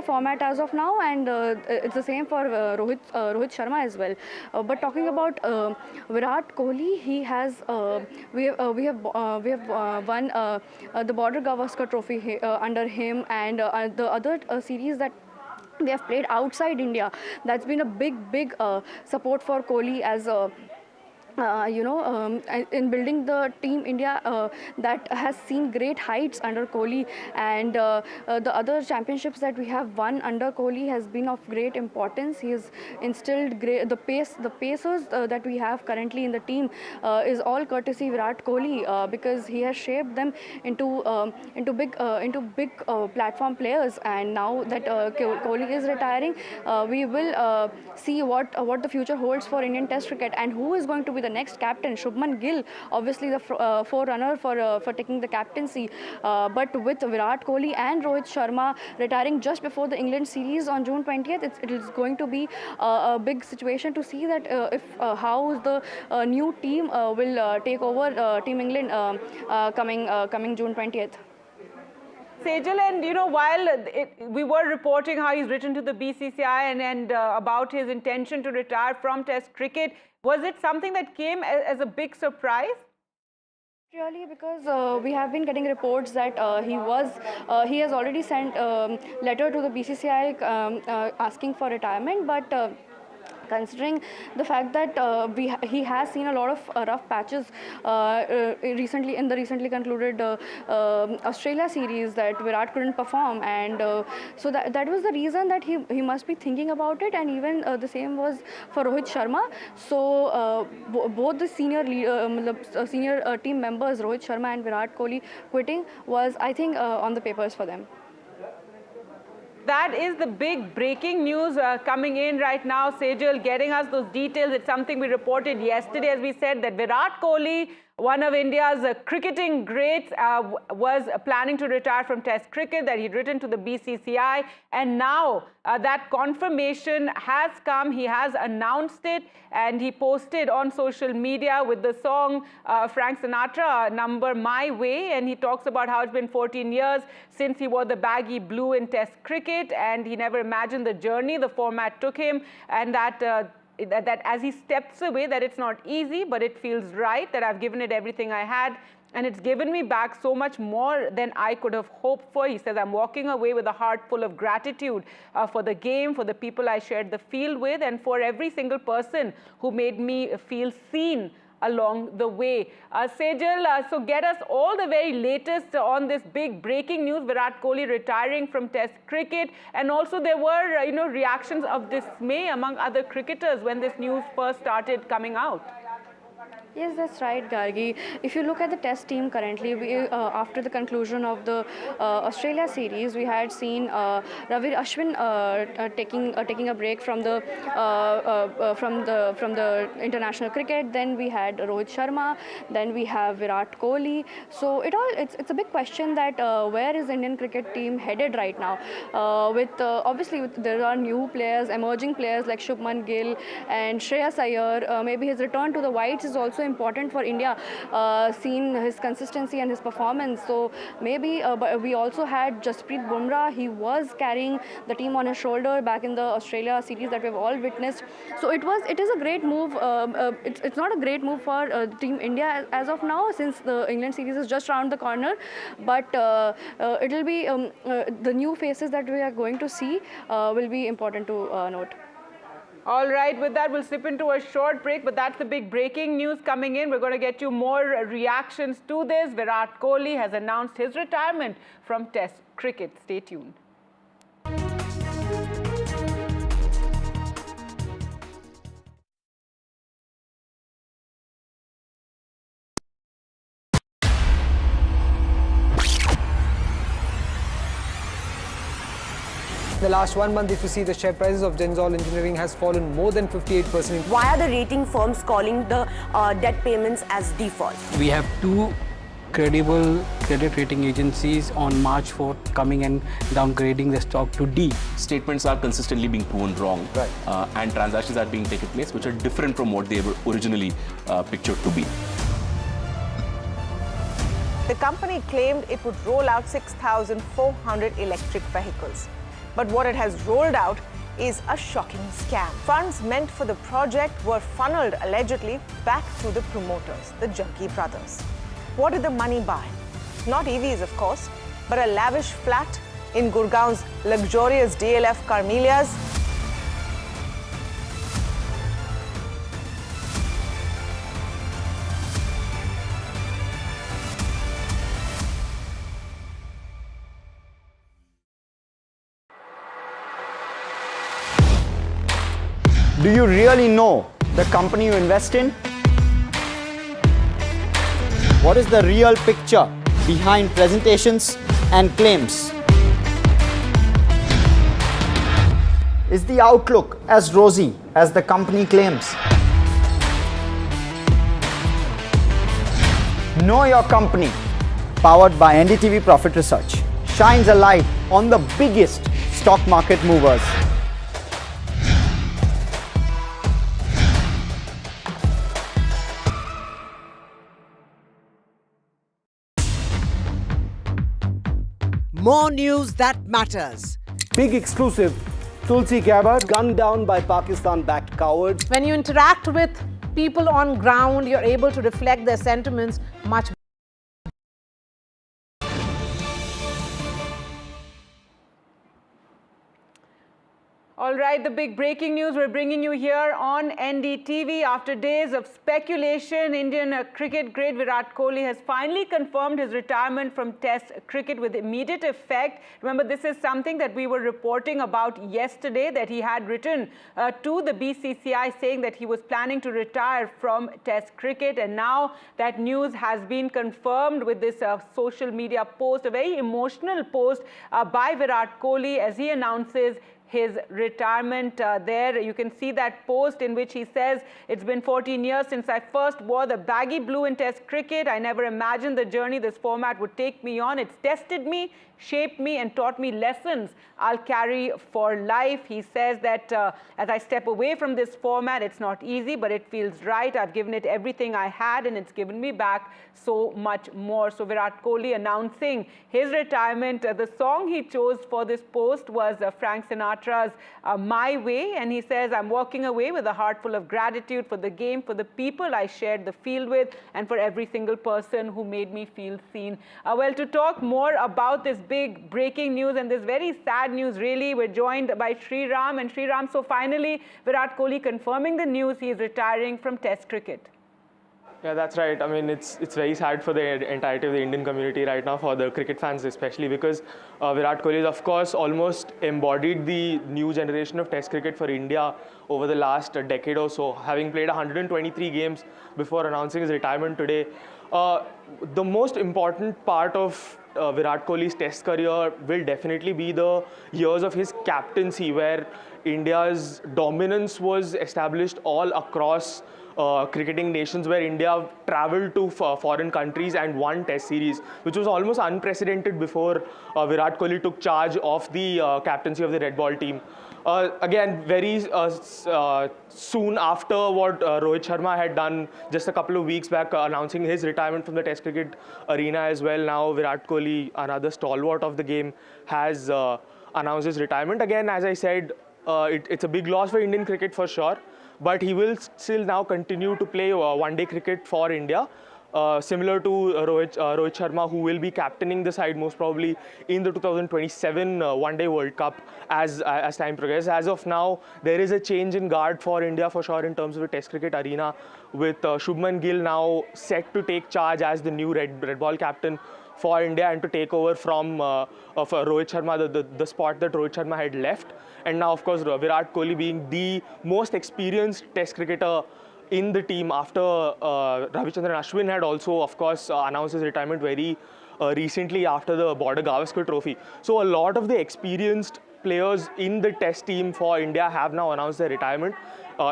format as of now, and it's the same for Rohit Sharma as well. But talking about Virat Kohli, he has we have won the Border Gavaskar Trophy under him, and the other series that they have played outside India. That's been a big support for Kohli as in building the team India that has seen great heights under Kohli, and the other championships that we have won under Kohli has been of great importance. He has instilled the pacers that we have currently in the team is all courtesy Virat Kohli, because he has shaped them into big platform players. And now that Kohli is retiring, we will see what the future holds for Indian Test cricket, and who is going to be the next captain. Shubman Gill, obviously the forerunner for taking the captaincy, but with Virat Kohli and Rohit Sharma retiring just before the England series on June 20th, it is going to be a big situation to see that how the new team will take over Team England coming June 20th. Sejal, and while we were reporting how he's written to the BCCI and about his intention to retire from Test cricket, was it something that came as a big surprise? Really, because we have been getting reports that he has already sent letter to the BCCI asking for retirement, but considering the fact that he has seen a lot of rough patches recently in the recently concluded Australia series that Virat couldn't perform, and so that was the reason that he must be thinking about it, and even the same was for Rohit Sharma. So both the senior team members, Rohit Sharma and Virat Kohli, quitting was, I think, on the papers for them. That is the big breaking news coming in right now. Sejal getting us those details. It's something we reported yesterday, as we said, that Virat Kohli, one of India's cricketing greats, was planning to retire from Test cricket, that he'd written to the BCCI. And now that confirmation has come. He has announced it, and he posted on social media with the song Frank Sinatra number My Way. And he talks about how it's been 14 years since he wore the baggy blue in Test cricket, and he never imagined the journey the format took him, and that as he steps away, that it's not easy, but it feels right, that I've given it everything I had, and it's given me back so much more than I could have hoped for. He says, I'm walking away with a heart full of gratitude for the game, for the people I shared the field with, and for every single person who made me feel seen along the way. Sejal, so get us all the very latest on this big breaking news, Virat Kohli retiring from Test cricket, and also there were reactions of dismay among other cricketers when this news first started coming out. Yes, that's right, Gargi. If you look at the Test team currently, after the conclusion of the Australia series, we had seen Ravi Ashwin taking a break from the international cricket. Then we had Rohit Sharma. Then we have Virat Kohli. So it's a big question that where is Indian cricket team headed right now? Obviously there are new players, emerging players like Shubman Gill and Shreyas Iyer. Maybe his return to the whites is also important for India, seen his consistency and his performance. So maybe, but we also had Jasprit Bumrah. He was carrying the team on his shoulder back in the Australia series that we've all witnessed. So it is a great move. It's not a great move for Team India as of now, since the England series is just around the corner. But it will be the new faces that we are going to see will be important to note. All right, with that, we'll slip into a short break, but that's the big breaking news coming in. We're going to get you more reactions to this. Virat Kohli has announced his retirement from Test cricket. Stay tuned. In the last 1 month, if you see, the share prices of Naval Engineering has fallen more than 58%. Why are the rating firms calling the debt payments as default? We have two credible credit rating agencies on March 4th coming and downgrading the stock to D. Statements are consistently being proven wrong, Right. And transactions are being taken place which are different from what they were originally pictured to be. The company claimed it would roll out 6,400 electric vehicles. But what it has rolled out is a shocking scam. Funds meant for the project were funneled allegedly back to the promoters, the Junkie brothers. What did the money buy? Not EVs, of course, but a lavish flat in Gurgaon's luxurious DLF Carmelias. Do you really know the company you invest in? What is the real picture behind presentations and claims? Is the outlook as rosy as the company claims? Know Your Company, powered by NDTV Profit Research, shines a light on the biggest stock market movers. More news that matters. Big exclusive. Tulsi Gabbard gunned down by Pakistan-backed cowards. When you interact with people on ground, you're able to reflect their sentiments much. All right, the big breaking news we're bringing you here on NDTV. After days of speculation, Indian cricket great Virat Kohli has finally confirmed his retirement from Test cricket with immediate effect. Remember, this is something that we were reporting about yesterday, that he had written to the BCCI saying that he was planning to retire from Test cricket. And now that news has been confirmed with this social media post, a very emotional post by Virat Kohli as he announces his retirement. There you can see that post in which he says, "It's been 14 years since I first wore the baggy blue in Test cricket. I never imagined the journey this format would take me on. It's tested me, shaped me and taught me lessons I'll carry for life." He says that as I step away from this format, it's not easy, but it feels right. I've given it everything I had and it's given me back so much more. So Virat Kohli announcing his retirement. The song he chose for this post was Frank Sinatra's My Way, and he says, "I'm walking away with a heart full of gratitude for the game, for the people I shared the field with, and for every single person who made me feel seen." Well, to talk more about this big breaking news and this very sad news, really, we're joined by Sriram. And Sriram, so finally, Virat Kohli confirming the news he is retiring from Test cricket. Yeah, that's right. I mean, it's very sad for the entirety of the Indian community right now, for the cricket fans especially, because Virat Kohli has, of course, almost embodied the new generation of Test cricket for India over the last decade or so, having played 123 games before announcing his retirement today. The most important part of Virat Kohli's Test career will definitely be the years of his captaincy, where India's dominance was established all across cricketing nations, where India travelled to foreign countries and won Test series, which was almost unprecedented before Virat Kohli took charge of the captaincy of the red ball team. Again, very soon after what Rohit Sharma had done just a couple of weeks back, announcing his retirement from the Test cricket arena as well. Now Virat Kohli, another stalwart of the game, has announced his retirement. Again, as I said, it's a big loss for Indian cricket for sure, but he will still now continue to play one-day cricket for India. Similar to Rohit Sharma, who will be captaining the side most probably in the 2027 One-Day World Cup as time progresses. As of now, there is a change in guard for India for sure in terms of the Test cricket arena, with Shubman Gill now set to take charge as the new red ball captain for India and to take over from Rohit Sharma, the spot that Rohit Sharma had left. And now, of course, Virat Kohli being the most experienced Test cricketer in the team after Ravichandran Ashwin had also, of course, announced his retirement very recently after the Border Gavaskar Trophy. So a lot of the experienced players in the Test team for India have now announced their retirement,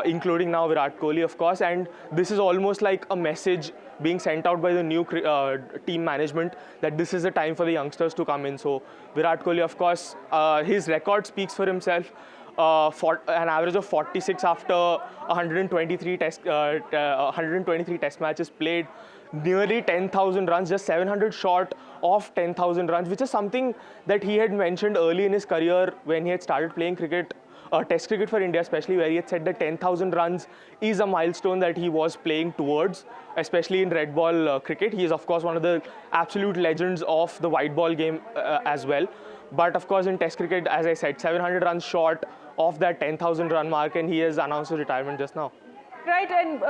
including now Virat Kohli, of course. And this is almost like a message being sent out by the new team management that this is the time for the youngsters to come in. So Virat Kohli, of course, his record speaks for himself. For an average of 46 after 123 test matches played. nearly 10,000 runs, just 700 short of 10,000 runs, which is something that he had mentioned early in his career when he had started playing cricket, Test cricket for India especially, where he had said that 10,000 runs is a milestone that he was playing towards, especially in red ball cricket. He is, of course, one of the absolute legends of the white ball game as well. But, of course, in Test cricket, as I said, 700 runs short of that 10,000 run mark, and he has announced his retirement just now. Right, and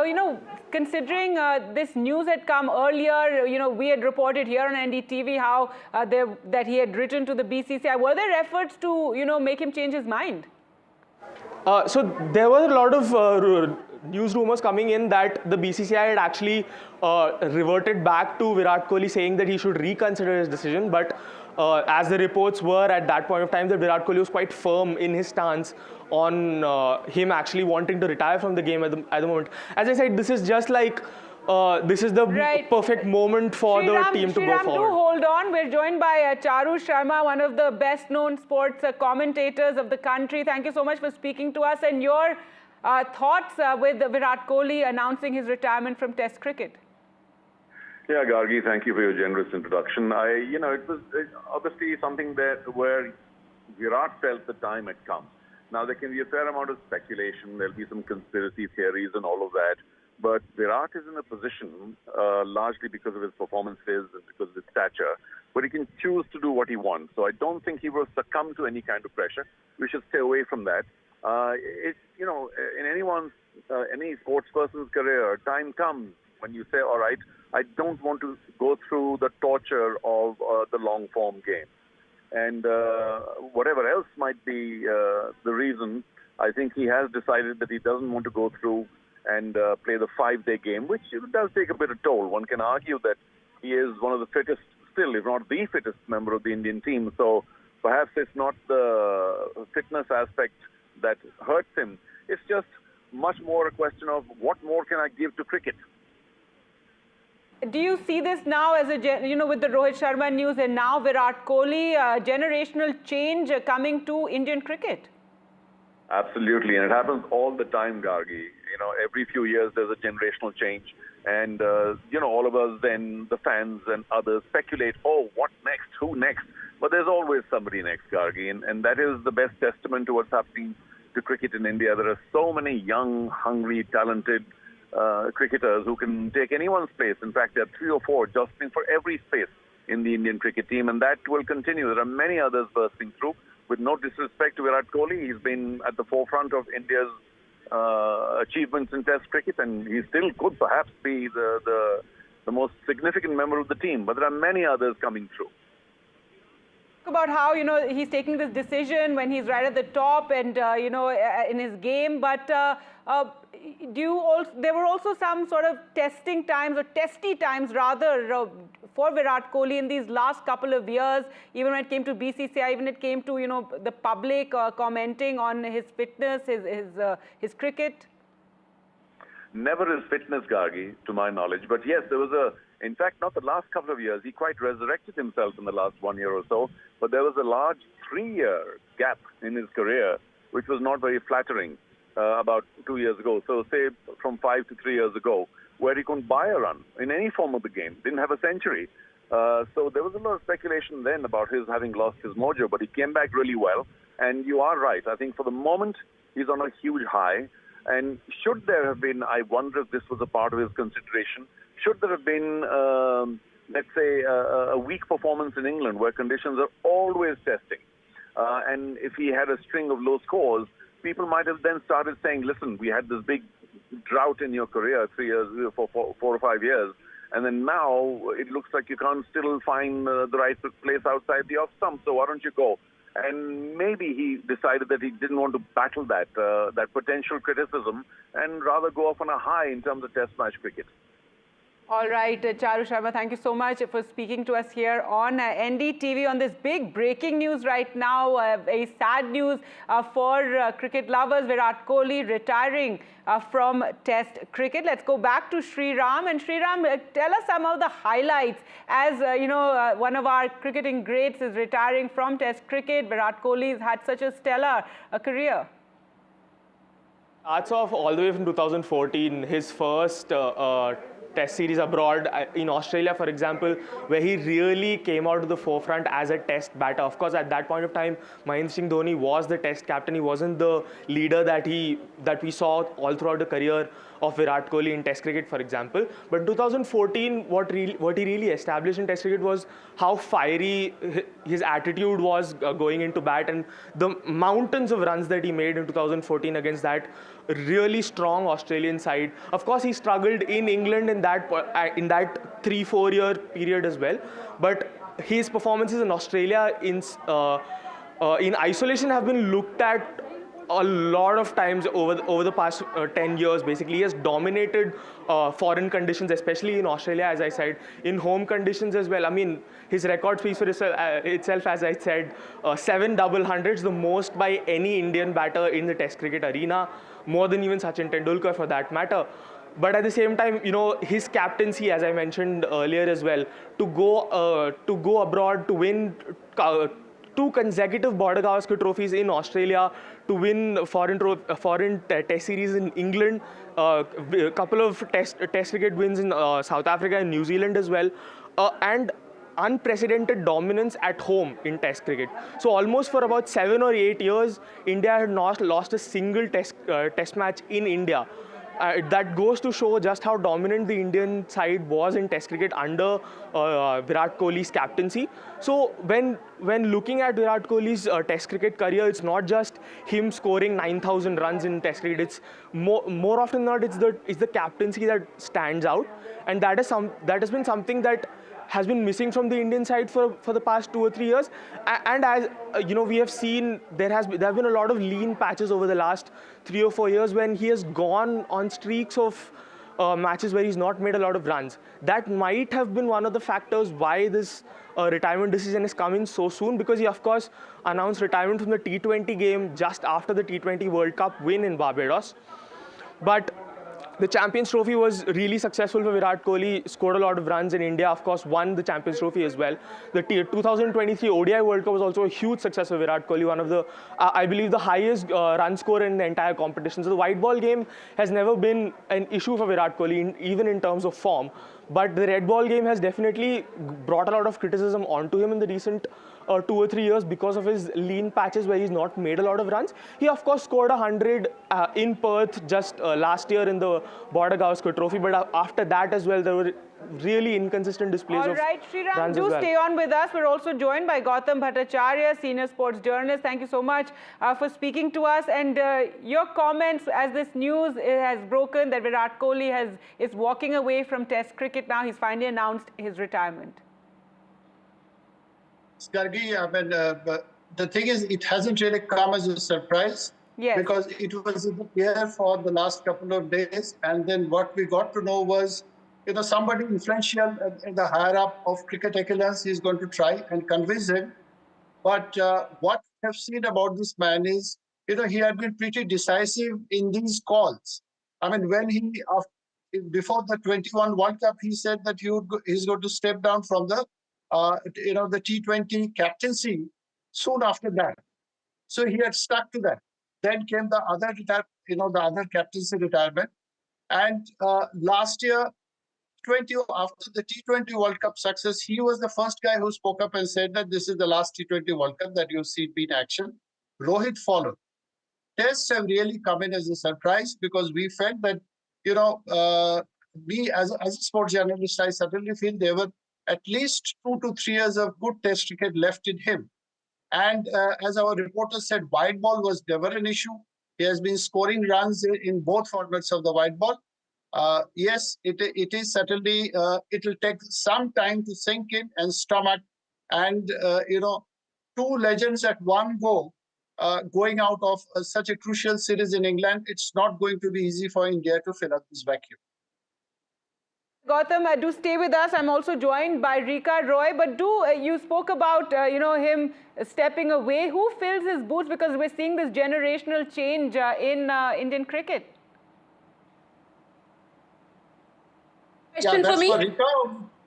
considering this news had come earlier, we had reported here on NDTV how that he had written to the BCCI. Were there efforts to, make him change his mind? So there were a lot of news rumors coming in that the BCCI had actually reverted back to Virat Kohli, saying that he should reconsider his decision. But as the reports were at that point of time, that Virat Kohli was quite firm in his stance on him actually wanting to retire from the game at the moment. As I said, this is just like this is the perfect moment for the team to go forward. Do hold on. We're joined by Charu Sharma, one of the best-known sports commentators of the country. Thank you so much for speaking to us, and your thoughts with Virat Kohli announcing his retirement from Test cricket. Yeah, Gargi, thank you for your generous introduction. It was obviously something where Virat felt the time had come. Now, there can be a fair amount of speculation. There'll be some conspiracy theories and all of that. But Virat is in a position, largely because of his performances and because of his stature, where he can choose to do what he wants. So I don't think he will succumb to any kind of pressure. We should stay away from that. In any sports person's career, time comes when you say, all right, I don't want to go through the torture of the long-form game. And whatever else might be the reason, I think he has decided that he doesn't want to go through and play the 5-day game, which does take a bit of toll. One can argue that he is one of the fittest, still, if not the fittest member of the Indian team. So perhaps it's not the fitness aspect that hurts him. It's just much more a question of what more can I give to cricket? Do you see this now as with the Rohit Sharma news and now Virat Kohli, generational change coming to Indian cricket? Absolutely, and it happens all the time, Gargi. Every few years there's a generational change, and all of us then, the fans and others, speculate, oh, what next, who next? But there's always somebody next, Gargi, and that is the best testament to what's happening to cricket in India. There are so many young, hungry, talented cricketers who can take anyone's place. In fact, there are 3 or 4 jostling for every space in the Indian cricket team, and that will continue. There are many others bursting through. With no disrespect to Virat Kohli, he's been at the forefront of India's achievements in Test cricket, and he still could perhaps be the most significant member of the team. But there are many others coming through. About how he's taking this decision when he's right at the top and in his game, but there were also some sort of testing times or testy times rather for Virat Kohli in these last couple of years, even when it came to BCCI, even it came to the public commenting on his fitness, his cricket. Never his fitness, Gargi, to my knowledge. But yes, there was in fact, not the last couple of years. He quite resurrected himself in the last 1 year or so. But there was a large 3-year gap in his career, which was not very flattering about 2 years ago. So say from 5 to 3 years ago, where he couldn't buy a run in any form of the game, didn't have a century. So there was a lot of speculation then about his having lost his mojo, but he came back really well. And you are right. I think for the moment, he's on a huge high. And should there have been, I wonder if this was a part of his consideration, should there have been, let's say, a weak performance in England where conditions are always testing, and if he had a string of low scores, people might have then started saying, listen, we had this big drought in your career, 3 years, for 4 or 5 years, and then now it looks like you can't still find the right place outside the off stump, so why don't you go? And maybe he decided that he didn't want to battle that potential criticism and rather go off on a high in terms of Test match cricket. All right, Charu Sharma, thank you so much for speaking to us here on NDTV on this big breaking news right now. Very sad news for cricket lovers. Virat Kohli retiring from Test cricket. Let's go back to Sriram. And Sriram, tell us some of the highlights as, one of our cricketing greats is retiring from Test cricket. Virat Kohli has had such a stellar career. Starts off all the way from 2014, his first test series abroad in Australia, for example, where he really came out to the forefront as a test batter. Of course, at that point of time, Mahendra Singh Dhoni was the test captain. He wasn't the leader that we saw all throughout the career of Virat Kohli in Test cricket, for example. But in 2014, what he really established in Test cricket was how fiery his attitude was going into bat, and the mountains of runs that he made in 2014 against that really strong Australian side. Of course, he struggled in England in that 3-4 year period as well. But his performances in Australia in isolation have been looked at a lot of times over the past 10 years. Basically, he has dominated foreign conditions, especially in Australia, as I said, in home conditions as well. I mean, his record speaks for itself, as I said, 7 double hundreds, the most by any Indian batter in the Test cricket arena, more than even Sachin Tendulkar for that matter. But at the same time, his captaincy, as I mentioned earlier as well, to go abroad, to win 2 consecutive Border Gavaskar trophies in Australia, to win foreign test series in England, a couple of test cricket wins in South Africa and New Zealand as well, and unprecedented dominance at home in Test cricket. So almost for about 7 or 8 years, India had not lost a single test match in India. That goes to show just how dominant the Indian side was in Test cricket under Virat Kohli's captaincy. So when looking at Virat Kohli's Test cricket career, it's not just him scoring 9,000 runs in Test cricket. It's more often than not, it's the captaincy that stands out, and that has been something that has been missing from the Indian side for the past 2 or 3 years. And as we have seen, there have been a lot of lean patches over the last 3 or 4 years when he has gone on streaks of matches where he's not made a lot of runs. That might have been one of the factors why this retirement decision has come in so soon, because he, of course, announced retirement from the T20 game just after the T20 World Cup win in Barbados. But the Champions Trophy was really successful for Virat Kohli, scored a lot of runs in India, of course, won the Champions Trophy as well. The 2023 ODI World Cup was also a huge success for Virat Kohli, one of the, I believe, the highest run score in the entire competition. So the white ball game has never been an issue for Virat Kohli, even in terms of form. But the red ball game has definitely brought a lot of criticism onto him in the recent 2 or 3 years because of his lean patches where he's not made a lot of runs. He, of course, scored 100 in Perth just last year in the Border Gavaskar Trophy, but after that as well, there were really inconsistent displays of runs as well. All right, Sriram, do stay on with us. We're also joined by Gautam Bhattacharya, senior sports journalist. Thank you so much for speaking to us. And your comments as this news has broken that Virat Kohli is walking away from Test cricket now. He's finally announced his retirement. Gargi, I mean, the thing is, it hasn't really come as a surprise. Yes. Because it was in the air for the last couple of days. And then what we got to know was, somebody influential in the higher up of cricket excellence is going to try and convince him. But what we have seen about this man is, he had been pretty decisive in these calls. I mean, when before the 21 World Cup, he said that he's going to step down from the T20 captaincy soon after that. So he had stuck to that. Then came the other other captaincy retirement. And last year, after the T20 World Cup success, he was the first guy who spoke up and said that this is the last T20 World Cup that you've seen be in action. Rohit followed. Tests have really come in as a surprise because we felt that, me as a sports journalist, I certainly feel there were at least 2 to 3 years of good Test cricket left in him. And as our reporter said, white ball was never an issue. He has been scoring runs in both formats of the white ball. Yes, it is certainly, it will take some time to sink in and stomach. And, 2 legends at one go, going out of such a crucial series in England, it's not going to be easy for India to fill up this vacuum. Gautam, do stay with us. I'm also joined by Rika Roy. But you spoke about, him stepping away. Who fills his boots? Because we're seeing this generational change in Indian cricket. Question for me? For Rika?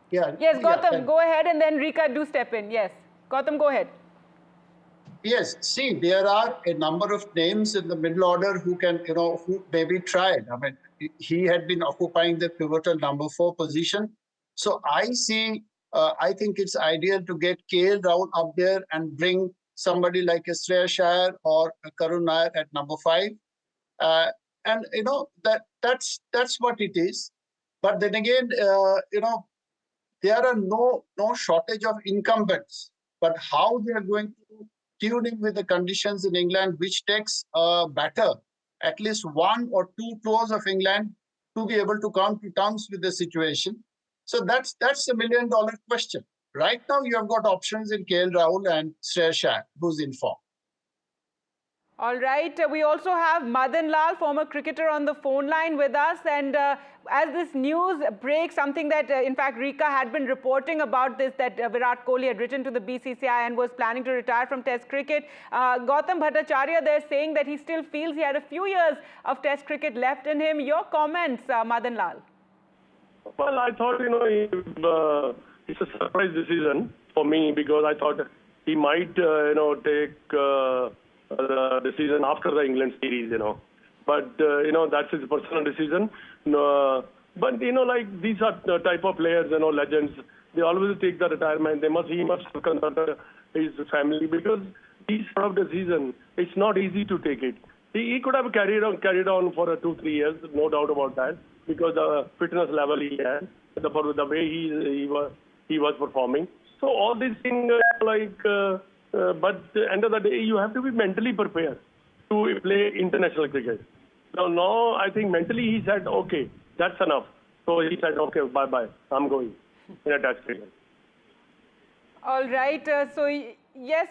Yeah. Yes, Gautam, go ahead. And then Rika, do step in. Yes. Gautam, go ahead. Yes, see, there are a number of names in the middle order who can, who maybe tried. I mean, he had been occupying the pivotal number 4 position. So I think it's ideal to get KL Rahul up there and bring somebody like a Ceasefire or a Karun Nair at number 5. And, that's what it is. But then again, there are no shortage of incumbents. But how they are going to tune in with the conditions in England, which takes a batter, at least 1 or 2 tours of England to be able to come to terms with the situation. So that's $1 million question. Right now, you have got options in KL Rahul and Ceasefire, who's in form. All right. We also have Madan Lal, former cricketer, on the phone line with us. And as this news breaks, something that, in fact, Rika had been reporting about this, that Virat Kohli had written to the BCCI and was planning to retire from Test cricket. Gautam Bhattacharya, they're saying that he still feels he had a few years of Test cricket left in him. Your comments, Madan Lal? Well, I thought, it's a surprise decision for me because I thought he might, take the decision after the England series, But, that's his personal decision. But, like these are the type of players, legends. They always take the retirement. He must consult his family because these sort of decision, it's not easy to take it. He could have carried on for 2-3 years, no doubt about that, because the fitness level he had, the way he was performing. So all these things, but at the end of the day, you have to be mentally prepared to play international cricket. Now I think mentally he said, okay, that's enough. So he said, okay, bye-bye, I'm going in a Test cricket. All right. So, yes,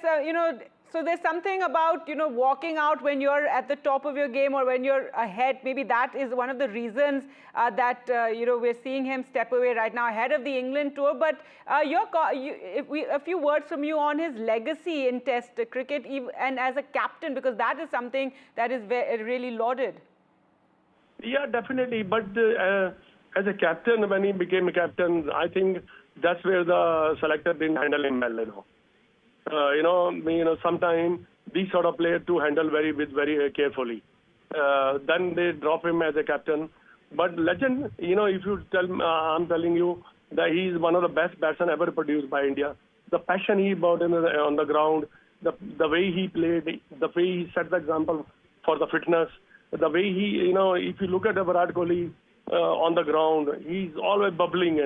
so there's something about, walking out when you're at the top of your game or when you're ahead. Maybe that is one of the reasons that, we're seeing him step away right now ahead of the England tour. But a few words from you on his legacy in Test cricket and as a captain, because that is something that is really lauded. Yeah, definitely. But as a captain, when he became a captain, I think that's where the selector didn't handle him well, sometimes these sort of players to handle very carefully. Then they drop him as a captain. But legend, if you I'm telling you that he's one of the best batsmen ever produced by India. The passion he brought in on the ground, the way he played, the way he set the example for the fitness, the way he, if you look at Virat Kohli on the ground, he's always bubbling,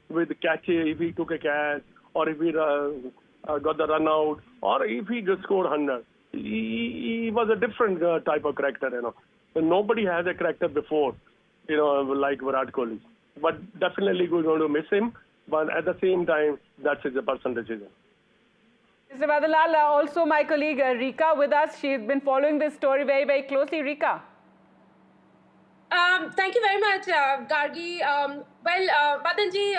with catches, if he took a catch, or if he got the run out, or if he just scored 100. He was a different type of character, Nobody has a character before, like Virat Kohli. But definitely we're going to miss him. But at the same time, that's his personal decision. Mr. Madan Lal, also my colleague Rika with us. She's been following this story very closely. Rika. Thank you very much, Gargi. Madanji,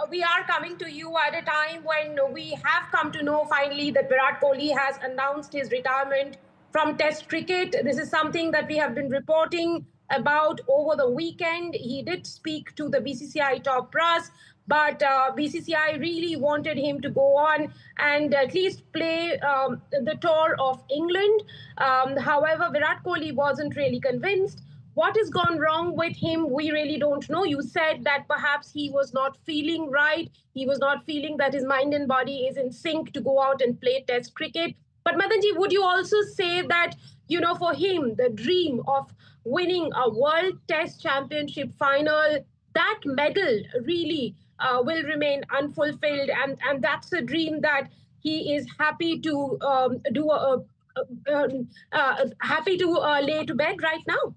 we are coming to you at a time when we have come to know finally that Virat Kohli has announced his retirement from Test cricket. This is something that we have been reporting about over the weekend. He did speak to the BCCI top brass, but BCCI really wanted him to go on and at least play the tour of England. However, Virat Kohli wasn't really convinced. What has gone wrong with him, we really don't know. You said that perhaps he was not feeling right. He was not feeling that his mind and body is in sync to go out and play Test cricket. But Madanji, would you also say that, for him, the dream of winning a World Test Championship final, that medal really will remain unfulfilled. And that's a dream that he is happy to lay to bed right now?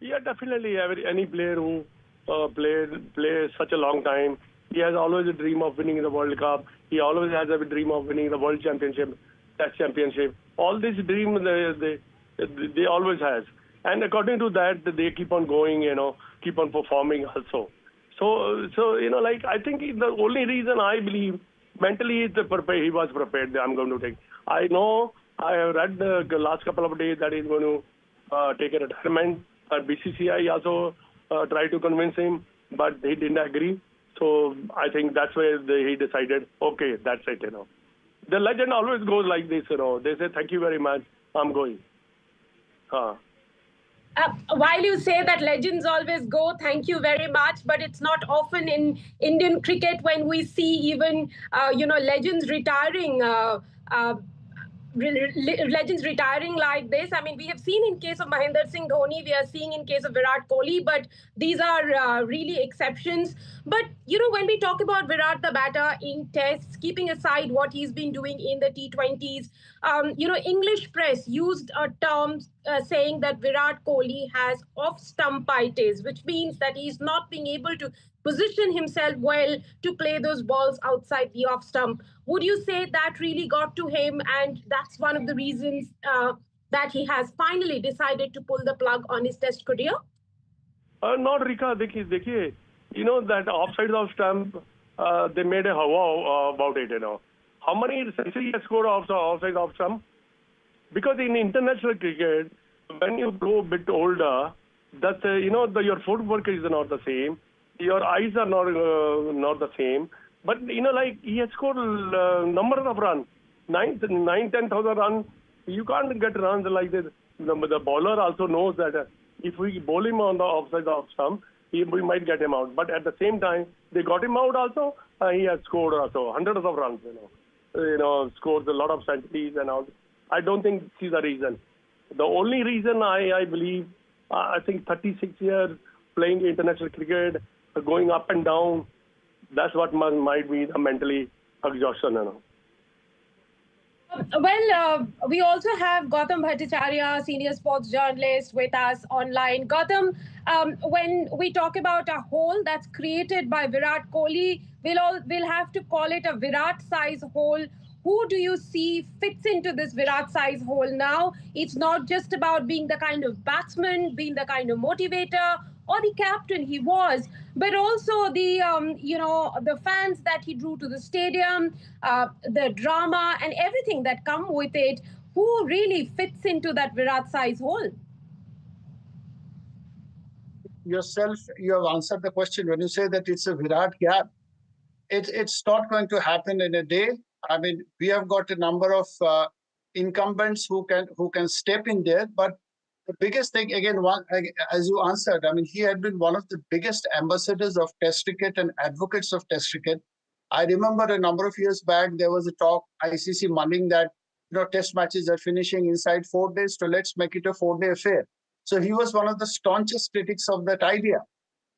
Yeah, definitely. Any player who plays such a long time, he has always a dream of winning the World Cup. He always has a dream of winning the World Championship, Test Championship. All these dreams they always has. And according to that, they keep on going, keep on performing also. So I think the only reason I believe mentally he was prepared that I'm going to take. I know, I have read the last couple of days that he's going to take a retirement. BCCI also tried to convince him, but he didn't agree. So I think that's where he decided, okay, that's it, The legend always goes like this, They say, thank you very much, I'm going. While you say that legends always go, thank you very much, but it's not often in Indian cricket when we see even, legends retiring. Legends retiring like this. I mean, we have seen in case of Mahendra Singh Dhoni, we are seeing in case of Virat Kohli, but these are really exceptions. But, when we talk about Virat the batter in tests, keeping aside what he's been doing in the T20s, English press used a term saying that Virat Kohli has off-stumpitis, which means that he's not being able to position himself well to play those balls outside the off stump. Would you say that really got to him, and that's one of the reasons that he has finally decided to pull the plug on his test career? Not Rika, dekhiye. That offside of stump, they made a hawa about it, How many centuries he has scored offside of stump? Because in international cricket, when you grow a bit older, that your footwork is not the same. Your eyes are not the same. But, he has scored number of runs, 10,000 runs. You can't get runs like this. The bowler also knows that if we bowl him on the offside of stump, we might get him out. But at the same time, they got him out also. He has scored also hundreds of runs, scores a lot of centuries and all. I don't think this is the reason. The only reason I believe, I think 36 years playing international cricket, going up and down, that's what might be the mentally exhaustion. Well, we also have Gautam Bhattacharya, senior sports journalist, with us online. Gautam, when we talk about a hole that's created by Virat Kohli, we'll have to call it a Virat-size hole. Who do you see fits into this Virat-size hole now? It's not just about being the kind of batsman, being the kind of motivator, or the captain he was, but also the the fans that he drew to the stadium, the drama and everything that come with it. Who really fits into that Virat-size hole? Yourself, you have answered the question when you say that it's a Virat gap. It's not going to happen in a day. I mean, we have got a number of incumbents who can step in there, but the biggest thing, again, as you answered, I mean, he had been one of the biggest ambassadors of Test cricket and advocates of Test cricket. I remember a number of years back, there was a talk, ICC mulling that, Test matches are finishing inside 4 days, so let's make it a 4-day affair. So he was one of the staunchest critics of that idea.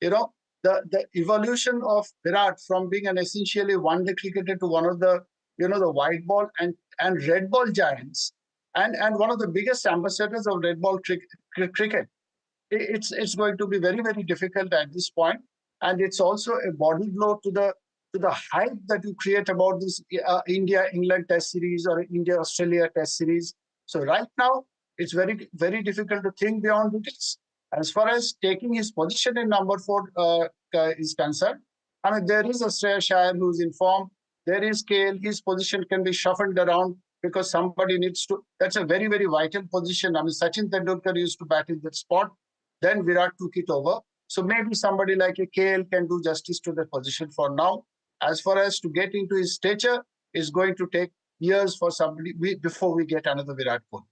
The evolution of Virat from being an essentially one-day cricketer to one of the, the white ball and red ball giants, and one of the biggest ambassadors of red ball cricket. It's going to be very, very difficult at this point, and it's also a body blow to the hype that you create about this India-England Test series or India-Australia Test series. So right now, it's very, very difficult to think beyond it. As far as taking his position in number 4 is concerned, I mean, there is a Shreyas Iyer who's in form. There is KL. His position can be shuffled around because somebody needs to. That's a very, very vital position. I mean, Sachin Tendulkar used to bat in that spot. Then Virat took it over. So maybe somebody like a KL can do justice to that position for now. As far as to get into his stature, is going to take years for somebody before we get another Virat Kohli.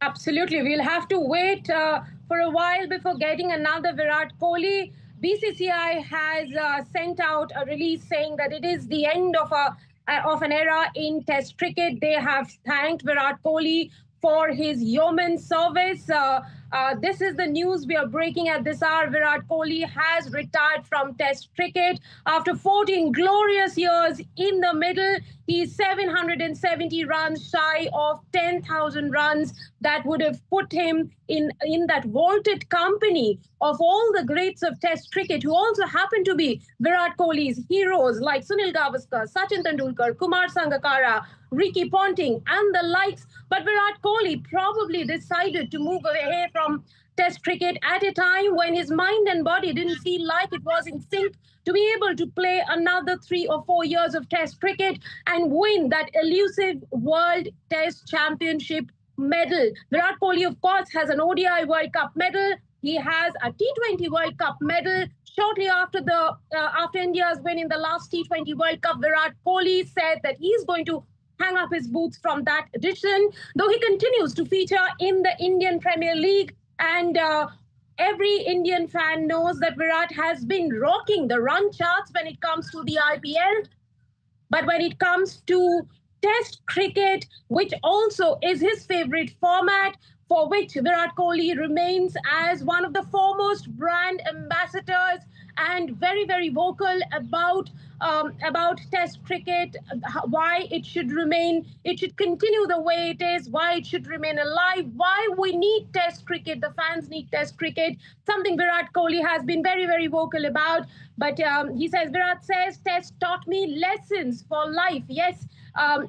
Absolutely. We'll have to wait for a while before getting another Virat Kohli. BCCI has sent out a release saying that it is the end of an era in Test cricket. They have thanked Virat Kohli for his yeoman service. This is the news we are breaking at this hour. Virat Kohli has retired from Test cricket after 14 glorious years in the middle. He's 770 runs shy of 10,000 runs. That would have put him in that vaulted company of all the greats of Test cricket, who also happen to be Virat Kohli's heroes like Sunil Gavaskar, Sachin Tendulkar, Kumar Sangakkara, Ricky Ponting and the likes. But Virat Kohli probably decided to move away from Test cricket at a time when his mind and body didn't feel like it was in sync to be able to play another 3 or 4 years of Test cricket and win that elusive World Test Championship medal. Virat Kohli, of course, has an ODI World Cup medal. He has a T20 World Cup medal. Shortly after after India's win in the last T20 World Cup, Virat Kohli said that he's going to hang up his boots from that edition, though he continues to feature in the Indian Premier League. And every Indian fan knows that Virat has been rocking the run charts when it comes to the IPL. But when it comes to Test cricket, which also is his favorite format, for which Virat Kohli remains as one of the foremost brand ambassadors and very, very vocal about Test cricket, why it should continue the way it is, why it should remain alive, why we need Test cricket, the fans need Test cricket, something Virat Kohli has been very, very vocal about. But Virat says, Test taught me lessons for life. Yes,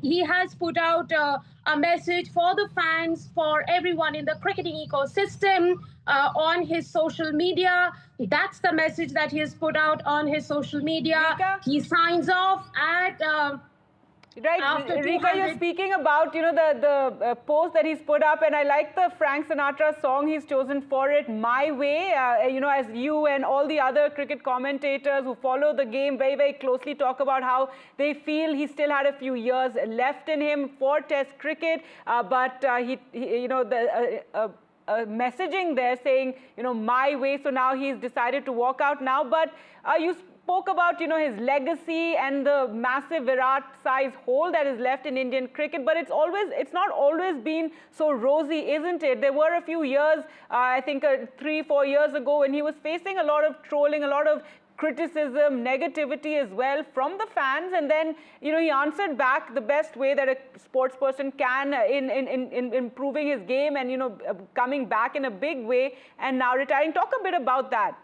he has put out a message for the fans, for everyone in the cricketing ecosystem on his social media. That's the message that he has put out on his social media. Rika? He signs off at... Right, Rika, you're speaking about, the post that he's put up, and I like the Frank Sinatra song he's chosen for it, My Way. As you and all the other cricket commentators who follow the game very, very closely talk about how they feel he still had a few years left in him for Test cricket, but messaging there saying, my way. So now he's decided to walk out now. But you spoke about, his legacy and the massive Virat-size hole that is left in Indian cricket. But it's not always been so rosy, isn't it? There were a few years, I think 3-4 years ago, when he was facing a lot of trolling, a lot of criticism, negativity as well from the fans, and then he answered back the best way that a sports person can in improving his game and coming back in a big way and now retiring. Talk a bit about that.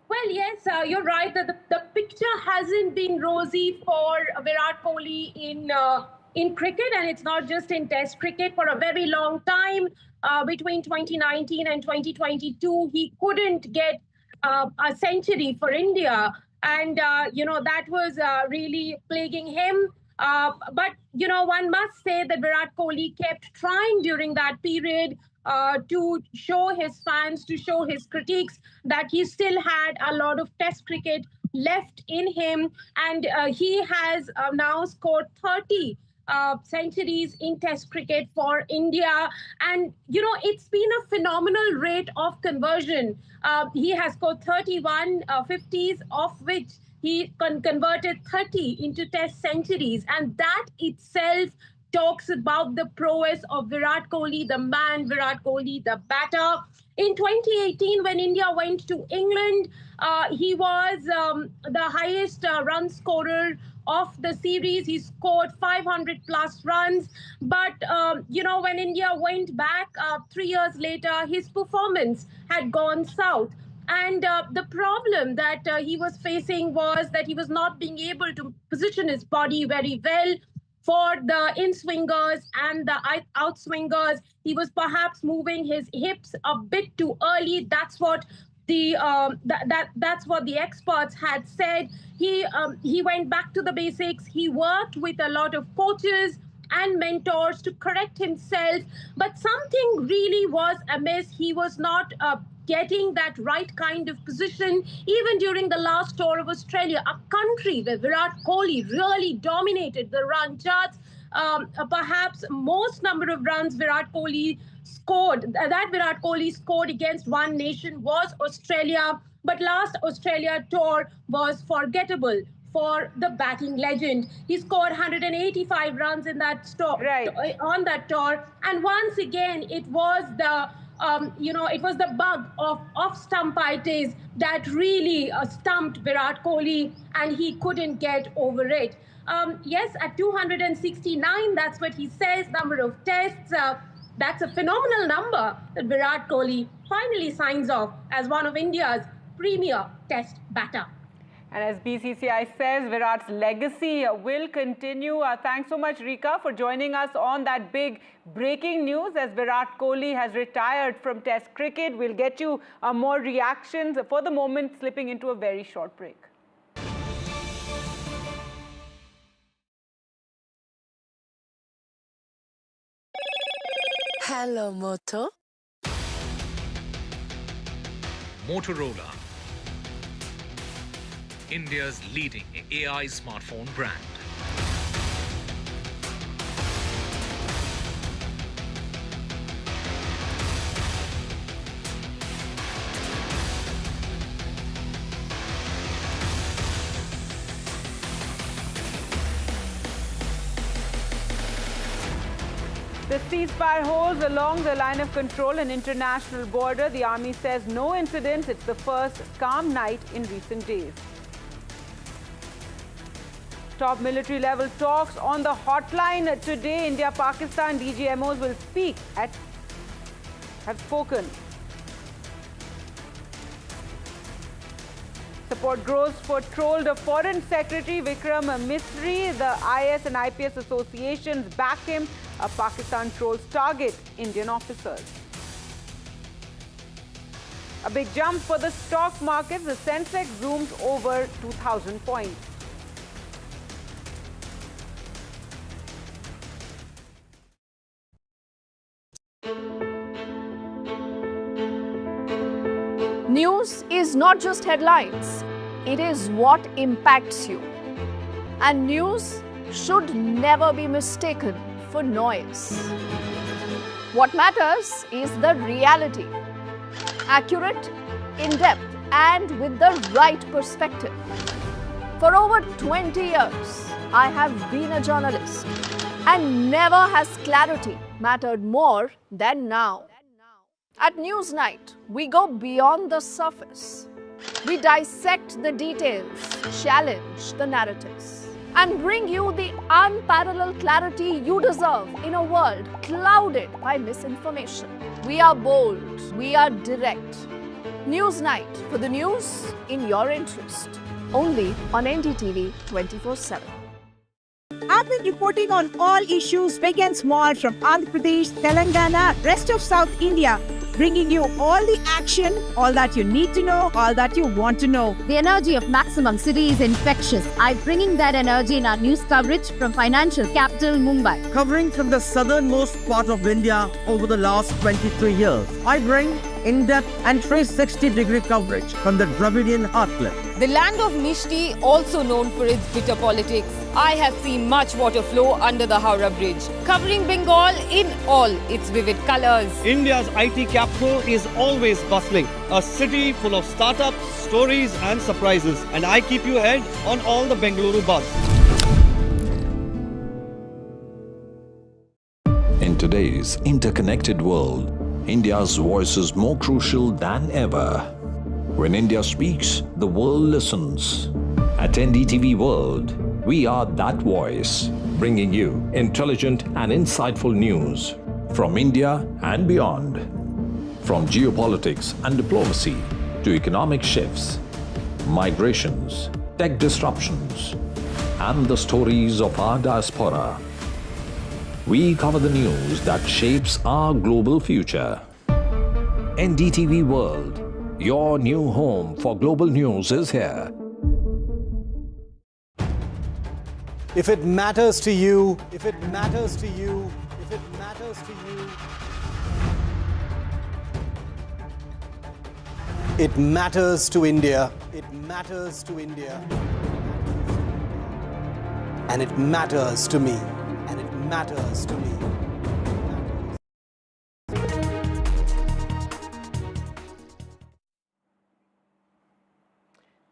Well, yes, you're right that the picture hasn't been rosy for Virat Kohli in cricket, and it's not just in Test cricket. For a very long time, between 2019 and 2022, he couldn't get a century for India, and that was really plaguing him. But one must say that Virat Kohli kept trying during that period to show his fans, to show his critics that he still had a lot of Test cricket left in him, and he has now scored 30 centuries in Test cricket for India. And it's been a phenomenal rate of conversion. He has scored 31 50s, of which he converted 30 into Test centuries, and that itself talks about the prowess of Virat Kohli, the man, Virat Kohli, the batter. In 2018, when India went to England, he was the highest run scorer of the series. He scored 500 plus runs. But, when India went back 3 years later, his performance had gone south. And the problem that he was facing was that he was not being able to position his body very well for the in-swingers and the out-swingers. He was perhaps moving his hips a bit too early. That's what that's what the experts had said. He went back to the basics. He worked with a lot of coaches and mentors to correct himself, but something really was amiss. He was not getting that right kind of position, even during the last tour of Australia, a country where Virat Kohli really dominated the run charts. Perhaps most number of runs Virat Kohli scored against one nation was Australia, but last Australia tour was forgettable for the batting legend. He scored 185 runs in that on that tour, and once again it was the bug of off-stumpitis that really stumped Virat Kohli, and he couldn't get over it. Yes, at 269, that's what he says, number of tests. That's a phenomenal number that Virat Kohli finally signs off as one of India's premier test batter. And as BCCI says, Virat's legacy will continue. Thanks so much, Rika, for joining us on that big breaking news as Virat Kohli has retired from Test cricket. We'll get you more reactions. For the moment, slipping into a very short break. Hello, Moto. Motorola, India's leading AI smartphone brand. The ceasefire holds along the line of control and international border. The army says no incidents. It's the first calm night in recent days. Top military level talks on the hotline today. India-Pakistan DGMOs will have spoken. Support grows for trolled Foreign Secretary Vikram Misri. The IS and IPS associations back him. Pakistan trolls target Indian officers. A big jump for the stock markets. The Sensex zooms over 2,000 points. News is not just headlines, it is what impacts you. And news should never be mistaken for noise. What matters is the reality. Accurate, in-depth, and with the right perspective. For over 20 years, I have been a journalist, and never has clarity mattered more than now. At Newsnight, we go beyond the surface. We dissect the details, challenge the narratives, and bring you the unparalleled clarity you deserve in a world clouded by misinformation. We are bold, we are direct. Newsnight, for the news in your interest. Only on NDTV 24/7. I've been reporting on all issues big and small from Andhra Pradesh, Telangana, rest of South India, bringing you all the action, all that you need to know, all that you want to know. The energy of Maximum City is infectious. I'm bringing that energy in our news coverage from financial capital Mumbai. Covering from the southernmost part of India over the last 23 years, I bring in-depth and 360-degree coverage from the Dravidian heartland. The land of Mishti, also known for its bitter politics. I have seen much water flow under the Howrah Bridge, covering Bengal in all its vivid colors. India's IT capital is always bustling, a city full of startups, stories and surprises. And I keep you ahead on all the Bengaluru buzz. In today's interconnected world, India's voice is more crucial than ever. When India speaks, the world listens. At NDTV World, we are that voice, bringing you intelligent and insightful news from India and beyond. From geopolitics and diplomacy to economic shifts, migrations, tech disruptions, and the stories of our diaspora. We cover the news that shapes our global future. NDTV World, your new home for global news is here. If it matters to you, if it matters to you, if it matters to you, it matters to India. It matters to India. And it matters to me. And it matters to me.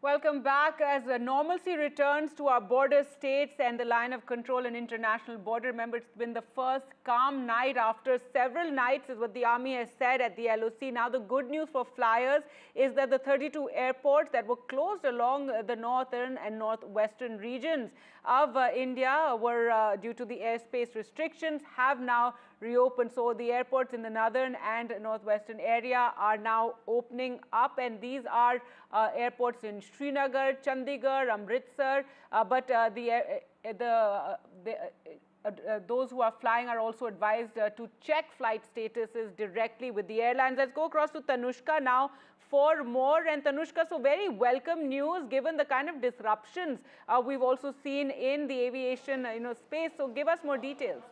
Welcome back. As normalcy returns to our border states and the line of control and international border, remember it's been the first calm night after several nights is what the army has said at the LOC. Now the good news for flyers is that the 32 airports that were closed along the northern and northwestern regions of India were due to the airspace restrictions have now reopened. So the airports in the northern and northwestern area are now opening up, and these are airports in Srinagar, Chandigarh, Amritsar, but those who are flying are also advised to check flight statuses directly with the airlines. Let's go across to Tanushka now for more. And Tanushka, so very welcome news given the kind of disruptions we've also seen in the aviation space. So give us more details.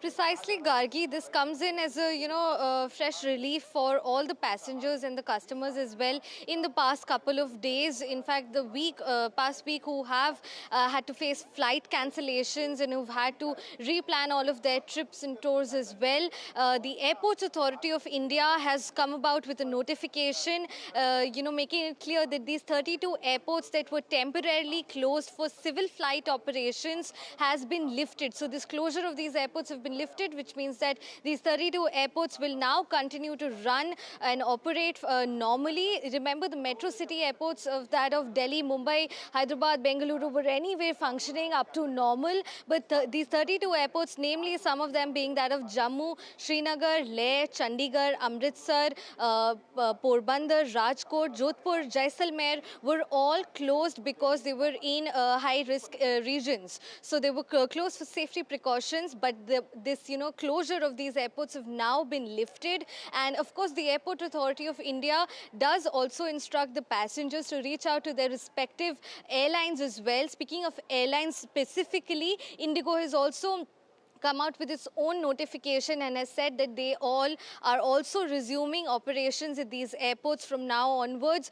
Precisely, Gargi. This comes in as a fresh relief for all the passengers and the customers as well. In the past couple of days, in fact, the past week, who have had to face flight cancellations and who've had to replan all of their trips and tours as well. The Airports Authority of India has come about with a notification, making it clear that these 32 airports that were temporarily closed for civil flight operations has been lifted. So this closure of these airports have been lifted, which means that these 32 airports will now continue to run and operate normally. Remember, the metro city airports of Delhi, Mumbai, Hyderabad, Bengaluru were anyway functioning up to normal. But these 32 airports, namely some of them being that of Jammu, Srinagar, Leh, Chandigarh, Amritsar, Porbandar, Rajkot, Jodhpur, Jaisalmer, were all closed because they were in high-risk regions. So they were closed for safety precautions, but this closure of these airports have now been lifted. And of course, the Airport Authority of India does also instruct the passengers to reach out to their respective airlines as well. Speaking of airlines specifically, Indigo has also come out with its own notification and has said that they all are also resuming operations at these airports from now onwards.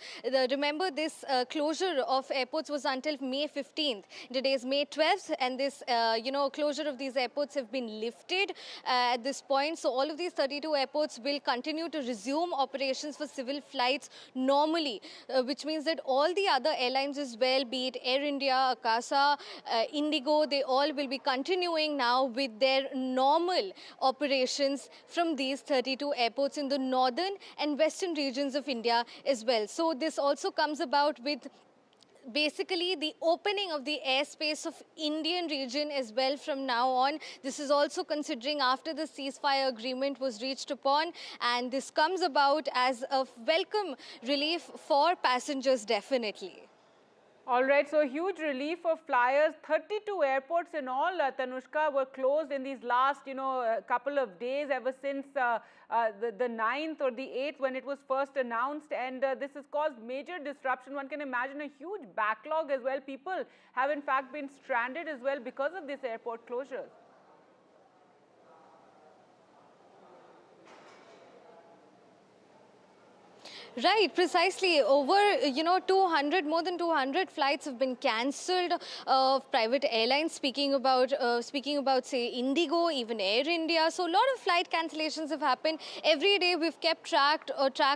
Remember, this closure of airports was until May 15th. Today is May 12th, and this closure of these airports have been lifted at this point. So all of these 32 airports will continue to resume operations for civil flights normally, which means that all the other airlines as well, be it Air India, Akasa, Indigo, they all will be continuing now with their normal operations from these 32 airports in the northern and western regions of India as well. So this also comes about with basically the opening of the airspace of Indian region as well from now on. This is also considering after the ceasefire agreement was reached upon, and this comes about as a welcome relief for passengers, definitely. All right, so huge relief for flyers. 32 airports in all, Tanushka, were closed in these last, couple of days ever since the 9th or the 8th when it was first announced. And this has caused major disruption. One can imagine a huge backlog as well. People have in fact been stranded as well because of this airport closures. Right, precisely. Over, more than 200 flights have been cancelled of private airlines. Speaking about, say, Indigo, even Air India. So a lot of flight cancellations have happened. Every day we've kept track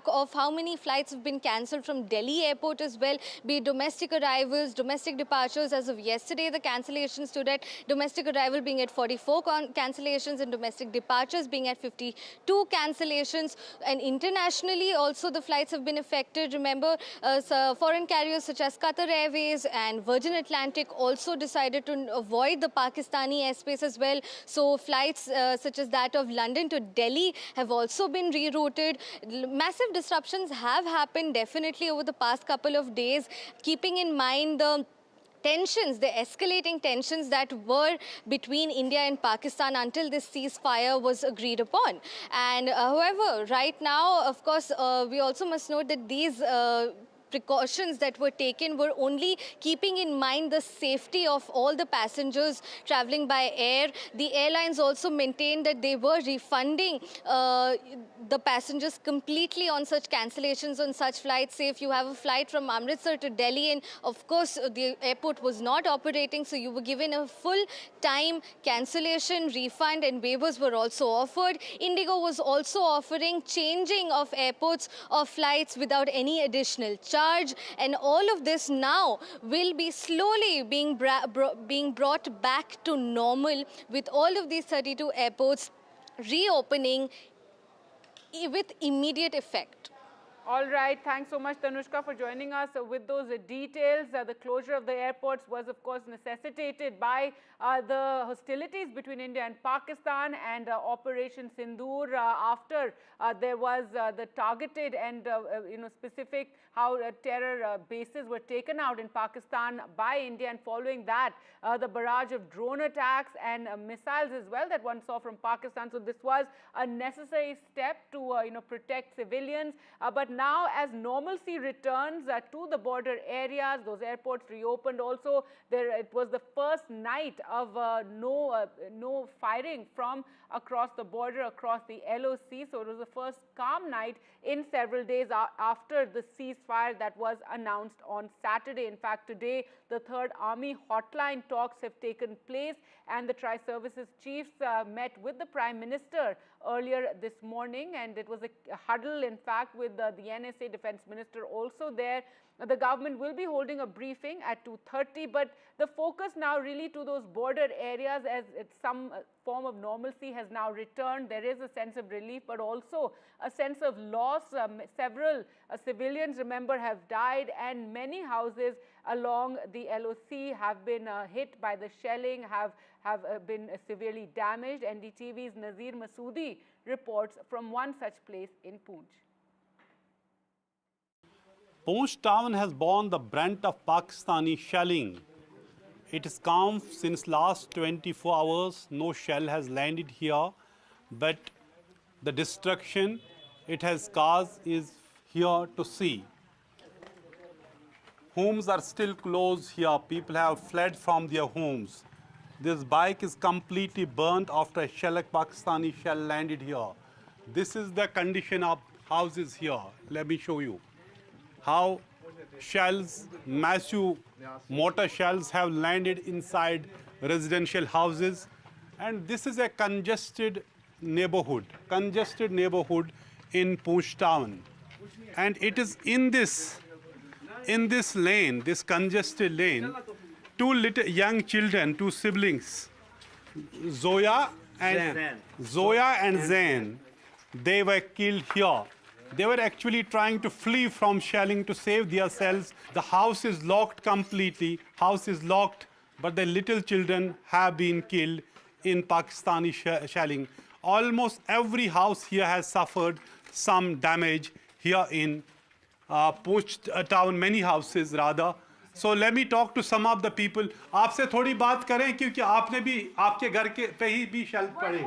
of how many flights have been cancelled from Delhi airport as well, be it domestic arrivals, domestic departures. As of yesterday, the cancellations stood at domestic arrival being at 44 cancellations and domestic departures being at 52 cancellations. And internationally, also the flights have been affected. Remember, foreign carriers such as Qatar Airways and Virgin Atlantic also decided to avoid the Pakistani airspace as well. So flights such as that of London to Delhi have also been rerouted. Massive disruptions have happened definitely over the past couple of days, keeping in mind the tensions, the escalating tensions that were between India and Pakistan until this ceasefire was agreed upon. And however, right now, of course, we also must note that these precautions that were taken were only keeping in mind the safety of all the passengers traveling by air. The airlines also maintained that they were refunding the passengers completely on such cancellations on such flights. Say if you have a flight from Amritsar to Delhi and of course the airport was not operating, so you were given a full time cancellation, refund, and waivers were also offered. Indigo was also offering changing of airports or flights without any additional charge, and all of this now will be slowly being brought back to normal with all of these 32 airports reopening with immediate effect. All right. Thanks so much, Tanushka, for joining us with those details. The closure of the airports was, of course, necessitated by the hostilities between India and Pakistan and Operation Sindoor after there was the targeted and specific how terror bases were taken out in Pakistan by India, and following that the barrage of drone attacks and missiles as well that one saw from Pakistan. So this was a necessary step to protect civilians, but now as normalcy returns to the border areas, those airports reopened also. It was the first night of no firing from across the border, across the LOC. So it was the first calm night in several days after the ceasefire that was announced on Saturday. In fact, today the Third Army hotline talks have taken place, and the Tri-Services chiefs met with the Prime Minister earlier this morning, and it was a huddle, in fact, with the NSA Defense Minister also there. The government will be holding a briefing at 2:30, but the focus now really to those border areas, as some form of normalcy has now returned. There is a sense of relief, but also a sense of loss. Several civilians, remember, have died, and many houses along the LOC have been hit by the shelling, have been severely damaged. NDTV's Nazir Masoodi reports from one such place in Poonch. Poonch town has borne the brunt of Pakistani shelling. It is calm since last 24 hours. No shell has landed here, but the destruction it has caused is here to see. Homes are still closed here. People have fled from their homes. This bike is completely burnt after a Pakistani shell landed here. This is the condition of houses here. Let me show you how shells, massive mortar shells have landed inside residential houses. And this is a congested neighborhood in Poonch town. And it is in this lane, this congested lane, two little young children, two siblings, Zoya and Zain, they were killed here. They were actually trying to flee from shelling to save themselves. The house is locked completely. House is locked, but the little children have been killed in Pakistani shelling. Almost every house here has suffered some damage here in Poonch town, many houses rather. So let me talk to some of the people. आपसे थोड़ी बात करें क्योंकि आपने भी आपके घर के पे ही भी शेल पड़े।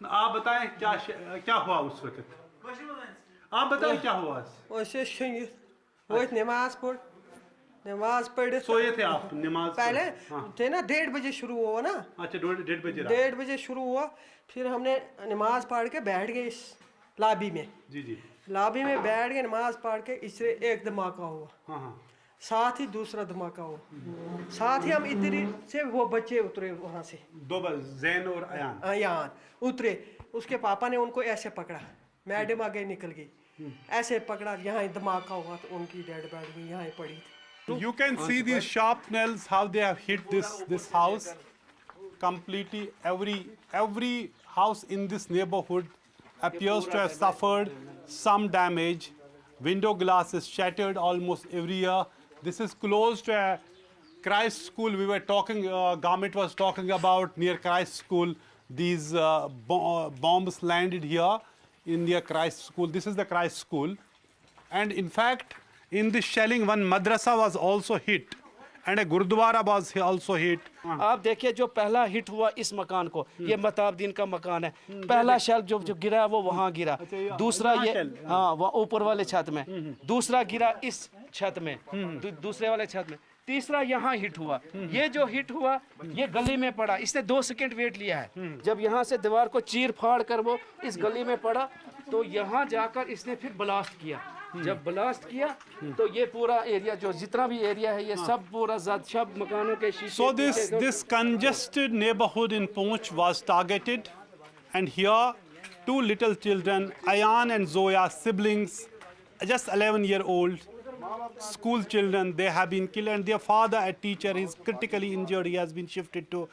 आप बताएं क्या हुआ उस वक्त? आप बताएं क्या हुआ? वो नमाज पढ़े सोए थे आप? नमाज पहले थे ना 1:30 बजे शुरू हुआ ना। अच्छा 1:30 बजे 1:30 बजे शुरू हुआ, फिर हमने नमाज पढ़ के बैठ गए इस लॉबी में। जी लॉबी में बैठ के नमाज पढ़ के इससे एक धमाका हुआ। हाँ। साथ ही दूसरा धमाका हुआ। साथ ही हम इधर से वो बच्चे उतरे वहाँ से, दो ज़ैन और अयान उतरे। उसके पापा ने उनको ऐसे पकड़ा, मैडम आगे निकल गई, ऐसे पकड़ा, यहाँ धमाका हुआ तो उनकी डेड बैठ गई, यहाँ पड़ी थी। You can see these sharp nails, how they have hit this house completely. Every house in this neighborhood appears to have suffered some damage. Window glass is shattered almost every year. This is close to a Christ school. We were talking, Gamit was talking about near Christ school. These bombs landed here in near Christ school. This is the Christ school. And in fact, in this shelling, one madrasa was also hit, and a gurdwara was also hit. आप देखिए जो पहला hit हुआ इस मकान को, ये मताबदीन का मकान है। पहला शेल जो गिरा वो वहाँ गिरा, दूसरा ये हाँ वो ऊपर वाले छत में, दूसरा गिरा इस छत में, दूसरे वाले छत में, तीसरा यहाँ हिट हुआ। ये जो हिट हुआ ये गली में पड़ा, इसने 2 सेकंड वेट लिया है। जब यहाँ से दीवार को चीर फाड़ कर वो इस गली में पड़ा तो यहाँ जाकर इसने फिर ब्लास्ट किया। जब ब्लास्ट किया तो ये पूरा एरिया जो जितना भी एरिया है ये सब पूरा सब मकानों के शीशे। So this congested neighborhood in Poonch was targeted, and here 2 little children, Ayan and Zoya, siblings, just 11-year-old, school children, they have been killed, and their father, a teacher, is critically injured. He has been shifted to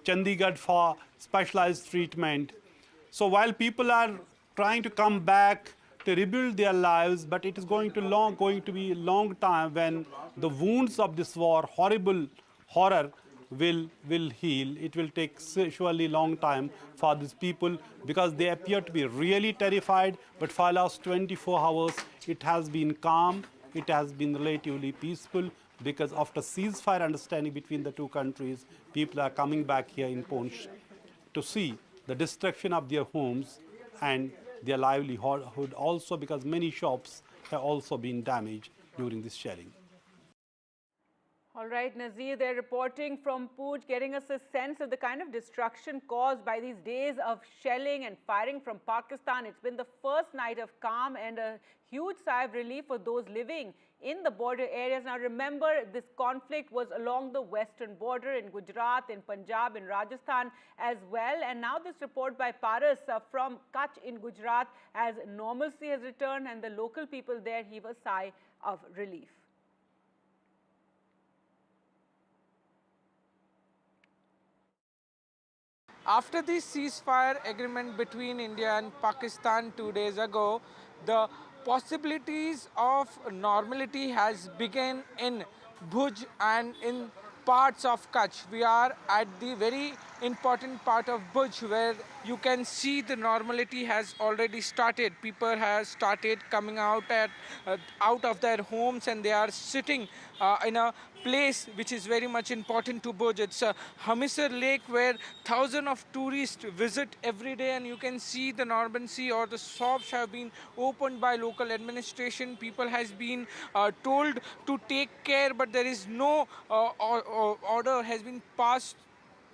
Chandigarh for specialized treatment. So while people are trying to come back to rebuild their lives, but it is going to be a long time when the wounds of this war, horrible horror, will heal. It will take surely long time for these people because they appear to be really terrified. But for the last 24 hours, it has been calm. It has been relatively peaceful because after ceasefire understanding between the two countries, people are coming back here in Poonch to see the destruction of their homes and their livelihood also, because many shops have also been damaged during this shelling. All right, Nazir, they're reporting from Poonch, getting us a sense of the kind of destruction caused by these days of shelling and firing from Pakistan. It's been the first night of calm and a huge sigh of relief for those living in the border areas. Now, remember, this conflict was along the western border in Gujarat, in Punjab, in Rajasthan as well. And now this report by Paras from Kutch in Gujarat, as normalcy has returned and the local people there heave a sigh of relief. After the ceasefire agreement between India and Pakistan 2 days ago, the possibilities of normality has begun in Bhuj and in parts of Kutch. We are at the very important part of Bhuj where you can see the normality has already started. People have started coming out of their homes and they are sitting in a place which is very much important to Bhuj. It's a Hamisar Lake where thousands of tourists visit every day, and you can see the normalcy, or the shops have been opened by local administration. People has been told to take care, but there is no order has been passed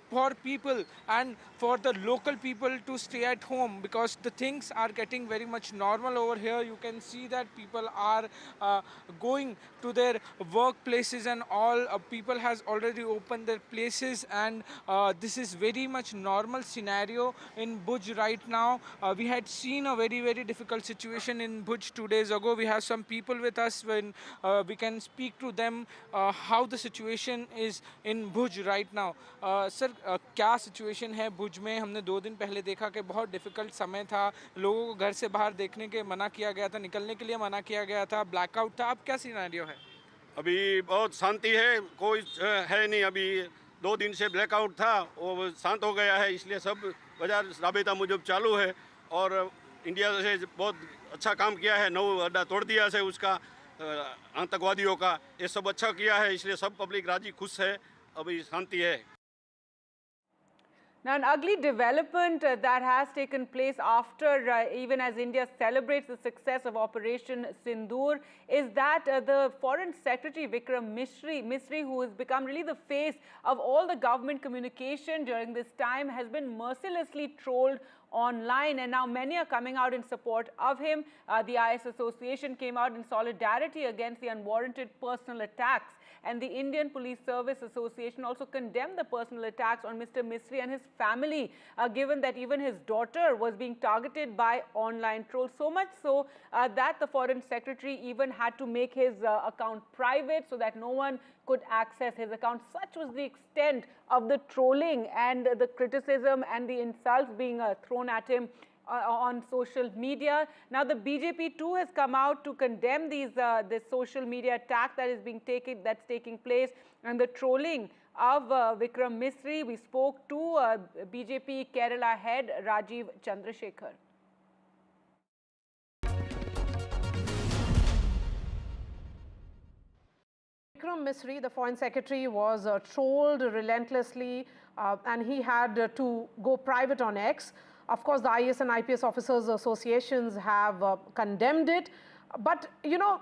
for people and for the local people to stay at home, because the things are getting very much normal over here. You can see that people are going to their workplaces and all. People has already opened their places, and this is very much normal scenario in Bhuj right now. We had seen a very, very difficult situation in Bhuj 2 days ago. We have some people with us when we can speak to them how the situation is in Bhuj right now. Sir, क्या situation है भुज में? हमने 2 दिन पहले देखा कि बहुत difficult समय था, लोगों को घर से बाहर देखने के मना किया गया था, निकलने के लिए मना किया गया था, ब्लैकआउट था. अब क्या सिनेरियो है? अभी बहुत शांति है, कोई है नहीं. अभी 2 दिन से ब्लैकआउट था, वो शांत हो गया है, इसलिए सब बाजार राबता मुजब चालू है. और इंडिया से बहुत अच्छा काम किया है, 9 अड्डा तोड़ दिया है उसका, आतंकवादियों का. ये सब अच्छा किया है, इसलिए सब पब्लिक राजी खुश है, अभी शांति है. Now, an ugly development that has taken place after, even as India celebrates the success of Operation Sindoor, is that the Foreign Secretary Vikram Misri, who has become really the face of all the government communication during this time, has been mercilessly trolled online, and now many are coming out in support of him. The IS Association came out in solidarity against the unwarranted personal attacks, and the Indian Police Service Association also condemned the personal attacks on Mr. Misri and his family, given that even his daughter was being targeted by online trolls. So much so that the Foreign Secretary even had to make his account private so that no one could access his account. Such was the extent of the trolling and the criticism and the insults being thrown at him on social media. Now, the BJP too has come out to condemn this social media attack that's taking place, and the trolling of Vikram Misri. We spoke to BJP Kerala head Rajiv Chandrasekhar. Vikram Misri, the Foreign Secretary, was trolled relentlessly and he had to go private on X. Of course, the IS and IPS officers associations have condemned it. But, you know,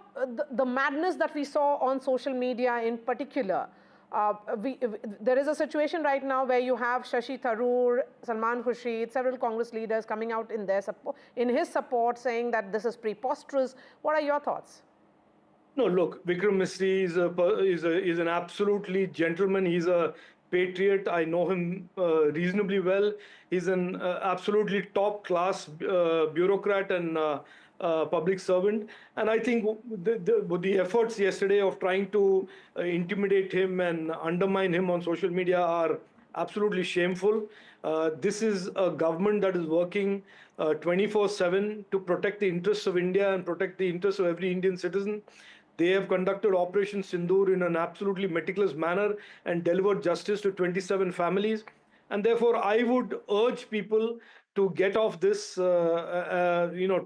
the madness that we saw on social media in particular, there is a situation right now where you have Shashi Tharoor, Salman Khurshid, several Congress leaders coming out in his support saying that this is preposterous. What are your thoughts? No, look, Vikram Misri is an absolutely gentleman. He's a patriot. I know him reasonably well. He's an absolutely top-class bureaucrat and public servant. And I think the efforts yesterday of trying to intimidate him and undermine him on social media are absolutely shameful. This is a government that is working 24/7 to protect the interests of India and protect the interests of every Indian citizen. They have conducted Operation Sindoor in an absolutely meticulous manner and delivered justice to 27 families. And therefore, I would urge people to get off this,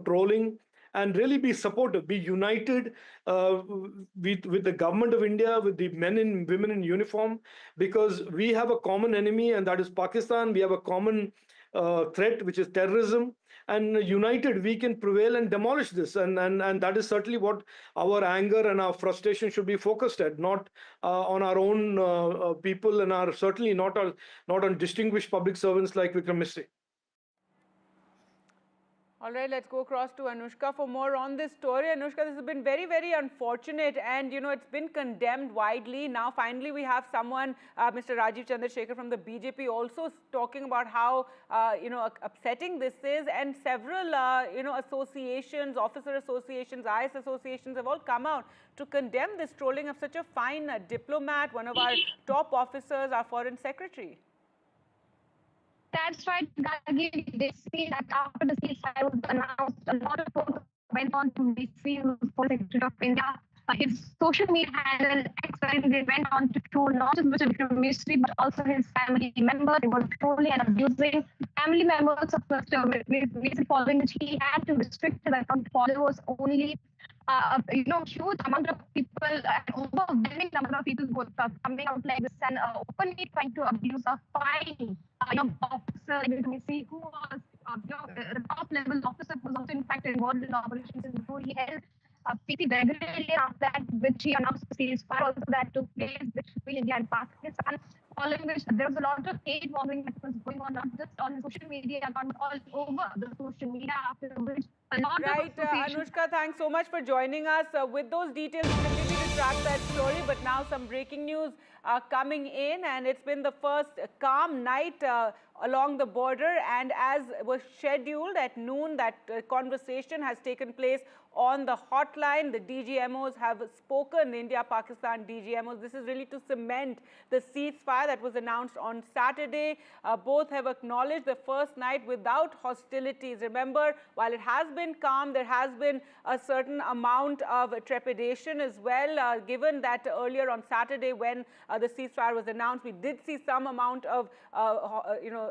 trolling and really be supportive, be united with the government of India, with the men and women in uniform, because we have a common enemy, and that is Pakistan. We have a common threat, which is terrorism. And united, we can prevail and demolish this. And that is certainly what our anger and our frustration should be focused at, not on our own people, and certainly not on distinguished public servants like Vikram Misri. All right, let's go across to Anushka for more on this story. Anushka, this has been very, very unfortunate, and it's been condemned widely. Now, finally, we have someone, Mr. Rajiv Chandrasekhar from the BJP, also talking about how upsetting this is, and several associations, officer associations, IS associations have all come out to condemn this trolling of such a fine diplomat, one of our top officers, our foreign secretary. That's right, Gargi. They see that after the ceasefire was announced, a lot of folks went on to receive the Foreign Secretary of India. His social media handle, they went on to troll not just Mr. Vikram Misri, but also his family members. They were trolling and abusing family members of Mr. Misri, following which he had to restrict his account followers only. Huge amount of people, overwhelming number of people were coming out like this and openly trying to abuse a fine officer like Vikram Misri, who was the top level officer, who was also in fact involved in operations before he held PT regularly after that, which he announced the ceasefire also that took place between India and Pakistan, following which there was a lot of hate bombing that was going on, not just on social media, but all over the social media, after which a lot Right, Anushka, thanks so much for joining us. With those details, we continue to track that story, but now some breaking news coming in, and it's been the first calm night along the border, and as was scheduled at noon, that conversation has taken place on the hotline. The DGMOs have spoken, India-Pakistan DGMOs. This is really to cement the ceasefire that was announced on Saturday. Both have acknowledged the first night without hostilities. Remember, while it has been calm, there has been a certain amount of trepidation as well, given that earlier on Saturday when the ceasefire was announced, we did see some amount of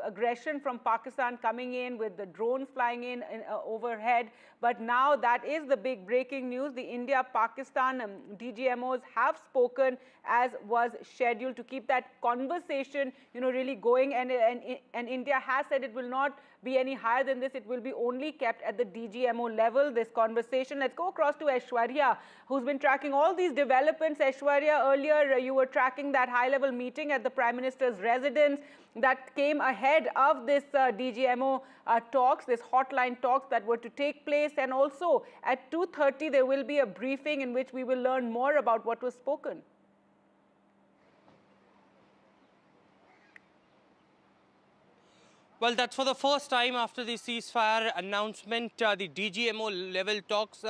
aggression from Pakistan coming in with the drones flying in overhead. But now that is the big breaking news. The India-Pakistan DGMOs have spoken as was scheduled to keep that conversation, really going. And India has said it will not be any higher than this. It will be only kept at the DGMO level, this conversation. Let's go across to Aishwarya, who's been tracking all these developments. Aishwarya, earlier you were tracking that high-level meeting at the Prime Minister's residence that came ahead of this DGMO talks, this hotline talks that were to take place. And also at 2:30, there will be a briefing in which we will learn more about what was spoken. Well, that's for the first time after the ceasefire announcement. The DGMO level talks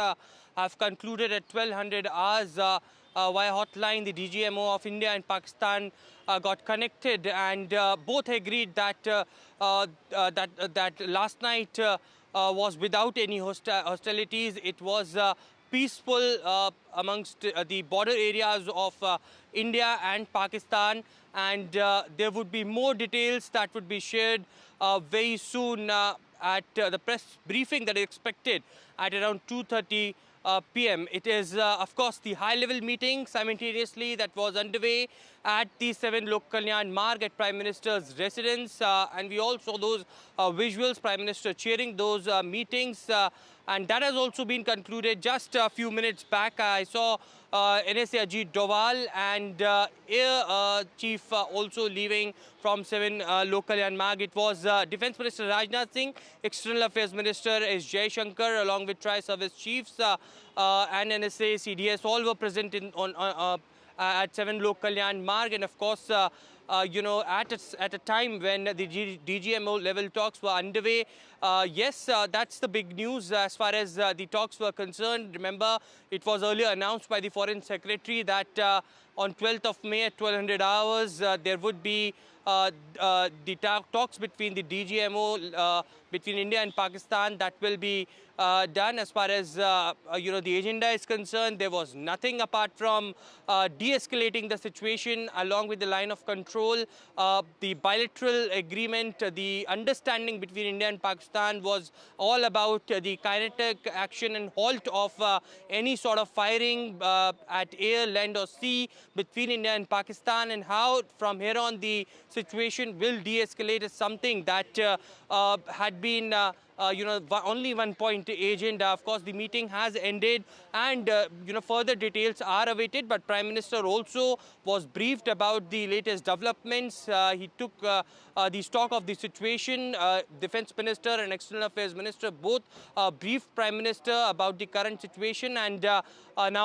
have concluded at 1200 hours via hotline. The DGMO of India and Pakistan got connected, and both agreed that that last night was without any hostilities. It was peaceful amongst the border areas of India and Pakistan, and there would be more details that would be shared very soon at the press briefing that is expected at around 2:30 p.m. It is, of course, the high-level meeting simultaneously that was underway at the 7 Lok Kalyan Marg at Prime Minister's residence. And we all saw those visuals, Prime Minister chairing those meetings. And that has also been concluded just a few minutes back. I saw NSA Ajit Doval and Air Chief also leaving from 7 Lok Kalyan Marg. It was Defence Minister Rajnath Singh, External Affairs Minister S. Jaishankar, along with Tri-Service Chiefs and NSA, CDS, all were present at 7 Lok Kalyan Marg. And of course, at a time when the DGMO level talks were underway. Yes, that's the big news as far as the talks were concerned. Remember, it was earlier announced by the Foreign Secretary that on 12th of May at 1200 hours, there would be the talks between the DGMO between India and Pakistan that will be done. As far as the agenda is concerned, there was nothing apart from de-escalating the situation along with the line of control. The bilateral agreement, the understanding between India and Pakistan was all about the kinetic action and halt of any sort of firing at air, land or sea between India and Pakistan, and how from here on the situation will de-escalate is something that had been only one point agenda. Of course, the meeting has ended and further details are awaited, but Prime Minister also was briefed about the latest developments. He took the stock of the situation. Defense Minister and External Affairs Minister both briefed Prime Minister about the current situation, and now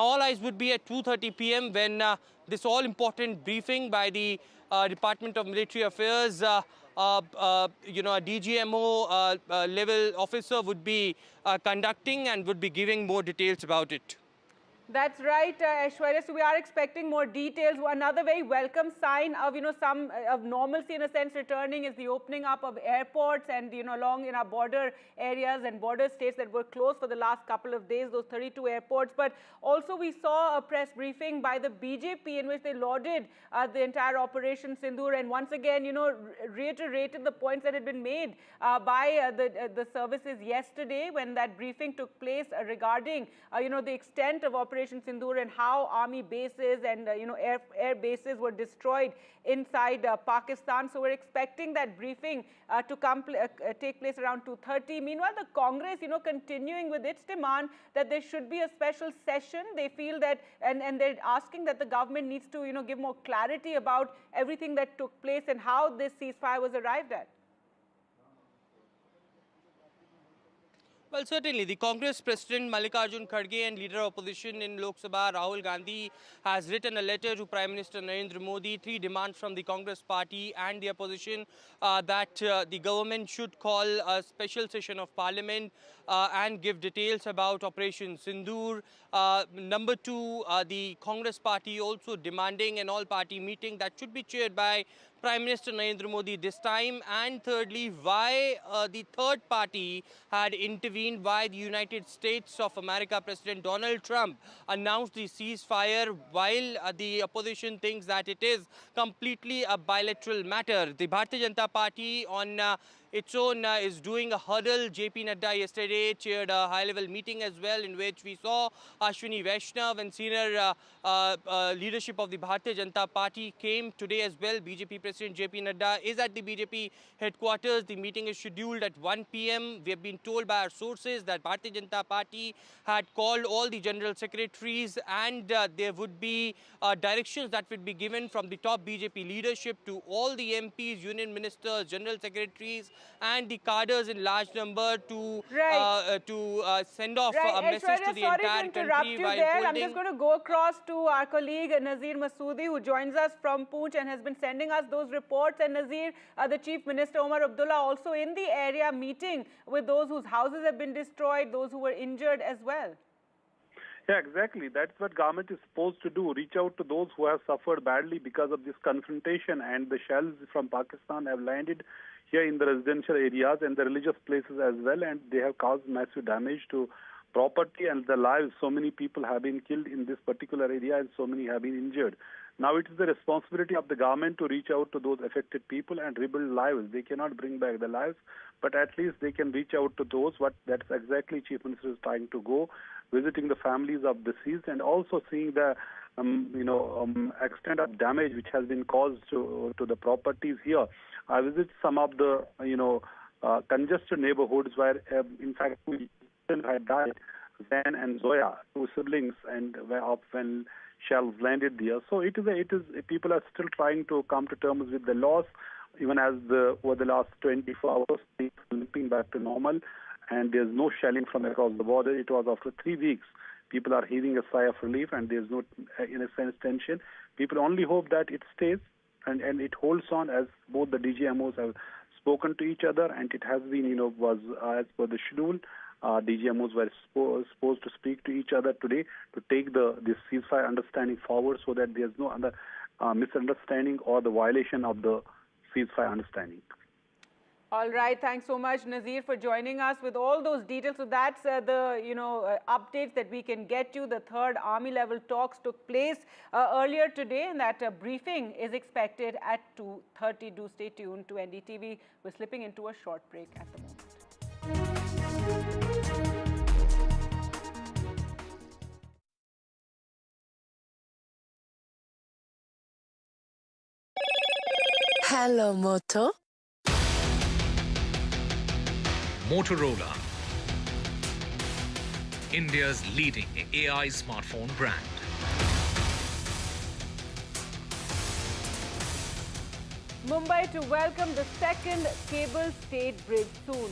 all eyes would be at 2:30 p.m. when this all-important briefing by the Department of Military Affairs, a DGMO level officer would be conducting and would be giving more details about it. That's right, Aishwarya. So we are expecting more details. Another very welcome sign of, some of normalcy in a sense returning is the opening up of airports and, along in our border areas and border states that were closed for the last couple of days, those 32 airports. But also we saw a press briefing by the BJP in which they lauded the entire Operation Sindoor and once again, reiterated the points that had been made by the services yesterday when that briefing took place regarding, the extent of Operation Sindoor and how army bases and air bases were destroyed inside Pakistan. So we're expecting that briefing to take place around 2:30. Meanwhile, the Congress, continuing with its demand that there should be a special session. They feel that, and they're asking that the government needs to, give more clarity about everything that took place and how this ceasefire was arrived at. Well, certainly, the Congress President Mallikarjun Kharge and Leader of Opposition in Lok Sabha Rahul Gandhi has written a letter to Prime Minister Narendra Modi, 3 demands from the Congress party and the opposition that the government should call a special session of parliament and give details about Operation Sindoor. Number 2, the Congress party also demanding an all-party meeting that should be chaired by Prime Minister Narendra Modi this time, and thirdly, why the third party had intervened, why the United States of America President Donald Trump announced the ceasefire while the opposition thinks that it is completely a bilateral matter. The Bharatiya Janata Party on its own is doing a huddle. JP Nadda yesterday chaired a high-level meeting as well in which we saw Ashwini Vaishnav and senior leadership of the Bharatiya Janata Party came today as well. BJP President JP Nadda is at the BJP headquarters. The meeting is scheduled at 1 p.m. We have been told by our sources that Bharatiya Janata Party had called all the general secretaries and there would be directions that would be given from the top BJP leadership to all the MPs, union ministers, general secretaries and the cadres in large number to send off a message to the entire country while holding... I'm just going to go across to our colleague Nazir Masoodi, who joins us from Poonch and has been sending us those reports. And Nazir, the Chief Minister Omar Abdullah also in the area meeting with those whose houses have been destroyed, those who were injured as well. Yeah, exactly. That's what government is supposed to do. Reach out to those who have suffered badly because of this confrontation, and the shells from Pakistan have landed here in the residential areas and the religious places as well, and they have caused massive damage to property and the lives. So many people have been killed in this particular area and so many have been injured. Now it is the responsibility of the government to reach out to those affected people and rebuild lives. They cannot bring back the lives, but at least they can reach out to those. That's exactly Chief Minister is trying to go, visiting the families of deceased and also seeing the extent of damage which has been caused to the properties here. I visit some of the congested neighborhoods where in fact children had died, Zain and Zoya, 2 siblings, and when shells landed there. So it is people are still trying to come to terms with the loss, even as over the last 24 hours things are limping back to normal, and there's no shelling from across the border. It was after 3 weeks. People are heaving a sigh of relief, and there's no, in a sense, tension. People only hope that it stays and it holds on, as both the DGMOs have spoken to each other, and it has been, was as per the schedule. DGMOs were supposed to speak to each other today to take this ceasefire understanding forward so that there's no other misunderstanding or the violation of the ceasefire understanding. All right, thanks so much, Nazir, for joining us with all those details. So that's the updates that we can get you. The third army level talks took place earlier today, and that briefing is expected at 2:30. Do stay tuned to NDTV. We're slipping into a short break at the moment. Hello, Moto. Motorola, India's leading AI smartphone brand. Mumbai to welcome the second cable-stayed bridge soon.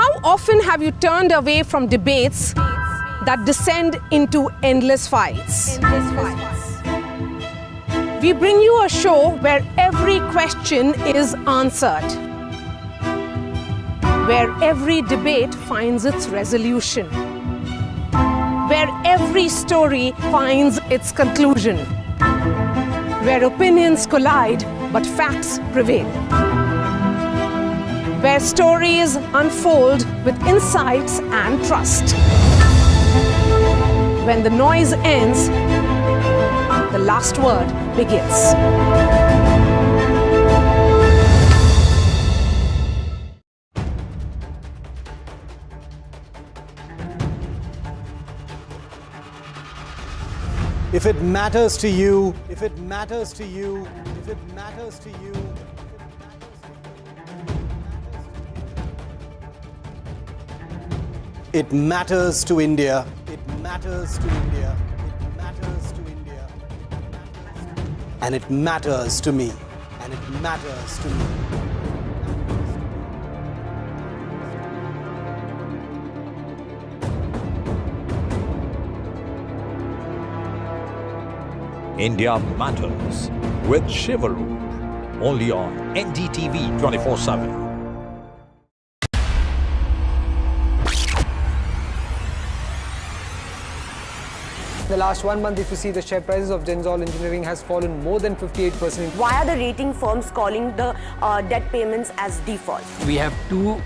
How often have you turned away from debates that descend into endless fights? We bring you a show where every question is answered, where every debate finds its resolution, where every story finds its conclusion, where opinions collide but facts prevail, where stories unfold with insights and trust. When the noise ends, the last word begins. If it matters to you, if it matters to you, if it matters to you, it matters to India. It matters to India. It matters to India. And it matters to me. And it matters to me. India Matters with Shivaru. Only on NDTV 24/7. In the last 1 month, if you see, the share prices of Naval Engineering has fallen more than 58%. Why are the rating firms calling the debt payments as default? We have two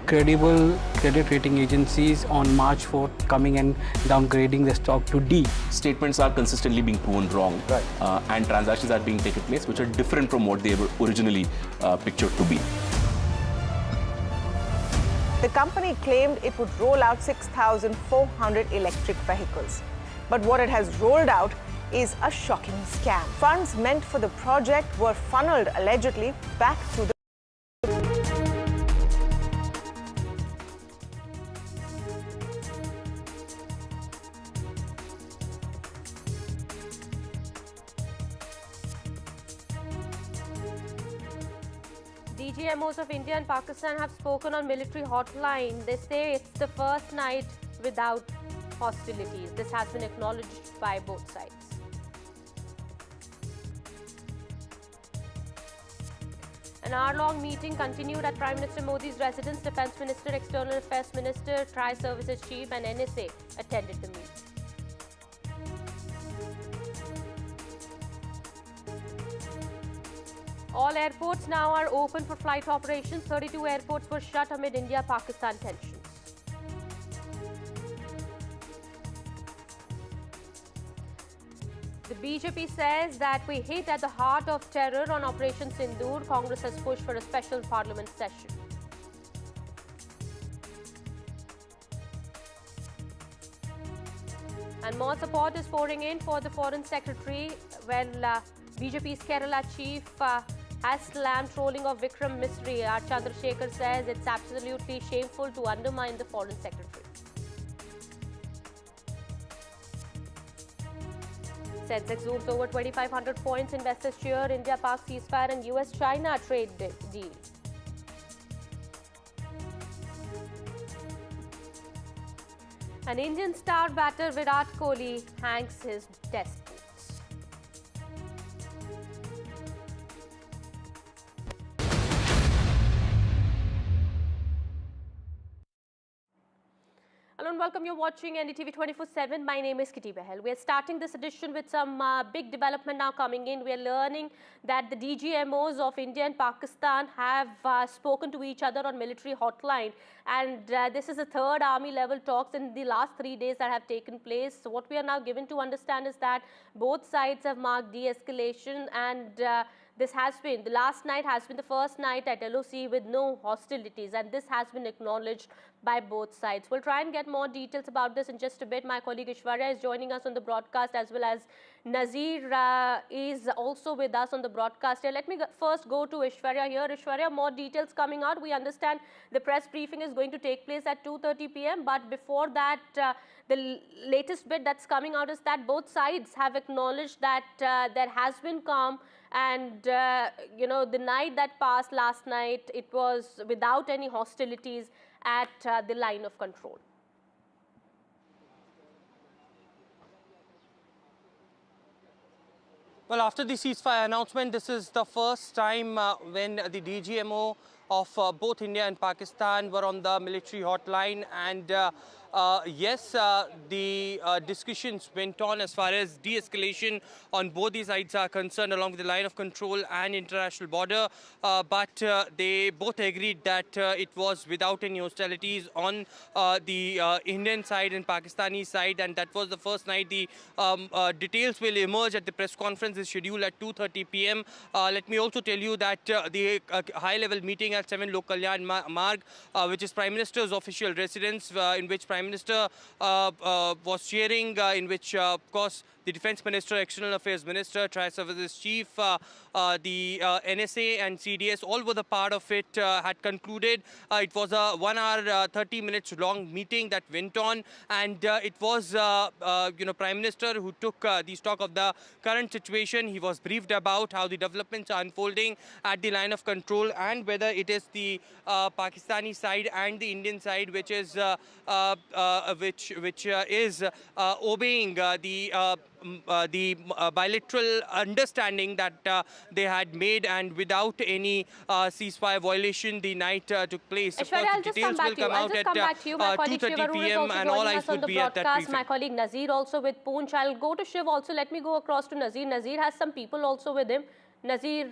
credible credit rating agencies on March 4th coming and downgrading the stock to D. Statements are consistently being proven wrong, and transactions are being taken place which are different from what they were originally pictured to be. The company claimed it would roll out 6,400 electric vehicles. But what it has rolled out is a shocking scam. Funds meant for the project were funneled allegedly back to the DGMOs of India and Pakistan have spoken on military hotline. They say it's the first night without hostilities. This has been acknowledged by both sides. An hour-long meeting continued at Prime Minister Modi's residence. Defence Minister, External Affairs Minister, Tri-Services Chief and NSA attended the meeting. All airports now are open for flight operations. 32 airports were shut amid India-Pakistan tensions. The BJP says that we hit at the heart of terror on Operation Sindoor. Congress has pushed for a special parliament session. And more support is pouring in for the Foreign Secretary. Well, BJP's Kerala chief has slammed trolling of Vikram Misri. R. Chandrasekhar says it's absolutely shameful to undermine the Foreign Secretary. Sensex zooms over 2,500 points. Investors cheer India-Pak ceasefire and US-China trade deal. An Indian star batter Virat Kohli hangs his test boots. welcome. You're watching NDTV 24/7. My name is Kitty Behel. We're starting this edition with some big development now coming in. We're learning that the DGMOs of India and Pakistan have spoken to each other on military hotline. And this is the third army level talks in the last 3 days that have taken place. So what we are now given to understand is that both sides have marked de-escalation, and this has been, the last night has been the first night at LOC with no hostilities, and this has been acknowledged by both sides. We'll try and get more details about this in just a bit. My colleague Ishwarya is joining us on the broadcast, as well as Nazir is also with us on the broadcast here. Let me first go to Ishwarya here. Ishwarya, more details coming out. We understand the press briefing is going to take place at 2:30 p.m. But before that, the latest bit that's coming out is that both sides have acknowledged that there has been calm. And, you know, the night that passed last night, it was without any hostilities at the line of control. Well, after the ceasefire announcement, this is the first time when the DGMO of both India and Pakistan were on the military hotline. And yes, the discussions went on as far as de-escalation on both these sides are concerned, along with the line of control and international border. But they both agreed that it was without any hostilities on the Indian side and Pakistani side. And that was the first night. The details will emerge at the press conference is scheduled at 2:30 p.m. Let me also tell you that the high-level meeting at 7 Lok Kalyan Marg, which is Prime Minister's official residence, in which Prime Minister was chairing, in which, of course, the Defence Minister, External Affairs Minister, Tri-Services Chief, the NSA and CDS, all were the part of it, had concluded. It was a 1 hour, 30 minutes long meeting that went on, and it was, you know, Prime Minister who took the stock of the current situation. He was briefed about how the developments are unfolding at the line of control, and whether it is the Pakistani side and the Indian side which is obeying the bilateral understanding that they had made, and without any ceasefire violation, the night took place. Ashwarya, I'll just come back to you. I'll just come back to you. My colleague Shiv Arun is also joining us on the broadcast. My colleague Nazir also with Poonch. I'll go to Shiv also. Let me go across to Nazir. Nazir has some people also with him. Nazir,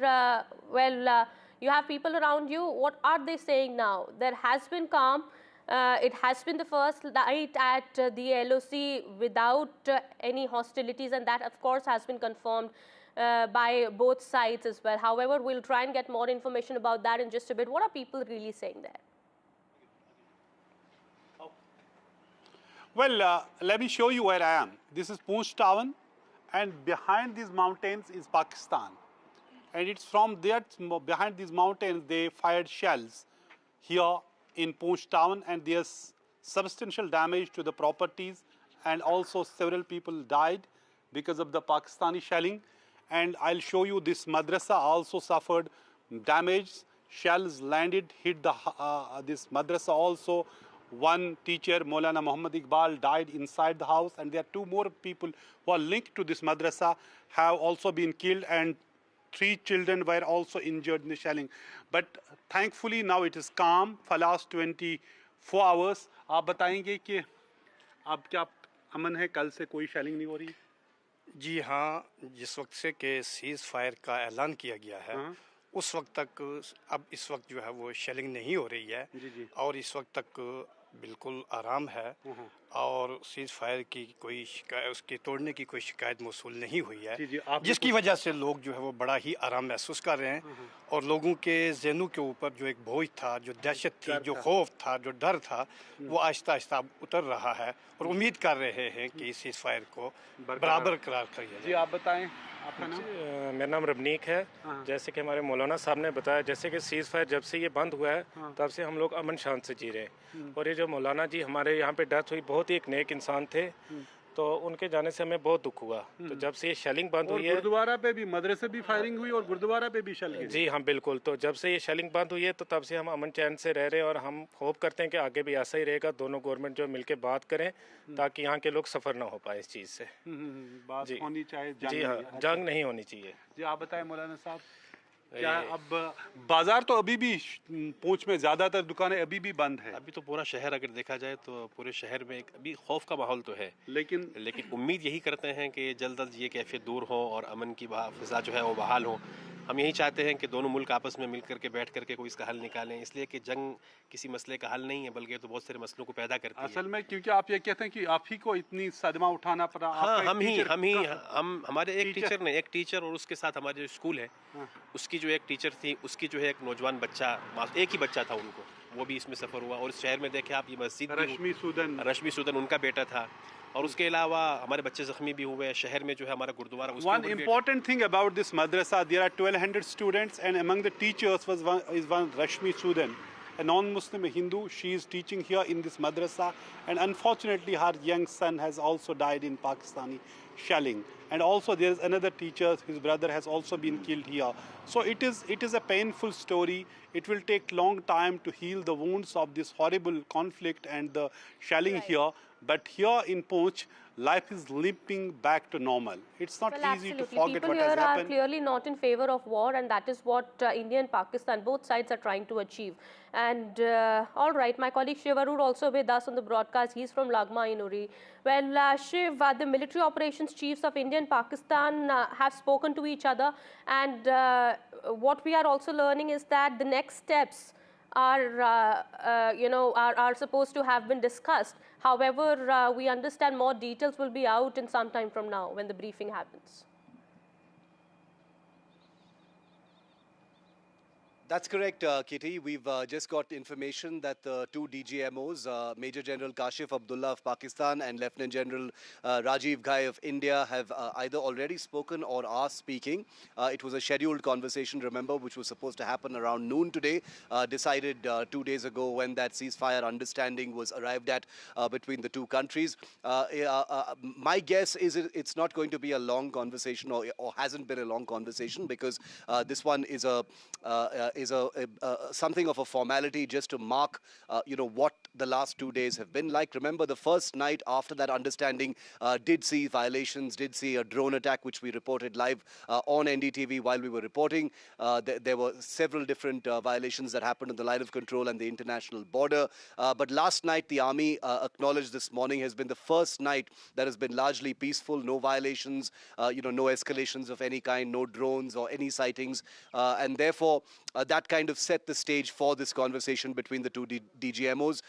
you have people around you. What are they saying now? There has been calm. It has been the first night at the LOC without any hostilities, and that, of course, has been confirmed by both sides as well. However, we'll try and get more information about that in just a bit. What are people really saying there? Well, let me show you where I am. This is Poonch town, and behind these mountains is Pakistan. And it's from there, behind these mountains, they fired shells here in Poonch town, and there's substantial damage to the properties, and also several people died because of the Pakistani shelling. And I'll show you this madrasa also suffered damage. Shells landed, hit the this madrasa also. One teacher, Maulana Muhammad Iqbal, died inside the house, and there are 2 more people who are linked to this madrasa have also been killed, and 3 children were also injured in the shelling. But thankfully now it is calm for last 24 hours. आप बताएंगे कि अब क्या अमन है, कल से कोई shelling नहीं हो रही? जी हाँ, जिस वक्त से के सीज़ फायर का ऐलान किया गया है, उस वक्त तक अब इस वक्त जो है वो शेलिंग नहीं हो रही है, और इस वक्त तक बिल्कुल आराम है, और सीज़ फायर की कोई शिकायत, उसके तोड़ने की कोई शिकायत मौसूल नहीं हुई है, जिसकी वजह से लोग जो है वो बड़ा ही आराम महसूस कर रहे हैं, और लोगों के ज़हनों के ऊपर जो एक बोझ था, जो दहशत थी, जो खौफ था, जो डर था, वो आहिस्ता आहिस्ता उतर रहा है, और उम्मीद कर रहे हैं कि सीज़ फायर को बराबर करार करिए। जी आप बताएं। मेरा नाम रबनीक है। जैसे कि हमारे मौलाना साहब ने बताया, जैसे कि सीज़ फायर जब से ये बंद हुआ है, तब से हम लोग अमन शांत से जी रहे हैं। और ये जो मौलाना जी हमारे यहाँ पे डेथ हुई, बहुत ही एक नेक इंसान थे, तो उनके जाने से हमें बहुत दुख हुआ। तो जब से ये शेलिंग बंद हुई है, गुरुद्वारा पे भी, मदरसे भी फायरिंग हुई और गुरुद्वारा पे भी शेलिंग। जी हाँ बिल्कुल। तो जब से ये शेलिंग बंद हुई है, तो तब से हम अमन चैन से रह रहे हैं, और हम होप करते हैं कि आगे भी ऐसा ही रहेगा। दोनों गवर्नमेंट जो मिलकर बात करें, ताकि यहाँ के लोग सफ़र ना हो पाए इस चीज़ से। बात होनी चाहिए, जी हाँ, जंग नहीं होनी चाहिए। जी आप बताएं मौलाना साहब। क्या अब बाजार तो अभी भी पूंछ में ज़्यादातर दुकानें अभी भी बंद है? अभी तो पूरा शहर अगर देखा जाए तो पूरे शहर में अभी खौफ का माहौल तो है, लेकिन उम्मीद यही करते हैं कि जल्द ये कैफियत दूर हो और अमन की फिजा जो है वो बहाल हो। हम यही चाहते हैं कि दोनों मुल्क आपस में मिल करके बैठ करके कोई इसका हल निकालें, इसलिए कि जंग किसी मसले का हल नहीं है बल्कि तो बहुत सारे मसलों को पैदा करती है। असल में क्योंकि आप ये कहते हैं कि आप ही को इतनी सदमा उठाना पड़ा। हाँ, हम हमारे एक टीचर और उसके साथ हमारे जो स्कूल है उसकी जो एक टीचर थी, उसकी जो है एक नौजवान बच्चा, एक ही बच्चा था उनको, वो भी इसमें सफ़र हुआ। और इस शहर में देखे आप ये मस्जिद रश्मि सूदन उनका बेटा था, और उसके अलावा हमारे बच्चे जख्मी भी हुए। शहर में जो है हमारा gurdwara. One important thing about this madrasa, there are 1200 students, and among the teachers is one Rashmi Sudan, a non-Muslim Hindu. She is teaching here in this madrasa, and unfortunately her young son has also died in Pakistani shelling. And also there is another teacher, his brother has also been killed here. So it is a painful story. It will take long time to heal the wounds of this horrible conflict and the shelling here. But here in Poonch, life is limping back to normal. It's not easy to forget what has happened. People here are clearly not in favor of war, and that is what India and Pakistan, both sides, are trying to achieve. And all right, my colleague Shiv Arur also with us on the broadcast. He's from Lagma in Uri. Well, Shiv, the military operations chiefs of India and Pakistan have spoken to each other, and what we are also learning is that the next steps are supposed to have been discussed. However, we understand more details will be out in some time from now when the briefing happens. That's correct, Kitty. We've just got information that the two DGMOs, Major General Kashif Abdullah of Pakistan and Lieutenant General Rajiv Ghai of India, have either already spoken or are speaking. It was a scheduled conversation, remember, which was supposed to happen around noon today, decided 2 days ago when that ceasefire understanding was arrived at between the two countries. My guess is it's not going to be a long conversation, or hasn't been a long conversation, because this one is something of a formality just to mark, what the last 2 days have been like. Remember, the first night after that understanding did see violations, did see a drone attack, which we reported live on NDTV while we were reporting. There were several different violations that happened on the line of control and the international border. But last night, the army acknowledged this morning has been the first night that has been largely peaceful, no violations, no escalations of any kind, no drones or any sightings. And therefore, that kind of set the stage for this conversation between the two DGMOs,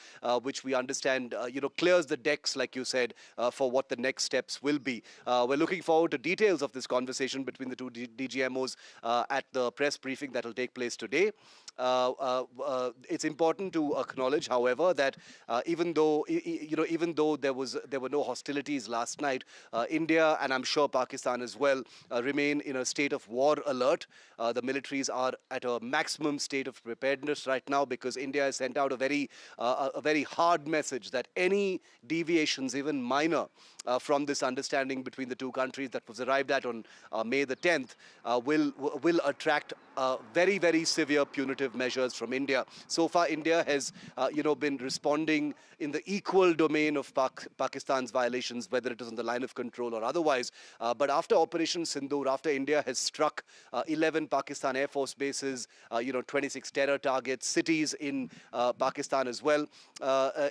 which we understand, clears the decks, like you said, for what the next steps will be. We're looking forward to details of this conversation between the two DGMOs at the press briefing that will take place today. It's important to acknowledge, however, that even though there were no hostilities last night, India and I'm sure Pakistan as well remain in a state of war alert. The militaries are at a maximum state of preparedness right now, because India has sent out a very hard message that any deviations, even minor, from this understanding between the two countries that was arrived at on May the 10th will attract very, very severe punitive measures from India. So far, India has been responding in the equal domain of Pakistan's violations, whether it is on the line of control or otherwise. But after Operation Sindoor, after India has struck 11 Pakistan Air Force bases, 26 terror targets, cities in Pakistan as well,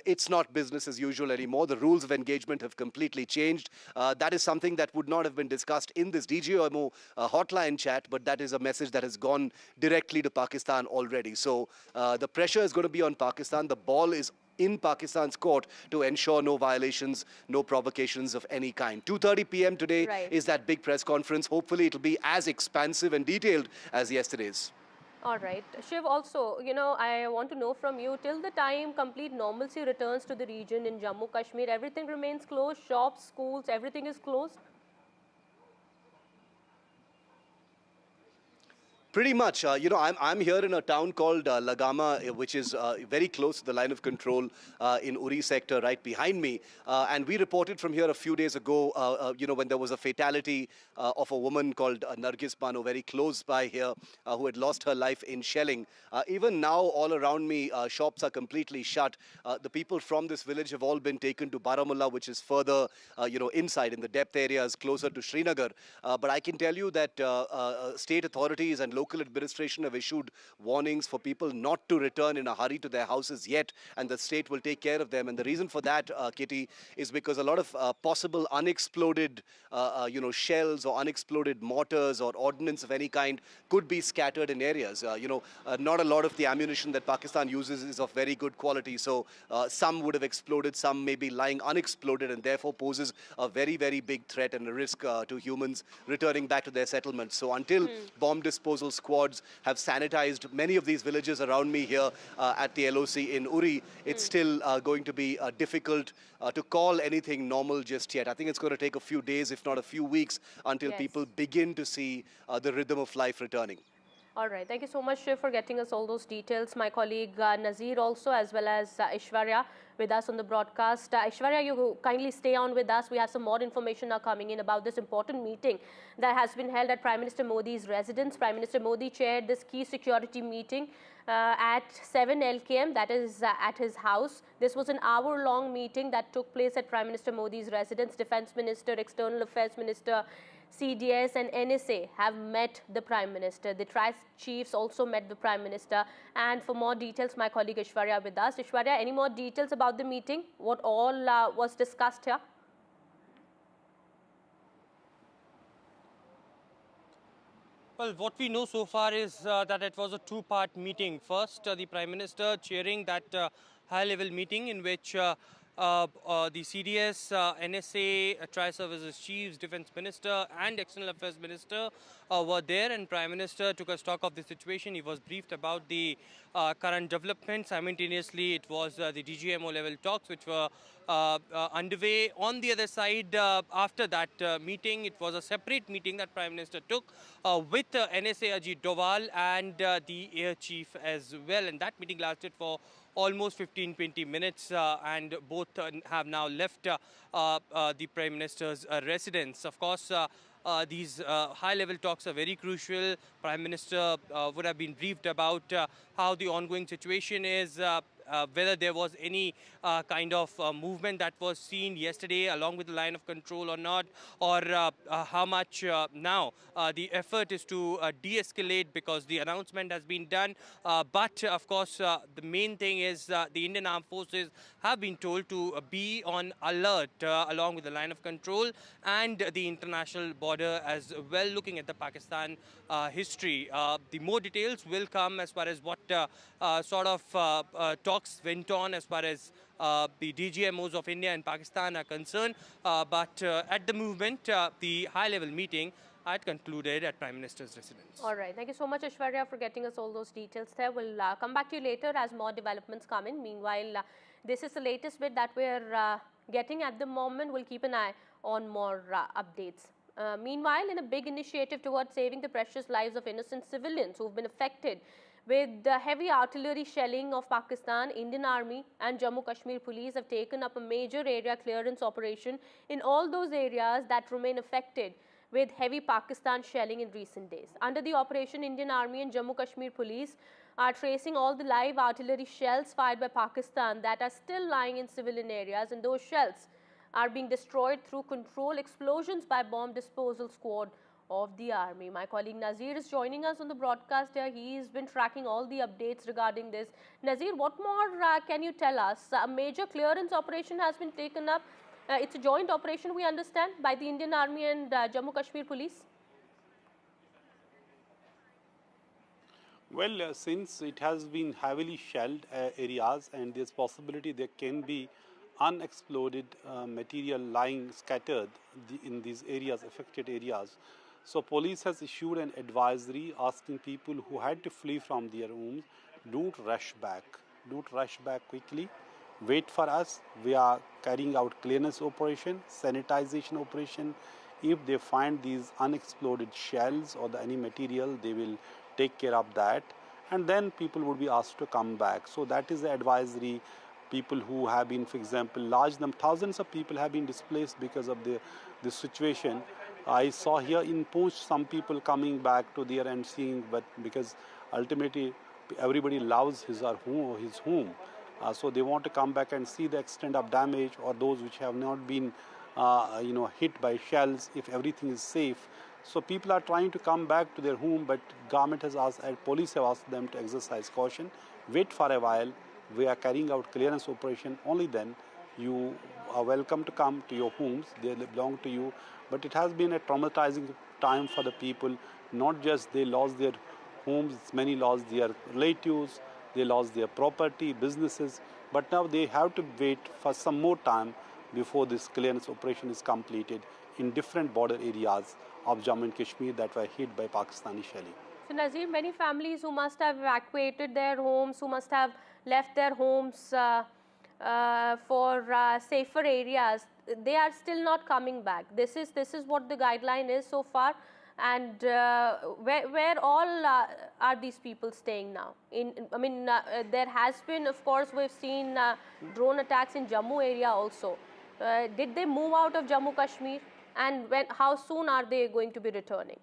it's not business as usual anymore. The rules of engagement have completely changed. That is something that would not have been discussed in this DGMO hotline chat, but that is a message that has gone directly to Pakistan already. So the pressure is going to be on Pakistan. The ball is in Pakistan's court to ensure no violations, no provocations of any kind. 2:30 p.m. today is that big press conference. Hopefully it'll be as expansive and detailed as yesterday's. All right. Shiv, also, I want to know from you, till the time complete normalcy returns to the region in Jammu Kashmir, everything remains closed, shops, schools, everything is closed? Pretty much. I'm here in a town called Lagama, which is very close to the line of control in Uri sector, right behind me. And we reported from here a few days ago, when there was a fatality of a woman called Nargis Bano, very close by here, who had lost her life in shelling. Even now, all around me, shops are completely shut. The people from this village have all been taken to Baramulla, which is further, inside in the depth areas, closer to Srinagar. But I can tell you that state authorities and local administration have issued warnings for people not to return in a hurry to their houses yet, and the state will take care of them. And the reason for that, Kitty, is because a lot of possible unexploded, shells or unexploded mortars or ordnance of any kind could be scattered in areas. Not a lot of the ammunition that Pakistan uses is of very good quality, so some would have exploded, some may be lying unexploded, and therefore poses a very, very big threat and a risk to humans returning back to their settlements. So until bomb disposal squads have sanitized many of these villages around me here at the LOC in Uri, it's still going to be difficult to call anything normal just yet. I think it's going to take a few days, if not a few weeks, until people begin to see the rhythm of life returning. All right. Thank you so much, Shiv, for getting us all those details. My colleague Nazir also, as well as Aishwarya, with us on the broadcast. Aishwarya, you kindly stay on with us. We have some more information now coming in about this important meeting that has been held at Prime Minister Modi's residence. Prime Minister Modi chaired this key security meeting at 7 LKM, that is at his house. This was an hour-long meeting that took place at Prime Minister Modi's residence. Defense Minister, External Affairs Minister, CDS and NSA have met the Prime Minister. The Tri-Chiefs also met the Prime Minister. And for more details, my colleague Aishwarya with us. Aishwarya, any more details about the meeting? What all was discussed here? Well, what we know so far is that it was a two-part meeting. First, the Prime Minister chairing that high-level meeting in which the CDS, NSA, Tri-Services Chiefs, Defense Minister and External Affairs Minister were there, and Prime Minister took a stock of the situation. He was briefed about the current developments. Simultaneously, it was the DGMO level talks which were underway. On the other side, after that meeting, it was a separate meeting that Prime Minister took with NSA Ajit Doval and the Air Chief as well, and that meeting lasted for almost 15-20 minutes, and both have now left the Prime Minister's residence. Of course, these high-level talks are very crucial. Prime Minister would have been briefed about how the ongoing situation is, whether there was any kind of movement that was seen yesterday along with the line of control or not, or how much now the effort is to de-escalate, because the announcement has been done. But of course, the main thing is the Indian Armed Forces have been told to be on alert along with the line of control and the international border as well, looking at the Pakistan history. The more details will come as far as what sort of talks went on as far as the DGMOs of India and Pakistan are concerned. But at the moment, the high-level meeting had concluded at Prime Minister's residence. All right. Thank you so much, Aishwarya, for getting us all those details there. We'll come back to you later as more developments come in. Meanwhile, this is the latest bit that we're getting at the moment. We'll keep an eye on more updates. Meanwhile, in a big initiative towards saving the precious lives of innocent civilians who've been affected with the heavy artillery shelling of Pakistan, Indian Army and Jammu Kashmir Police have taken up a major area clearance operation in all those areas that remain affected with heavy Pakistan shelling in recent days. Under the operation, Indian Army and Jammu Kashmir Police are tracing all the live artillery shells fired by Pakistan that are still lying in civilian areas, and those shells are being destroyed through controlled explosions by bomb disposal squad of the army. My colleague Nazir is joining us on the broadcast here. He's been tracking all the updates regarding this. Nazir, what more can you tell us? A major clearance operation has been taken up. It's a joint operation, we understand, by the Indian Army and Jammu Kashmir Police. Well, since it has been heavily shelled areas, and there's possibility there can be unexploded material lying scattered in these areas, affected areas. So police has issued an advisory asking people who had to flee from their homes, don't rush back. Don't rush back quickly. Wait for us. We are carrying out clearance operation, sanitization operation. If they find these unexploded shells or any material, they will take care of that. And then people would be asked to come back. So that is the advisory. People who have been, for example, thousands of people have been displaced because of the situation. I saw here in Poonch some people coming back to there and seeing, but because ultimately everybody loves his home. So they want to come back and see the extent of damage, or those which have not been hit by shells. If everything is safe, So people are trying to come back to their home, but government has asked, and police have asked them to exercise caution, wait for a while. We are carrying out clearance operation. Only then you are welcome to come to your homes. They belong to you. But it has been a traumatizing time for the people. Not just they lost their homes, many lost their relatives, they lost their property, businesses. But now they have to wait for some more time before this clearance operation is completed in different border areas of Jammu and Kashmir that were hit by Pakistani shelling. So Nazir, many families who must have evacuated their homes, who must have left their homes for safer areas, they are still not coming back. This is what the guideline is so far. And where all are these people staying now? There has been, of course, we've seen drone attacks in Jammu area also. Did they move out of Jammu Kashmir? And how soon are they going to be returning?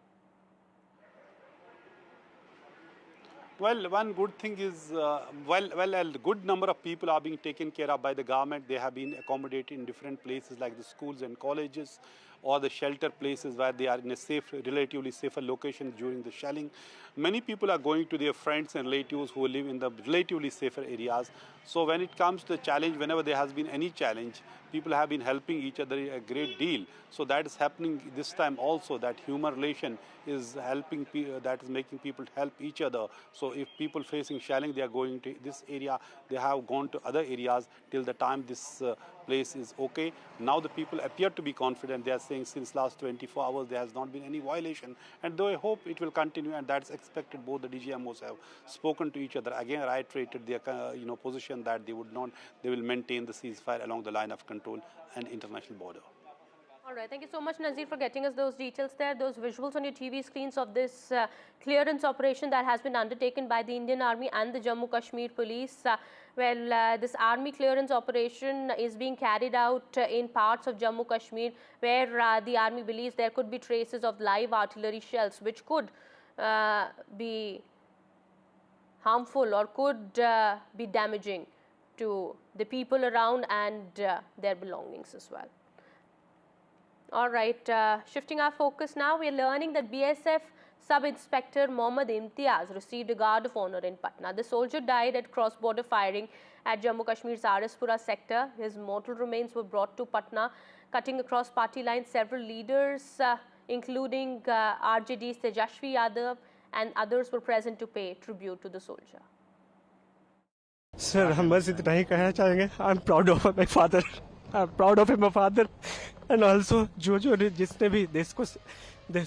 Well, one good thing is, a good number of people are being taken care of by the government. They have been accommodated in different places like the schools and colleges or the shelter places where they are in a safe, relatively safer location during the shelling. Many people are going to their friends and relatives who live in the relatively safer areas. So when it comes to the challenge, whenever there has been any challenge, people have been helping each other a great deal. So that is happening this time also, that human relation is helping, that is making people help each other. So if people facing shelling, they are going to this area, they have gone to other areas till the time this place is okay. Now the people appear to be confident. They are saying since last 24 hours there has not been any violation, and though I hope it will continue, and that's expected. Both the DGMOs have spoken to each other, again reiterated their position that they will maintain the ceasefire along the line of control and international border. All right, thank you so much, Nazir, for getting us those details there, those visuals on your TV screens of this clearance operation that has been undertaken by the Indian Army and the Jammu Kashmir Police. This army clearance operation is being carried out in parts of Jammu Kashmir where the army believes there could be traces of live artillery shells which could be harmful or could be damaging to the people around and their belongings as well. All right, shifting our focus now, we are learning that BSF Sub-Inspector Mohammad Imtiaz received a Guard of Honor in Patna. The soldier died at cross-border firing at Jammu Kashmir's Arispura sector. His mortal remains were brought to Patna, cutting across party lines. Several leaders, including RJD's Tejashwi Yadav and others, were present to pay tribute to the soldier. Sir, हम बस इतना ही कहना चाहेंगे. I'm proud of my father. I'm proud of my father, and also जिसने भी देश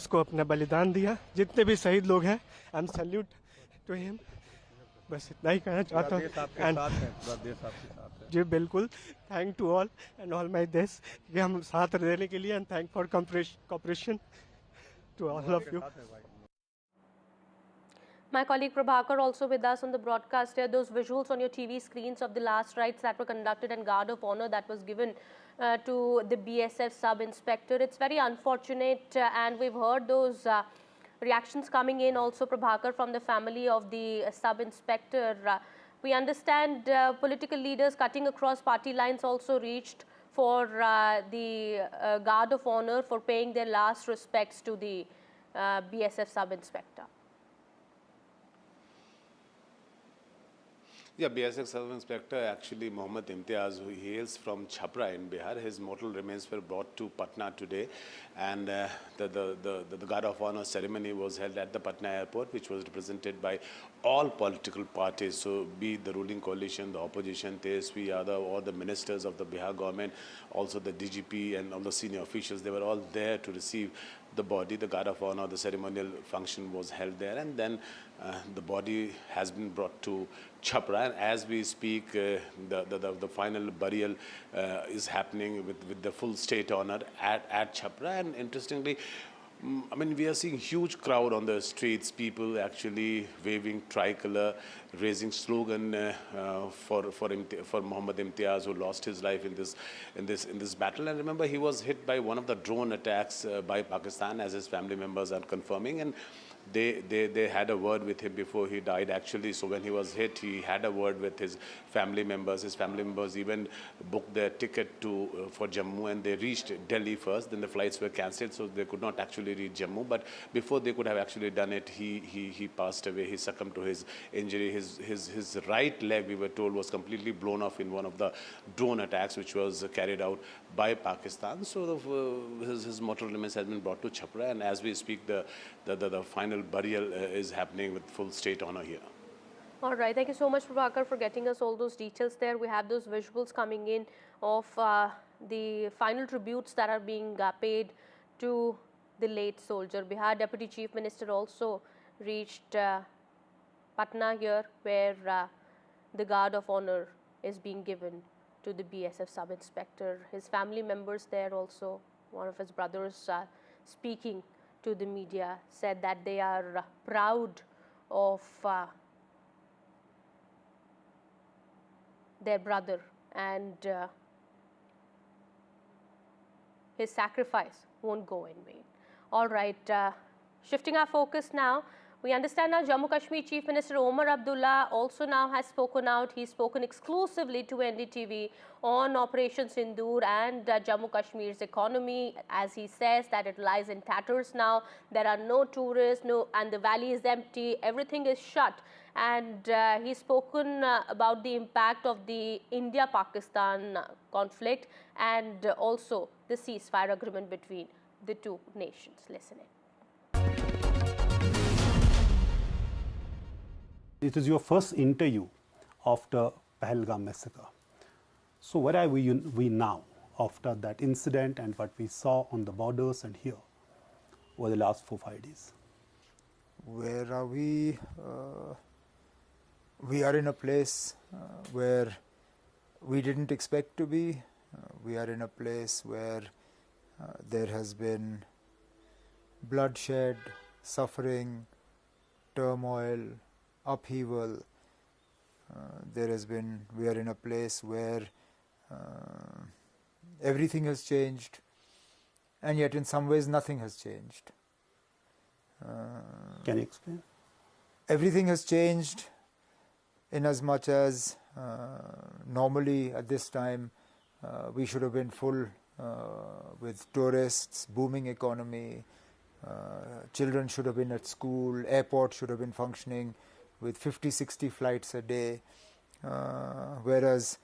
को अपना बलिदान दिया, जितने भी शहीद लोग हैं, I'm salute to him. बस इतना ही कहना चाहता हूँ. जी बिल्कुल. Thank to all and all my देश कि हम साथ रहने के लिए, and thank for cooperation to all of you. My colleague Prabhakar also with us on the broadcast here. Those visuals on your TV screens of the last rites that were conducted and Guard of Honor that was given to the BSF sub-inspector. It's very unfortunate and we've heard those reactions coming in also, Prabhakar, from the family of the sub-inspector. We understand political leaders cutting across party lines also reached for the Guard of Honor for paying their last respects to the BSF sub-inspector. Yeah, BSF Sub-Inspector actually Mohammad Imtiaz, who hails from Chhapra in Bihar. His mortal remains were brought to Patna today, and the Guard of Honor ceremony was held at the Patna airport, which was represented by all political parties. So be it the ruling coalition, the opposition, Tejashwi Yadav, or the ministers of the Bihar government, also the DGP and all the senior officials, they were all there to receive the body. The Guard of Honor, the ceremonial function was held there, and then the body has been brought to Chhapra, and as we speak, the final burial is happening with the full state honor at Chhapra. And interestingly, I mean, we are seeing huge crowd on the streets, people actually waving tricolor, raising slogan for Mohammad Imtiaz, who lost his life in this battle. And remember, he was hit by one of the drone attacks by Pakistan, as his family members are confirming. And they had a word with him before he died, actually. So when he was hit, he had a word with his family members. His family members even booked their ticket for Jammu, and they reached Delhi first. Then the flights were cancelled, so they could not actually reach Jammu. But before they could have actually done it, he passed away. He succumbed to his injury. His right leg, we were told, was completely blown off in one of the drone attacks which was carried out by Pakistan. So his mortal remains has been brought to Chhapra, and as we speak, the final burial is happening with full state honor here. All right, thank you so much, Prabhakar, for getting us all those details there. We have those visuals coming in of the final tributes that are being paid to the late soldier. Bihar Deputy Chief Minister also reached Patna here, where the guard of honor is being given to the BSF sub-inspector. His family members there also, one of his brothers speaking to the media, said that they are proud of their brother, and his sacrifice won't go in vain. All right, shifting our focus now, we understand now Jammu Kashmir Chief Minister Omar Abdullah also now has spoken out. He's spoken exclusively to NDTV on Operation Sindoor and Jammu Kashmir's economy, as he says that it lies in tatters now. There are no tourists, and the valley is empty. Everything is shut. And he's spoken about the impact of the India-Pakistan conflict and also the ceasefire agreement between the two nations. Listen in. It is your first interview after Pahalgam massacre. So where are we now after that incident and what we saw on the borders and here over the last 4-5 days? Where are we? We are in a place where we didn't expect to be. We are in a place where there has been bloodshed, suffering, turmoil, upheaval. We are in a place where everything has changed, and yet in some ways nothing has changed. Can you explain? Everything has changed in as much as normally at this time we should have been full with tourists, booming economy, children should have been at school, airport should have been functioning with 50-60 flights a day, whereas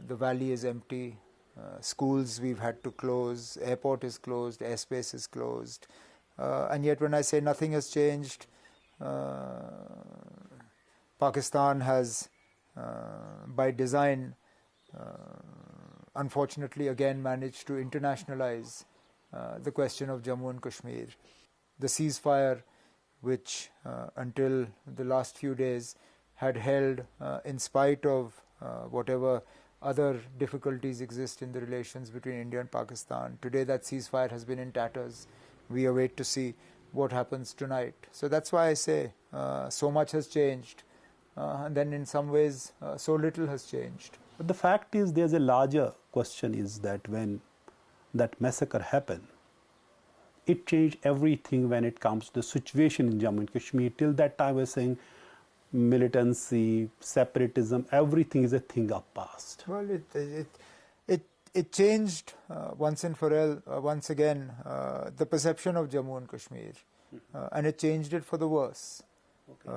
the valley is empty, schools we've had to close, airport is closed, airspace is closed, and yet when I say nothing has changed, Pakistan has, by design, unfortunately again managed to internationalize the question of Jammu and Kashmir. The ceasefire, which until the last few days had held in spite of whatever other difficulties exist in the relations between India and Pakistan. Today that ceasefire has been in tatters. We await to see what happens tonight. So that's why I say so much has changed, and then in some ways so little has changed. But the fact is, there's a larger question, is that when that massacre happened, it changed everything when it comes to the situation in Jammu and Kashmir. Till that time, we're saying militancy, separatism, everything is a thing of past. Well, it changed once and for all, once again, the perception of Jammu and Kashmir, and it changed it for the worse. Okay.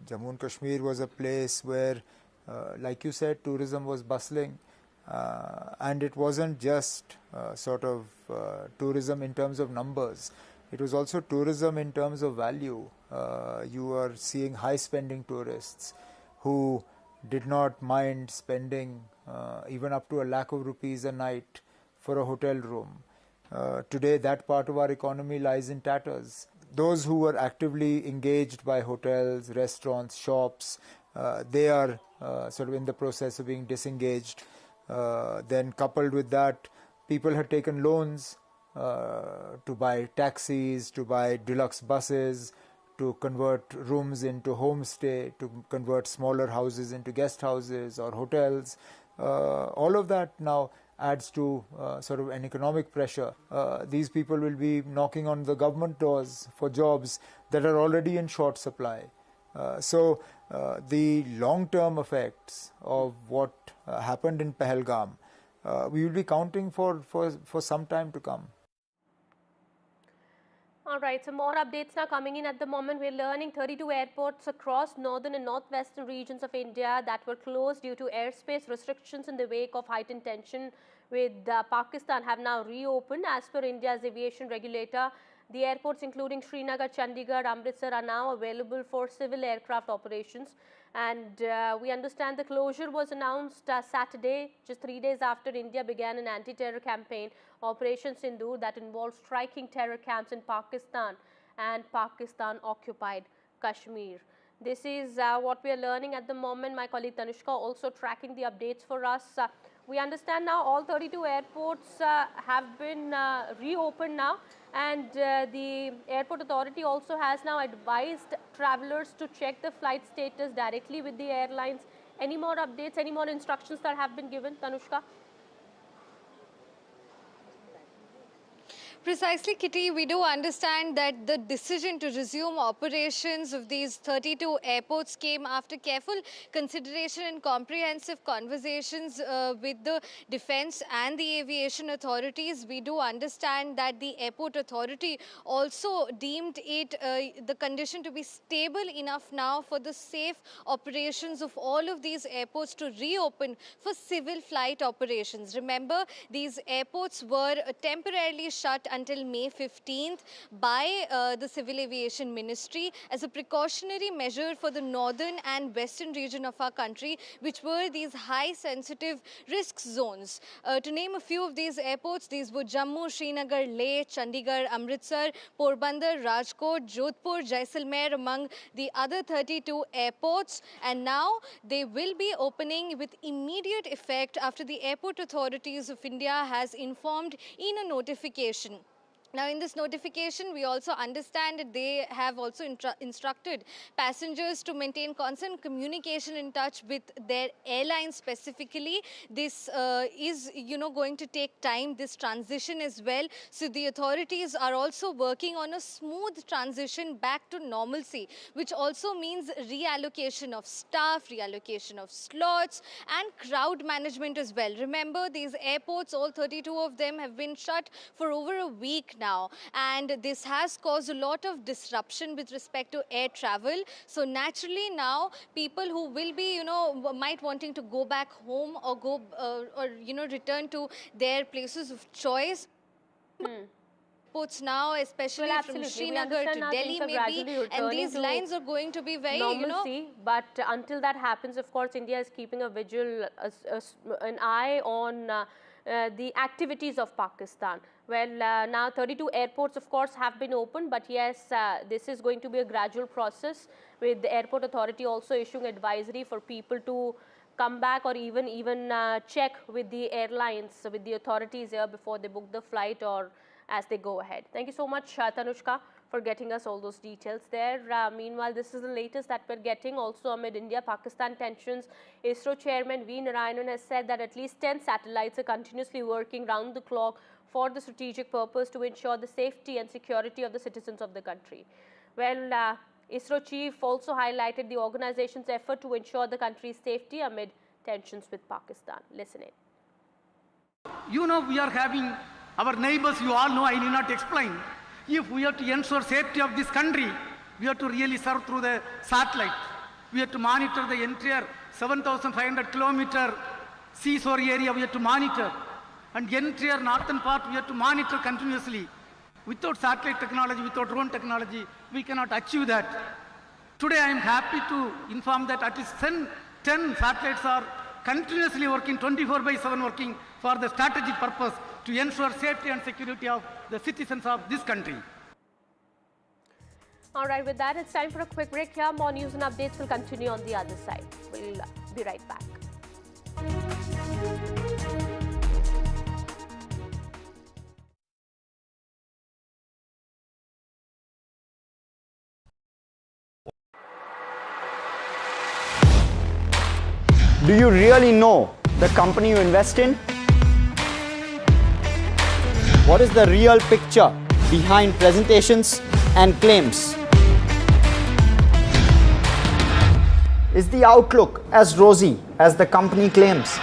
Jammu and Kashmir was a place where, like you said, tourism was bustling, and it wasn't just sort of tourism in terms of numbers. It was also tourism in terms of value. You are seeing high-spending tourists who did not mind spending even up to ₹1,00,000 a night for a hotel room. Today, that part of our economy lies in tatters. Those who were actively engaged by hotels, restaurants, shops, they are sort of in the process of being disengaged. Then coupled with that, people had taken loans to buy taxis, to buy deluxe buses, to convert rooms into homestay, to convert smaller houses into guest houses or hotels. All of that now adds to sort of an economic pressure. These people will be knocking on the government doors for jobs that are already in short supply. So the long-term effects of what happened in Pahalgam, we will be counting for some time to come. All right, so more updates now coming in at the moment. We're learning 32 airports across northern and northwestern regions of India that were closed due to airspace restrictions in the wake of heightened tension with Pakistan have now reopened. As per India's aviation regulator, the airports including Srinagar, Chandigarh, Amritsar are now available for civil aircraft operations. And we understand the closure was announced Saturday, just 3 days after India began an anti-terror campaign, Operation Sindoor, that involved striking terror camps in Pakistan and Pakistan-occupied Kashmir. This is what we are learning at the moment. My colleague Tanushka also tracking the updates for us. We understand now all 32 airports have been reopened now, and the airport authority also has now advised travelers to check the flight status directly with the airlines. Any more updates, any more instructions that have been given, Tanushka? Precisely, Kitty. We do understand that the decision to resume operations of these 32 airports came after careful consideration and comprehensive conversations with the defense and the aviation authorities. We do understand that the airport authority also deemed it the condition to be stable enough now for the safe operations of all of these airports to reopen for civil flight operations. Remember, these airports were temporarily shut until May 15th by the Civil Aviation Ministry as a precautionary measure for the northern and western region of our country, which were these high sensitive risk zones. To name a few of these airports, these were Jammu, Srinagar, Leh, Chandigarh, Amritsar, Porbandar, Rajkot, Jodhpur, Jaisalmer, among the other 32 airports. And now they will be opening with immediate effect after the Airport Authorities of India has informed in a notification. Now, in this notification, we also understand that they have also instructed passengers to maintain constant communication in touch with their airline specifically. This is, going to take time, this transition as well. So the authorities are also working on a smooth transition back to normalcy, which also means reallocation of staff, reallocation of slots, and crowd management as well. Remember, these airports, all 32 of them, have been shut for over a week now, and this has caused a lot of disruption with respect to air travel. So naturally now people who will be might wanting to go back home or go return to their places of choice. Airports now, especially from Srinagar to Delhi maybe, and these lines are going to be very normalcy, but until that happens, of course, India is keeping a vigil, an eye on the activities of Pakistan. Well, now 32 airports, of course, have been opened, but yes, this is going to be a gradual process, with the airport authority also issuing advisory for people to come back or even check with the airlines, with the authorities here before they book the flight or as they go ahead. Thank you so much, Tanushka, for getting us all those details there. Meanwhile, this is the latest that we're getting also amid India-Pakistan tensions. ISRO chairman V. Narayanan has said that at least 10 satellites are continuously working round the clock for the strategic purpose to ensure the safety and security of the citizens of the country. Well, ISRO chief also highlighted the organization's effort to ensure the country's safety amid tensions with Pakistan. Listen in. We are having our neighbors, you all know, I need not explain. If we have to ensure safety of this country, we have to really serve through the satellite. We have to monitor the entire 7,500 kilometer seashore area, we have to monitor. And the entire northern part, we have to monitor continuously. Without satellite technology, without drone technology, we cannot achieve that. Today, I am happy to inform that at least 10 satellites are continuously working, 24/7 working for the strategic purpose to ensure safety and security of the citizens of this country. All right, with that, it's time for a quick break here. More news and updates will continue on the other side. We'll be right back. Do you really know the company you invest in? What is the real picture behind presentations and claims? Is the outlook as rosy as the company claims?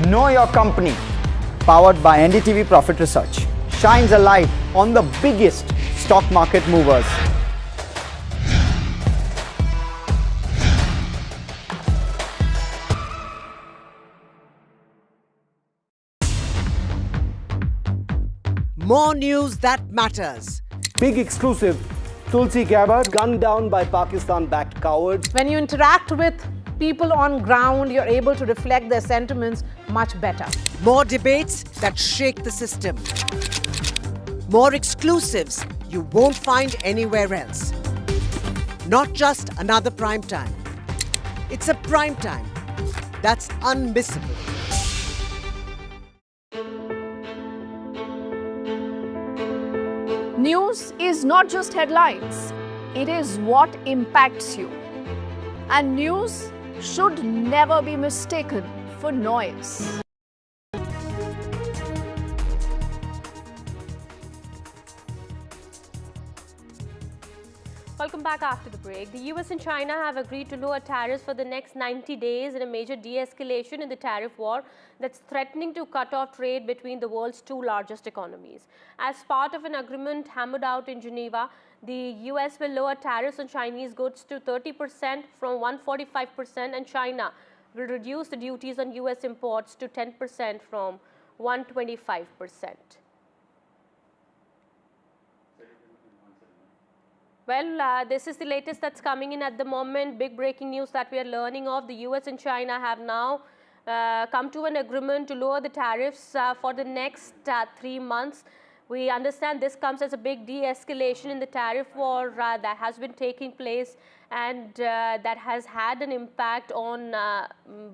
Know Your Company, powered by NDTV Profit Research, shines a light on the biggest stock market movers. More news that matters. Big exclusive. Tulsi Gabbard gunned down by Pakistan-backed cowards. When you interact with people on ground, you're able to reflect their sentiments much better. More debates that shake the system. More exclusives you won't find anywhere else. Not just another prime time. It's a prime time that's unmissable. News is not just headlines, it is what impacts you. And news should never be mistaken for noise. Welcome back after the break. The US and China have agreed to lower tariffs for the next 90 days in a major de-escalation in the tariff war that's threatening to cut off trade between the world's two largest economies. As part of an agreement hammered out in Geneva, the US will lower tariffs on Chinese goods to 30% from 145%, and China will reduce the duties on US imports to 10% from 125%. Well, this is the latest that's coming in at the moment. Big breaking news that we are learning of. The US and China have now come to an agreement to lower the tariffs for the next 3 months. We understand this comes as a big de-escalation in the tariff war that has been taking place, and that has had an impact on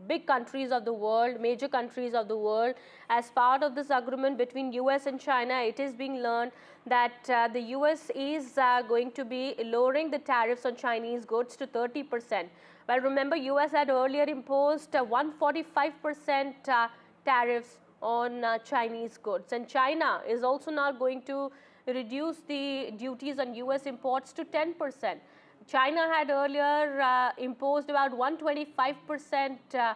big countries of the world, major countries of the world. As part of this agreement between US and China, it is being learned that the US is going to be lowering the tariffs on Chinese goods to 30%. Well, remember, US had earlier imposed 145% tariffs on Chinese goods, and China is also now going to reduce the duties on US imports to 10%. China had earlier imposed about 125%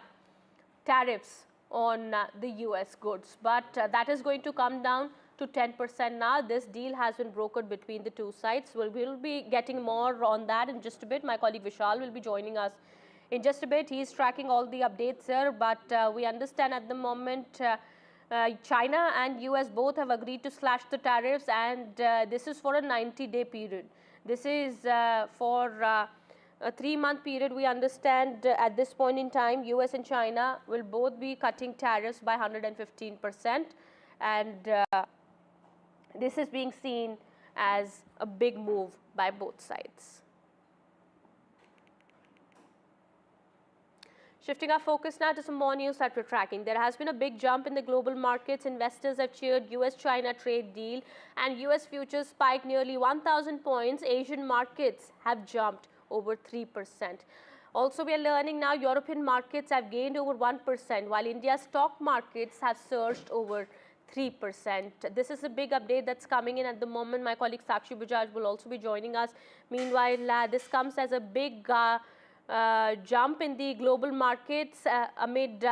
tariffs on the US goods, but that is going to come down to 10% now. This deal has been brokered between the two sides. We'll be getting more on that in just a bit. My colleague Vishal will be joining us in just a bit. He's tracking all the updates here, but we understand at the moment China and US both have agreed to slash the tariffs, and this is for a 90-day period. This is for a 3-month period. We understand at this point in time, US and China will both be cutting tariffs by 115%, and this is being seen as a big move by both sides. Shifting our focus now to some more news that we're tracking. There has been a big jump in the global markets. Investors have cheered US-China trade deal, and US futures spiked nearly 1,000 points. Asian markets have jumped over 3%. Also, we are learning now European markets have gained over 1%, while India's stock markets have surged over 3%. This is a big update that's coming in at the moment. My colleague Sakshi Bajaj will also be joining us. Meanwhile, this comes as a big jump in the global markets amid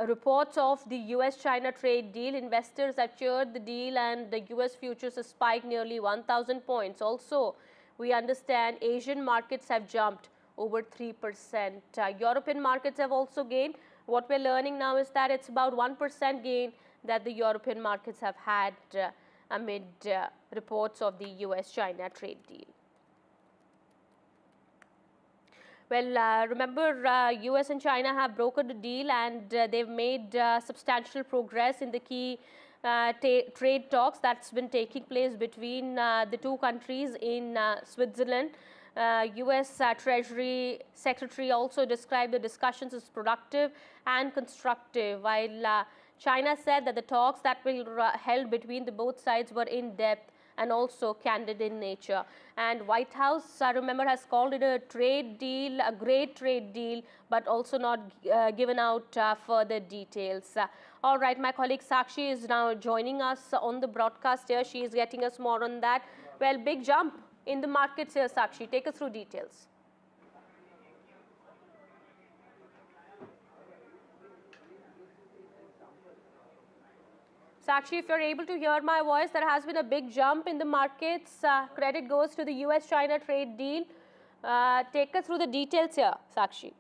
reports of the US-China trade deal. Investors have cheered the deal, and the US futures have spiked nearly 1,000 points. Also, we understand Asian markets have jumped over 3%. European markets have also gained. What we're learning now is that it's about 1% gain that the European markets have had amid reports of the US-China trade deal. Well, remember, US and China have brokered a deal, and they've made substantial progress in the key trade talks that's been taking place between the two countries in Switzerland. US Treasury Secretary also described the discussions as productive and constructive, while China said that the talks that were held between the both sides were in depth and also candid in nature. And White House, I remember, has called it a trade deal, a great trade deal, but also not given out further details. All right, my colleague Sakshi is now joining us on the broadcast here. She is getting us more on that. Well, big jump in the markets here, Sakshi. Take us through details. Sakshi, if you're able to hear my voice, there has been a big jump in the markets. Credit goes to the US-China trade deal. Take us through the details here, Sakshi.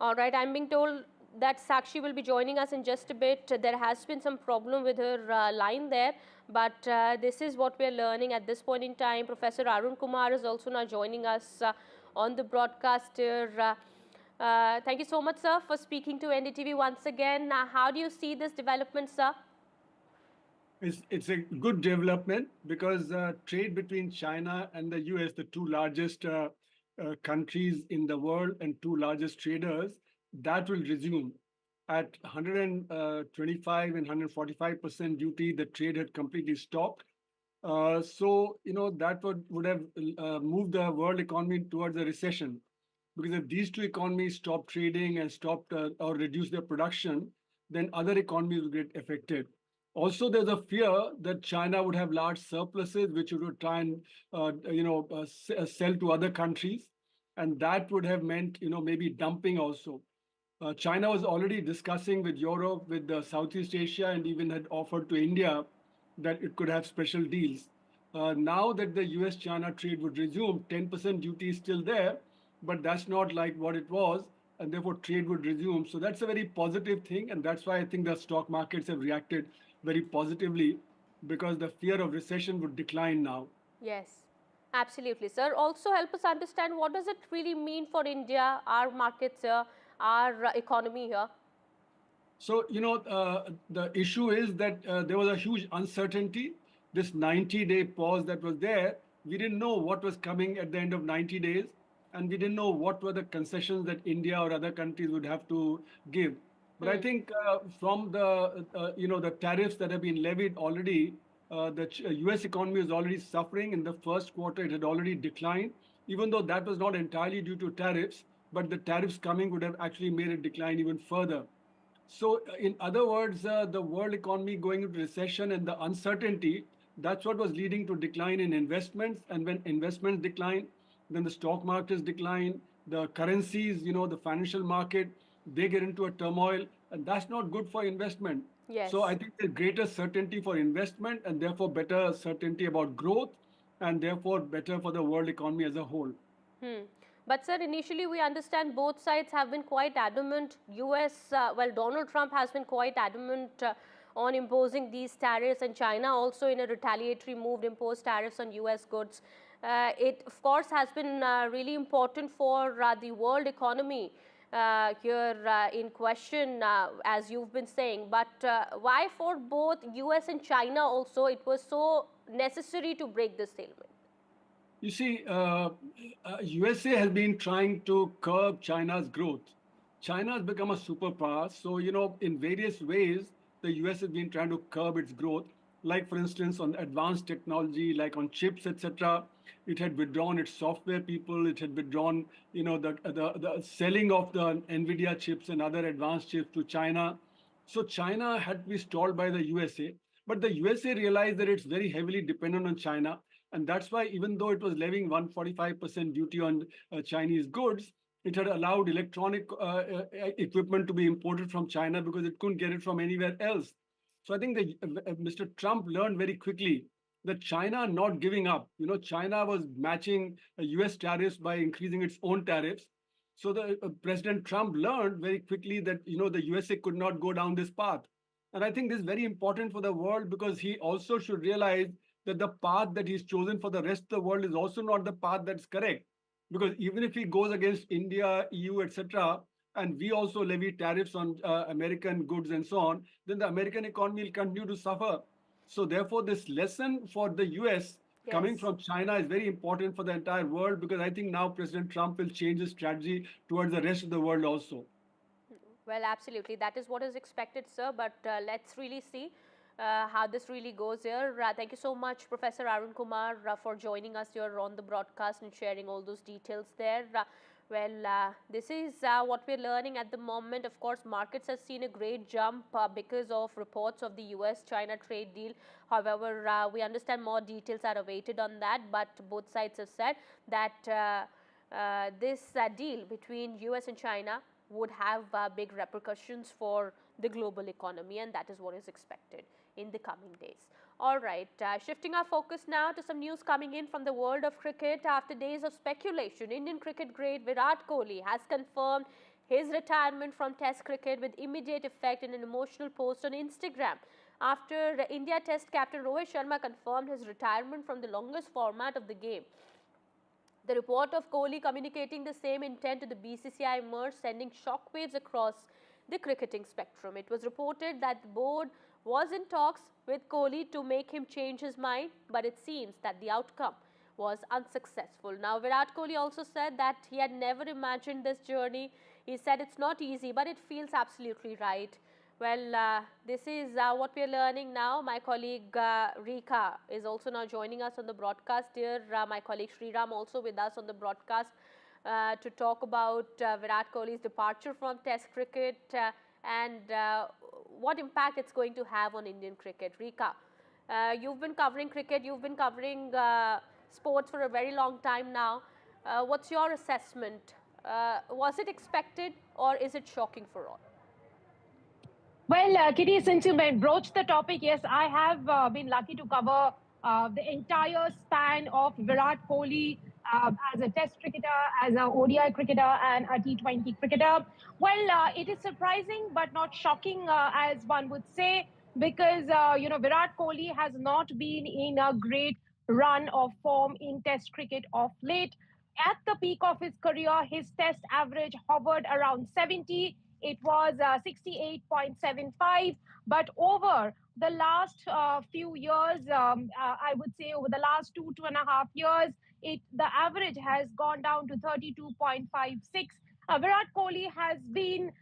All right, I'm being told that Sakshi will be joining us in just a bit. There has been some problem with her line there, but this is what we are learning at this point in time. Professor Arun Kumar is also now joining us on the broadcast here. Thank you so much, sir, for speaking to NDTV once again. How do you see this development, sir? It's a good development because trade between China and the US, the two largest countries in the world and two largest traders, that will resume. At 125 and 145% duty, the trade had completely stopped. So, that would have moved the world economy towards a recession. Because if these two economies stop trading and stopped or reduce their production, then other economies will get affected. Also, there's a fear that China would have large surpluses, which it would try and sell to other countries, and that would have meant maybe dumping also. China was already discussing with Europe, with Southeast Asia, and even had offered to India that it could have special deals. Now that the US-China trade would resume, 10% duty is still there, but that's not like what it was, and therefore trade would resume. So that's a very positive thing, and that's why I think the stock markets have reacted very positively, because the fear of recession would decline now. Yes, absolutely, sir. Also help us understand, what does it really mean for India, our markets here, our economy here? So, the issue is that there was a huge uncertainty. This 90-day pause that was there, we didn't know what was coming at the end of 90 days. And we didn't know what were the concessions that India or other countries would have to give. But I think from the the tariffs that have been levied already, the US economy is already suffering. In the first quarter, it had already declined, even though that was not entirely due to tariffs, but the tariffs coming would have actually made it decline even further. So in other words, the world economy going into recession and the uncertainty, that's what was leading to decline in investments. And when investments decline, then the stock markets decline, the currencies, the financial market, they get into a turmoil, and that's not good for investment. Yes. So I think there's greater certainty for investment, and therefore better certainty about growth, and therefore better for the world economy as a whole. But sir, initially we understand both sides have been quite adamant. Donald Trump has been quite adamant on imposing these tariffs, and China also in a retaliatory move imposed tariffs on US goods. It, of course, has been really important for the world economy here in question, as you've been saying. But why for both US and China also it was so necessary to break this stalemate? You see, USA has been trying to curb China's growth. China has become a superpower. So, in various ways, the US has been trying to curb its growth. Like, for instance, on advanced technology, like on chips, etc. It had withdrawn its software people. It had withdrawn, the selling of the NVIDIA chips and other advanced chips to China. So China had to be stalled by the USA. But the USA realized that it's very heavily dependent on China. And that's why, even though it was levying 145% duty on Chinese goods, it had allowed electronic equipment to be imported from China because it couldn't get it from anywhere else. So I think that Mr. Trump learned very quickly that China not giving up. China was matching US tariffs by increasing its own tariffs. So the President Trump learned very quickly that the USA could not go down this path. And I think this is very important for the world, because he also should realize that the path that he's chosen for the rest of the world is also not the path that's correct. Because even if he goes against India, EU, etc., and we also levy tariffs on American goods and so on, then the American economy will continue to suffer. So therefore, this lesson for the US coming from China is very important for the entire world, because I think now President Trump will change his strategy towards the rest of the world also. Well, absolutely. That is what is expected, sir. But let's really see how this really goes here. Thank you so much, Professor Arun Kumar, for joining us here on the broadcast and sharing all those details there. This is what we're learning at the moment. Of course, markets have seen a great jump because of reports of the US-China trade deal. However, we understand more details are awaited on that, but both sides have said that this deal between US and China would have big repercussions for the global economy, and that is what is expected in the coming days. All right, shifting our focus now to some news coming in from the world of cricket. After days of speculation, Indian cricket great Virat Kohli has confirmed his retirement from Test cricket with immediate effect in an emotional post on Instagram. After the India Test captain Rohit Sharma confirmed his retirement from the longest format of the game. The report of Kohli communicating the same intent to the BCCI emerged, sending shockwaves across the cricketing spectrum. It was reported that the board was in talks with Kohli to make him change his mind, but it seems that the outcome was unsuccessful. Now, Virat Kohli also said that he had never imagined this journey. He said it's not easy, but it feels absolutely right. Well, this is what we are learning now. My colleague Rika is also now joining us on the broadcast here. My colleague Sriram also with us on the broadcast to talk about Virat Kohli's departure from Test cricket and what impact it's going to have on Indian cricket. Rika, you've been covering cricket, you've been covering sports for a very long time now. What's your assessment? Was it expected or is it shocking for all? Well, Kitty, since you broached the topic, yes, I have been lucky to cover the entire span of Virat Kohli as a Test cricketer, as an ODI cricketer and a T20 cricketer. Well, it is surprising but not shocking, as one would say, because, Virat Kohli has not been in a great run of form in Test cricket of late. At the peak of his career, his Test average hovered around 70. It was 68.75, but over the last few years, I would say over the last 2.5 years, the average has gone down to 32.56. Virat Kohli has been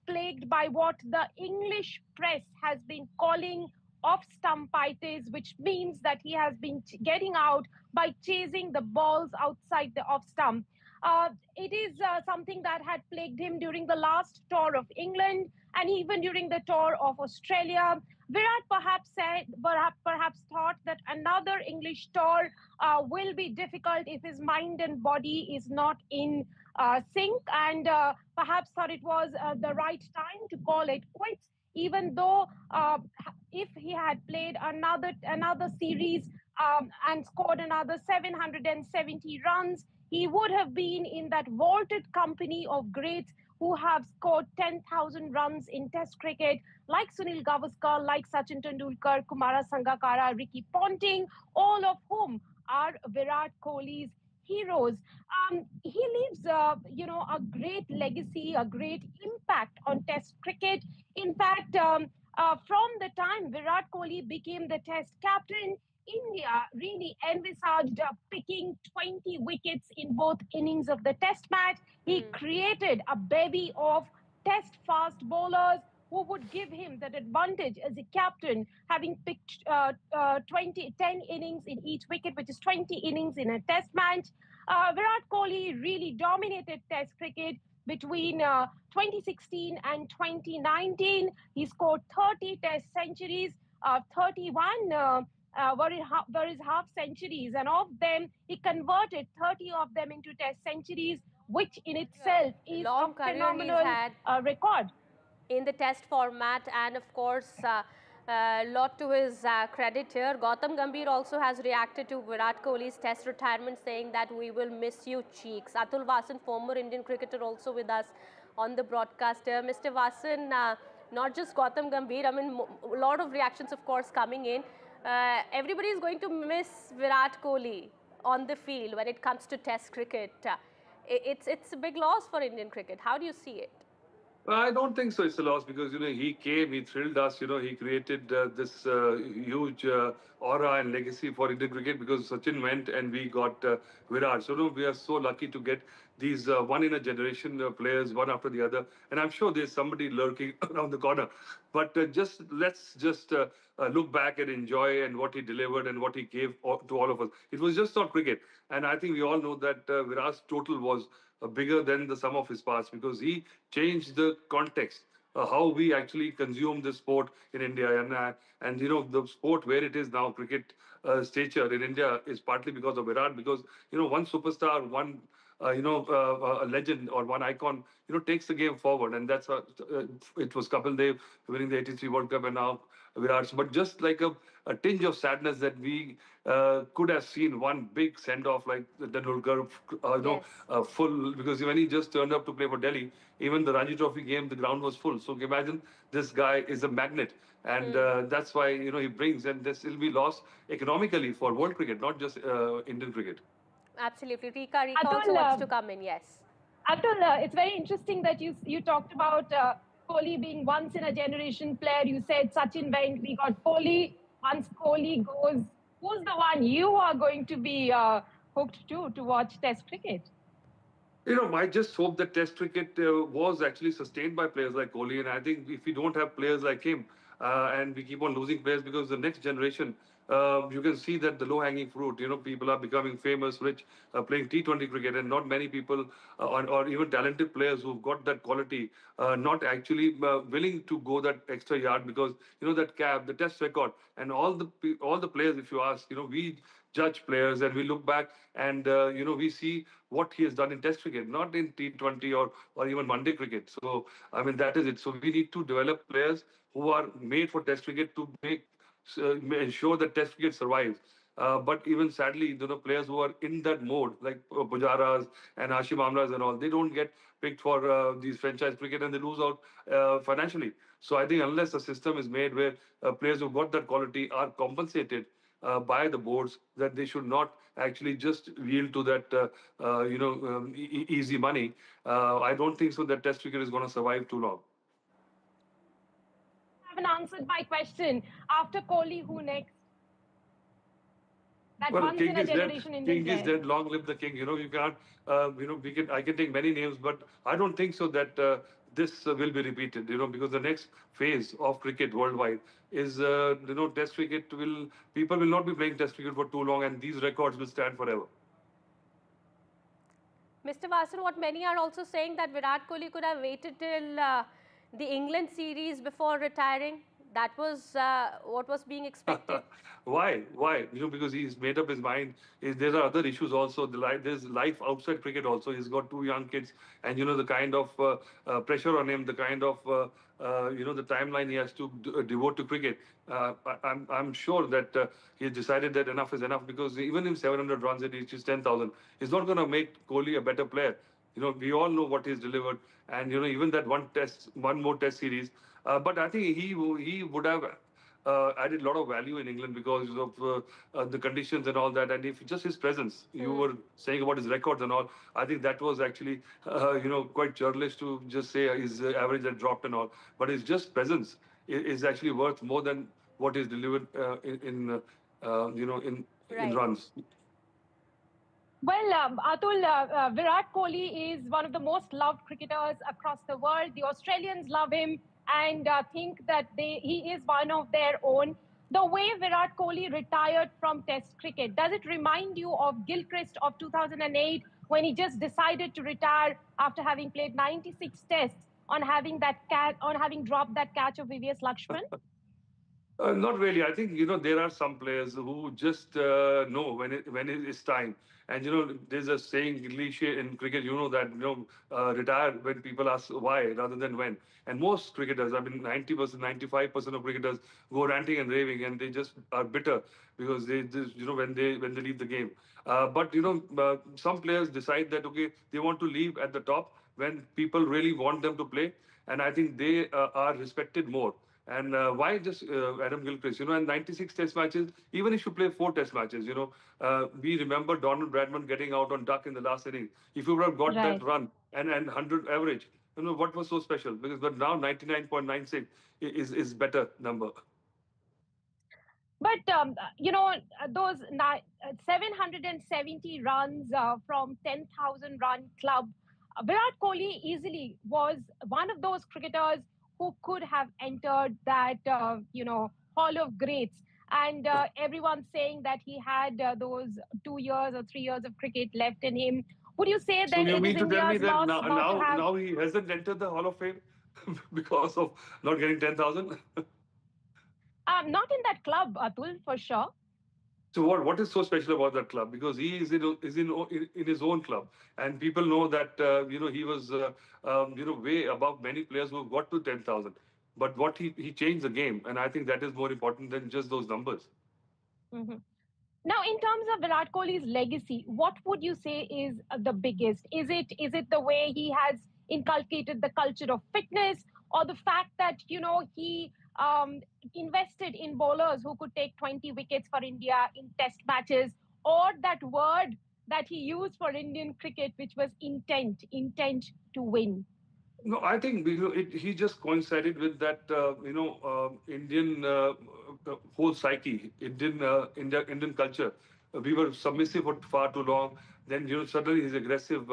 plagued by what the English press has been calling off-stumpitis, which means that he has been getting out by chasing the balls outside the off-stump. It is something that had plagued him during the last tour of England and even during the tour of Australia. Virat perhaps thought that another English tour will be difficult if his mind and body is not in sync, and perhaps thought it was the right time to call it quits, even though if he had played another series and scored another 770 runs, he would have been in that vaulted company of greats who have scored 10,000 runs in Test cricket, like Sunil Gavaskar, like Sachin Tendulkar, Kumara Sangakkara, Ricky Ponting, all of whom are Virat Kohli's heroes. He leaves, a great legacy, a great impact on Test cricket. In fact, from the time Virat Kohli became the Test captain, India really envisaged picking 20 wickets in both innings of the Test match. He created a bevy of Test fast bowlers who would give him that advantage as a captain, having picked 10 innings in each wicket, which is 20 innings in a Test match. Virat Kohli really dominated Test cricket between 2016 and 2019. He scored 30 Test centuries, 31 were his half centuries, and of them, he converted 30 of them into Test centuries, which in itself is a phenomenal record. In the Test format, and of course, lot to his credit here. Gautam Gambhir also has reacted to Virat Kohli's Test retirement, saying that we will miss you, cheeks. Atul Vasan, former Indian cricketer, also with us on the broadcast here. Mr. Vasan, not just Gautam Gambhir, I mean, a lot of reactions, of course, coming in. Everybody is going to miss Virat Kohli on the field when it comes to Test cricket. It's a big loss for Indian cricket. How do you see it? I don't think so. It's a loss because he came, he thrilled us. He created this huge aura and legacy for Indian cricket because Sachin went and we got Virat. So we are so lucky to get these one in a generation players, one after the other. And I'm sure there's somebody lurking around the corner. But let's just look back and enjoy and what he delivered and what he gave to all of us. It was just not cricket, and I think we all know that Virat's total was bigger than the sum of his parts because he changed the context, how we actually consume the sport in India, and the sport where it is now, cricket stature in India is partly because of Virat, because one superstar, one a legend or one icon, takes the game forward, and that's it was Kapil Dev winning the '83 World Cup, and now Virat. But just like a tinge of sadness that we could have seen one big send off like the Tendulkar, full, because when he just turned up to play for Delhi, even the Ranji Trophy game, the ground was full. So imagine this guy is a magnet, and that's why he brings, and this will be lost economically for world cricket, not just Indian cricket. Absolutely. Rika also wants to come in, yes. Abdullah, it's very interesting that you talked about Kohli being once in a generation player. You said Sachin went, we got Kohli. Once Kohli goes, who's the one you are going to be hooked to watch Test cricket? I just hope that Test cricket was actually sustained by players like Kohli, and I think if we don't have players like him, and we keep on losing players because the next generation, you can see that the low-hanging fruit, people are becoming famous, rich, playing T20 cricket, and not many people or even talented players who've got that quality, not actually willing to go that extra yard because, that cap, the Test record, and all the players, if you ask, we judge players and we look back and, we see what he has done in Test cricket, not in T20 or even one-day cricket. So, I mean, that is it. So we need to develop players who are made for Test cricket to ensure that Test cricket survives. But even sadly, players who are in that mode, like Pujaras and Hashim Amlas and all, they don't get picked for these franchise cricket and they lose out financially. So I think unless a system is made where players who've got that quality are compensated by the boards, that they should not actually just yield to that, easy money. I don't think so that Test cricket is going to survive too long. Haven't answered my question. After Kohli, who next? That once in a generation Indian player. King is dead. Long live the king. You can't. I can take many names, but I don't think so that this will be repeated. Because the next phase of cricket worldwide is, Test cricket people will not be playing Test cricket for too long, and these records will stand forever. Mr. Vasan, what many are also saying that Virat Kohli could have waited till the England series before retiring. That was what was being expected. Why? Because he's made up his mind. There are other issues also. There's life outside cricket also. He's got 2 young kids, and the kind of pressure on him, the kind of the timeline he has to devote to cricket. I'm sure that he decided that enough is enough, because even if 700 runs and reaches 10,000, he's not going to make Kohli a better player. We all know what he's delivered, and even that one more test series. But I think he would have added a lot of value in England because of the conditions and all that. And if just his presence, you were saying about his records and all, I think that was actually, quite churlish to just say his average had dropped and all. But his just presence is actually worth more than what is delivered in runs. Well, Atul, Virat Kohli is one of the most loved cricketers across the world. The Australians love him and think that he is one of their own. The way Virat Kohli retired from Test cricket, does it remind you of Gilchrist of 2008 when he just decided to retire after having played 96 Tests on having dropped that catch of VVS Lakshman? Not really. I think there are some players who just know when it is time. And there's a saying cliche in cricket. That retire when people ask why rather than when. And most cricketers, 90%, 95% of cricketers go ranting and raving, and they just are bitter because they just, when they leave the game. But some players decide that they want to leave at the top when people really want them to play, and I think they are respected more. And why just Adam Gilchrist? In 96 Test matches, even if you play 4 Test matches, we remember Donald Bradman getting out on duck in the last inning. If you would have got that run and 100 average, what was so special? But now 99.96 is better number. But, those 770 runs from 10,000 run club, Virat Kohli easily was one of those cricketers who could have entered that, Hall of Greats. And everyone's saying that he had those 2 years or 3 years of cricket left in him. Would you say So that you it mean is to tell me India's that loss about to have... now he hasn't entered the Hall of Fame because of not getting 10,000? Not in that club, Atul, for sure. So what is so special about that club? Because he is in his own club, and people know that he was way above many players who got to 10,000. But what he changed the game, and I think that is more important than just those numbers. Mm-hmm. Now, in terms of Virat Kohli's legacy, what would you say is the biggest? Is it the way he has inculcated the culture of fitness, or the fact that he invested in bowlers who could take 20 wickets for India in test matches, or that word that he used for Indian cricket, which was intent to win? No, I think he just coincided with that, Indian whole psyche, Indian culture. We were submissive for far too long. Then suddenly his aggressive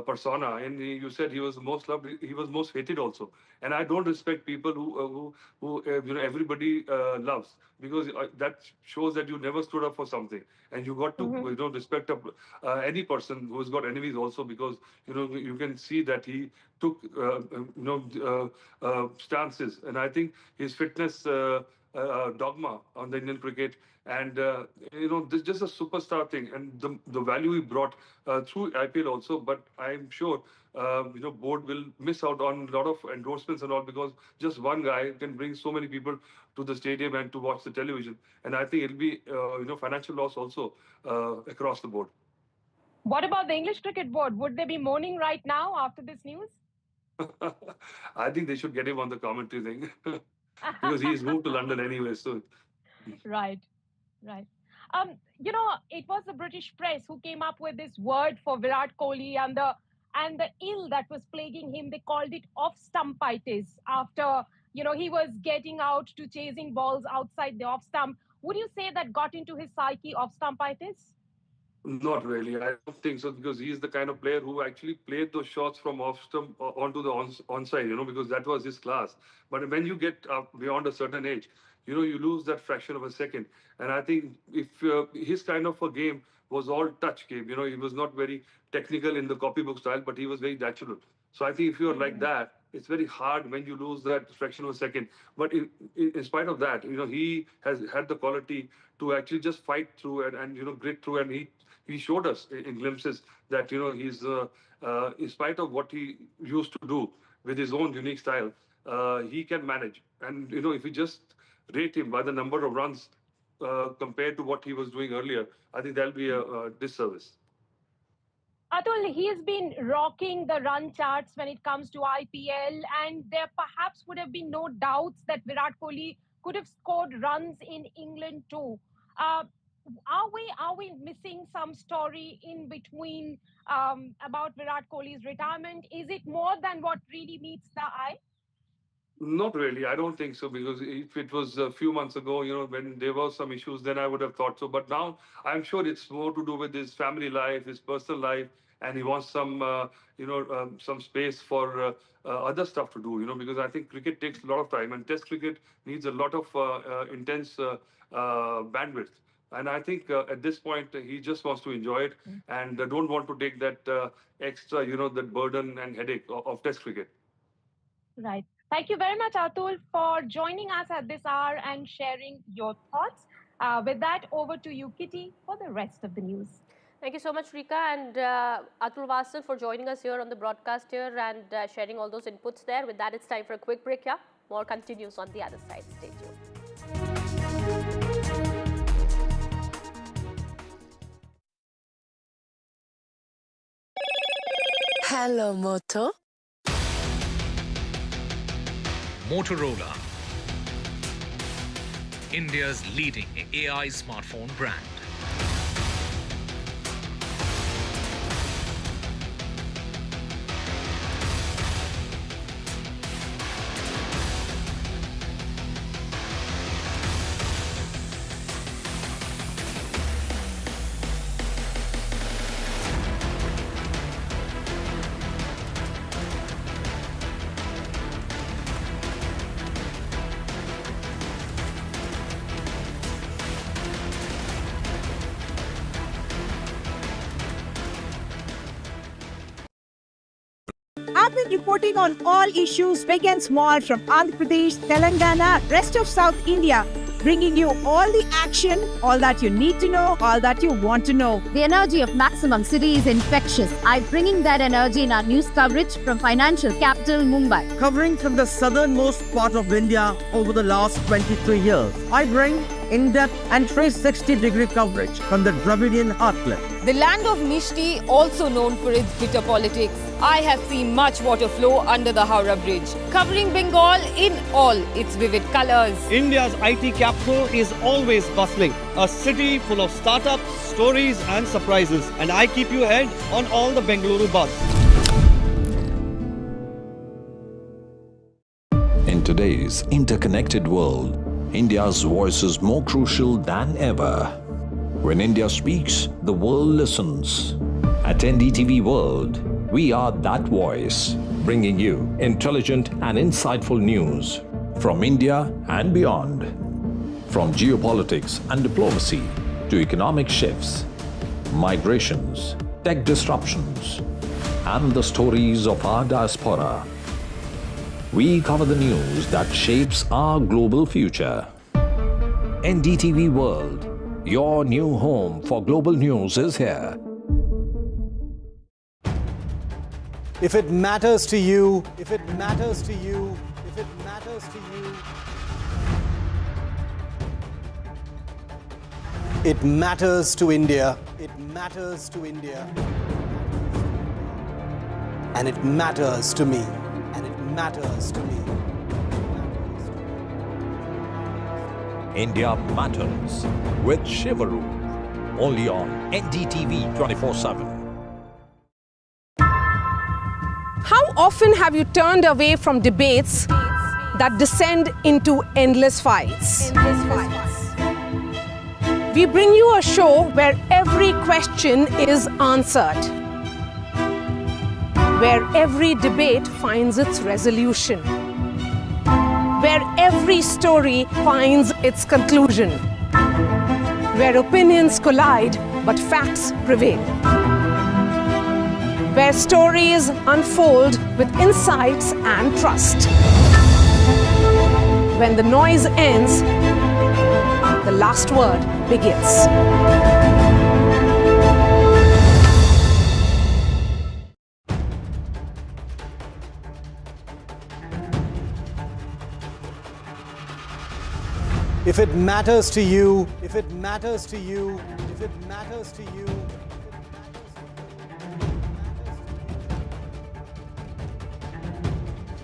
persona, and you said he was most loved. He was most hated also. And I don't respect people who everybody loves, because that shows that you never stood up for something, and you got to respect any person who's got enemies also, because you can see that he took stances, and I think his fitness dogma on the Indian cricket, and this is just a superstar thing, and the value he brought through IPL also. But I'm sure board will miss out on a lot of endorsements and all, because just one guy can bring so many people to the stadium and to watch the television, and I think it'll be financial loss also across the board. What about the English Cricket Board? Would they be mourning right now after this news? I think they should get him on the commentary thing because he's moved to London anyway. So, right. It was the British press who came up with this word for Virat Kohli and the ill that was plaguing him. They called it off-stumpitis after he was getting out to chasing balls outside the off stump. Would you say that got into his psyche, off-stumpitis? Not really. I don't think so, because he's the kind of player who actually played those shots from off stump onto the onside, because that was his class. But when you get beyond a certain age, you lose that fraction of a second. And I think if his kind of a game was all touch game, he was not very technical in the copybook style, but he was very natural. So I think if you're like that, it's very hard when you lose that fraction of a second. But in spite of that, he has had the quality to actually just fight through and grit through, and he showed us in glimpses that he's in spite of what he used to do with his own unique style, he can manage. And if you just rate him by the number of runs compared to what he was doing earlier, I think that'll be a disservice. Atul, he has been rocking the run charts when it comes to IPL, and there perhaps would have been no doubts that Virat Kohli could have scored runs in England too. Are we missing some story in between about Virat Kohli's retirement? Is it more than what really meets the eye? Not really. I don't think so, because if it was a few months ago, when there were some issues, then I would have thought so. But now I'm sure it's more to do with his family life, his personal life, and he wants some space for other stuff to do, because I think cricket takes a lot of time, and Test cricket needs a lot of intense bandwidth. And I think at this point, he just wants to enjoy it and don't want to take that extra, that burden and headache of Test cricket. Right. Thank you very much, Atul, for joining us at this hour and sharing your thoughts. With that, over to you, Kitty, for the rest of the news. Thank you so much, Rika, and Atul Vasan for joining us here on the broadcast here and sharing all those inputs there. With that, it's time for a quick break. Yeah, more continues on the other side. Stay tuned. Hello, Moto. Motorola, India's leading AI smartphone brand. I've been reporting on all issues big and small from Andhra Pradesh, Telangana, rest of South India, bringing you all the action, all that you need to know, all that you want to know. The energy of Maximum City is infectious. I'm bringing that energy in our news coverage from financial capital Mumbai. Covering from the southernmost part of India over the last 23 years, I bring in-depth and 360-degree coverage from the Dravidian heartland. The land of Mishti, also known for its bitter politics. I have seen much water flow under the Howrah Bridge, covering Bengal in all its vivid colors. India's IT capital is always bustling, a city full of startups, stories and surprises. And I keep you ahead on all the Bengaluru buzz. In today's interconnected world, India's voice is more crucial than ever. When India speaks, the world listens. At NDTV World, we are that voice, bringing you intelligent and insightful news from India and beyond. From geopolitics and diplomacy to economic shifts, migrations, tech disruptions, and the stories of our diaspora. We cover the news that shapes our global future. NDTV World, your new home for global news is here. If it matters to you, if it matters to you, if it matters to you, it matters to India. It matters to India. And it matters to me. And it matters to me. India Matters with Shivaru, only on NDTV 24/7. How often have you turned away from debates that descend into endless fights? We bring you a show where every question is answered, where every debate finds its resolution, where every story finds its conclusion, where opinions collide but facts prevail, where stories unfold with insights and trust. When the noise ends, the last word begins. If it matters to you, if it matters to you, if it matters to you,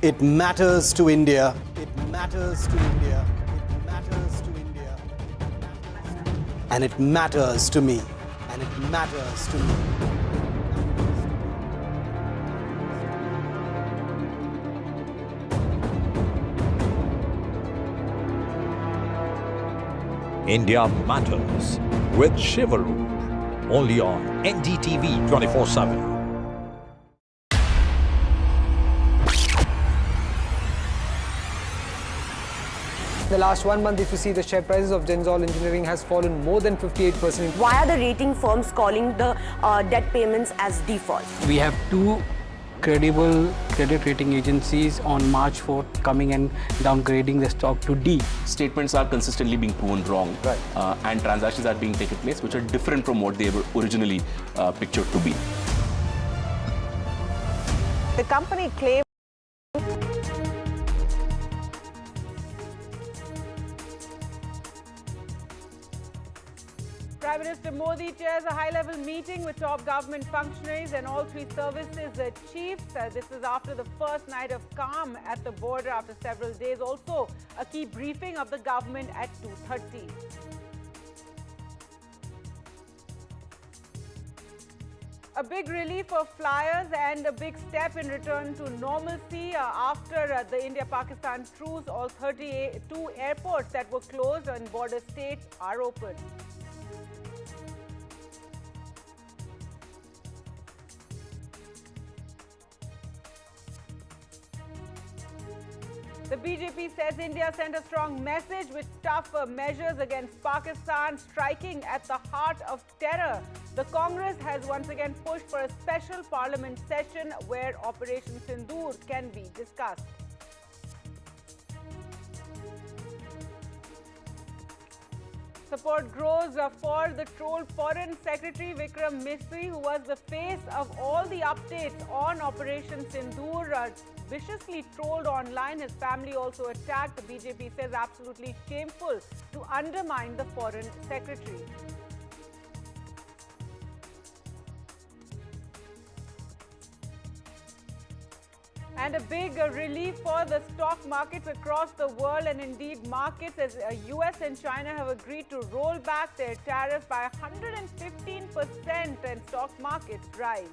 it matters to India. It matters to India. It matters to India. And it matters to me. And it matters to me. India Matters with Shivaru, only on NDTV 24/7. In the last 1 month, if you see, the share prices of Denzol Engineering has fallen more than 58%. Why are the rating firms calling the debt payments as default? We have two credible credit rating agencies on March 4th coming and downgrading the stock to D. Statements are consistently being proven wrong, and transactions are being taken place which are different from what they were originally pictured to be. The company claims Prime Minister Modi chairs a high-level meeting with top government functionaries and all three services chiefs. This is after the first night of calm at the border after several days. Also, a key briefing of the government at 2:30. A big relief for flyers and a big step in return to normalcy after the India-Pakistan truce. All 32 airports that were closed in border states are open. The BJP says India sent a strong message with tough measures against Pakistan, striking at the heart of terror. The Congress has once again pushed for a special parliament session where Operation Sindoor can be discussed. Support grows for the trolled Foreign Secretary Vikram Misri, who was the face of all the updates on Operation Sindoor, viciously trolled online. His family also attacked. The BJP says absolutely shameful to undermine the Foreign Secretary. And a big relief for the stock markets across the world, and indeed markets, as US and China have agreed to roll back their tariffs by 115%, and stock markets rise.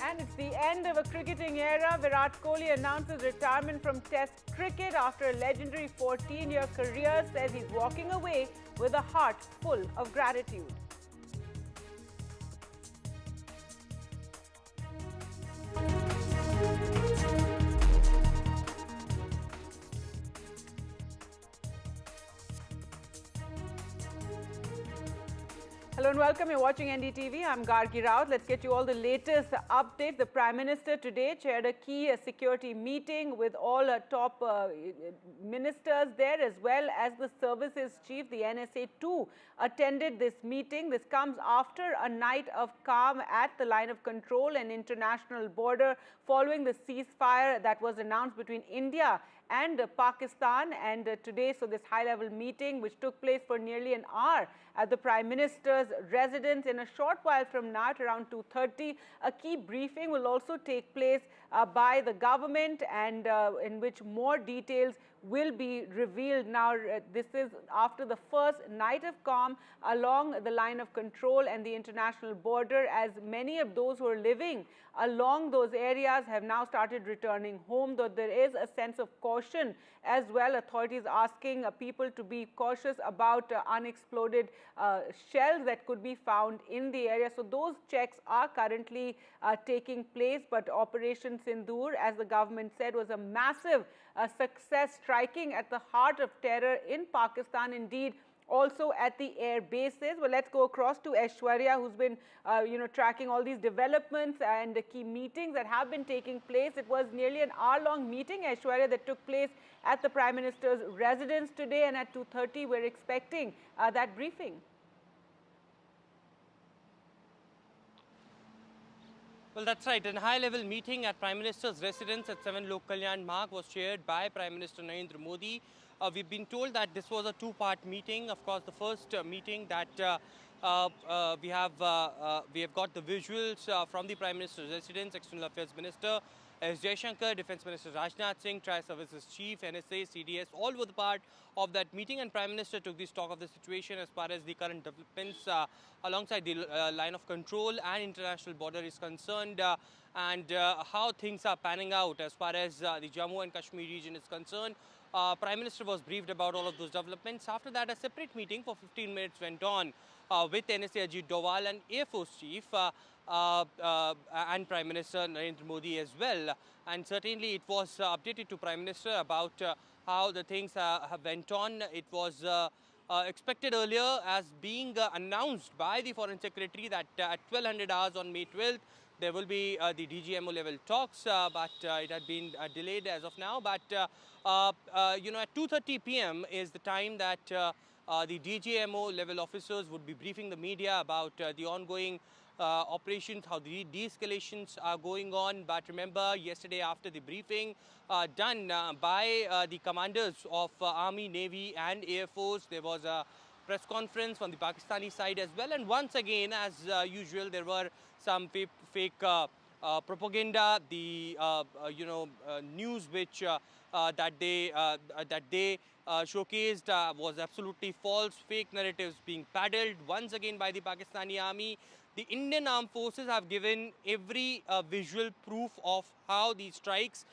And it's the end of a cricketing era. Virat Kohli announces retirement from Test cricket after a legendary 14-year career, says he's walking away with a heart full of gratitude. Hello and welcome. You're watching NDTV. I'm Gargi Raut. Let's get you all the latest updates. The Prime Minister today chaired a key security meeting with all top ministers there, as well as the services chief. The NSA too attended this meeting. This comes after a night of calm at the line of control and international border following the ceasefire that was announced between India and Pakistan. And today, so this high-level meeting, which took place for nearly an hour at the Prime Minister's residence. In a short while from now, at around 2:30, a key briefing will also take place by the government, and in which more details will be revealed. Now, this is after the first night of calm along the line of control and the international border, as many of those who are living along those areas have now started returning home, though there is a sense of caution as well. Authorities asking people to be cautious about unexploded shells that could be found in the area. So those checks are currently taking place, but Operation Sindoor, as the government said, was a massive success, striking at the heart of terror in Pakistan, indeed also at the air bases. Well, let's go across to Aishwarya, who's been tracking all these developments and the key meetings that have been taking place. It was nearly an hour-long meeting, Aishwarya, that took place at the Prime Minister's residence today, and at 2:30 we're expecting that briefing. Well, that's right. A high-level meeting at Prime Minister's residence at 7 Lok Kalyan Marg was chaired by Prime Minister Narendra Modi. We've been told that this was a two-part meeting. Of course, the first meeting that we have got the visuals from the Prime Minister's residence. External Affairs Minister S. Jaishankar, Defence Minister Rajnath Singh, Tri-Services Chief, NSA, CDS, all were the part of that meeting, and Prime Minister took the stock of the situation as far as the current developments alongside the line of control and international border is concerned, and how things are panning out as far as the Jammu and Kashmir region is concerned. Prime Minister was briefed about all of those developments. After that, a separate meeting for 15 minutes went on with NSA Ajit Doval and Air Force Chief and Prime Minister Narendra Modi as well. And certainly it was updated to Prime Minister about how the things have went on. It was expected earlier as being announced by the Foreign Secretary that at 1200 hours on May 12th, there will be the DGMO level talks, but it had been delayed as of now. But, at 2:30 p.m. is the time that the DGMO level officers would be briefing the media about the ongoing operations, how the de-escalations are going on. But remember, yesterday after the briefing done by the commanders of Army, Navy and Air Force, there was a press conference from the Pakistani side as well. And once again, as usual, there were some fake propaganda, the news which that they showcased was absolutely false. Fake narratives being peddled once again by the Pakistani army. The Indian Armed Forces have given every visual proof of how these strikes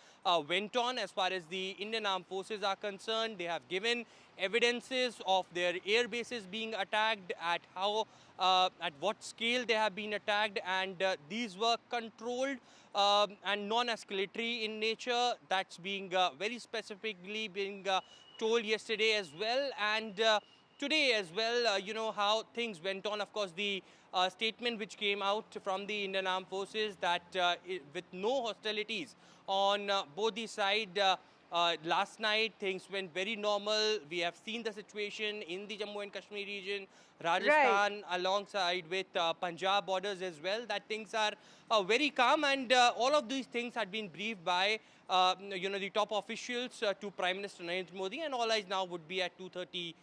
went on as far as the Indian Armed Forces are concerned. They have given evidences of their air bases being attacked, at what scale they have been attacked, and these were controlled and non-escalatory in nature. That's being very very specifically being told yesterday as well, and today as well, you know, how things went on. Of course, the statement which came out from the Indian Armed Forces that with no hostilities on both the side, last night things went very normal. We have seen the situation in the Jammu and Kashmir region, Rajasthan, alongside with Punjab borders as well, that things are very calm, and all of these things had been briefed by you know, the top officials to Prime Minister Narendra Modi, and all eyes now would be at 2:30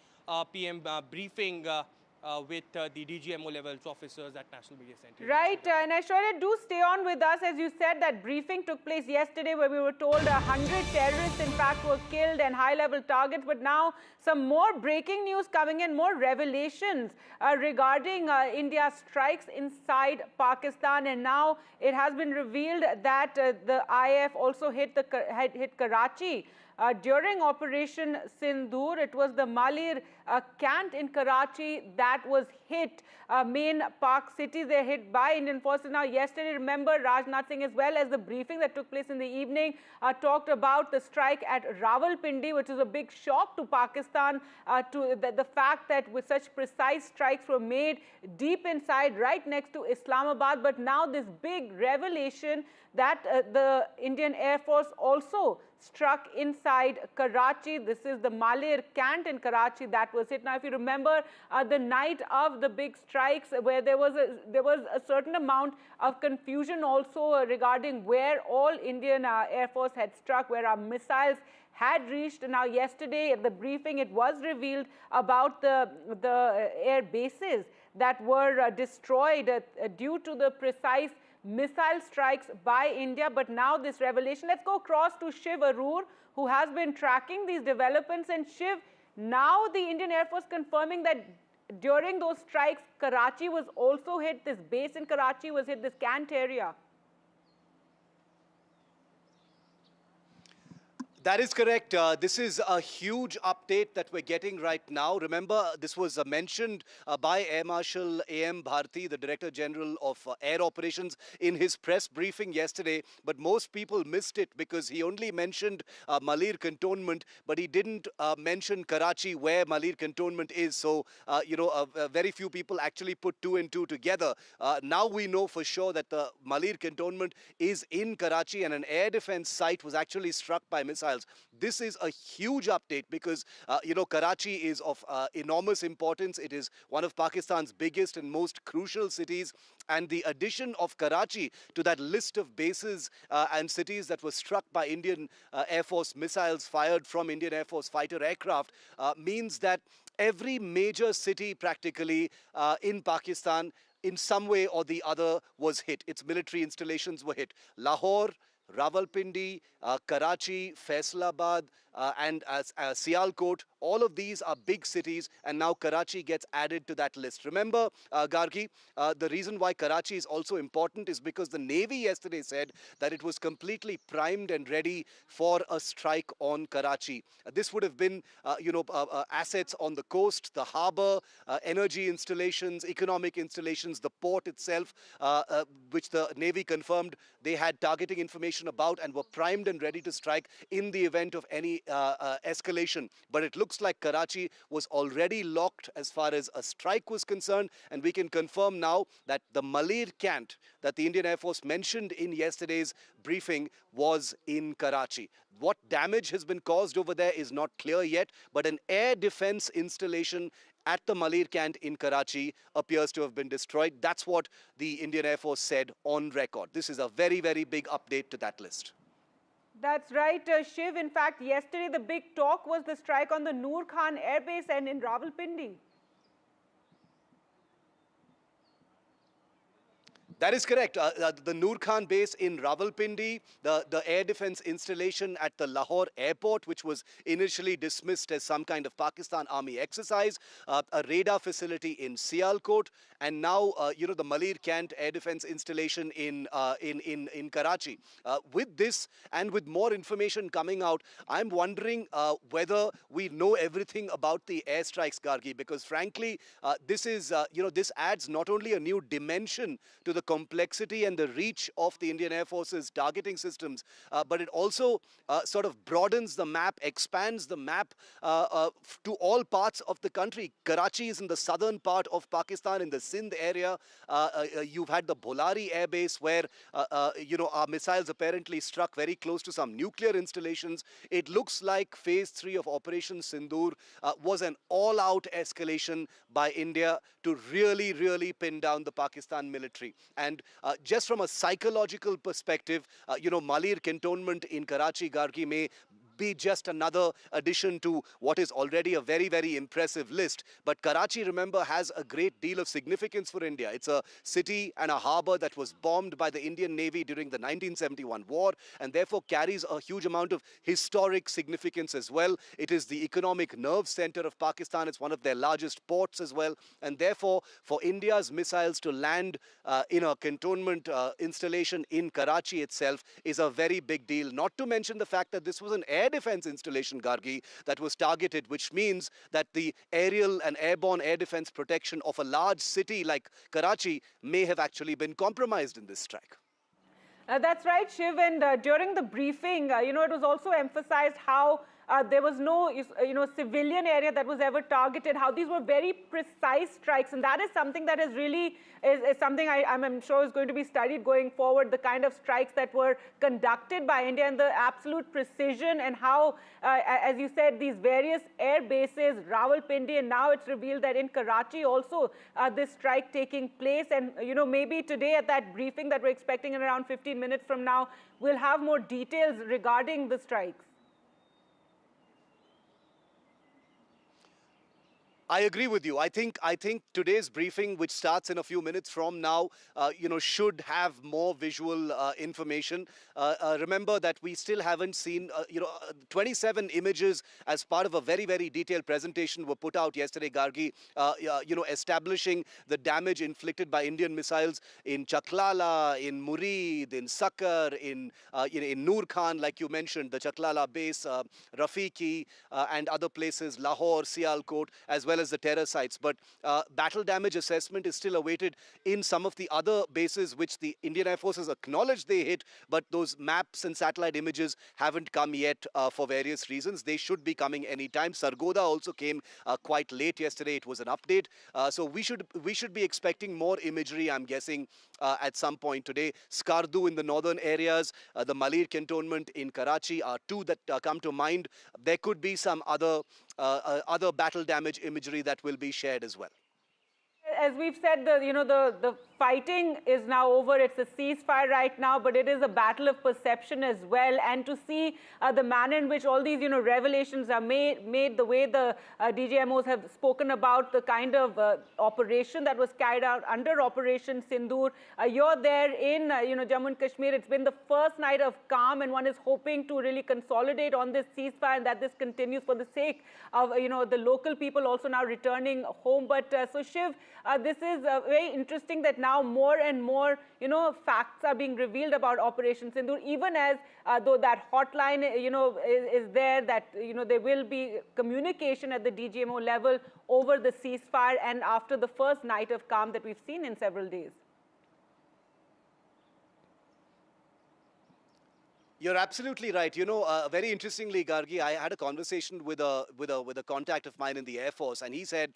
p.m. Briefing with the DGMO levels officers at National Media Center. Right, and Aishwarya, do stay on with us. As you said, that briefing took place yesterday where we were told 100 terrorists in fact were killed and high-level targets, but now some more breaking news coming in, more revelations regarding India's strikes inside Pakistan, and now it has been revealed that the IF also hit Karachi. During Operation Sindoor, it was the Malir Cant in Karachi that was hit. Main Pak city, they're hit by Indian forces. Now, yesterday, remember, Rajnath Singh, as well as the briefing that took place in the evening, talked about the strike at Rawalpindi, which is a big shock to Pakistan, to the fact that with such precise strikes were made deep inside, right next to Islamabad. But now this big revelation that the Indian Air Force also struck inside Karachi. This is the Malir Cant in Karachi that was hit. Now, if you remember, the night of the big strikes, where there was a certain amount of confusion also regarding where all Indian Air Force had struck, where our missiles had reached. Now, yesterday at the briefing, it was revealed about the air bases that were destroyed due to the precise missile strikes by India. But now this revelation, let's go across to Shiv Arur, who has been tracking these developments. And Shiv, now the Indian Air Force confirming that during those strikes, Karachi was also hit, this base in Karachi was hit, this Cant area. That is correct. This is a huge update that we're getting right now. Remember, this was mentioned by Air Marshal A.M. Bharti, the Director General of Air Operations, in his press briefing yesterday. But most people missed it because he only mentioned Malir Cantonment, but he didn't mention Karachi, where Malir Cantonment is. So, you know, very few people actually put two and two together. Now we know for sure that the Malir Cantonment is in Karachi, and an air defense site was actually struck by missiles. This is a huge update because, you know, Karachi is of enormous importance. It is one of Pakistan's biggest and most crucial cities. And the addition of Karachi to that list of bases and cities that were struck by Indian Air Force missiles fired from Indian Air Force fighter aircraft means that every major city practically in Pakistan in some way or the other was hit. Its military installations were hit. Lahore, Rawalpindi, Karachi, Faisalabad, and Sialkot, all of these are big cities, and now Karachi gets added to that list. Remember, Gargi, the reason why Karachi is also important is because the Navy yesterday said that it was completely primed and ready for a strike on Karachi. This would have been, you know, assets on the coast, the harbor, energy installations, economic installations, the port itself, which the Navy confirmed they had targeting information about and were primed and ready to strike in the event of any escalation. But it looks like Karachi was already locked as far as a strike was concerned, and we can confirm now that the Malir Cant that the Indian Air Force mentioned in yesterday's briefing was in Karachi. What damage has been caused over there is not clear yet, but an air defense installation at the Malir Cant in Karachi appears to have been destroyed. That's what the Indian Air Force said on record. This is a very, very big update to that list. That's right, Shiv. In fact, yesterday the big talk was the strike on the Noor Khan Air Base and in Rawalpindi. That is correct. The Noor Khan base in Rawalpindi, the air defense installation at the Lahore airport, which was initially dismissed as some kind of Pakistan Army exercise, a radar facility in Sialkot, and now, you know, the Malir Cant air defense installation in Karachi. With this and with more information coming out, I'm wondering whether we know everything about the airstrikes, Gargi, because frankly, this is, you know, this adds not only a new dimension to the complexity and the reach of the Indian Air Force's targeting systems, but it also sort of broadens the map, expands the map to all parts of the country. Karachi is in the southern part of Pakistan, in the Sindh area. You've had the Bholari Air Base where, our missiles apparently struck very close to some nuclear installations. It looks like phase 3 of Operation Sindoor was an all-out escalation by India to really, really pin down the Pakistan military. And just from a psychological perspective, Malir cantonment in Karachi, Gargi, may be just another addition to what is already a very, very impressive list. But Karachi, remember, has a great deal of significance for India. It's a city and a harbour that was bombed by the Indian Navy during the 1971 war, and therefore carries a huge amount of historic significance as well. It is the economic nerve center of Pakistan. It's one of their largest ports as well. And therefore, for India's missiles to land in a cantonment installation in Karachi itself is a very big deal. Not to mention the fact that this was an air defense installation, Gargi, that was targeted, which means that the aerial and airborne air defense protection of a large city like Karachi may have actually been compromised in this strike. That's right, Shiv. And during the briefing, it was also emphasized how there was no, civilian area that was ever targeted, how these were very precise strikes. And that is something that is really, is something I'm sure is going to be studied going forward, the kind of strikes that were conducted by India and the absolute precision and how, as you said, these various air bases, Rawalpindi, and now it's revealed that in Karachi also this strike taking place. And, maybe today at that briefing that we're expecting in around 15 minutes from now, we'll have more details regarding the strikes. I agree with you. I think today's briefing, which starts in a few minutes from now, should have more visual information. Remember that we still haven't seen, 27 images as part of a very, very detailed presentation were put out yesterday, Gargi, establishing the damage inflicted by Indian missiles in Chaklala, in Murid, in Sakkar, in Noor Khan, like you mentioned, the Chaklala base, Rafiki, and other places, Lahore, Sialkot, as well as the terror sites. But battle damage assessment is still awaited in some of the other bases which the Indian Air Force has acknowledged they hit, but those maps and satellite images haven't come yet for various reasons. They should be coming anytime. Sargodha also came quite late yesterday. It was an update. So we should be expecting more imagery, I'm guessing, at some point today. Skardu in the northern areas, the Malir cantonment in Karachi are two that come to mind. There could be some other battle damage imagery that will be shared as well. As we've said, the fighting is now over. It's a ceasefire right now, but it is a battle of perception as well. And to see the manner in which all these, revelations are made, the way the DGMOs have spoken about the kind of operation that was carried out under Operation Sindoor. You're there in, Jammu and Kashmir. It's been the first night of calm, and one is hoping to really consolidate on this ceasefire and that this continues for the sake of, the local people also now returning home. But so Shiv, this is very interesting that now more and more, facts are being revealed about Operation Sindoor, even as though that hotline, is there, that, there will be communication at the DGMO level over the ceasefire and after the first night of calm that we've seen in several days. You're absolutely right. Very interestingly, Gargi, I had a conversation with a contact of mine in the Air Force, and he said,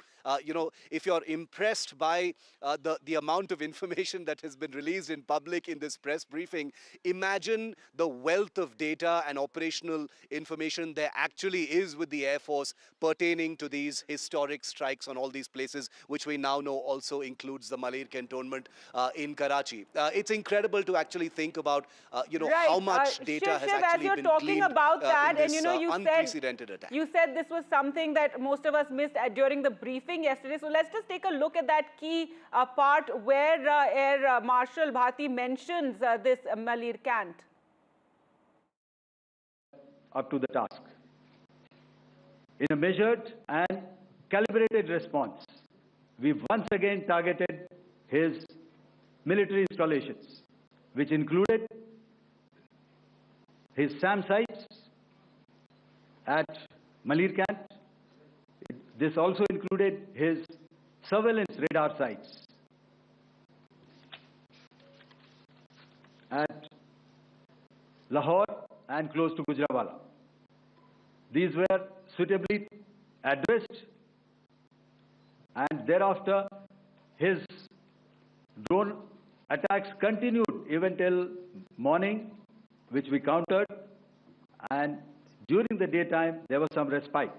if you're impressed by the amount of information that has been released in public in this press briefing, imagine the wealth of data and operational information there actually is with the Air Force pertaining to these historic strikes on all these places, which we now know also includes the Malir cantonment in Karachi. It's incredible to actually think about, how much data has actually been gleaned about that, in this and unprecedented attack. You said this was something that most of us missed during the briefing yesterday. So let's just take a look at that key part where Air Marshal Bharti mentions this Malir cant. Up to the task. In a measured and calibrated response, we've once again targeted his military installations, which included his SAM sites at Malir Camp. This also included his surveillance radar sites. Lahore and close to Gujranwala. These were suitably addressed, and thereafter his drone attacks continued even till morning, which we countered, and during the daytime there was some respite.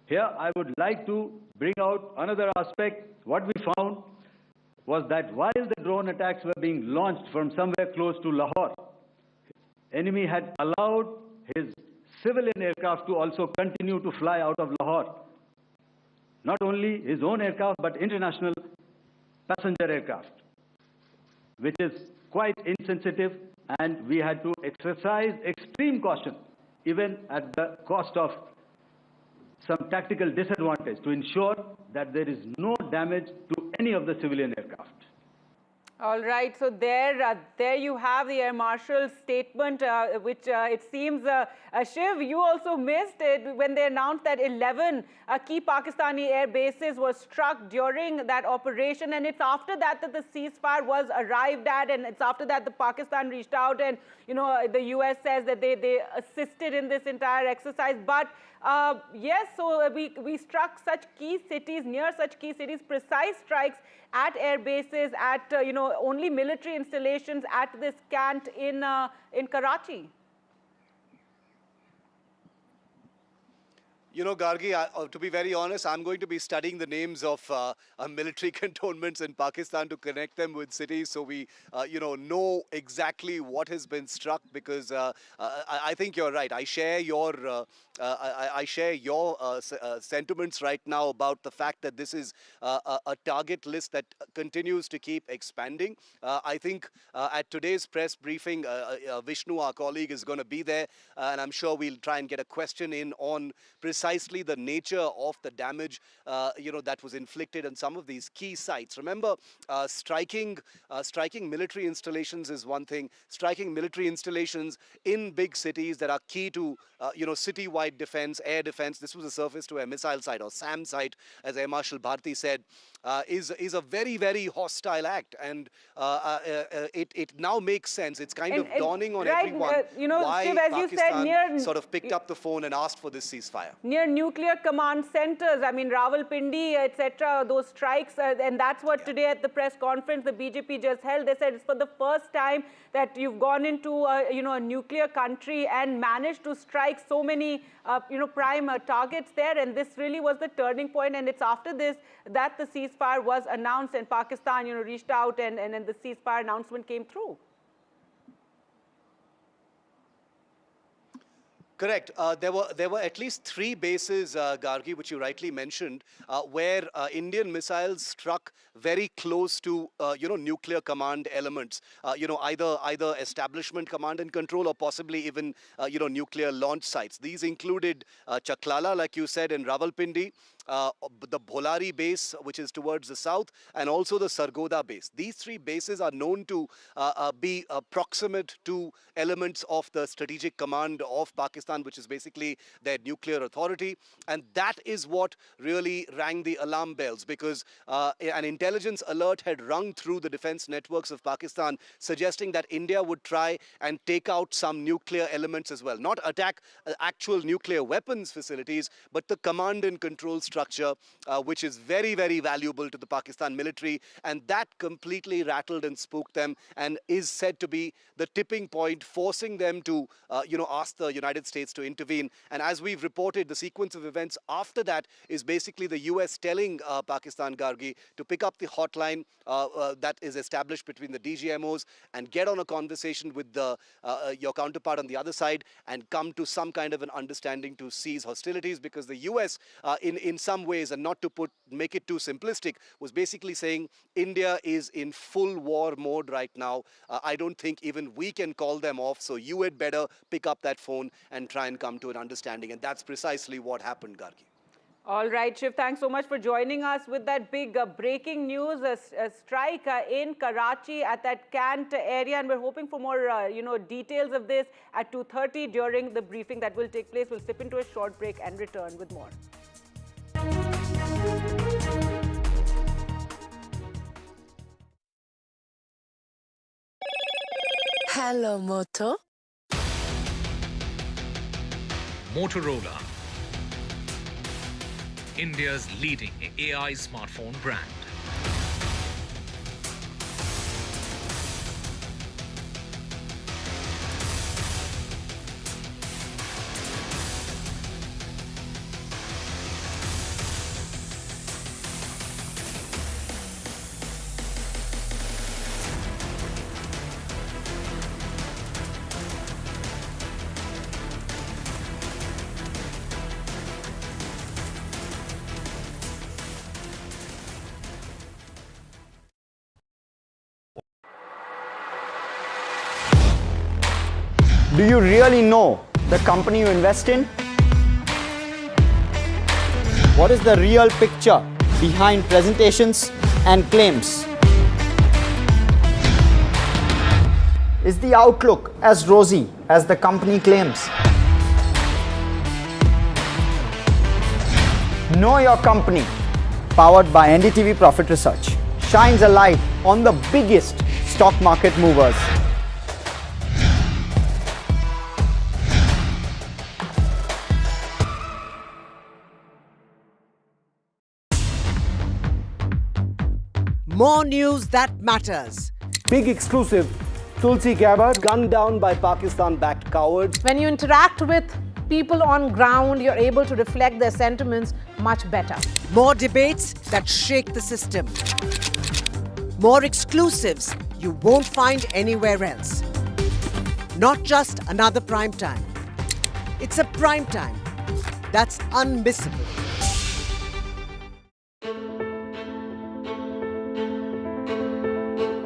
Here I would like to bring out another aspect. What we found was that while the drone attacks were being launched from somewhere close to Lahore, enemy had allowed his civilian aircraft to also continue to fly out of Lahore. Not only his own aircraft, but international passenger aircraft, which is quite insensitive, and we had to exercise extreme caution, even at the cost of some tactical disadvantage, to ensure that there is no damage to any of the civilian aircraft. All right, so there you have the Air Marshal's statement, which it seems, Shiv, you also missed it when they announced that 11 key Pakistani air bases were struck during that operation, and it's after that that the ceasefire was arrived at, and it's after that the Pakistan reached out, and the US says that they assisted in this entire exercise. But yes, so we struck such key cities, near such key cities, precise strikes at air bases, at only military installations at this camp in Karachi. Gargi, to be very honest, I'm going to be studying the names of military cantonments in Pakistan to connect them with cities, so we, know exactly what has been struck. Because I think you're right. I share your sentiments right now about the fact that this is a target list that continues to keep expanding. I think at today's press briefing, Vishnu, our colleague, is going to be there, and I'm sure we'll try and get a question in on precisely the nature of the damage, that was inflicted on some of these key sites. Remember, striking military installations is one thing. Striking military installations in big cities that are key to, citywide defense, air defense. This was a surface-to-air missile site, or SAM site, as Air Marshal Bharti said, is a very, very hostile act, and it now makes sense. It's kind of dawning on everyone why Shiv, as Pakistan you said, sort of picked up the phone and asked for this ceasefire. Near nuclear command centers, I mean, Rawalpindi, etc., those strikes, and that's what today at the press conference the BJP just held. They said it's for the first time that you've gone into a nuclear country and managed to strike so many prime targets there, and this really was the turning point. And it's after this that the ceasefire was announced, and Pakistan reached out, and the ceasefire announcement came through. Correct. There were at least 3 bases, Gargi, which you rightly mentioned, where Indian missiles struck very close to, nuclear command elements. Either establishment command and control, or possibly even, nuclear launch sites. These included Chaklala, like you said, in Rawalpindi, the Bholari base, which is towards the south, and also the Sargodha base. These 3 bases are known to be proximate to elements of the strategic command of Pakistan, which is basically their nuclear authority. And that is what really rang the alarm bells, because an intelligence alert had rung through the defense networks of Pakistan, suggesting that India would try and take out some nuclear elements as well. Not attack actual nuclear weapons facilities, but the command and control structure, which is very, very valuable to the Pakistan military. And that completely rattled and spooked them, and is said to be the tipping point, forcing them to, ask the United States to intervene. And as we've reported, the sequence of events after that is basically the US telling Pakistan, Gargi, to pick up the hotline that is established between the DGMOs and get on a conversation with your counterpart on the other side, and come to some kind of an understanding to cease hostilities. Because the US, in some ways, and not to make it too simplistic, was basically saying India is in full war mode right now. I don't think even we can call them off, so you had better pick up that phone and try and come to an understanding. And that's precisely what happened, Gargi. All right, Shiv, thanks so much for joining us with that big breaking news, a strike in Karachi at that Kant area, and we're hoping for more, details of this at 2:30 during the briefing that will take place. We'll slip into a short break and return with more. Hello, Moto. Motorola, India's leading AI smartphone brand. Do you really know the company you invest in? What is the real picture behind presentations and claims? Is the outlook as rosy as the company claims? Know Your Company, powered by NDTV Profit Research, shines a light on the biggest stock market movers. More news that matters. Big exclusive. Tulsi Gabbard gunned down by Pakistan-backed cowards. When you interact with people on ground, you're able to reflect their sentiments much better. More debates that shake the system. More exclusives you won't find anywhere else. Not just another prime time. It's a prime time that's unmissable.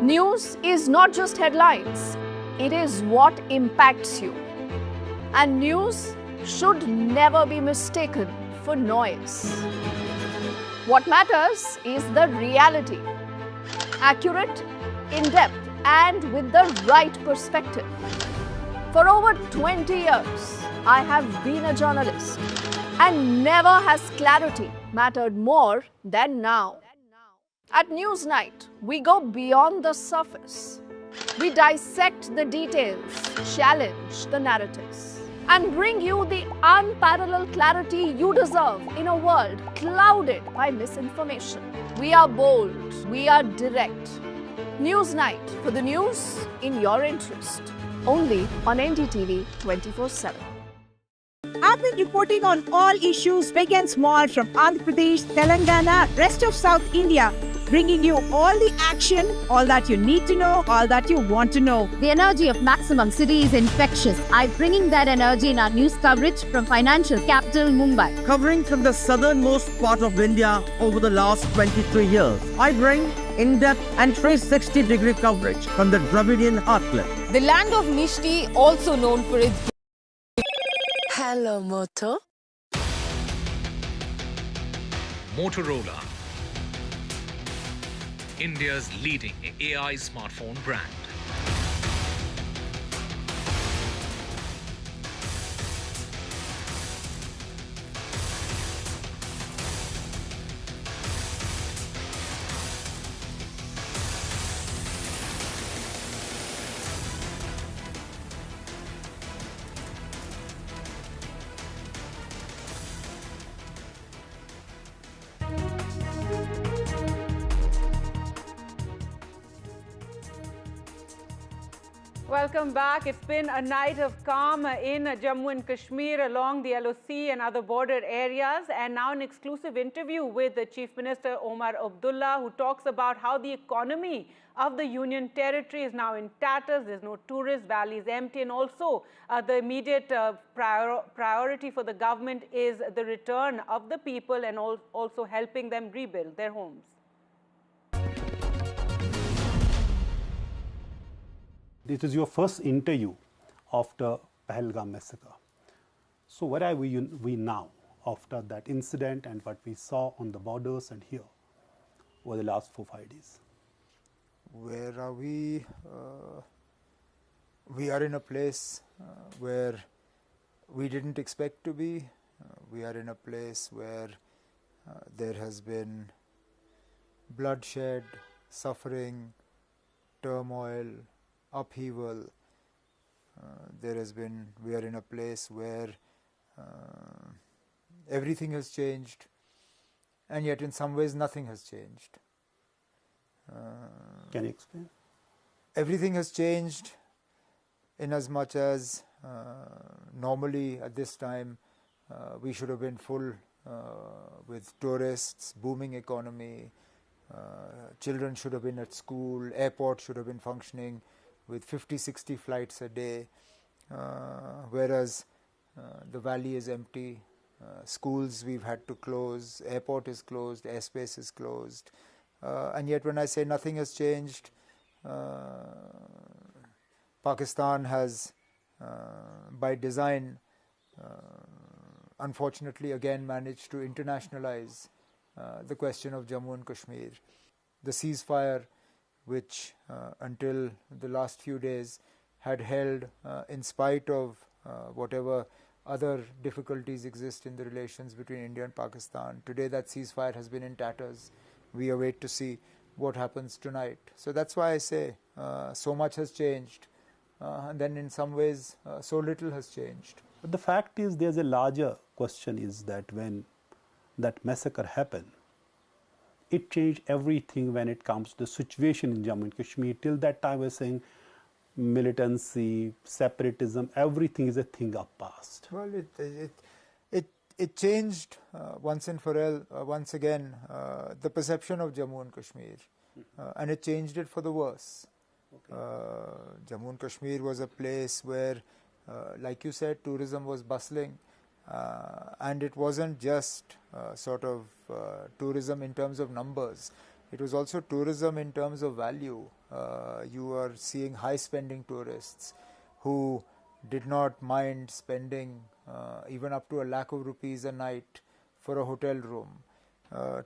News is not just headlines, it is what impacts you. And news should never be mistaken for noise. What matters is the reality. Accurate, in-depth, and with the right perspective. For over 20 years, I have been a journalist, and never has clarity mattered more than now. At Newsnight, we go beyond the surface. We dissect the details, challenge the narratives, and bring you the unparalleled clarity you deserve in a world clouded by misinformation. We are bold, we are direct. Newsnight, for the news in your interest. Only on NDTV 24/7. I've been reporting on all issues big and small from Andhra Pradesh, Telangana, rest of South India, bringing you all the action, all that you need to know, all that you want to know. The energy of maximum city is infectious. I'm bringing that energy in our news coverage from financial capital Mumbai. Covering from the southernmost part of India over the last 23 years, I bring in-depth and 360-degree coverage from the Dravidian heartland. The land of Mishti, also known for its... Hello, Moto. Motorola, India's leading AI smartphone brand. Welcome back. It's been a night of calm in Jammu and Kashmir along the LOC and other border areas. And now an exclusive interview with the Chief Minister Omar Abdullah, who talks about how the economy of the Union Territory is now in tatters. There's no tourist, valley is empty. And also the immediate priority for the government is the return of the people and also helping them rebuild their homes. This is your first interview after Pahalgam massacre. So where are we now after that incident and what we saw on the borders and here over the last 4-5 days? Where are we? We are in a place where we didn't expect to be. We are in a place where there has been bloodshed, suffering, turmoil, upheaval. We are in a place where Everything has changed, and yet in some ways nothing has changed. Can you explain? Everything has changed in as much as normally at this time we should have been full with tourists, booming economy, children should have been at school, airport should have been functioning with 50-60 flights a day, whereas the valley is empty, schools we've had to close, airport is closed, airspace is closed, and yet when I say nothing has changed, Pakistan has by design unfortunately again managed to internationalize the question of Jammu and Kashmir. The ceasefire, which until the last few days had held in spite of whatever other difficulties exist in the relations between India and Pakistan. Today that ceasefire has been in tatters. We await to see what happens tonight. So that's why I say so much has changed, and then in some ways so little has changed. But the fact is, there's a larger question is that when that massacre happened, it changed everything when it comes to the situation in Jammu and Kashmir. Till that time, we're saying militancy, separatism, everything is a thing of past. Well, it changed once and for all, once again, the perception of Jammu and Kashmir, and it changed it for the worse. Jammu and Kashmir was a place where, like you said, tourism was bustling, and it wasn't just sort of tourism in terms of numbers. It was also tourism in terms of value. You are seeing high-spending tourists who did not mind spending even up to ₹1,00,000 a night for a hotel room.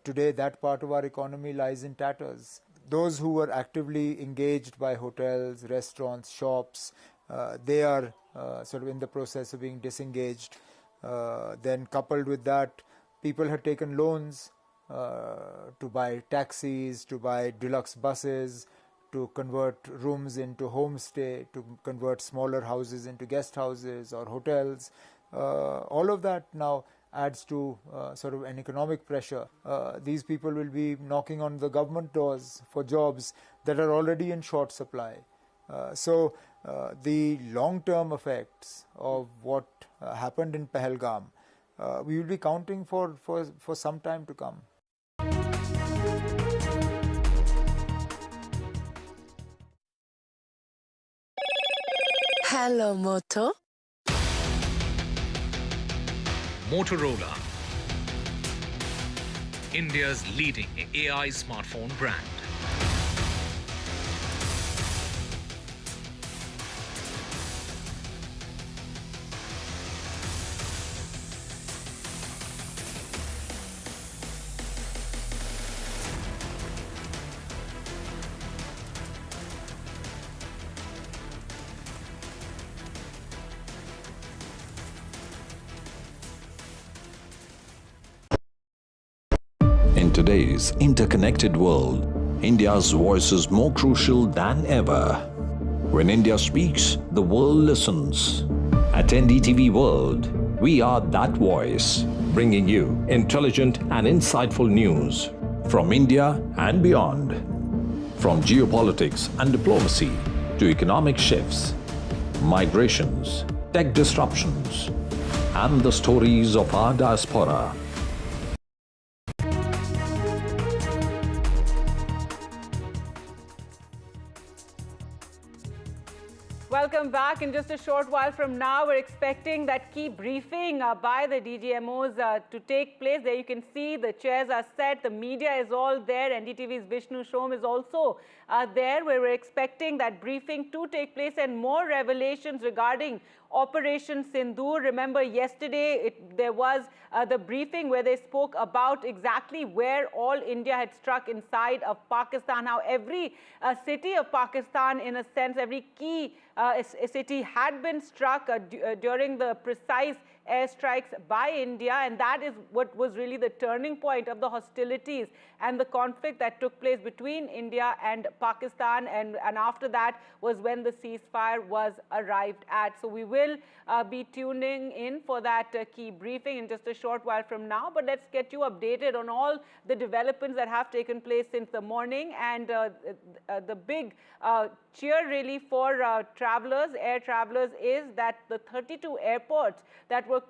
Today, that part of our economy lies in tatters. Those who were actively engaged by hotels, restaurants, shops, they are sort of in the process of being disengaged. Then coupled with that, people had taken loans to buy taxis, to buy deluxe buses, to convert rooms into homestay, to convert smaller houses into guest houses or hotels. All of that now adds to sort of an economic pressure. These people will be knocking on the government doors for jobs that are already in short supply. So the long-term effects of what happened in Pahalgam, we will be counting for some time to come. Hello, Moto. Motorola, India's leading AI smartphone brand. In today's interconnected world, India's voice is more crucial than ever. When India speaks, the world listens. At NDTV World, we are that voice, bringing you intelligent and insightful news from India and beyond. From geopolitics and diplomacy to economic shifts, migrations, tech disruptions, and the stories of our diaspora. Welcome back. In just a short while from now, we're expecting that key briefing by the DGMOs to take place. There you can see the chairs are set, the media is all there. NDTV's Vishnu Shom is also there, where we're expecting that briefing to take place and more revelations regarding Operation Sindoor. Remember, yesterday there was the briefing where they spoke about exactly where all India had struck inside of Pakistan, how every city of Pakistan, in a sense, every key city had been struck during the precise airstrikes by India, and that is what was really the turning point of the hostilities and the conflict that took place between India and Pakistan, and after that was when the ceasefire was arrived at. So we will be tuning in for that key briefing in just a short while from now, but let's get you updated on all the developments that have taken place since the morning, and the big cheer really for travelers, air travelers, is that the 32 airports that were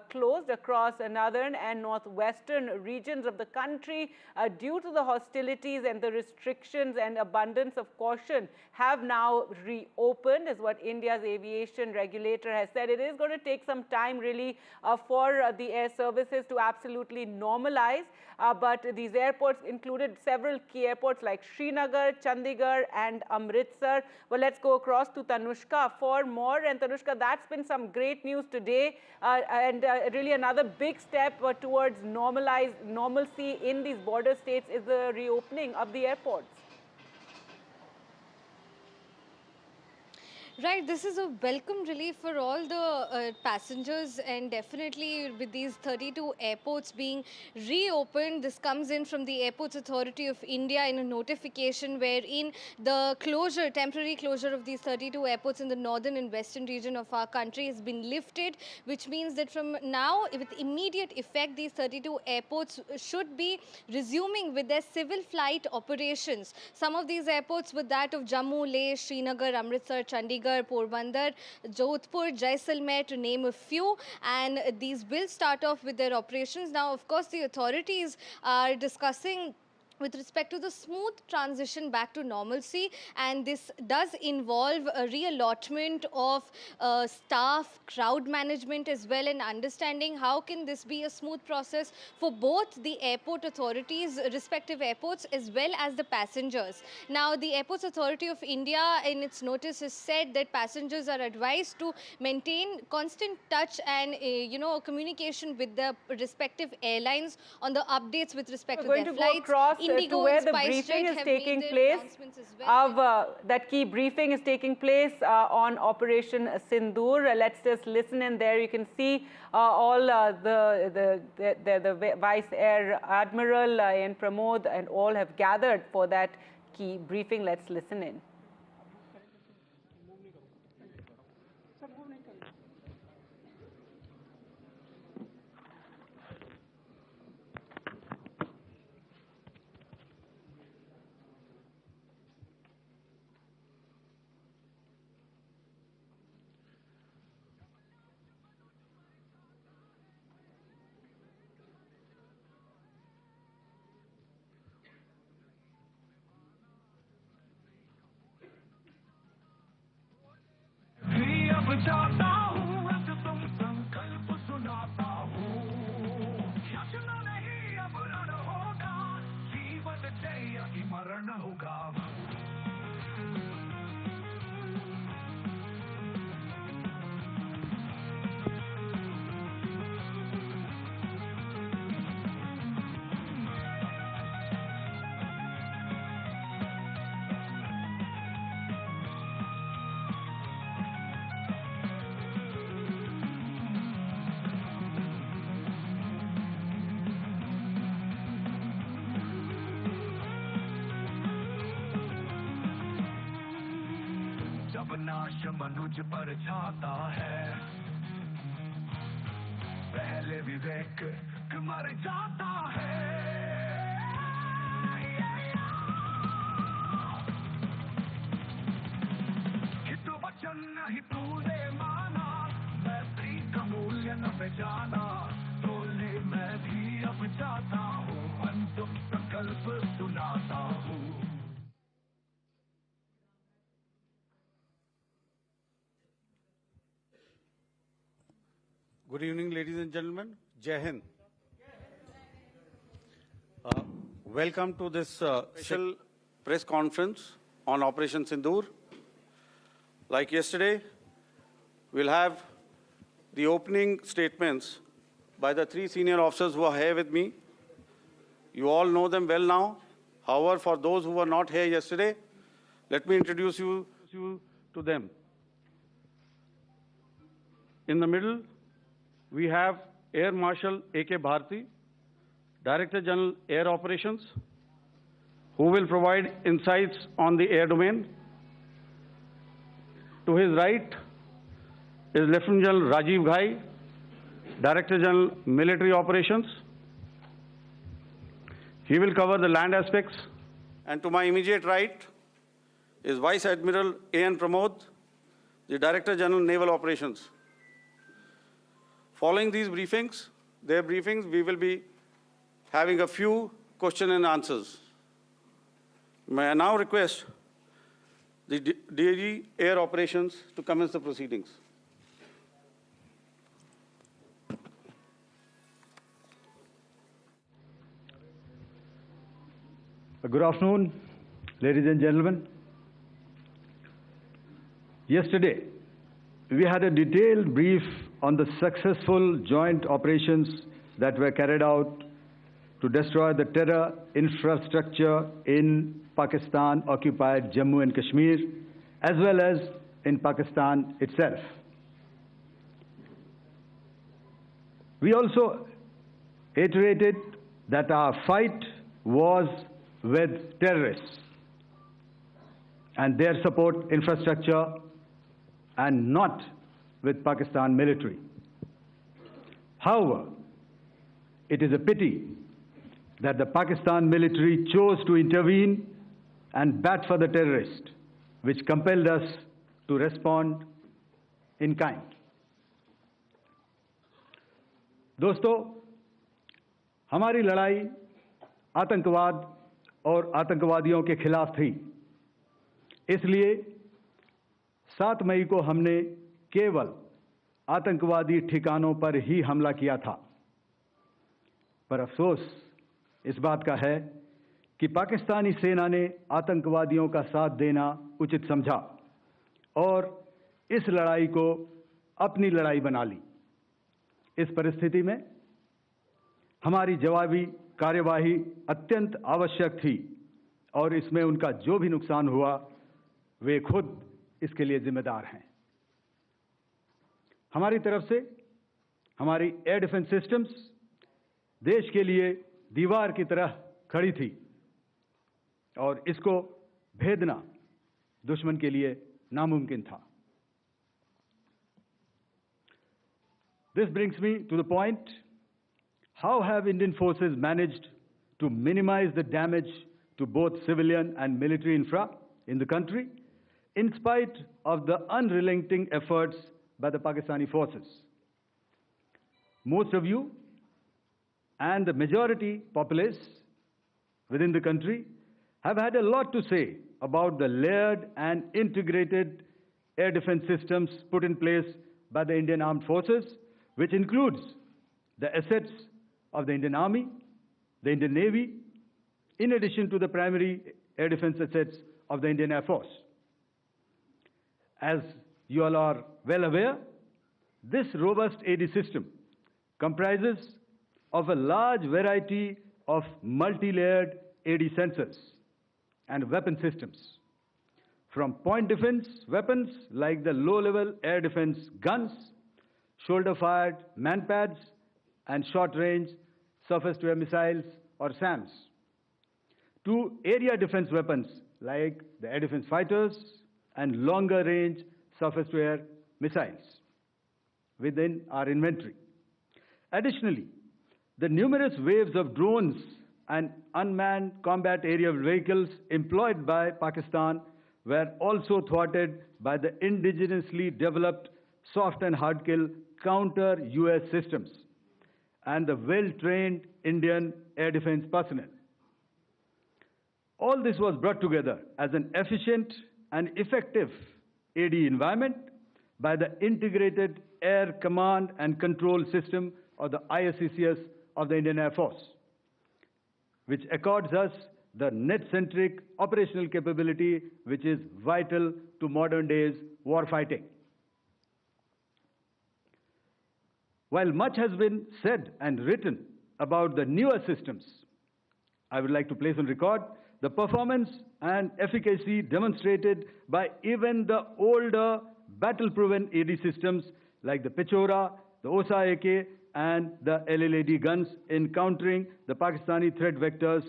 closed across northern and northwestern regions of the country due to the hostilities and the restrictions and abundance of caution have now reopened, is what India's aviation regulator has said. It is going to take some time really for the air services to absolutely normalize, but these airports included several key airports like Srinagar, Chandigarh and Amritsar. Well, let's go across to Tanushka for more. And Tanushka, that's been some great news today, and really another big step towards normalcy in these border states is the reopening of the airports. Right, this is a welcome relief for all the passengers, and definitely with these 32 airports being reopened, this comes in from the Airports Authority of India in a notification wherein the closure, temporary closure of these 32 airports in the northern and western region of our country has been lifted, which means that from now, with immediate effect, these 32 airports should be resuming with their civil flight operations. Some of these airports were that of Jammu, Leh, Srinagar, Amritsar, Chandigarh, Porbandar, Jodhpur, Jaisalmer, to name a few, and these will start off with their operations. Now, of course, the authorities are discussing with respect to the smooth transition back to normalcy, and this does involve a reallotment of staff, crowd management as well, and understanding how can this be a smooth process for both the airport authorities, respective airports, as well as the passengers. Now, the Airports Authority of India in its notice has said that passengers are advised to maintain constant touch and communication with the respective airlines on the updates with respect to their flights. To where the briefing is taking place that key briefing is taking place on Operation Sindoor. Let's just listen in there. You can see all the Vice Air Admiral and Pramod and all have gathered for that key briefing. Let's listen in. नाश मनुज पर छाता है पहले विवेक मर जाता है हित वचन नहीं तूने माना मैत्री का मूल्य न पहचाना तोले मैं भी अब जाता हूँ अंतिम संकल्प सुनाता हूँ. Good evening, ladies and gentlemen. Jai Hind. Welcome to this special press conference on Operation Sindoor. Like yesterday, we'll have the opening statements by the three senior officers who are here with me. You all know them well now. However, for those who were not here yesterday, let me introduce you to them. In the middle, we have Air Marshal A.K. Bharti, Director General Air Operations, who will provide insights on the air domain. To his right is Lieutenant General Rajiv Ghai, Director General Military Operations. He will cover the land aspects. And to my immediate right is Vice Admiral A.N. Pramod, the Director General Naval Operations. Following these briefings, we will be having a few question and answers. May I now request the DG Air Operations to commence the proceedings. Good afternoon, ladies and gentlemen. Yesterday, we had a detailed brief on the successful joint operations that were carried out to destroy the terror infrastructure in Pakistan-occupied Jammu and Kashmir, as well as in Pakistan itself. We also iterated that our fight was with terrorists and their support infrastructure and not with Pakistan military. However, it is a pity that the Pakistan military chose to intervene and bat for the terrorist, which compelled us to respond in kind. दोस्तों, हमारी लड़ाई आतंकवाद और आतंकवादियों के खिलाफ थी। इसलिए 7 मई को हमने केवल आतंकवादी ठिकानों पर ही हमला किया था। पर अफसोस इस बात का है कि पाकिस्तानी सेना ने आतंकवादियों का साथ देना उचित समझा और इस लड़ाई को अपनी लड़ाई बना ली। इस परिस्थिति में हमारी जवाबी कार्यवाही अत्यंत आवश्यक थी और इसमें उनका जो भी नुकसान हुआ, वे खुद इसके लिए जिम्मेदार हैं। हमारी तरफ से हमारी एयर डिफेंस सिस्टम्स देश के लिए दीवार की तरह खड़ी थी और इसको भेदना दुश्मन के लिए नामुमकिन था। This brings me to the point, how have Indian forces managed to minimize the damage to both civilian and military infra in the country, in spite of the unrelenting efforts by the Pakistani forces? Most of you and the majority populace within the country have had a lot to say about the layered and integrated air defense systems put in place by the Indian Armed Forces, which includes the assets of the Indian Army, the Indian Navy, in addition to the primary air defense assets of the Indian Air Force. As you all are well aware, this robust AD system comprises of a large variety of multi-layered AD sensors and weapon systems, from point defense weapons like the low-level air defense guns, shoulder-fired manpads, and short-range surface-to-air missiles or SAMs, to area defense weapons like the air defense fighters and longer-range surface-to-air missiles within our inventory. Additionally, the numerous waves of drones and unmanned combat aerial vehicles employed by Pakistan were also thwarted by the indigenously developed soft and hard kill counter-US systems and the well-trained Indian air defense personnel. All this was brought together as an efficient and effective AD environment by the Integrated Air Command and Control System, or the ISCCS of the Indian Air Force, which accords us the net-centric operational capability which is vital to modern days warfighting. While much has been said and written about the newer systems, I would like to place on record the performance and efficacy demonstrated by even the older battle-proven AD systems like the Pechora the OSA AK, and the LLAD guns in countering the Pakistani threat vectors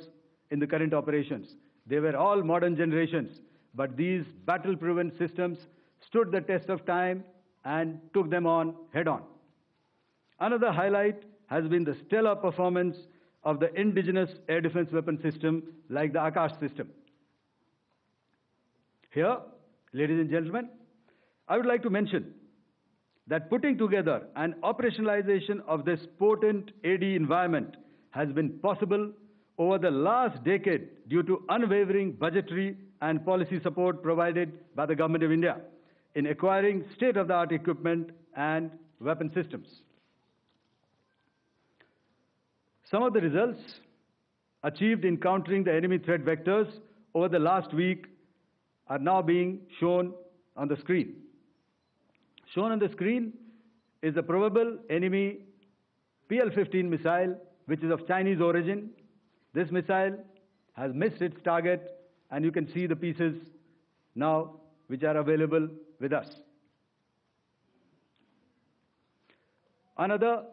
in the current operations. They were all modern generations, but these battle-proven systems stood the test of time and took them on head-on. Another highlight has been the stellar performance of the indigenous air defense weapon system like the Akash system. Here, ladies and gentlemen, I would like to mention that putting together and operationalization of this potent AD environment has been possible over the last decade due to unwavering budgetary and policy support provided by the Government of India in acquiring state-of-the-art equipment and weapon systems. Some of the results achieved in countering the enemy threat vectors over the last week are now being shown on the screen. Shown on the screen is the probable enemy PL-15 missile, which is of Chinese origin. This missile has missed its target, and you can see the pieces now which are available with us. Another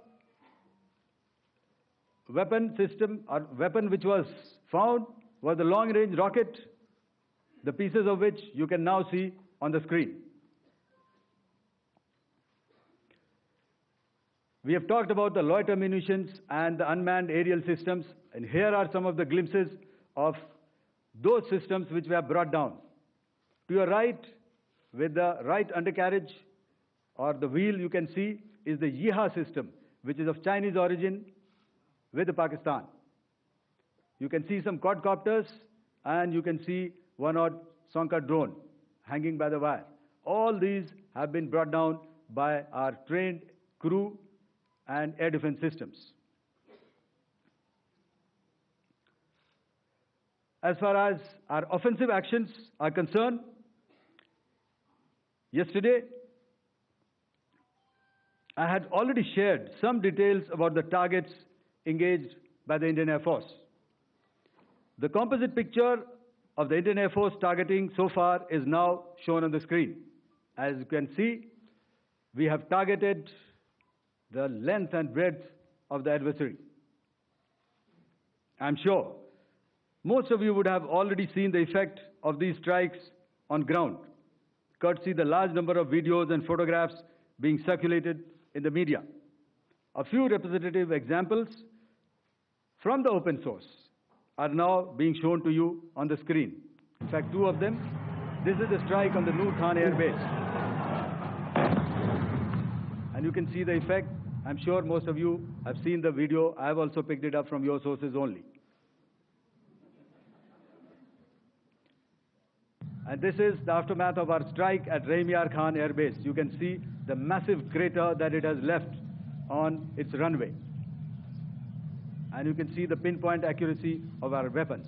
weapon system or weapon which was found was the long-range rocket, the pieces of which you can now see on the screen. We have talked about the loiter munitions and the unmanned aerial systems, and here are some of the glimpses of those systems which we have brought down. To your right, with the right undercarriage or the wheel, you can see is the Yeeha system, which is of Chinese origin with Pakistan. You can see some quadcopters, and you can see one odd Sonka drone hanging by the wire. All these have been brought down by our trained crew and air defense systems. As far as our offensive actions are concerned, yesterday I had already shared some details about the targets engaged by the Indian Air Force. The composite picture of the Indian Air Force targeting so far is now shown on the screen. As you can see, we have targeted the length and breadth of the adversary. I'm sure most of you would have already seen the effect of these strikes on ground, courtesy the large number of videos and photographs being circulated in the media. A few representative examples from the open source are now being shown to you on the screen. In fact, two of them. This is the strike on the Noor Khan Air Base. And you can see the effect. I'm sure most of you have seen the video. I have also picked it up from your sources only. And this is the aftermath of our strike at Rahim Yar Khan Air Base. You can see the massive crater that it has left on its runway. And you can see the pinpoint accuracy of our weapons.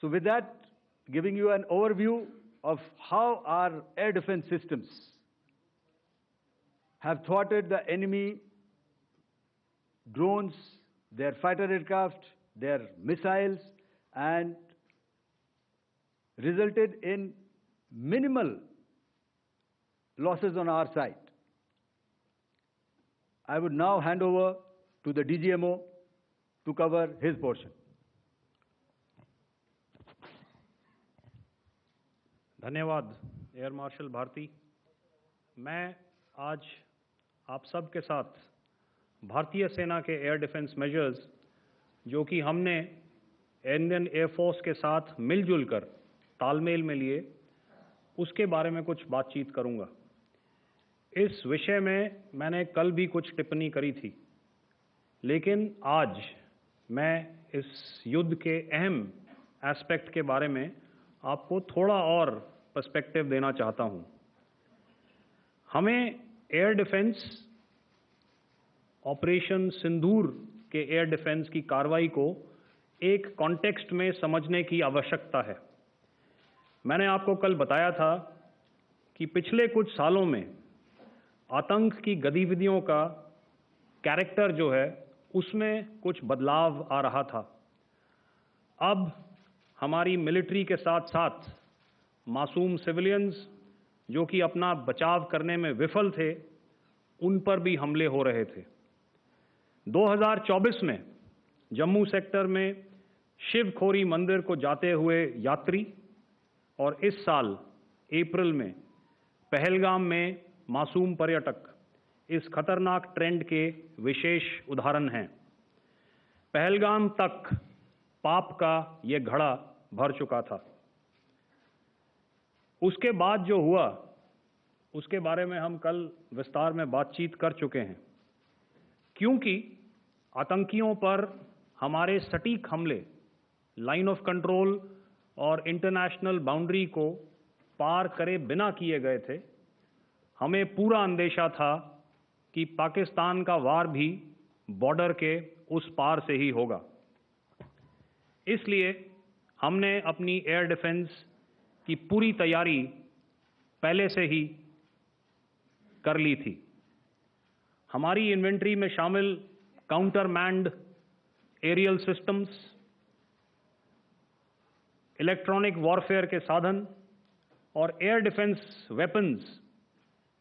So with that, giving you an overview of how our air defense systems have thwarted the enemy drones, their fighter aircraft, their missiles, and resulted in minimal losses on our side. I would now hand over to the DGMO to cover his portion. धन्यवाद air marshal Bharti. मैं आज आप सब के साथ भारतीय सेना के एयर डिफेंस मेजर्स जो कि हमने इंडियन एयर फोर्स के साथ मिलजुल कर तालमेल में लिए, उसके बारे में कुछ बातचीत करूंगा। इस विषय में मैंने कल भी कुछ टिप्पणी करी थी, लेकिन आज मैं इस युद्ध के अहम एस्पेक्ट के बारे में आपको थोड़ा और पर्सपेक्टिव देना चाहता हूं। हमें एयर डिफेंस ऑपरेशन सिंदूर के एयर डिफेंस की कार्रवाई को एक कॉन्टेक्स्ट में समझने की आवश्यकता है। मैंने आपको कल बताया था कि पिछले कुछ सालों में आतंक की गतिविधियों का कैरेक्टर जो है उसमें कुछ बदलाव आ रहा था। अब हमारी मिलिट्री के साथ साथ मासूम सिविलियंस जो कि अपना बचाव करने में विफल थे, उन पर भी हमले हो रहे थे। 2024 में जम्मू सेक्टर में शिवखोरी मंदिर को जाते हुए यात्री और इस साल अप्रैल में पहलगाम में मासूम पर्यटक इस खतरनाक ट्रेंड के विशेष उदाहरण हैं। पहलगाम तक पाप का ये घड़ा भर चुका था। उसके बाद जो हुआ उसके बारे में हम कल विस्तार में बातचीत कर चुके हैं। क्योंकि आतंकियों पर हमारे सटीक हमले लाइन ऑफ कंट्रोल और इंटरनेशनल बाउंड्री को पार करे बिना किए गए थे, हमें पूरा अंदेशा था कि पाकिस्तान का वार भी बॉर्डर के उस पार से ही होगा। इसलिए हमने अपनी एयर डिफेंस की पूरी तैयारी पहले से ही कर ली थी। हमारी इन्वेंट्री में शामिल counter manned aerial systems, electronic warfare के साधन और एयर डिफेंस वेपन्स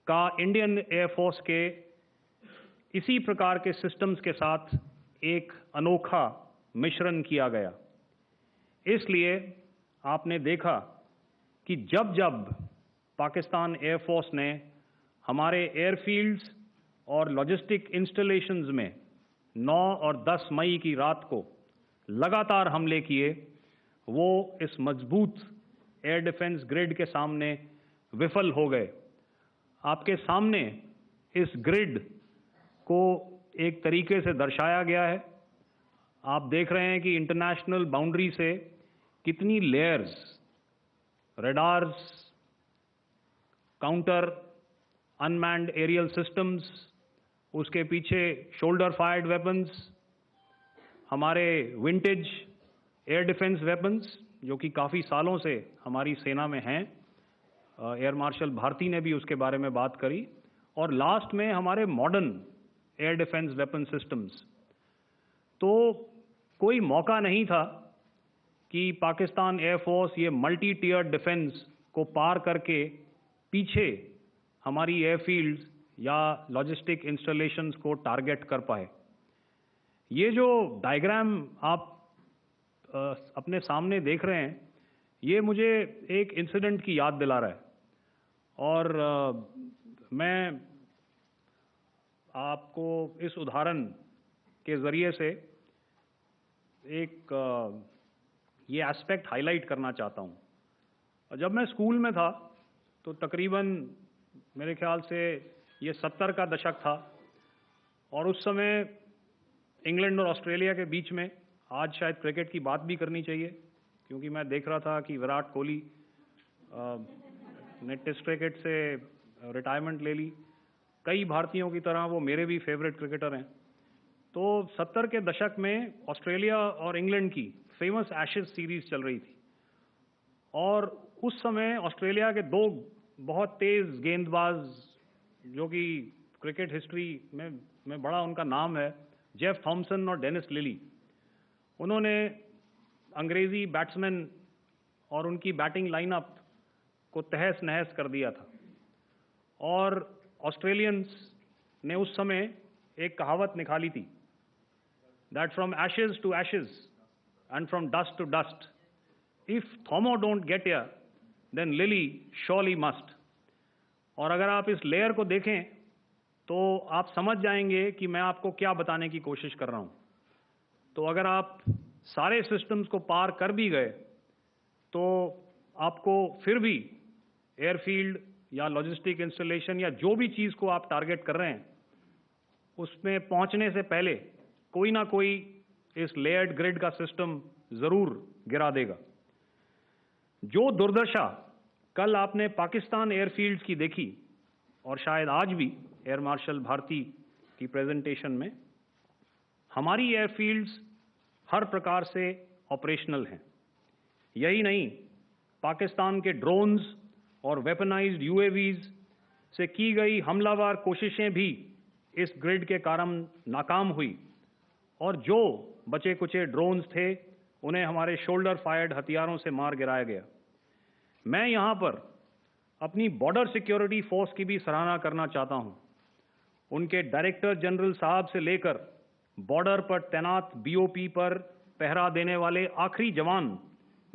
का इंडियन एयरफोर्स के इसी प्रकार के सिस्टम्स के साथ एक अनोखा मिश्रण किया गया। इसलिए आपने देखा कि जब जब पाकिस्तान एयरफोर्स ने हमारे एयरफील्ड्स और लॉजिस्टिक इंस्टॉलेशंस में 9 और 10 मई की रात को लगातार हमले किए, वो इस मजबूत एयर डिफेंस ग्रिड के सामने विफल हो गए। आपके सामने इस ग्रिड को एक तरीके से दर्शाया गया है। आप देख रहे हैं कि इंटरनेशनल बाउंड्री से कितनी layers, radars, counter unmanned aerial systems, उसके पीछे शोल्डर फायर्ड वेपन्स, हमारे विंटेज एयर डिफेंस वेपन्स जो कि काफ़ी सालों से हमारी सेना में हैं। एयर मार्शल भारती ने भी उसके बारे में बात करी। और लास्ट में हमारे modern air defence weapon systems. तो कोई मौका नहीं था कि पाकिस्तान एयरफोर्स ये मल्टी टीयर डिफेंस को पार करके पीछे हमारी एयरफील्ड्स या लॉजिस्टिक इंस्टॉलेशंस को टारगेट कर पाए। ये जो डायग्राम आप अपने सामने देख रहे हैं, ये मुझे एक इंसिडेंट की याद दिला रहा है। और मैं आपको इस उदाहरण के ज़रिए से एक ये एस्पेक्ट हाईलाइट करना चाहता हूँ। जब मैं स्कूल में था तो तकरीबन मेरे ख्याल से ये 70 का दशक था और उस समय इंग्लैंड और ऑस्ट्रेलिया के बीच में, आज शायद क्रिकेट की बात भी करनी चाहिए क्योंकि मैं देख रहा था कि विराट कोहली ने टेस्ट क्रिकेट से रिटायरमेंट ले ली। कई भारतीयों की तरह वो मेरे भी फेवरेट क्रिकेटर हैं। तो 70 के दशक में ऑस्ट्रेलिया और इंग्लैंड की फेमस एशेज सीरीज चल रही थी और उस समय ऑस्ट्रेलिया के दो बहुत तेज़ गेंदबाज जो कि क्रिकेट हिस्ट्री में बड़ा उनका नाम है, जेफ थॉमसन और डेनिस लिली, उन्होंने अंग्रेज़ी बैट्समैन और उनकी बैटिंग लाइनअप को तहस नहस कर दिया था। और ऑस्ट्रेलियंस ने उस समय एक कहावत निकाली थी, that from ashes to ashes and from dust to dust, if Thommo don't get here then Lillee surely must. और अगर आप इस लेयर को देखें तो आप समझ जाएंगे कि मैं आपको क्या बताने की कोशिश कर रहा हूं। तो अगर आप सारे सिस्टम्स को पार कर भी गए तो आपको फिर भी एयरफील्ड या लॉजिस्टिक इंस्टॉलेशन या जो भी चीज़ को आप टारगेट कर रहे हैं उसमें पहुंचने से पहले कोई ना कोई इस लेयर्ड ग्रिड का सिस्टम ज़रूर गिरा देगा। जो दुर्दशा कल आपने पाकिस्तान एयरफील्ड्स की देखी और शायद आज भी एयर मार्शल भारती की प्रेजेंटेशन में, हमारी एयरफील्ड्स हर प्रकार से ऑपरेशनल हैं। यही नहीं, पाकिस्तान के ड्रोन्स और वेपनाइज्ड यूएवीज से की गई हमलावर कोशिशें भी इस ग्रिड के कारण नाकाम हुई और जो बचे कुचे ड्रोन्स थे उन्हें हमारे शोल्डर फायर्ड हथियारों से मार गिराया गया। मैं यहाँ पर अपनी बॉर्डर सिक्योरिटी फोर्स की भी सराहना करना चाहता हूँ। उनके डायरेक्टर जनरल साहब से लेकर बॉर्डर पर तैनात बीओपी पर पहरा देने वाले आखिरी जवान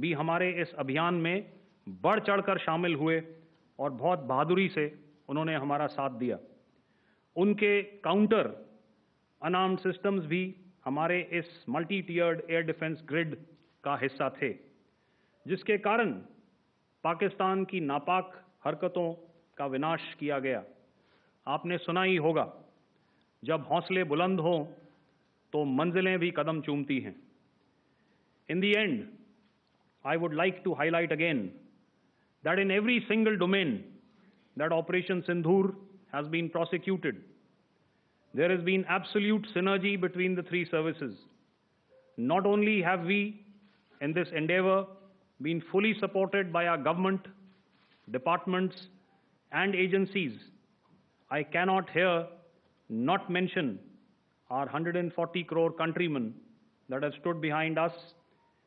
भी हमारे इस अभियान में बढ़ चढ़कर शामिल हुए और बहुत बहादुरी से उन्होंने हमारा साथ दिया। उनके काउंटर अनआर्म्ड सिस्टम्स भी हमारे इस मल्टी टियर्ड एयर डिफेंस ग्रिड का हिस्सा थे, जिसके कारण पाकिस्तान की नापाक हरकतों का विनाश किया गया। आपने सुना ही होगा, जब हौसले बुलंद हों तो मंजिलें भी कदम चूमती हैं। In the end, I would like to highlight again that in every single domain that Operation Sindoor has been prosecuted, there has been absolute synergy between the three services. Not only have we, in this endeavor, been fully supported by our government, departments, and agencies, I cannot here not mention our 140 crore countrymen that have stood behind us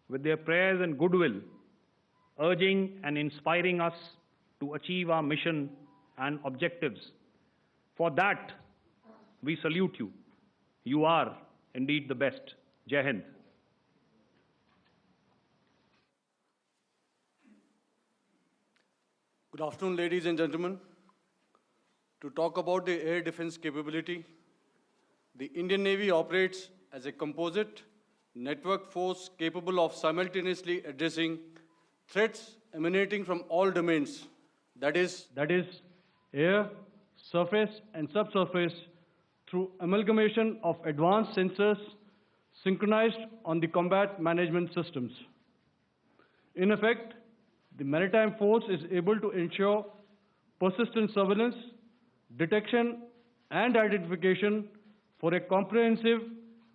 with their prayers and goodwill, urging and inspiring us to achieve our mission and objectives. For that, we salute you. You are indeed the best. Jai Hind. Good afternoon, ladies and gentlemen. To talk about the air defense capability, the Indian Navy operates as a composite network force capable of simultaneously addressing threats emanating from all domains, that is air, surface, and subsurface, through amalgamation of advanced sensors synchronized on the combat management systems. In effect, the maritime force is able to ensure persistent surveillance, detection, and identification for a comprehensive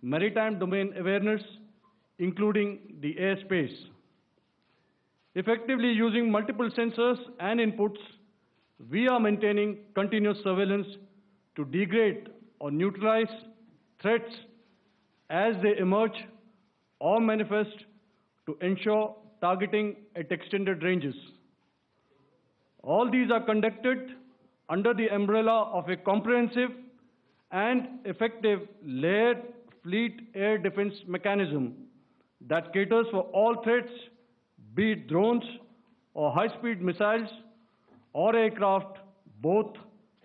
maritime domain awareness, including the airspace. Effectively using multiple sensors and inputs, we are maintaining continuous surveillance to degrade or neutralize threats as they emerge or manifest, to ensure targeting at extended ranges. All these are conducted under the umbrella of a comprehensive and effective layered fleet air defense mechanism that caters for all threats, be it drones or high-speed missiles or aircraft, both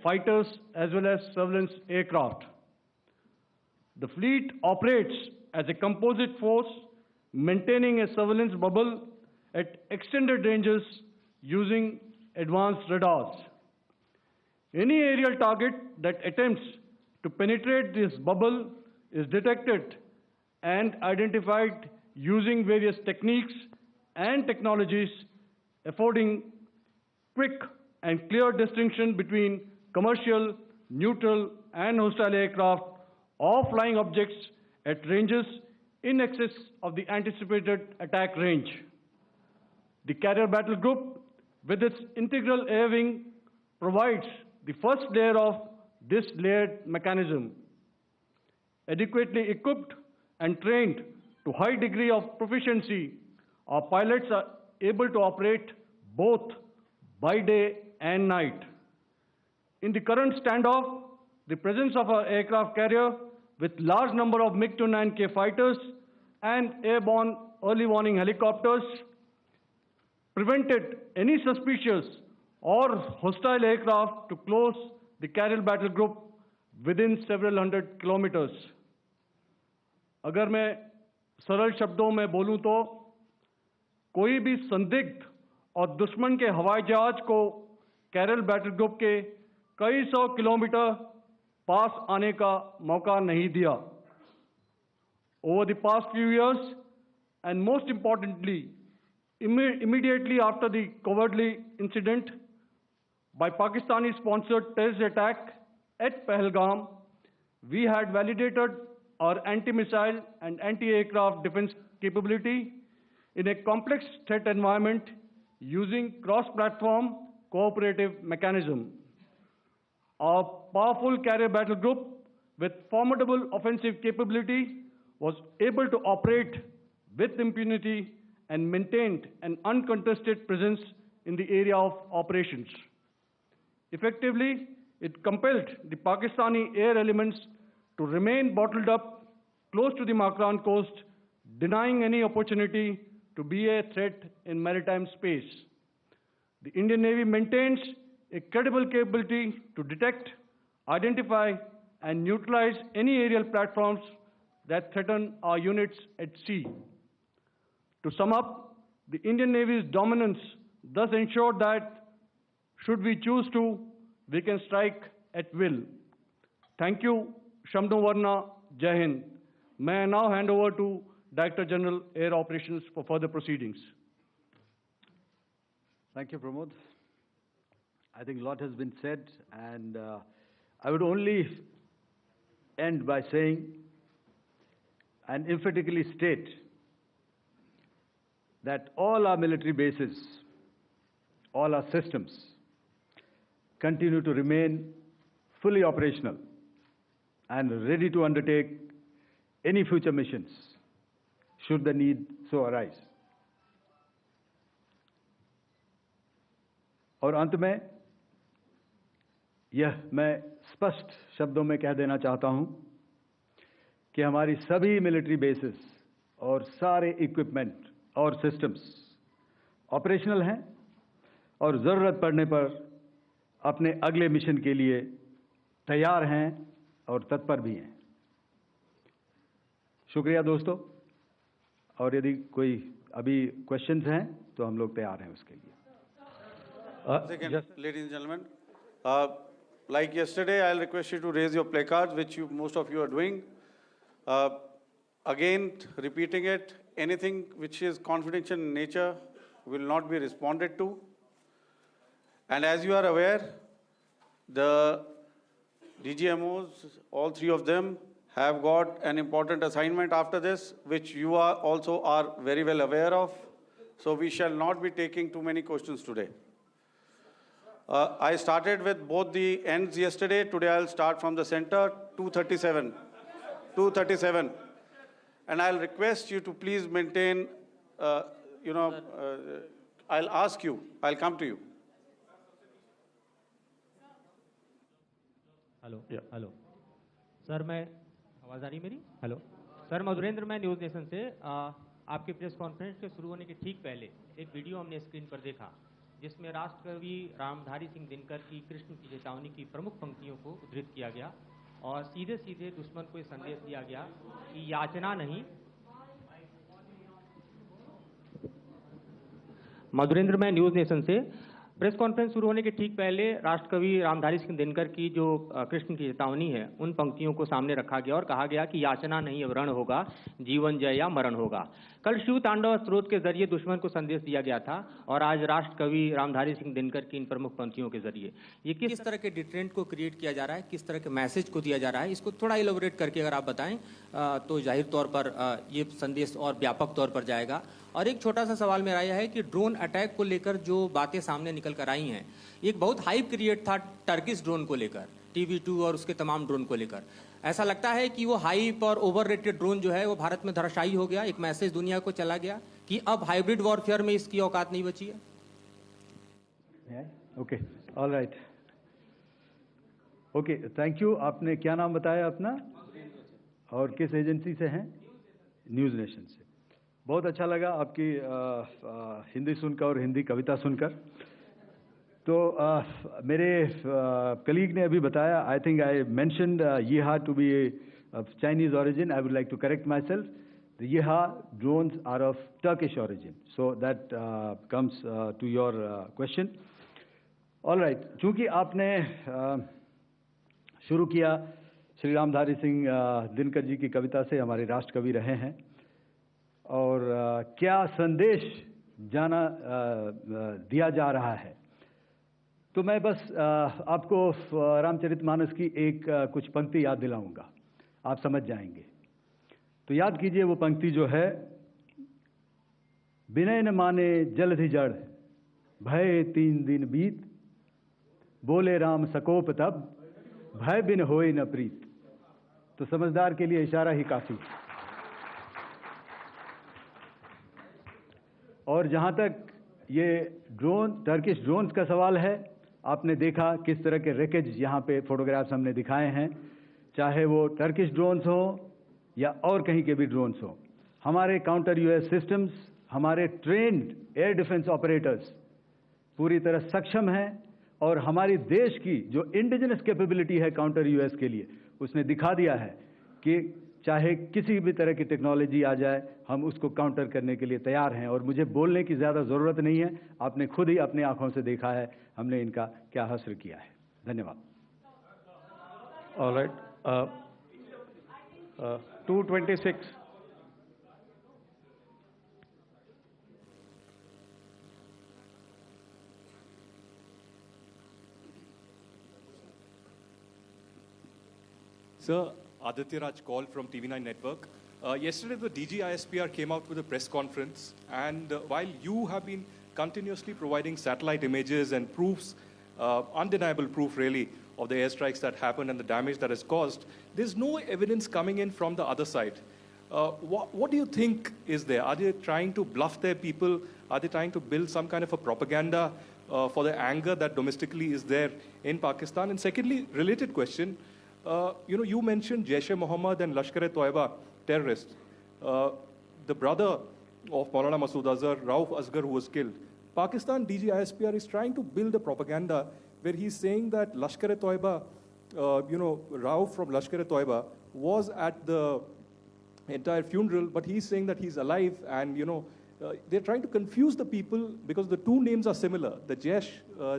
fighters as well as surveillance aircraft. The fleet operates as a composite force, maintaining a surveillance bubble at extended ranges using advanced radars. Any aerial target that attempts to penetrate this bubble is detected and identified using various techniques and technologies, affording quick and clear distinction between commercial, neutral, and hostile aircraft or flying objects at ranges in excess of the anticipated attack range. The carrier battle group, with its integral air wing, provides the first layer of this layered mechanism. Adequately equipped and trained to high degree of proficiency, our pilots are able to operate both by day and night. In the current standoff, the presence of our aircraft carrier with large number of MiG-29K fighters and airborne early warning helicopters prevented any suspicious or hostile aircraft to close the carrier battle group within several hundred kilometers. अगर मैं सरल शब्दों में बोलूं तो कोई भी संदिग्ध और दुश्मन के हवाई जहाज को कैरल बैटल ग्रुप के कई सौ किलोमीटर पास आने का मौका नहीं दिया. Over the past few years, and most importantly, immediately after the cowardly incident by Pakistani-sponsored terrorist attack at Pahalgam, we had validated our anti-missile and anti-aircraft defense capability in a complex threat environment using cross-platform cooperative mechanism. Our powerful carrier battle group with formidable offensive capability was able to operate with impunity and maintained an uncontested presence in the area of operations. Effectively, it compelled the Pakistani air elements to remain bottled up close to the Makran coast, denying any opportunity to be a threat in maritime space. The Indian Navy maintains a credible capability to detect, identify, and neutralize any aerial platforms that threaten our units at sea. To sum up, the Indian Navy's dominance thus ensured that, should we choose to, we can strike at will. Thank you, Shamdo Varna, Jai Hind. May I now hand over to Director General Air Operations for further proceedings. Thank you, Pramod. I think a lot has been said, and I would only end by saying and emphatically state that all our military bases, all our systems continue to remain fully operational and ready to undertake any future missions should the need so arise. और अंत में यह मैं स्पष्ट शब्दों में कह देना चाहता हूं कि हमारी सभी मिलिट्री बेसेस और सारे इक्विपमेंट और सिस्टम्स ऑपरेशनल हैं और ज़रूरत पड़ने पर अपने अगले मिशन के लिए तैयार हैं और तत्पर भी हैं। शुक्रिया दोस्तों, और यदि कोई अभी क्वेश्चंस हैं तो हम लोग तैयार हैं उसके लिए। Ladies and gentlemen, like yesterday, I'll request you to raise your placards, which most of you are doing. Again, repeating it, anything which is confidential in nature will not be responded to. And as you are aware, the DGMOs, all three of them, have got an important assignment after this, which you also are very well aware of. So we shall not be taking too many questions today. I started with both the ends yesterday. Today I'll start from the center, 237. And I'll request you to please maintain, I'll ask you, I'll come to you. Hello hello sir, मैं आवाज़ आ रही मेरी? Hello sir, Madhurendra, मैं news nation से आपके press conference के शुरू होने के ठीक पहले एक वीडियो हमने स्क्रीन पर देखा जिसमें राष्ट्रकवि रामधारी सिंह दिनकर की कृष्ण की चेतावनी की प्रमुख पंक्तियों को उद्धृत किया गया और सीधे सीधे दुश्मन को ये संदेश दिया गया कि याचना नहीं। मधुरेंद्र, मैं न्यूज़ नेशन से प्रेस कॉन्फ्रेंस शुरू होने के ठीक पहले राष्ट्रकवि रामधारी सिंह दिनकर की जो कृष्ण की चेतावनी है उन पंक्तियों को सामने रखा गया और कहा गया कि याचना नहीं अब रण होगा, जीवन जय या मरण होगा। कल शिव तांडव स्रोत के जरिए दुश्मन को संदेश दिया गया था और आज राष्ट्रकवि रामधारी सिंह दिनकर की इन प्रमुख पंक्तियों के जरिए ये किस तरह के डिटरेंट को क्रिएट किया जा रहा है, किस तरह के मैसेज को दिया जा रहा है, इसको थोड़ा इलेबोरेट करके अगर आप बताएं तो जाहिर तौर पर ये संदेश और व्यापक तौर पर जाएगा। और एक छोटा सा सवाल मेरा यह है कि ड्रोन अटैक को लेकर जो बातें सामने निकल कर आई हैं, एक बहुत हाइप क्रिएट था टर्किश ड्रोन को लेकर, TV2 और उसके तमाम ड्रोन को लेकर। ऐसा लगता है कि वो हाइप और ओवररेटेड ड्रोन जो है वो भारत में धराशायी हो गया, एक मैसेज दुनिया को चला गया कि अब हाइब्रिड वॉरफेयर में इसकी औकात नहीं बची है। Okay, all right, okay, thank you. आपने क्या नाम बताया अपना और किस एजेंसी से हैं? न्यूज़ नेशन से। बहुत अच्छा लगा आपकी हिंदी सुनकर और हिंदी कविता सुनकर। तो मेरे कलीग ने अभी बताया, I think I mentioned Yeha to be of Chinese origin. I would like to correct myself, the Yeha drones are of Turkish origin, so that comes to your question. All right, चूँकि आपने शुरू किया श्री रामधारी सिंह दिनकर जी की कविता से, हमारे राष्ट्रकवि रहे हैं, और क्या संदेश दिया जा रहा है, तो मैं बस आपको रामचरितमानस की एक कुछ पंक्ति याद दिलाऊंगा, आप समझ जाएंगे। तो याद कीजिए वो पंक्ति जो है, विनय न माने जलधि जड़, भय 3 दिन बीत, बोले राम सकोप तब, भय बिन होए न प्रीत। तो समझदार के लिए इशारा ही काफी। और जहाँ तक ये टर्किश ड्रोन्स का सवाल है। आपने देखा किस तरह के रेकेज यहाँ पे फोटोग्राफ्स हमने दिखाए हैं, चाहे वो टर्किश ड्रोन्स हो या और कहीं के भी ड्रोन्स हो। हमारे काउंटर यूएस सिस्टम्स, हमारे ट्रेन्ड एयर डिफेंस ऑपरेटर्स पूरी तरह सक्षम हैं और हमारी देश की जो इंडिजिनस कैपेबिलिटी है काउंटर यूएस के लिए, उसने दिखा दिया है कि चाहे किसी भी तरह की टेक्नोलॉजी आ जाए, हम उसको काउंटर करने के लिए तैयार हैं। और मुझे बोलने की ज़्यादा ज़रूरत नहीं है, आपने खुद ही अपनी आंखों से देखा है हमने इनका क्या हश्र किया है। धन्यवाद। All right. 226. Sir, Aditya Raj call from TV9 Network. Yesterday, the DG ISPR came out with a press conference, and while you have been continuously providing satellite images and proofs, undeniable proof really, of the airstrikes that happened and the damage that is caused, there's no evidence coming in from the other side. What do you think is there? Are they trying to bluff their people? Are they trying to build some kind of a propaganda for the anger that domestically is there in Pakistan? And secondly, related question, you mentioned Jaish-e-Mohammed and Lashkar-e-Toiba terrorists. The brother of Maulana Masood Azhar, Rauf Asghar, who was killed. Pakistan DG ISPR is trying to build a propaganda where he's saying that Lashkar-e-Toiba, Rauf from Lashkar-e-Toiba was at the entire funeral, but he's saying that he's alive, and they're trying to confuse the people because the two names are similar. The Jaish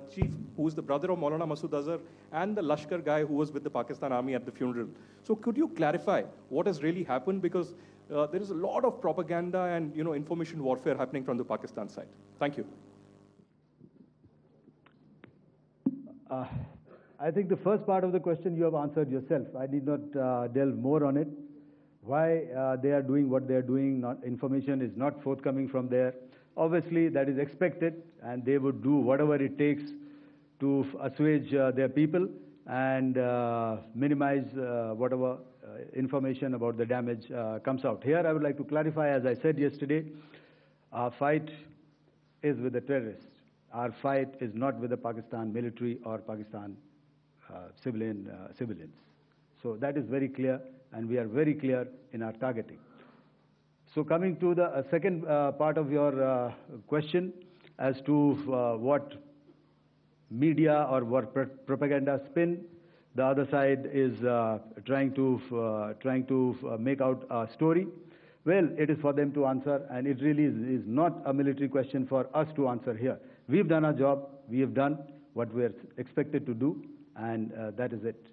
chief, who is the brother of Maulana Masood Azhar, and the Lashkar guy who was with the Pakistan Army at the funeral. So could you clarify what has really happened? Because there is a lot of propaganda and information warfare happening from the Pakistan side. Thank you. I think the first part of the question you have answered yourself. I need not delve more on it. Why they are doing what they are doing, information is not forthcoming from there. Obviously, that is expected, and they would do whatever it takes to assuage their people and minimize whatever information about the damage comes out. Here, I would like to clarify, as I said yesterday, our fight is with the terrorists. Our fight is not with the Pakistan military or Pakistan civilians. So that is very clear, and we are very clear in our targeting. So coming to the second part of your question as to what media or what propaganda spin the other side is trying to make out a story. Well, it is for them to answer, and it really is not a military question for us to answer here. We've done our job. We have done what we're expected to do, and that is it.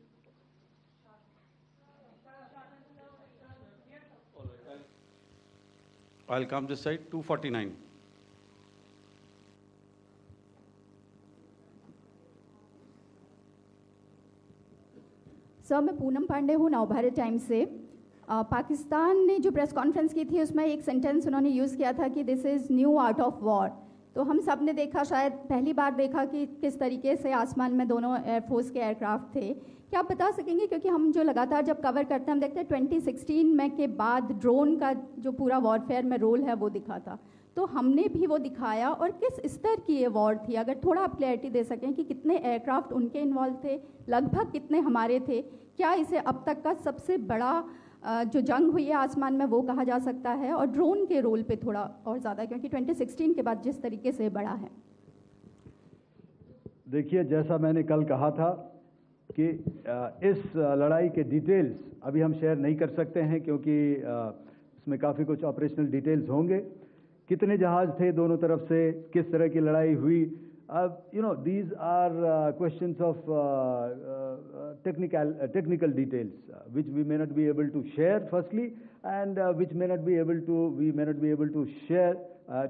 I'll come this side. 249. Sir, मैं पूनम पांडे हूँ Navbharat times से। पाकिस्तान ने जो press conference की थी उसमें एक sentence उन्होंने यूज़ किया था कि this is new art of war. तो हम सब ने देखा, शायद पहली बार देखा कि किस तरीके से आसमान में दोनों एयरफोर्स के एयरक्राफ्ट थे। क्या आप बता सकेंगे, क्योंकि हम जो लगातार जब कवर करते हैं हम देखते हैं 2016 में के बाद ड्रोन का जो पूरा वॉरफेयर में रोल है वो दिखा था, तो हमने भी वो दिखाया, और किस स्तर की ये वॉर थी? अगर थोड़ा आप क्लैरिटी दे सकें कि कितने एयरक्राफ्ट उनके इन्वॉल्व थे, लगभग कितने हमारे थे, क्या इसे अब तक का सबसे बड़ा जो जंग हुई है आसमान में वो कहा जा सकता है? और ड्रोन के रोल पे थोड़ा और ज़्यादा, क्योंकि 2016 के बाद जिस तरीके से बढ़ा है। देखिए, जैसा मैंने कल कहा था कि इस लड़ाई के डिटेल्स अभी हम शेयर नहीं कर सकते हैं, क्योंकि इसमें काफ़ी कुछ ऑपरेशनल डिटेल्स होंगे। कितने जहाज़ थे दोनों तरफ से, किस तरह की लड़ाई हुई, these are questions of technical details which we may not be able to share firstly, and which we may not be able to share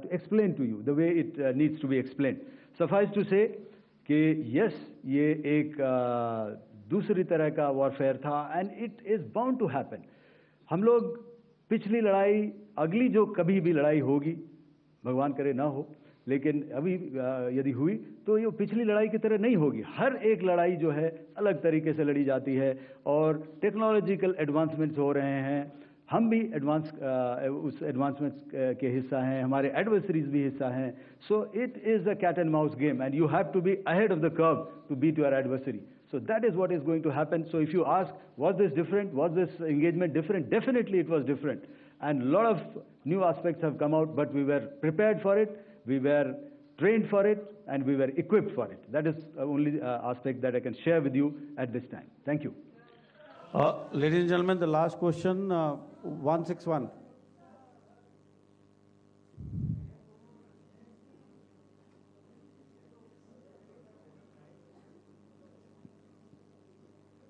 to explain to you the way it needs to be explained. Suffice to say कि yes, ये एक दूसरी तरह का warfare था, and it is bound to happen. हम लोग पिछली लड़ाई, अगली जो कभी भी लड़ाई होगी, भगवान करे ना हो, लेकिन अभी यदि हुई तो ये पिछली लड़ाई की तरह नहीं होगी। हर एक लड़ाई जो है अलग तरीके से लड़ी जाती है, और टेक्नोलॉजिकल एडवांसमेंट्स हो रहे हैं। हम भी उस एडवांसमेंट्स के हिस्सा हैं, हमारे एडवर्सरीज भी हिस्सा हैं. So it is a cat and mouse game, and you have to be ahead of the curve to beat your adversary. So that is what is going to happen. So if you ask, was this different? Was this engagement different? Definitely it was different. And a lot of new aspects have come out, but we were prepared for it, we were trained for it, and we were equipped for it. That is the only aspect that I can share with you at this time. Thank you. Ladies and gentlemen, the last question, 161.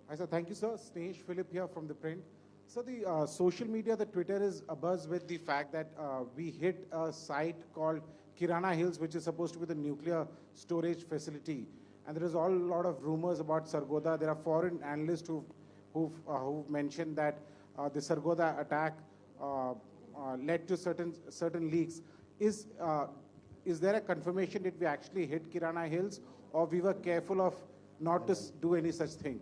Hi, sir. Thank you, sir. Snesh Philip here from the print. So the social media, the Twitter is abuzz with the fact that we hit a site called Kirana Hills, which is supposed to be the nuclear storage facility. And there is a lot of rumors about Sargodha. There are foreign analysts who've mentioned that the Sargodha attack led to certain leaks. Is there a confirmation that we actually hit Kirana Hills, or we were careful of not to do any such thing?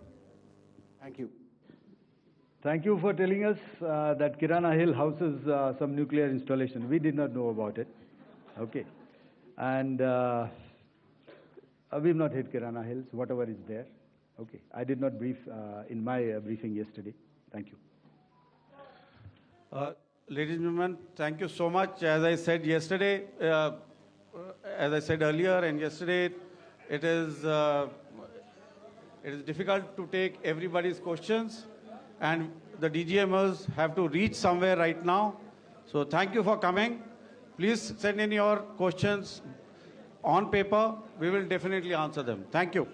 Thank you. Thank you for telling us that Kirana Hill houses some nuclear installation. We did not know about it. Okay. And we've not hit Kirana Hills, whatever is there. Okay. I did not brief in my briefing yesterday. Thank you. Ladies and gentlemen, thank you so much. As I said yesterday, as I said earlier and yesterday, it is difficult to take everybody's questions, and the DGMers have to reach somewhere right now. So thank you for coming. Please send in your questions on paper. We will definitely answer them. Thank you.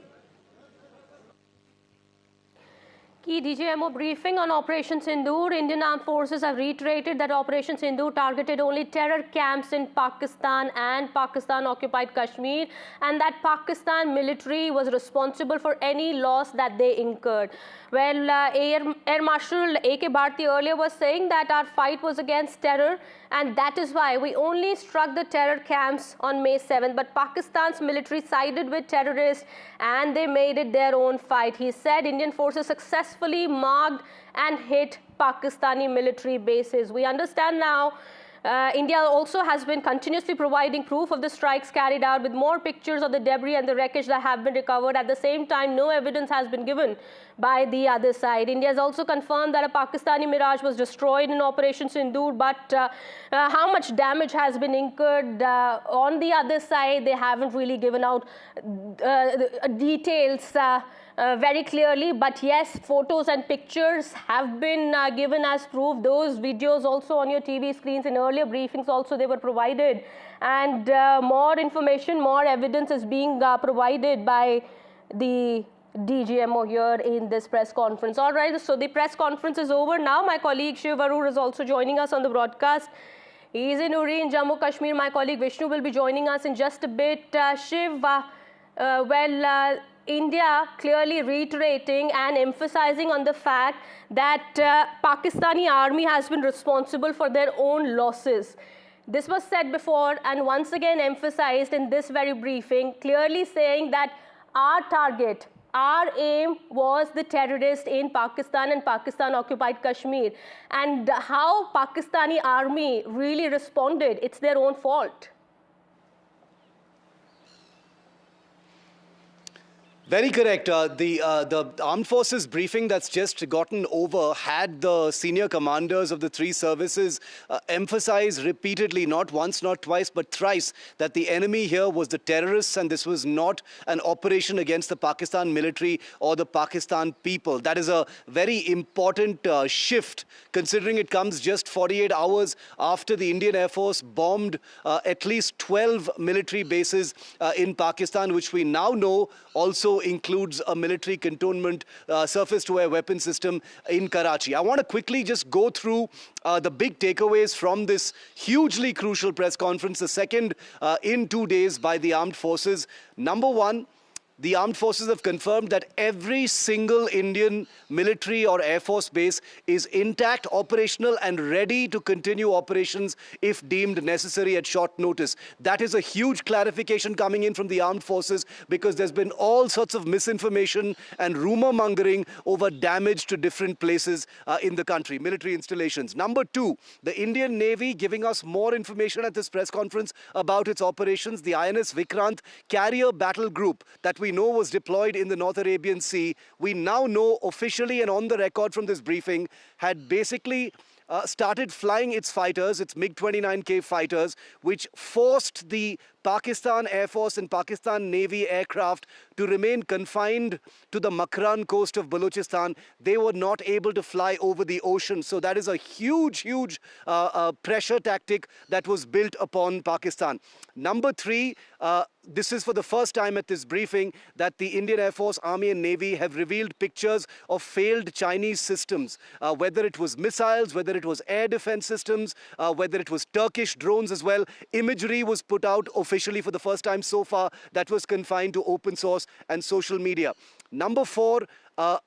Key DGMO briefing on Operation Sindoor. Indian Armed Forces have reiterated that Operation Sindoor targeted only terror camps in Pakistan and Pakistan-occupied Kashmir, and that Pakistan military was responsible for any loss that they incurred. Well, Air Marshal A.K. Bharti earlier was saying that our fight was against terror, and that is why we only struck the terror camps on May 7th. But Pakistan's military sided with terrorists and they made it their own fight. He said Indian forces successfully marked and hit Pakistani military bases. We understand now India also has been continuously providing proof of the strikes carried out with more pictures of the debris and the wreckage that have been recovered. At the same time, no evidence has been given by the other side. India has also confirmed that a Pakistani Mirage was destroyed in Operation Sindoor, but how much damage has been incurred on the other side, they haven't really given out details very clearly. But yes, photos and pictures have been given as proof. Those videos also on your TV screens in earlier briefings also they were provided, and more information, more evidence is being provided by the DGMO here in this press conference. All right, so the press conference is over now. My colleague Shiv Arur is also joining us on the broadcast. He is in Uri in Jammu Kashmir. My colleague Vishnu will be joining us in just a bit. Shiv, India clearly reiterating and emphasizing on the fact that Pakistani army has been responsible for their own losses. This was said before and once again emphasized in this very briefing, clearly saying that our target, our aim was the terrorists in Pakistan and Pakistan-occupied Kashmir. And how Pakistani army really responded, it's their own fault. Very correct. The Armed Forces briefing that's just gotten over had the senior commanders of the three services emphasize repeatedly, not once, not twice, but thrice, that the enemy here was the terrorists and this was not an operation against the Pakistan military or the Pakistan people. That is a very important shift, considering it comes just 48 hours after the Indian Air Force bombed at least 12 military bases in Pakistan, which we now know also includes a military cantonment surface-to-air weapon system in Karachi. I want to quickly just go through the big takeaways from this hugely crucial press conference, the second in 2 days by the armed forces. Number one, the armed forces have confirmed that every single Indian military or air force base is intact, operational, and ready to continue operations if deemed necessary at short notice. That is a huge clarification coming in from the armed forces, because there's been all sorts of misinformation and rumor mongering over damage to different places in the country, military installations. Number two, the Indian Navy giving us more information at this press conference about its operations. The INS Vikrant carrier battle group that we know was deployed in the North Arabian Sea, we now know officially and on the record from this briefing, had basically started flying its fighters, its MiG-29K fighters, which forced the Pakistan Air Force and Pakistan Navy aircraft to remain confined to the Makran coast of Balochistan. They were not able to fly over the ocean. So that is a huge, huge pressure tactic that was built upon Pakistan. Number three, this is for the first time at this briefing that the Indian Air Force, Army and Navy have revealed pictures of failed Chinese systems, whether it was missiles, whether it was air defense systems, whether it was Turkish drones as well. Imagery was put out officially for the first time so far that was confined to open source and social media. Number four, a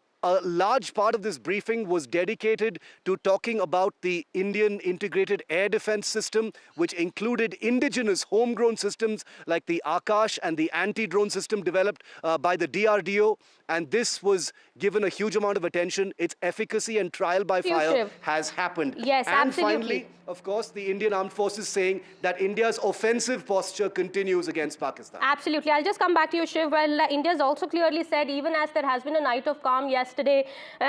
large part of this briefing was dedicated to talking about the Indian integrated air defense system, which included indigenous homegrown systems like the Akash and the anti-drone system developed by the DRDO. And this was given a huge amount of attention. Its efficacy and trial by fire has happened. Yes, and absolutely. Finally, of course, the Indian Armed Forces saying that India's offensive posture continues against Pakistan. Absolutely. I'll just come back to you, Shiv. Well, India has also clearly said, even as there has been a night of calm yesterday,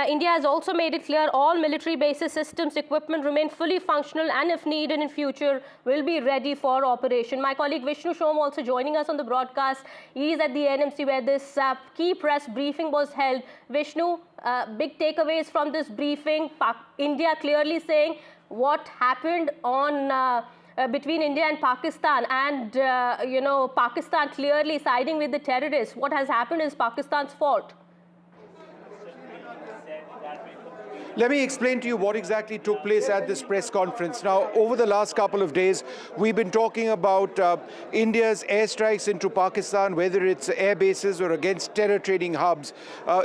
India has also made it clear all military bases, systems, equipment remain fully functional and if needed in future will be ready for operation. My colleague Vishnu Shom also joining us on the broadcast. He is at the NMC where this key press briefing was held. Vishnu, big takeaways from this briefing. India clearly saying what happened on between India and Pakistan, and Pakistan clearly siding with the terrorists. What has happened is Pakistan's fault. Let me explain to you what exactly took place at this press conference. Now, over the last couple of days, we've been talking about India's airstrikes into Pakistan, whether it's air bases or against terror training hubs.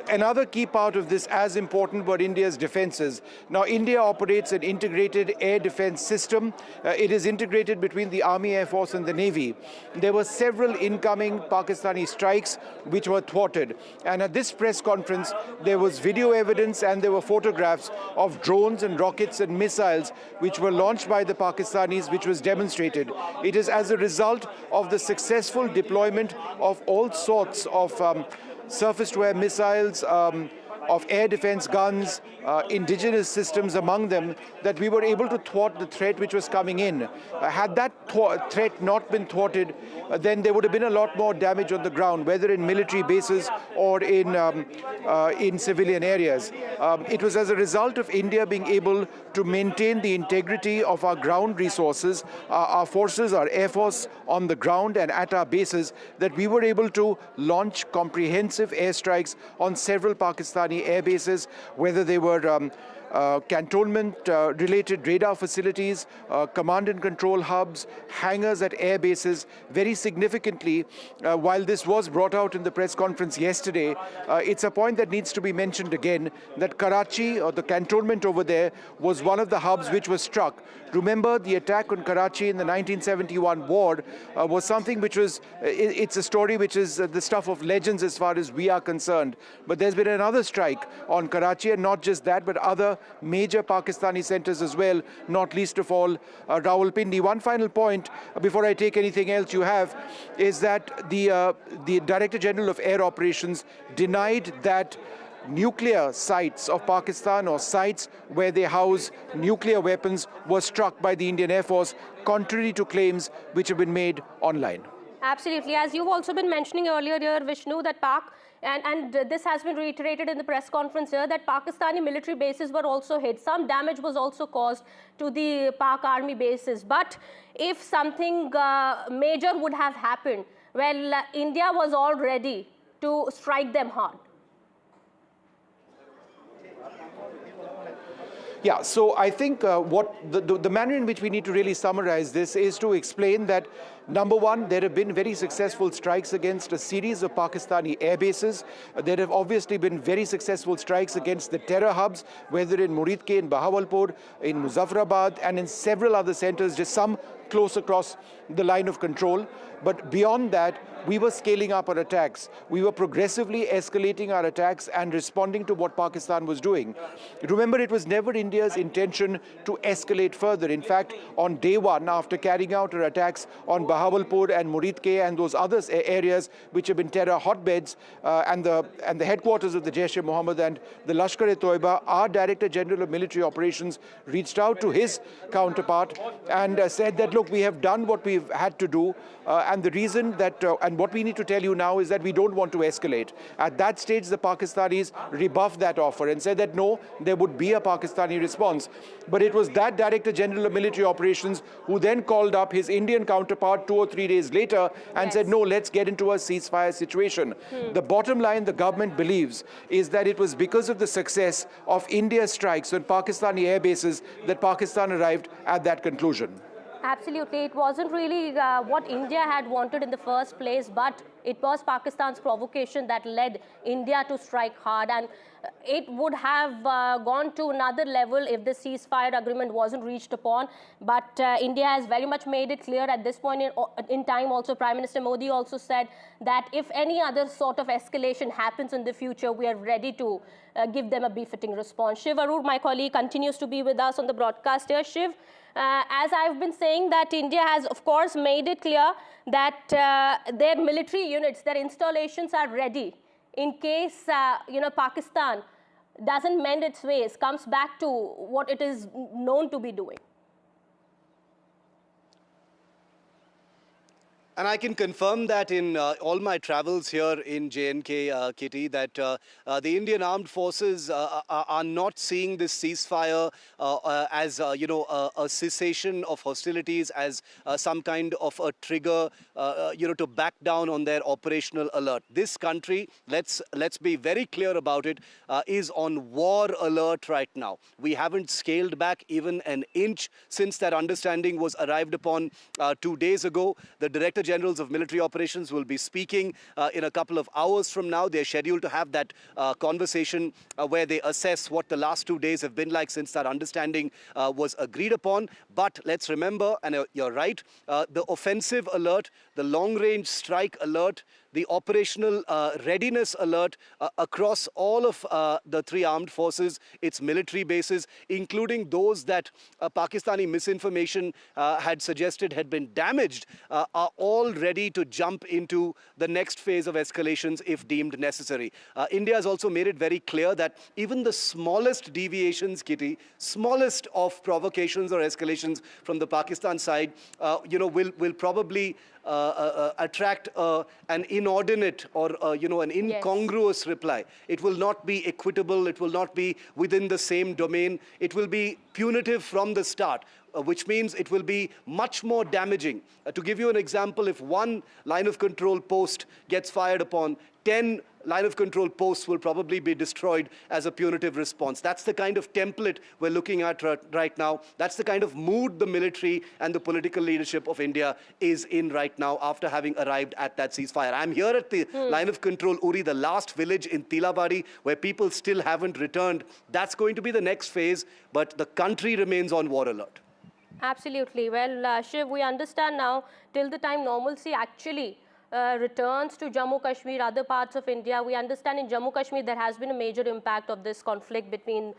Another key part of this, as important, were India's defenses. Now, India operates an integrated air defense system. It is integrated between the Army, Air Force and the Navy. There were several incoming Pakistani strikes which were thwarted. And at this press conference, there was video evidence and there were photographs of drones and rockets and missiles which were launched by the Pakistanis, which was demonstrated. It is as a result of the successful deployment of all sorts of surface-to-air missiles, of air defense guns, indigenous systems among them, that we were able to thwart the threat which was coming in. Had that threat not been thwarted, then there would have been a lot more damage on the ground, whether in military bases or in civilian areas. It was as a result of India being able to maintain the integrity of our ground resources, our forces, our air force on the ground and at our bases, that we were able to launch comprehensive airstrikes on several Pakistani air bases, whether they were cantonment-related radar facilities, command and control hubs, hangars at air bases. Very significantly, while this was brought out in the press conference yesterday, it's a point that needs to be mentioned again, that Karachi, or the cantonment over there, was one of the hubs which was struck. Remember, the attack on Karachi in the 1971 war was something which was, it's a story which is the stuff of legends as far as we are concerned. But there's been another strike on Karachi, and not just that, but other major Pakistani centers as well, not least of all Rawalpindi. One final point before I take anything else you have is that the Director General of Air Operations denied that nuclear sites of Pakistan or sites where they house nuclear weapons were struck by the Indian Air Force, contrary to claims which have been made online. Absolutely. As you've also been mentioning earlier here, Vishnu, that and this has been reiterated in the press conference here, that Pakistani military bases were also hit. Some damage was also caused to the Pak army bases. But if something major would have happened, well, India was all ready to strike them hard. Yeah, so I think what the manner in which we need to really summarize this is to explain that Number one, there have been very successful strikes against a series of Pakistani air bases. There have obviously been very successful strikes against the terror hubs, whether in Muridke, in Bahawalpur, in Muzaffarabad, and in several other centers, just some close across the line of control. But beyond that, we were scaling up our attacks. We were progressively escalating our attacks and responding to what Pakistan was doing. Remember, it was never India's intention to escalate further. In fact, on day one, after carrying out our attacks on Bahawalpur and Muridke and those other areas which have been terror hotbeds and the headquarters of the Jaish-e-Mohammed and the Lashkar-e-Toiba, our Director General of Military Operations reached out to his counterpart and said that, look, we have done what we've had to do, and the reason that, and what we need to tell you now is that we don't want to escalate. At that stage, the Pakistanis rebuffed that offer and said that no, there would be a Pakistani response. But it was that Director General of Military Operations who then called up his Indian counterpart 2 or 3 days later and said, no, let's get into a ceasefire situation. The bottom line the government believes is that it was because of the success of India's strikes on Pakistani air bases that Pakistan arrived at that conclusion. Absolutely. It wasn't really what India had wanted in the first place, but it was Pakistan's provocation that led India to strike hard. And it would have gone to another level if the ceasefire agreement wasn't reached upon. But India has very much made it clear at this point in time. Also, Prime Minister Modi also said that if any other sort of escalation happens in the future, we are ready to give them a befitting response. Shiv Arur, my colleague, continues to be with us on the broadcast here. Shiv, as I've been saying, that India has, of course, made it clear that their military units, their installations are ready in case, Pakistan doesn't mend its ways, comes back to what it is known to be doing. And I can confirm that in all my travels here in J&K, Kitty, that the Indian armed forces are not seeing this ceasefire as, a cessation of hostilities, as some kind of a trigger, to back down on their operational alert. This country, let's be very clear about it, is on war alert right now. We haven't scaled back even an inch since that understanding was arrived upon 2 days ago. The Director Generals of Military Operations will be speaking in a couple of hours from now. They're scheduled to have that conversation where they assess what the last 2 days have been like since that understanding was agreed upon. But let's remember, and you're right, the offensive alert, the long-range strike alert, the operational readiness alert across all of the 3 armed forces, its military bases, including those that Pakistani misinformation had suggested had been damaged, are all ready to jump into the next phase of escalations if deemed necessary. India has also made it very clear that even the smallest deviations, Kitty, smallest of provocations or escalations from the Pakistan side, will probably attract an inordinate or an incongruous reply. It will not be equitable. It will not be within the same domain. It will be punitive from the start, which means it will be much more damaging. To give you an example, if one line of control post gets fired upon, 10 line of control posts will probably be destroyed as a punitive response. That's the kind of template we're looking at right now. That's the kind of mood the military and the political leadership of India is in right now after having arrived at that ceasefire. I'm here at the line of control, Uri, the last village in Tilabari, where people still haven't returned. That's going to be the next phase, but the country remains on war alert. Absolutely. Well, Shiv, we understand now, till the time normalcy actually returns to Jammu Kashmir, other parts of India, we understand in Jammu Kashmir there has been a major impact of this conflict between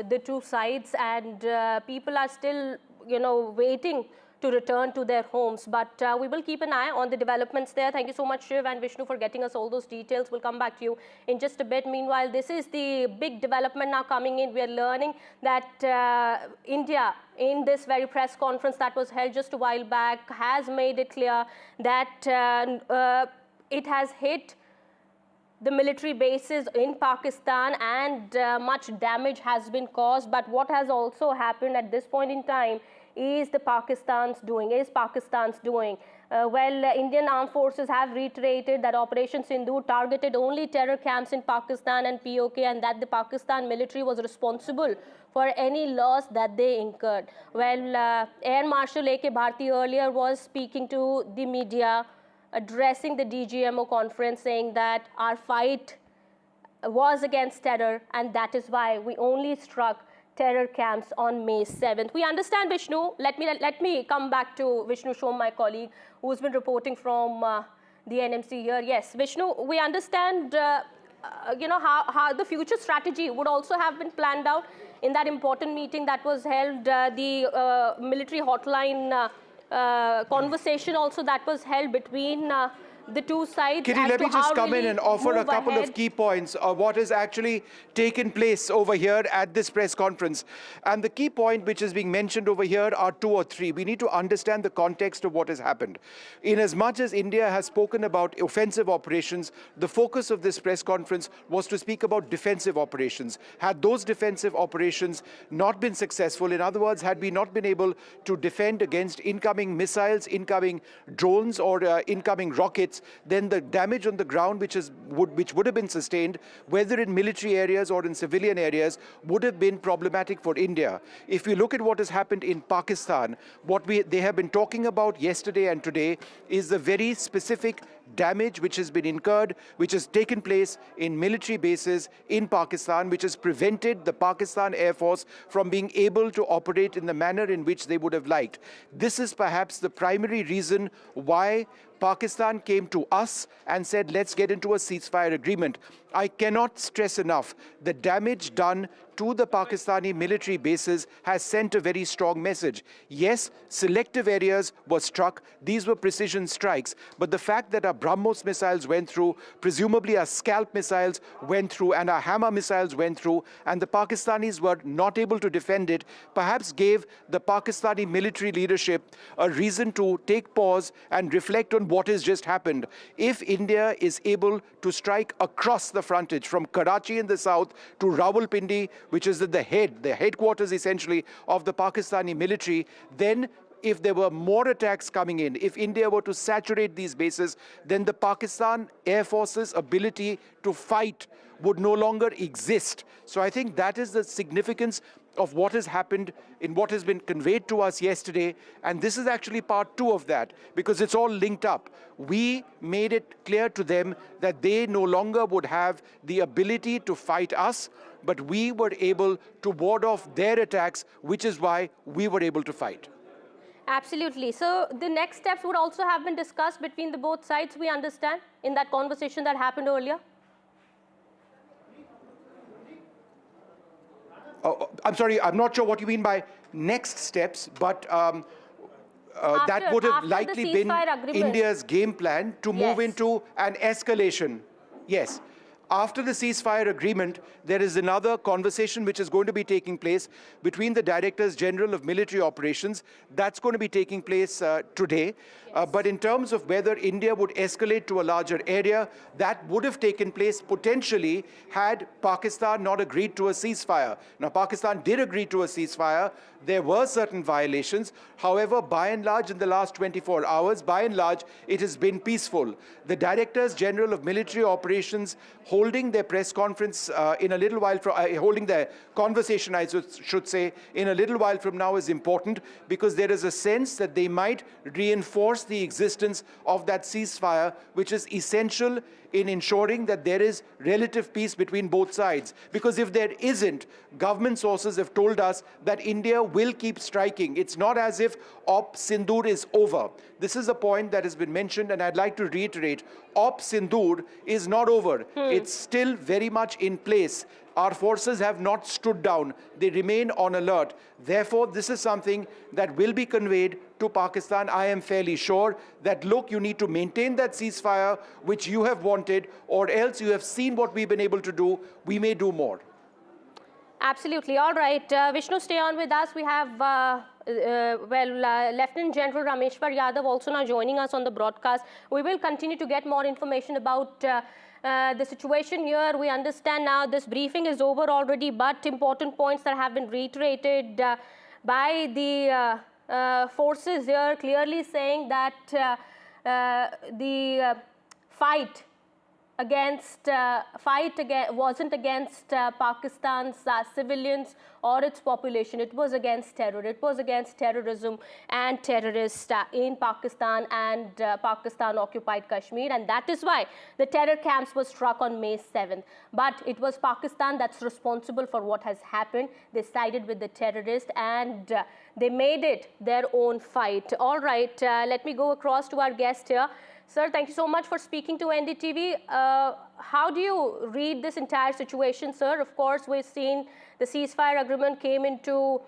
the 2 sides, and people are still, waiting to return to their homes. But we will keep an eye on the developments there. Thank you so much, Shiv and Vishnu, for getting us all those details. We'll come back to you in just a bit. Meanwhile, this is the big development now coming in. We are learning that India, in this very press conference that was held just a while back, has made it clear that it has hit the military bases in Pakistan and much damage has been caused. But what has also happened at this point in time is Pakistan's doing. Indian armed forces have reiterated that Operation Sindoor targeted only terror camps in Pakistan and POK, and that the Pakistan military was responsible for any loss that they incurred. Air Marshal A.K. Bharti earlier was speaking to the media, addressing the DGMO conference, saying that our fight was against terror, and that is why we only struck terror camps on May 7th. We understand, Vishnu. Let me come back to Vishnu Shom, my colleague, who's been reporting from the NMC here. Yes, Vishnu, we understand, how the future strategy would also have been planned out in that important meeting that was held, the military hotline conversation also that was held between the two sides. Kitty, let me just come in and offer a couple of key points of what has actually taken place over here at this press conference. And the key point which is being mentioned over here are two or three. We need to understand the context of what has happened. In as much as India has spoken about offensive operations, the focus of this press conference was to speak about defensive operations. Had those defensive operations not been successful, in other words, had we not been able to defend against incoming missiles, incoming drones, or incoming rockets, then the damage on the ground which would have been sustained, whether in military areas or in civilian areas, would have been problematic for India. If we look at what has happened in Pakistan, what they have been talking about yesterday and today is the very specific damage which has been incurred, which has taken place in military bases in Pakistan, which has prevented the Pakistan Air Force from being able to operate in the manner in which they would have liked. This is perhaps the primary reason why Pakistan came to us and said, let's get into a ceasefire agreement. I cannot stress enough, the damage done to the Pakistani military bases has sent a very strong message. Yes, selective areas were struck. These were precision strikes. But the fact that our BrahMos missiles went through, presumably our Scalp missiles went through, and our Hammer missiles went through, and the Pakistanis were not able to defend it, perhaps gave the Pakistani military leadership a reason to take pause and reflect on what has just happened. If India is able to strike across the frontage from Karachi in the south to Rawalpindi, which is the headquarters essentially of the Pakistani military, then if there were more attacks coming in, if India were to saturate these bases, then the Pakistan Air Force's ability to fight would no longer exist. So I think that is the significance of what has happened in what has been conveyed to us yesterday. And this is actually part two of that, because it's all linked up. We made it clear to them that they no longer would have the ability to fight us, but we were able to ward off their attacks, which is why we were able to fight. Absolutely. So the next steps would also have been discussed between the both sides, we understand, in that conversation that happened earlier? I'm sorry, I'm not sure what you mean by next steps, but that would have likely been India's game plan to move into an escalation. Yes. After the ceasefire agreement, there is another conversation which is going to be taking place between the Directors General of Military Operations. That's going to be taking place today. But in terms of whether India would escalate to a larger area, that would have taken place potentially had Pakistan not agreed to a ceasefire. Now, Pakistan did agree to a ceasefire. There were certain violations. However, by and large, in the last 24 hours, by and large, it has been peaceful. The Directors General of Military Operations holding their press conference in a little while, holding their conversation, I should say, in a little while from now is important, because there is a sense that they might reinforce the existence of that ceasefire, which is essential in ensuring that there is relative peace between both sides. Because if there isn't, government sources have told us that India will keep striking. It's not as if Op Sindoor is over. This is a point that has been mentioned, and I'd like to reiterate, Op Sindoor is not over. It's still very much in place. Our forces have not stood down. They remain on alert. Therefore, this is something that will be conveyed to Pakistan. I am fairly sure that, look, you need to maintain that ceasefire, which you have wanted, or else you have seen what we've been able to do. We may do more. Absolutely. All right. Vishnu, stay on with us. We have, Lieutenant General Rameshwar Yadav also now joining us on the broadcast. We will continue to get more information about the situation here. We understand now this briefing is over already, but important points that have been reiterated by the forces here, clearly saying that the fight wasn't against Pakistan's civilians or its population. It was against terror. It was against terrorism and terrorists in Pakistan and Pakistan-occupied Kashmir, and that is why the terror camps were struck on May 7th. But it was Pakistan that's responsible for what has happened. They sided with the terrorists and they made it their own fight. All right, let me go across to our guest here. Sir, thank you so much for speaking to NDTV. How do you read this entire situation, sir? Of course, we've seen the ceasefire agreement came into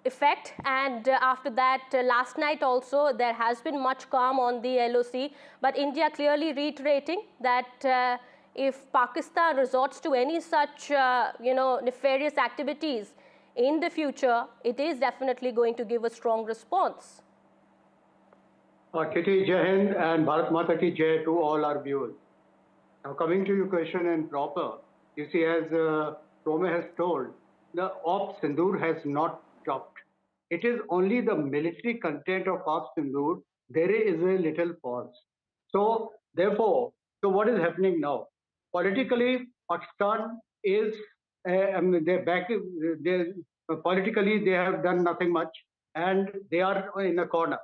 effect, and after that, last night also, there has been much calm on the LOC, but India clearly reiterating that if Pakistan resorts to any such, nefarious activities in the future, it is definitely going to give a strong response. Kitty, Jai Hind and Bharat Mata Ki Jai to all our viewers. Now coming to your question and proper, you see, as Tome has told, the Op Sindoor has not stopped. It is only the military content of Op Sindoor, there is a little pause. So therefore, what is happening now? Politically, Pakistan is, politically they have done nothing much and they are in a corner.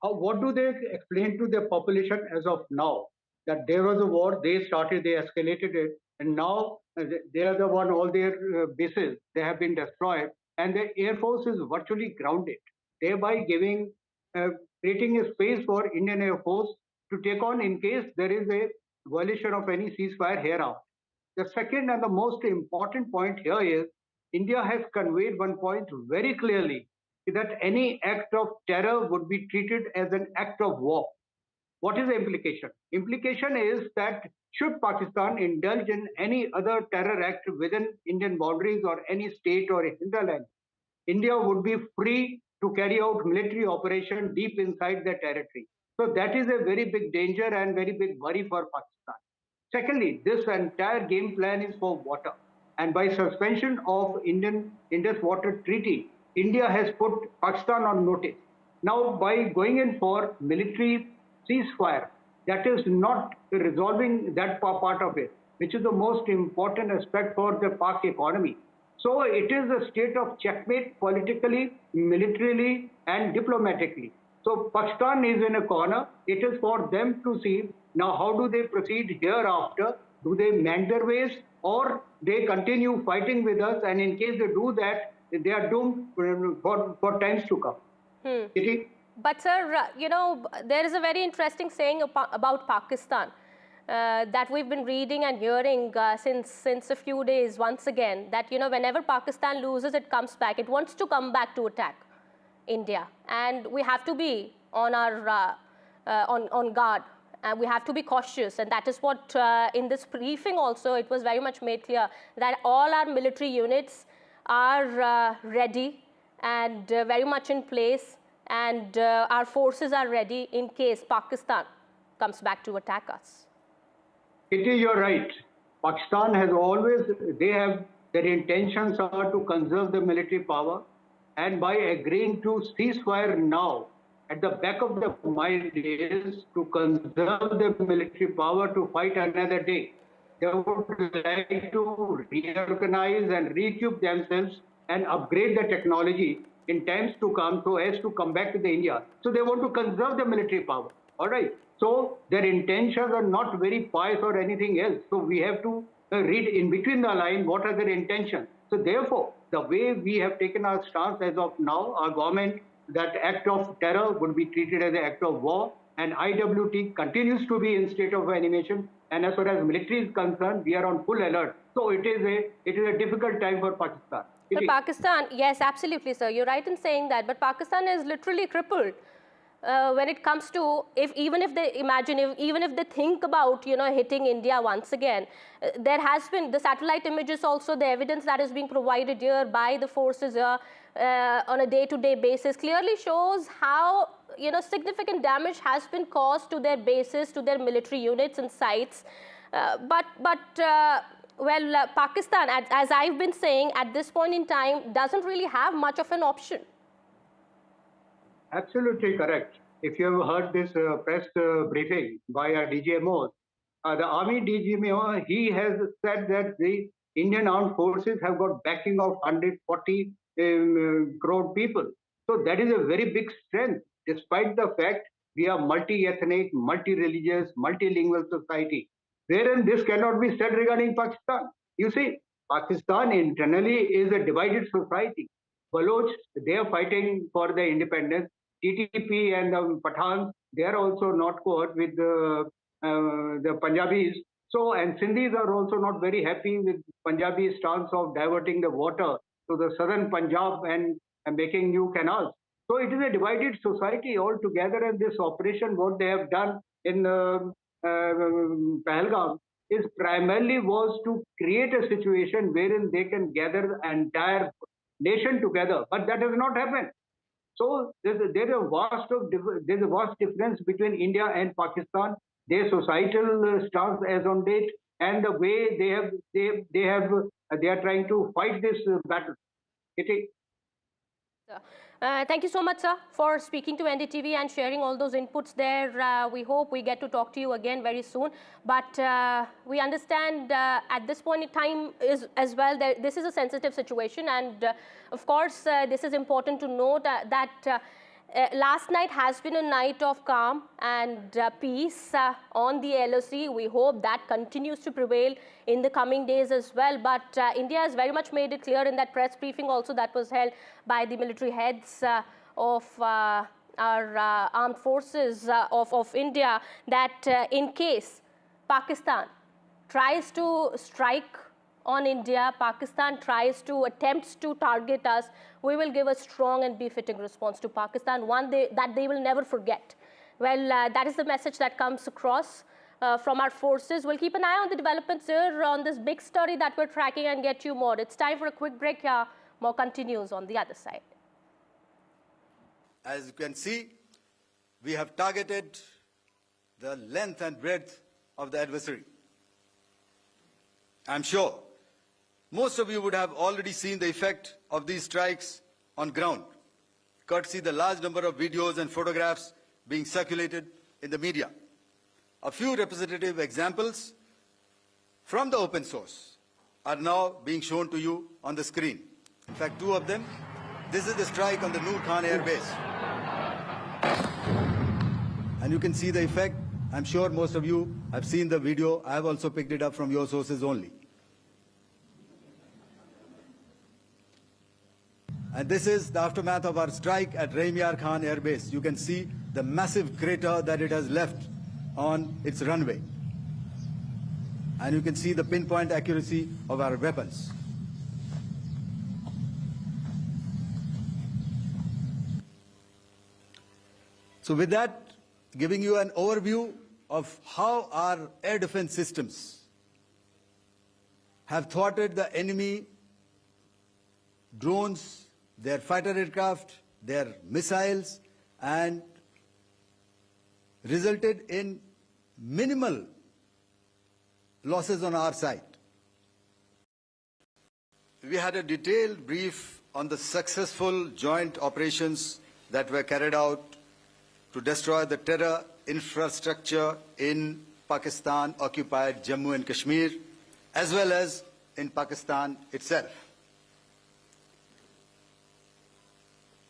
What do they explain to the population as of now? That there was a war, they started, they escalated it, and now they are the one, all their bases, they have been destroyed, and the Air Force is virtually grounded, thereby creating a space for Indian Air Force to take on in case there is a violation of any ceasefire hereafter. The second and the most important point here is, India has conveyed one point very clearly, that any act of terror would be treated as an act of war. What is the implication? Implication is that should Pakistan indulge in any other terror act within Indian boundaries or any state or hinterland, India would be free to carry out military operation deep inside their territory. So that is a very big danger and very big worry for Pakistan. Secondly, this entire game plan is for water. And by suspension of Indus Water Treaty, India has put Pakistan on notice. Now, by going in for military ceasefire, that is not resolving that part of it, which is the most important aspect for the Pak economy. So it is a state of checkmate politically, militarily, and diplomatically. So Pakistan is in a corner. It is for them to see now how do they proceed hereafter. Do they mend their ways or they continue fighting with us, and in case they do that, they are doomed for times to come. But sir, there is a very interesting saying about Pakistan that we've been reading and hearing since a few days once again, that whenever Pakistan loses, it comes back. It wants to come back to attack India, and we have to be on our on guard. And we have to be cautious, and that is what in this briefing also it was very much made clear that all our military units are ready and very much in place, and our forces are ready in case Pakistan comes back to attack us. Kitty, you're right. Pakistan has always, their intentions are to conserve the military power, and by agreeing to ceasefire now, at the back of the mind is to conserve the military power to fight another day. They would like to reorganize and recoup themselves and upgrade the technology in times to come so as to come back to the India. So they want to conserve the military power. All right. So their intentions are not very pious or anything else. So we have to read in between the line what are their intentions. So therefore, the way we have taken our stance as of now, our government, that act of terror would be treated as an act of war, and IWT continues to be in state of animation. And as far as military is concerned, we are on full alert. So it is a difficult time for Pakistan. But Pakistan, yes, absolutely, sir. You're right in saying that. But Pakistan is literally crippled when it comes to even if they think about hitting India once again. There has been the satellite images, also the evidence that is being provided here by the forces here on a day-to-day basis clearly shows how significant damage has been caused to their bases, to their military units and sites. Pakistan, as I've been saying, at this point in time, doesn't really have much of an option. Absolutely correct. if you have heard this press briefing by DGMO, the Army DGMO, he has said that the Indian Armed Forces have got backing of 140 crore people. So that is a very big strength, despite the fact we are multi-ethnic, multi-religious, multilingual society, wherein this cannot be said regarding Pakistan. You see, Pakistan internally is a divided society. Baloch, they are fighting for the independence. TTP and the Pathans, they are also not cohort with the Punjabis. So, and Sindhis are also not very happy with Punjabi stance of diverting the water to the southern Punjab and making new canals. So it is a divided society altogether, and this operation, what they have done in Pahalgam, is primarily was to create a situation wherein they can gather the entire nation together, but that has not happened. So there's a vast difference between India and Pakistan, their societal stance as on date, and the way they are trying to fight this battle. Thank you so much, sir, for speaking to NDTV and sharing all those inputs there. We hope we get to talk to you again very soon. But we understand at this point in time as well that this is a sensitive situation. And of course, this is important to note that last night has been a night of calm and peace on the LOC. We hope that continues to prevail in the coming days as well. But India has very much made it clear in that press briefing also that was held by the military heads of our armed forces of India that in case Pakistan tries to strike on India, Pakistan attempts to target us, we will give a strong and befitting response to Pakistan, one that they will never forget. Well, that is the message that comes across from our forces. We'll keep an eye on the developments here on this big story that we're tracking and get you more. It's time for a quick break here. More continues on the other side. As you can see, we have targeted the length and breadth of the adversary. I'm sure most of you would have already seen the effect of these strikes on ground, courtesy the large number of videos and photographs being circulated in the media. A few representative examples from the open source are now being shown to you on the screen. In fact, two of them. This is the strike on the Noor Khan Air Base. And you can see the effect. I'm sure most of you have seen the video. I have also picked it up from your sources only. And this is the aftermath of our strike at Raimyar Khan Air Base. You can see the massive crater that it has left on its runway. And you can see the pinpoint accuracy of our weapons. So with that, giving you an overview of how our air defense systems have thwarted the enemy drones, their fighter aircraft, their missiles, and resulted in minimal losses on our side. We had a detailed brief on the successful joint operations that were carried out to destroy the terror infrastructure in Pakistan-occupied Jammu and Kashmir, as well as in Pakistan itself.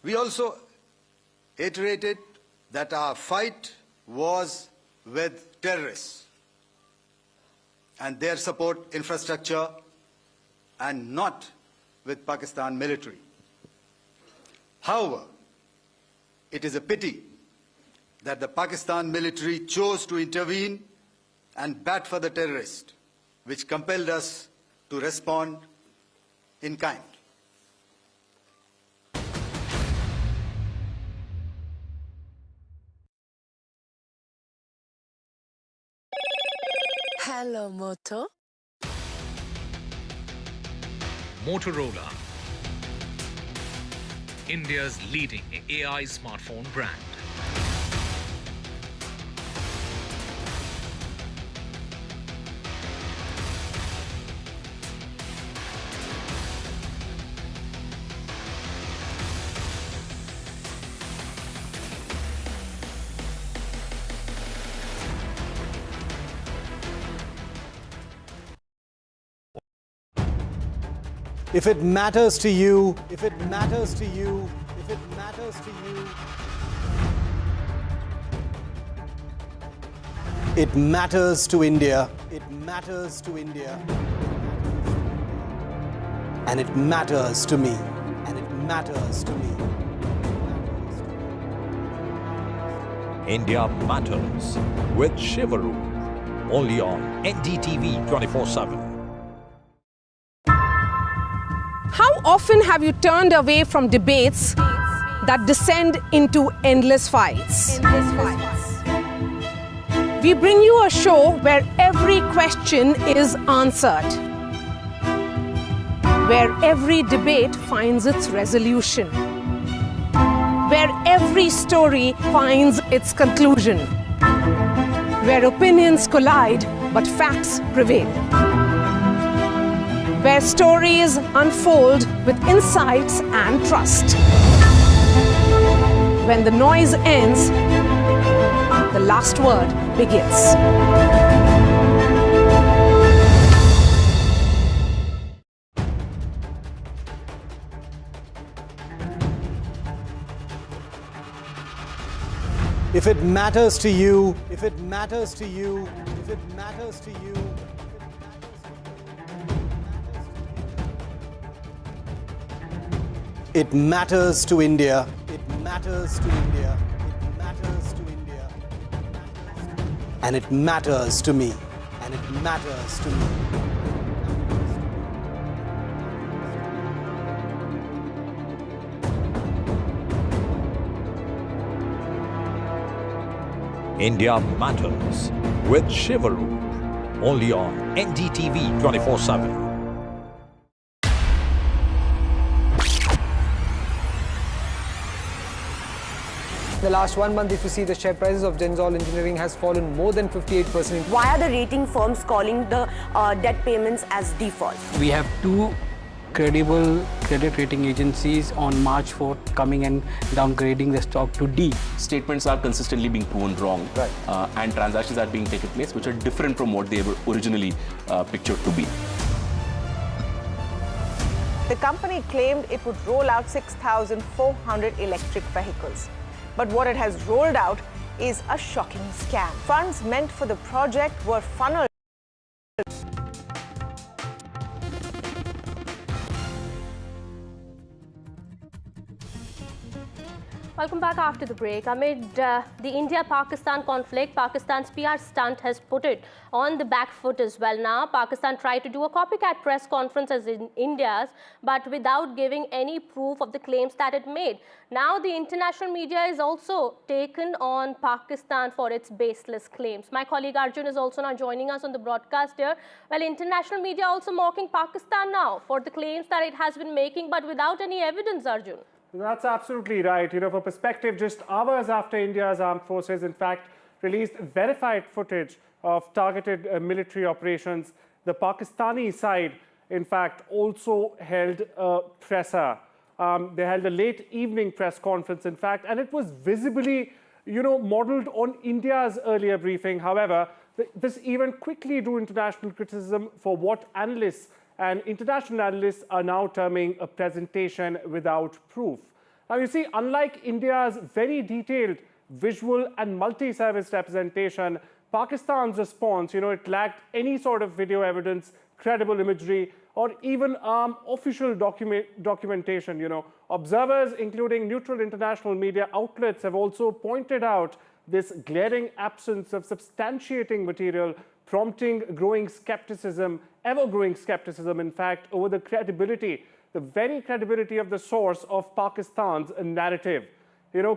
We also iterated that our fight was with terrorists and their support infrastructure and not with Pakistan military. However, it is a pity that the Pakistan military chose to intervene and bat for the terrorist, which compelled us to respond in kind. Hello, Moto. Motorola, India's leading AI smartphone brand. If it matters to you, if it matters to you, if it matters to you, it matters to India. It matters to India. And it matters to me. And it matters to me. India Matters with Shivaru. Only on NDTV 24/7. How often have you turned away from debates that descend into endless fights? We bring you a show where every question is answered, where every debate finds its resolution, where every story finds its conclusion, where opinions collide but facts prevail, where stories unfold with insights and trust. When the noise ends, the last word begins. If it matters to you, if it matters to you, if it matters to you, it matters to India. It matters to India. It matters to India. And it matters to me. And it matters to me. India Matters with Shivaru. Only on NDTV 24/7. The last 1 month, if you see, the share prices of Naval Engineering has fallen more than 58%. Why are the rating firms calling the debt payments as default? We have two credible credit rating agencies on March 4th coming and downgrading the stock to D. Statements are consistently being proven wrong, and transactions are being taken place which are different from what they were originally pictured to be. The company claimed it would roll out 6,400 electric vehicles. But what it has rolled out is a shocking scam. Funds meant for the project were funneled. Welcome back after the break. Amid the India-Pakistan conflict, Pakistan's PR stunt has put it on the back foot as well now. Pakistan tried to do a copycat press conference as in India's, but without giving any proof of the claims that it made. Now the international media is also taken on Pakistan for its baseless claims. My colleague Arjun is also now joining us on the broadcast here. Well, international media also mocking Pakistan now for the claims that it has been making, but without any evidence, Arjun. That's absolutely right. You know, for perspective, just hours after India's armed forces, in fact, released verified footage of targeted military operations, the Pakistani side, in fact, also held a presser. They held a late evening press conference, in fact, and it was visibly, modeled on India's earlier briefing. However, this event quickly drew international criticism for what analysts and international analysts are now terming a presentation without proof. Now, you see, unlike India's very detailed visual and multi-service representation, Pakistan's response, it lacked any sort of video evidence, credible imagery, or even official documentation. Observers, including neutral international media outlets, have also pointed out this glaring absence of substantiating material, prompting growing skepticism, ever-growing skepticism, in fact, over the credibility, the very credibility of the source of Pakistan's narrative.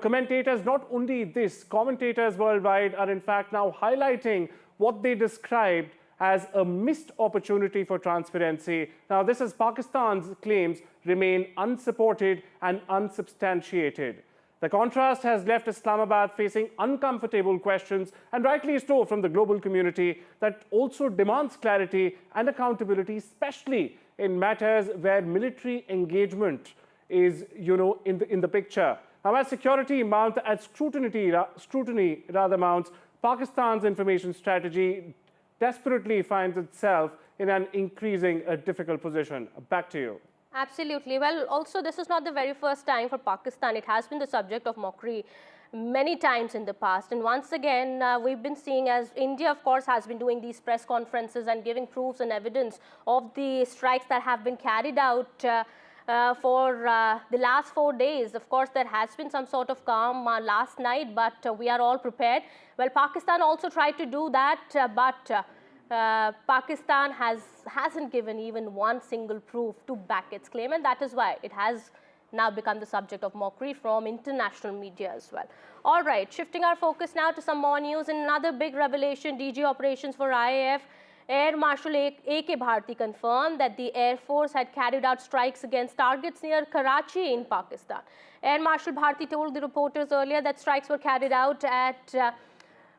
Commentators, not only this, commentators worldwide are in fact now highlighting what they described as a missed opportunity for transparency. Now, this is Pakistan's claims remain unsupported and unsubstantiated. The contrast has left Islamabad facing uncomfortable questions, and rightly so, from the global community that also demands clarity and accountability, especially in matters where military engagement is, in the picture. Now, as scrutiny mounts, Pakistan's information strategy desperately finds itself in an increasing difficult position. Back to you. Absolutely. Well, also, this is not the very first time for Pakistan. It has been the subject of mockery many times in the past. And once again, we've been seeing, as India, of course, has been doing these press conferences and giving proofs and evidence of the strikes that have been carried out for the last 4 days. Of course, there has been some sort of calm last night, but we are all prepared. Well, Pakistan also tried to do that, but Pakistan hasn't given even one single proof to back its claim, and that is why it has now become the subject of mockery from international media as well. All right, shifting our focus now to some more news. In another big revelation, DG Operations for IAF, Air Marshal A.K. Bharti confirmed that the Air Force had carried out strikes against targets near Karachi in Pakistan. Air Marshal Bharti told the reporters earlier that strikes were carried out at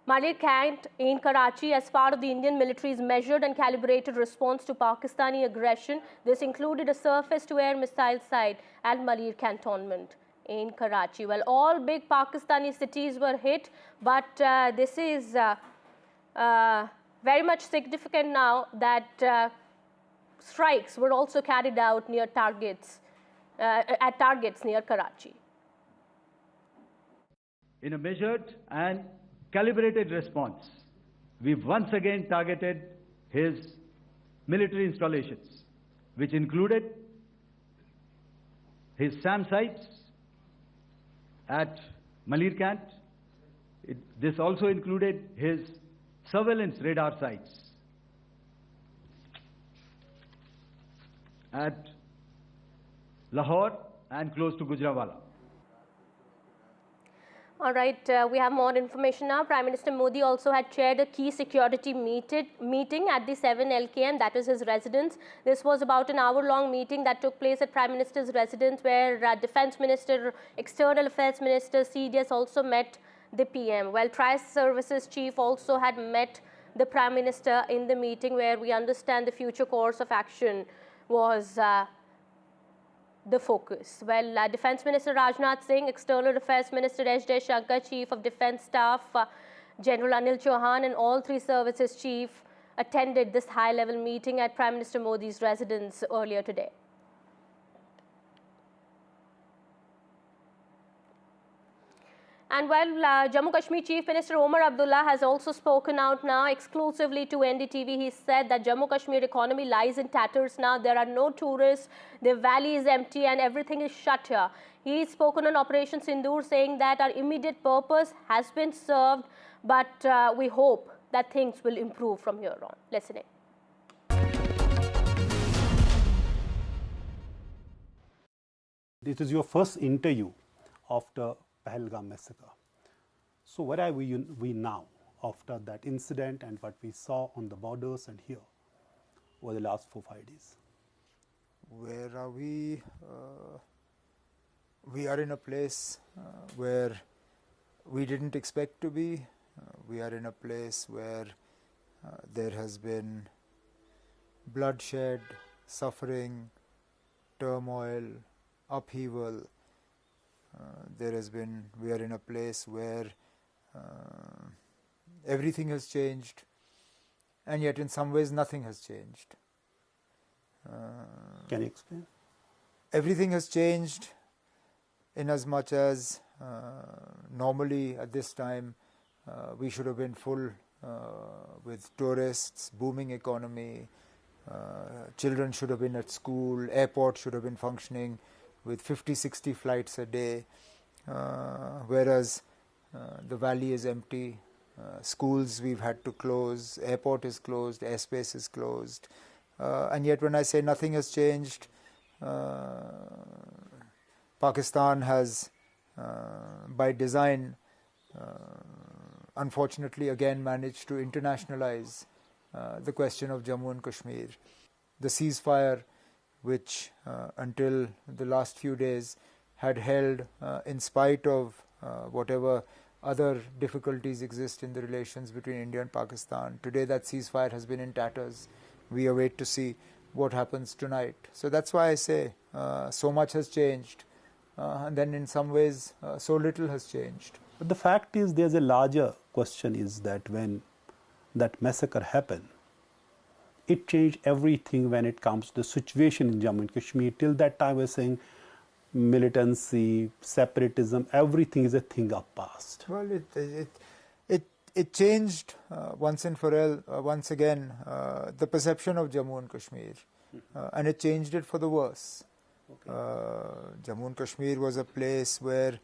Malir Camp in Karachi as part of the Indian military's measured and calibrated response to Pakistani aggression. This included a surface-to-air missile site at Malir Cantonment in Karachi. Well, all big Pakistani cities were hit, but this is very much significant now that strikes were also carried out near targets, at targets near Karachi. In a measured and calibrated response, we've once again targeted his military installations, which included his SAM sites at Malir Camp. This also included his surveillance radar sites at Lahore and close to Gujranwala. All right, we have more information now. Prime Minister Modi also had chaired a key security meeting at the 7 LKM, that is his residence. This was about an hour-long meeting that took place at Prime Minister's residence, where Defence Minister, External Affairs Minister, CDS also met the PM. Well, Tri-Services Chief also had met the Prime Minister in the meeting, where we understand the future course of action was the focus. Well, Defence Minister Rajnath Singh, External Affairs Minister S. Jaishankar, Chief of Defence Staff General Anil Chauhan, and all three services chief attended this high-level meeting at Prime Minister Modi's residence earlier today. And while Jammu Kashmir Chief Minister Omar Abdullah has also spoken out now exclusively to NDTV, he said that Jammu Kashmir economy lies in tatters now. There are no tourists, the valley is empty and everything is shut here. He's spoken on Operation Sindoor, saying that our immediate purpose has been served, but we hope that things will improve from here on. Listen in. This is your first interview after Pahalgam massacre. So where are we now after that incident and what we saw on the borders and here over the last 4-5 days? Where are we? We are in a place where we didn't expect to be. We are in a place where there has been bloodshed, suffering, turmoil, upheaval. We are in a place where everything has changed, and yet in some ways nothing has changed. Can you explain? Everything has changed in as much as normally at this time we should have been full with tourists, booming economy, children should have been at school, airport should have been functioning with 50-60 flights a day, whereas the valley is empty, schools we've had to close, airport is closed, airspace is closed, and yet when I say nothing has changed, Pakistan has, by design, unfortunately again managed to internationalize the question of Jammu and Kashmir. The ceasefire, which until the last few days had held in spite of whatever other difficulties exist in the relations between India and Pakistan. Today that ceasefire has been in tatters. We await to see what happens tonight. So that's why I say so much has changed, and then in some ways so little has changed. But the fact is, there's a larger question, is that when that massacre happened, it changed everything when it comes to the situation in Jammu and Kashmir. Till that time, we were saying militancy, separatism, everything is a thing of past. Well, it changed once and for all, once again, the perception of Jammu and Kashmir, and it changed it for the worse. Jammu and Kashmir was a place where,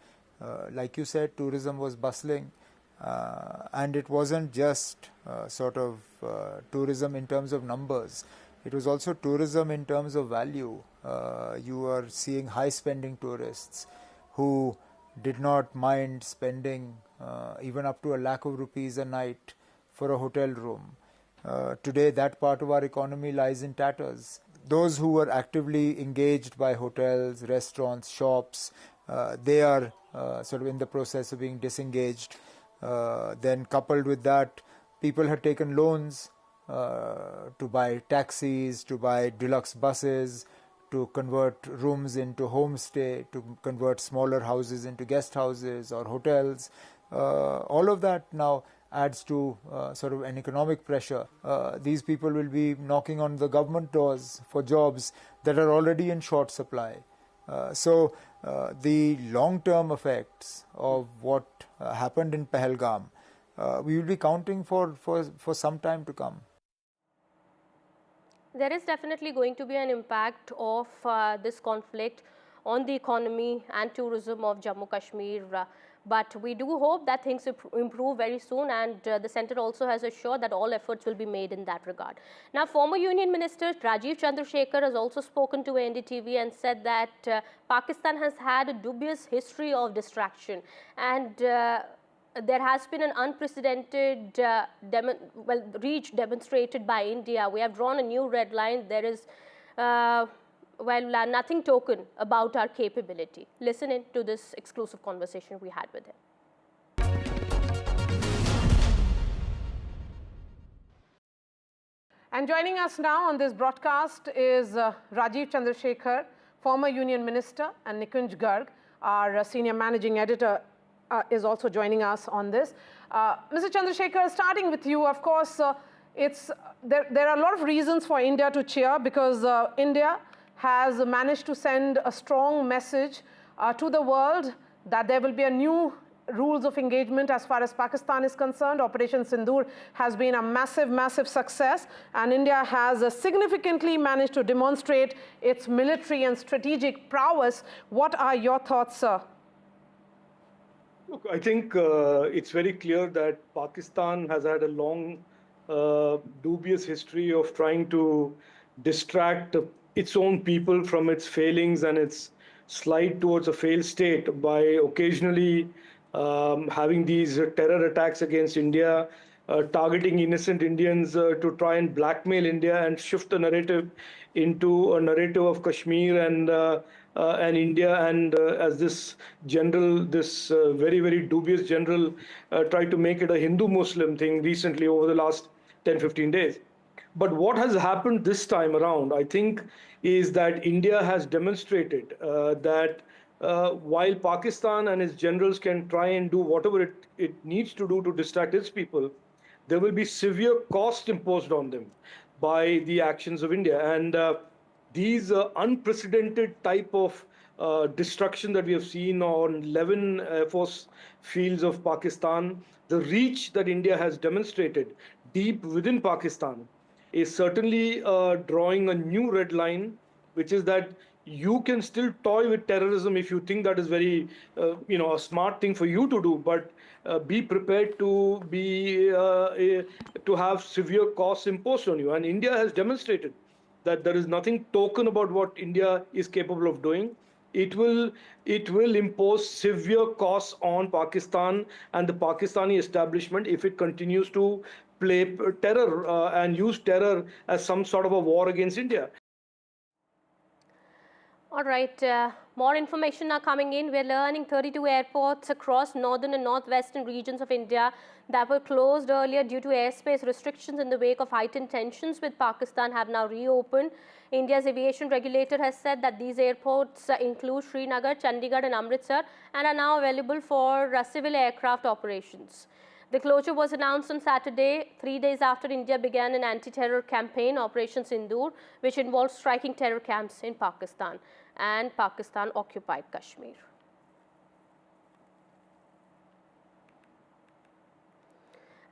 like you said, tourism was bustling, and it wasn't just sort of tourism in terms of numbers. It was also tourism in terms of value. You are seeing high-spending tourists who did not mind spending even up to ₹1,00,000 a night for a hotel room. Today, that part of our economy lies in tatters. Those who were actively engaged by hotels, restaurants, shops, they are sort of in the process of being disengaged. Then coupled with that, people had taken loans to buy taxis, to buy deluxe buses, to convert rooms into homestay, to convert smaller houses into guest houses or hotels. All of that now adds to sort of an economic pressure. These people will be knocking on the government doors for jobs that are already in short supply. So the long-term effects of what happened in Pahalgam, we will be counting for some time to come. There is definitely going to be an impact of this conflict on the economy and tourism of Jammu Kashmir. But we do hope that things improve very soon, and the centre also has assured that all efforts will be made in that regard. Now, former Union Minister Rajiv Chandrasekhar has also spoken to NDTV and said that Pakistan has had a dubious history of distraction, and there has been an unprecedented reach demonstrated by India. We have drawn a new red line. There is nothing token about our capability. Listen in to this exclusive conversation we had with him. And joining us now on this broadcast is Rajiv Chandrasekhar, former Union Minister, and Nikunj Garg, our senior managing editor, is also joining us on this. Mr. Chandrasekhar, starting with you, of course, there are a lot of reasons for India to cheer, because India has managed to send a strong message to the world that there will be a new rules of engagement as far as Pakistan is concerned. Operation Sindoor has been a massive, massive success, and India has significantly managed to demonstrate its military and strategic prowess. What are your thoughts, sir? Look, I think it's very clear that Pakistan has had a long, dubious history of trying to distract its own people from its failings and its slide towards a failed state by occasionally having these terror attacks against India, targeting innocent Indians to try and blackmail India and shift the narrative into a narrative of Kashmir and India, and as this general, this very, very dubious general tried to make it a Hindu-Muslim thing recently over the last 10-15 days. But what has happened this time around, I think, is that India has demonstrated that while Pakistan and its generals can try and do whatever it needs to do to distract its people, there will be severe cost imposed on them by the actions of India. And these unprecedented type of destruction that we have seen on 11 Air Force fields of Pakistan, the reach that India has demonstrated deep within Pakistan is certainly drawing a new red line, which is that you can still toy with terrorism if you think that is very, a smart thing for you to do, but be prepared to have severe costs imposed on you. And India has demonstrated that there is nothing token about what India is capable of doing. It will impose severe costs on Pakistan and the Pakistani establishment if it continues to play terror and use terror as some sort of a war against India. All right, more information are coming in. We're learning 32 airports across northern and northwestern regions of India that were closed earlier due to airspace restrictions in the wake of heightened tensions with Pakistan have now reopened. India's aviation regulator has said that these airports include Srinagar, Chandigarh and Amritsar and are now available for civil aircraft operations. The closure was announced on Saturday, 3 days after India began an anti-terror campaign, Operation Sindoor, which involved striking terror camps in Pakistan and Pakistan-occupied Kashmir.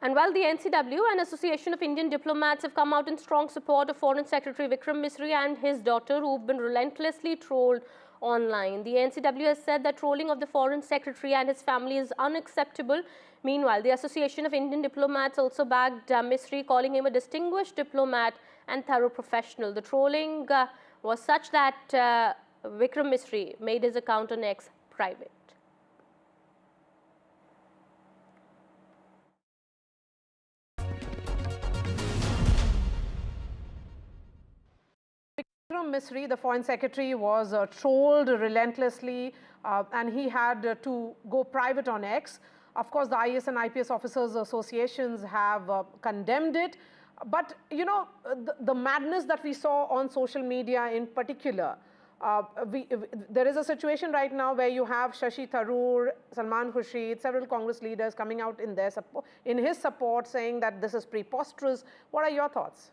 And while the NCW and Association of Indian Diplomats have come out in strong support of Foreign Secretary Vikram Misri and his daughter, who've been relentlessly trolled online, the NCW has said that trolling of the Foreign Secretary and his family is unacceptable. Meanwhile, the Association of Indian Diplomats also bagged Misri, calling him a distinguished diplomat and thorough professional. The trolling was such that Vikram Misri made his account on X private. Vikram Misri, the Foreign Secretary, was trolled relentlessly and he had to go private on X. Of course, the IAS and IPS officers associations have condemned it. But, you know, the madness that we saw on social media in particular, there is a situation right now where you have Shashi Tharoor, Salman Khurshid, several Congress leaders coming out in his support saying that this is preposterous. What are your thoughts?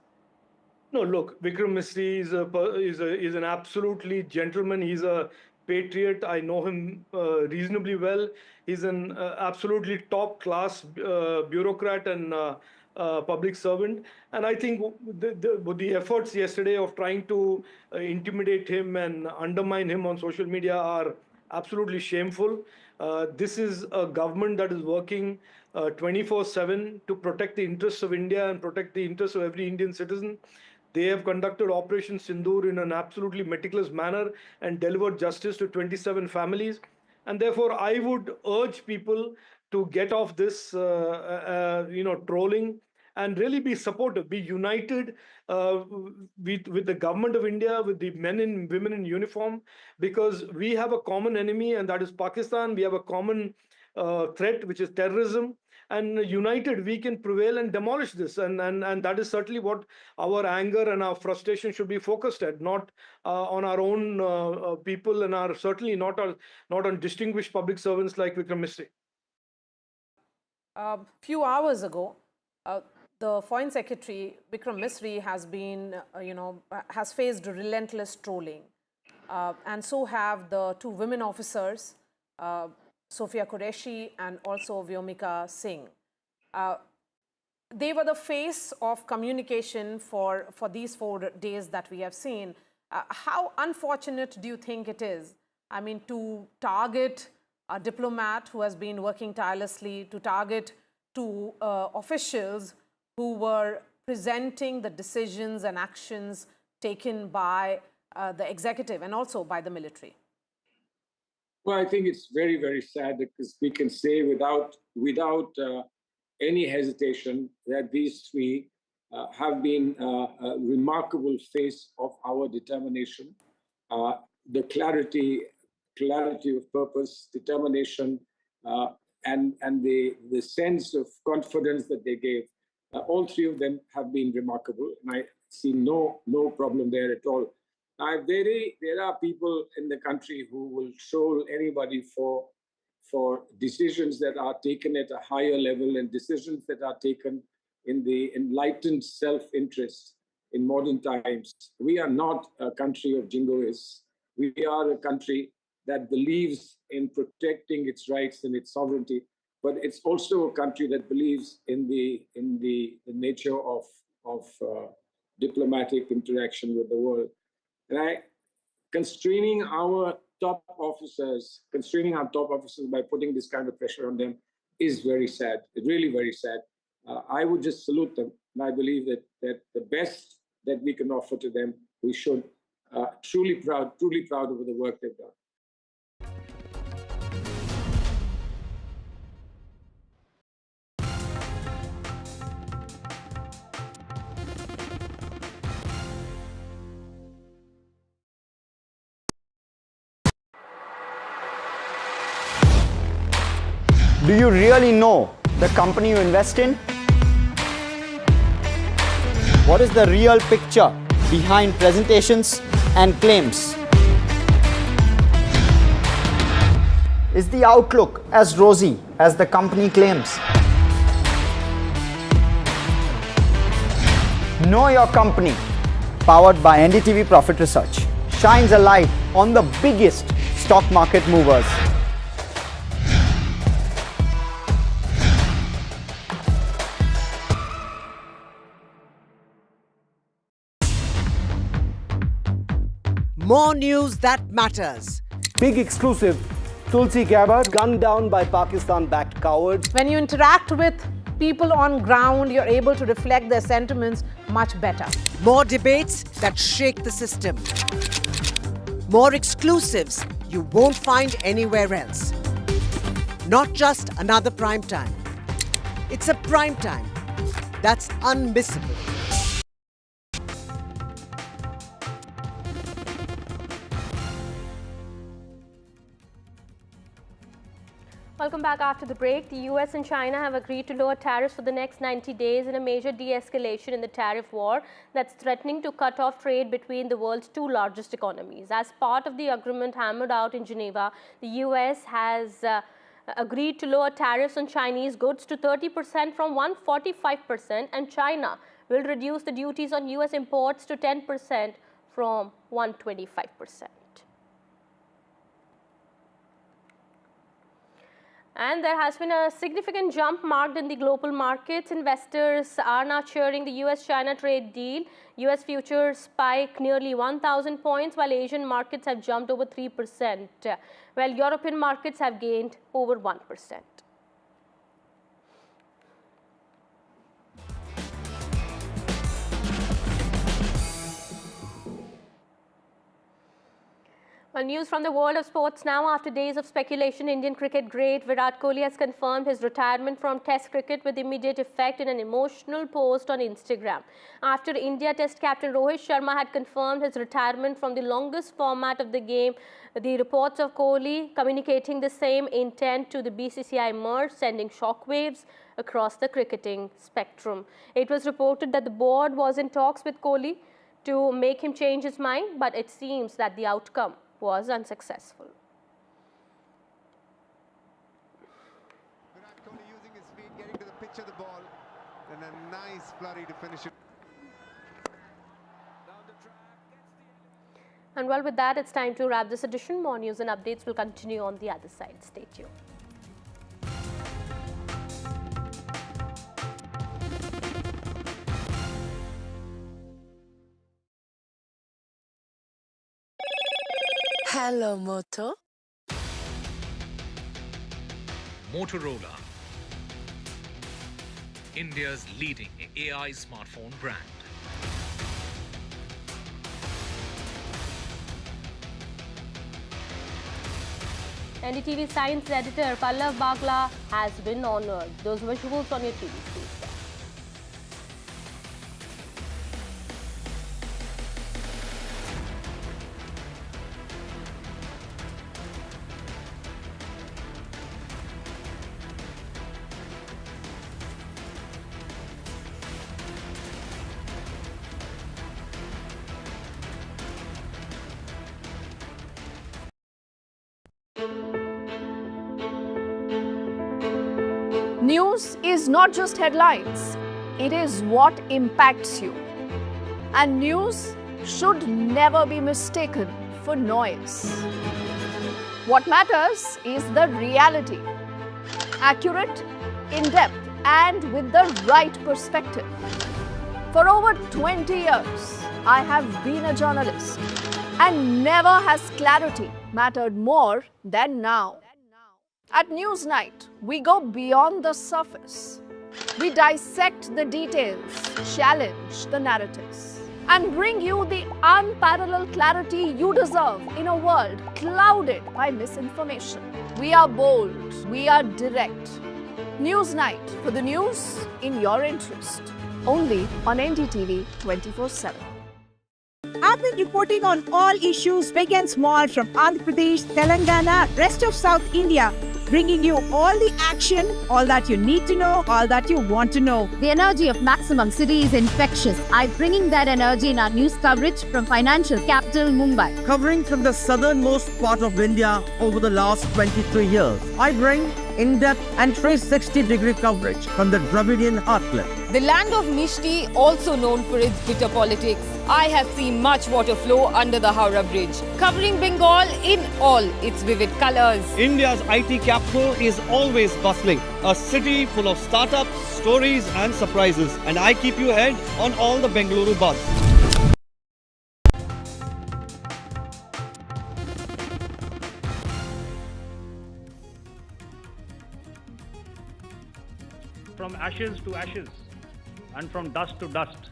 No, look, Vikram Misri is an absolutely gentleman. He's a patriot. I know him reasonably well. He's an absolutely top-class bureaucrat and public servant. And I think the efforts yesterday of trying to intimidate him and undermine him on social media are absolutely shameful. This is a government that is working 24/7 to protect the interests of India and protect the interests of every Indian citizen. They have conducted Operation Sindoor in an absolutely meticulous manner and delivered justice to 27 families. And therefore, I would urge people to get off this, trolling and really be supportive, be united with the government of India, with the men and women in uniform, because we have a common enemy, and that is Pakistan. We have a common threat, which is terrorism. And united, we can prevail and demolish this. And that is certainly what our anger and our frustration should be focused at, not on our own people, and certainly not on distinguished public servants like Vikram Misri. A few hours ago, the Foreign Secretary, Vikram Misri, has been, has faced relentless trolling. And so have the two women officers, Sophia Qureshi and also Vyomika Singh. They were the face of communication for these 4 days that we have seen. How unfortunate do you think it is, I mean, to target a diplomat who has been working tirelessly, to target two officials who were presenting the decisions and actions taken by the executive and also by the military? Well, I think it's very, very sad because we can say without any hesitation that these three have been a remarkable face of our determination, the clarity of purpose, determination, and the sense of confidence that they gave. All three of them have been remarkable, and I see no problem there at all. There are people in the country who will troll anybody for decisions that are taken at a higher level and decisions that are taken in the enlightened self-interest in modern times. We are not a country of jingoists. We are a country that believes in protecting its rights and its sovereignty, but it's also a country that believes in the nature of diplomatic interaction with the world. And constraining our top officers by putting this kind of pressure on them is very sad. It's really very sad. I would just salute them, and I believe that the best that we can offer to them, we should truly proud of the work they've done. Do you really know the company you invest in? What is the real picture behind presentations and claims? Is the outlook as rosy as the company claims? Know Your Company, powered by NDTV Profit Research, shines a light on the biggest stock market movers. More news that matters. Big exclusive. Tulsi Gabbard gunned down by Pakistan-backed cowards. When you interact with people on ground, you're able to reflect their sentiments much better. More debates that shake the system. More exclusives you won't find anywhere else. Not just another prime time. It's a prime time that's unmissable. Welcome back after the break. The US and China have agreed to lower tariffs for the next 90 days in a major de-escalation in the tariff war that's threatening to cut off trade between the world's two largest economies. As part of the agreement hammered out in Geneva, the US has agreed to lower tariffs on Chinese goods to 30% from 145%, and China will reduce the duties on US imports to 10% from 125%. And there has been a significant jump marked in the global markets. Investors are now cheering the US-China trade deal. US futures spike nearly 1,000 points, while Asian markets have jumped over 3%, while European markets have gained over 1%. Well, news from the world of sports now. After days of speculation, Indian cricket great Virat Kohli has confirmed his retirement from Test cricket with immediate effect in an emotional post on Instagram. After India Test captain Rohit Sharma had confirmed his retirement from the longest format of the game, the reports of Kohli communicating the same intent to the BCCI emerged, sending shockwaves across the cricketing spectrum. It was reported that the board was in talks with Kohli to make him change his mind, but it seems that the outcome was unsuccessful. Virat Kohli using his feet, getting to the pitch of the ball, and a nice flurry to finish it. And well, with that, it's time to wrap this edition. More news and updates will continue on the other side. Stay tuned. Hello, Moto. Motorola, India's leading AI smartphone brand. NDTV science editor Pallav Bagla has been honored. Those visuals on your TV screen. News is not just headlines, it is what impacts you. And news should never be mistaken for noise. What matters is the reality. Accurate, in-depth, and with the right perspective. For over 20 years, I have been a journalist, and never has clarity mattered more than now. At Newsnight, we go beyond the surface. We dissect the details, challenge the narratives, and bring you the unparalleled clarity you deserve in a world clouded by misinformation. We are bold, we are direct. Newsnight, for the news in your interest. Only on NDTV 24/7. I've been reporting on all issues big and small from Andhra Pradesh, Telangana, rest of South India, bringing you all the action, all that you need to know, all that you want to know. The energy of maximum city is infectious. I'm bringing that energy in our news coverage from financial capital Mumbai. Covering from the southernmost part of India over the last 23 years. I bring in-depth and 360-degree coverage from the Dravidian heartland. The land of Mishti, also known for its bitter politics. I have seen much water flow under the Howrah Bridge, covering Bengal in all its vivid colours. India's IT capital is always bustling, a city full of startups, stories and surprises. And I keep you ahead on all the Bengaluru buzz. From ashes to ashes and from dust to dust.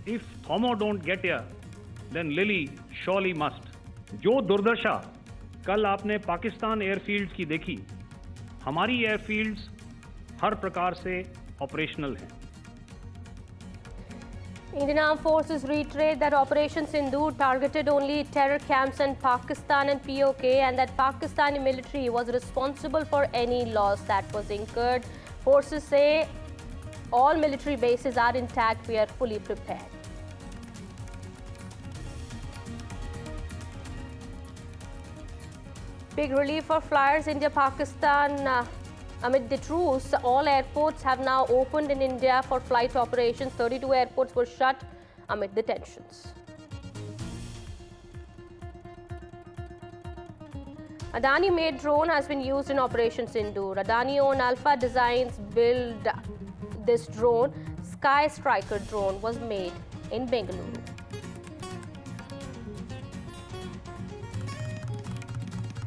If Thomo don't get here, then Lily surely must. जो दुर्दशा कल आपने Pakistan airfields की देखी, हमारी airfields हर प्रकार से operational हैं. Indian Armed Forces reiterate that Operation Sindoor targeted only terror camps in Pakistan and POK, and that Pakistani military was responsible for any loss that was incurred. Forces say all military bases are intact. We are fully prepared. Big relief for flyers. India-Pakistan. Amid the truce, all airports have now opened in India for flight operations. 32 airports were shut amid the tensions. Adani-made drone has been used in Operation Sindoor. Adani-owned Alpha Designs build this drone. Sky Striker drone was made in Bengaluru.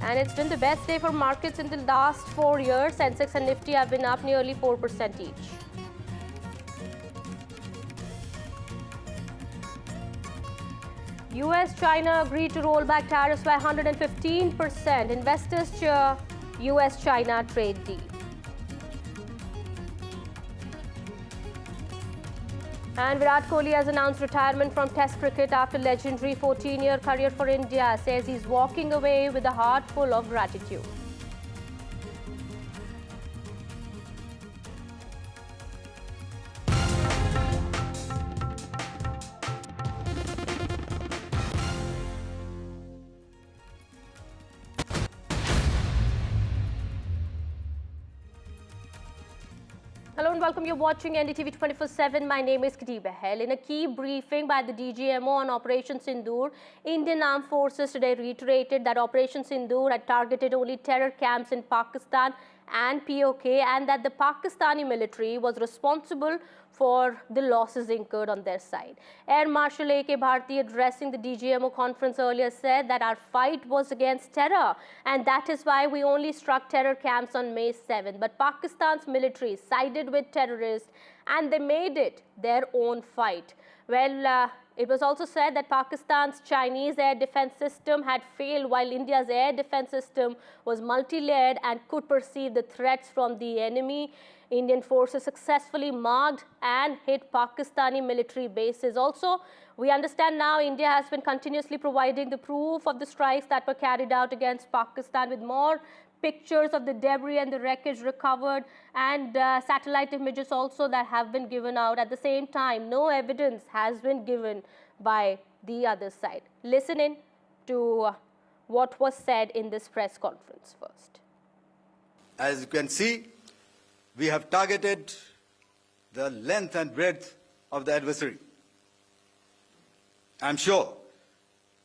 And it's been the best day for markets in the last 4 years. Sensex and Nifty have been up nearly 4% each. US-China agreed to roll back tariffs by 115%. Investors cheer US-China trade deal. And Virat Kohli has announced retirement from Test cricket after legendary 14-year career for India. Says he's walking away with a heart full of gratitude. Hello and welcome. You're watching NDTV 24/7. My name is Kati Bahel. In a key briefing by the DGMO on Operation Sindoor, Indian Armed Forces today reiterated that Operation Sindoor had targeted only terror camps in Pakistan and POK, and that the Pakistani military was responsible for the losses incurred on their side. Air Marshal A.K. Bharti, addressing the DGMO conference earlier, said that our fight was against terror, and that is why we only struck terror camps on May 7th. But Pakistan's military sided with terrorists and they made it their own fight. Well, it was also said that Pakistan's Chinese air defense system had failed, while India's air defense system was multi-layered and could perceive the threats from the enemy. Indian forces successfully marked and hit Pakistani military bases. Also, we understand now India has been continuously providing the proof of the strikes that were carried out against Pakistan, with more pictures of the debris and the wreckage recovered, and satellite images also that have been given out. At the same time, no evidence has been given by the other side. Listen in to what was said in this press conference first. As you can see, we have targeted the length and breadth of the adversary. I'm sure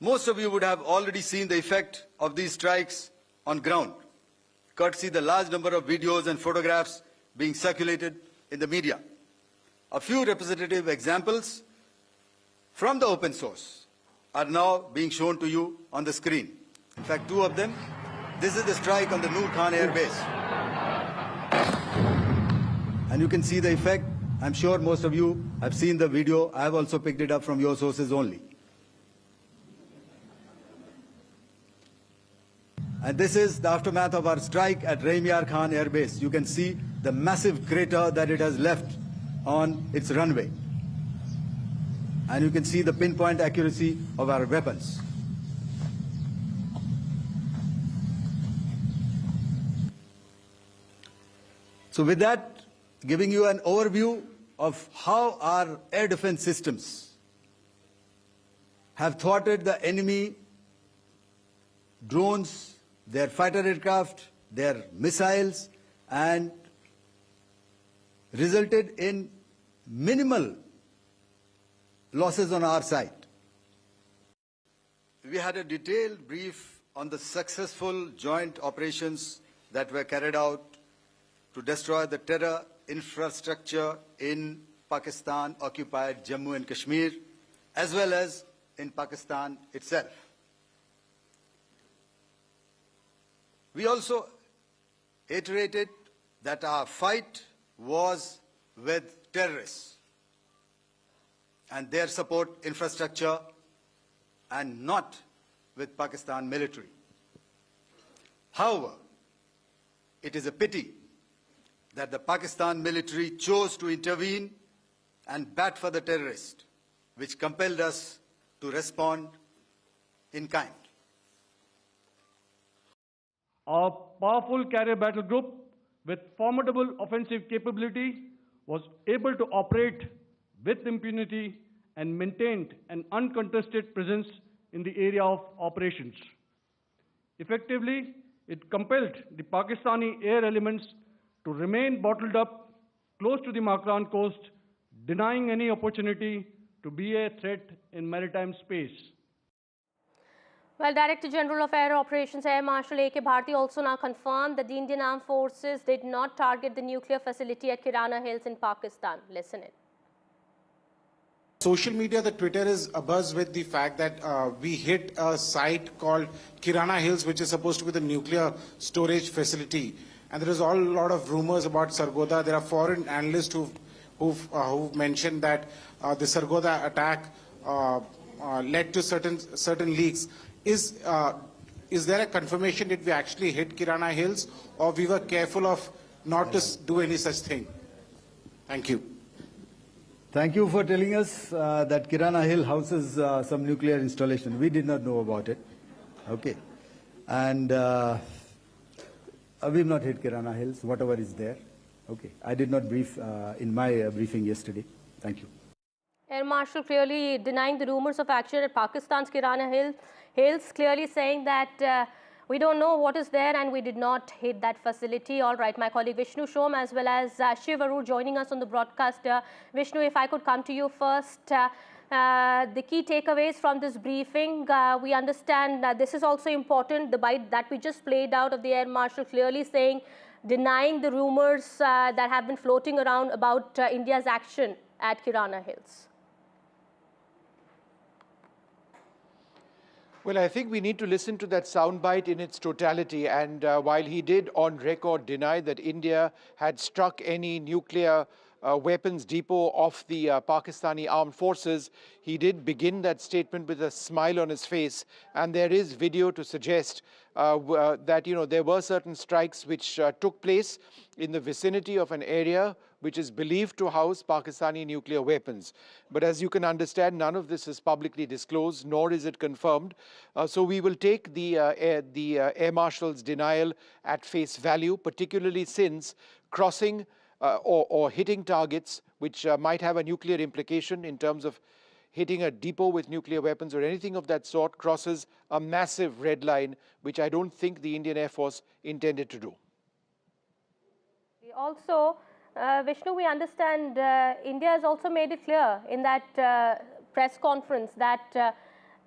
most of you would have already seen the effect of these strikes on ground, courtesy the large number of videos and photographs being circulated in the media. A few representative examples from the open source are now being shown to you on the screen. In fact, two of them. This is the strike on the Noor Khan Air Base. And you can see the effect. I'm sure most of you have seen the video. I have also picked it up from your sources only. And this is the aftermath of our strike at Raimiar Khan Air Base. You can see the massive crater that it has left on its runway. And you can see the pinpoint accuracy of our weapons. So with that, giving you an overview of how our air defense systems have thwarted the enemy drones, their fighter aircraft, their missiles, and resulted in minimal losses on our side. We had a detailed brief on the successful joint operations that were carried out to destroy the terror infrastructure in Pakistan-occupied Jammu and Kashmir, as well as in Pakistan itself. We also iterated that our fight was with terrorists and their support infrastructure and not with Pakistan military. However, it is a pity that the Pakistan military chose to intervene and bat for the terrorist, which compelled us to respond in kind. Our powerful carrier battle group with formidable offensive capability was able to operate with impunity and maintained an uncontested presence in the area of operations. Effectively, it compelled the Pakistani air elements to remain bottled up close to the Makran coast, denying any opportunity to be a threat in maritime space. Well, Director General of Air Operations Air Marshal A.K. Bharti also now confirmed that the Indian Armed Forces did not target the nuclear facility at Kirana Hills in Pakistan. Listen in. Social media, the Twitter is abuzz with the fact that we hit a site called Kirana Hills, which is supposed to be the nuclear storage facility. And there is a lot of rumors about Sargodha. There are foreign analysts who've mentioned that the Sargodha attack led to certain leaks. Is there a confirmation that we actually hit Kirana Hills, or we were careful of not to do any such thing? Thank you. Thank you for telling us that Kirana Hill houses some nuclear installation. We did not know about it. Okay. And we've not hit Kirana Hills, whatever is there. Okay. I did not brief in my briefing yesterday. Thank you. Air Marshal clearly denying the rumors of action at Pakistan's Kirana Hills, clearly saying that we don't know what is there and we did not hit that facility. All right, my colleague Vishnu Shom as well as Shiv Arur joining us on the broadcast. Vishnu, if I could come to you first. The key takeaways from this briefing, we understand this is also important, the bite that we just played out of the Air Marshal clearly saying, denying the rumors that have been floating around about India's action at Kirana Hills. Well, I think we need to listen to that soundbite in its totality. And while he did on record deny that India had struck any nuclear weapons depot of the Pakistani armed forces, he did begin that statement with a smile on his face. And there is video to suggest that, there were certain strikes which took place in the vicinity of an area which is believed to house Pakistani nuclear weapons. But as you can understand, none of this is publicly disclosed, nor is it confirmed. So we will take the Air Marshal's denial at face value, particularly since crossing or hitting targets which might have a nuclear implication in terms of hitting a depot with nuclear weapons or anything of that sort crosses a massive red line, which I don't think the Indian Air Force intended to do. Also, Vishnu, we understand India has also made it clear in that press conference that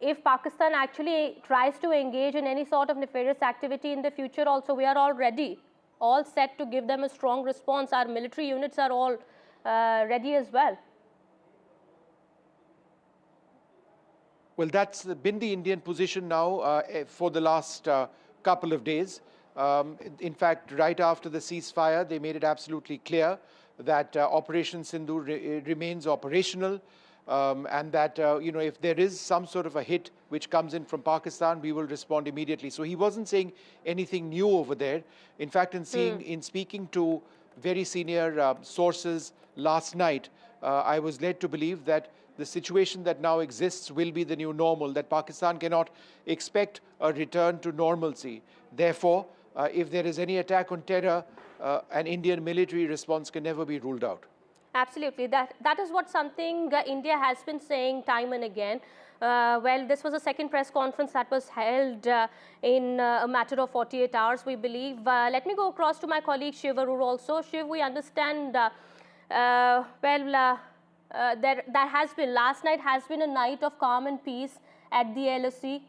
if Pakistan actually tries to engage in any sort of nefarious activity in the future also, we are all ready, all set to give them a strong response. Our military units are all ready as well. Well, that's been the Indian position now for the last couple of days. In fact, right after the ceasefire, they made it absolutely clear that Operation Sindoor remains operational and that, if there is some sort of a hit which comes in from Pakistan, we will respond immediately. So he wasn't saying anything new over there. In fact, in speaking to very senior sources last night, I was led to believe that the situation that now exists will be the new normal, that Pakistan cannot expect a return to normalcy. Therefore, if there is any attack on terror, an Indian military response can never be ruled out. Absolutely. That is what something India has been saying time and again. Well, this was a second press conference that was held in a matter of 48 hours, we believe. Let me go across to my colleague Shiv Arur also. Shiv, we understand There has been, last night has been a night of calm and peace at the LOC,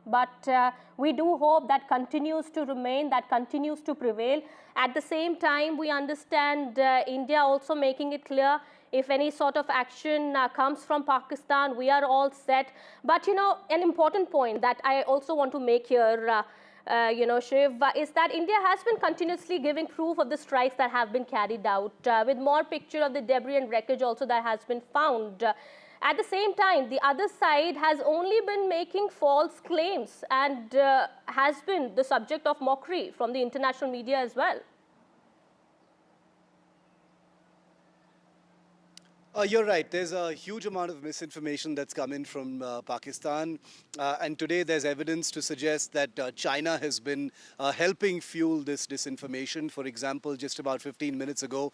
but we do hope that continues to remain, that continues to prevail. At the same time, we understand India also making it clear if any sort of action comes from Pakistan, we are all set. But, you know, an important point that I also want to make here, Shiv, is that India has been continuously giving proof of the strikes that have been carried out, with more picture of the debris and wreckage also that has been found. At the same time, the other side has only been making false claims and has been the subject of mockery from the international media as well. You're right. There's a huge amount of misinformation that's come in from Pakistan. And today there's evidence to suggest that China has been helping fuel this disinformation. For example, just about 15 minutes ago,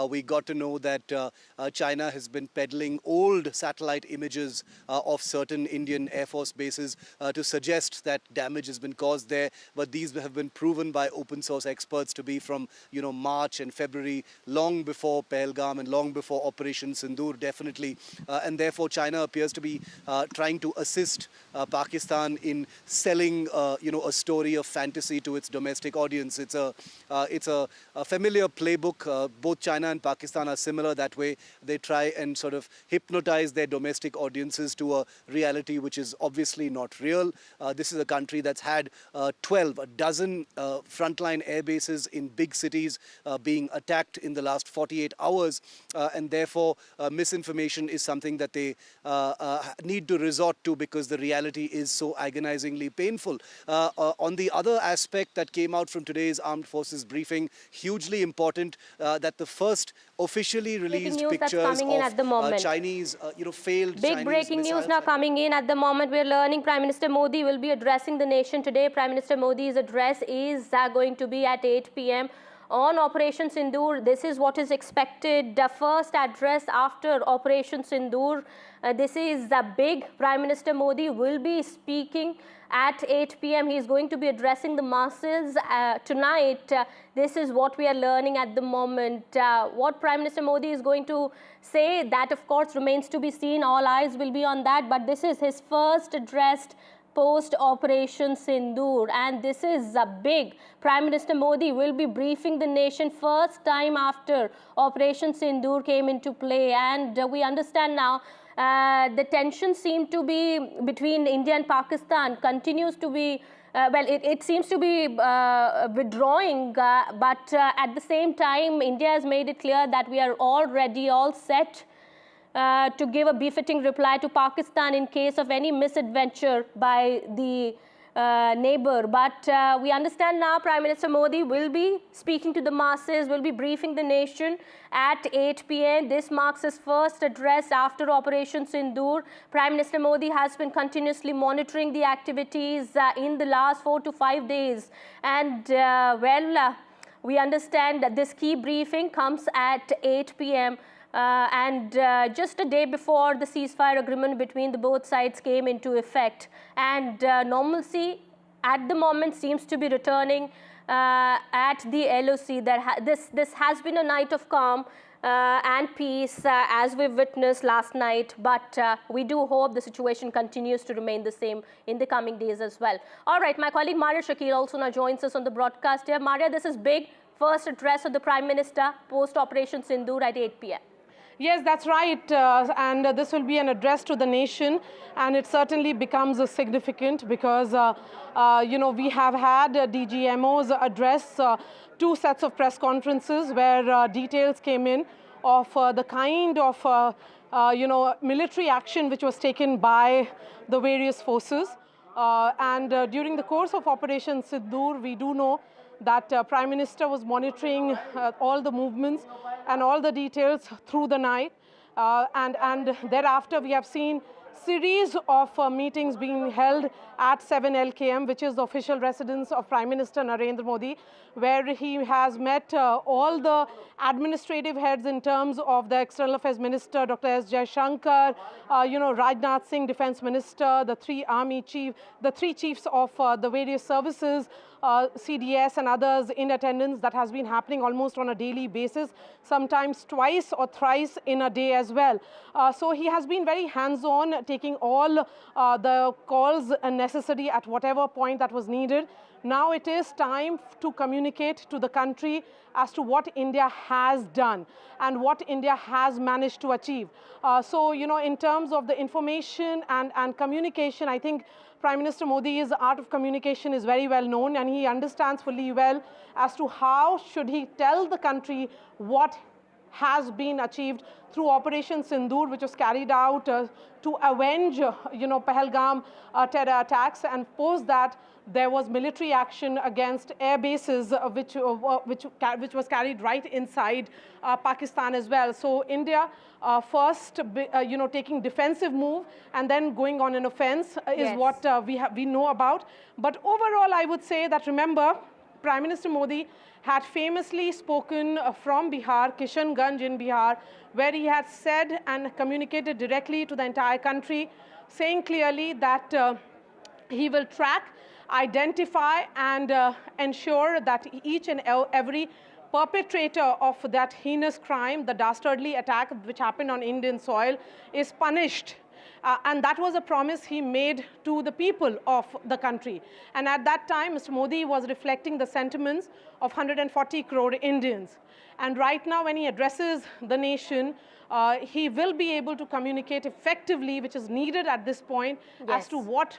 we got to know that China has been peddling old satellite images of certain Indian Air Force bases to suggest that damage has been caused there. But these have been proven by open source experts to be from, March and February, long before Pahalgam and long before Operation Sindoor, definitely. And therefore, China appears to be trying to assist Pakistan in selling, a story of fantasy to its domestic audience. It's a familiar playbook. Both China and Pakistan are similar that way. They try and sort of hypnotize their domestic audiences to a reality which is obviously not real. This is a country that's had a dozen frontline air bases in big cities being attacked in the last 48 hours. And therefore, misinformation is something that they need to resort to because the reality is so agonizingly painful. On the other aspect that came out from today's Armed Forces briefing, hugely important, that the first officially released pictures of Chinese, failed Big Chinese breaking news missiles now coming in at the moment. We're learning Prime Minister Modi will be addressing the nation today. Prime Minister Modi's address is going to be at 8 p.m. on Operation Sindoor. This is what is expected. The first address after Operation Sindoor. This is big. Prime Minister Modi will be speaking at 8 p.m. He is going to be addressing the masses tonight. This is what we are learning at the moment. What Prime Minister Modi is going to say, that of course remains to be seen. All eyes will be on that. But this is his first address post-Operation Sindoor, and this is big. Prime Minister Modi will be briefing the nation first time after Operation Sindoor came into play, and we understand now the tension seemed to be between India and Pakistan continues to be, it seems to be withdrawing, but at the same time, India has made it clear that we are all ready, all set to give a befitting reply to Pakistan in case of any misadventure by the neighbor. But we understand now Prime Minister Modi will be speaking to the masses, will be briefing the nation at 8 p.m. This marks his first address after Operation Sindoor. Prime Minister Modi has been continuously monitoring the activities in the last 4 to 5 days. And we understand that this key briefing comes at 8 p.m. Just a day before the ceasefire agreement between the both sides came into effect, and normalcy at the moment seems to be returning at the LOC. This has been a night of calm and peace as we witnessed last night, but we do hope the situation continues to remain the same in the coming days as well. All right, my colleague Maria Shakir also now joins us on the broadcast here. Maria, this is big. First address of the Prime Minister post-Operation Sindoor at 8 p.m. Yes, that's right, and this will be an address to the nation, and it certainly becomes significant because, we have had DGMO's address 2 sets of press conferences where details came in of the kind of, military action which was taken by the various forces. During the course of Operation Sindoor, we do know that Prime Minister was monitoring all the movements and all the details through the night. And thereafter, we have seen series of meetings being held at 7 LKM, which is the official residence of Prime Minister Narendra Modi, where he has met all the administrative heads in terms of the External Affairs Minister, Dr. S. Jaishankar, Rajnath Singh, Defense Minister, the 3 army chiefs, the 3 chiefs of the various services, CDS and others in attendance. That has been happening almost on a daily basis, sometimes twice or thrice in a day as well. So he has been very hands-on, taking all the calls necessary at whatever point that was needed. Now it is time to communicate to the country as to what India has done and what India has managed to achieve. So, you know, in terms of the information and communication, I think Prime Minister Modi's art of communication is very well known, and he understands fully well as to how should he tell the country what has been achieved through Operation Sindoor, which was carried out to avenge, you know, Pahalgam terror attacks, and post that there was military action against air bases, which was carried right inside Pakistan as well. So India first, you know, taking defensive move and then going on an offense is what we know about. But overall, I would say that, remember, Prime Minister Modi had famously spoken from Bihar, Kishanganj in Bihar, where he had said and communicated directly to the entire country, saying clearly that he will track, identify and ensure that each and every perpetrator of that heinous crime, the dastardly attack which happened on Indian soil, is punished. And that was a promise he made to the people of the country. And at that time, Mr. Modi was reflecting the sentiments of 140 crore Indians. And right now, when he addresses the nation, he will be able to communicate effectively, which is needed at this point, as to what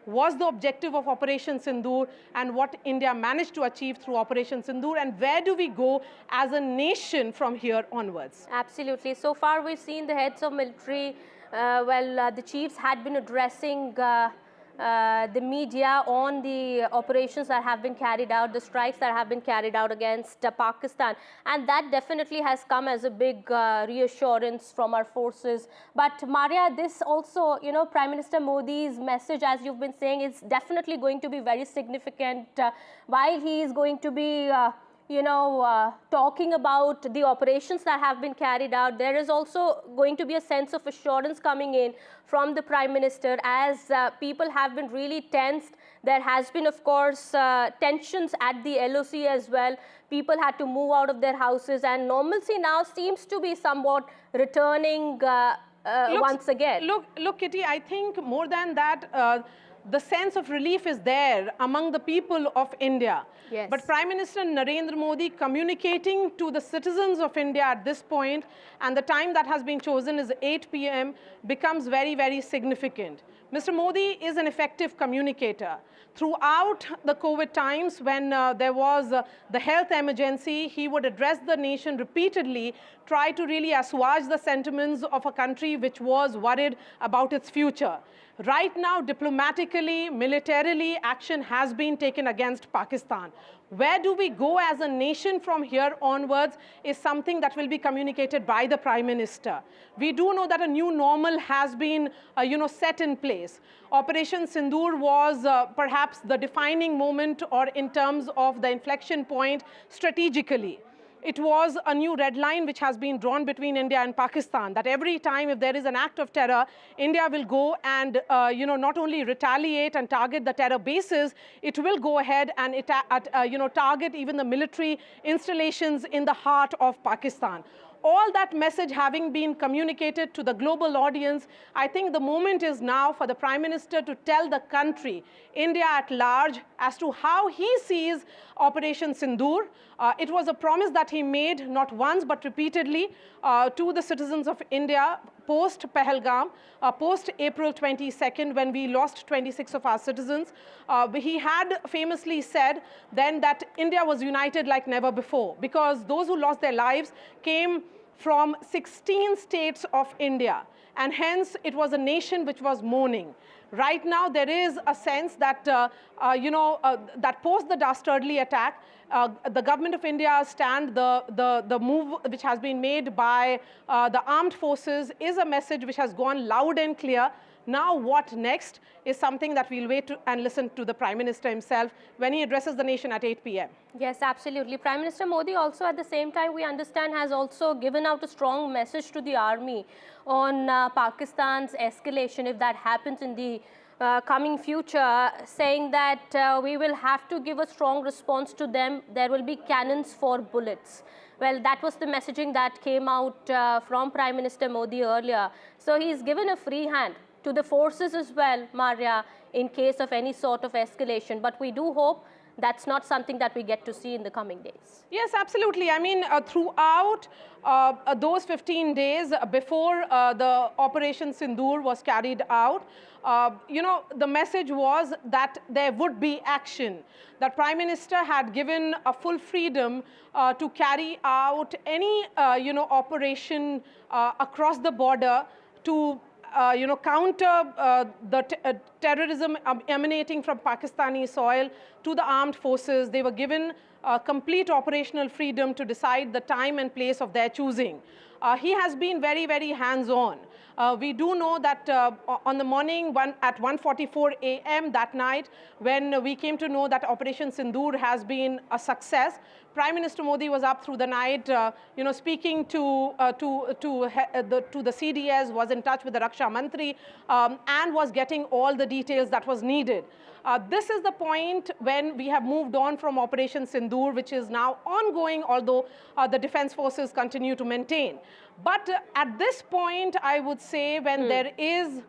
was the objective of Operation Sindoor and what India managed to achieve through Operation Sindoor, and where do we go as a nation from here onwards. Absolutely. So far, we've seen the heads of military, the chiefs had been addressing the media on the operations that have been carried out, the strikes that have been carried out against Pakistan. And that definitely has come as a big reassurance from our forces. But Maria, this also, you know, Prime Minister Modi's message, as you've been saying, is definitely going to be very significant. While he is going to be talking about the operations that have been carried out, there is also going to be a sense of assurance coming in from the Prime Minister, as people have been really tensed. There has been, of course, tensions at the LOC as well. People had to move out of their houses, and normalcy now seems to be somewhat returning once again. Look, Kitty, I think more than that, the sense of relief is there among the people of India. Yes. But Prime Minister Narendra Modi communicating to the citizens of India at this point, and the time that has been chosen is 8 p.m., becomes very, very significant. Mr. Modi is an effective communicator. Throughout the COVID times, when there was the health emergency, he would address the nation repeatedly, try to really assuage the sentiments of a country which was worried about its future. Right now, diplomatically, militarily, action has been taken against Pakistan. Where do we go as a nation from here onwards is something that will be communicated by the Prime Minister. We do know that a new normal has been, set in place. Operation Sindoor was perhaps the defining moment, or in terms of the inflection point strategically. It was a new red line which has been drawn between India and Pakistan, that every time if there is an act of terror, India will go and, not only retaliate and target the terror bases, it will go ahead and target even the military installations in the heart of Pakistan. All that message having been communicated to the global audience, I think the moment is now for the Prime Minister to tell the country, India at large, as to how he sees Operation Sindoor. It was a promise that he made not once but repeatedly to the citizens of India post Pahalgam, post April 22nd, when we lost 26 of our citizens. He had famously said then that India was united like never before, because those who lost their lives came from 16 states of India, and hence it was a nation which was mourning. Right now, there is a sense that, that post the dastardly attack, the government of India stand, the move which has been made by the armed forces is a message which has gone loud and clear. Now what next is something that we'll wait and listen to the Prime Minister himself when he addresses the nation at 8 p.m. Yes, absolutely. Prime Minister Modi also, at the same time, we understand, has also given out a strong message to the army on Pakistan's escalation, if that happens in the coming future, saying that we will have to give a strong response to them. There will be cannons for bullets. Well, that was the messaging that came out from Prime Minister Modi earlier. So he's given a free hand to the forces as well, Maria, in case of any sort of escalation. But we do hope that's not something that we get to see in the coming days. Yes, absolutely. I mean, throughout those 15 days before the Operation Sindoor was carried out, you know, the message was that there would be action. That Prime Minister had given a full freedom to carry out any, you know, operation across the border to you know, counter the terrorism emanating from Pakistani soil to the armed forces. They were given complete operational freedom to decide the time and place of their choosing. He has been very, very hands-on. We do know that on the morning at 1:44 a.m. that night, when we came to know that Operation Sindoor has been a success, Prime Minister Modi was up through the night, you know, speaking to the CDS, was in touch with the Raksha Mantri, and was getting all the details that was needed. This is the point when we have moved on from Operation Sindoor, which is now ongoing, although the defense forces continue to maintain. But at this point, I would say, when there is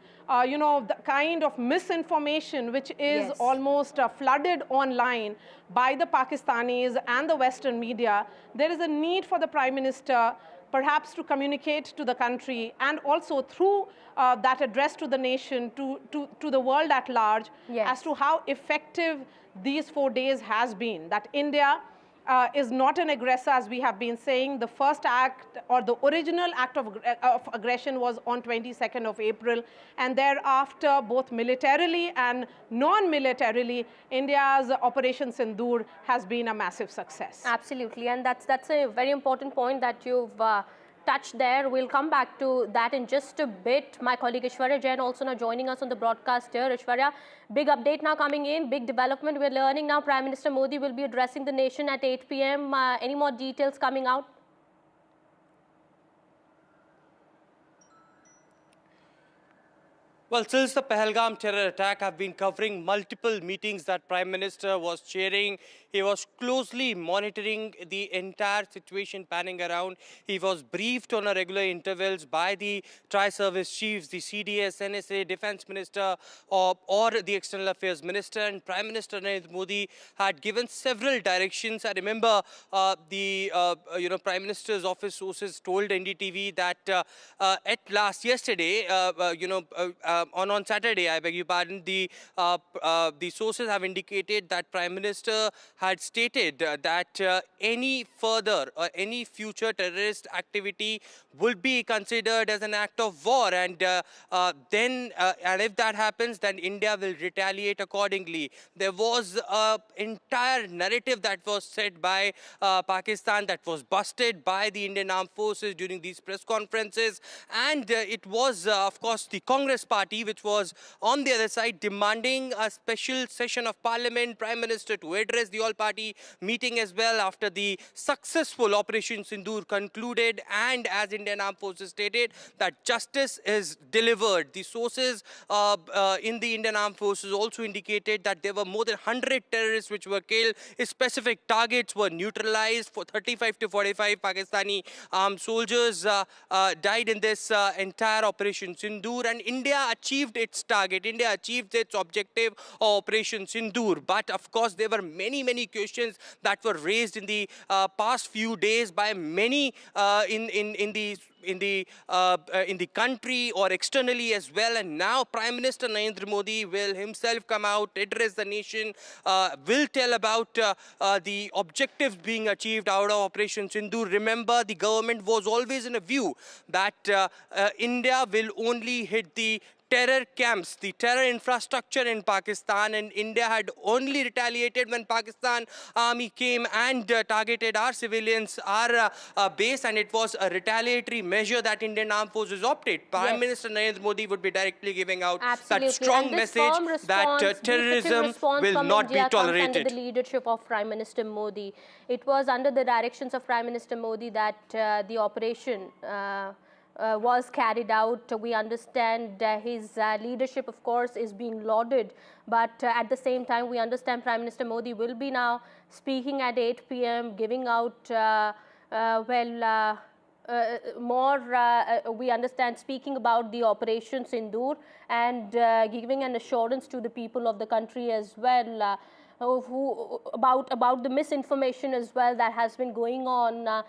you know, the kind of misinformation which is almost flooded online by the Pakistanis and the Western media, there is a need for the Prime Minister perhaps to communicate to the country, and also through that address to the nation, to the world at large, as to how effective these 4 days has been. That India is not an aggressor, as we have been saying. The first act, or the original act of aggression, was on 22nd of April. And thereafter, both militarily and non-militarily, India's Operation Sindoor has been a massive success. Absolutely. And that's a very important point that you've touched there. We'll come back to that in just a bit. My colleague Ishwarya Jain also now joining us on the broadcast here. Ishwarya, big update now coming in, big development. We're learning now Prime Minister Modi will be addressing the nation at 8 p.m. Any more details coming out? Well, since the Pahalgam terror attack, I've been covering multiple meetings that Prime Minister was chairing. He was closely monitoring the entire situation panning around. He was briefed on a regular intervals by the tri-service chiefs, the CDS, NSA, Defense Minister, or the External Affairs Minister. And Prime Minister Narendra Modi had given several directions. I remember the Prime Minister's office sources told NDTV that at last yesterday, on Saturday, I beg your pardon, the sources have indicated that Prime Minister had stated that any further or any future terrorist activity will be considered as an act of war, and if that happens, then India will retaliate accordingly. There was an entire narrative that was said by Pakistan that was busted by the Indian Armed Forces during these press conferences, and it was, of course, the Congress Party which was on the other side demanding a special session of Parliament, Prime Minister to address the all-party meeting as well after the successful Operation Sindoor concluded, and as Indian Armed Forces stated, that justice is delivered. The sources in the Indian Armed Forces also indicated that there were more than 100 terrorists which were killed. Specific targets were neutralized. For 35 to 45 Pakistani armed soldiers died in this entire Operation Sindoor, and India achieved its target. India achieved its objective of Operation Sindoor. But of course, there were many questions that were raised in the past few days by many in the country or externally as well. And now Prime Minister Narendra Modi will himself come out, address the nation, will tell about the objectives being achieved out of Operation Sindoor. Remember, the government was always in a view that India will only hit the terror camps, the terror infrastructure in Pakistan, and India had only retaliated when Pakistan army came and targeted our civilians, our base, and it was a retaliatory measure that Indian Armed Forces opted. Prime Minister Narendra Modi would be directly giving out that strong message that terrorism will not be tolerated. Under the leadership of Prime Minister Modi. It was under the directions of Prime Minister Modi that the operation was carried out. We understand his leadership, of course, is being lauded, but at the same time, we understand Prime Minister Modi will be now speaking at 8 p.m., giving out, we understand, speaking about the Operation Sindoor and giving an assurance to the people of the country as well about the misinformation as well that has been going on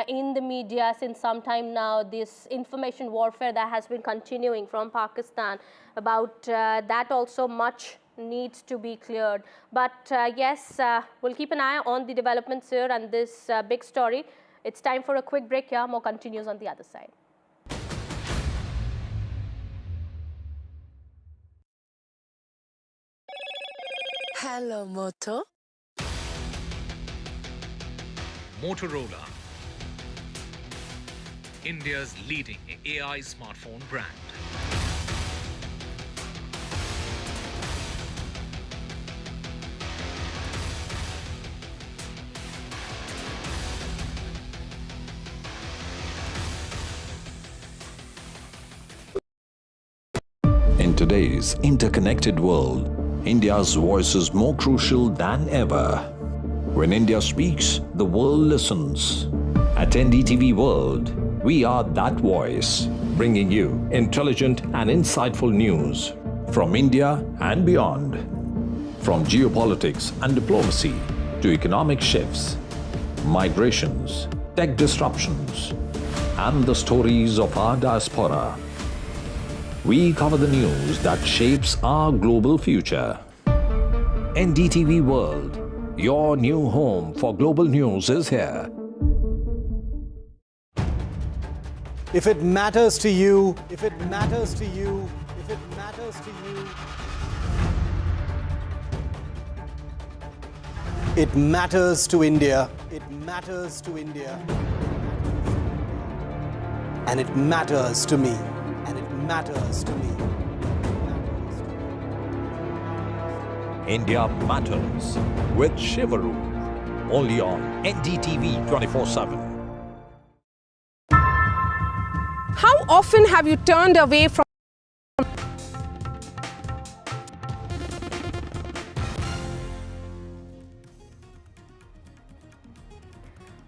in the media since some time now, this information warfare that has been continuing from Pakistan. About that also much needs to be cleared. But yes, we'll keep an eye on the developments here and this big story. It's time for a quick break here. More continues on the other side. Hello, Moto. Motorola, India's leading AI smartphone brand. In today's interconnected world, India's voice is more crucial than ever. When India speaks, the world listens. At NDTV World, we are that voice, bringing you intelligent and insightful news from India and beyond. From geopolitics and diplomacy to economic shifts, migrations, tech disruptions, and the stories of our diaspora. We cover the news that shapes our global future. NDTV World, your new home for global news, is here. If it matters to you, if it matters to you, if it matters to you, it matters to India, it matters to India, and it matters to me, and it matters to me. India Matters with Shivaru, only on NDTV 24/7. How often have you turned away from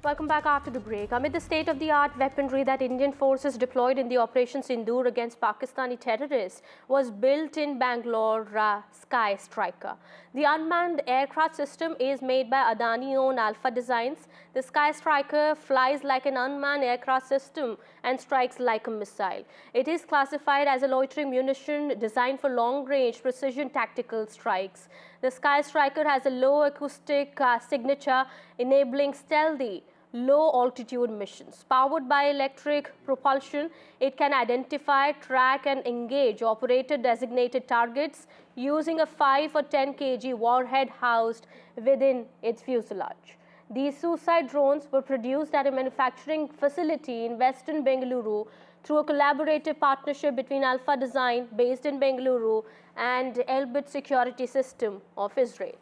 Welcome back after the break. Amid the state-of-the-art weaponry that Indian forces deployed in the Operation Sindoor against Pakistani terrorists was built in Bangalore Ceasefire. The unmanned aircraft system is made by Adani-owned Alpha Designs. The Ceasefire flies like an unmanned aircraft system and strikes like a missile. It is classified as a loitering munition designed for long-range precision tactical strikes. The Ceasefire has a low acoustic signature enabling stealthy, low-altitude missions. Powered by electric propulsion, it can identify, track and engage operator-designated targets using a 5 or 10 kg warhead housed within its fuselage. These suicide drones were produced at a manufacturing facility in western Bengaluru through a collaborative partnership between Alpha Design, based in Bengaluru, and Elbit Security System of Israel.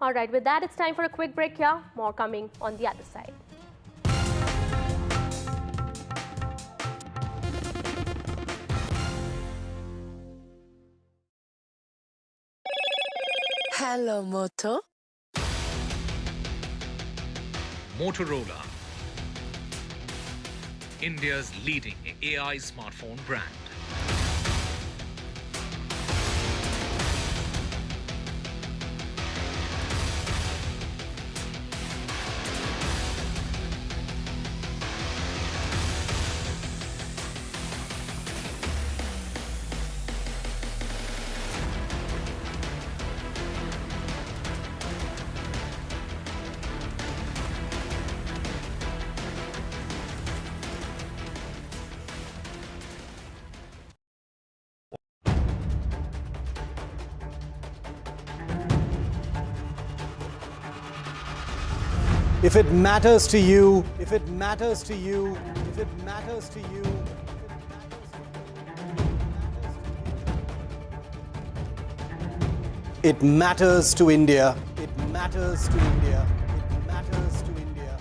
All right, with that, it's time for a quick break here. More coming on the other side. Hello, Moto. Motorola, India's leading AI smartphone brand. If it matters to you, if it matters to you, if it matters to you, it matters to India, it matters to India, it matters to India.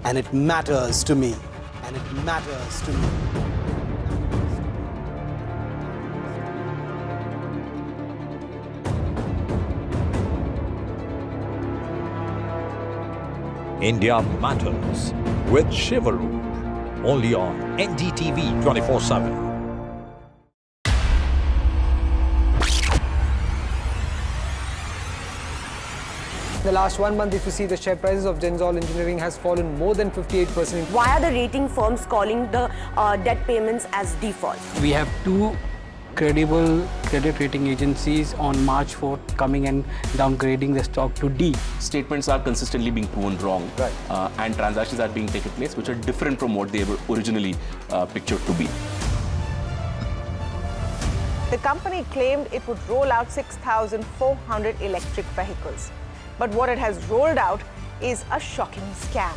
and it matters to me. And it matters to me. India Matters with Shivaroop, only on NDTV 24/7. The last 1 month, if you see, the share prices of Naval Engineering has fallen more than 58%. Why are the rating firms calling the debt payments as default? We have two credible credit rating agencies on March 4th coming and downgrading the stock to D. Statements are consistently being proven wrong, and transactions are being taken place which are different from what they were originally pictured to be. The company claimed it would roll out 6,400 electric vehicles. But what it has rolled out is a shocking scam.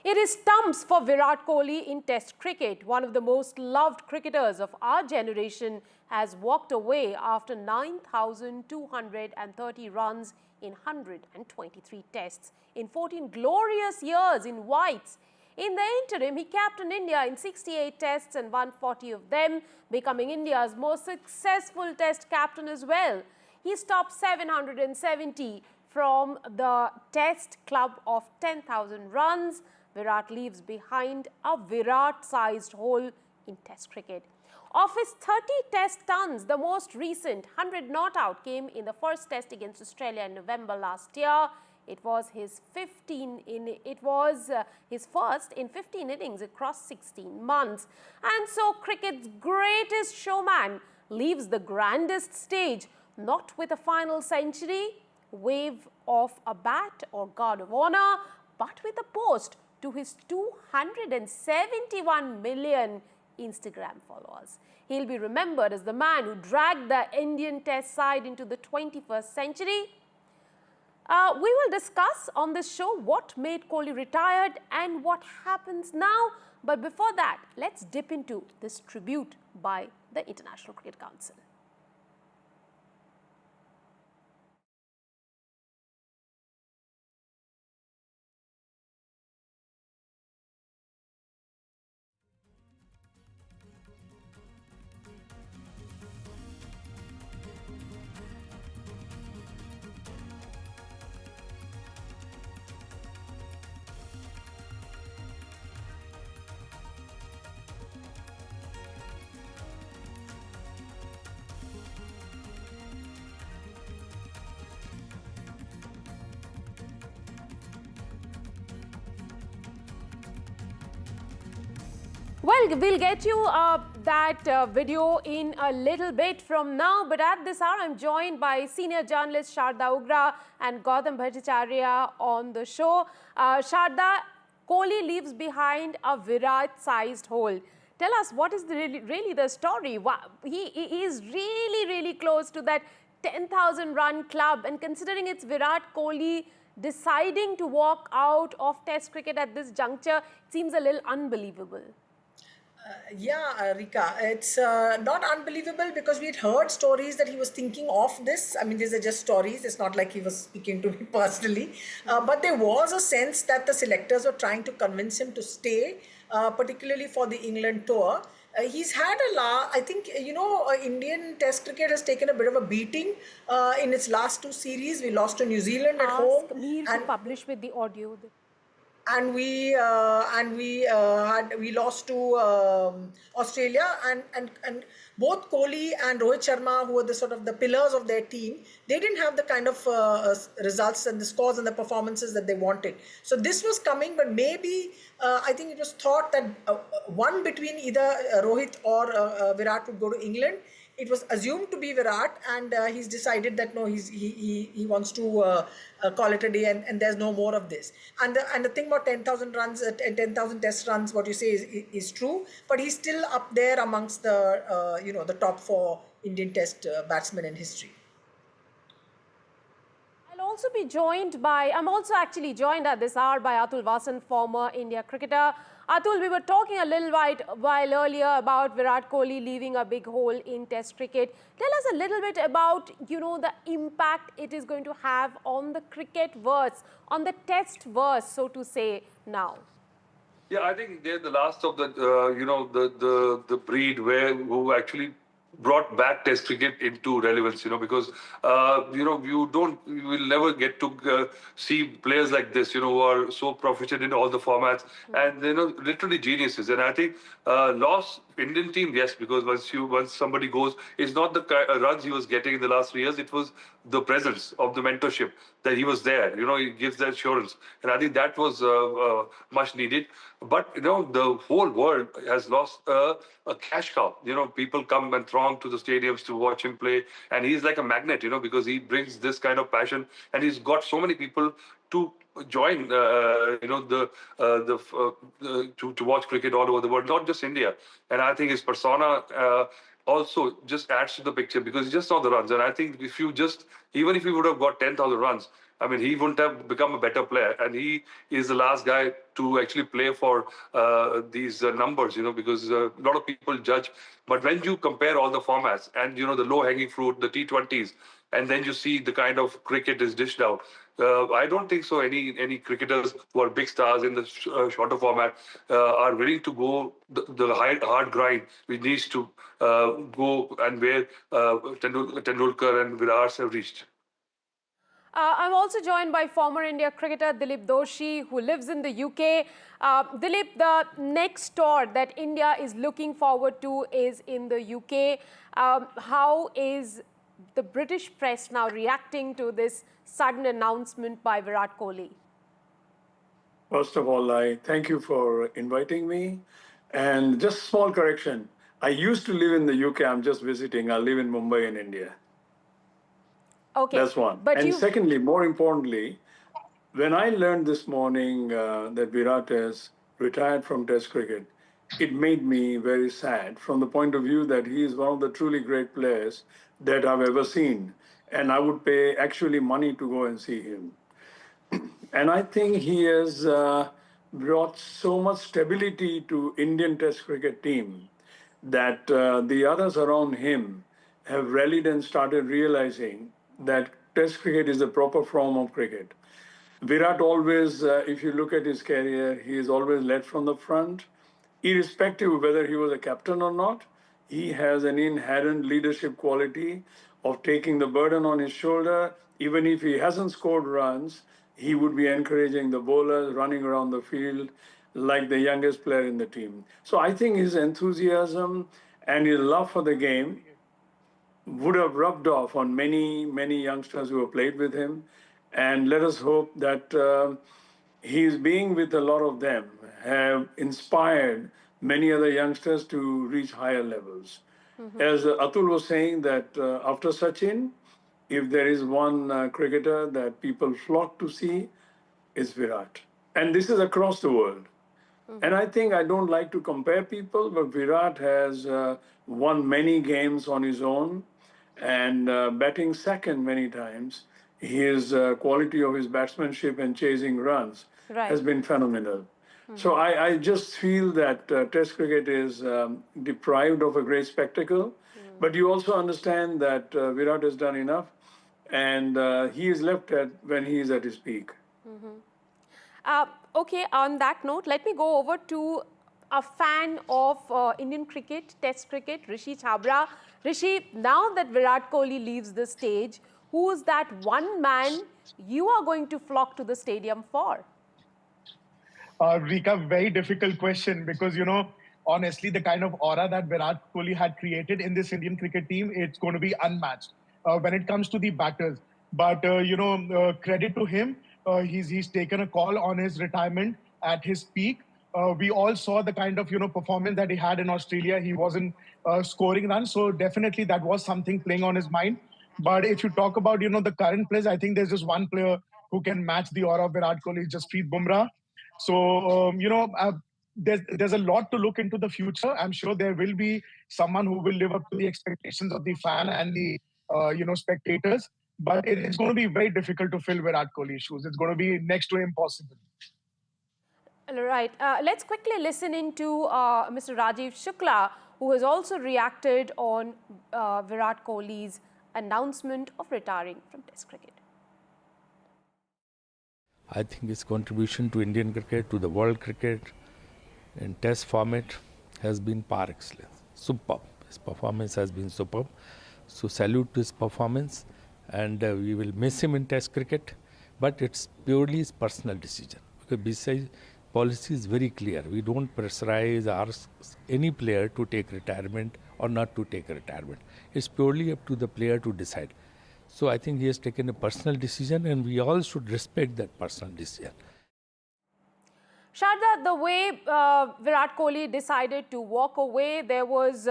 It is stumps for Virat Kohli in Test cricket. One of the most loved cricketers of our generation has walked away after 9,230 runs in 123 tests in 14 glorious years in whites. In the interim, he captained India in 68 tests and won 40 of them, becoming India's most successful test captain as well. He stopped 770 from the test club of 10,000 runs. Virat leaves behind a Virat-sized hole in test cricket. Of his 30 test tons, the most recent 100 not out came in the first test against Australia in November last year. It was his first in 15 innings across 16 months. And so cricket's greatest showman leaves the grandest stage, not with a final century, wave of a bat or guard of honor, but with a post to his 271 million Instagram followers. He'll be remembered as the man who dragged the Indian test side into the 21st century. We will discuss on this show what made Kohli retired and what happens now. But before that, let's dip into this tribute by the International Cricket Council. Well, we'll get you that video in a little bit from now, but at this hour I'm joined by senior journalist Sharda Ugra and Gautam Bhattacharya on the show. Sharda, Kohli leaves behind a Virat-sized hole. Tell us, what is really the story? He is really close to that 10,000 run club, and considering it's Virat Kohli deciding to walk out of Test cricket at this juncture, it seems a little unbelievable. Yeah, Rika, it's not unbelievable because we had heard stories that he was thinking of this. I mean, these are just stories. It's not like he was speaking to me personally. But there was a sense that the selectors were trying to convince him to stay, particularly for the England tour. He's had I think, Indian Test cricket has taken a bit of a beating in its last two series. We lost to New Zealand at home. Ask Mir to publish with the audio. And we lost to Australia, and both Kohli and Rohit Sharma, who were the sort of the pillars of their team, they didn't have the kind of results and the scores and the performances that they wanted. So this was coming, but maybe I think it was thought that one between either Rohit or Virat would go to England. It was assumed to be Virat, and he's decided that no, he wants to call it a day, and there's no more of this. And the thing about 10,000 runs, 10,000 test runs, what you say is true, but he's still up there amongst the the top 4 Indian Test batsmen in history. I'm also actually joined at this hour by Atul Vasan, former India cricketer. Atul, we were talking a little while earlier about Virat Kohli leaving a big hole in Test cricket. Tell us a little bit about, the impact it is going to have on the cricket verse, on the Test verse, so to say, now. Yeah, I think they're the last of the, the breed who actually brought back Test cricket into relevance, because, you will never get to see players like this, who are so proficient in all the formats and, literally geniuses. And I think lost Indian team, yes, because once somebody goes, it's not the runs he was getting in the last 3 years, it was the presence of the mentorship, that he was there, he gives that assurance. And I think that was much needed. But, the whole world has lost a cash cow. People come and throng to the stadiums to watch him play. And he's like a magnet, because he brings this kind of passion. And he's got so many people to join, to watch cricket all over the world, not just India. And I think his persona also just adds to the picture, because he just saw the runs. And I think even if he would have got 10,000 runs, I mean, he wouldn't have become a better player. And he is the last guy to actually play for these numbers, because a lot of people judge. But when you compare all the formats and, the low-hanging fruit, the T20s, and then you see the kind of cricket is dished out, I don't think so any cricketers who are big stars in the shorter format are willing to go the hard grind which needs to go and where Tendulkar and Virat have reached. I'm also joined by former India cricketer Dilip Doshi, who lives in the UK. Dilip, the next tour that India is looking forward to is in the UK. How is the British press now reacting to this sudden announcement by Virat Kohli? First of all, I thank you for inviting me. And just a small correction. I used to live in the UK. I'm just visiting. I live in Mumbai in India. Okay. That's one. And secondly, more importantly, when I learned this morning that Virat has retired from Test cricket, it made me very sad from the point of view that he is one of the truly great players that I've ever seen. And I would pay actually money to go and see him. And I think he has brought so much stability to Indian Test cricket team that the others around him have rallied and started realizing that Test cricket is the proper form of cricket. Virat always, if you look at his career, he has always led from the front. Irrespective of whether he was a captain or not, he has an inherent leadership quality of taking the burden on his shoulder. Even if he hasn't scored runs, he would be encouraging the bowlers, running around the field like the youngest player in the team. So I think his enthusiasm and his love for the game would have rubbed off on many, many youngsters who have played with him. And let us hope that his being with a lot of them have inspired many other youngsters to reach higher levels. As Atul was saying that after Sachin, if there is one cricketer that people flock to see, it's Virat. And this is across the world. And I think I don't like to compare people, but Virat has won many games on his own and batting second many times. His quality of his batsmanship and chasing runs has been phenomenal. So I just feel that Test cricket is deprived of a great spectacle. But you also understand that Virat has done enough and he is left when he is at his peak. Okay, on that note, let me go over to a fan of Indian cricket, Test cricket, Rishi Chhabra. Rishi, now that Virat Kohli leaves the stage, who is that one man you are going to flock to the stadium for? Rika, very difficult question because, honestly, the kind of aura that Virat Kohli had created in this Indian cricket team, it's going to be unmatched when it comes to the batters. But, credit to him, he's taken a call on his retirement at his peak. We all saw the kind of, performance that he had in Australia. He wasn't scoring runs. So definitely that was something playing on his mind. But if you talk about, the current players, I think there's just one player who can match the aura of Virat Kohli, Jasprit Bumrah. So, there's a lot to look into the future. I'm sure there will be someone who will live up to the expectations of the fan and the, spectators. But it's going to be very difficult to fill Virat Kohli's shoes. It's going to be next to impossible. Right. Let's quickly listen into Mr. Rajiv Shukla, who has also reacted on Virat Kohli's announcement of retiring from Test cricket. I think his contribution to Indian cricket, to the world cricket in Test format has been par excellence. Superb. His performance has been superb. So salute to his performance, and we will miss him in Test cricket, but it's purely his personal decision. Because besides, policy is very clear. We don't pressurize or ask any player to take retirement or not to take a retirement. It's purely up to the player to decide. So I think he has taken a personal decision, and we all should respect that personal decision. Sharda, the way Virat Kohli decided to walk away, there was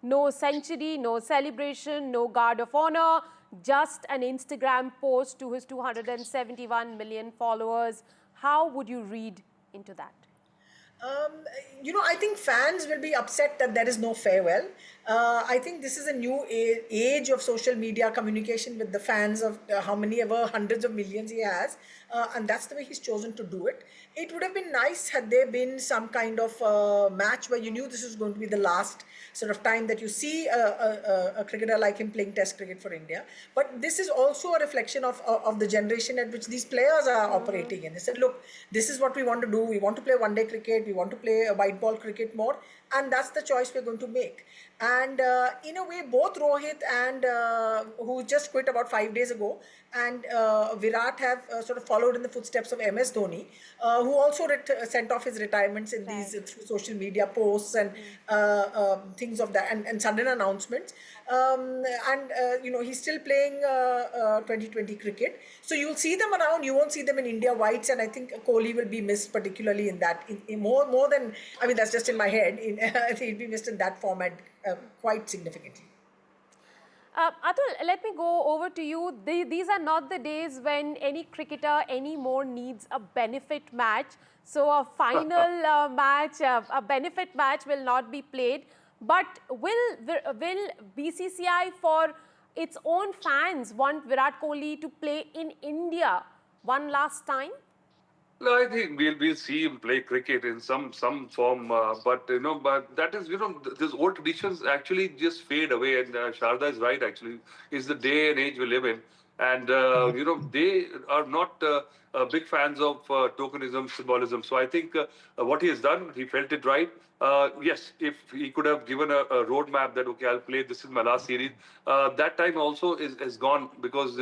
no century, no celebration, no guard of honor, just an Instagram post to his 271 million followers. How would you read into that? I think fans will be upset that there is no farewell. I think this is a new age of social media communication with the fans of how many ever hundreds of millions he has. And that's the way he's chosen to do it. It would have been nice had there been some kind of match where you knew this was going to be the last sort of time that you see a cricketer like him playing Test cricket for India. But this is also a reflection of the generation at which these players are operating in. They said, look, this is what we want to do. We want to play one-day cricket. We want to play a white ball cricket more. And that's the choice we're going to make. And in a way, both Rohit and who just quit about 5 days ago, and Virat have sort of followed in the footsteps of MS Dhoni, who also sent off his retirements in these through social media posts and things of that, and sudden announcements. He's still playing 2020 cricket. So you'll see them around. You won't see them in India whites, and I think Kohli will be missed particularly in that. More than, I mean, that's just in my head. I think he'll be missed in that format quite significantly. Atul, let me go over to you. These are not the days when any cricketer anymore needs a benefit match. So a final match, a benefit match will not be played. But will BCCI for its own fans want Virat Kohli to play in India one last time? No, I think we'll see him play cricket in some form, but that is these old traditions actually just fade away, and Sharda is right. Actually, is the day and age we live in, and they are not big fans of tokenism, symbolism. So I think what he has done, he felt it right. Yes, if he could have given a roadmap that okay, I'll play, this is my last series. That time also is gone because.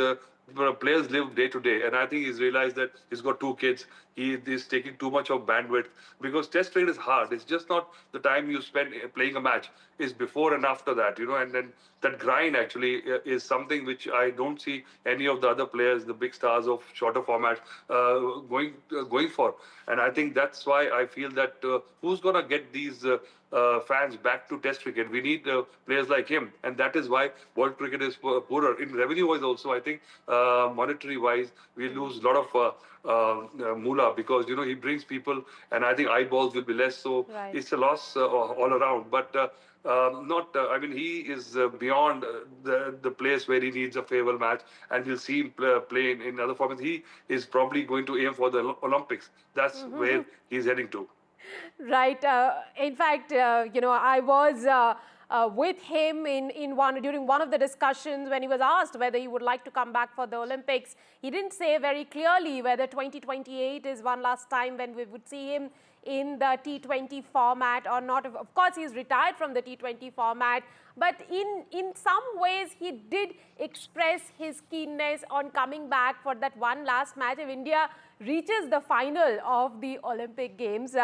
Players live day to day, and I think he's realized that he's got 2 kids. He is taking too much of bandwidth because Test cricket is hard. It's just not the time you spend playing a match. It's before and after that, and then that grind actually is something which I don't see any of the other players, the big stars of shorter formats, going for. And I think that's why I feel that who's gonna get these fans back to Test cricket? We need players like him, and that is why world cricket is poorer. In revenue-wise also, I think monetary-wise, we lose a lot of moolah because, he brings people, and I think eyeballs will be less. So it's a loss all around. But he is beyond the place where he needs a farewell match, and we'll see him play in other formats. He is probably going to aim for the Olympics. That's where he's heading to. Right. In fact, I was with him during one of the discussions when he was asked whether he would like to come back for the Olympics. He didn't say very clearly whether 2028 is one last time when we would see him in the T20 format or not. Of course, he's retired from the T20 format, but in some ways, he did express his keenness on coming back for that one last match if India reaches the final of the Olympic Games.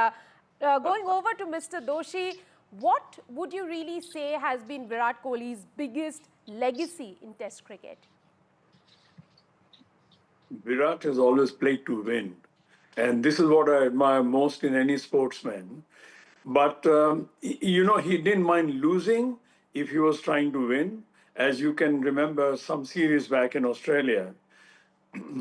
Going over to Mr. Doshi, what would you really say has been Virat Kohli's biggest legacy in Test cricket? Virat has always played to win. And this is what I admire most in any sportsman. But, he didn't mind losing if he was trying to win. As you can remember, some series back in Australia,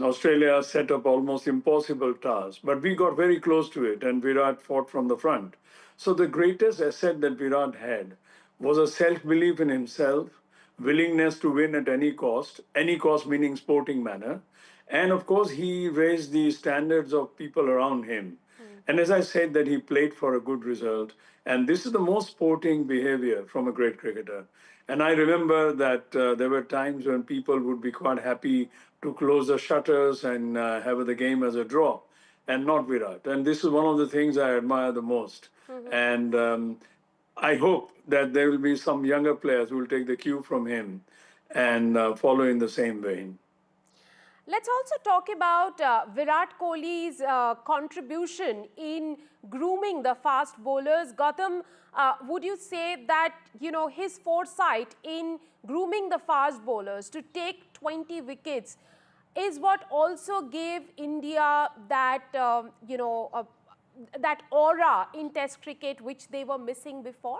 Australia set up almost impossible tasks, but we got very close to it, and Virat fought from the front. So the greatest asset that Virat had was a self-belief in himself, willingness to win at any cost meaning sporting manner. And of course, he raised the standards of people around him. And as I said, that he played for a good result. And this is the most sporting behavior from a great cricketer. And I remember that there were times when people would be quite happy to close the shutters and have the game as a draw, and not Virat. And this is one of the things I admire the most. And I hope that there will be some younger players who will take the cue from him and follow in the same vein. Let's also talk about Virat Kohli's contribution in grooming the fast bowlers. Gautam, would you say that, you know, his foresight in grooming the fast bowlers to take 20 wickets is what also gave India that, that aura in Test cricket which they were missing before?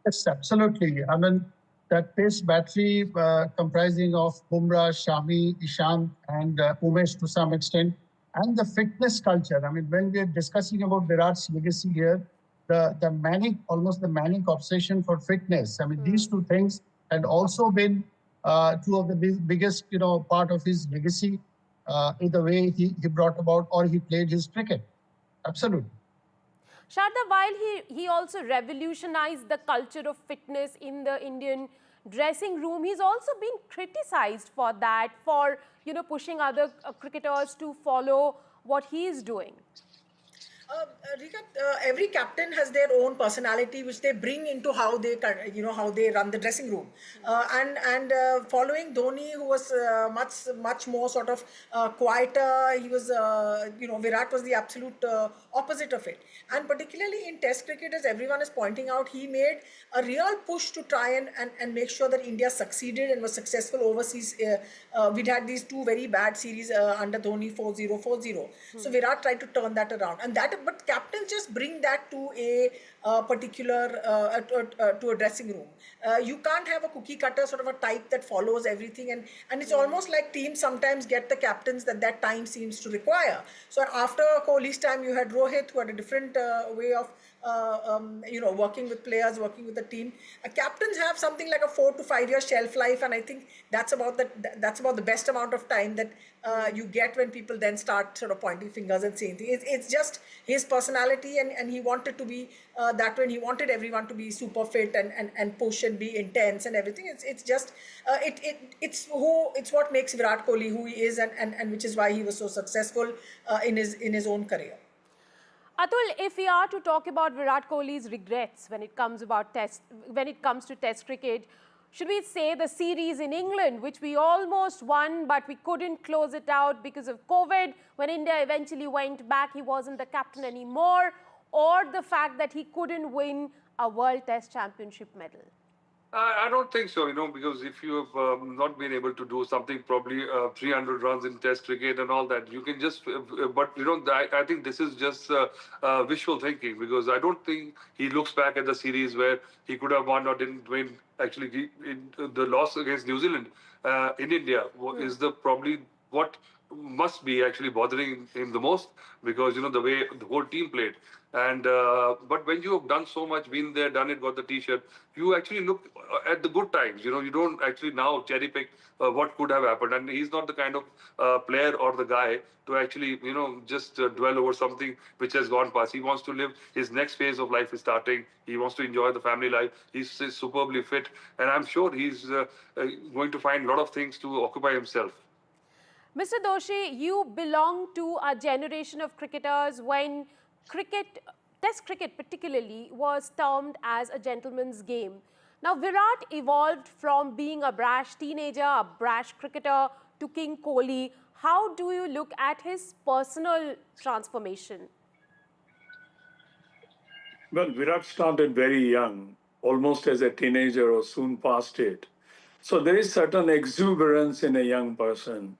Yes, absolutely. I mean, that pace battery comprising of Bumrah, Shami, Ishant, and Umesh to some extent, and the fitness culture. I mean, when we are discussing about Virat's legacy here, the manic, almost the manic obsession for fitness. I mean, these two things had also been two of the biggest, part of his legacy in the way he brought about or he played his cricket. Absolutely. Sharda, while he also revolutionized the culture of fitness in the Indian dressing room, he's also been criticized for that, for pushing other cricketers to follow what he is doing. Rika, every captain has their own personality, which they bring into how they, how they run the dressing room. And following Dhoni, who was much more sort of quieter, he was, Virat was the absolute opposite of it. And particularly in Test cricket, as everyone is pointing out, he made a real push to try and make sure that India succeeded and was successful overseas. We'd had these two very bad series under Dhoni, 4-0, 4-0. So Virat tried to turn that around, and but captains just bring that to a particular to a dressing room. You can't have a cookie cutter sort of a type that follows everything, and it's almost like teams sometimes get the captains that time seems to require. So after Kohli's time, you had Rohit, who had a different way of working with players, working with the team. Captains have something like a 4 to 5 year shelf life, and I think that's about the best amount of time that you get when people then start sort of pointing fingers and saying things. It's just his personality, and he wanted to be that way. And he wanted everyone to be super fit and push and be intense and everything. It's what makes Virat Kohli who he is, and which is why he was so successful in his own career. Atul, if we are to talk about Virat Kohli's regrets when it comes to Test cricket, should we say the series in England, which we almost won, but we couldn't close it out because of COVID? When India eventually went back, he wasn't the captain anymore, or the fact that he couldn't win a World Test Championship medal? I don't think so, because if you have not been able to do something, probably 300 runs in Test cricket and all that, you can just, but I think this is just wishful thinking, because I don't think he looks back at the series where he could have won or didn't win. Actually, the loss against New Zealand in India is probably what must be actually bothering him the most, because the way the whole team played. And but when you have done so much, been there, done it, got the T-shirt, you actually look at the good times. You don't actually now cherry pick what could have happened. And he's not the kind of player or the guy to actually just dwell over something which has gone past. He wants to live his next phase of life is starting. He wants to enjoy the family life. He's superbly fit, and I'm sure he's going to find a lot of things to occupy himself. Mr. Doshi, you belong to a generation of cricketers when Test cricket particularly, was termed as a gentleman's game. Now, Virat evolved from being a brash teenager, a brash cricketer, to King Kohli. How do you look at his personal transformation? Well, Virat started very young, almost as a teenager or soon past it. So there is certain exuberance in a young person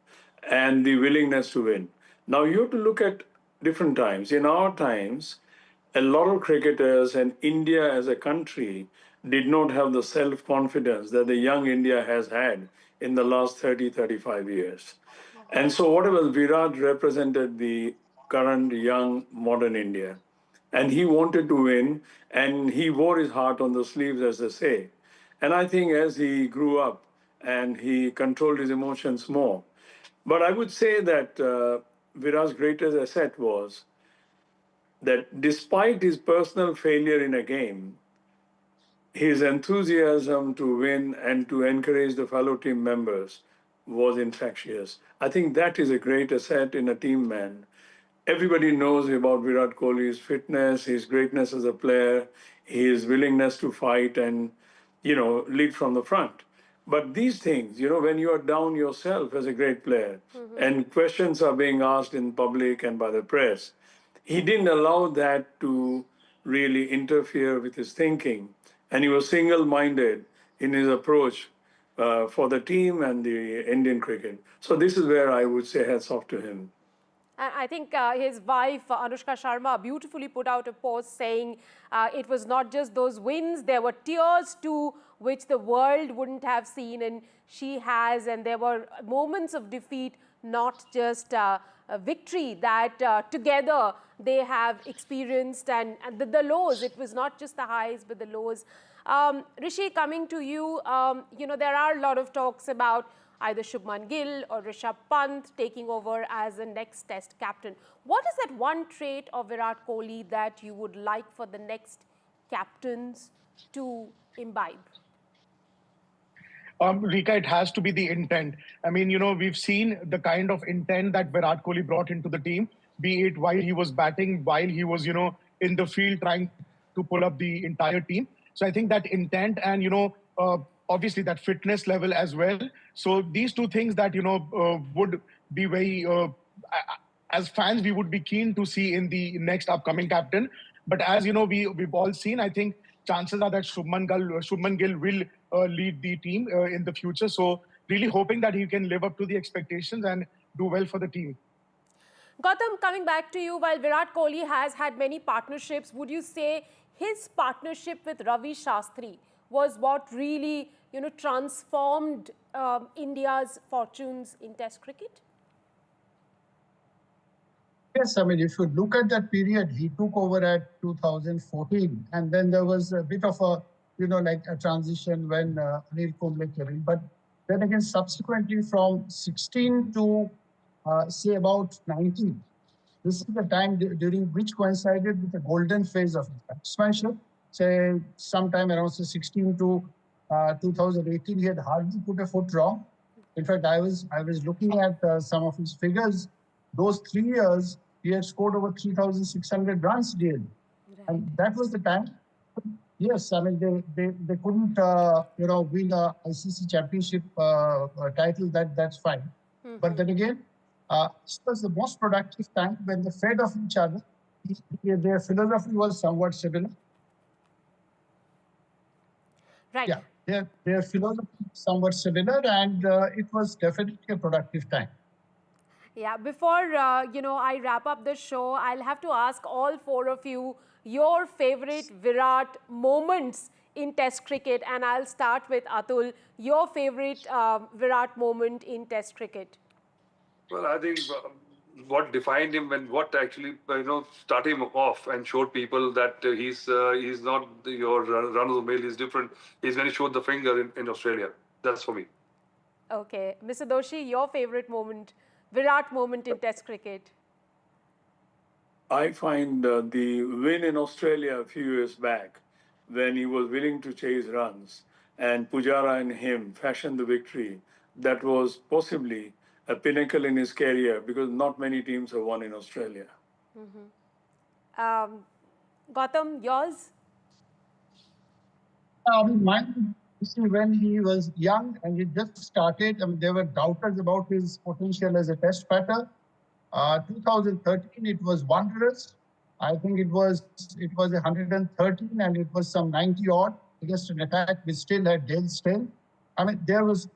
and the willingness to win. Now, you have to look at different times. In our times, a lot of cricketers and India as a country did not have the self-confidence that the young India has had in the last 30, 35 years. And so whatever Virat represented the current young modern India, and he wanted to win, and he wore his heart on the sleeves, as they say. And I think as he grew up and he controlled his emotions more. But I would say that Virat's greatest asset was that despite his personal failure in a game, his enthusiasm to win and to encourage the fellow team members was infectious. I think that is a great asset in a team man. Everybody knows about Virat Kohli's fitness, his greatness as a player, his willingness to fight and, lead from the front. But these things, when you are down yourself as a great player and questions are being asked in public and by the press, he didn't allow that to really interfere with his thinking. And he was single-minded in his approach for the team and the Indian cricket. So this is where I would say hats off to him. I think his wife, Anushka Sharma, beautifully put out a post saying it was not just those wins, there were tears too, which the world wouldn't have seen, and she has, and there were moments of defeat, not just a victory, that together they have experienced, and the lows. It was not just the highs, but the lows. Rishi, coming to you, there are a lot of talks about either Shubman Gill or Rishabh Pant taking over as the next Test captain. What is that one trait of Virat Kohli that you would like for the next captains to imbibe? Rika, it has to be the intent. I mean, we've seen the kind of intent that Virat Kohli brought into the team, be it while he was batting, while he was, in the field trying to pull up the entire team. So I think that intent and, obviously that fitness level as well. So these two things that, would be very, as fans, we would be keen to see in the next upcoming captain. But as we've all seen, I think chances are that Shubman Gill will lead the team in the future. So really hoping that he can live up to the expectations and do well for the team. Gautam, coming back to you, while Virat Kohli has had many partnerships, would you say his partnership with Ravi Shastri was what really, transformed India's fortunes in Test cricket? Yes, I mean, if you look at that period, he took over at 2014, and then there was a bit of a, like a transition when Anil Kumble came in. But then again, subsequently from 16 to say about 19, this is the time during which coincided with the golden phase of batsmanship. Say sometime around 16 to 2018, he had hardly put a foot wrong. In fact, I was looking at some of his figures. Those 3 years, he had scored over 3,600 runs daily. Right. And that was the time. Yes, I mean, they couldn't, win a ICC championship title, that's fine. But then again, it was the most productive time when they fed off each other. Their philosophy was somewhat similar. Right. Yeah, their philosophy was somewhat similar, and it was definitely a productive time. Yeah, before, I wrap up the show, I'll have to ask all four of you your favorite Virat moments in Test cricket. And I'll start with Atul. Your favorite Virat moment in Test cricket? Well, I think what defined him and what actually, started him off and showed people that he's not your run-of-the-mill, he's different, is when he showed the finger in Australia. That's for me. Okay. Mr. Doshi, your favorite moment, Virat moment in Test cricket? I find the win in Australia a few years back, when he was willing to chase runs and Pujara and him fashioned the victory, that was possibly a pinnacle in his career, because not many teams have won in Australia. Gautam, yours? Mine, you see, when he was young and he just started, there were doubters about his potential as a Test batter. 2013, it was wondrous. I think it was 113 and it was some 90 odd against an attack which still had Dale Steyn. I mean, there was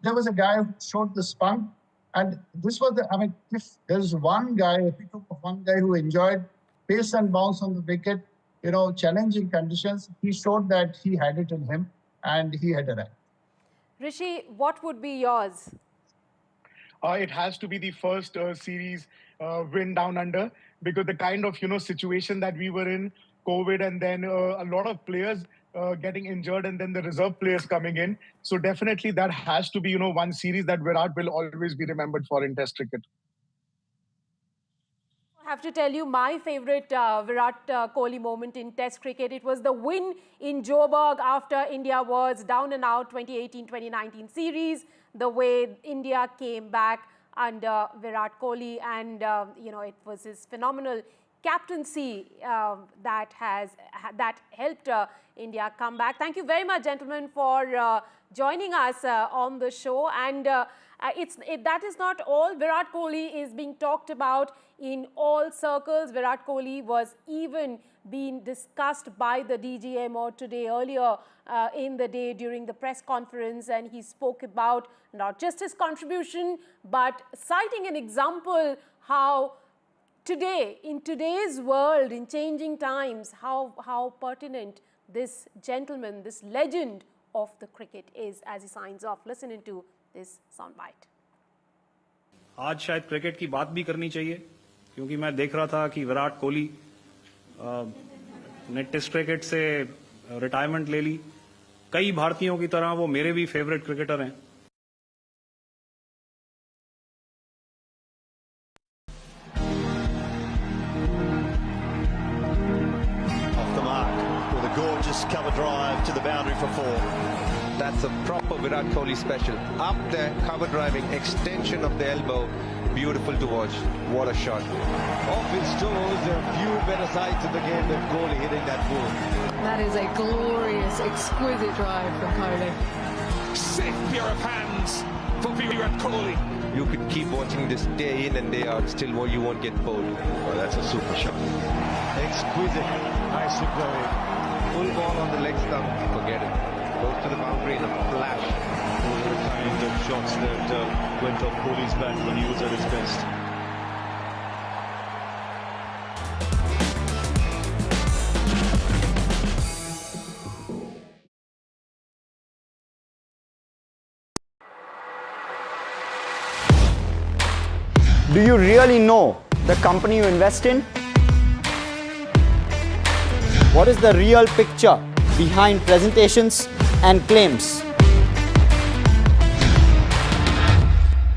a guy who showed the spunk, and this was if there's one guy who enjoyed pace and bounce on the wicket, challenging conditions, he showed that he had it in him and he had arrived. Rishi, what would be yours? It has to be the first series win down under, because the kind of situation that we were in, COVID, and then a lot of players getting injured, and then the reserve players coming in. So definitely that has to be one series that Virat will always be remembered for in Test cricket. I have to tell you my favorite Virat Kohli moment in Test cricket. It was the win in Joburg after India was down and out 2018-2019 series. The way India came back under Virat Kohli, and it was his phenomenal captaincy that helped India come back. Thank you very much, gentlemen, for joining us on the show. And that is not all. Virat Kohli is being talked about in all circles. Virat Kohli was even being discussed by the DGMO today earlier in the day during the press conference, and he spoke about not just his contribution but citing an example how today, in today's world, in changing times, how pertinent this gentleman, this legend of the cricket is, as he signs off. Listen into this soundbite. आज शायद cricket की बात भी करनी चाहिए, क्योंकि मैं देख रहा था कि विराट कोहली ने टेस्ट क्रिकेट से रिटायरमेंट ले ली। कई भारतीयों की तरह वो मेरे भी फेवरेट क्रिकेटर हैं। Off the mark with a gorgeous cover drive to the boundary for 4. That's a proper Virat Kohli special. Up there, cover driving, extension of the elbow. Beautiful to watch. What a shot. Off his toes, there are few better sides of the game than Kohli hitting that ball. That is a glorious, exquisite drive from Kohli. Safe pair of hands for Virat Kohli. You could keep watching this day in and day out, still you won't get bored. Oh, that's a super shot. Exquisite. Nicely played. Full ball on the leg stump, forget it. Goes to the boundary in a flash. Those are the kind of shots that went off Kohli's bat when he was at his best. Do you really know the company you invest in? What is the real picture behind presentations and claims?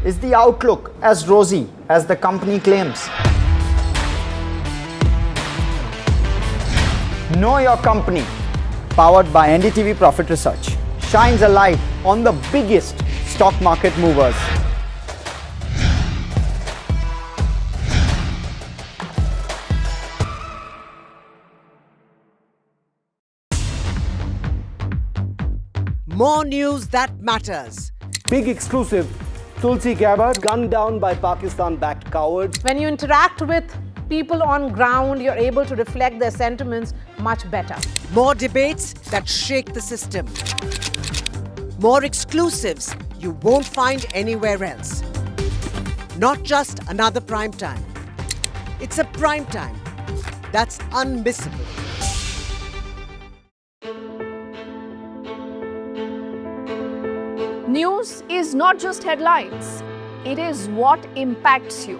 Is the outlook as rosy as the company claims? Know Your Company, powered by NDTV Profit Research, shines a light on the biggest stock market movers. More news that matters. Big exclusive. Tulsi Gabbard gunned down by Pakistan-backed cowards. When you interact with people on ground, you're able to reflect their sentiments much better. More debates that shake the system. More exclusives you won't find anywhere else. Not just another prime time. It's a prime time that's unmissable. News is not just headlines, it is what impacts you.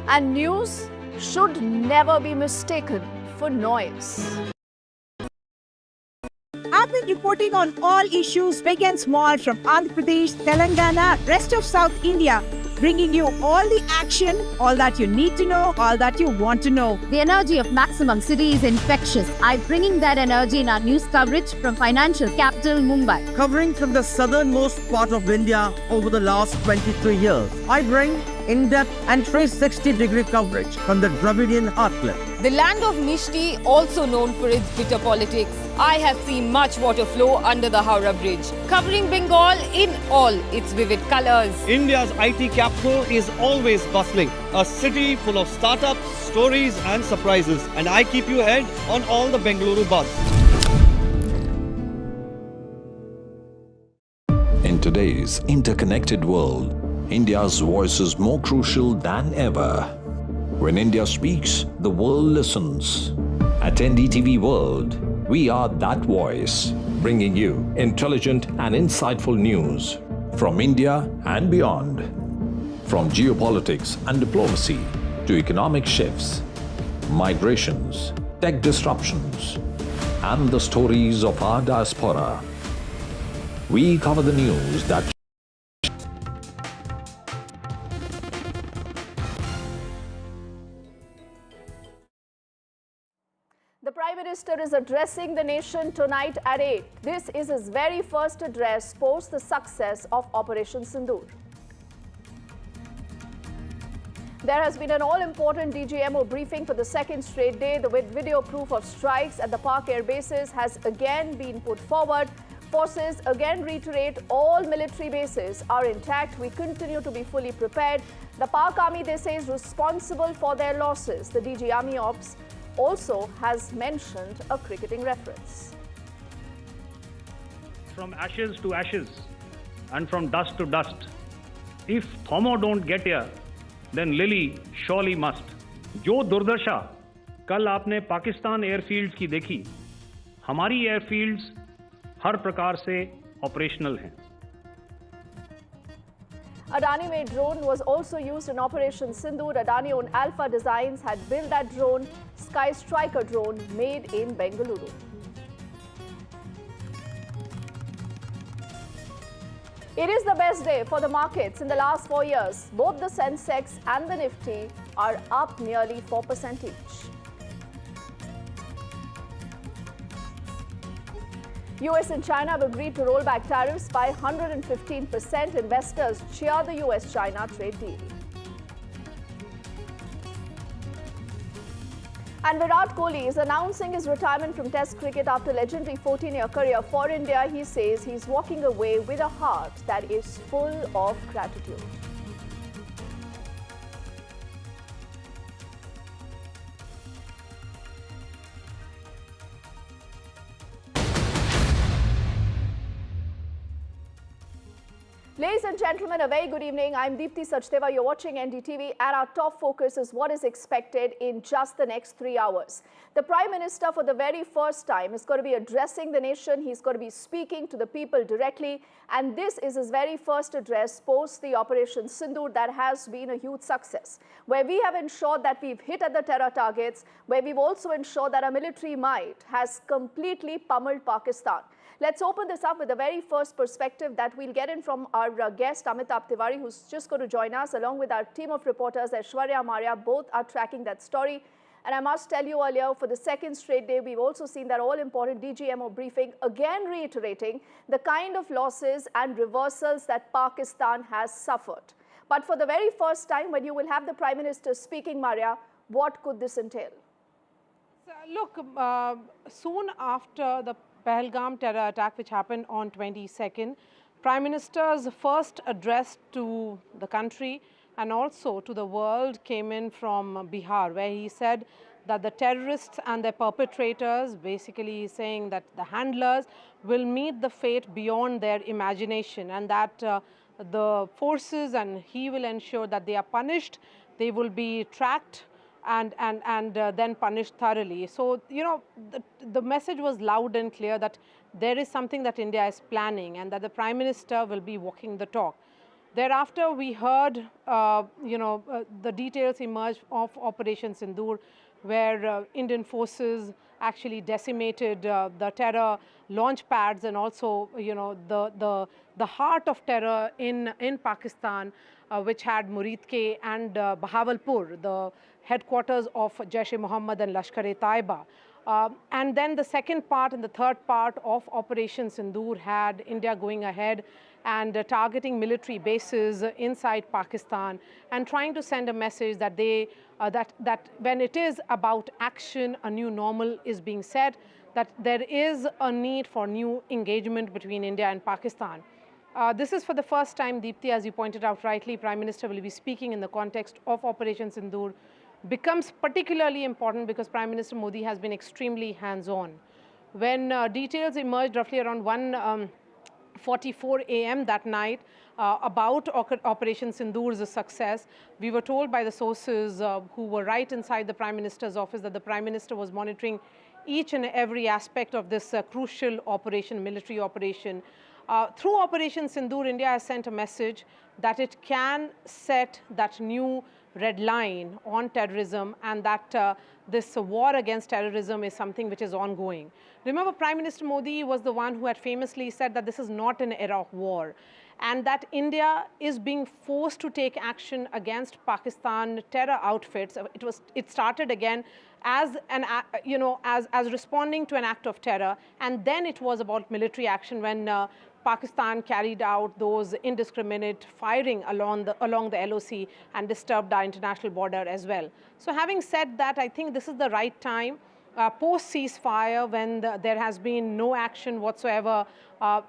And news should never be mistaken for noise. I've been reporting on all issues big and small from Andhra Pradesh, Telangana, rest of South India, bringing you all the action, all that you need to know, all that you want to know. The energy of Maximum City is infectious. I'm bringing that energy in our news coverage from financial capital Mumbai. Covering from the southernmost part of India over the last 23 years, I bring in-depth and 360-degree coverage from the Dravidian heartland. The land of Mishti, also known for its bitter politics. I have seen much water flow under the Howrah Bridge, covering Bengal in all its vivid colors. India's IT capital is always bustling, a city full of startups, stories and surprises. And I keep you ahead on all the Bengaluru buzz. In today's interconnected world, India's voice is more crucial than ever. When India speaks, the world listens. At NDTV World, we are that voice, bringing you intelligent and insightful news from India and beyond. From geopolitics and diplomacy to economic shifts, migrations, tech disruptions, and the stories of our diaspora. We cover the news that Prime Minister is addressing the nation tonight at 8. This is his very first address post the success of Operation Sindoor. There has been an all-important DGMO briefing for the second straight day. The video proof of strikes at the Pak air bases has again been put forward. Forces again reiterate all military bases are intact. We continue to be fully prepared. The Pak Army, they say, is responsible for their losses. The DG Army Ops also has mentioned a cricketing reference. From ashes to ashes and from dust to dust. If Thomo don't get here, then Lily surely must. जो दुर्दशा कल आपने Pakistan airfields की देखी, हमारी airfields हर प्रकार से operational हैं. Adani-made drone was also used in Operation Sindoor. Adani-owned Alpha Designs had built that drone, Sky Striker drone, made in Bengaluru. It is the best day for the markets in the last 4 years. Both the Sensex and the Nifty are up nearly 4% each. US and China have agreed to roll back tariffs by 115%. Investors cheer the US-China trade deal. And Virat Kohli is announcing his retirement from Test cricket after legendary 14-year career for India. He says he's walking away with a heart that is full of gratitude. Ladies and gentlemen, a very good evening. I'm Deepthi Sachdeva. You're watching NDTV, and our top focus is what is expected in just the next 3 hours. The Prime Minister, for the very first time, is going to be addressing the nation. He's going to be speaking to the people directly, and this is his very first address post the Operation Sindoor that has been a huge success, where we have ensured that we've hit at the terror targets, where we've also ensured that our military might has completely pummeled Pakistan. Let's open this up with the very first perspective that we'll get in from our guest, Amitabh Tiwari, who's just going to join us, along with our team of reporters, Aishwarya Maria. Both are tracking that story. And I must tell you earlier, for the second straight day, we've also seen that all-important DGMO briefing, again reiterating the kind of losses and reversals that Pakistan has suffered. But for the very first time, when you will have the Prime Minister speaking, Maria, what could this entail? Look, soon after the Pahalgam terror attack, which happened on 22nd, Prime Minister's first address to the country and also to the world came in from Bihar, where he said that the terrorists and their perpetrators, basically saying that the handlers will meet the fate beyond their imagination, and that the forces, and he will ensure that they are punished, they will be tracked and then punished thoroughly. So, you know, the message was loud and clear that there is something that India is planning and that the Prime Minister will be walking the talk. Thereafter, we heard, the details emerged of Operation Sindoor, where Indian forces actually decimated the terror launch pads and also, the heart of terror in Pakistan, which had Muridke and Bahawalpur, the headquarters of Jaish-e-Mohammed and Lashkar-e-Taiba. And then the second part and the third part of Operation Sindoor had India going ahead and targeting military bases inside Pakistan and trying to send a message that that when it is about action, a new normal is being set, that there is a need for new engagement between India and Pakistan. This is for the first time, Deepthi, as you pointed out rightly, Prime Minister will be speaking in the context of Operation Sindoor. Becomes particularly important because Prime Minister Modi has been extremely hands-on. When details emerged roughly around 1:44 a.m. that night about Operation Sindoor's success, we were told by the sources who were right inside the Prime Minister's office that the Prime Minister was monitoring each and every aspect of this crucial operation, military operation. Through Operation Sindoor, India has sent a message that it can set that new red line on terrorism and that this war against terrorism is something which is ongoing. Remember, Prime Minister Modi was the one who had famously said that this is not an era of war. and that India is being forced to take action against Pakistan terror outfits. It started again as as responding to an act of terror, and then it was about military action when Pakistan carried out those indiscriminate firing along the LOC and disturbed our international border as well. So having said that, I think this is the right time, post-ceasefire, when there has been no action whatsoever.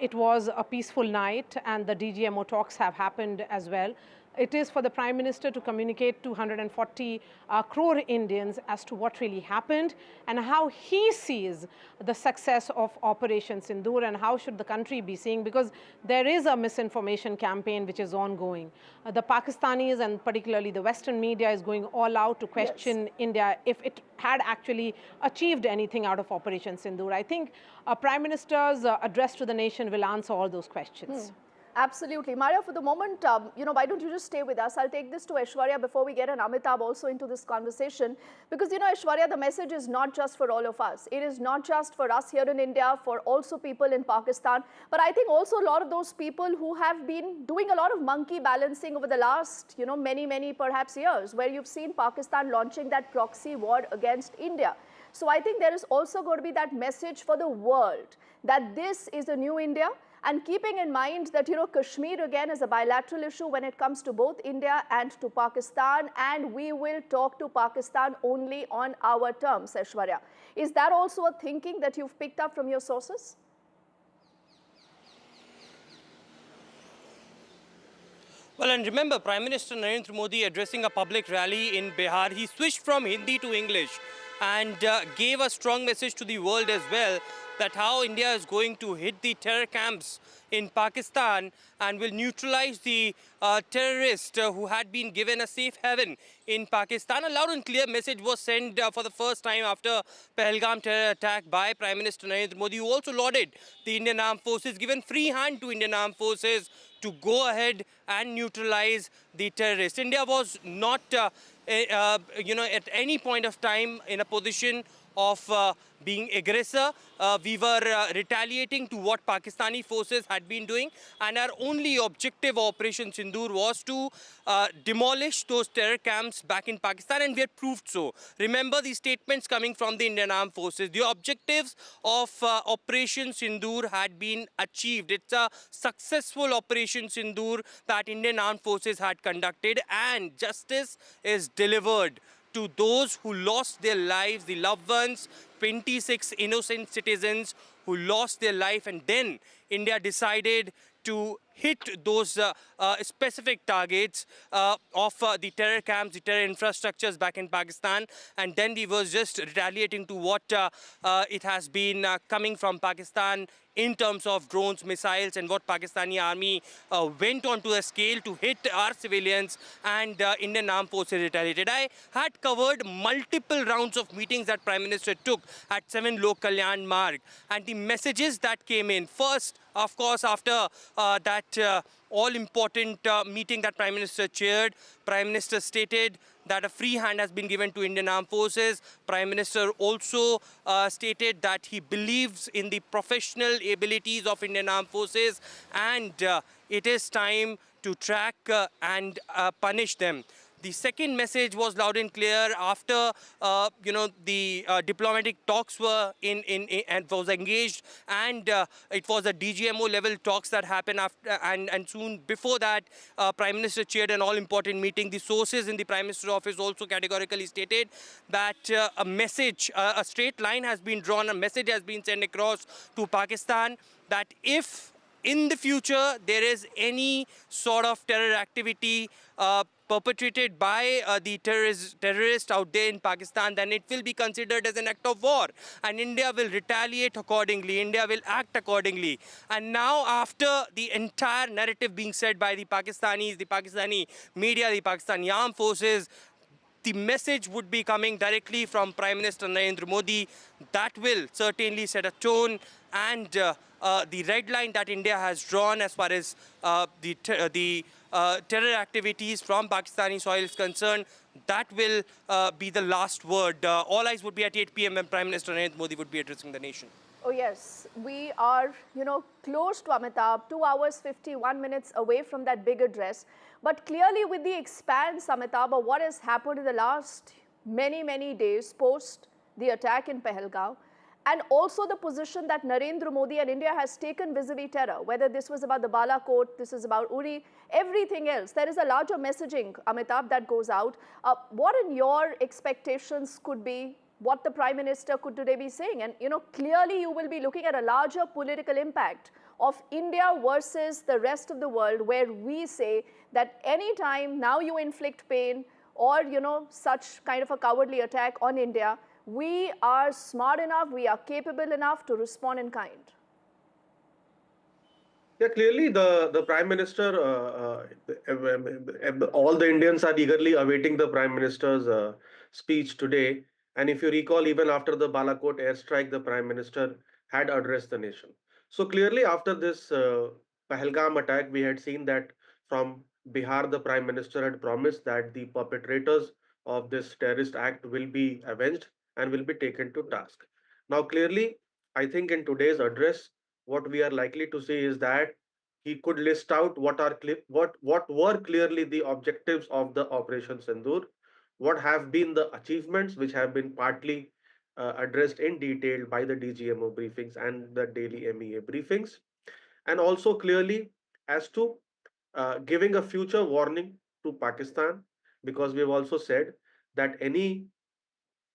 It was a peaceful night and the DGMO talks have happened as well. It is for the Prime Minister to communicate to 140 crore Indians as to what really happened and how he sees the success of Operation Sindoor and how should the country be seeing, because there is a misinformation campaign which is ongoing. The Pakistanis and particularly the Western media is going all out to question India if it had actually achieved anything out of Operation Sindoor. I think a Prime Minister's address to the nation will answer all those questions. Absolutely. Maria, for the moment, why don't you just stay with us? I'll take this to Aishwarya before we get an Amitabh also into this conversation. Because, Aishwarya, the message is not just for all of us. It is not just for us here in India, for also people in Pakistan. But I think also a lot of those people who have been doing a lot of monkey balancing over the last, many perhaps years, where you've seen Pakistan launching that proxy war against India. So I think there is also going to be that message for the world that this is a new India. And keeping in mind that, Kashmir again is a bilateral issue when it comes to both India and to Pakistan, and we will talk to Pakistan only on our terms, Aishwarya. Is that also a thinking that you've picked up from your sources? Well, and remember, Prime Minister Narendra Modi addressing a public rally in Bihar, he switched from Hindi to English and gave a strong message to the world as well, that how India is going to hit the terror camps in Pakistan and will neutralize the terrorists who had been given a safe haven in Pakistan. A loud and clear message was sent for the first time after Pahalgam terror attack by Prime Minister Narendra Modi, who also lauded the Indian Armed Forces, given free hand to Indian Armed Forces to go ahead and neutralize the terrorists. India was not, at any point of time in a position of being aggressor. We were retaliating to what Pakistani forces had been doing, and our only objective of Operation Sindoor was to demolish those terror camps back in Pakistan, and we had proved so. Remember the statements coming from the Indian Armed Forces. The objectives of Operation Sindoor had been achieved. It's a successful Operation Sindoor that Indian Armed Forces had conducted, and justice is delivered to those who lost their lives, the loved ones, 26 innocent citizens who lost their life. And then India decided to hit those specific targets of the terror camps, the terror infrastructures back in Pakistan. And then we were just retaliating to what it has been coming from Pakistan in terms of drones, missiles, and what Pakistani army went on to a scale to hit our civilians, and Indian Armed Forces retaliated. I had covered multiple rounds of meetings that Prime Minister took at 7 Lok Kalyan Marg, and the messages that came in. First, of course, after that all-important meeting that Prime Minister chaired, Prime Minister stated that a free hand has been given to Indian Armed Forces. Prime Minister also stated that he believes in the professional abilities of Indian Armed Forces, and it is time to track and punish them. The second message was loud and clear after, the diplomatic talks were and was engaged, and it was a DGMO level talks that happened after, and soon before that, Prime Minister chaired an all-important meeting. The sources in the Prime Minister's office also categorically stated that a message, a straight line has been drawn, a message has been sent across to Pakistan that if in the future there is any sort of terror activity perpetrated by the terrorists out there in Pakistan, then it will be considered as an act of war, and India will retaliate accordingly. India will act accordingly. And now, after the entire narrative being said by the Pakistanis, the Pakistani media, the Pakistani armed forces, the message would be coming directly from Prime Minister Narendra Modi. That will certainly set a tone, and the red line that India has drawn as far as the terror activities from Pakistani soil is concerned, that will be the last word. All eyes would be at 8 p.m. when Prime Minister Narendra Modi would be addressing the nation. Oh yes, we are, close to Amitabh, 2 hours 51 minutes away from that big address. But clearly with the expanse, Amitabh, of what has happened in the last many days post the attack in Pahalgaon, and also the position that Narendra Modi and India has taken vis-a-vis terror, whether this was about the Balakot, this is about Uri, everything else. There is a larger messaging, Amitabh, that goes out. What in your expectations could be what the Prime Minister could today be saying? And, clearly you will be looking at a larger political impact of India versus the rest of the world, where we say that anytime now you inflict pain or, such kind of a cowardly attack on India, we are smart enough, we are capable enough to respond in kind. Yeah, clearly the Prime Minister, all the Indians are eagerly awaiting the Prime Minister's speech today. And if you recall, even after the Balakot airstrike, the Prime Minister had addressed the nation. So clearly after this Pahalgam attack, we had seen that from Bihar, the Prime Minister had promised that the perpetrators of this terrorist act will be avenged and will be taken to task. Now, clearly, I think in today's address, what we are likely to see is that he could list out what were clearly the objectives of the Operation Sindoor, what have been the achievements which have been partly addressed in detail by the DGMO briefings and the daily MEA briefings, and also clearly as to giving a future warning to Pakistan, because we've also said that any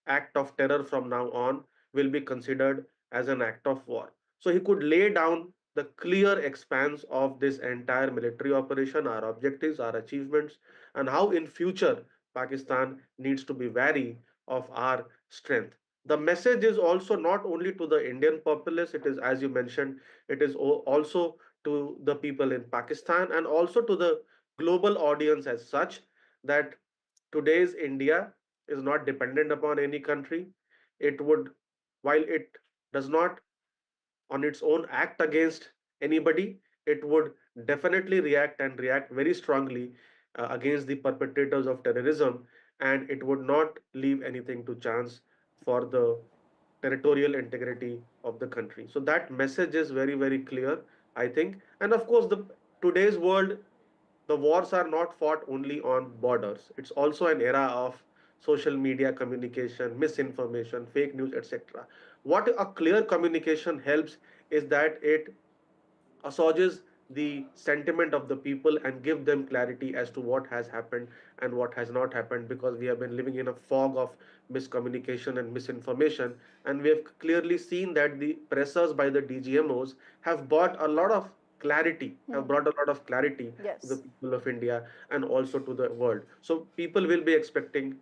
act of terror from now on will be considered as an act of war. So he could lay down the clear expanse of this entire military operation, our objectives, our achievements, and how in future Pakistan needs to be wary of our strength. The message is also not only to the Indian populace, it is, as you mentioned, it is also to the people in Pakistan and also to the global audience as such, that today's India is not dependent upon any country. It would, while it does not on its own act against anybody, it would definitely react and react very strongly against the perpetrators of terrorism, and it would not leave anything to chance for the territorial integrity of the country. So that message is very clear, I think. And of course, the today's world, the wars are not fought only on borders. It's also an era of social media communication, misinformation, fake news, etc. What a clear communication helps is that it assuages the sentiment of the people and give them clarity as to what has happened and what has not happened, because we have been living in a fog of miscommunication and misinformation, and we have clearly seen that the pressers by the DGMOs have brought a lot of clarity, to the people of India and also to the world. So people will be expecting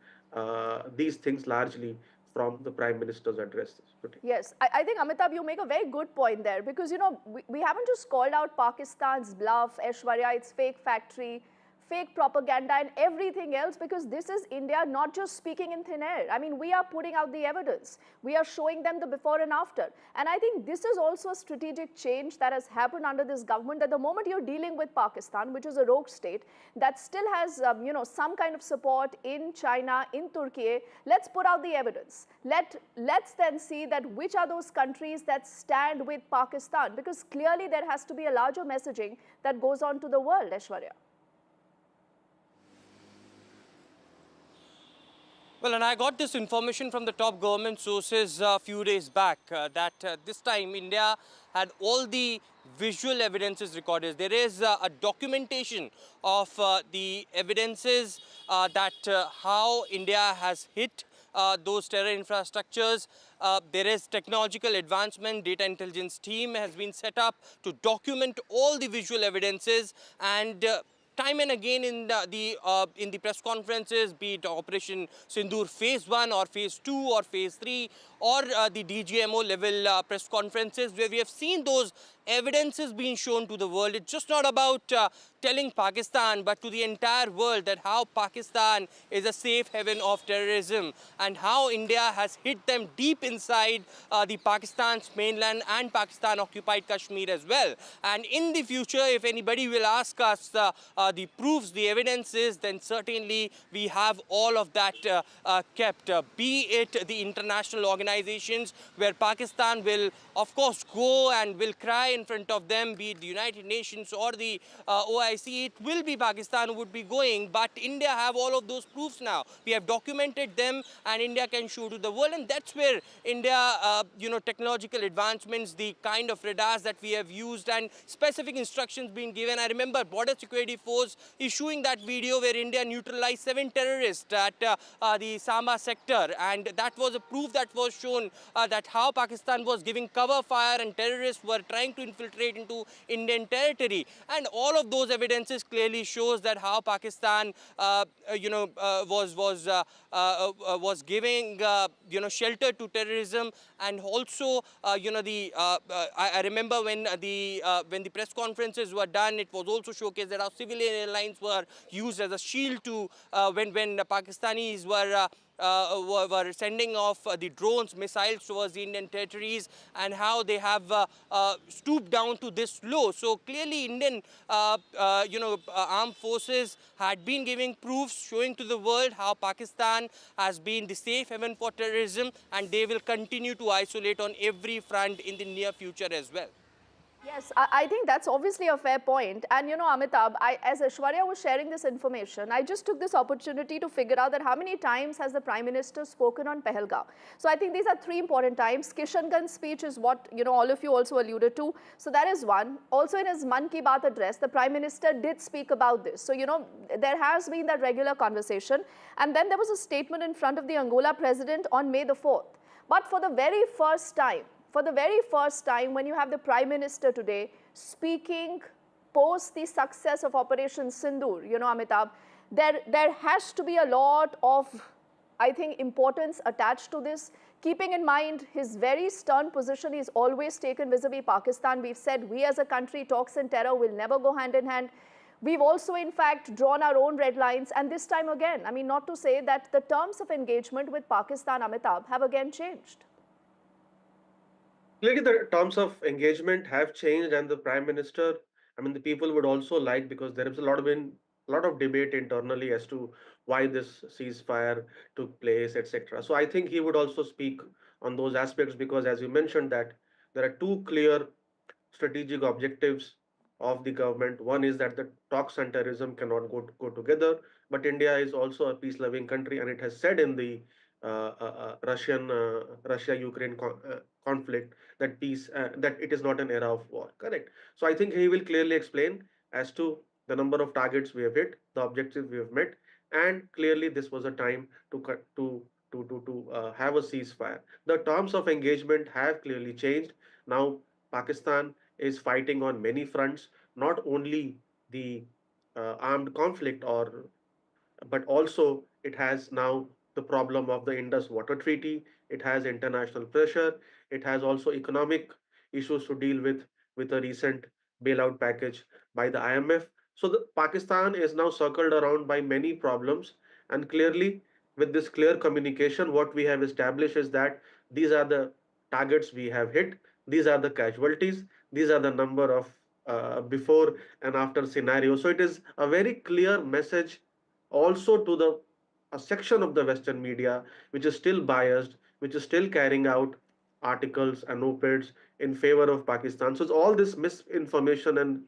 these things largely from the Prime Minister's address today. Yes, I think, Amitabh, you make a very good point there, because, we haven't just called out Pakistan's bluff, Aishwarya, its fake factory, fake propaganda and everything else, because this is India not just speaking in thin air. I mean, we are putting out the evidence. We are showing them the before and after. And I think this is also a strategic change that has happened under this government, that the moment you're dealing with Pakistan, which is a rogue state, that still has, some kind of support in China, in Turkey, let's put out the evidence. Let's then see that which are those countries that stand with Pakistan, because clearly there has to be a larger messaging that goes on to the world, Aishwarya. Well, and I got this information from the top government sources a few days back that this time India had all the visual evidences recorded. There is a documentation of the evidences that how India has hit those terror infrastructures. There is technological advancement. Data intelligence team has been set up to document all the visual evidences, and time and again in the press conferences, be it Operation Sindoor Phase 1 or Phase 2 or Phase 3 or the DGMO level press conferences, where we have seen those evidences being shown to the world. It's just not about telling Pakistan, but to the entire world, that how Pakistan is a safe haven of terrorism and how India has hit them deep inside the Pakistan's mainland and Pakistan occupied Kashmir as well. And in the future, if anybody will ask us the proofs, the evidences, then certainly we have all of that kept, be it the international organizations organizations where Pakistan will, of course, go and will cry in front of them, be it the United Nations or the OIC. It will be Pakistan who would be going, but India have all of those proofs now. We have documented them, and India can show to the world, and that's where India, technological advancements, the kind of radars that we have used, and specific instructions being given. I remember Border Security Force issuing that video where India neutralized 7 terrorists at the Samba sector, and that was a proof that was shown that how Pakistan was giving cover fire and terrorists were trying to infiltrate into Indian territory. And all of those evidences clearly shows that how Pakistan, was giving shelter to terrorism, and also I remember when the press conferences were done, it was also showcased that our civilian airlines were used as a shield to when the Pakistanis were sending off the drones, missiles towards the Indian territories, and how they have stooped down to this low. So clearly Indian armed forces had been giving proofs, showing to the world how Pakistan has been the safe haven for terrorism, and they will continue to isolate on every front in the near future as well. Yes, I think that's obviously a fair point. And Amitabh, as Aishwarya was sharing this information, I just took this opportunity to figure out that how many times has the Prime Minister spoken on Pahalgam. So I think these are 3 important times. Kishangan's speech is what, all of you also alluded to. So that is one. Also in his Mann Ki Baat address, the Prime Minister did speak about this. So, there has been that regular conversation. And then there was a statement in front of the Angola president on May the 4th. But for the very first time, when you have the Prime Minister today speaking post the success of Operation Sindoor, Amitabh, there has to be a lot of, I think, importance attached to this. Keeping in mind his very stern position he's always taken vis-a-vis Pakistan. We've said we as a country, talks and terror will never go hand in hand. We've also, in fact, drawn our own red lines. And this time again, I mean, not to say that the terms of engagement with Pakistan, Amitabh, have again changed. Clearly, the terms of engagement have changed, and the Prime Minister, the people would also like, because there has been a lot of debate internally as to why this ceasefire took place, etc. So I think he would also speak on those aspects, because as you mentioned that there are 2 clear strategic objectives of the government. One is that the talks and terrorism cannot go together, but India is also a peace-loving country, and it has said in the Russia-Ukraine conflict that that it is not an era of war. Correct. So I think he will clearly explain as to the number of targets we have hit, the objectives we have met, and clearly this was a time to have a ceasefire. The terms of engagement have clearly changed. Now Pakistan is fighting on many fronts, not only the armed conflict, but also it has now the problem of the Indus Water Treaty. It has international pressure. It has also economic issues to deal with a recent bailout package by the IMF. So Pakistan is now circled around by many problems, and clearly with this clear communication, what we have established is that these are the targets we have hit, these are the casualties, these are the number of before and after scenarios. So it is a very clear message also to a section of the Western media which is still biased, which is still carrying out articles and op-eds in favor of Pakistan. So it's all this misinformation and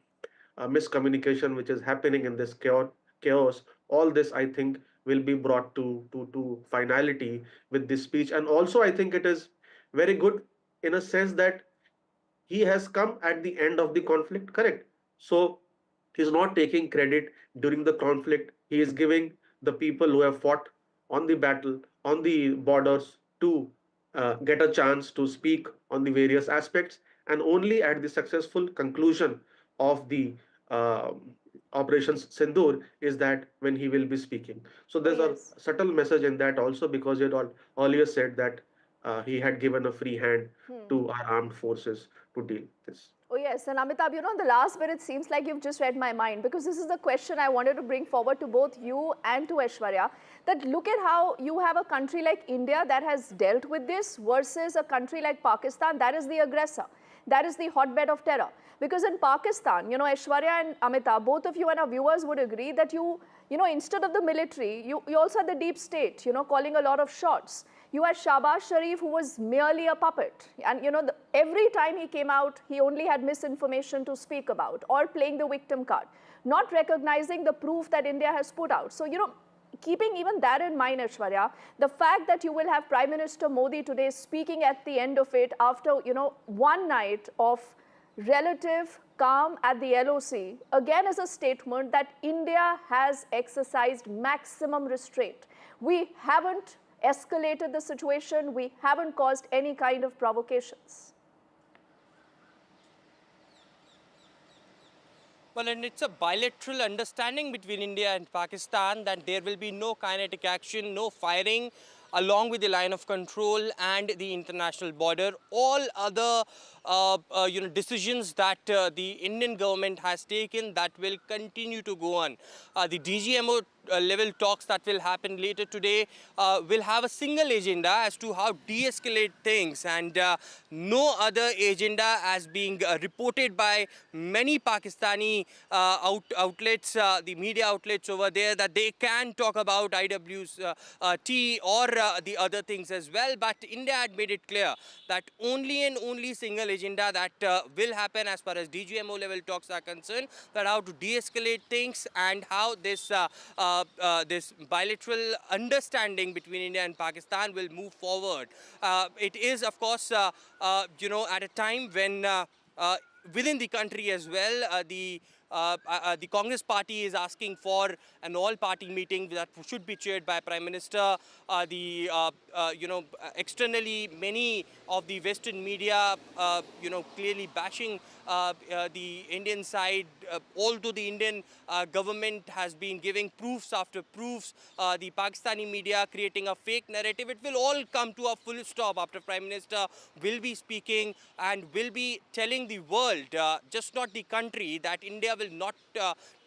miscommunication which is happening in this chaos, all this I think will be brought to finality with this speech. And also I think it is very good in a sense that he has come at the end of the conflict, correct? So he's not taking credit during the conflict. He is giving the people who have fought on the battle, on the borders, to get a chance to speak on the various aspects, and only at the successful conclusion of the Operation Sindoor is that when he will be speaking. So there's a subtle message in that also, because he had earlier said that he had given a free hand to our armed forces to deal with this. Oh yes, and Amitabh, the last bit, it seems like you've just read my mind, because this is the question I wanted to bring forward to both you and to Aishwarya, that look at how you have a country like India that has dealt with this versus a country like Pakistan that is the aggressor, that is the hotbed of terror. Because in Pakistan, Aishwarya and Amitabh, both of you and our viewers would agree that you instead of the military, you also had the deep state, calling a lot of shots. You had Shahbaz Sharif, who was merely a puppet. And, every time he came out, he only had misinformation to speak about or playing the victim card, not recognizing the proof that India has put out. So, keeping even that in mind, Aishwarya, the fact that you will have Prime Minister Modi today speaking at the end of it after, one night of relative calm at the LOC, again is a statement that India has exercised maximum restraint. We haven't escalated the situation. We haven't caused any kind of provocations. Well, and it's a bilateral understanding between India and Pakistan that there will be no kinetic action, no firing along with the line of control and the international border. All other decisions that the Indian government has taken, that will continue to go on. The DGMO level talks that will happen later today will have a single agenda as to how de-escalate things, and no other agenda as being reported by many Pakistani outlets, the media outlets over there, that they can talk about IWT or the other things as well. But India had made it clear that only and only single agenda that will happen as far as DGMO level talks are concerned, that how to de-escalate things and how this this bilateral understanding between India and Pakistan will move forward. It is, of course, at a time when within the country as well, the Congress party is asking for an all-party meeting that should be chaired by Prime Minister. Externally, many of the Western media, clearly bashing the Indian side, although the Indian government has been giving proofs after proofs, the Pakistani media creating a fake narrative. It will all come to a full stop after Prime Minister will be speaking and will be telling the world, just not the country, that India will not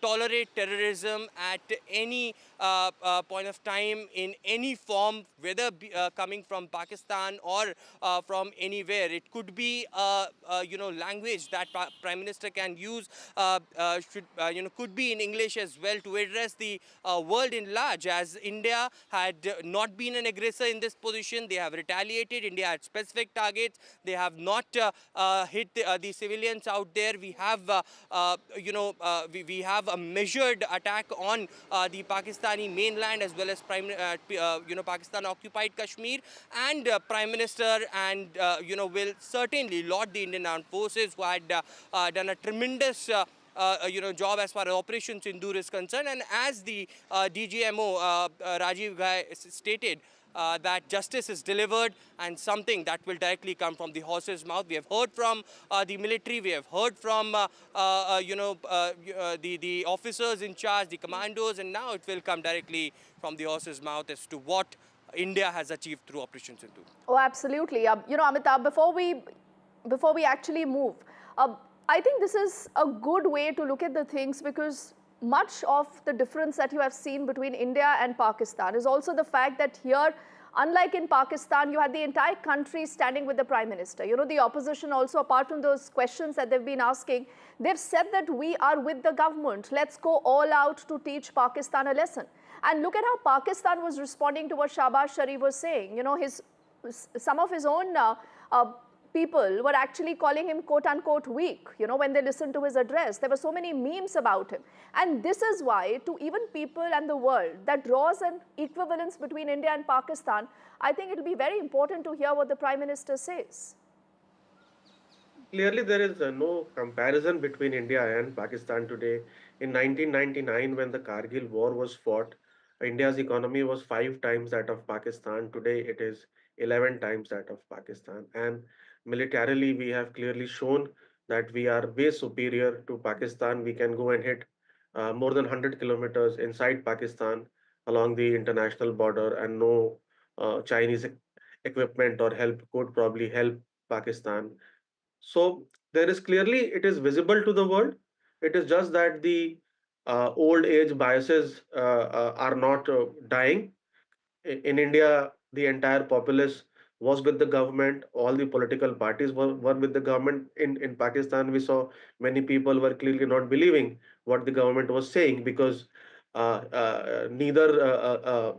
tolerate terrorism at any point of time in any form, whether coming from Pakistan or from anywhere. It could be language that Prime Minister can use, could be in English as well, to address the world in large. As India had not been an aggressor in this position, they have retaliated. India had specific targets. They have not hit the civilians out there. We have, we have a measured attack on the Pakistani mainland as well as Pakistan occupied Kashmir, and Prime Minister and will certainly laud the Indian Armed Forces, who had done a tremendous job as far as Operation Sindoor is concerned. And as the DGMO Rajiv Ghai stated, that justice is delivered, and something that will directly come from the horse's mouth. We have heard from the military, we have heard from the officers in charge, the commandos, and now it will come directly from the horse's mouth as to what India has achieved through Operation Sindoor. Oh, absolutely. Amitabh, before we actually move, I think this is a good way to look at the things, because much of the difference that you have seen between India and Pakistan is also the fact that here, unlike in Pakistan, you had the entire country standing with the Prime Minister. The opposition also, apart from those questions that they've been asking, they've said that we are with the government. Let's go all out to teach Pakistan a lesson. And look at how Pakistan was responding to what Shahbaz Sharif was saying. Some of his own people were actually calling him quote-unquote weak, when they listened to his address. There were so many memes about him. And this is why, to even people and the world, that draws an equivalence between India and Pakistan, I think it will be very important to hear what the Prime Minister says. Clearly, there is no comparison between India and Pakistan today. In 1999, when the Kargil war was fought, India's economy was 5 times that of Pakistan. Today, it is 11 times that of Pakistan. And militarily, we have clearly shown that we are way superior to Pakistan. We can go and hit more than 100 kilometers inside Pakistan along the international border, and no Chinese equipment or help could probably help Pakistan. So there is clearly, it is visible to the world. It is just that the old age biases are not dying. In India, the entire populace was with the government. All the political parties were with the government. In Pakistan, we saw many people were clearly not believing what the government was saying, because neither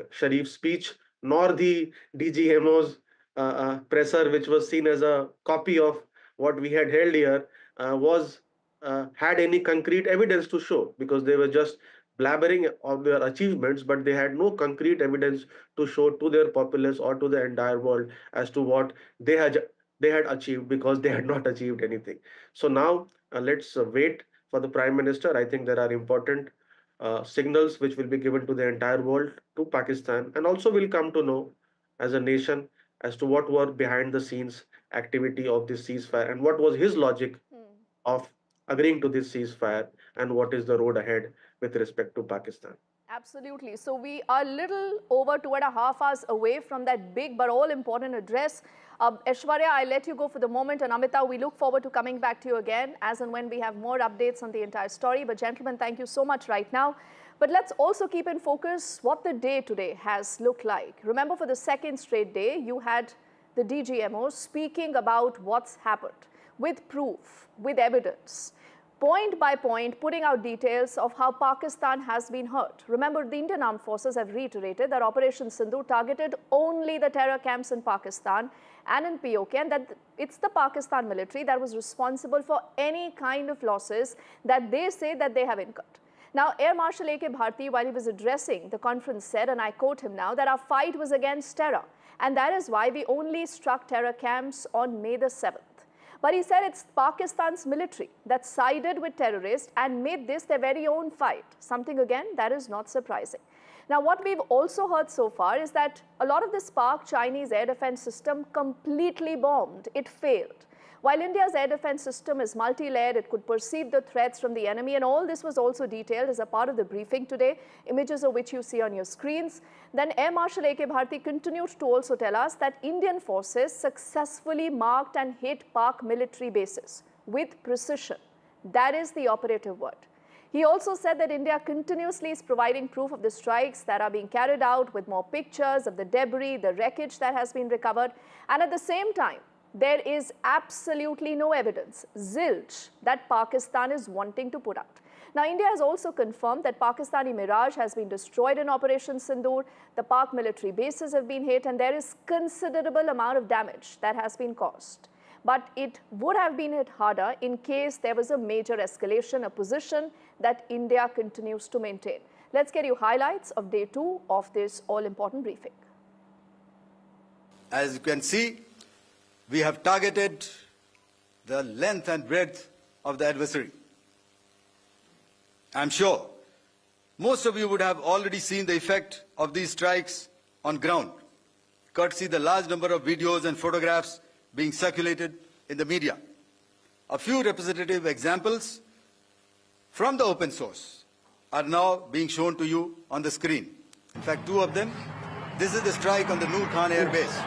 Sharif's speech nor the DGMO's presser, which was seen as a copy of what we had held here, was had any concrete evidence to show, because they were just blabbering of their achievements, but they had no concrete evidence to show to their populace or to the entire world as to what they had achieved, because they had not achieved anything. So now let's wait for the Prime Minister. I think there are important signals which will be given to the entire world, to Pakistan, and also will come to know as a nation as to what were behind the scenes activity of this ceasefire, and what was his logic of agreeing to this ceasefire, and what is the road ahead with respect to Pakistan. Absolutely. So we are little over 2.5 hours away from that big but all important address. Aishwarya, I'll let you go for the moment, and Amita, we look forward to coming back to you again as and when we have more updates on the entire story. But gentlemen, thank you so much right now. But let's also keep in focus what the day today has looked like. Remember, for the second straight day, you had the DGMO speaking about what's happened with proof, with evidence, point by point, putting out details of how Pakistan has been hurt. Remember, the Indian Armed Forces have reiterated that Operation Sindoor targeted only the terror camps in Pakistan and in POK, and that it's the Pakistan military that was responsible for any kind of losses that they say that they have incurred. Now, Air Marshal A.K. Bharti, while he was addressing the conference, said, and I quote him now, that our fight was against terror, and that is why we only struck terror camps on May the 7th. But he said it's Pakistan's military that sided with terrorists and made this their very own fight. Something, again, that is not surprising. Now, what we've also heard so far is that a lot of this Pak Chinese air defense system completely bombed. It failed. While India's air defense system is multi-layered, it could perceive the threats from the enemy, and all this was also detailed as a part of the briefing today, images of which you see on your screens. Then Air Marshal A.K. Bharti continued to also tell us that Indian forces successfully marked and hit Pak military bases with precision. That is the operative word. He also said that India continuously is providing proof of the strikes that are being carried out, with more pictures of the debris, the wreckage that has been recovered, and at the same time, there is absolutely no evidence, zilch, that Pakistan is wanting to put out. Now, India has also confirmed that Pakistani Mirage has been destroyed in Operation Sindoor, the Pak military bases have been hit, and there is considerable amount of damage that has been caused. But it would have been hit harder in case there was a major escalation, a position that India continues to maintain. Let's get you highlights of day 2 of this all-important briefing. As you can see, we have targeted the length and breadth of the adversary. I'm sure most of you would have already seen the effect of these strikes on ground, courtesy the large number of videos and photographs being circulated in the media. A few representative examples from the open source are now being shown to you on the screen. In fact, 2 of them. This is the strike on the Noor Khan Air Base.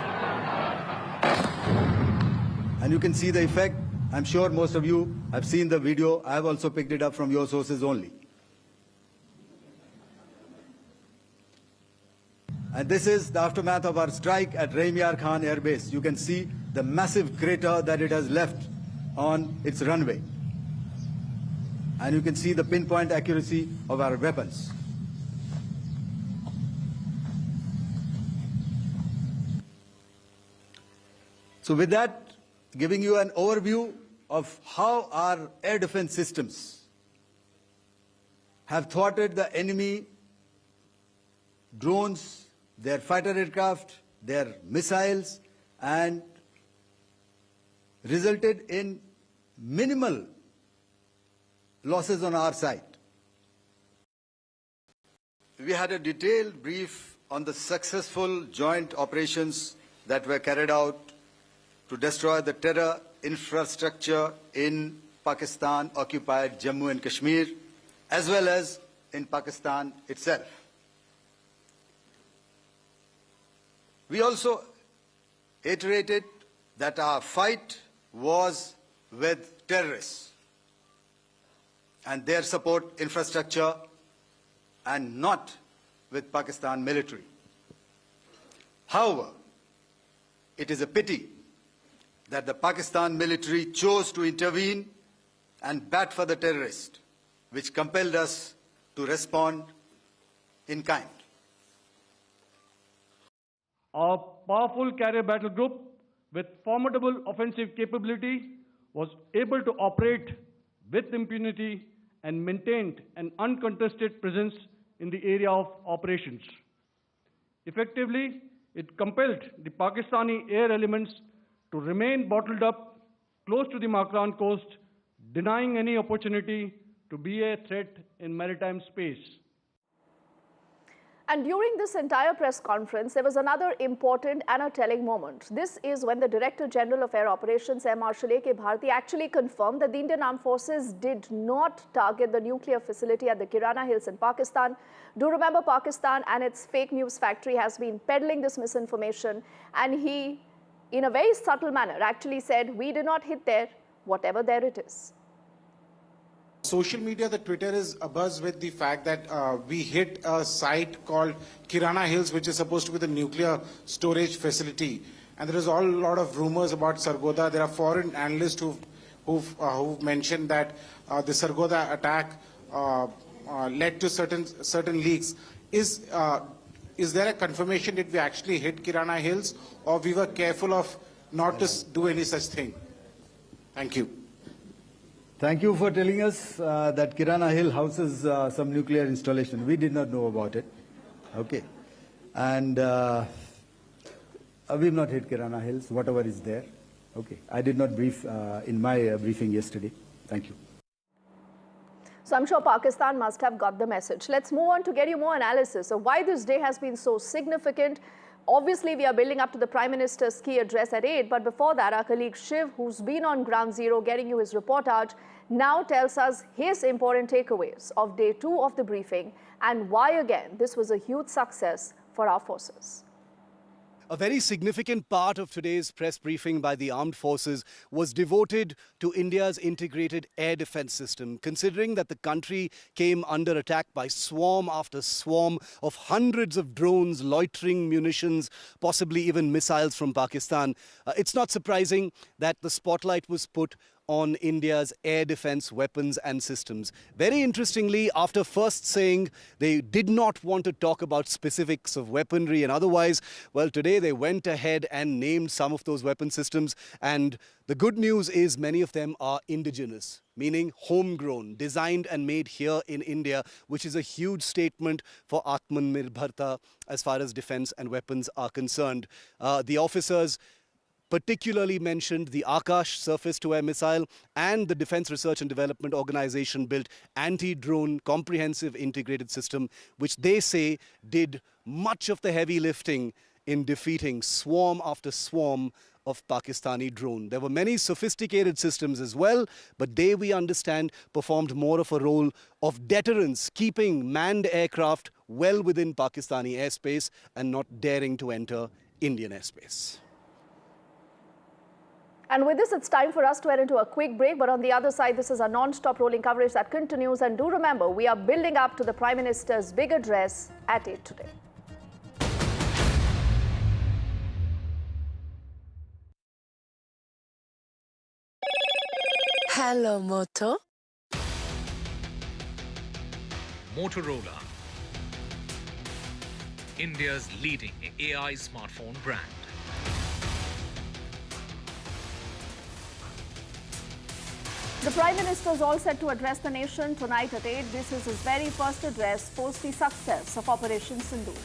And you can see the effect. I'm sure most of you have seen the video. I have also picked it up from your sources only. And this is the aftermath of our strike at Raimiar Khan Air Base. You can see the massive crater that it has left on its runway. And you can see the pinpoint accuracy of our weapons. So with that, giving you an overview of how our air defense systems have thwarted the enemy drones, their fighter aircraft, their missiles, and resulted in minimal losses on our side. We had a detailed brief on the successful joint operations that were carried out to destroy the terror infrastructure in Pakistan-occupied Jammu and Kashmir, as well as in Pakistan itself. We also iterated that our fight was with terrorists and their support infrastructure, and not with Pakistan military. However, it is a pity that the Pakistan military chose to intervene and bat for the terrorist, which compelled us to respond in kind. Our powerful carrier battle group with formidable offensive capability was able to operate with impunity and maintained an uncontested presence in the area of operations. Effectively, it compelled the Pakistani air elements to remain bottled up close to the Makran coast, denying any opportunity to be a threat in maritime space. And during this entire press conference, there was another important and a telling moment. This is when the Director General of Air Operations, Air Marshal A.K. Bharti, actually confirmed that the Indian Armed Forces did not target the nuclear facility at the Kirana Hills in Pakistan. Do remember, Pakistan and its fake news factory has been peddling this misinformation, and he, in a very subtle manner, actually said, we did not hit there, whatever there it is. Social media, the Twitter is abuzz with the fact that we hit a site called Kirana Hills, which is supposed to be the nuclear storage facility. And there is a lot of rumors about Sargodha. There are foreign analysts who've mentioned that the Sargodha attack led to certain leaks. Is there a confirmation that we actually hit Kirana Hills, or we were careful of not to do any such thing? Thank you. Thank you for telling us that Kirana Hill houses some nuclear installation. We did not know about it. Okay. And we've not hit Kirana Hills, whatever is there. Okay. I did not brief in my briefing yesterday. Thank you. So I'm sure Pakistan must have got the message. Let's move on to get you more analysis of why this day has been so significant. Obviously, we are building up to the Prime Minister's key address at 8, but before that, our colleague Shiv, who's been on ground zero getting you his reportage, now tells us his important takeaways of day 2 of the briefing and why, again, this was a huge success for our forces. A very significant part of today's press briefing by the armed forces was devoted to India's integrated air defense system, considering that the country came under attack by swarm after swarm of hundreds of drones, loitering munitions, possibly even missiles from Pakistan. It's not surprising that the spotlight was put on India's air defense weapons and systems. Very interestingly, after first saying they did not want to talk about specifics of weaponry and otherwise, well, today they went ahead and named some of those weapon systems. And the good news is many of them are indigenous, meaning homegrown, designed and made here in India, which is a huge statement for Atmanirbharta as far as defense and weapons are concerned. The officers particularly mentioned the Akash surface-to-air missile and the Defense Research and Development Organization built anti-drone comprehensive integrated system, which they say did much of the heavy lifting in defeating swarm after swarm of Pakistani drone. There were many sophisticated systems as well, but they, we understand, performed more of a role of deterrence, keeping manned aircraft well within Pakistani airspace and not daring to enter Indian airspace. And with this, it's time for us to head into a quick break. But on the other side, this is a non-stop rolling coverage that continues. And do remember, we are building up to the Prime Minister's big address at 8 today. Hello, Moto. Motorola, India's leading AI smartphone brand. The Prime Minister is all set to address the nation tonight at 8. This is his very first address post the success of Operation Sindoor.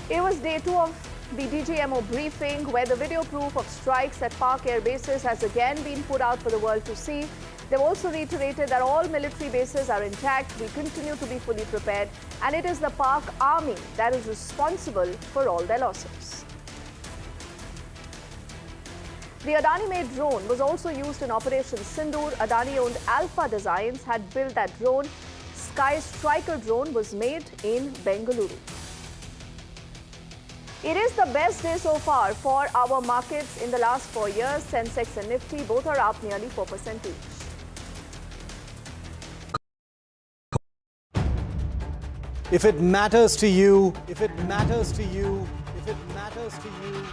It was day 2 of the DGMO briefing, where the video proof of strikes at Pak air bases has again been put out for the world to see. They've also reiterated that all military bases are intact, we continue to be fully prepared, and it is the Pak army that is responsible for all their losses. The Adani-made drone was also used in Operation Sindoor. Adani-owned Alpha Designs had built that drone. Sky Striker drone was made in Bengaluru. It is the best day so far for our markets in the last 4 years. Sensex and Nifty both are up nearly 4% each. If it matters to you, if it matters to you, if it matters to you,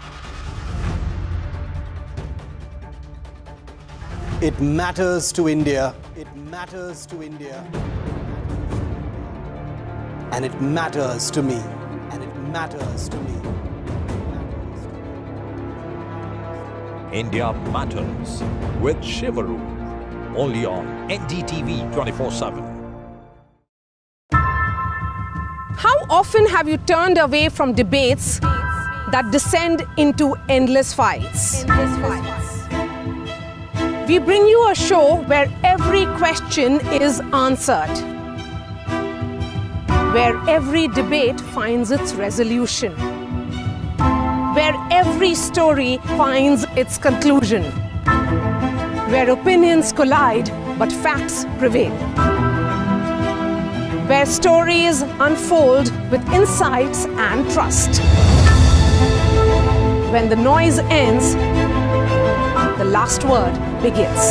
it matters to India. It matters to India. And it matters to me. And it matters to me. India Matters with Shivaru. Only on NDTV 24/7. How often have you turned away from debates that descend into endless fights? We bring you a show where every question is answered, where every debate finds its resolution, where every story finds its conclusion, where opinions collide but facts prevail, where stories unfold with insights and trust. When the noise ends, the last word begins.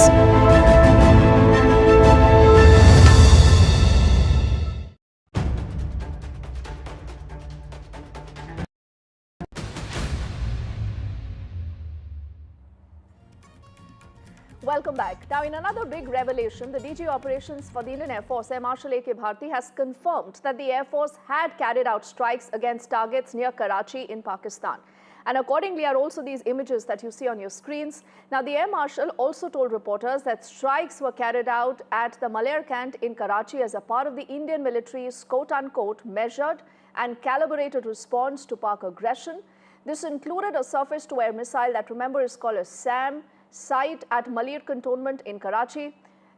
Welcome back. Now, in another big revelation, the DG Operations for the Indian Air Force, Air Marshal A.K. Bharti, has confirmed that the Air Force had carried out strikes against targets near Karachi in Pakistan. And accordingly are also these images that you see on your screens. Now, the Air Marshal also told reporters that strikes were carried out at the Malair Cant in Karachi as a part of the Indian military's quote-unquote measured and calibrated response to Pak aggression. This included a surface-to-air missile that, remember, is called a SAM, site at Malair Cantonment in Karachi.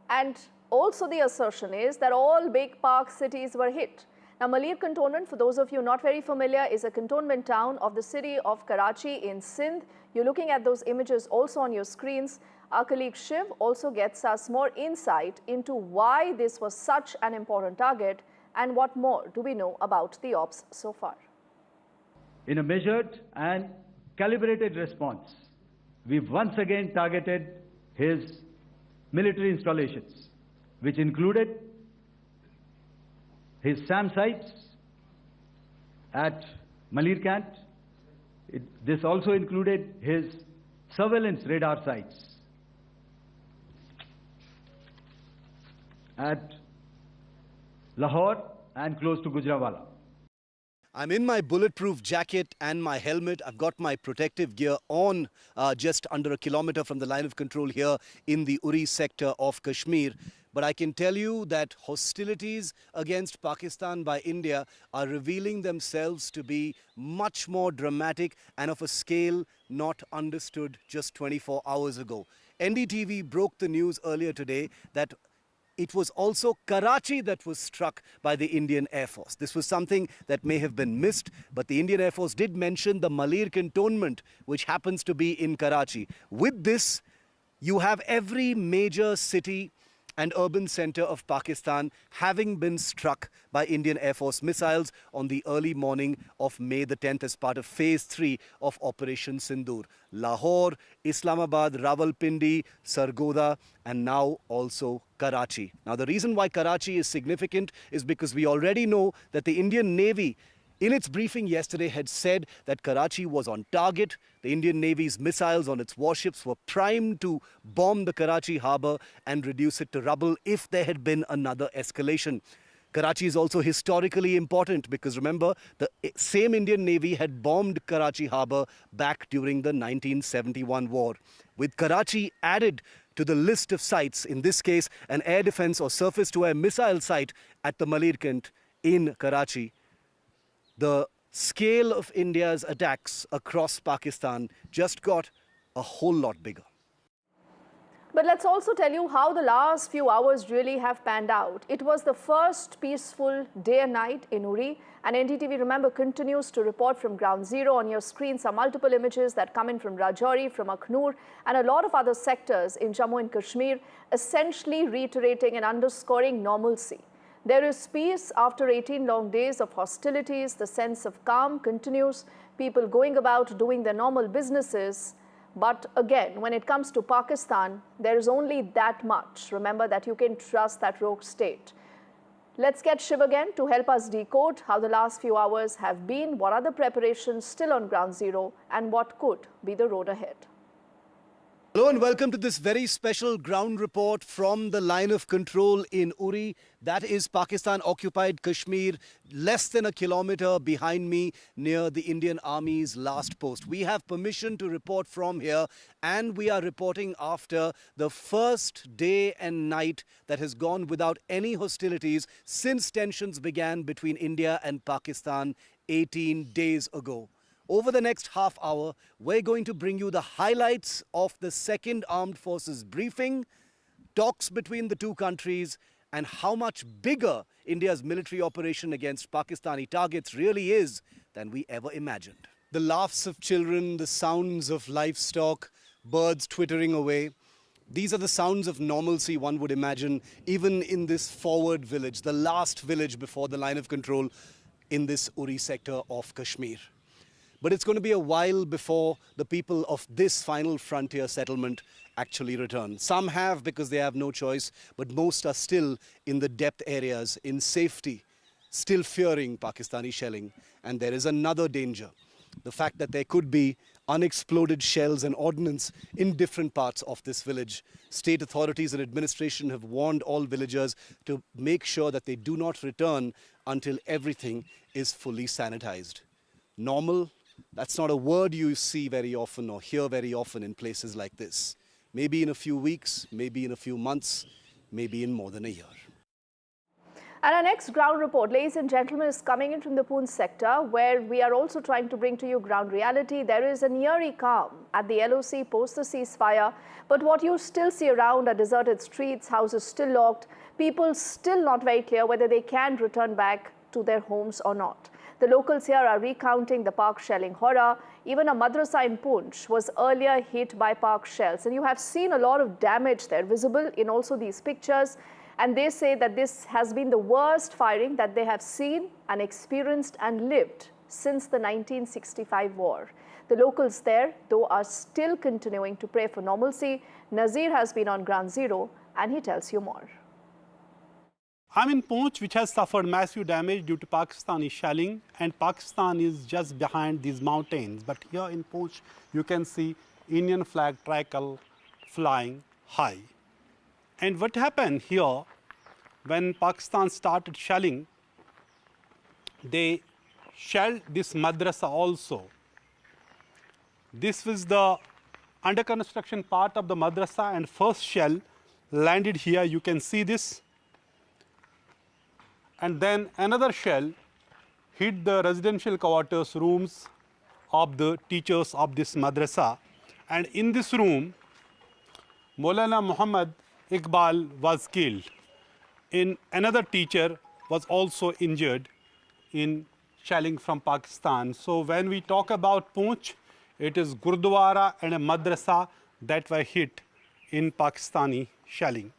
And also the assertion is that all big Pak cities were hit. Now, Malair Cantonment, for those of you not very familiar, is a cantonment town of the city of Karachi in Sindh. You're looking at those images also on your screens. Our colleague Shiv also gets us more insight into why this was such an important target and what more do we know about the ops so far. In a measured and calibrated response, we've once again targeted his military installations, which included his SAM sites at Malair Cant. This also included his surveillance radar sites at Lahore and close to Gujranwala. I'm in my bulletproof jacket and my helmet. I've got my protective gear on just under a kilometer from the line of control here in the Uri sector of Kashmir. But I can tell you that hostilities against Pakistan by India are revealing themselves to be much more dramatic and of a scale not understood just 24 hours ago. NDTV broke the news earlier today that it was also Karachi that was struck by the Indian Air Force. This was something that may have been missed, but the Indian Air Force did mention the Malair Cantonment, which happens to be in Karachi. With this, you have every major city and urban center of Pakistan having been struck by Indian Air Force missiles on the early morning of May the 10th as part of Phase 3 of Operation Sindoor. Lahore, Islamabad, Rawalpindi, Sargodha, and now also Karachi. Now, the reason why Karachi is significant is because we already know that the Indian Navy, in its briefing yesterday, had said that Karachi was on target. The Indian Navy's missiles on its warships were primed to bomb the Karachi harbour and reduce it to rubble if there had been another escalation. Karachi is also historically important because, remember, the same Indian Navy had bombed Karachi harbour back during the 1971 war. With Karachi added to the list of sites, in this case, an air defence or surface-to-air missile site at the Malair Cant in Karachi, the scale of India's attacks across Pakistan just got a whole lot bigger. But let's also tell you how the last few hours really have panned out. It was the first peaceful day and night in Uri, and NDTV, remember, continues to report from ground zero. On your screens are multiple images that come in from Rajouri, from Akhnur, and a lot of other sectors in Jammu and Kashmir, essentially reiterating and underscoring normalcy. There is peace after 18 long days of hostilities. The sense of calm continues, people going about doing their normal businesses. But again, when it comes to Pakistan, there is only that much. Remember that you can trust that rogue state. Let's get Shiv again to help us decode how the last few hours have been, what are the preparations still on ground zero, and what could be the road ahead. Hello and welcome to this very special ground report from the line of control in Uri. That is Pakistan-occupied Kashmir, less than a kilometer behind me near the Indian Army's last post. We have permission to report from here, and we are reporting after the first day and night that has gone without any hostilities since tensions began between India and Pakistan 18 days ago. Over the next half hour, we're going to bring you the highlights of the Second Armed Forces briefing, talks between the two countries, and how much bigger India's military operation against Pakistani targets really is than we ever imagined. The laughs of children, the sounds of livestock, birds twittering away. These are the sounds of normalcy one would imagine, even in this forward village, the last village before the line of control in this Uri sector of Kashmir. But it's going to be a while before the people of this final frontier settlement actually return. Some have because they have no choice, but most are still in the depth areas, in safety, still fearing Pakistani shelling. And there is another danger, the fact that there could be unexploded shells and ordnance in different parts of this village. State authorities and administration have warned all villagers to make sure that they do not return until everything is fully sanitized. Normal? That's not a word you see very often or hear very often in places like this. Maybe in a few weeks, maybe in a few months, maybe in more than a year. And our next ground report, ladies and gentlemen, is coming in from the Poonch sector, where we are also trying to bring to you ground reality. There is an eerie calm at the LOC post the ceasefire, but what you still see around are deserted streets, houses still locked, people still not very clear whether they can return back to their homes or not. The locals here are recounting the Pak shelling horror. Even a madrasa in Poonch was earlier hit by Pak shells. And you have seen a lot of damage there visible in also these pictures. And they say that this has been the worst firing that they have seen and experienced and lived since the 1965 war. The locals there, though, are still continuing to pray for normalcy. Nazir has been on ground zero and he tells you more. I'm in Poonch, which has suffered massive damage due to Pakistani shelling, and Pakistan is just behind these mountains. But here in Poonch, you can see Indian flag tricolor flying high. And what happened here, when Pakistan started shelling, they shelled this madrasa also. This was the under construction part of the madrasa, and first shell landed here. You can see this. And then another shell hit the residential quarters rooms of the teachers of this madrasa. And in this room, Maulana Muhammad Iqbal was killed. Another teacher was also injured in shelling from Pakistan. So when we talk about Poonch, it is Gurdwara and a madrasa that were hit in Pakistani shelling.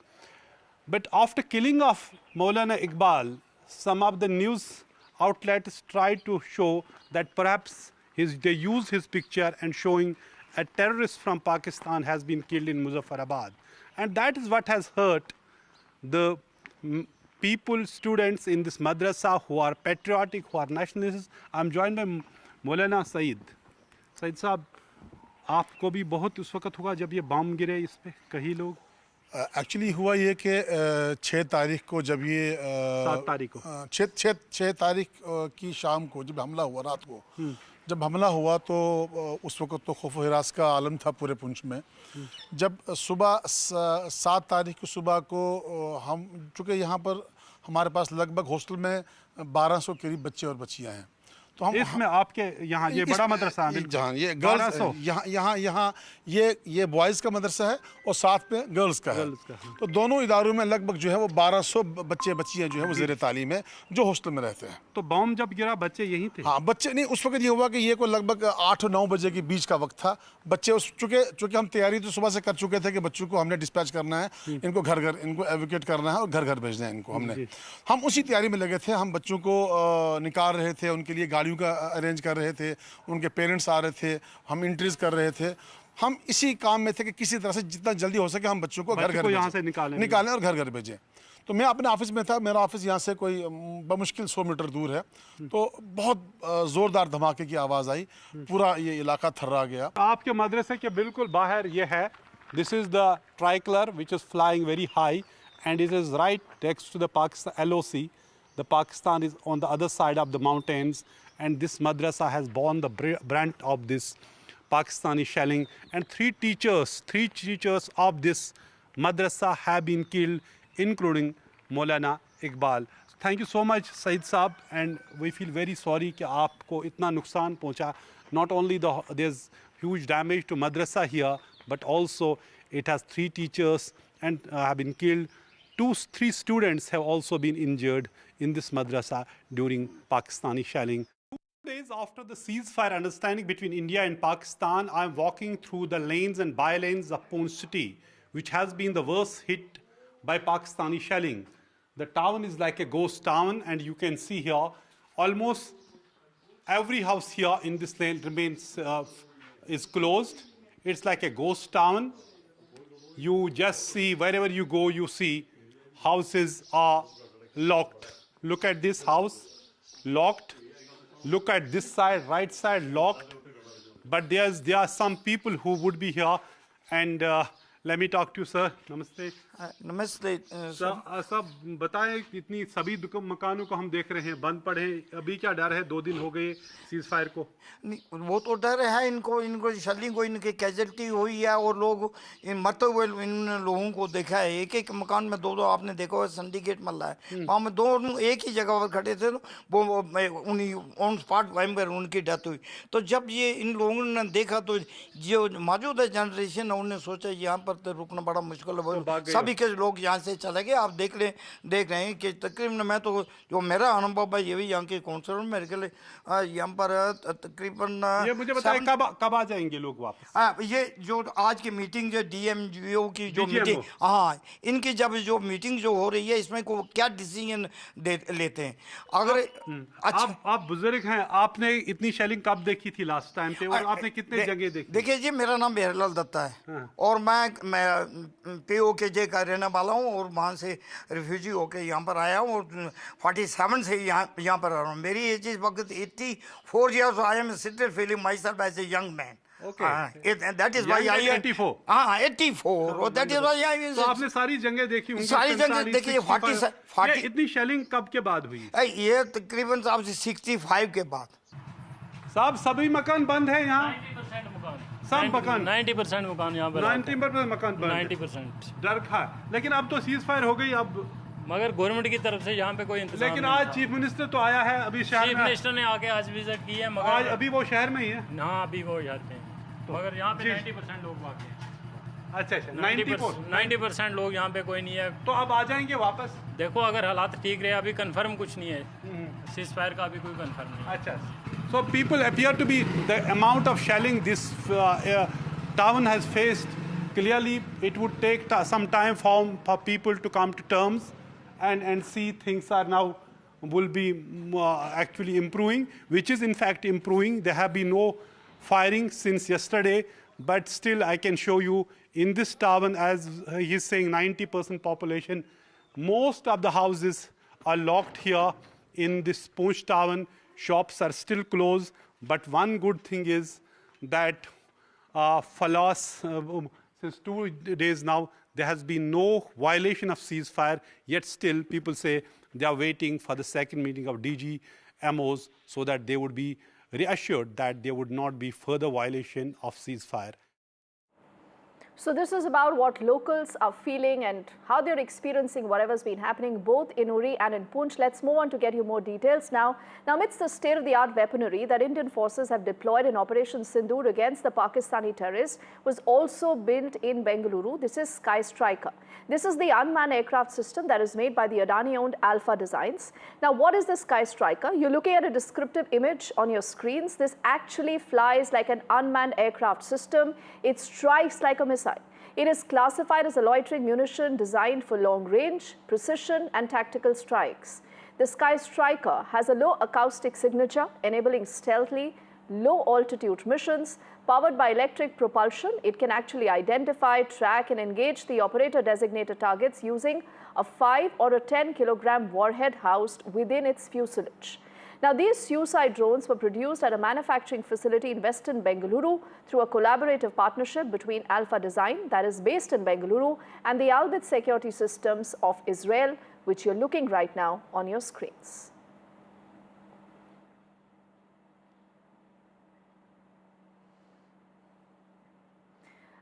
But after killing of Maulana Iqbal, some of the news outlets tried to show that perhaps they use his picture and showing a terrorist from Pakistan has been killed in Muzaffarabad. And that is what has hurt the people, students in this madrasa who are patriotic, who are nationalists. I'm joined by Maulana Saeed. Saeed साहब, आपको भी बहुत उस वक्त हुआ जब ये बम गिरे इस पे कई लोग? एक्चुअली हुआ ये कि 6 तारीख को जब ये 7 तारीख को 6 तारीख की शाम को जब हमला हुआ, रात को जब हमला हुआ तो उस वक्त तो खौफ हिरास का आलम था पूरे पुंछ में। जब सुबह 7 तारीख की सुबह को हम चूँकि यहाँ पर हमारे पास लगभग हॉस्टल में 1200 करीब बच्चे और बच्चियाँ हैं, तो हम इसमें आपके यहाँ ये बड़ा मदरसा है, जहाँ ये गर्ल्स यहाँ ये बॉयज़ का मदरसा है और साथ में गर्ल्स का है। तो दोनों इदारों में लगभग जो है वो 1200 बच्चे बच्चियाँ जो है वो ज़ेर तालीम है जो हॉस्टल में रहते हैं। तो बम जब गिरा बच्चे यहीं थे? हाँ, बच्चे नहीं, उस वक्त ये हुआ कि ये कोई लगभग 8 और 9 बजे के बीच का वक्त था। बच्चे उस चूँकि हम तैयारी तो सुबह से कर चुके थे कि बच्चों को हमने डिस्पैच करना है, इनको घर घर इनको एवोकेट करना है और घर घर भेजना है इनको। हम उसी तैयारी में लगे थे। हम बच्चों को निकाल रहे थे, उनके लिए गाड़ियों का अरेंज कर रहे थे, उनके पेरेंट्स आ रहे थे, हम इंट्रीज कर रहे थे। हम इसी काम में थे कि किसी तरह से जितना जल्दी हो सके हम बच्चों को घर घर यहाँ से निकालें और घर घर भेजें। तो मैं अपने ऑफिस में था, मेरा ऑफिस यहाँ से कोई बमुश्किल 100 मीटर दूर है। तो बहुत ज़ोरदार धमाके की आवाज़ आई, पूरा ये इलाका थर्रा गया। आपके मदरसे के बिल्कुल बाहर ये है This is the tricolor which is flying very high, and it is right next to the Pakistan LOC. The Pakistan is on the other side of the mountains, and this madrasa has borne the brunt of this Pakistani shelling. And three teachers of this madrasa have been killed, including Maulana Iqbal. Thank you so much, Saeed Saab, and we feel very sorry कि आपको इतना नुकसान पहुंचा. Not only there's huge damage to madrasa here, but also it has 3 teachers and have been killed. 3 students have also been injured in this madrasa during Pakistani shelling. 2 days after the ceasefire understanding between India and Pakistan, I'm walking through the lanes and by-lanes of Poonch city, which has been the worst hit by Pakistani shelling. The town is like a ghost town, and you can see here almost every house here in this lane remains is closed. It's like a ghost town. You just see, wherever you go, you see houses are locked. Look at this house, locked. Look at this side, right side, locked. But there are some people who would be here, and let me talk to you, sir. Namaste. नमस्ते साहब बताएं, इतनी सभी मकानों को हम देख रहे हैं बंद पड़े हैं. अभी क्या डर है? 2 दिन हो गए सीज फायर को. वो तो डर है इनको शल्लिंग को, इनकी कैजुअल्टी हुई है और लोग मरते हुए इन लोगों को देखा है. एक मकान में 2 आपने देखा है, सिंडिकेट मल्ला है, वहाँ में 2 एक ही जगह पर खड़े थे, वो उन्हीं ऑन स्पॉट वहीं पर उनकी डेथ हुई. तो जब ये इन लोगों ने देखा तो जो मौजूदा जनरेशन है उन्होंने सोचा यहाँ पर तो रुकना बड़ा मुश्किल है, सभी के लोग यहाँ से चले गए. आप देख रहे हैं कि तकरीबन मैं तो जो मेरा अनुभव है ये भी यहाँ के काउंसलर मेरे के लिए यहाँ पर तकरीबन ये मुझे बताएं कब आ जाएंगे लोग वापस. ये जो आज की मीटिंग जो DMGO की जो मीटिंग, हाँ, इनकी जब जो मीटिंग जो हो रही है इसमें को क्या डिसीजन लेते हैं. अगर अच्छा आप बुजुर्ग हैं, आपने इतनी शेलिंग कब देखी थी लास्ट टाइम पे, और आपने कितने जगह देखी? देखिए जी, मेरा नाम बेहरलाल दत्ता है और मैं POKJ का रहने वाला हूँ और वहाँ से रिफ्यूजी होके यहाँ पर आया हूँ और 47 से यहाँ पर आ रहा हूँ. मेरी एज इस वक्त 84 years. I am still feeling myself as a young man. Okay. That is why I am 84. हाँ 84. और that is why I am. तो आपने सारी जगह देखी होंगी. सारी जगह देखी. 40 इतनी शेलिंग कब के बाद हुई? ये तकरीबन साहब 65 के बाद. साहब सभी मकान बंद है यहाँ. सब मकान 90% मकान यहाँ पर 90% मकान बंद. 90% डर खा. लेकिन अब तो सीज फायर हो गई, अब मगर गवर्नमेंट की तरफ से यहाँ पे कोई इंतजाम. लेकिन आज चीफ मिनिस्टर तो आया है, अभी शहर में. चीफ मिनिस्टर ने आके आज विजिट की है, मगर आज अभी वो शहर में ही है. हाँ अभी वो शहर में, मगर यहाँ पे 90% लोग बाकी हैं. अच्छा 90% लोग यहाँ पे कोई नहीं है. तो अब आ जाएंगे वापस. देखो अगर हालात ठीक रहे, अभी कंफर्म कुछ नहीं है, सीज फायर का अभी कोई कंफर्म नहीं है. अच्छा. So people appear to be, the amount of shelling this town has faced, clearly it would take some time for people to come to terms and see things are now will be actually improving, which is in fact improving. There have been no firing since yesterday, but still I can show you in this town, as he's saying 90% population, most of the houses are locked here in this Poonch town. Shops are still closed, but one good thing is that since 2 days now, there has been no violation of ceasefire, yet still people say they are waiting for the second meeting of DG MOs so that they would be reassured that there would not be further violation of ceasefire. So this is about what locals are feeling and how they're experiencing whatever's been happening both in Uri and in Poonch. Let's move on to get you more details now. Now, amidst the state-of-the-art weaponry that Indian forces have deployed in Operation Sindoor against the Pakistani terrorists was also built in Bengaluru. This is Sky Striker. This is the unmanned aircraft system that is made by the Adani-owned Alpha Designs. Now, what is the Sky Striker? You're looking at a descriptive image on your screens. This actually flies like an unmanned aircraft system. It strikes like a missile. It is classified as a loitering munition designed for long range, precision and tactical strikes. The Sky Striker has a low acoustic signature, enabling stealthy, low altitude missions. Powered by electric propulsion, it can actually identify, track and engage the operator-designated targets using a 5 or a 10 kilogram warhead housed within its fuselage. Now, these suicide drones were produced at a manufacturing facility in western Bengaluru through a collaborative partnership between Alpha Design, that is based in Bengaluru, and the Albit Security Systems of Israel, which you're looking right now on your screens.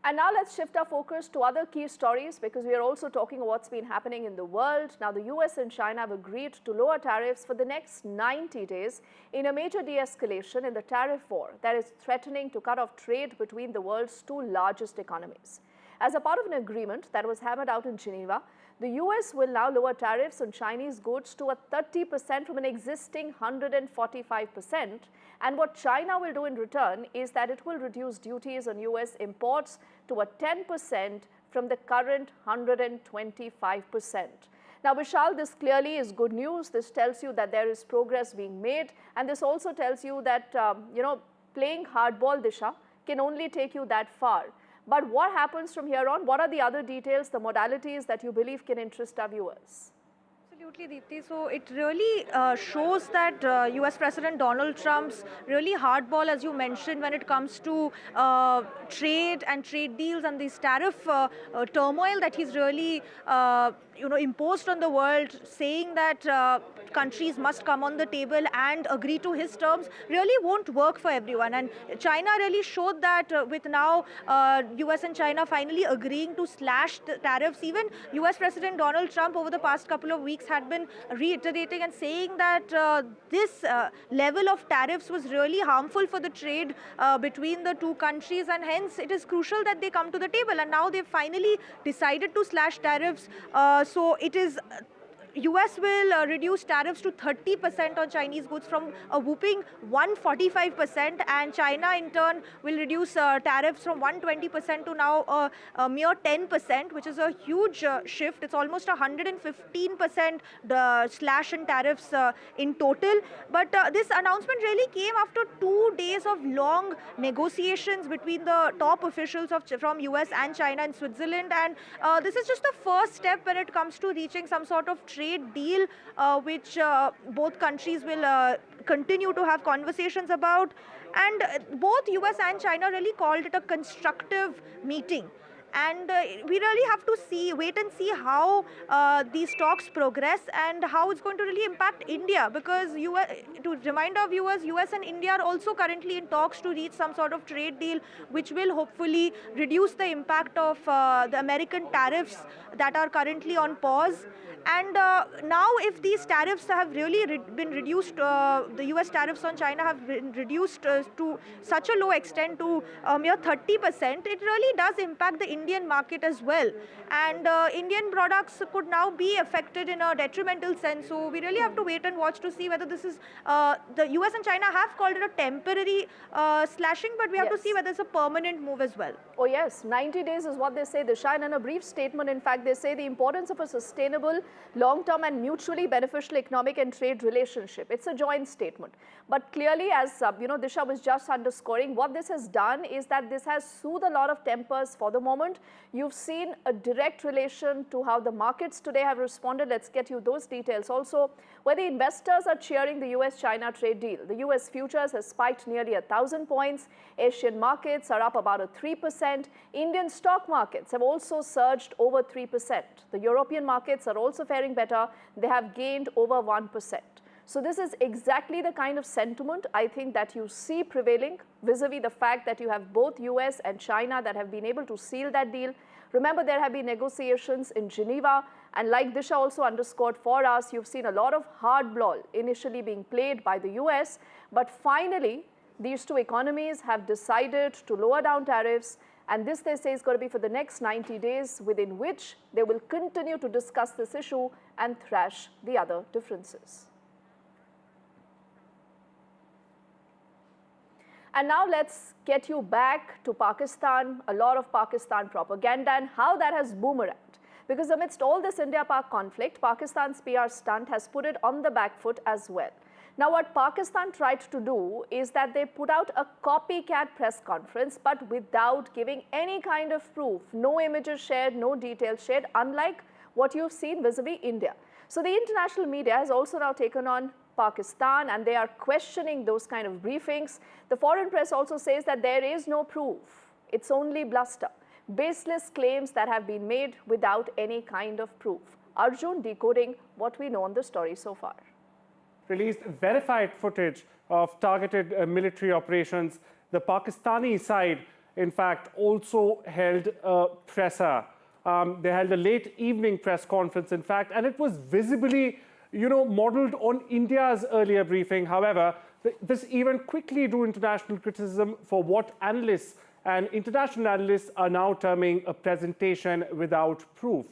And now let's shift our focus to other key stories, because we are also talking about what's been happening in the world. Now, the US and China have agreed to lower tariffs for the next 90 days in a major de-escalation in the tariff war that is threatening to cut off trade between the world's two largest economies. As a part of an agreement that was hammered out in Geneva, the US will now lower tariffs on Chinese goods to a 30% from an existing 145%. And what China will do in return is that it will reduce duties on US imports to a 10% from the current 125%. Now, Vishal, this clearly is good news. This tells you that there is progress being made. And this also tells you that, playing hardball, Disha, can only take you that far. But what happens from here on? What are the other details, the modalities that you believe can interest our viewers? Absolutely, Deepti. So it really shows that US President Donald Trump's really hardball, as you mentioned, when it comes to trade and trade deals and this tariff turmoil that he's really imposed on the world, saying that countries must come on the table and agree to his terms, really won't work for everyone. And China really showed that with now US and China finally agreeing to slash the tariffs. Even US President Donald Trump over the past couple of weeks had been reiterating and saying that this level of tariffs was really harmful for the trade between the two countries, and hence it is crucial that they come to the table. And now they've finally decided to slash tariffs. So it is US will reduce tariffs to 30% on Chinese goods from a whooping 145%, and China in turn will reduce tariffs from 120% to now a mere 10%, which is a huge shift. It's almost 115% slash in tariffs in total. But this announcement really came after 2 days of long negotiations between the top officials from US and China and Switzerland, and this is just the first step when it comes to reaching some sort of trade deal, which both countries will continue to have conversations about. And both US and China really called it a constructive meeting. And we really have to wait and see how these talks progress and how it's going to really impact India. Because to remind our viewers, US and India are also currently in talks to reach some sort of trade deal, which will hopefully reduce the impact of the American tariffs that are currently on pause. And now if these tariffs have really been reduced, the US tariffs on China have been reduced to such a low extent to mere 30%, it really does impact the Indian market as well. And Indian products could now be affected in a detrimental sense. So we really have to wait and watch to see whether this is, the US and China have called it a temporary slashing, but we have to see whether it's a permanent move as well. Oh yes, 90 days is what they say, Disha. And in a brief statement, in fact, they say the importance of a sustainable, long-term and mutually beneficial economic and trade relationship. It's a joint statement. But clearly, as Disha was just underscoring, what this has done is that this has soothed a lot of tempers for the moment. You've seen a direct relation to how the markets today have responded. Let's get you those details. Also, where the investors are cheering the US-China trade deal. The US futures has spiked nearly 1,000 points. Asian markets are up about 3%. Indian stock markets have also surged over 3%. The European markets are also faring better. They have gained over 1%. So this is exactly the kind of sentiment I think that you see prevailing vis-a-vis the fact that you have both US and China that have been able to seal that deal. Remember, there have been negotiations in Geneva, and like Disha also underscored for us, you've seen a lot of hardball initially being played by the US, but finally these two economies have decided to lower down tariffs, and this, they say, is going to be for the next 90 days, within which they will continue to discuss this issue and thrash the other differences. And now let's get you back to Pakistan, a lot of Pakistan propaganda and how that has boomeranged. Because amidst all this India-Pak conflict, Pakistan's PR stunt has put it on the back foot as well. Now, what Pakistan tried to do is that they put out a copycat press conference, but without giving any kind of proof. No images shared, no details shared, unlike what you've seen vis-a-vis India. So the international media has also now taken on Pakistan, and they are questioning those kind of briefings. The foreign press also says that there is no proof. It's only bluster, baseless claims that have been made without any kind of proof. Arjun decoding what we know on the story so far. Released verified footage of targeted military operations. The Pakistani side, in fact, also held a presser. They held a late evening press conference, in fact, and it was visibly, modeled on India's earlier briefing. However, this event quickly drew international criticism for what analysts and international analysts are now terming a presentation without proof.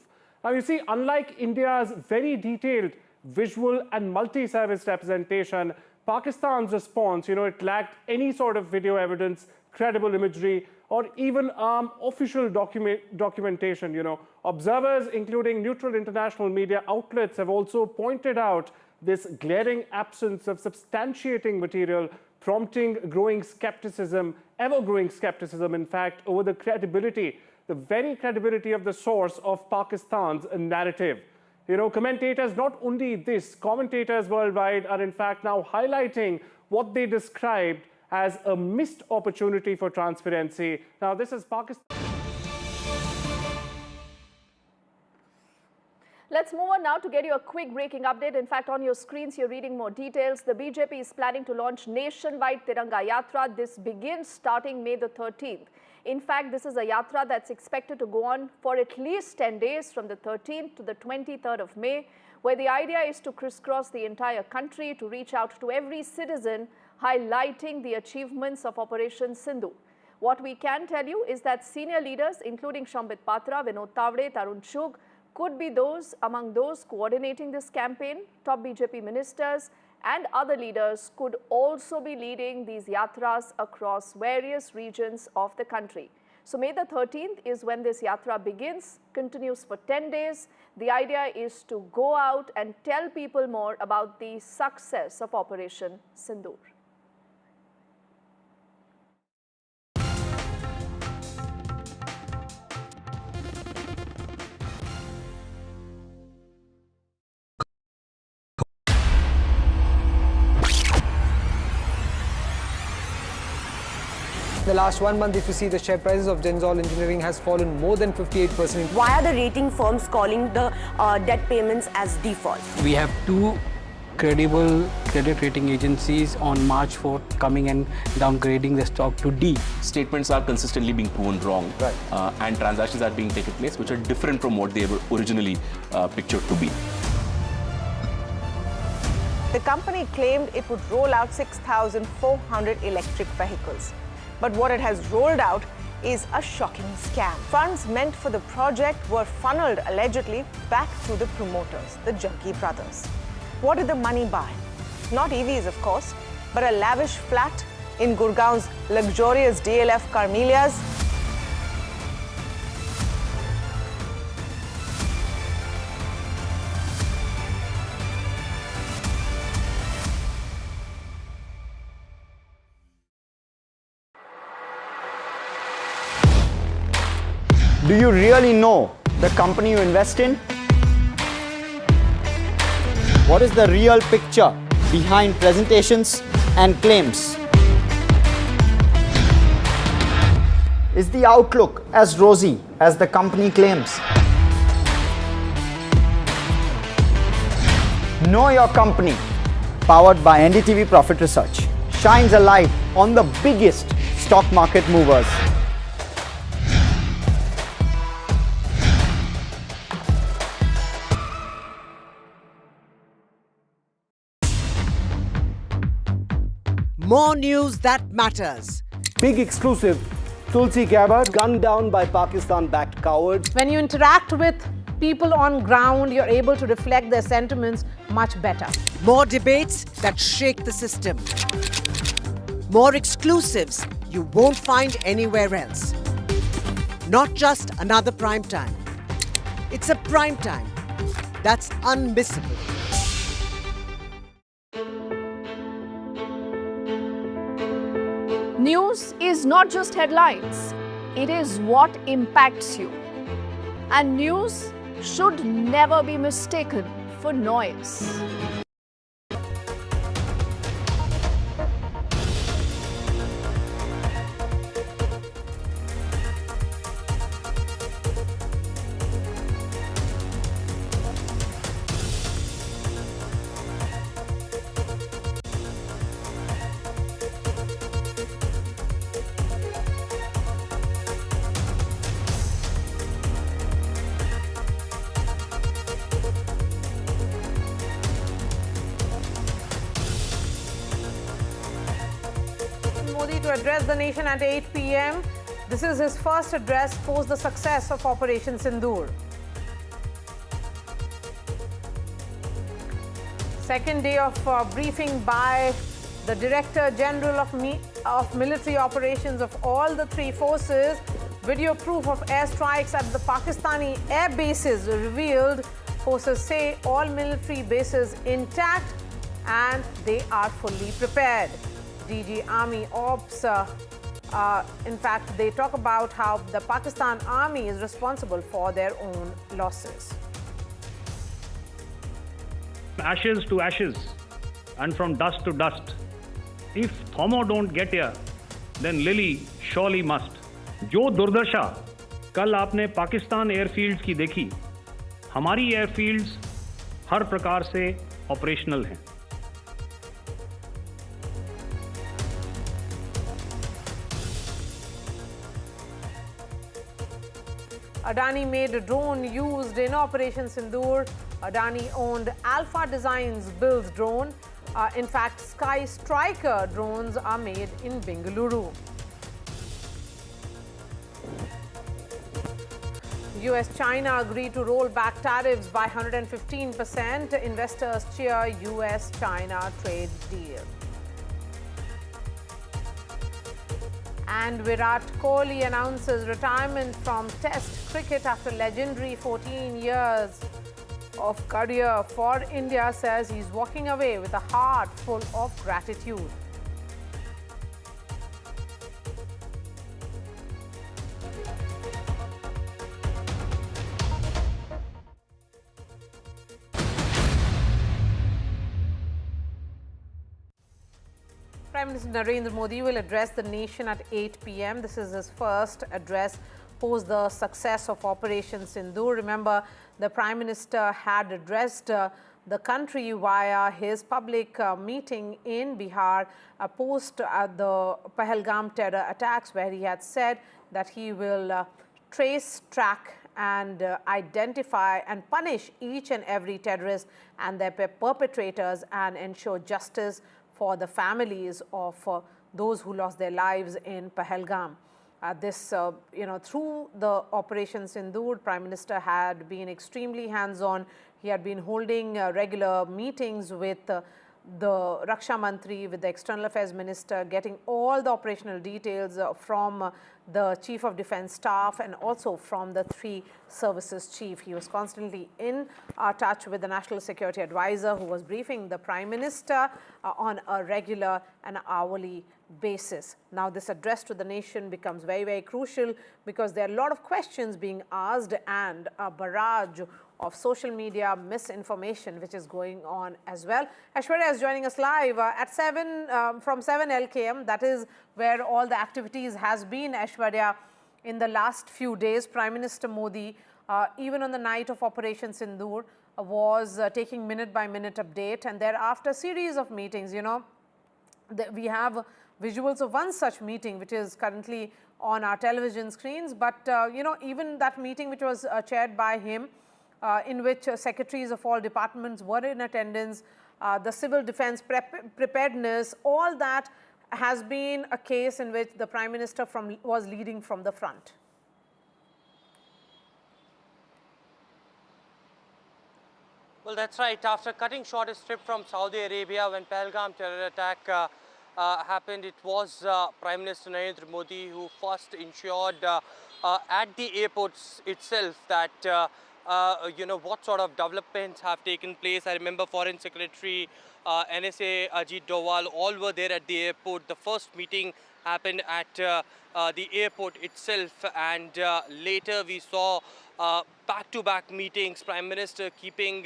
Now, you see, unlike India's very detailed visual and multi-service representation, Pakistan's response, it lacked any sort of video evidence, credible imagery, or even official documentation. Observers, including neutral international media outlets, have also pointed out this glaring absence of substantiating material, prompting ever-growing skepticism, in fact, over the credibility, the very credibility of the source of Pakistan's narrative. Commentators, not only this, commentators worldwide are in fact now highlighting what they described as a missed opportunity for transparency. Now, this is Pakistan. Let's move on now to get you a quick breaking update. In fact, on your screens, you're reading more details. The BJP is planning to launch nationwide Tiranga Yatra. This begins starting May the 13th. In fact, this is a yatra that's expected to go on for at least 10 days from the 13th to the 23rd of May, where the idea is to crisscross the entire country to reach out to every citizen, highlighting the achievements of Operation Sindoor. What we can tell you is that senior leaders, including Shambit Patra, Vinod Tavade, Tarun Chugh, could be among those coordinating this campaign. Top BJP ministers and other leaders could also be leading these yatras across various regions of the country. So May the 13th is when this yatra begins, continues for 10 days. The idea is to go out and tell people more about the success of Operation Sindoor. In the last 1 month, if you see, the share prices of Denzol Engineering has fallen more than 58%. Why are the rating firms calling the debt payments as default? We have two credible credit rating agencies on March 4th coming and downgrading the stock to D. Statements are consistently being proven wrong, and transactions are being taken place which are different from what they were originally pictured to be. The company claimed it would roll out 6,400 electric vehicles. But what it has rolled out is a shocking scam. Funds meant for the project were funneled allegedly back to the promoters, the Jaggi brothers. What did the money buy? Not EVs, of course, but a lavish flat in Gurgaon's luxurious DLF Carmelias. Do you really know the company you invest in? What is the real picture behind presentations and claims? Is the outlook as rosy as the company claims? Know Your Company, powered by NDTV Profit Research, shines a light on the biggest stock market movers. More news that matters. Big exclusive. Tulsi Gabbard gunned down by Pakistan-backed cowards. When you interact with people on ground, you're able to reflect their sentiments much better. More debates that shake the system. More exclusives you won't find anywhere else. Not just another prime time. It's a prime time that's unmissable. News is not just headlines, it is what impacts you. And news should never be mistaken for noise. to address the nation at 8 p.m. This is his first address post the success of Operation Sindoor. Second day of briefing by the Director General of Military Operations of all the three forces. Video proof of airstrikes at the Pakistani air bases revealed. Forces say all military bases intact and they are fully prepared. DG Army Ops, in fact, they talk about how the Pakistan Army is responsible for their own losses. Ashes to ashes and from dust to dust. If Thomo don't get here, then Lily surely must. जो दुर्दशा कल आपने Pakistan airfields की देखी, हमारी airfields हर प्रकार से operational हैं. Adani made a drone used in Operation Sindoor. Adani owned Alpha Designs builds drone. In fact, Sky Striker drones are made in Bengaluru. US-China agreed to roll back tariffs by 115%. Investors cheer US-China trade deal. And Virat Kohli announces retirement from Test cricket after legendary 14 years of career for India, says he's walking away with a heart full of gratitude. Prime Minister Narendra Modi will address the nation at 8 p.m. This is his first address post the success of Operation Sindoor. Remember, the Prime Minister had addressed the country via his public meeting in Bihar post the Pahalgam terror attacks, where he had said that he will trace, track and identify and punish each and every terrorist and their perpetrators and ensure justice for the families of those who lost their lives in Pahalgam. Through the Operation Sindoor, Prime Minister had been extremely hands-on. He had been holding regular meetings with the Raksha Mantri, with the External Affairs Minister, getting all the operational details from the Chief of Defence Staff and also from the three services chief. He was constantly in touch with the National Security Advisor, who was briefing the Prime Minister on a regular and hourly basis. Now, this address to the nation becomes very, very crucial because there are a lot of questions being asked and a barrage of social media misinformation which is going on as well. Aishwarya is joining us live at 7 from 7 LKM. That is where all the activities has been, Aishwarya, in the last few days. Prime Minister Modi, even on the night of Operation Sindoor, was taking minute-by-minute update, and thereafter a series of meetings. We have visuals of one such meeting which is currently on our television screens, but even that meeting which was chaired by him, in which secretaries of all departments were in attendance, the civil defense preparedness, all that has been a case in which the Prime Minister was leading from the front. Well, that's right. After cutting short his trip from Saudi Arabia when Pahalgam terror attack happened, it was Prime Minister Narendra Modi who first ensured at the airports itself that what sort of developments have taken place. I remember Foreign Secretary, NSA, Ajit Doval, all were there at the airport. The first meeting happened at the airport itself, and later we saw back-to-back meetings, Prime Minister keeping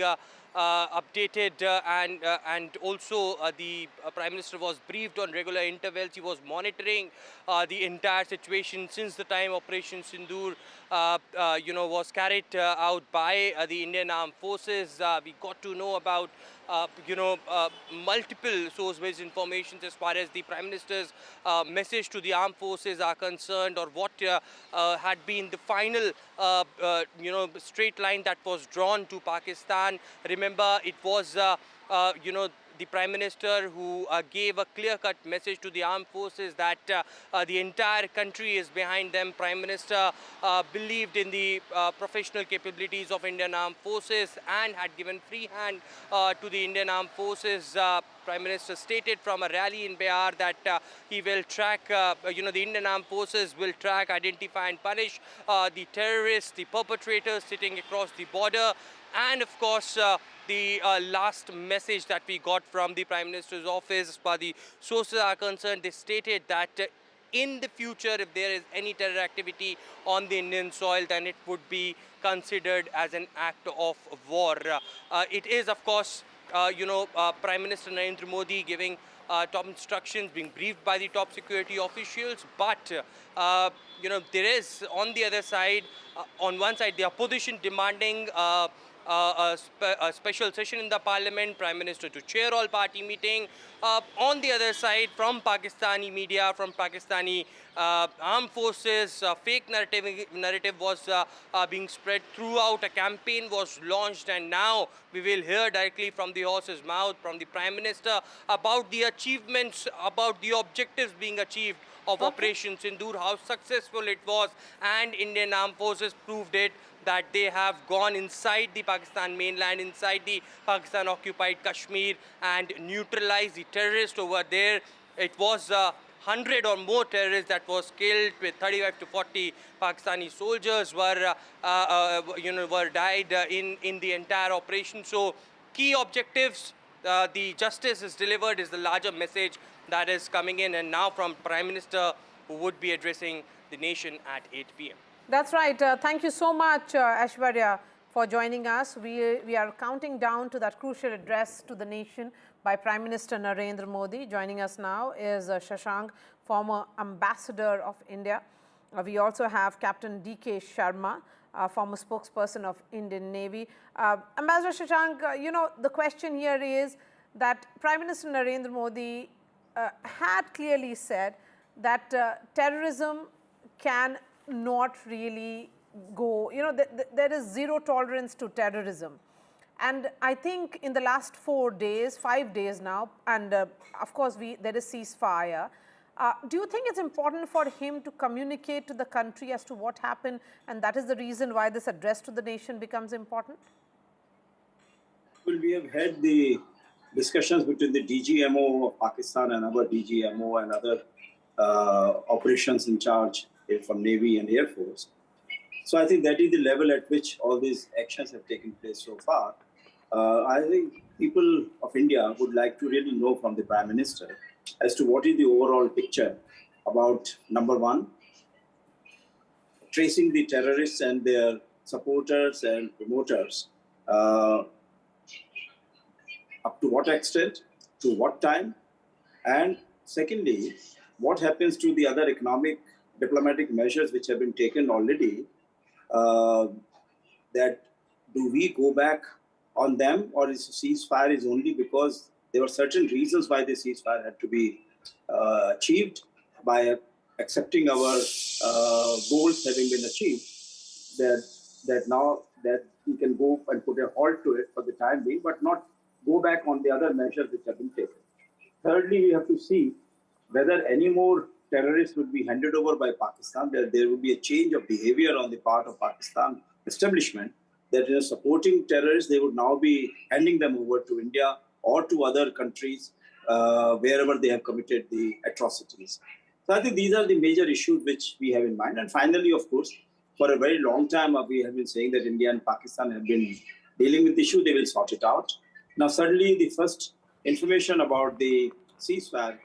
updated and also the Prime Minister was briefed on regular intervals. He was monitoring the entire situation since the time Operation Sindoor was carried out by the Indian Armed Forces. We got to know about multiple source-based information as far as the Prime Minister's message to the armed forces are concerned, or what had been the final straight line that was drawn to Pakistan. Remember, it was the Prime Minister, who gave a clear-cut message to the armed forces that the entire country is behind them. Prime Minister believed in the professional capabilities of Indian armed forces and had given free hand to the Indian armed forces. Prime Minister stated from a rally in Bihar that he will track, the Indian armed forces will track, identify and punish the terrorists, the perpetrators sitting across the border. And of course, the last message that we got from the Prime Minister's office, as far as the sources are concerned, they stated that in the future, if there is any terror activity on the Indian soil, then it would be considered as an act of war. It is, of course, Prime Minister Narendra Modi giving top instructions, being briefed by the top security officials. But, there is on the other side, on one side, the opposition demanding a special session in the parliament, Prime Minister to chair all party meeting. On the other side, from Pakistani media, from Pakistani armed forces, fake narrative was being spread throughout. A campaign was launched, and now we will hear directly from the horse's mouth, from the Prime Minister, about the achievements, about the objectives being achieved of Operation Sindoor, how successful it was, and Indian armed forces proved it, that they have gone inside the Pakistan mainland, inside the Pakistan-occupied Kashmir, and neutralized the terrorists over there. It was 100 or more terrorists that was killed, with 35 to 40 Pakistani soldiers were died in the entire operation. So, key objectives, the justice is delivered, is the larger message that is coming in, and now from Prime Minister, who would be addressing the nation at 8 p.m. That's right. Thank you so much, Aishwarya, for joining us. We are counting down to that crucial address to the nation by Prime Minister Narendra Modi. Joining us now is Shashank, former ambassador of India. We also have Captain D.K. Sharma, former spokesperson of Indian Navy. Ambassador Shashank, the question here is that Prime Minister Narendra Modi had clearly said that terrorism can not really go, there is zero tolerance to terrorism. And I think in the last 5 days now, and of course there is ceasefire, do you think it's important for him to communicate to the country as to what happened, and that is the reason why this address to the nation becomes important? Well, we have had the discussions between the DGMO of Pakistan and our DGMO and other operations in charge from Navy and Air Force. So I think that is the level at which all these actions have taken place so far. I think people of India would like to really know from the Prime Minister as to what is the overall picture about, number one, tracing the terrorists and their supporters and promoters, up to what extent, to what time, and secondly, what happens to the other economic diplomatic measures which have been taken already, that do we go back on them, or is ceasefire is only because there were certain reasons why the ceasefire had to be achieved by accepting our goals having been achieved, that now that we can go and put a halt to it for the time being, but not go back on the other measures which have been taken. Thirdly, we have to see whether any more terrorists would be handed over by Pakistan, that there would be a change of behavior on the part of Pakistan establishment, that in supporting terrorists, they would now be handing them over to India or to other countries wherever they have committed the atrocities. So I think these are the major issues which we have in mind. And finally, of course, for a very long time, we have been saying that India and Pakistan have been dealing with the issue, they will sort it out. Now, suddenly, the first information about the ceasefire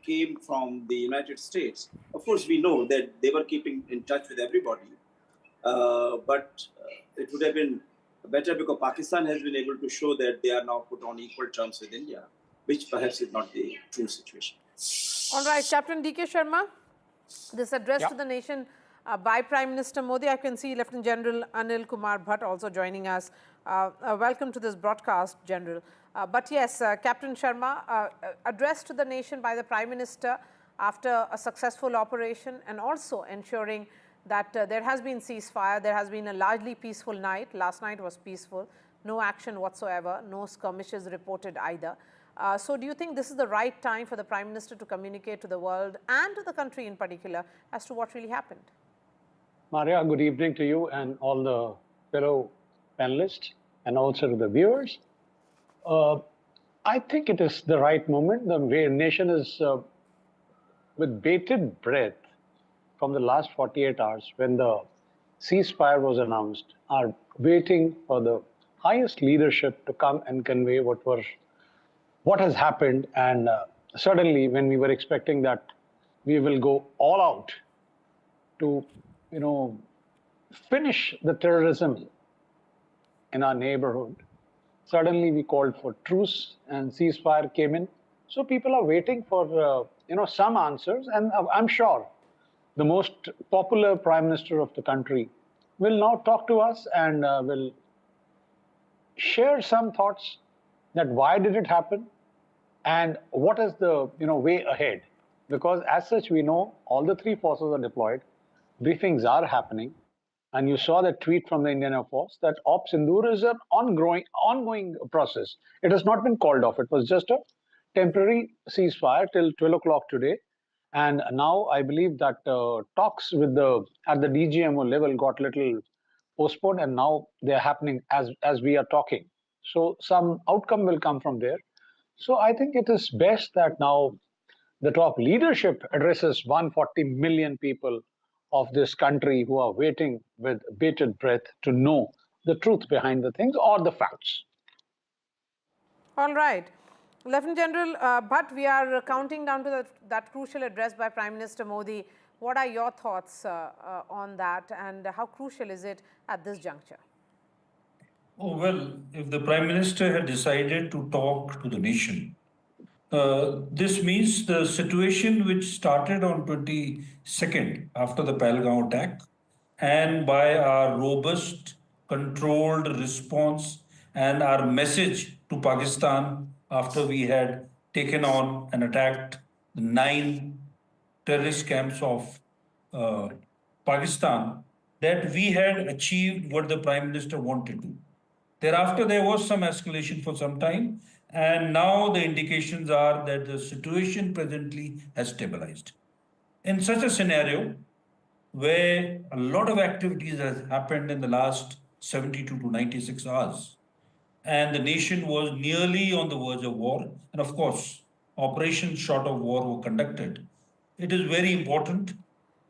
came from the United States. Of course, we know that they were keeping in touch with everybody, but it would have been better because Pakistan has been able to show that they are now put on equal terms with India, which perhaps is not the true situation. All right, Captain D.K. Sharma, this address to the nation by Prime Minister Modi. I can see Lieutenant General Anil Kumar Bhatt also joining us. Welcome to this broadcast, General. But yes, Captain Sharma, address to the nation by the Prime Minister after a successful operation, and also ensuring that there has been ceasefire, there has been a largely peaceful night. Last night was peaceful, no action whatsoever, no skirmishes reported either. So do you think this is the right time for the Prime Minister to communicate to the world and to the country in particular as to what really happened? Maria, good evening to you and all the fellow panelists and also to the viewers. I think it is the right moment. The nation is with bated breath from the last 48 hours when the ceasefire was announced, are waiting for the highest leadership to come and convey what has happened. And suddenly, when we were expecting that we will go all out to, finish the terrorism in our neighborhood, suddenly we called for truce and ceasefire came in. So people are waiting for, some answers. And I'm sure the most popular Prime Minister of the country will now talk to us and will share some thoughts that why did it happen and what is the way ahead. Because as such, we know all the three forces are deployed, briefings are happening. And you saw that tweet from the Indian Air Force that Op Sindoor is an ongoing process. It has not been called off. It was just a temporary ceasefire till 12 o'clock today. And now I believe that talks at the DGMO level got little postponed, and now they're happening as we are talking. So some outcome will come from there. So I think it is best that now the top leadership addresses 140 million people of this country who are waiting with bated breath to know the truth behind the things or the facts. All right. Lieutenant General, but we are counting down to that crucial address by Prime Minister Modi. What are your thoughts on that, and how crucial is it at this juncture? Oh, well, if the Prime Minister had decided to talk to the nation, this means the situation which started on 22nd after the Pahalgam attack, and by our robust, controlled response and our message to Pakistan after we had taken on and attacked the 9 terrorist camps of Pakistan, that we had achieved what the Prime Minister wanted to. Thereafter, there was some escalation for some time, and now the indications are that the situation presently has stabilized. In such a scenario, where a lot of activities has happened in the last 72 to 96 hours, and the nation was nearly on the verge of war, and of course, operations short of war were conducted, it is very important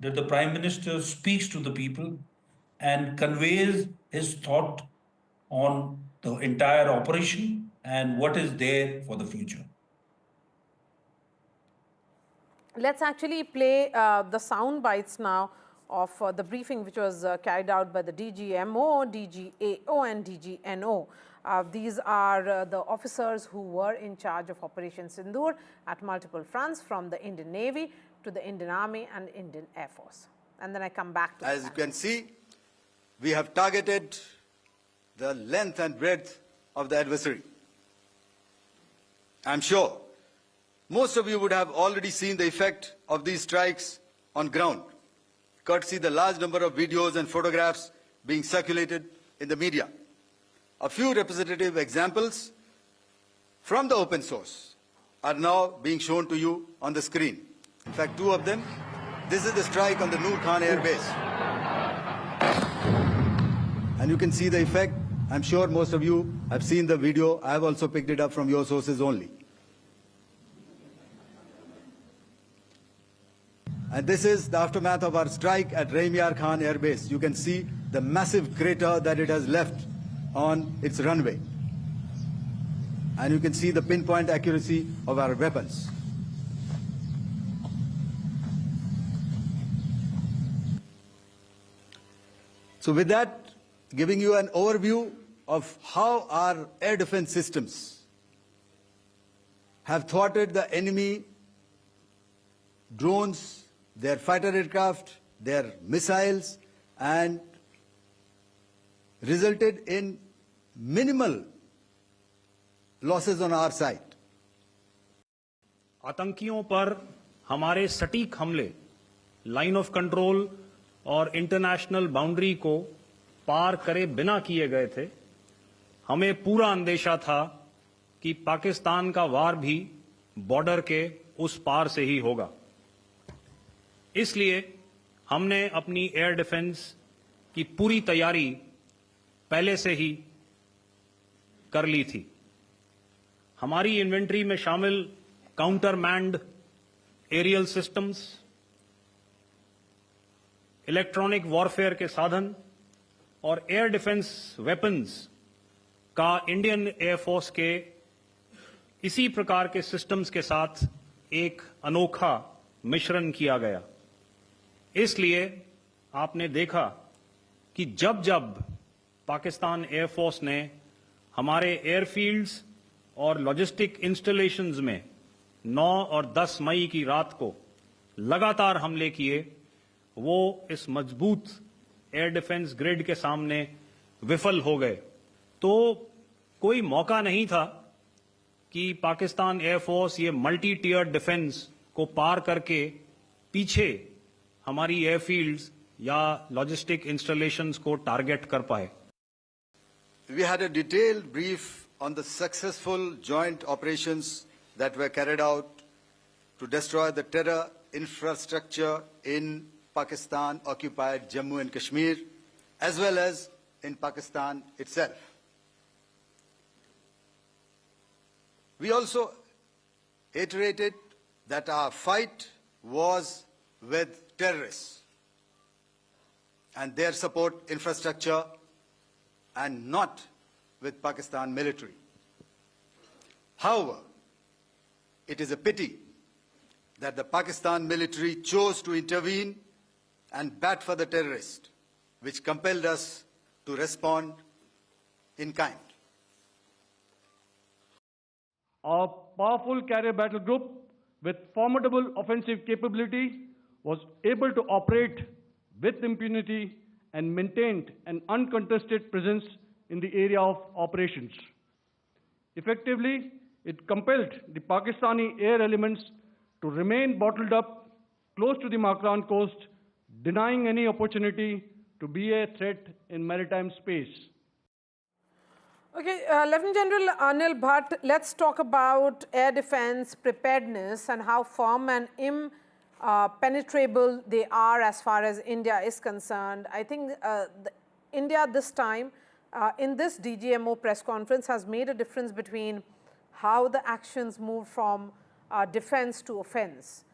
that the Prime Minister speaks to the people and conveys his thought on the entire operation and what is there for the future. Let's actually play the sound bites now of the briefing which was carried out by the DGMO, DGAO and DGNO. These are the officers who were in charge of Operation Sindoor at multiple fronts, from the Indian Navy to the Indian Army and Indian Air Force. And then I come back to As you can see, we have targeted the length and breadth of the adversary. I'm sure most of you would have already seen the effect of these strikes on ground, courtesy the large number of videos and photographs being circulated in the media. A few representative examples from the open source are now being shown to you on the screen. In fact, 2 of them. This is the strike on the Noor Khan Air Base. And you can see the effect. I'm sure most of you have seen the video. I have also picked it up from your sources only. And this is the aftermath of our strike at Raimiar Khan Air Base. You can see the massive crater that it has left on its runway. And you can see the pinpoint accuracy of our weapons. So with that, giving you an overview of how our air defense systems have thwarted the enemy drones, their fighter aircraft, their missiles, and resulted in minimal losses on our side. आतंकियों पर हमारे सटीक हमले line of control और international boundary को पार करे बिना किए गए थे। हमें पूरा अंदेशा था कि पाकिस्तान का वार भी बॉर्डर के उस पार से ही होगा। इसलिए हमने अपनी एयर डिफेंस की पूरी तैयारी पहले से ही कर ली थी। हमारी इन्वेंट्री में शामिल counter manned aerial systems, electronic warfare के साधन और एयर डिफेंस वेपन्स का इंडियन एयरफोर्स के इसी प्रकार के सिस्टम्स के साथ एक अनोखा मिश्रण किया गया। इसलिए आपने देखा कि जब जब पाकिस्तान एयरफोर्स ने हमारे एयरफील्ड्स और लॉजिस्टिक इंस्टॉलेशंस में 9 और 10 मई की रात को लगातार हमले किए, वो इस मजबूत एयर डिफेंस ग्रिड के सामने विफल हो गए। तो कोई मौका नहीं था कि पाकिस्तान एयरफोर्स ये मल्टी टियर डिफेंस को पार करके पीछे हमारी एयरफील्ड्स या लॉजिस्टिक इंस्टॉलेशंस को टारगेट कर पाए। We had a detailed brief on the successful joint operations that were carried out to destroy the terror infrastructure in Pakistan-occupied Jammu and Kashmir, as well as in Pakistan itself. We also iterated that our fight was with terrorists and their support infrastructure and not with Pakistan military. However, it is a pity that the Pakistan military chose to intervene and bat for the terrorist, which compelled us to respond in kind. A powerful carrier battle group with formidable offensive capability was able to operate with impunity and maintained an uncontested presence in the area of operations. Effectively, it compelled the Pakistani air elements to remain bottled up close to the Makran coast, denying any opportunity to be a threat in maritime space. Okay, Lieutenant General Anil Bhatt, let's talk about air defense preparedness and how firm and impenetrable they are as far as India is concerned. I think India this time in this DGMO press conference has made a difference between how the actions move from defense to offense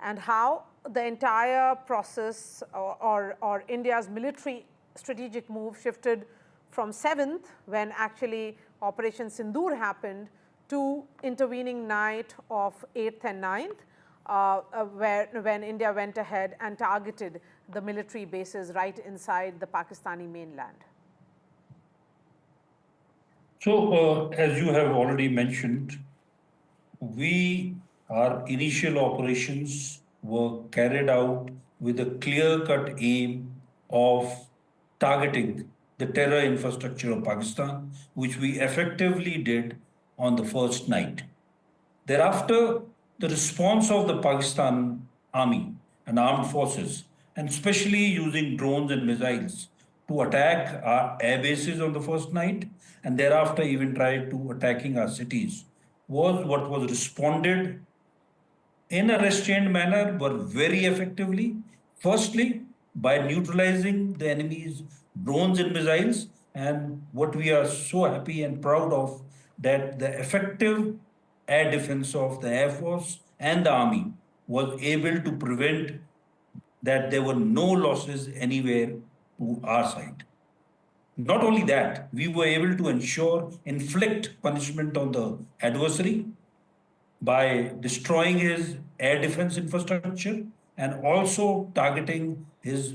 and how the entire process or India's military strategic move shifted from 7th, when actually Operation Sindoor happened, to intervening night of 8th and 9th, when India went ahead and targeted the military bases right inside the Pakistani mainland. So, as you have already mentioned, our initial operations were carried out with a clear-cut aim of targeting the terror infrastructure of Pakistan, which we effectively did on the first night. Thereafter, the response of the Pakistan Army and armed forces, and especially using drones and missiles to attack our air bases on the first night, and thereafter even tried to attacking our cities, was what was responded in a restrained manner, but very effectively. Firstly, by neutralizing the enemy's drones and missiles, and what we are so happy and proud of, that the effective air defense of the Air Force and the Army was able to prevent that there were no losses anywhere to our side. Not only that, we were able to inflict punishment on the adversary by destroying his air defense infrastructure and also targeting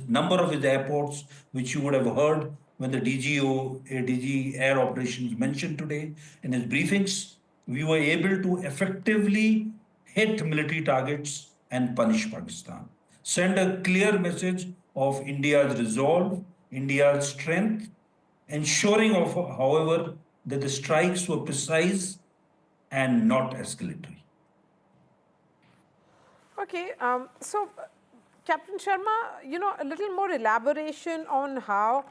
number of his airports, which you would have heard when the DG Air Operations mentioned today in his briefings. We were able to effectively hit military targets and punish Pakistan. Send a clear message of India's resolve, India's strength, ensuring, however, that the strikes were precise and not escalatory. Okay, so Captain Sharma, a little more elaboration on how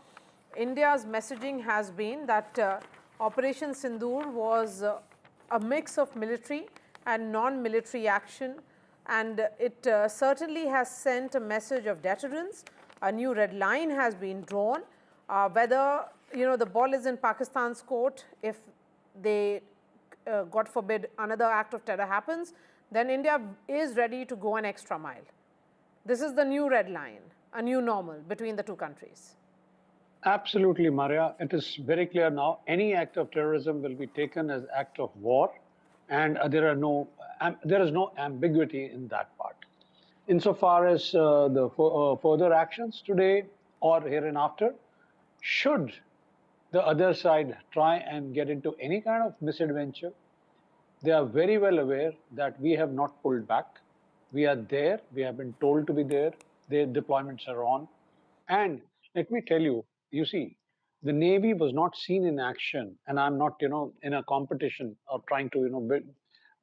India's messaging has been that Operation Sindoor was a mix of military and non-military action, and it certainly has sent a message of deterrence. A new red line has been drawn. Whether the ball is in Pakistan's court, if they, God forbid, another act of terror happens, then India is ready to go an extra mile. This is the new red line, a new normal between the two countries. Absolutely, Maria. It is very clear now. Any act of terrorism will be taken as act of war, and there is no ambiguity in that part. Insofar as the further actions today or hereinafter, should the other side try and get into any kind of misadventure, they are very well aware that we have not pulled back. We are there. We have been told to be there. Their deployments are on. And let me tell you, you see, the Navy was not seen in action, and I'm not, in a competition or trying to,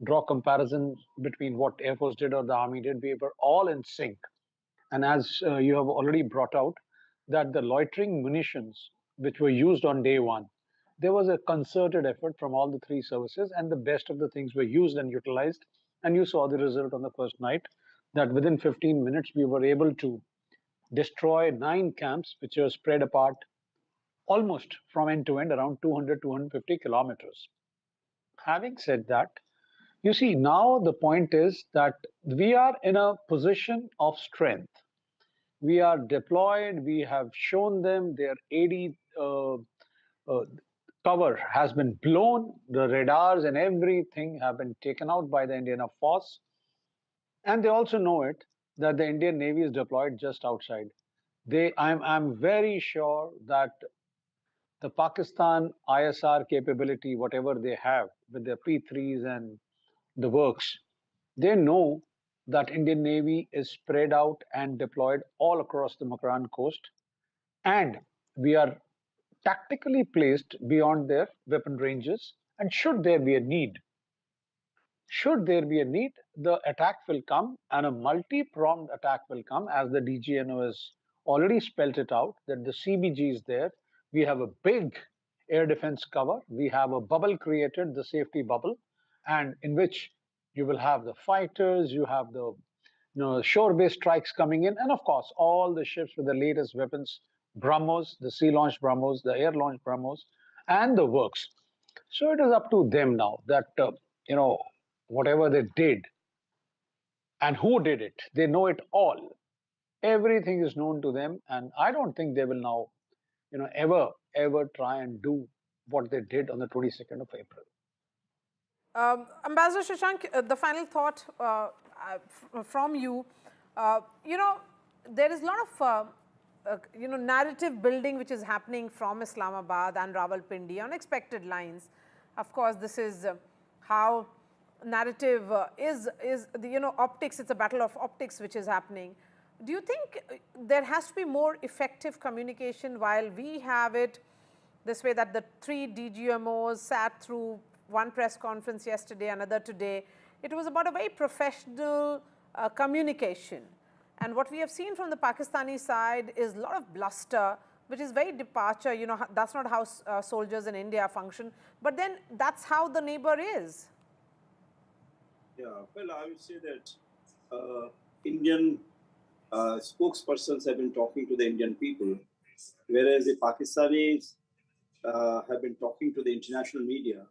draw comparisons between what Air Force did or the Army did. We were all in sync. And as you have already brought out, that the loitering munitions which were used on day one, there was a concerted effort from all the three services, and the best of the things were used and utilized. And you saw the result on the first night, that within 15 minutes we were able to destroy 9 camps which are spread apart almost from end to end around 200-250 kilometers. Having said that, you see, now the point is that we are in a position of strength. We are deployed. We have shown them their AD cover has been blown. The radars and everything have been taken out by the Indian force. And they also know it, that the Indian Navy is deployed just outside. I'm very sure that the Pakistan ISR capability, whatever they have with their P3s and the works, they know that Indian Navy is spread out and deployed all across the Makran coast, and we are tactically placed beyond their weapon ranges. And should there be a need, the attack will come, and a multi-pronged attack will come, as the DGNO has already spelled it out, that the CBG is there. We have a big air defense cover. We have a bubble created, the safety bubble, and in which you will have the fighters, you have the shore-based strikes coming in, and of course, all the ships with the latest weapons, BrahMos, the sea-launched BrahMos, the air-launched BrahMos, and the works. So it is up to them now that, whatever they did and who did it, they know it all. Everything is known to them, and I don't think they will now, ever try and do what they did on the 22nd of April. Ambassador Shashank, the final thought from you. There is a lot of narrative building which is happening from Islamabad and Rawalpindi on expected lines. Of course, this is how narrative is the optics. It's a battle of optics which is happening. Do you think there has to be more effective communication while we have it this way, that the 3 DGMOs sat through one press conference yesterday, another today? It was about a very professional communication. And what we have seen from the Pakistani side is a lot of bluster, which is very departure. That's not how soldiers in India function. But then that's how the neighbor is. Yeah, well, I would say that Indian spokespersons have been talking to the Indian people, whereas the Pakistanis have been talking to the international media,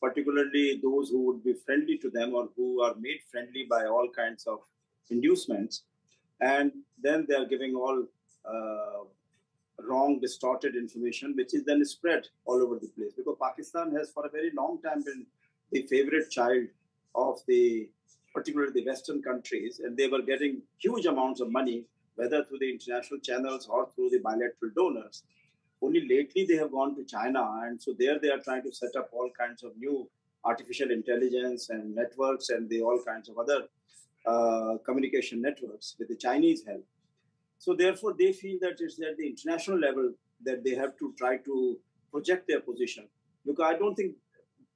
particularly those who would be friendly to them or who are made friendly by all kinds of inducements. And then they are giving all wrong, distorted information, which is then spread all over the place. Because Pakistan has for a very long time been the favorite child of particularly the Western countries, and they were getting huge amounts of money, whether through the international channels or through the bilateral donors. Only lately they have gone to China, and so there they are trying to set up all kinds of new artificial intelligence and networks and all kinds of other communication networks with the Chinese help. So therefore they feel that it's at the international level that they have to try to project their position. Because I don't think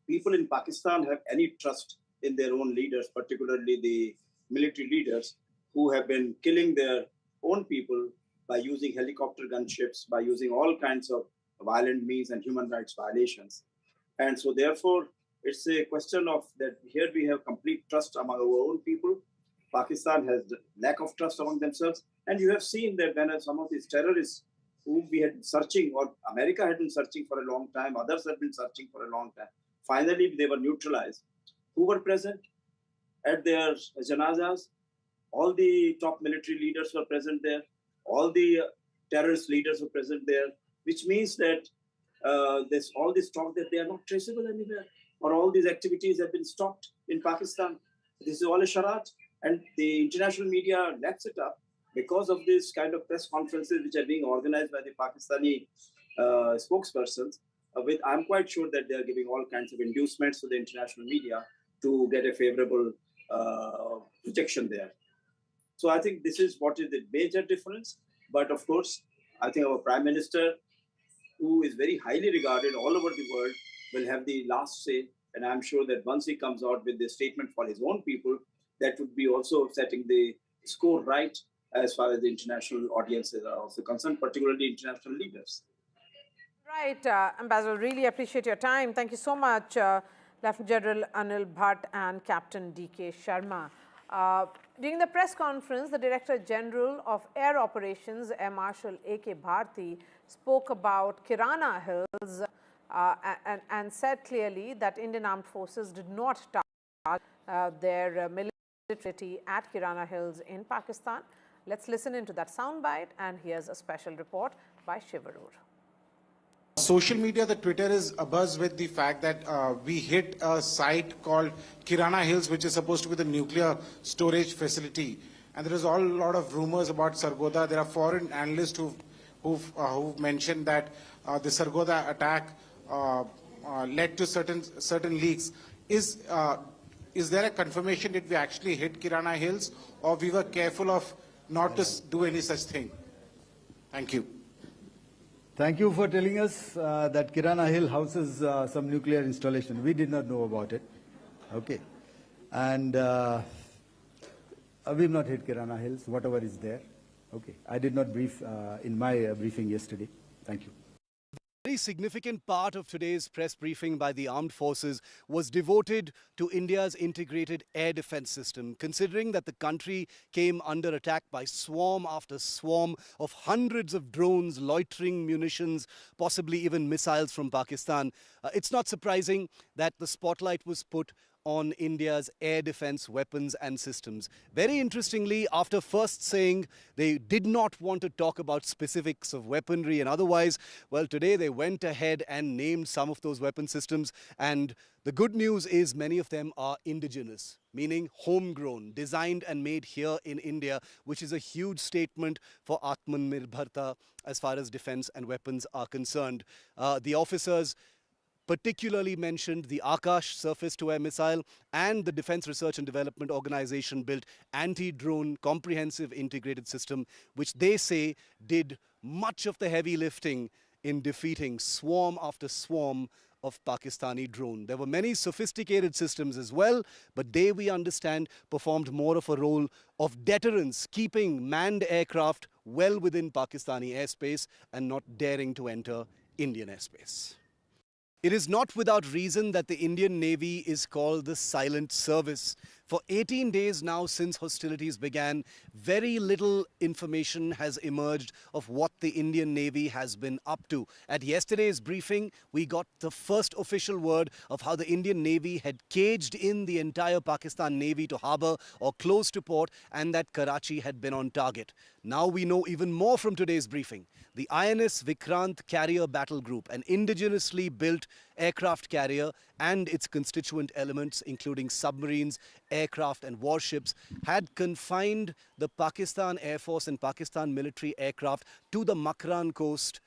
people in Pakistan have any trust in their own leaders, particularly the military leaders who have been killing their own people by using helicopter gunships, by using all kinds of violent means and human rights violations. And so therefore, It's a question of that here we have complete trust among our own people. Pakistan has the lack of trust among themselves. And you have seen that when some of these terrorists whom we had been searching, or America had been searching for a long time, others had been searching for a long time, finally they were neutralized. Who were present at their janazas? All the top military leaders were present there. All the terrorist leaders were present there, which means that there's all this talk that they are not traceable anywhere, or all these activities have been stopped in Pakistan. This is all a charade, and the international media laps it up because of this kind of press conferences which are being organized by the Pakistani spokespersons. I'm quite sure that they are giving all kinds of inducements to the international media to get a favorable projection there. So I think this is what is the major difference. But of course, I think our Prime Minister, who is very highly regarded all over the world, will have the last say. And I'm sure that once he comes out with the statement for his own people, that would be also setting the score right as far as the international audiences are also concerned, particularly international leaders. Right, Ambassador, really appreciate your time. Thank you so much, Lieutenant General Anil Bhatt and Captain D.K. Sharma. During the press conference, the Director General of Air Operations, Air Marshal A.K. Bharti, spoke about Kirana Hills and said clearly that Indian Armed Forces did not target their military at Kirana Hills in Pakistan. Let's listen into that soundbite, and here's a special report by Shivarur. Social media, the Twitter is abuzz with the fact that we hit a site called Kirana Hills, which is supposed to be the nuclear storage facility. And there is a lot of rumors about Sargodha. There are foreign analysts who've mentioned that the Sargodha attack led to certain leaks. Is there a confirmation that we actually hit Kirana Hills, or we were careful of not to do any such thing? Thank you. Thank you for telling us that Kirana Hill houses some nuclear installation. We did not know about it. Okay. And we've not hit Kirana Hills, whatever is there. Okay. I did not brief in my briefing yesterday. Thank you. A very significant part of today's press briefing by the armed forces was devoted to India's integrated air defense system, considering that the country came under attack by swarm after swarm of hundreds of drones, loitering munitions, possibly even missiles from Pakistan. It's not surprising that the spotlight was put on India's air defense weapons and systems. Very interestingly, after first saying they did not want to talk about specifics of weaponry and otherwise, well, today they went ahead and named some of those weapon systems. And the good news is many of them are indigenous, meaning homegrown, designed and made here in India, which is a huge statement for Atmanirbharta as far as defense and weapons are concerned. The officers particularly mentioned the Akash surface-to-air missile and the Defense Research and Development Organization built anti-drone comprehensive integrated system, which they say did much of the heavy lifting in defeating swarm after swarm of Pakistani drone. There were many sophisticated systems as well, but they, we understand, performed more of a role of deterrence, keeping manned aircraft well within Pakistani airspace and not daring to enter Indian airspace. It is not without reason that the Indian Navy is called the silent service. For 18 days now since hostilities began, very little information has emerged of what the Indian Navy has been up to. At yesterday's briefing, we got the first official word of how the Indian Navy had caged in the entire Pakistan Navy to harbour or close to port, and that Karachi had been on target. Now we know even more from today's briefing. The INS Vikrant Carrier Battle Group, an indigenously built aircraft carrier and its constituent elements, including submarines, aircraft and warships, had confined the Pakistan Air Force and Pakistan military aircraft to the Makran coast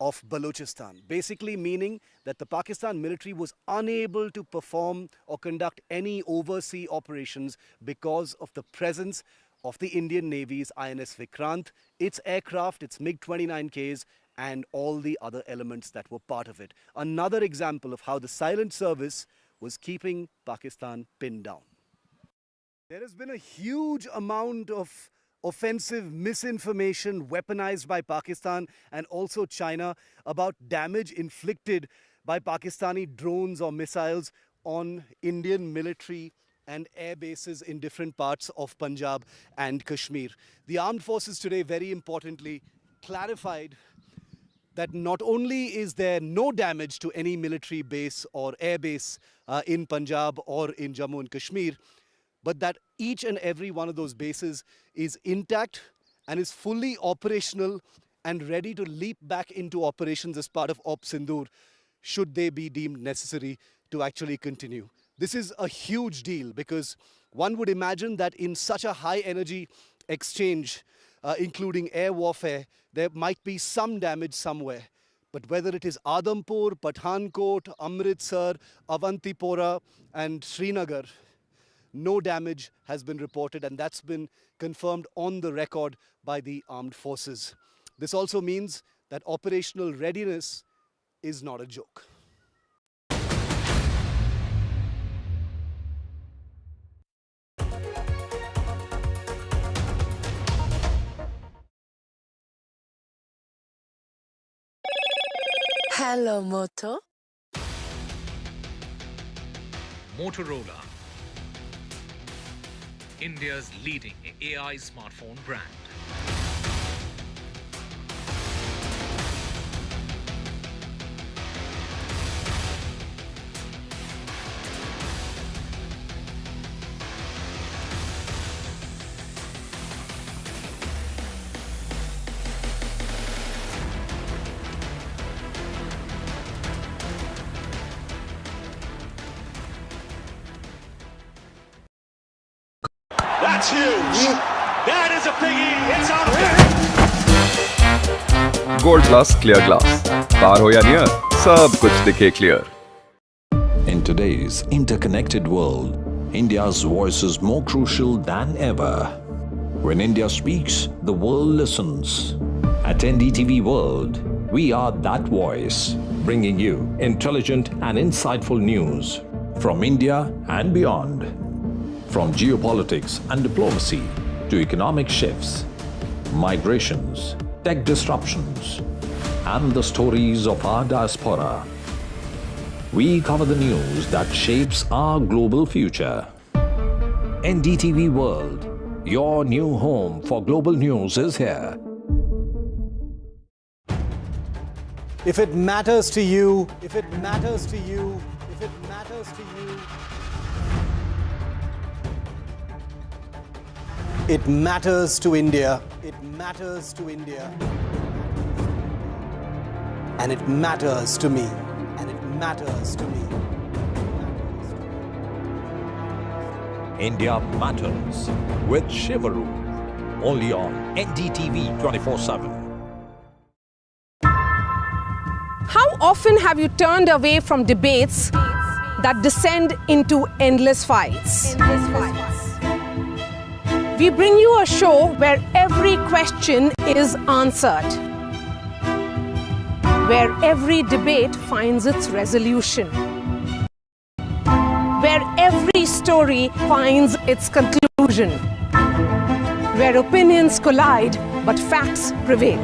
of Balochistan, basically meaning that the Pakistan military was unable to perform or conduct any overseas operations because of the presence of the Indian Navy's INS Vikrant, its aircraft, its MiG-29Ks, and all the other elements that were part of it. Another example of how the silent service was keeping Pakistan pinned down. There has been a huge amount of offensive misinformation weaponized by Pakistan and also China about damage inflicted by Pakistani drones or missiles on Indian military and air bases in different parts of Punjab and Kashmir. The armed forces today, very importantly, clarified that not only is there no damage to any military base or air base in Punjab or in Jammu and Kashmir, but that each and every one of those bases is intact and is fully operational and ready to leap back into operations as part of Op Sindoor should they be deemed necessary to actually continue. This is a huge deal because one would imagine that in such a high energy exchange, including air warfare, there might be some damage somewhere. But whether it is Adampur, Pathankot, Amritsar, Avantipora and Srinagar, no damage has been reported, and that's been confirmed on the record by the armed forces. This also means that operational readiness is not a joke. Hello, Moto. Motorola, India's leading AI smartphone brand. That's huge. That is a biggie. It's out of there. Gold Plus Clear Glass. Far ho ya near, sab kuch dikhe clear. In today's interconnected world, India's voice is more crucial than ever. When India speaks, the world listens. At NDTV World, we are that voice, bringing you intelligent and insightful news from India and beyond. From geopolitics and diplomacy to economic shifts, migrations, tech disruptions, and the stories of our diaspora. We cover the news that shapes our global future. NDTV World, your new home for global news is here. If it matters to you, if it matters to you, if it matters to you, it matters to India. It matters to India. And it matters to me. And it matters to me. India Matters with Shivaru. Only on NDTV 24/7. How often have you turned away from debates that descend into endless fights? We bring you a show where every question is answered, where every debate finds its resolution, where every story finds its conclusion, where opinions collide but facts prevail,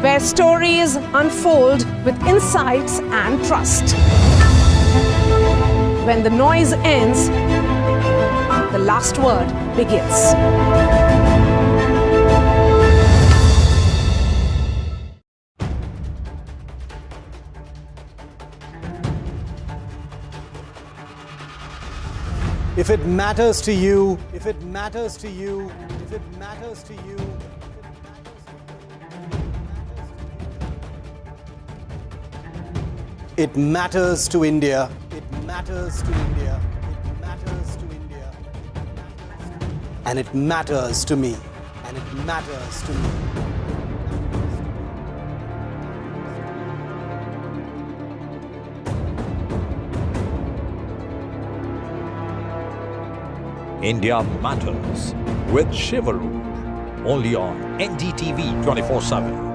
where stories unfold with insights and trust. When the noise ends, the last word begins. if it matters to you, if it matters to you, if it matters to you, it matters to India. It matters to India. It matters to India. And it matters to me. And it matters to me. India Matters with Shivaru. Only on NDTV 24/7.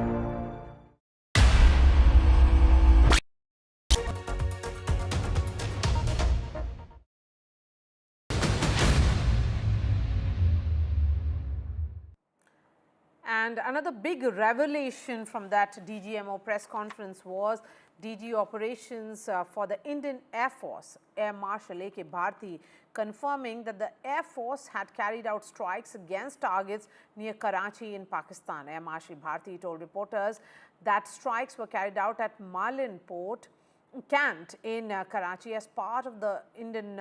And another big revelation from that DGMO press conference was DG Operations for the Indian Air Force, Air Marshal A.K. Bharti, confirming that the Air Force had carried out strikes against targets near Karachi in Pakistan. Air Marshal Bharti told reporters that strikes were carried out at Malin Port, Cant in Karachi as part of the Indian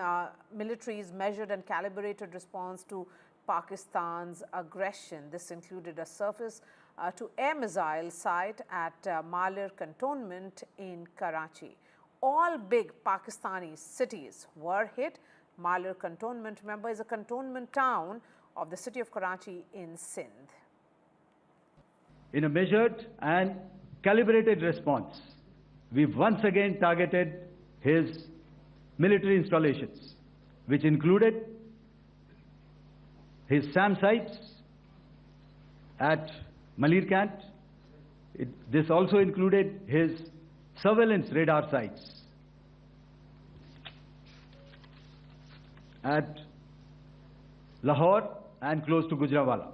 military's measured and calibrated response to Pakistan's aggression. This included a surface-to-air missile site at Malir Cantonment in Karachi. All big Pakistani cities were hit. Malir Cantonment, remember, is a cantonment town of the city of Karachi in Sindh. In a measured and calibrated response, we've once again targeted his military installations, which included his SAM sites at Malirkant. This also included his surveillance radar sites at Lahore and close to Gujranwala.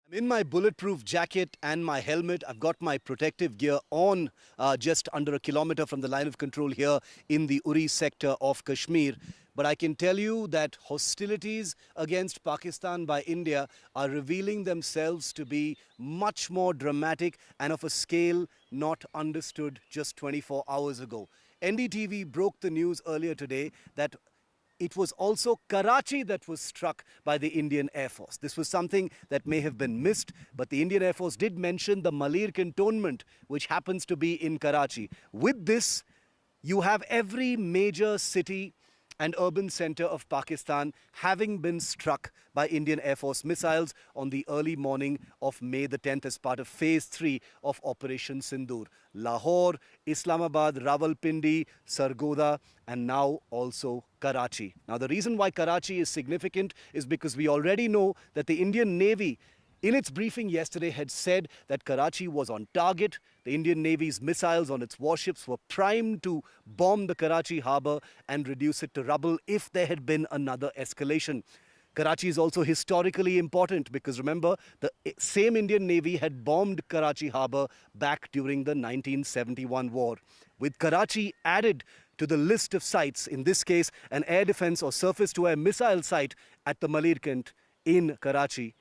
I'm in my bulletproof jacket and my helmet. I've got my protective gear on just under a kilometer from the line of control here in the Uri sector of Kashmir. But I can tell you that hostilities against Pakistan by India are revealing themselves to be much more dramatic and of a scale not understood just 24 hours ago. NDTV broke the news earlier today that it was also Karachi that was struck by the Indian Air Force. This was something that may have been missed, but the Indian Air Force did mention the Malir Cantonment, which happens to be in Karachi. With this, you have every major city and urban center of Pakistan having been struck by Indian Air Force missiles on the early morning of May the 10th as part of Phase 3 of Operation Sindoor. Lahore, Islamabad, Rawalpindi, Sargodha, and now also Karachi. Now, the reason why Karachi is significant is because we already know that the Indian Navy, in its briefing yesterday, had said that Karachi was on target. The Indian Navy's missiles on its warships were primed to bomb the Karachi harbour and reduce it to rubble if there had been another escalation. Karachi is also historically important because remember, the same Indian Navy had bombed Karachi harbour back during the 1971 war. With Karachi added to the list of sites, in this case an air defence or surface-to-air missile site at the Malirkant in Karachi,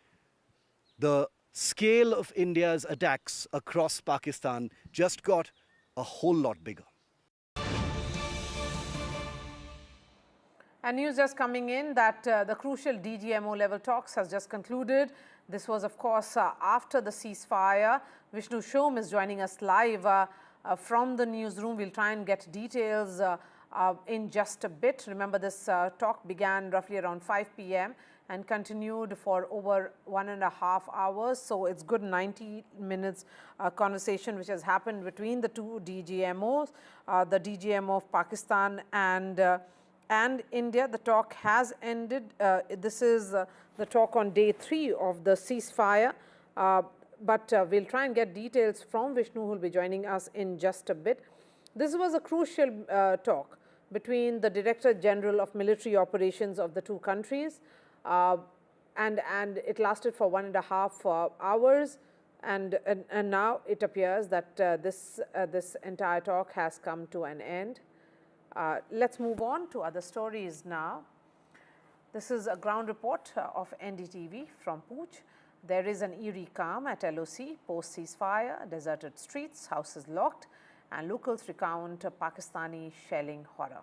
the scale of India's attacks across Pakistan just got a whole lot bigger. And news just coming in that the crucial DGMO level talks has just concluded. This was, of course, after the ceasefire. Vishnu Shom is joining us live from the newsroom. We'll try and get details in just a bit. Remember, this talk began roughly around 5 p.m. and continued for over 1.5 hours. So it's good 90 minutes conversation which has happened between the two DGMOs, the DGMO of Pakistan and India. The talk has ended. This is the talk on day 3 of the ceasefire. But we'll try and get details from Vishnu, who will be joining us in just a bit. This was a crucial talk between the Director General of Military Operations of the two countries. And it lasted for 1.5 hours. And now it appears that this entire talk has come to an end. Let's move on to other stories now. This is a ground report of NDTV from Pooch. There is an eerie calm at LOC post ceasefire, deserted streets, houses locked, and locals recount Pakistani shelling horror.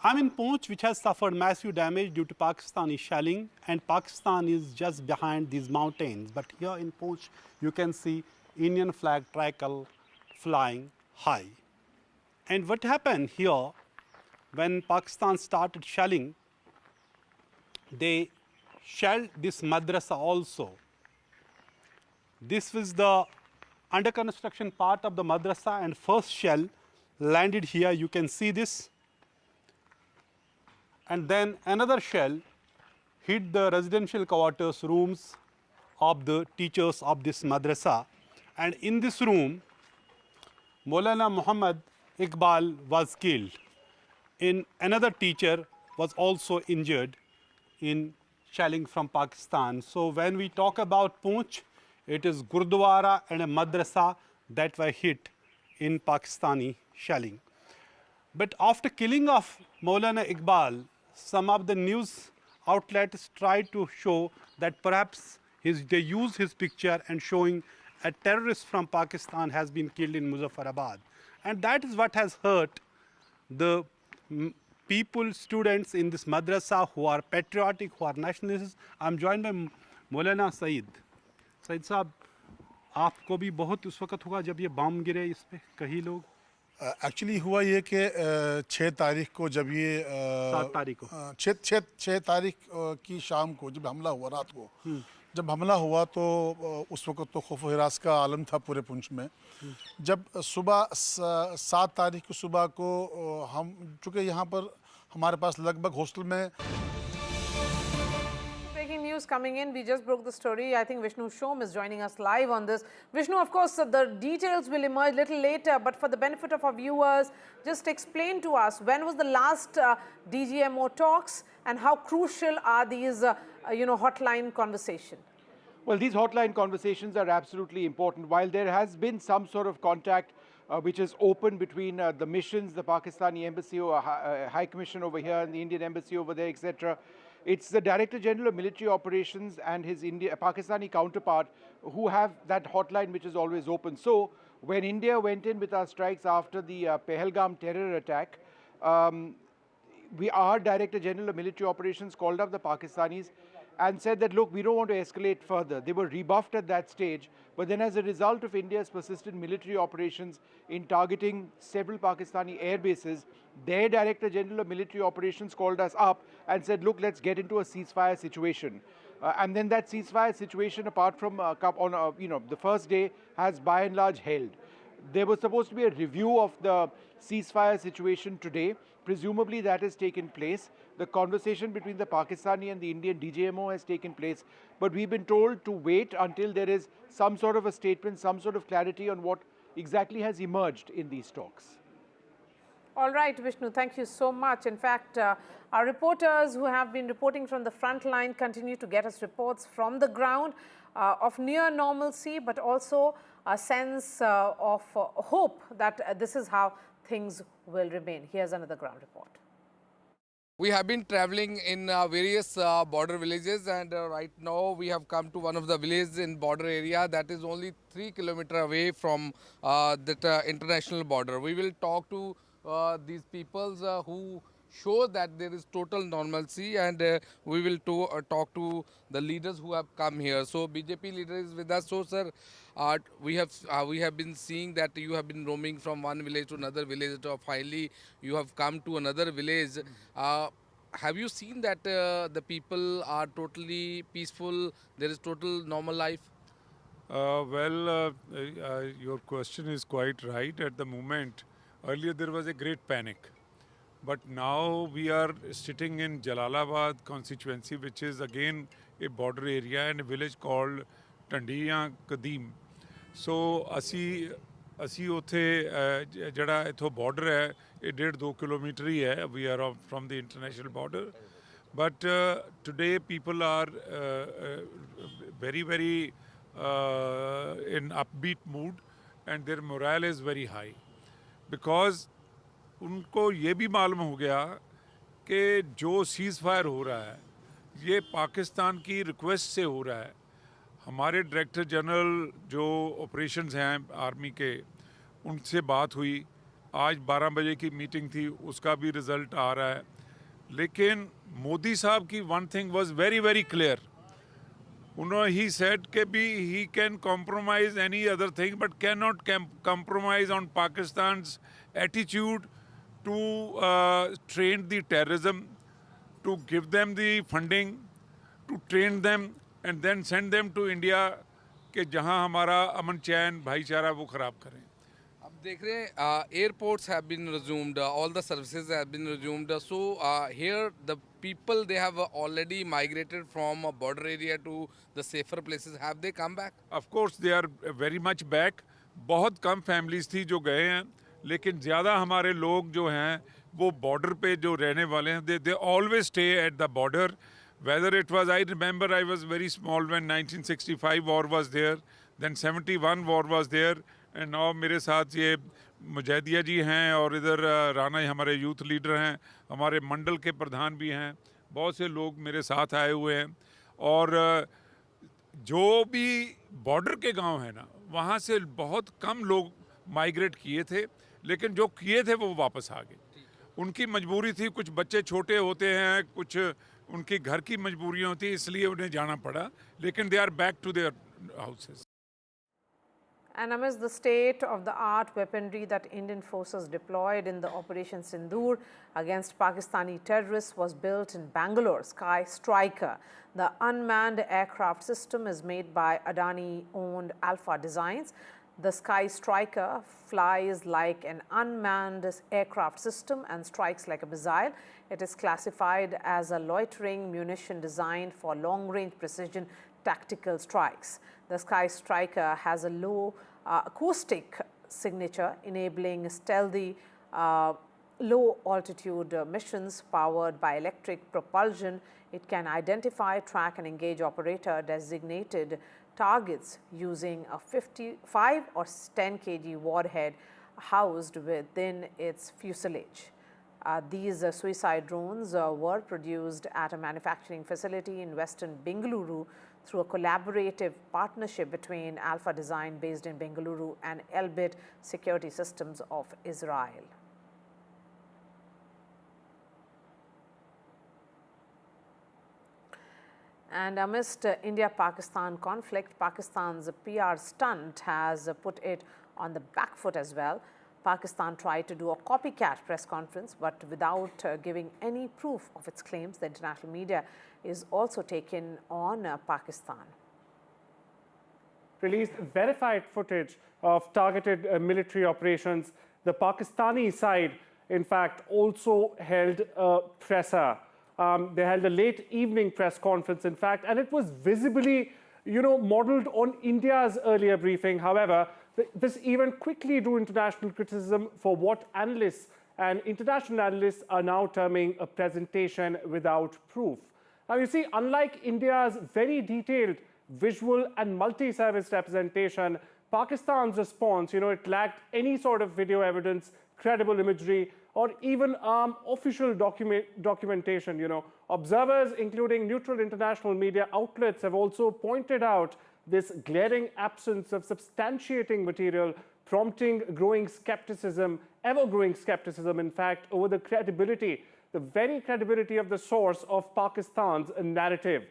I'm in Poonch, which has suffered massive damage due to Pakistani shelling, and Pakistan is just behind these mountains. But here in Poonch, you can see Indian flag tricolor flying high. And what happened here, when Pakistan started shelling, they shelled this madrasa also. This was the under construction part of the madrasa, and first shell landed here. You can see this. And then another shell hit the residential quarters rooms of the teachers of this madrasa. And in this room, Maulana Muhammad Iqbal was killed. Another teacher was also injured in shelling from Pakistan. So when we talk about Poonch, it is Gurdwara and a madrasa that were hit in Pakistani shelling. But after killing of Maulana Iqbal, some of the news outlets tried to show that perhaps they use his picture and showing a terrorist from Pakistan has been killed in Muzaffarabad. And that is what has hurt the people, students in this madrasa who are patriotic, who are nationalists. I'm joined by Maulana Saeed. Saeed साहब, आपको भी बहुत उस वक्त हुआ जब ये बम गिरे इस पे कई लोग? एक्चुअली हुआ ये कि 6 तारीख को जब ये 7 तारीख को 6 तारीख की शाम को जब हमला हुआ रात को जब हमला हुआ तो उस वक्त तो खौफ हिरास का आलम था पूरे पुंछ में। जब सुबह 7 तारीख की सुबह को हम चूँकि यहाँ पर हमारे पास लगभग हॉस्टल में Breaking news coming in. We just broke the story. I think Vishnu Shom is joining us live on this. Vishnu, of course, the details will emerge a little later, but for the benefit of our viewers, just explain to us when was the last DGMO talks and how crucial are these, hotline conversations? Well, these hotline conversations are absolutely important. While there has been some sort of contact which is open between the missions, the Pakistani embassy or High Commission over here and the Indian embassy over there, etc. It's the Director General of Military Operations and his Pakistani counterpart who have that hotline which is always open. So when India went in with our strikes after the Pahalgam terror attack, our Director General of Military Operations called up the Pakistanis and said that, look, we don't want to escalate further. They were rebuffed at that stage. But then as a result of India's persistent military operations in targeting several Pakistani air bases, their Director General of Military Operations called us up and said, look, let's get into a ceasefire situation. And then that ceasefire situation, apart from the first day, has by and large held. There was supposed to be a review of the ceasefire situation today. Presumably that has taken place. The conversation between the Pakistani and the Indian DGMO has taken place. But we've been told to wait until there is some sort of a statement, some sort of clarity on what exactly has emerged in these talks. All right, Vishnu, thank you so much. In fact, our reporters who have been reporting from the front line continue to get us reports from the ground of near normalcy, but also a sense of hope that this is how things will remain. Here's another ground report. We have been traveling in various border villages, and right now we have come to one of the villages in border area that is only 3 kilometers away from that international border. We will talk to these people who show that there is total normalcy, and we will talk to the leaders who have come here. So BJP leader is with us. So sir, we have been seeing that you have been roaming from one village to another village. Finally, you have come to another village. Have you seen that the people are totally peaceful? There is total normal life. Your question is quite right. At the moment, earlier there was a great panic. But now we are sitting in Jalalabad constituency, which is again a border area and a village called Tandiya Kadeem. So, ਅਸੀਂ ਉੱਥੇ ਜਿਹੜਾ ਇੱਥੋਂ border ਹੈ ਇਹ 1.5-2 kilometre ਹੀ ਹੈ. We are from the international border. But today people are very, very in upbeat mood, and their morale is very high. Because उनको ये भी मालूम हो गया कि जो सीज़ फायर हो रहा है ये पाकिस्तान की रिक्वेस्ट से हो रहा है. हमारे डायरेक्टर जनरल जो ऑपरेशंस हैं आर्मी के, उनसे बात हुई. आज 12 बजे की मीटिंग थी, उसका भी रिज़ल्ट आ रहा है. लेकिन मोदी साहब की one thing was very very clear. उन्होंने ही सेड कि भी he can compromise any other thing but can not compromise on Pakistan's attitude to train the terrorism, to give them the funding, to train them and then send them to India कि जहाँ हमारा अमन चैन भाईचारा वो ख़राब करें. अब देख रहे हैं airports have been resumed, all the services have been resumed. So here the people, they have already migrated from a border area to the safer places. Have they come back? Of course they are very much back. बहुत कम families थी जो गए हैं, लेकिन ज़्यादा हमारे लोग जो हैं वो बॉर्डर पे जो रहने वाले हैं. they always stay at the border. Whether it was, I remember I was very small when 1965 war was there, then 71 war was there, and now मेरे साथ ये मुजाहिदिया जी हैं और इधर राणा हमारे यूथ लीडर हैं, हमारे मंडल के प्रधान भी हैं, बहुत से लोग मेरे साथ आए हुए हैं। और जो भी बॉर्डर के गांव हैं ना, वहाँ से बहुत कम लोग माइग्रेट किए थे, लेकिन जो किए थे वो वापस आ गए। उनकी मजबूरी थी, कुछ बच्चे छोटे होते हैं, कुछ उनकी घर की मजबूरियाँ होती, इसलिए उन्हें जाना पड़ा, लेकिन they are back to their houses. And amidst the state-of-the-art weaponry that Indian forces deployed in the Operation Sindoor against Pakistani terrorists was built in Bangalore, Ceasefire. The unmanned aircraft system is made by Adani-owned Alpha Designs. The Ceasefire flies like an unmanned aircraft system and strikes like a missile. It is classified as a loitering munition designed for long-range precision tactical strikes. The Ceasefire has a low acoustic signature, enabling stealthy low-altitude missions powered by electric propulsion. It can identify, track and engage operator-designated targets using a 55 or 10 kg warhead housed within its fuselage. These suicide drones were produced at a manufacturing facility in western Bengaluru through a collaborative partnership between Alpha Design based in Bengaluru and Elbit Security Systems of Israel. And amidst India-Pakistan conflict, Pakistan's PR stunt has put it on the back foot as well. Pakistan tried to do a copycat press conference, but without giving any proof of its claims. The international media is also taken on Pakistan. Released verified footage of targeted military operations. The Pakistani side, in fact, also held a presser. They held a late evening press conference, in fact, and it was visibly, modeled on India's earlier briefing. However, this even quickly drew international criticism for what analysts and international analysts are now terming a presentation without proof. Now, you see, unlike India's very detailed visual and multi-service representation, Pakistan's response, it lacked any sort of video evidence, credible imagery, or even official documentation. Observers, including neutral international media outlets, have also pointed out this glaring absence of substantiating material, prompting growing skepticism, ever-growing skepticism, in fact, over the credibility, the very credibility of the source of Pakistan's narrative.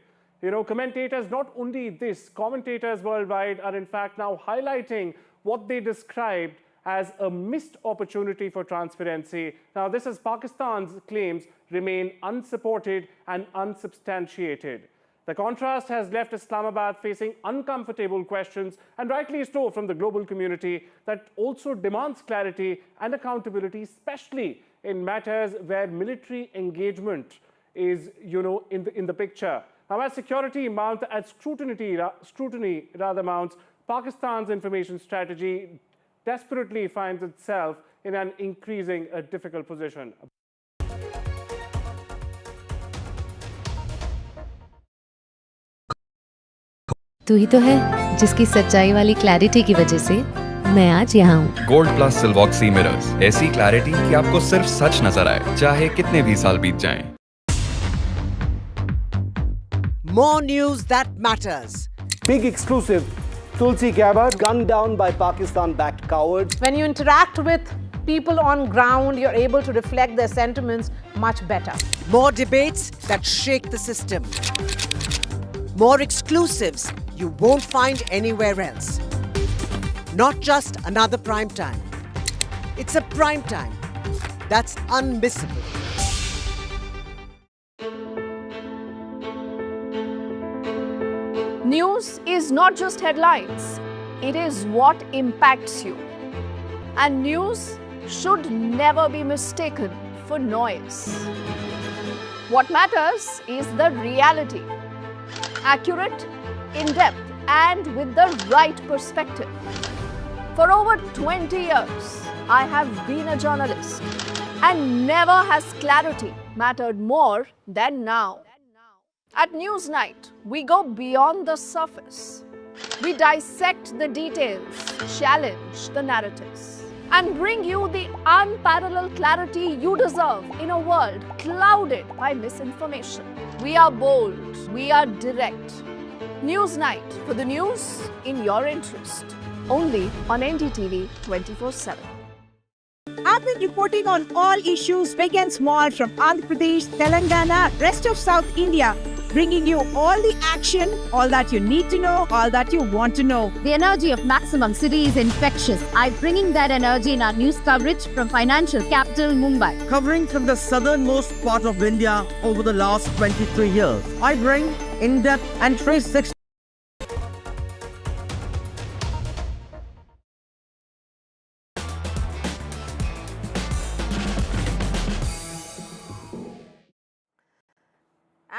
Commentators, not only this, commentators worldwide are in fact now highlighting what they described as a missed opportunity for transparency. Now, this as Pakistan's claims remain unsupported and unsubstantiated. The contrast has left Islamabad facing uncomfortable questions, and rightly so, from the global community that also demands clarity and accountability, especially in matters where military engagement is, in the picture. Now, as security mounts, as scrutiny mounts, Pakistan's information strategy desperately finds itself in an increasing difficult position. तू ही तो है जिसकी सच्चाई वाली clarity की वजह से मैं आज यहाँ हूँ। गोल्ड प्लस सिल्वॉक्सी मिरर्स, ऐसी क्लैरिटी कि आपको सिर्फ सच नजर आए, चाहे कितने भी साल बीत जाएं। More news that matters. Big exclusive. Tulsi Gabbard gunned down by Pakistan-backed cowards. When you interact with people on ground, you're able to reflect their sentiments much better. More debates that shake the system. More exclusives you won't find anywhere else. Not just another prime time. It's a prime time that's unmissable. News is not just headlines, it is what impacts you. And news should never be mistaken for noise. What matters is the reality. Accurate, in-depth, and with the right perspective. For over 20 years, I have been a journalist, and never has clarity mattered more than now. At Newsnight, we go beyond the surface. We dissect the details, challenge the narratives, and bring you the unparalleled clarity you deserve in a world clouded by misinformation. We are bold, we are direct. Newsnight, for the news in your interest. Only on NDTV 24/7. I've been reporting on all issues big and small from Andhra Pradesh, Telangana, rest of South India, bringing you all the action, all that you need to know, all that you want to know. The energy of Maximum City is infectious. I'm bringing that energy in our news coverage from financial capital Mumbai. Covering from the southernmost part of India over the last 23 years. I bring in-depth and 360.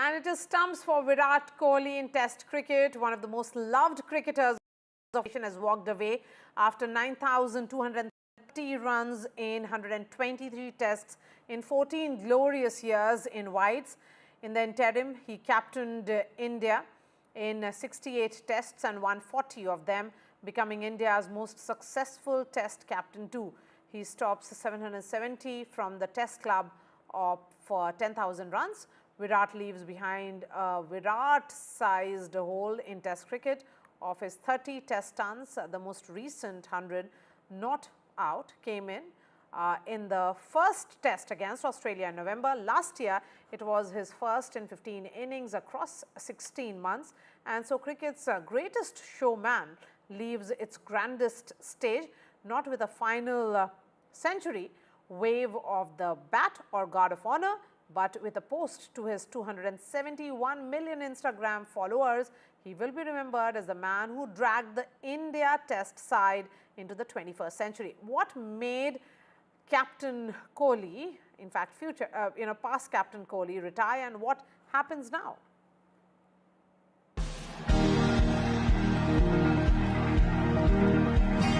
And it is stumps for Virat Kohli in Test cricket. One of the most loved cricketers of the nation has walked away after 9,230 runs in 123 tests in 14 glorious years in whites. In the interim, he captained India in 68 tests and won 40 of them, becoming India's most successful test captain too. He stops 770 from the test club for 10,000 runs. Virat leaves behind a Virat-sized hole in Test cricket. Of his 30 Test stunts, the most recent 100 not out came in the first Test against Australia in November. Last year, it was his first in 15 innings across 16 months. And so cricket's greatest showman leaves its grandest stage, not with a final century, wave of the bat or guard of honor, but with a post to his 271 million Instagram followers. He will be remembered as the man who dragged the India Test side into the 21st century. What made Captain Kohli, in fact, past Captain Kohli, retire, and what happens now?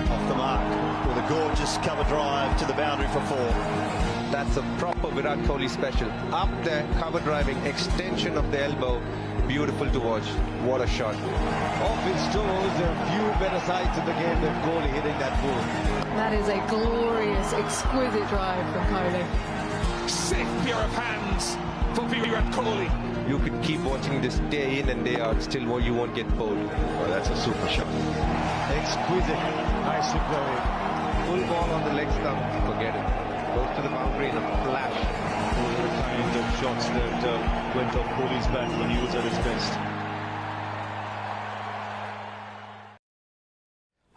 Off the mark with a gorgeous cover drive to the boundary for 4. That's a proper Virat Kohli special. Up there, cover driving, extension of the elbow. Beautiful to watch. What a shot. Off his toes, there are few better sides in the game than Kohli hitting that ball. That is a glorious, exquisite drive from Kohli. Sick pair of hands for Virat Kohli. You could keep watching this day in and day out, still you won't get bored. Oh, that's a super shot. Exquisite. Nicely played. Full ball on the leg stump, forget it. Goes to the boundary in a flash. Those are the kind of shots that went off Kohli's bat when he was at his best.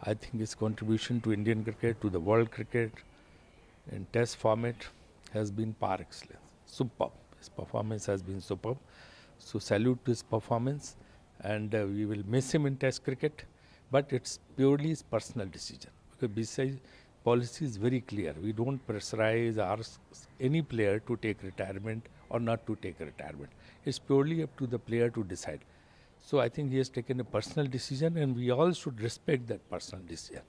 I think his contribution to Indian cricket, to the world cricket, in Test format has been par excellence. Superb. His performance has been superb. So salute to his performance, and we will miss him in Test cricket, but it's purely his personal decision. Because besides, policy is very clear. We don't pressurize or ask any player to take retirement or not to take retirement. It's purely up to the player to decide. So I think he has taken a personal decision, and we all should respect that personal decision.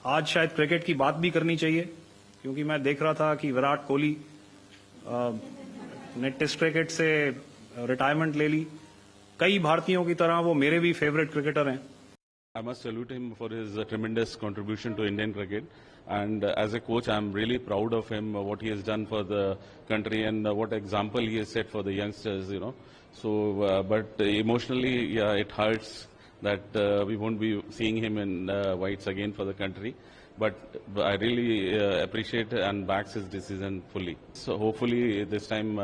आज शायद cricket की बात भी करनी चाहिए, क्योंकि मैं देख रहा था कि विराट कोहली ने टेस्ट क्रिकेट से रिटायरमेंट ले ली. कई भारतीयों की तरह वो मेरे भी फेवरेट क्रिकेटर हैं. I must salute him for his tremendous contribution to Indian cricket, and as a coach I'm really proud of him, what he has done for the country and what example he has set for the youngsters, So, but emotionally, yeah, it hurts that we won't be seeing him in whites again for the country. But I really appreciate and backs his decision fully. So hopefully this time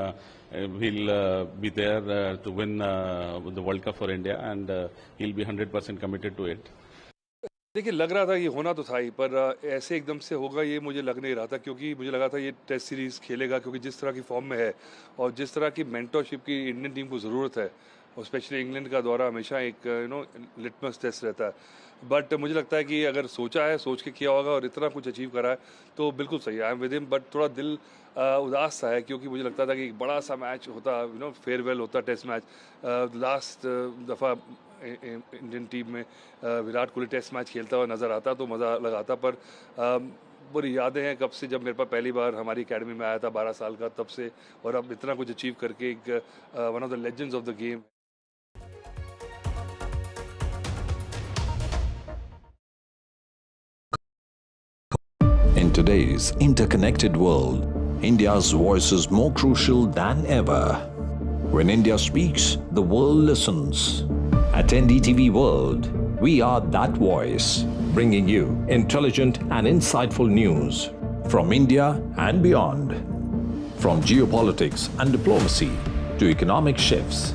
he'll be there to win the World Cup for India, and he'll be 100% committed to it. देखिए, लग रहा था ये होना तो था ही, पर ऐसे एकदम से होगा ये मुझे लग नहीं रहा था, क्योंकि मुझे लगा था ये टेस्ट सीरीज़ खेलेगा, क्योंकि जिस तरह की फॉर्म में है और जिस तरह की मेंटरशिप की इंडियन टीम को ज़रूरत है, और स्पेशली इंग्लैंड का दौरा हमेशा एक लिटमस टेस्ट रहता है. बट मुझे लगता है कि अगर सोचा है, सोच के किया होगा और इतना कुछ अचीव करा है तो बिल्कुल सही है. I am with him, but थोड़ा दिल उदास सा है, क्योंकि मुझे लगता था कि एक बड़ा सा मैच होता, फेयरवेल होता टेस्ट मैच. लास्ट दफ़ा इंडियन टीम में विराट कोहली टेस्ट मैच खेलता हुआ नज़र आता तो मज़ा लगाता, पर बुरी यादें हैं कब से, जब मेरे पास पहली बार हमारी एकेडमी में आया था 12 साल का, तब से, और अब इतना कुछ अचीव करके एक one of the legends of the game. today's interconnected world, India's voice is more crucial than ever. When India speaks, the world listens. At NDTV World, we are that voice, bringing you intelligent and insightful news from India and beyond. From geopolitics and diplomacy to economic shifts,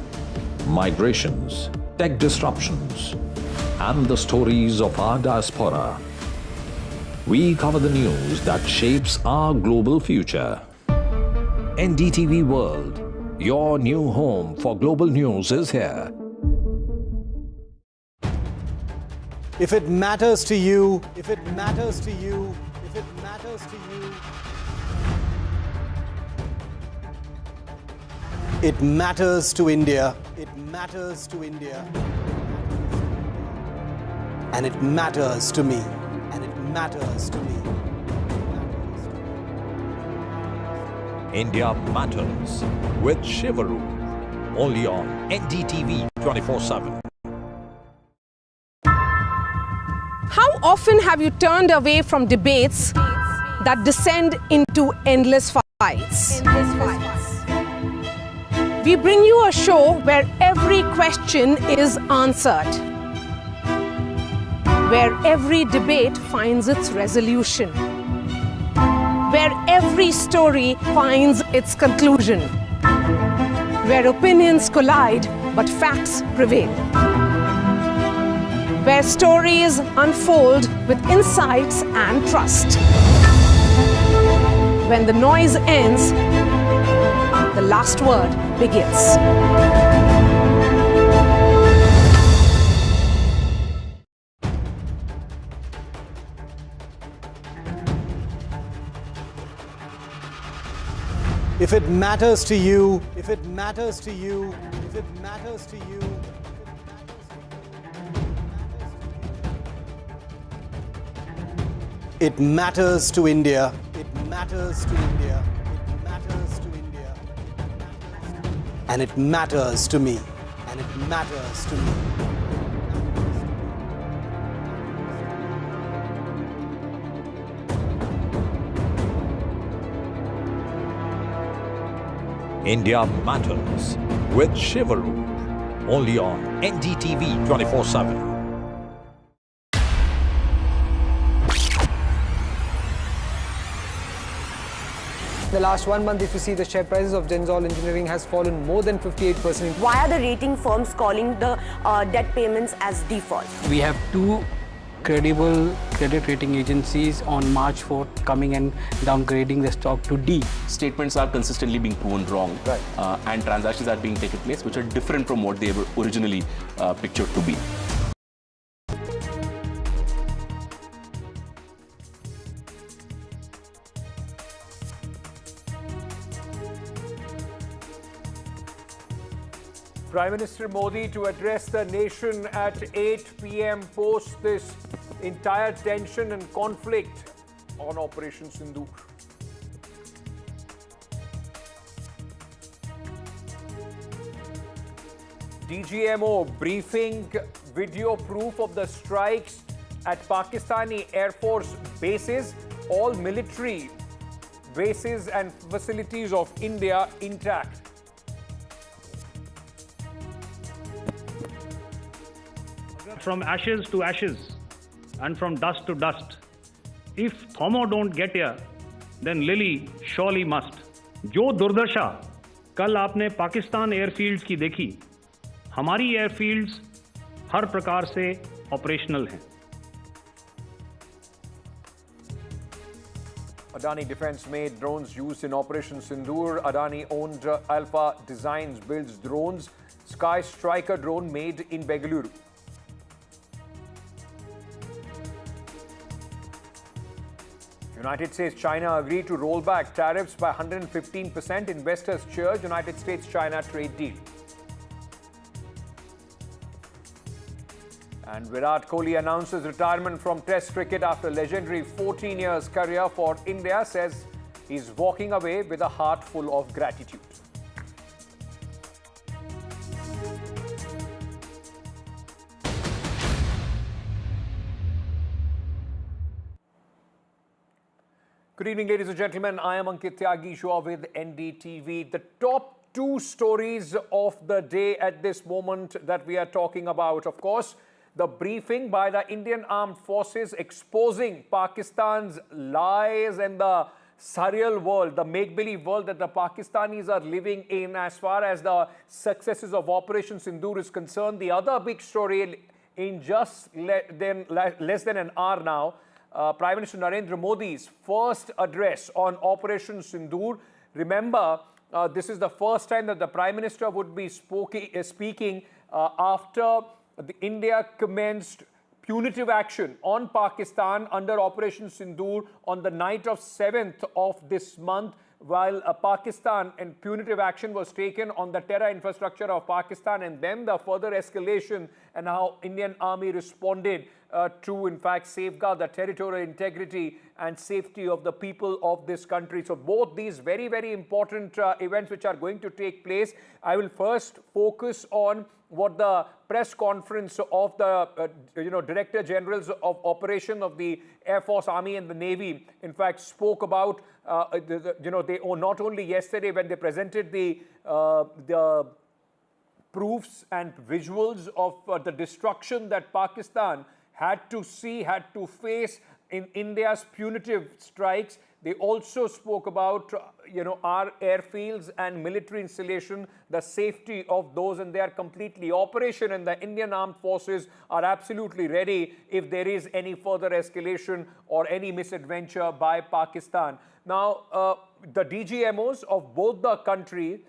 migrations, tech disruptions, and the stories of our diaspora. We cover the news that shapes our global future. NDTV World, your new home for global news, is here. If it matters to you, if it matters to you, if it matters to you, it matters to India. It matters to India. And it matters to me. And it matters to me. India Matters with Shivaru, only on NDTV 24/7. How often have you turned away from debates that descend into endless fights? We bring you a show where every question is answered, where every debate finds its resolution, where every story finds its conclusion, where opinions collide but facts prevail, where stories unfold with insights and trust. When the noise ends, the last word begins. If it matters to you, if it matters to you, if it matters to you, it matters to India. It matters to India. It matters to India. And it matters to me. And it matters to me. India Matters with Shivaru, only on NDTV 24/7. The last 1 month, if you see, the share prices of Naval Engineering has fallen more than 58%. Why are the rating firms calling the debt payments as default? We have two credible credit rating agencies on March 4th coming and downgrading the stock to D. Statements are consistently being proven wrong, and transactions are being taken place which are different from what they were originally pictured to be. Prime Minister Modi to address the nation at 8 p.m. post this entire tension and conflict on Operation Sindoor. DGMO briefing video proof of the strikes at Pakistani Air Force bases, all military bases and facilities of India intact. From ashes to ashes and from dust to dust. If Thomo don't get here, then Lily surely must. जो दुर्दशा कल आपने Pakistan airfields की देखी, हमारी airfields हर प्रकार से operational हैं. Adani Defence made drones used in Operation Sindoor. Adani owned Alpha Designs builds drones. Sky Striker drone made in Bengaluru. United States-China agreed to roll back tariffs by 115%. Investors cheer United States-China trade deal. And Virat Kohli announces retirement from Test cricket after legendary 14 years career for India, says he's walking away with a heart full of gratitude. Good evening, ladies and gentlemen. I am Ankit Tyagi, you are with NDTV. The top two stories of the day at this moment that we are talking about, of course, the briefing by the Indian Armed Forces exposing Pakistan's lies and the surreal world, the make-believe world that the Pakistanis are living in as far as the successes of Operation Sindoor is concerned. The other big story in just less than an hour now, Prime Minister Narendra Modi's first address on Operation Sindoor. Remember, this is the first time that the Prime Minister would be speaking after India commenced punitive action on Pakistan under Operation Sindoor on the night of 7th of this month, while Pakistan and punitive action was taken on the terror infrastructure of Pakistan, and then the further escalation and how Indian Army responded to, in fact, safeguard the territorial integrity and safety of the people of this country. So both these very, very important events which are going to take place. I will first focus on what the press conference of the Director Generals of Operation of the Air Force, Army and the Navy, in fact, spoke about. They not only yesterday when they presented the proofs and visuals of the destruction that Pakistan had to face in India's punitive strikes. They also spoke about, our airfields and military installation, the safety of those, and they are completely operational, and the Indian Armed Forces are absolutely ready if there is any further escalation or any misadventure by Pakistan. Now, the DGMOs of both the countries,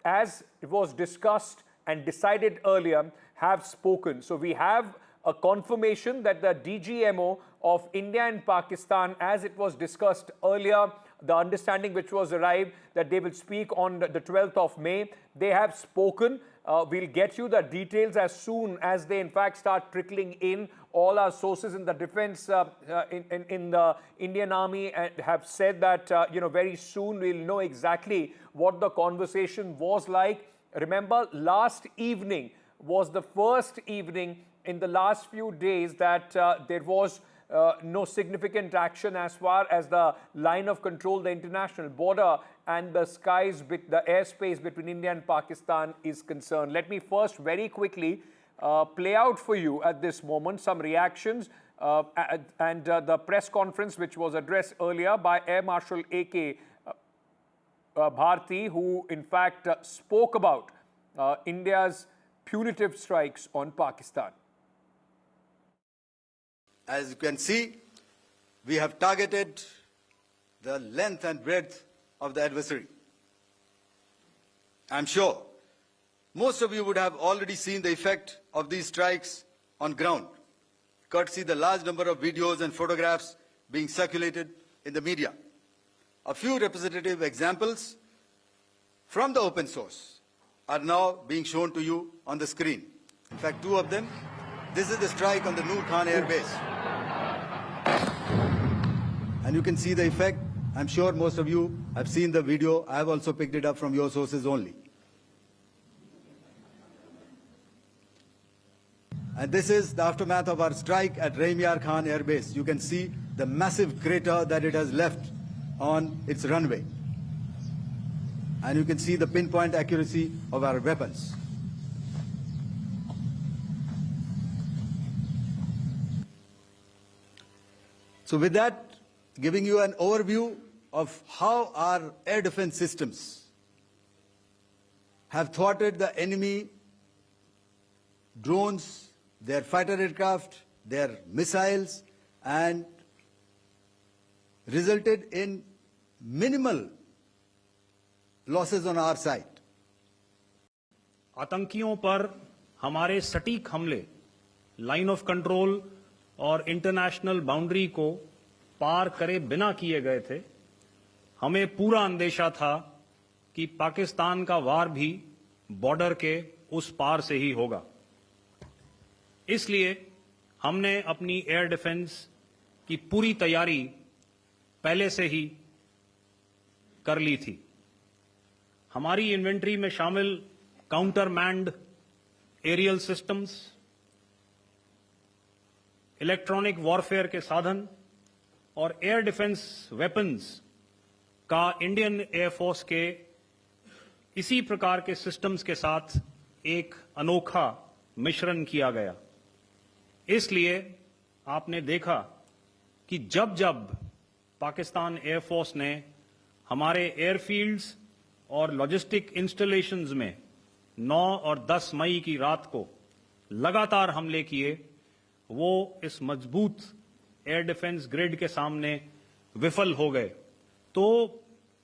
as it was discussed and decided earlier, have spoken. So we have a confirmation that the DGMO of India and Pakistan, as it was discussed earlier, the understanding which was arrived that they will speak on the 12th of May. They have spoken. We'll get you the details as soon as they in fact start trickling in. All our sources in the defense, in the Indian Army have said that, very soon we'll know exactly what the conversation was like. Remember, last evening was the first evening in the last few days that there was no significant action as far as the line of control, the international border and the skies, the airspace between India and Pakistan is concerned. Let me first very quickly play out for you at this moment some reactions and the press conference which was addressed earlier by Air Marshal A.K. Bharti, who in fact spoke about India's punitive strikes on Pakistan. As you can see, we have targeted the length and breadth of the adversary. I'm sure most of you would have already seen the effect of these strikes on ground, courtesy the large number of videos and photographs being circulated in the media. A few representative examples from the open source are now being shown to you on the screen. In fact, two of them. This is the strike on the Noor Khan Air Base. And you can see the effect. I'm sure most of you have seen the video. I have also picked it up from your sources only. And this is the aftermath of our strike at Raimyar Khan Air Base. You can see the massive crater that it has left on its runway. And you can see the pinpoint accuracy of our weapons. So with that, giving you an overview of how our air defense systems have thwarted the enemy drones, their fighter aircraft, their missiles, and resulted in minimal losses on our side. आतंकियों पर हमारे सटीक हमले line of control और international boundary को पार करे बिना किए गए थे। हमें पूरा अंदेशा था कि पाकिस्तान का वार भी बॉर्डर के उस पार से ही होगा। इसलिए हमने अपनी एयर डिफेंस की पूरी तैयारी पहले से ही कर ली थी। हमारी इन्वेंट्री में शामिल counter manned aerial systems, electronic warfare के साधन और एयर डिफेंस वेपन्स का इंडियन एयरफोर्स के इसी प्रकार के सिस्टम्स के साथ एक अनोखा मिश्रण किया गया। इसलिए आपने देखा कि जब जब पाकिस्तान एयरफोर्स ने हमारे एयरफील्ड्स और लॉजिस्टिक इंस्टॉलेशंस में 9 और 10 मई की रात को लगातार हमले किए, वो इस मजबूत एयर डिफेंस ग्रिड के सामने विफल हो गए। तो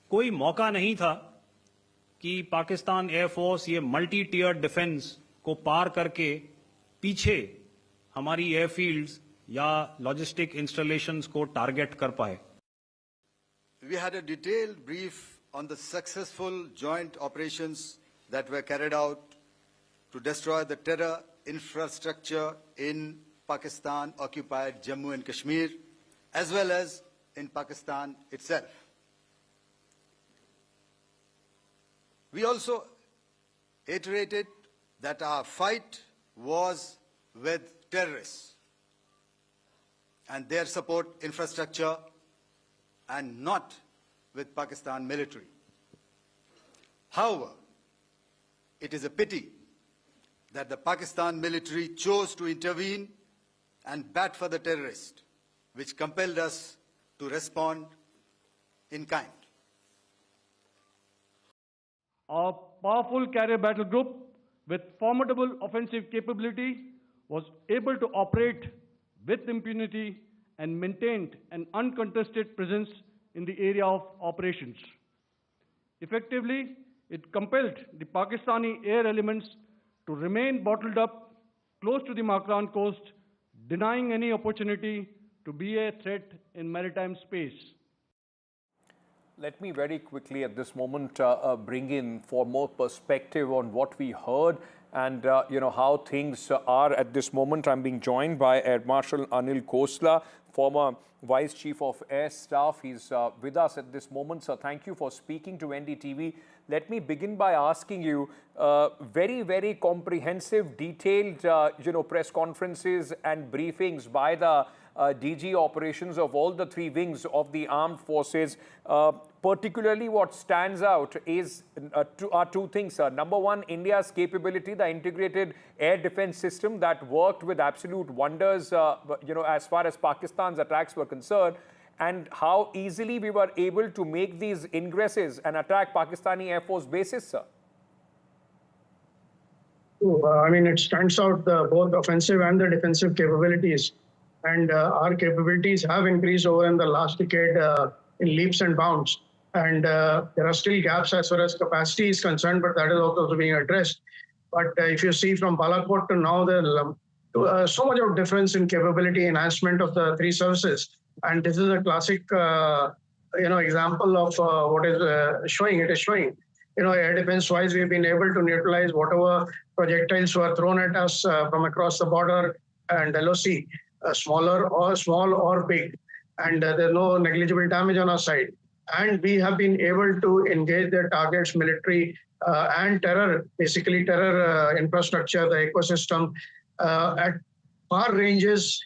कोई मौका नहीं था कि पाकिस्तान एयरफोर्स ये मल्टी टियर डिफेंस को पार करके पीछे हमारी एयरफील्ड्स या लॉजिस्टिक इंस्टॉलेशंस को टारगेट कर पाए। We had a detailed brief on the successful joint operations that were carried out to destroy the terror infrastructure in Pakistan-occupied Jammu and Kashmir, as well as in Pakistan itself. We also iterated that our fight was with terrorists and their support infrastructure and not with Pakistan military. However, it is a pity that the Pakistan military chose to intervene and bat for the terrorist, which compelled us to respond in kind. Our powerful carrier battle group with formidable offensive capability was able to operate with impunity and maintained an uncontested presence in the area of operations. Effectively, it compelled the Pakistani air elements to remain bottled up close to the Makran coast, denying any opportunity to be a threat in maritime space. Let me very quickly at this moment bring in for more perspective on what we heard and how things are at this moment. I'm being joined by Air Marshal Anil Khosla, former Vice Chief of Air Staff. He's with us at this moment. So thank you for speaking to NDTV. Let me begin by asking you very, very comprehensive, detailed, press conferences and briefings by the DG operations of all the three wings of the armed forces. Particularly what stands out is two things, sir. Number one, India's capability, the integrated air defense system that worked with absolute wonders, as far as Pakistan's attacks were concerned, and how easily we were able to make these ingresses and attack Pakistani Air Force bases, sir. It stands out both offensive and the defensive capabilities. And our capabilities have increased over in the last decade in leaps and bounds. And there are still gaps as far as capacity is concerned, but that is also being addressed. But if you see from Balakot to now, there's so much of difference in capability enhancement of the three services. And this is a classic, example of what is showing. It is showing, air defense-wise, we've been able to neutralize whatever projectiles were thrown at us from across the border and LOC. Small or big, and there's no negligible damage on our side. And we have been able to engage their targets, military and terror, basically terror infrastructure, the ecosystem, at far ranges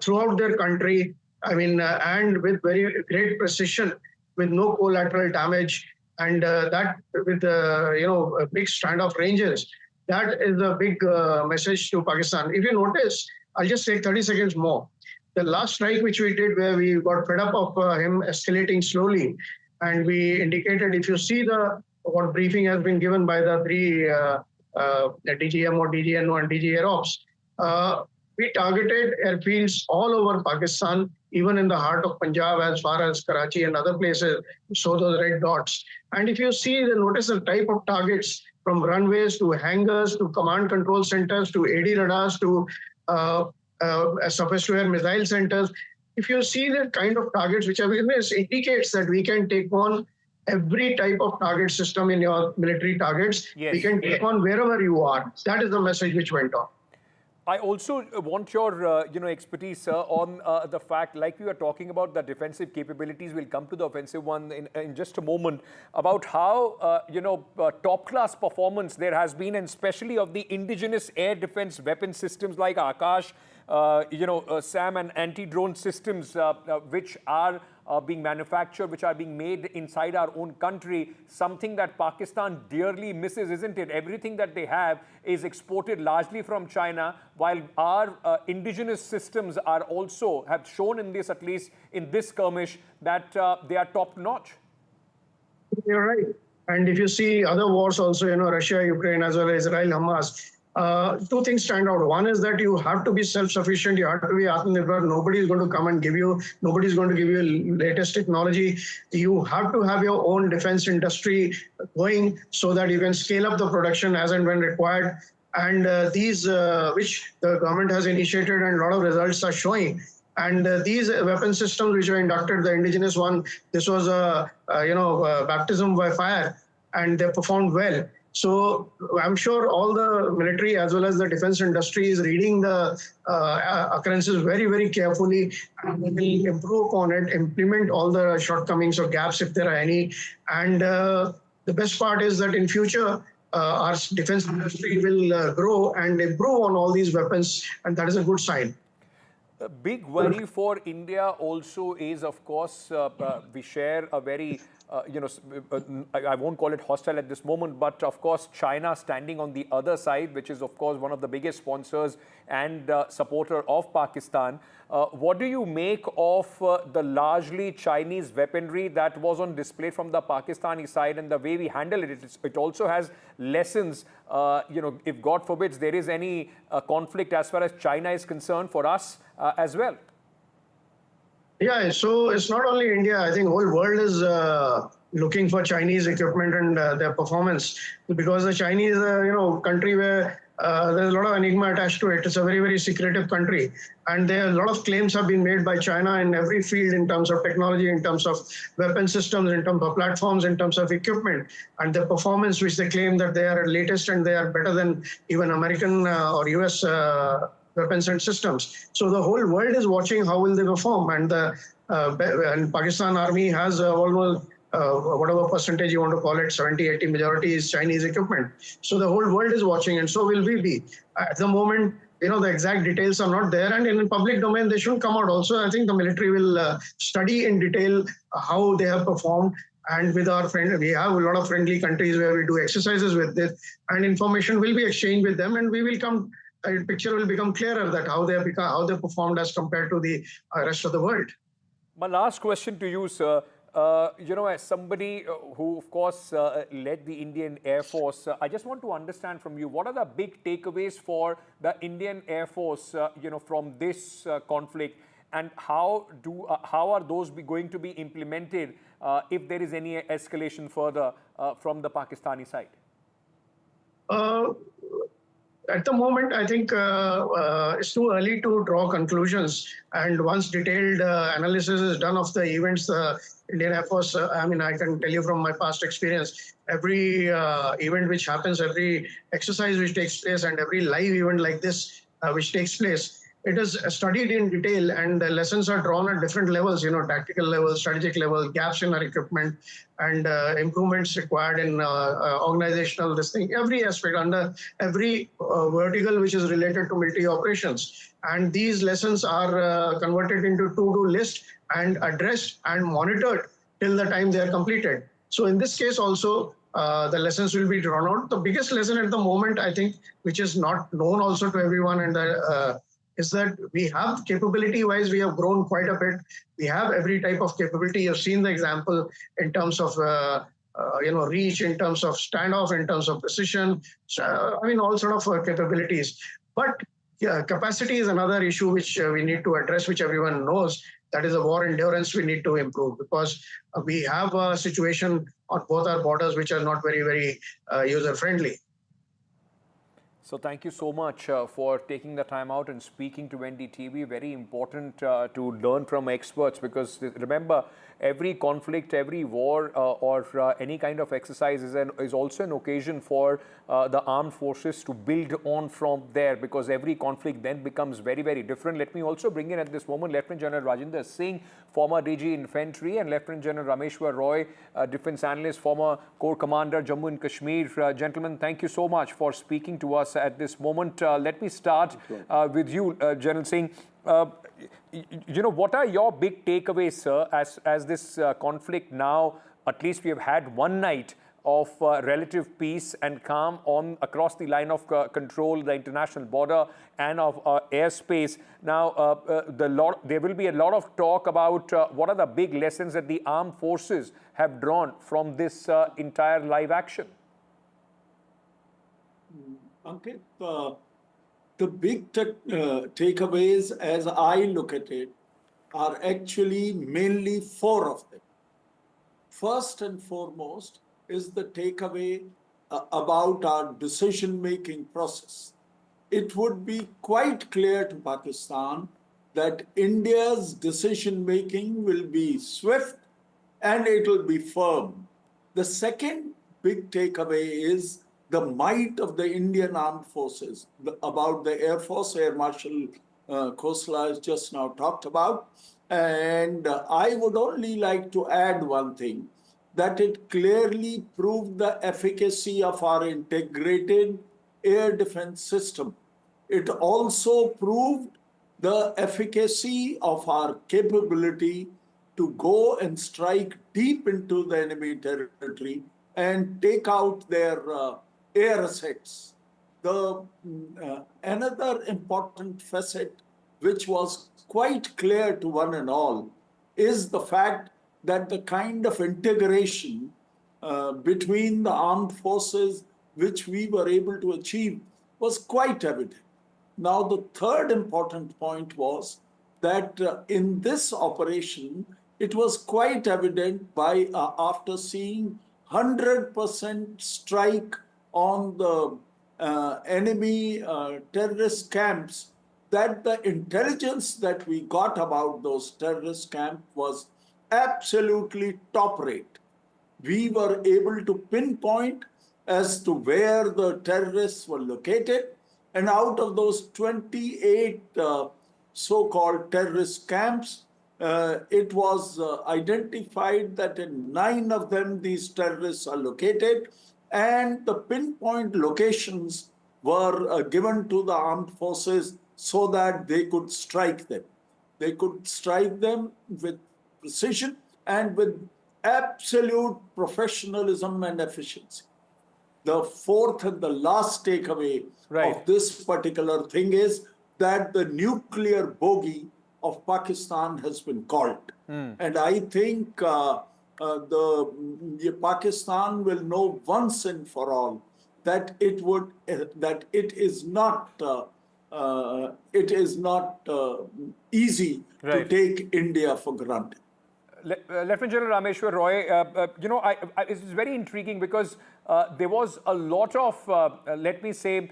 throughout their country. And with very great precision, with no collateral damage, and that with a big standoff ranges. That is the big message to Pakistan. If you notice, I'll just take 30 seconds more. The last strike which we did, where we got fed up of him escalating slowly, and we indicated, if you see what briefing has been given by the three DGMO, DGNO, and DG Air Ops, we targeted airfields all over Pakistan, even in the heart of Punjab, as far as Karachi and other places. So those red dots. And if you see, notice the type of targets, from runways to hangars to command control centers to AD radars to surface-to-air missile centers. If you see the kind of targets which have been, this indicates that we can take on every type of target system in your military targets. Yes. We can take on wherever you are. That is the message which went on. I also want your, expertise, sir, on the fact, like we were talking about the defensive capabilities, we'll come to the offensive one in just a moment, about how, top-class performance there has been, and especially of the indigenous air defense weapon systems like Akash, SAM and anti-drone systems which are being manufactured, which are being made inside our own country, something that Pakistan dearly misses, isn't it? Everything that they have is exported largely from China, while our indigenous systems are also, have shown in this, at least in this skirmish, that they are top-notch. You're right. And if you see other wars also, Russia, Ukraine, as well as Israel, Hamas, two things stand out. One is that you have to be self-sufficient. You have to be Atmanirbhar. Nobody is going to come and give you. Nobody is going to give you latest technology. You have to have your own defense industry going so that you can scale up the production as and when required. And these, which the government has initiated, and a lot of results are showing. And these weapon systems which were inducted, the indigenous one, this was a baptism by fire, and they performed well. So I'm sure all the military as well as the defense industry is reading the occurrences very, very carefully, and they will improve upon it, implement all the shortcomings or gaps if there are any. And the best part is that in future, our defense industry will grow and improve on all these weapons, and that is a good sign. A big worry for India also is, of course, we share a very, I won't call it hostile at this moment, but of course, China standing on the other side, which is, of course, one of the biggest sponsors and supporter of Pakistan. What do you make of the largely Chinese weaponry that was on display from the Pakistani side, and the way we handle it? It also has lessons, if God forbids there is any conflict as far as China is concerned for us as well. Yeah, so it's not only India. I think the whole world is looking for Chinese equipment and their performance, because the Chinese, country where there's a lot of enigma attached to it. It's a very, very secretive country. And there are a lot of claims have been made by China in every field in terms of technology, in terms of weapon systems, in terms of platforms, in terms of equipment, and the performance which they claim that they are latest and they are better than even American or US weapons and systems. So the whole world is watching how will they perform. And the Pakistan Army has almost whatever percentage you want to call it, 70, 80 majority is Chinese equipment. So the whole world is watching, and so will we be. At the moment, the exact details are not there, and in the public domain, they shouldn't come out. Also, I think the military will study in detail how they have performed. And with our friend, we have a lot of friendly countries where we do exercises with this, and information will be exchanged with them, and we will come. A picture will become clearer that how they performed as compared to the rest of the world. My last question to you, sir. As somebody who, of course, led the Indian Air Force, I just want to understand from you, what are the big takeaways for the Indian Air Force, from this conflict, and how are those going to be implemented if there is any escalation further from the Pakistani side? At the moment, I think it's too early to draw conclusions. And once detailed analysis is done of the events, the Indian Air Force, I can tell you from my past experience, every event which happens, every exercise which takes place, and every live event like this which takes place, it is studied in detail, and the lessons are drawn at different levels, tactical level, strategic level, gaps in our equipment, and improvements required in organizational, every aspect under every vertical which is related to military operations. And these lessons are converted into to-do list and addressed and monitored till the time they are completed. So in this case also, the lessons will be drawn out. The biggest lesson at the moment, I think, which is not known also to everyone, and is that we have capability-wise, we have grown quite a bit. We have every type of capability. You've seen the example in terms of, reach, in terms of standoff, in terms of precision. All sort of capabilities. But capacity is another issue which we need to address, which everyone knows. That is a war endurance we need to improve, because we have a situation on both our borders which are not very, very user-friendly. So thank you so much for taking the time out and speaking to NDTV. Very important to learn from experts, because remember, every conflict, every war or any kind of exercise is also an occasion for the armed forces to build on from there, because every conflict then becomes very, very different. Let me also bring in at this moment Lieutenant General Rajinder Singh, former DG Infantry, and Lieutenant General Rameshwar Roy, Defence Analyst, former Corps Commander, Jammu and Kashmir. Gentlemen, thank you so much for speaking to us at this moment. Let me start with you, General Singh. What are your big takeaways, sir, as this conflict now, at least we have had one night of relative peace and calm across the line of control, the international border and of airspace. Now, there will be a lot of talk about what are the big lessons that the armed forces have drawn from this entire live action. Ankit, the big takeaways, as I look at it, are actually mainly 4 of them. First and foremost is the takeaway about our decision-making process. It would be quite clear to Pakistan that India's decision-making will be swift and it will be firm. The second big takeaway is the might of the Indian armed forces, about the Air Force. Air Marshal Khosla has just now talked about. And I would only like to add one thing, that it clearly proved the efficacy of our integrated air defense system. It also proved the efficacy of our capability to go and strike deep into the enemy territory and take out their air assets. Another important facet, which was quite clear to one and all, is the fact that the kind of integration between the armed forces which we were able to achieve was quite evident. Now, the third important point was that in this operation, it was quite evident after seeing 100% strike on the enemy terrorist camps, that the intelligence that we got about those terrorist camps was absolutely top rate. We were able to pinpoint as to where the terrorists were located, and out of those 28 so-called terrorist camps, it was identified that in 9 of them these terrorists are located, and the pinpoint locations were given to the armed forces so that they could strike them. They could strike them with precision and with absolute professionalism and efficiency. The fourth and the last takeaway of this particular thing is that the nuclear bogey of Pakistan has been called. And I think Pakistan will know once and for all that it is not easy to take India for granted. Lieutenant General Rameshwar Roy, it's very intriguing because there was a lot of, let me say,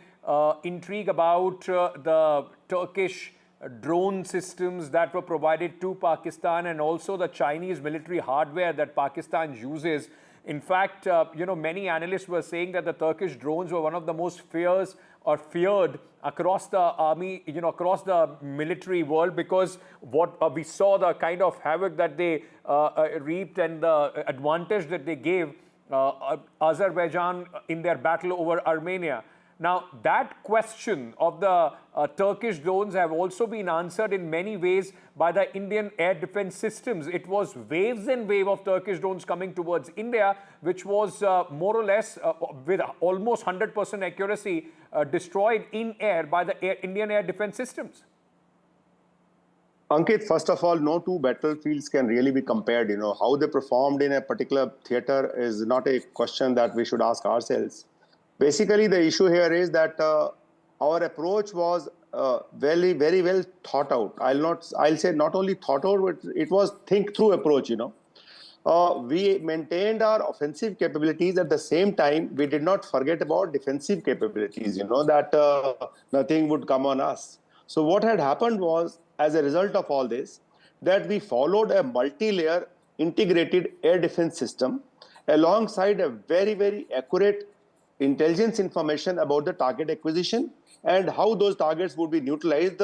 intrigue about the Turkish drone systems that were provided to Pakistan and also the Chinese military hardware that Pakistan uses. In fact, many analysts were saying that the Turkish drones were one of the most feared across the army, across the military world, because what we saw, the kind of havoc that they reaped and the advantage that they gave Azerbaijan in their battle over Armenia. Now, that question of the Turkish drones have also been answered in many ways by the Indian air defense systems. It was waves and waves of Turkish drones coming towards India, which was more or less with almost 100% accuracy destroyed in air by the Indian air defense systems. Ankit, first of all, no two battlefields can really be compared. How they performed in a particular theater is not a question that we should ask ourselves. Basically, the issue here is that our approach was very, very well thought out. I'll say not only thought out, but it was think-through approach. We maintained our offensive capabilities. At the same time, we did not forget about defensive capabilities. That nothing would come on us. So what had happened was, as a result of all this, that we followed a multi-layer integrated air defense system alongside a very, very accurate intelligence information about the target acquisition and how those targets would be neutralized.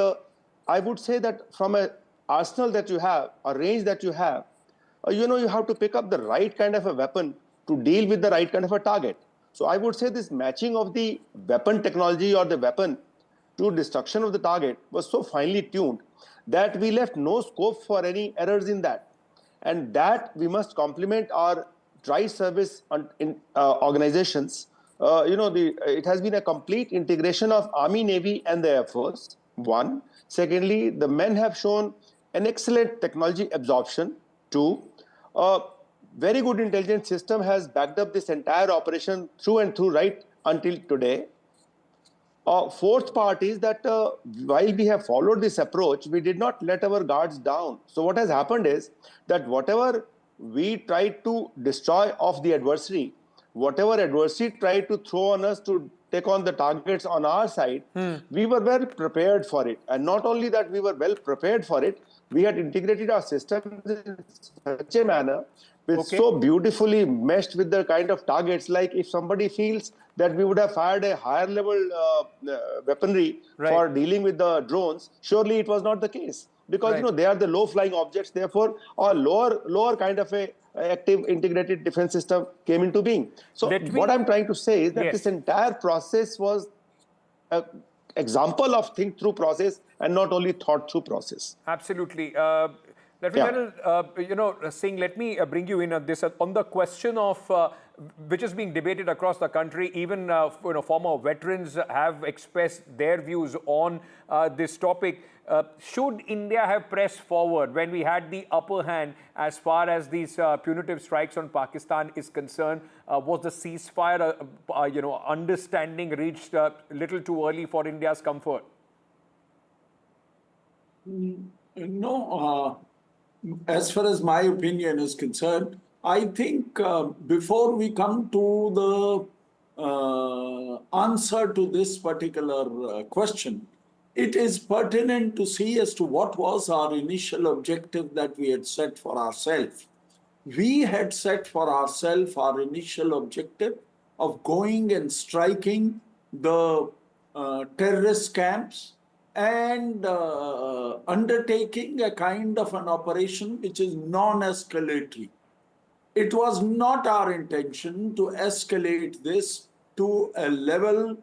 I would say that from an arsenal that you have, a range that you have to pick up the right kind of a weapon to deal with the right kind of a target. So I would say this matching of the weapon technology or the weapon to destruction of the target was so finely tuned that we left no scope for any errors in that. And that we must compliment our tri-service organizations. It has been a complete integration of Army, Navy and the Air Force, one. Secondly, the men have shown an excellent technology absorption, two. Very good intelligence system has backed up this entire operation through and through right until today. Fourth part is that while we have followed this approach, we did not let our guards down. So what has happened is that whatever we tried to destroy of the adversary, whatever adversary tried to throw on us to take on the targets on our side, we were well prepared for it. And not only that we were well prepared for it, we had integrated our systems in such a manner which so beautifully meshed with the kind of targets, like if somebody feels that we would have fired a higher level weaponry for dealing with the drones, surely it was not the case. Because they are the low flying objects, therefore a lower kind of a active integrated defense system came into being. So what I'm trying to say is that this entire process was an example of think through process and not only thought through process. Absolutely. General, Singh, let me bring you in on this, on the question of which is being debated across the country. Even former veterans have expressed their views on this topic. Should India have pressed forward when we had the upper hand as far as these punitive strikes on Pakistan is concerned? Was the ceasefire, understanding reached a little too early for India's comfort? No. As far as my opinion is concerned, I think before we come to the answer to this particular question, it is pertinent to see as to what was our initial objective that we had set for ourselves. We had set for ourselves our initial objective of going and striking the terrorist camps and undertaking a kind of an operation which is non-escalatory. It was not our intention to escalate this to a level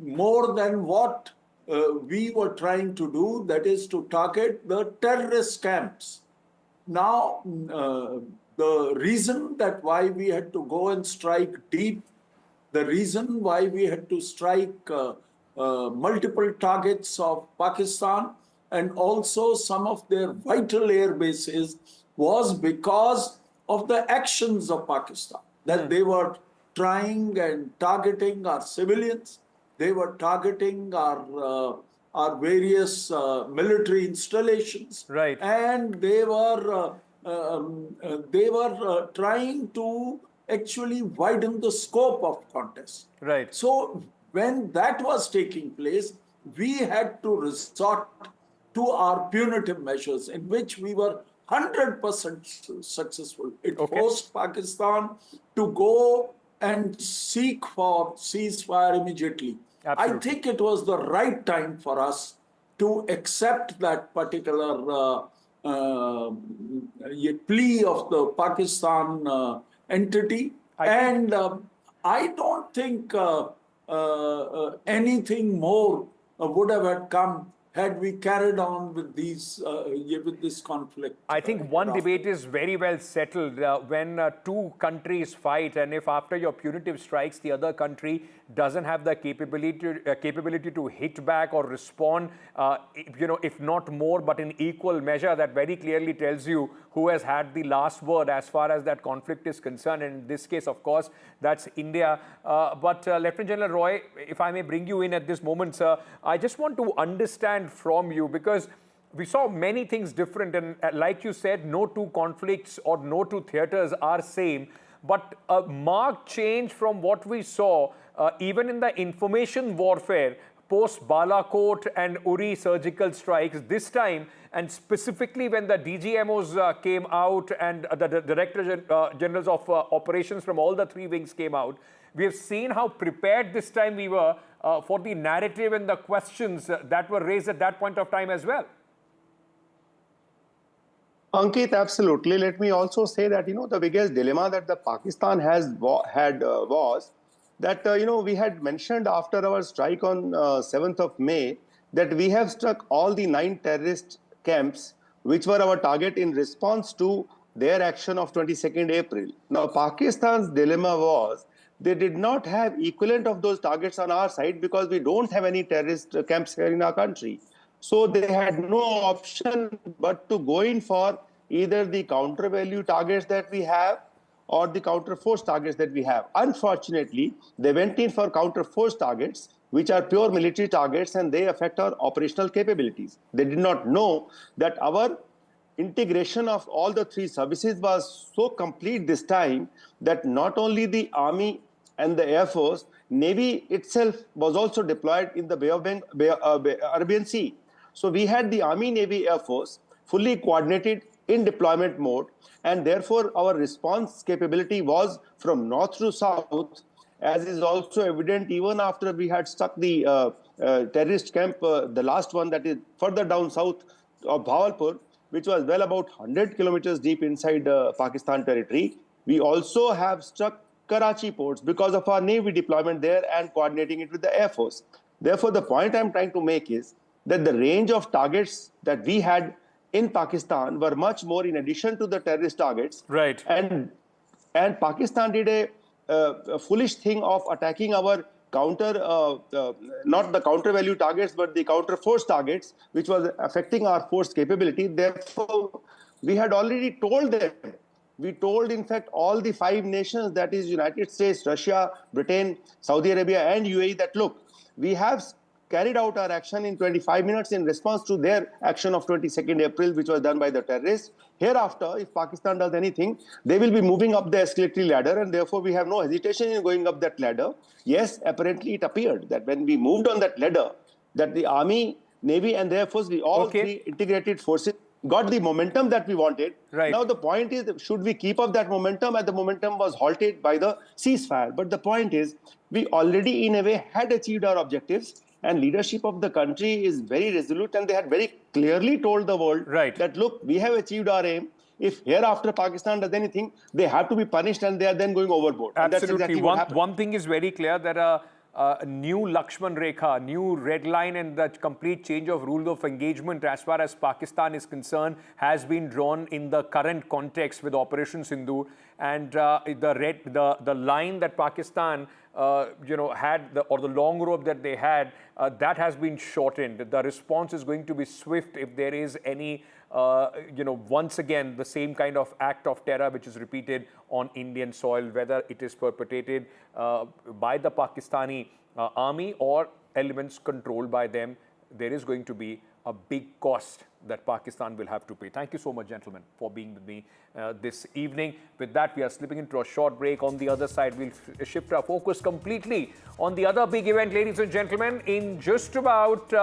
more than what we were trying to do, that is to target the terrorist camps. Now, the reason that why we had to go and strike deep, the reason why we had to strike multiple targets of Pakistan and also some of their vital air bases was because of the actions of Pakistan, that they were trying and targeting our civilians, they were targeting our various military installations, and they were trying to actually widen the scope of contest. So when that was taking place, we had to resort to our punitive measures, in which we were 100% successful. It forced Pakistan to go and seek for ceasefire immediately. I think it was the right time for us to accept that particular plea of the Pakistan entity. I don't think anything more would have come had we carried on with this conflict. I think one debate is very well settled. When two countries fight, and if after your punitive strikes, the other country doesn't have the capability to hit back or respond, if not more, but in equal measure, that very clearly tells you who has had the last word as far as that conflict is concerned. And in this case, of course, that's India. But Lieutenant General Roy, if I may bring you in at this moment, sir, I just want to understand from you, because we saw many things different, and like you said, no two conflicts or no two theaters are same, but a marked change from what we saw even in the information warfare post Balakot and Uri surgical strikes this time, and specifically when the DGMOs came out and the Director Generals of Operations from all the three wings came out. We have seen how prepared this time we were for the narrative and the questions that were raised at that point of time as well. Ankit, absolutely. Let me also say that, the biggest dilemma that the Pakistan had was that, we had mentioned after our strike on 7th of May that we have struck all the 9 terrorist camps, which were our target in response to their action of 22nd April. Now, Pakistan's dilemma was they did not have equivalent of those targets on our side because we don't have any terrorist camps here in our country. So they had no option but to go in for either the counter value targets that we have or the counter force targets that we have. Unfortunately, they went in for counter force targets, which are pure military targets, and they affect our operational capabilities. They did not know that our integration of all the 3 services was so complete this time that not only the Army and the Air Force, Navy itself was also deployed in the Bay of Arabian Sea. So we had the Army, Navy, Air Force fully coordinated in deployment mode, and therefore our response capability was from north to south, as is also evident even after we had struck the terrorist camp, the last one that is further down south of Bawalpur, which was well about 100 kilometers deep inside Pakistan territory. We also have struck Karachi ports because of our Navy deployment there and coordinating it with the Air Force. Therefore, the point I'm trying to make is that the range of targets that we had in Pakistan were much more in addition to the terrorist targets. Right. And Pakistan did a foolish thing of attacking our not the counter value targets, but the counter force targets, which was affecting our force capability. Therefore, we had already told them. We told, in fact, all the 5 nations, that is United States, Russia, Britain, Saudi Arabia, and UAE, that look, we have carried out our action in 25 minutes in response to their action of 22nd April, which was done by the terrorists. Hereafter, if Pakistan does anything, they will be moving up the escalatory ladder, and therefore we have no hesitation in going up that ladder. Yes, apparently it appeared that when we moved on that ladder, that the Army, Navy, and the Air Force, all 3 integrated forces got the momentum that we wanted. Right. Now the point is, should we keep up that momentum? And the momentum was halted by the ceasefire. But the point is, we already in a way had achieved our objectives, and leadership of the country is very resolute, and they had very clearly told the world that, look, we have achieved our aim. If hereafter Pakistan does anything, they have to be punished, and they are then going overboard. Absolutely. And that's exactly what happened. One thing is very clear, that a new Lakshman Rekha, new red line, and the complete change of rule of engagement as far as Pakistan is concerned has been drawn in the current context with Operation Sindoor, and the line that Pakistan had, or the long rope that they had, that has been shortened. The response is going to be swift if there is any once again the same kind of act of terror which is repeated on Indian soil, whether it is perpetrated by the Pakistani army or elements controlled by them. There is going to be a big cost that Pakistan will have to pay. Thank you so much, gentlemen, for being with me this evening. With that, we are slipping into a short break. On the other side, we'll shift our focus completely on the other big event, ladies and gentlemen. In just about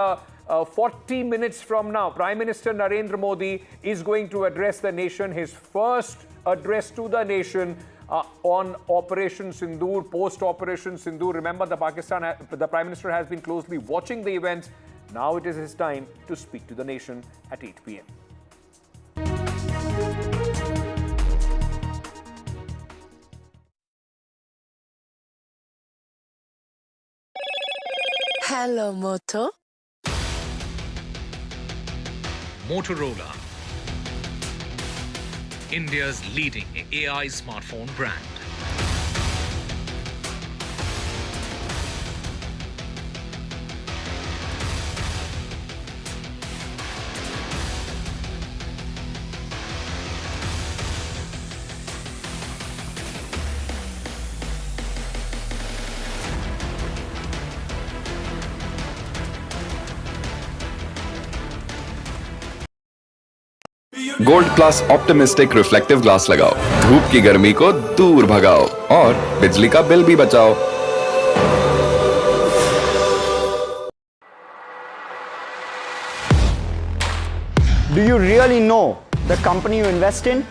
40 minutes from now, Prime Minister Narendra Modi is going to address the nation, his first address to the nation on Operation Sindoor, post-Operation Sindoor. Remember, the Prime Minister has been closely watching the events. Now it is his time to speak to the nation at 8 p.m. Hello, Moto. Motorola, India's leading AI smartphone brand. Gold plus optimistic reflective glass लगाओ, धूप की गर्मी को दूर भगाओ और बिजली का बिल भी बचाओ। Do you really know the company you invest in?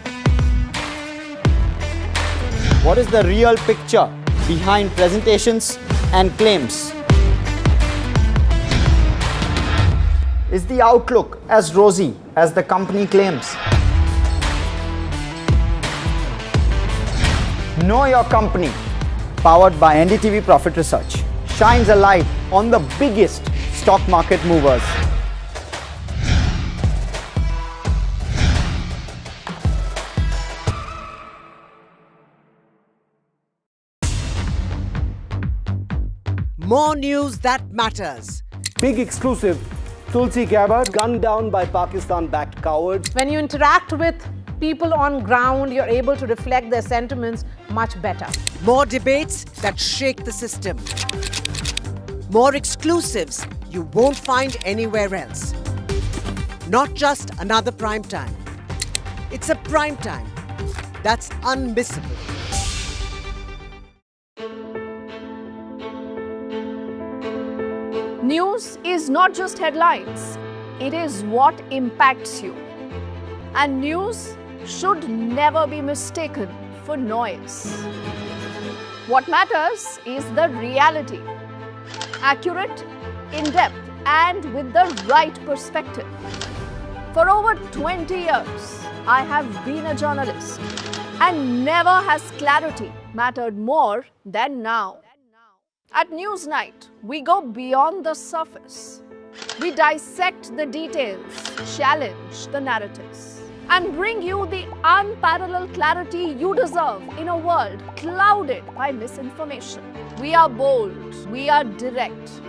What is the real picture behind presentations and claims? Is the outlook as rosy as the company claims? Know Your Company, powered by NDTV Profit Research, shines a light on the biggest stock market movers. More news that matters. Big exclusive. Tulsi Gabbard gunned down by Pakistan-backed cowards. When you interact with people on ground, you're able to reflect their sentiments much better. More debates that shake the system. More exclusives you won't find anywhere else. Not just another prime time. It's a prime time that's unmissable. News is not just headlines, it is what impacts you. And news should never be mistaken for noise. What matters is the reality. Accurate, in-depth, and with the right perspective. For over 20 years, I have been a journalist, and never has clarity mattered more than now. At Newsnight, we go beyond the surface. We dissect the details, challenge the narratives, and bring you the unparalleled clarity you deserve in a world clouded by misinformation. We are bold, we are direct.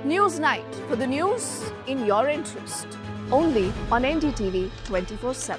Newsnight, for the news in your interest. Only on NDTV 24/7.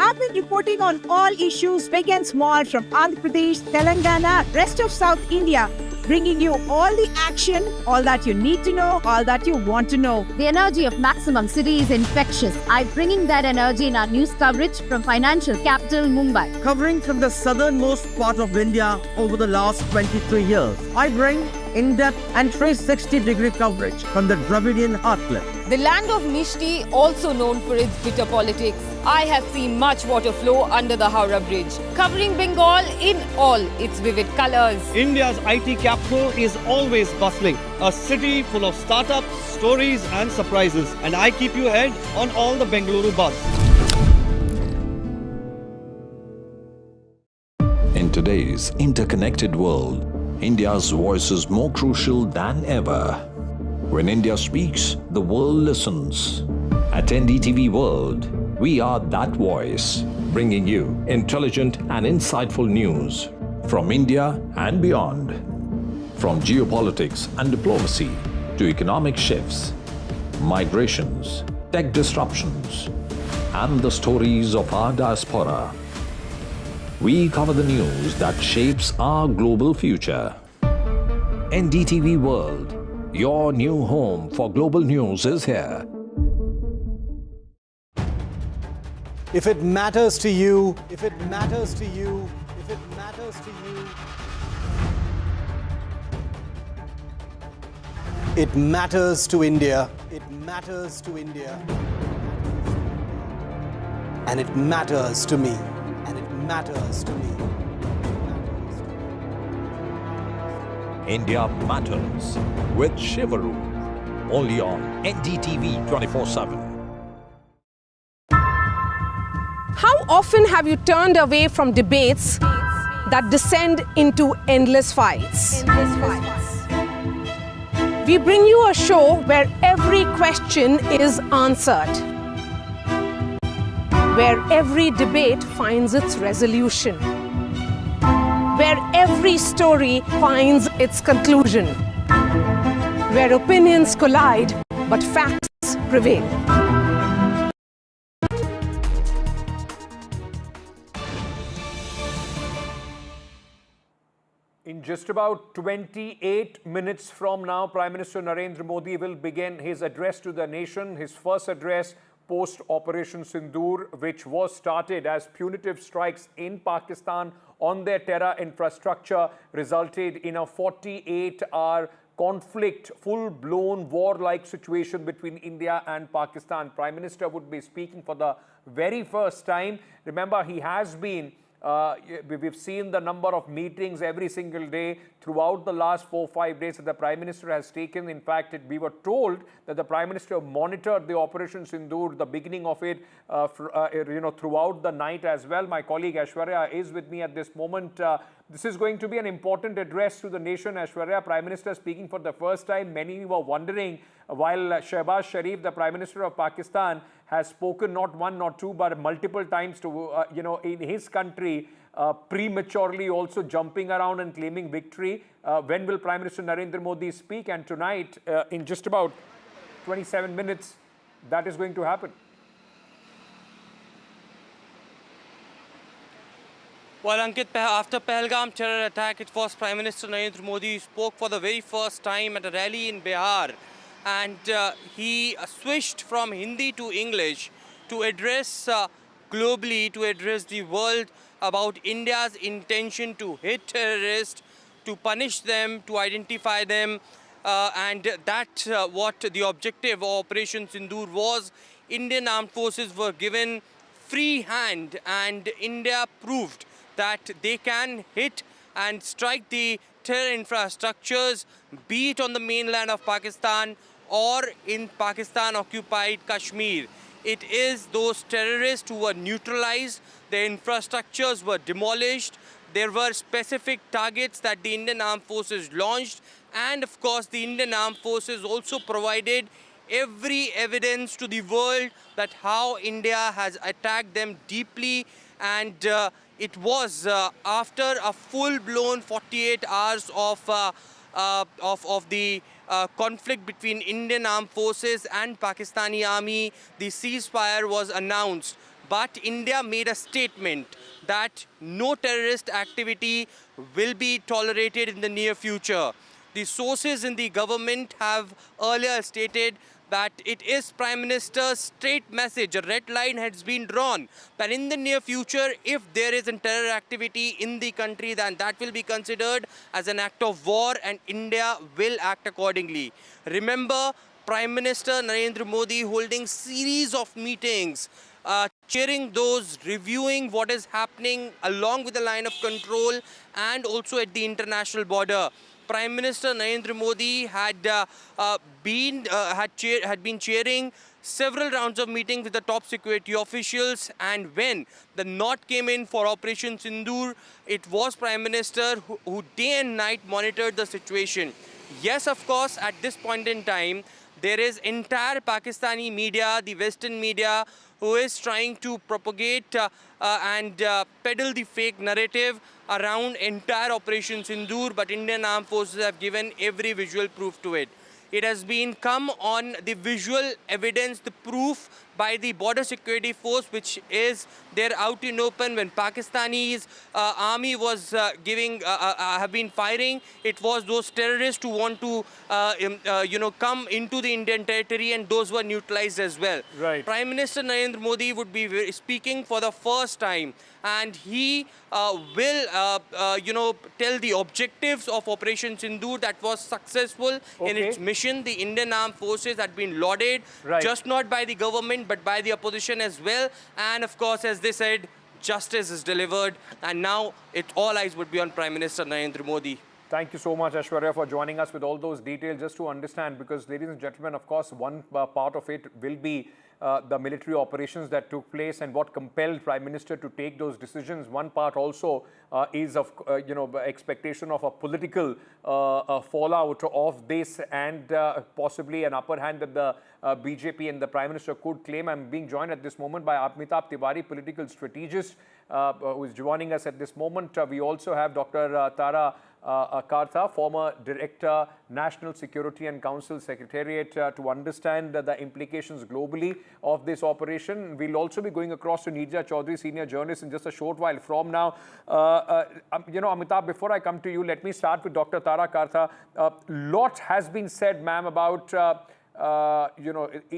I've been reporting on all issues big and small from Andhra Pradesh, Telangana, rest of South India, bringing you all the action, all that you need to know, all that you want to know. The energy of Maximum City is infectious. I'm bringing that energy in our news coverage from financial capital Mumbai. Covering from the southernmost part of India over the last 23 years. I bring in-depth and 360-degree coverage from the Dravidian heartland. The land of Mishti, also known for its bitter politics. I have seen much water flow under the Howrah Bridge, covering Bengal in all its vivid colors. India's IT capital is always bustling, a city full of startups, stories and surprises. And I keep you ahead on all the Bengaluru buzz. In today's interconnected world, India's voice is more crucial than ever. When India speaks, the world listens. At NDTV World, we are that voice, bringing you intelligent and insightful news from India and beyond. From geopolitics and diplomacy to economic shifts, migrations, tech disruptions, and the stories of our diaspora. We cover the news that shapes our global future. NDTV World, your new home for global news is here. If it matters to you, if it matters to you, if it matters to you, it matters to India. It matters to India. And it matters to me. And it matters to me. India Matters with Shivaru, only on NDTV 24/7. How often have you turned away from debates that descend into endless fights? We bring you a show where every question is answered, where every debate finds its resolution, where every story finds its conclusion, where opinions collide but facts prevail. In just about 28 minutes from now, Prime Minister Narendra Modi will begin his address to the nation, his first address post-Operation Sindoor, which was started as punitive strikes in Pakistan on their terror infrastructure resulted in a 48-hour conflict, full-blown war-like situation between India and Pakistan. Prime Minister would be speaking for the very first time. Remember, he has been We've seen the number of meetings every single day throughout the last 4-5 days that the Prime Minister has taken. In fact, we were told that the Prime Minister monitored the Operation Sindoor, the beginning of it, throughout the night as well. My colleague Aishwarya is with me at this moment. This is going to be an important address to the nation. Aishwarya, Prime Minister speaking for the first time. Many were wondering, while Shehbaz Sharif, the Prime Minister of Pakistan, has spoken not one, not two, but multiple times to, in his country, prematurely also jumping around and claiming victory. When will Prime Minister Narendra Modi speak? And tonight, in just about 27 minutes, that is going to happen. Well, Ankit, after Pahalgam terror attack, it was Prime Minister Narendra Modi who spoke for the very first time at a rally in Bihar. And he switched from Hindi to English to address globally, to address the world about India's intention to hit terrorists, to punish them, to identify them. And that's what the objective of Operation Sindoor was. Indian armed forces were given free hand, and India proved that they can hit and strike the terror infrastructures, be it on the mainland of Pakistan or in Pakistan-occupied Kashmir. It is those terrorists who were neutralized, their infrastructures were demolished, there were specific targets that the Indian Armed Forces launched, and of course the Indian Armed Forces also provided every evidence to the world that how India has attacked them deeply. And it was after a full-blown 48 hours of the conflict between Indian Armed Forces and Pakistani Army, the ceasefire was announced. But India made a statement that no terrorist activity will be tolerated in the near future. The sources in the government have earlier stated that it is Prime Minister's straight message, a red line has been drawn, that in the near future, if there is a terror activity in the country, then that will be considered as an act of war and India will act accordingly. Remember, Prime Minister Narendra Modi holding series of meetings, chairing those, reviewing what is happening along with the line of control and also at the international border. Prime Minister Narendra Modi had been chairing several rounds of meetings with the top security officials, and when the nod came in for Operation Sindoor, it was Prime Minister who day and night monitored the situation. Yes, of course, at this point in time, there is entire Pakistani media, the Western media, who is trying to propagate and peddle the fake narrative around entire Operation Sindoor, but Indian Armed Forces have given every visual proof to it. It has been come on the visual evidence, the proof by the border security force, which is there out in open when Pakistani's army was have been firing. It was those terrorists who want to, come into the Indian territory, and those were neutralized as well. Right. Prime Minister Narendra Modi would be speaking for the first time, and he will, tell the objectives of Operation Sindoor that was successful in its mission. The Indian Armed Forces had been lauded, just not by the government, but by the opposition as well. And of course, as they said, justice is delivered. And now all eyes would be on Prime Minister Narendra Modi. Thank you so much, Aishwarya, for joining us with all those details, just to understand, because, ladies and gentlemen, of course, one part of it will be the military operations that took place and what compelled Prime Minister to take those decisions. One part also is of expectation of a political fallout of this, and possibly an upper hand that the BJP and the Prime Minister could claim. I'm being joined at this moment by Amitabh Tiwari, political strategist, who is joining us at this moment. We also have Dr. Tara Kartha, former Director, National Security and Council Secretariat, to understand the implications globally of this operation. We'll also be going across to Neerja Chaudhary, senior journalist, in just a short while from now. Amitabh, before I come to you, let me start with Dr. Tara Kartha. Lot has been said, ma'am, about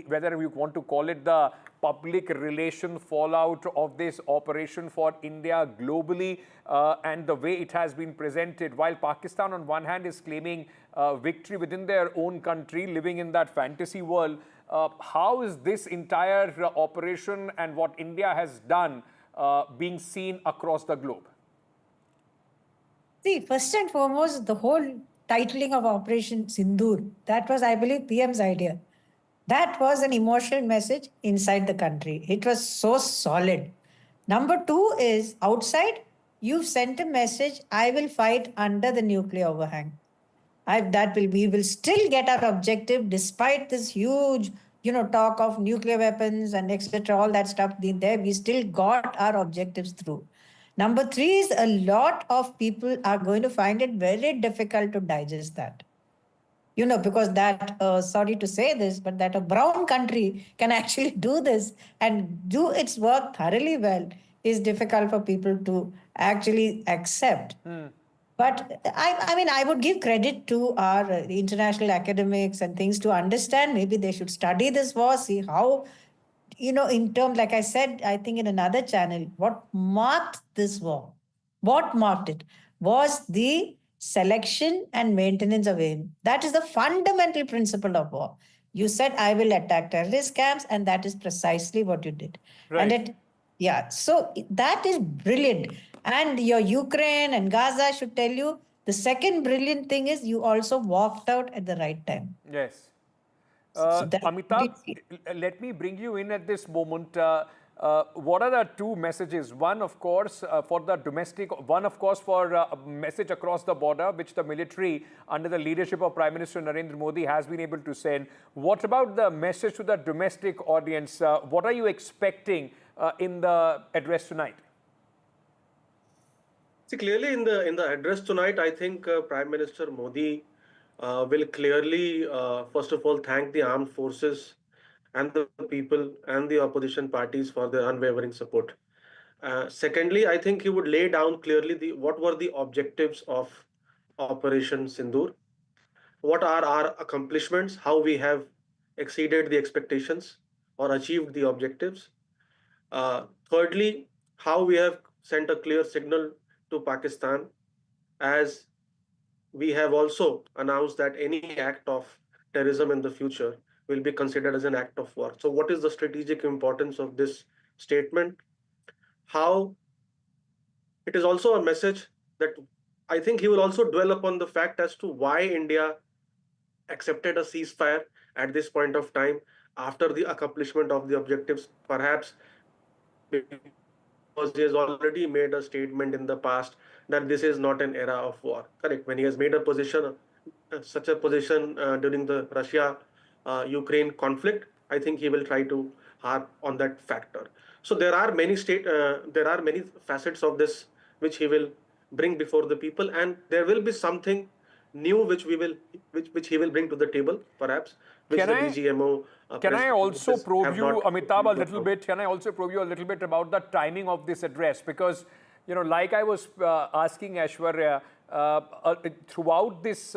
whether you want to call it the public relation fallout of this operation for India globally, and the way it has been presented. While Pakistan on one hand is claiming victory within their own country, living in that fantasy world, how is this entire operation and what India has done being seen across the globe? See, first and foremost, the whole titling of Operation Sindoor, that was, I believe, PM's idea. That was an emotional message inside the country. It was so solid. Number two is outside, you've sent a message, I will fight under the nuclear overhang. We will still get our objective despite this huge, talk of nuclear weapons and etc. All that stuff being there. We still got our objectives through. Number three is a lot of people are going to find it very difficult to digest that. Because that, sorry to say this, but that a brown country can actually do this and do its work thoroughly well is difficult for people to actually accept. But I would give credit to our international academics and things to understand. Maybe they should study this war, see how, in terms, like I said, I think in another channel, what marked this war, what marked it was the selection and maintenance of aim. That is the fundamental principle of war. You said, I will attack terrorist camps, and that is precisely what you did. Right. So that is brilliant. And your Ukraine and Gaza should tell you the second brilliant thing is you also walked out at the right time. Yes. So Amitabh, let me bring you in at this moment. What are the two messages? One, of course, for the domestic, one, of course, for a message across the border, which the military, under the leadership of Prime Minister Narendra Modi, has been able to send. What about the message to the domestic audience? What are you expecting in the address tonight? See, clearly in the address tonight, I think Prime Minister Modi will clearly, first of all, thank the armed forces and the people and the opposition parties for their unwavering support. Secondly, I think he would lay down clearly what were the objectives of Operation Sindoor, what are our accomplishments, how we have exceeded the expectations or achieved the objectives. Thirdly, how we have sent a clear signal to Pakistan, as we have also announced that any act of terrorism in the future will be considered as an act of war. So what is the strategic importance of this statement? How it is also a message that I think he will also dwell upon the fact as to why India accepted a ceasefire at this point of time after the accomplishment of the objectives, perhaps because he has already made a statement in the past that this is not an era of war. Correct. When he has made a position, such a position during the Russia-Ukraine conflict, I think he will try to harp on that factor. So there are many facets of this which he will bring before the people, and there will be something new which he will bring to the table, perhaps. Can I also probe you, Amitabh, a little bit? Can I also probe you a little bit about the timing of this address? Because, like I was asking Aishwarya, throughout this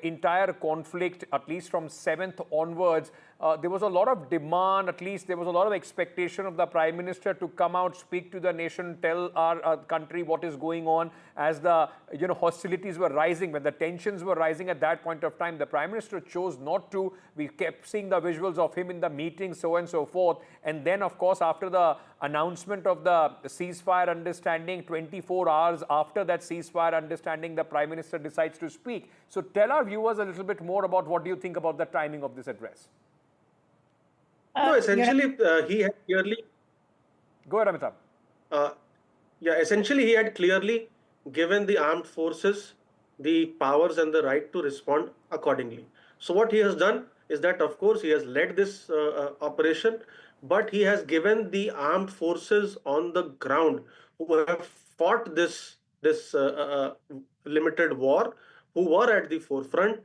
entire conflict, at least from 7th onwards, there was a lot of demand, at least there was a lot of expectation of the Prime Minister to come out, speak to the nation, tell our country what is going on as the hostilities were rising, when the tensions were rising at that point of time. The Prime Minister chose not to. We kept seeing the visuals of him in the meeting, so on and so forth. And then, of course, after the announcement of the ceasefire understanding, 24 hours after that ceasefire understanding, the Prime Minister decides to speak. So tell our viewers a little bit more about what do you think about the timing of this address. No, essentially, he had clearly... Go ahead, Amitabh. Essentially, he had clearly given the armed forces the powers and the right to respond accordingly. So what he has done is that, of course, he has led this operation, but he has given the armed forces on the ground who have fought this limited war, who were at the forefront,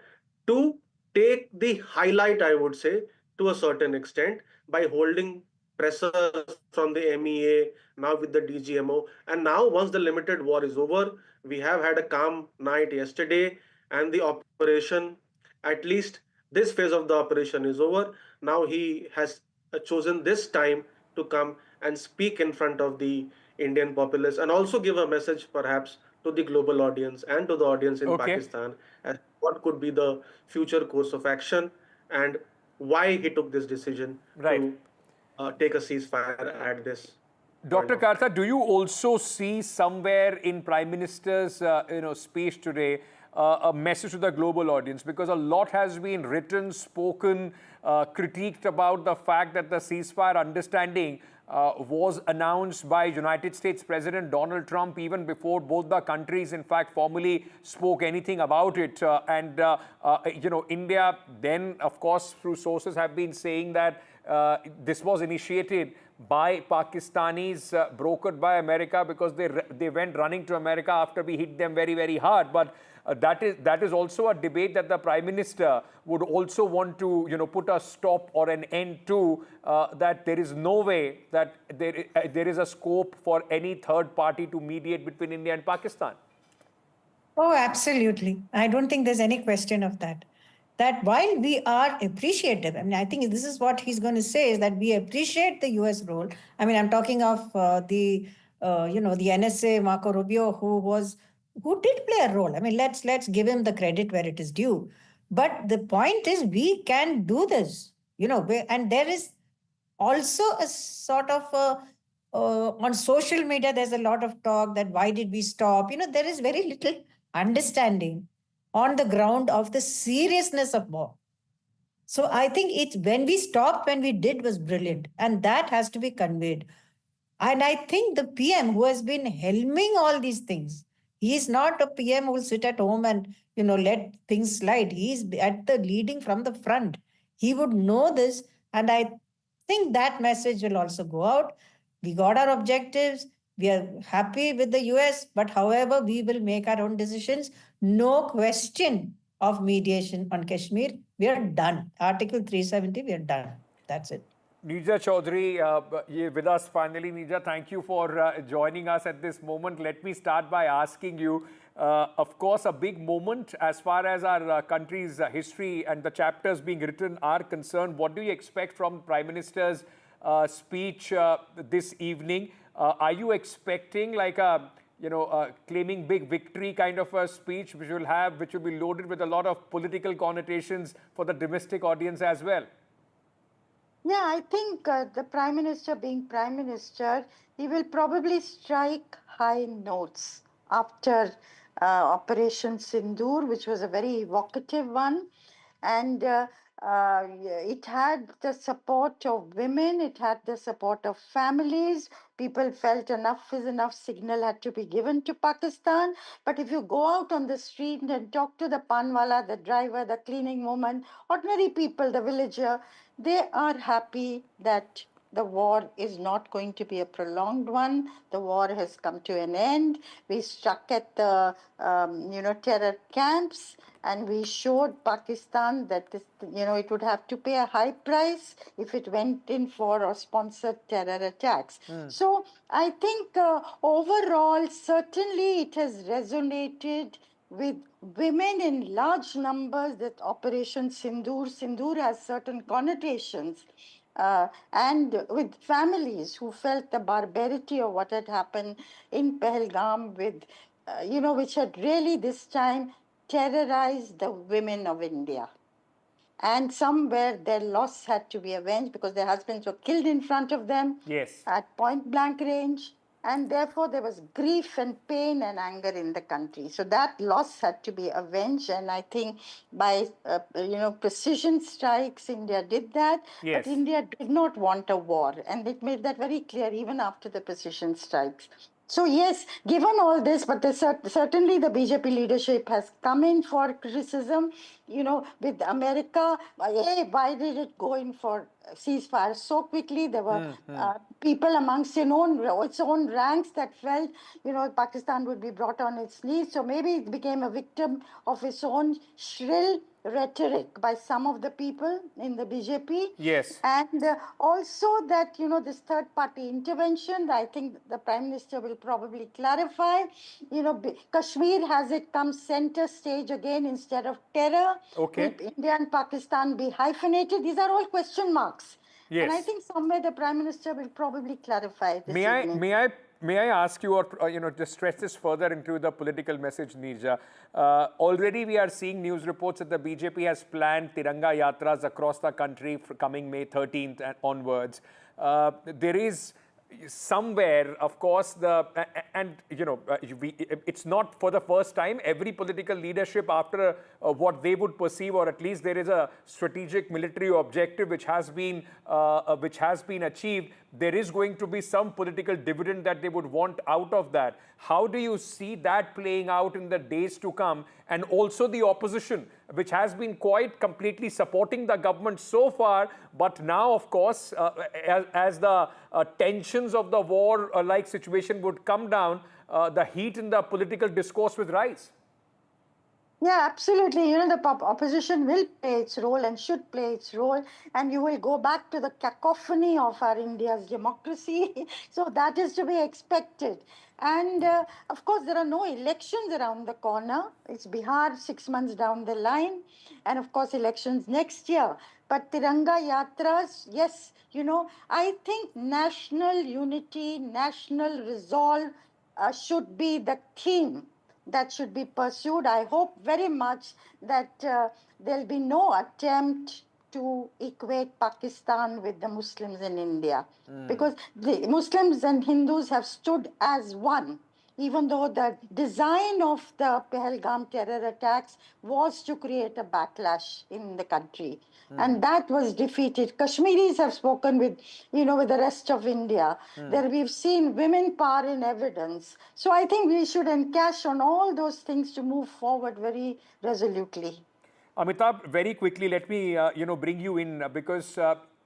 to take the highlight, I would say, to a certain extent, by holding pressers from the MEA, now with the DGMO. And now, once the limited war is over, we have had a calm night yesterday, and the operation, at least this phase of the operation, is over. Now he has chosen this time to come and speak in front of the Indian populace and also give a message, perhaps, to the global audience and to the audience in Pakistan as what could be the future course of action and why he took this decision to take a ceasefire at this Dr. Kartha, do you also see somewhere in Prime Minister's speech today a message to the global audience? Because a lot has been written, spoken, critiqued about the fact that the ceasefire understanding was announced by United States President Donald Trump even before both the countries, in fact, formally spoke anything about it. India then, of course, through sources have been saying that this was initiated by Pakistanis, brokered by America, because they went running to America after we hit them very, very hard. But that is also a debate that the Prime Minister would also want to, put a stop or an end to, that there is no way that there is a scope for any third party to mediate between India and Pakistan. Oh, absolutely. I don't think there's any question of that. That while we are appreciative, I mean, I think this is what he's going to say, is that we appreciate the US role. I mean, I'm talking of the NSA, Marco Rubio, who did play a role. I mean, let's give him the credit where it is due. But the point is, we can do this, and there is also a sort of on social media, there's a lot of talk that why did we stop? There is very little understanding on the ground of the seriousness of war. So I think when we stopped, when we did, was brilliant. And that has to be conveyed. And I think the PM who has been helming all these things, he is not a PM who will sit at home and, let things slide. He is at the leading from the front. He would know this. And I think that message will also go out. We got our objectives. We are happy with the US, but however, we will make our own decisions. No question of mediation on Kashmir. We are done. Article 370, we are done. That's it. Neerja Chaudhary, with us finally. Neerja, thank you for joining us at this moment. Let me start by asking you, of course, a big moment as far as our country's history and the chapters being written are concerned. What do you expect from Prime Minister's speech this evening? Are you expecting like a claiming big victory kind of a speech which will be loaded with a lot of political connotations for the domestic audience as well? Yeah, I think the Prime Minister, being Prime Minister, he will probably strike high notes after Operation Sindoor, which was a very evocative one. And it had the support of women, it had the support of families. People felt enough is enough signal had to be given to Pakistan. But if you go out on the street and talk to the panwala, the driver, the cleaning woman, ordinary people, the villager, they are happy that the war is not going to be a prolonged one. The war has come to an end. We struck at the terror camps, and we showed Pakistan that it would have to pay a high price if it went in for or sponsored terror attacks. So I think overall, certainly it has resonated with women in large numbers, that Operation Sindoor has certain connotations. And with families who felt the barbarity of what had happened in Pahalgam, which had really this time terrorized the women of India. And somewhere their loss had to be avenged because their husbands were killed in front of them at point blank range. And therefore there was grief and pain and anger in the country. So that loss had to be avenged. And I think by, precision strikes, India did that. Yes. But India did not want a war. And it made that very clear even after the precision strikes. So yes, given all this, but certainly the BJP leadership has come in for criticism, with America. Why did it go in for ceasefire so quickly? There were people amongst its own ranks that felt, Pakistan would be brought on its knees. So maybe it became a victim of its own shrill rhetoric by some of the people in the BJP. Yes. And also that, this third party intervention, I think the Prime Minister will probably clarify. Kashmir has it come center stage again instead of terror. Okay. Will India and Pakistan be hyphenated? These are all question marks. Yes. And I think somewhere the Prime Minister will probably clarify this evening. May I ask you, or just stretch this further into the political message, Neerja? Already we are seeing news reports that the BJP has planned Tiranga Yatras across the country for coming May 13th and onwards. There is somewhere, of course, it's not for the first time. Every political leadership, after what they would perceive, or at least there is a strategic military objective which has been achieved, there is going to be some political dividend that they would want out of that. How do you see that playing out in the days to come? And also the opposition, which has been quite completely supporting the government so far, but now, of course, as the tensions of the war-like situation would come down, the heat in the political discourse will rise. Yeah, absolutely. The opposition will play its role and should play its role. And you will go back to the cacophony of our India's democracy. So that is to be expected. And of course, there are no elections around the corner. It's Bihar 6 months down the line. And of course, elections next year. But Tiranga Yatras, yes, I think national unity, national resolve should be the theme that should be pursued. I hope very much that there'll be no attempt to equate Pakistan with the Muslims in India. Because the Muslims and Hindus have stood as one, even though the design of the Pahalgam terror attacks was to create a backlash in the country. And that was defeated. Kashmiris have spoken with the rest of India. There we've seen women power in evidence. So I think we should encash on all those things to move forward very resolutely. Amitabh, very quickly, let me bring you in, because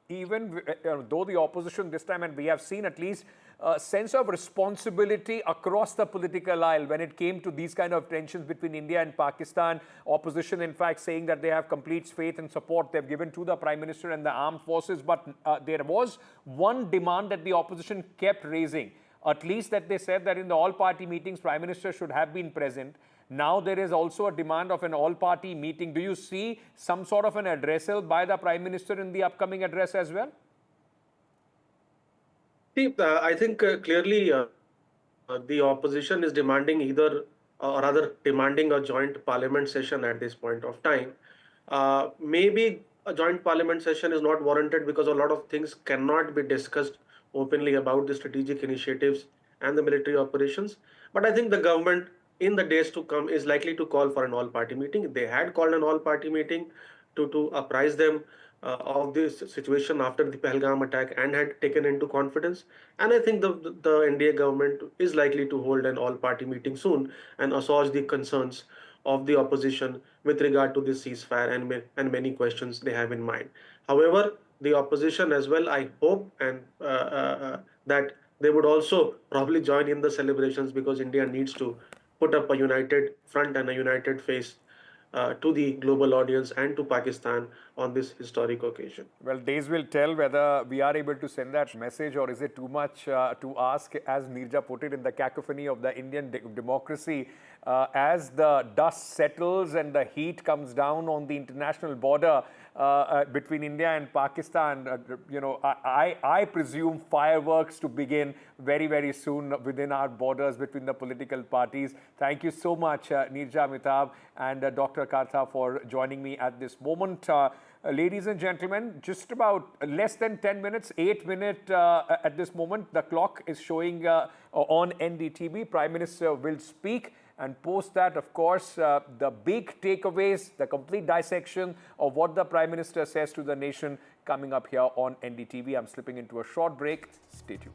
even though the opposition this time, and we have seen at least a sense of responsibility across the political aisle when it came to these kind of tensions between India and Pakistan. Opposition, in fact, saying that they have complete faith and support they've given to the Prime Minister and the armed forces. But there was one demand that the opposition kept raising, at least that they said that in the all-party meetings, Prime Minister should have been present. Now there is also a demand of an all-party meeting. Do you see some sort of an addressal by the Prime Minister in the upcoming address as well? See, I think clearly the opposition is demanding demanding a joint parliament session at this point of time. Maybe a joint parliament session is not warranted because a lot of things cannot be discussed openly about the strategic initiatives and the military operations. But I think the government in the days to come is likely to call for an all-party meeting. They had called an all-party meeting to apprise them of this situation after the Pahalgam attack and had taken into confidence. And I think the NDA government is likely to hold an all-party meeting soon and assuage the concerns of the opposition with regard to this ceasefire and many questions they have in mind. However, the opposition as well, I hope and that they would also probably join in the celebrations, because India needs to put up a united front and a united face to the global audience and to Pakistan on this historic occasion. Well, days will tell whether we are able to send that message, or is it too much to ask, as Nirja put it, in the cacophony of the Indian democracy. As the dust settles and the heat comes down on the international border between India and Pakistan, I presume fireworks to begin very, very soon within our borders between the political parties. Thank you so much, Nirja, Amitabh, and Dr. Kartha, for joining me at this moment. Ladies and gentlemen, just about less than 10 minutes, 8 minutes at this moment, the clock is showing on NDTV. Prime Minister will speak. And post that, of course, the big takeaways, the complete dissection of what the Prime Minister says to the nation coming up here on NDTV. I'm slipping into a short break. Stay tuned.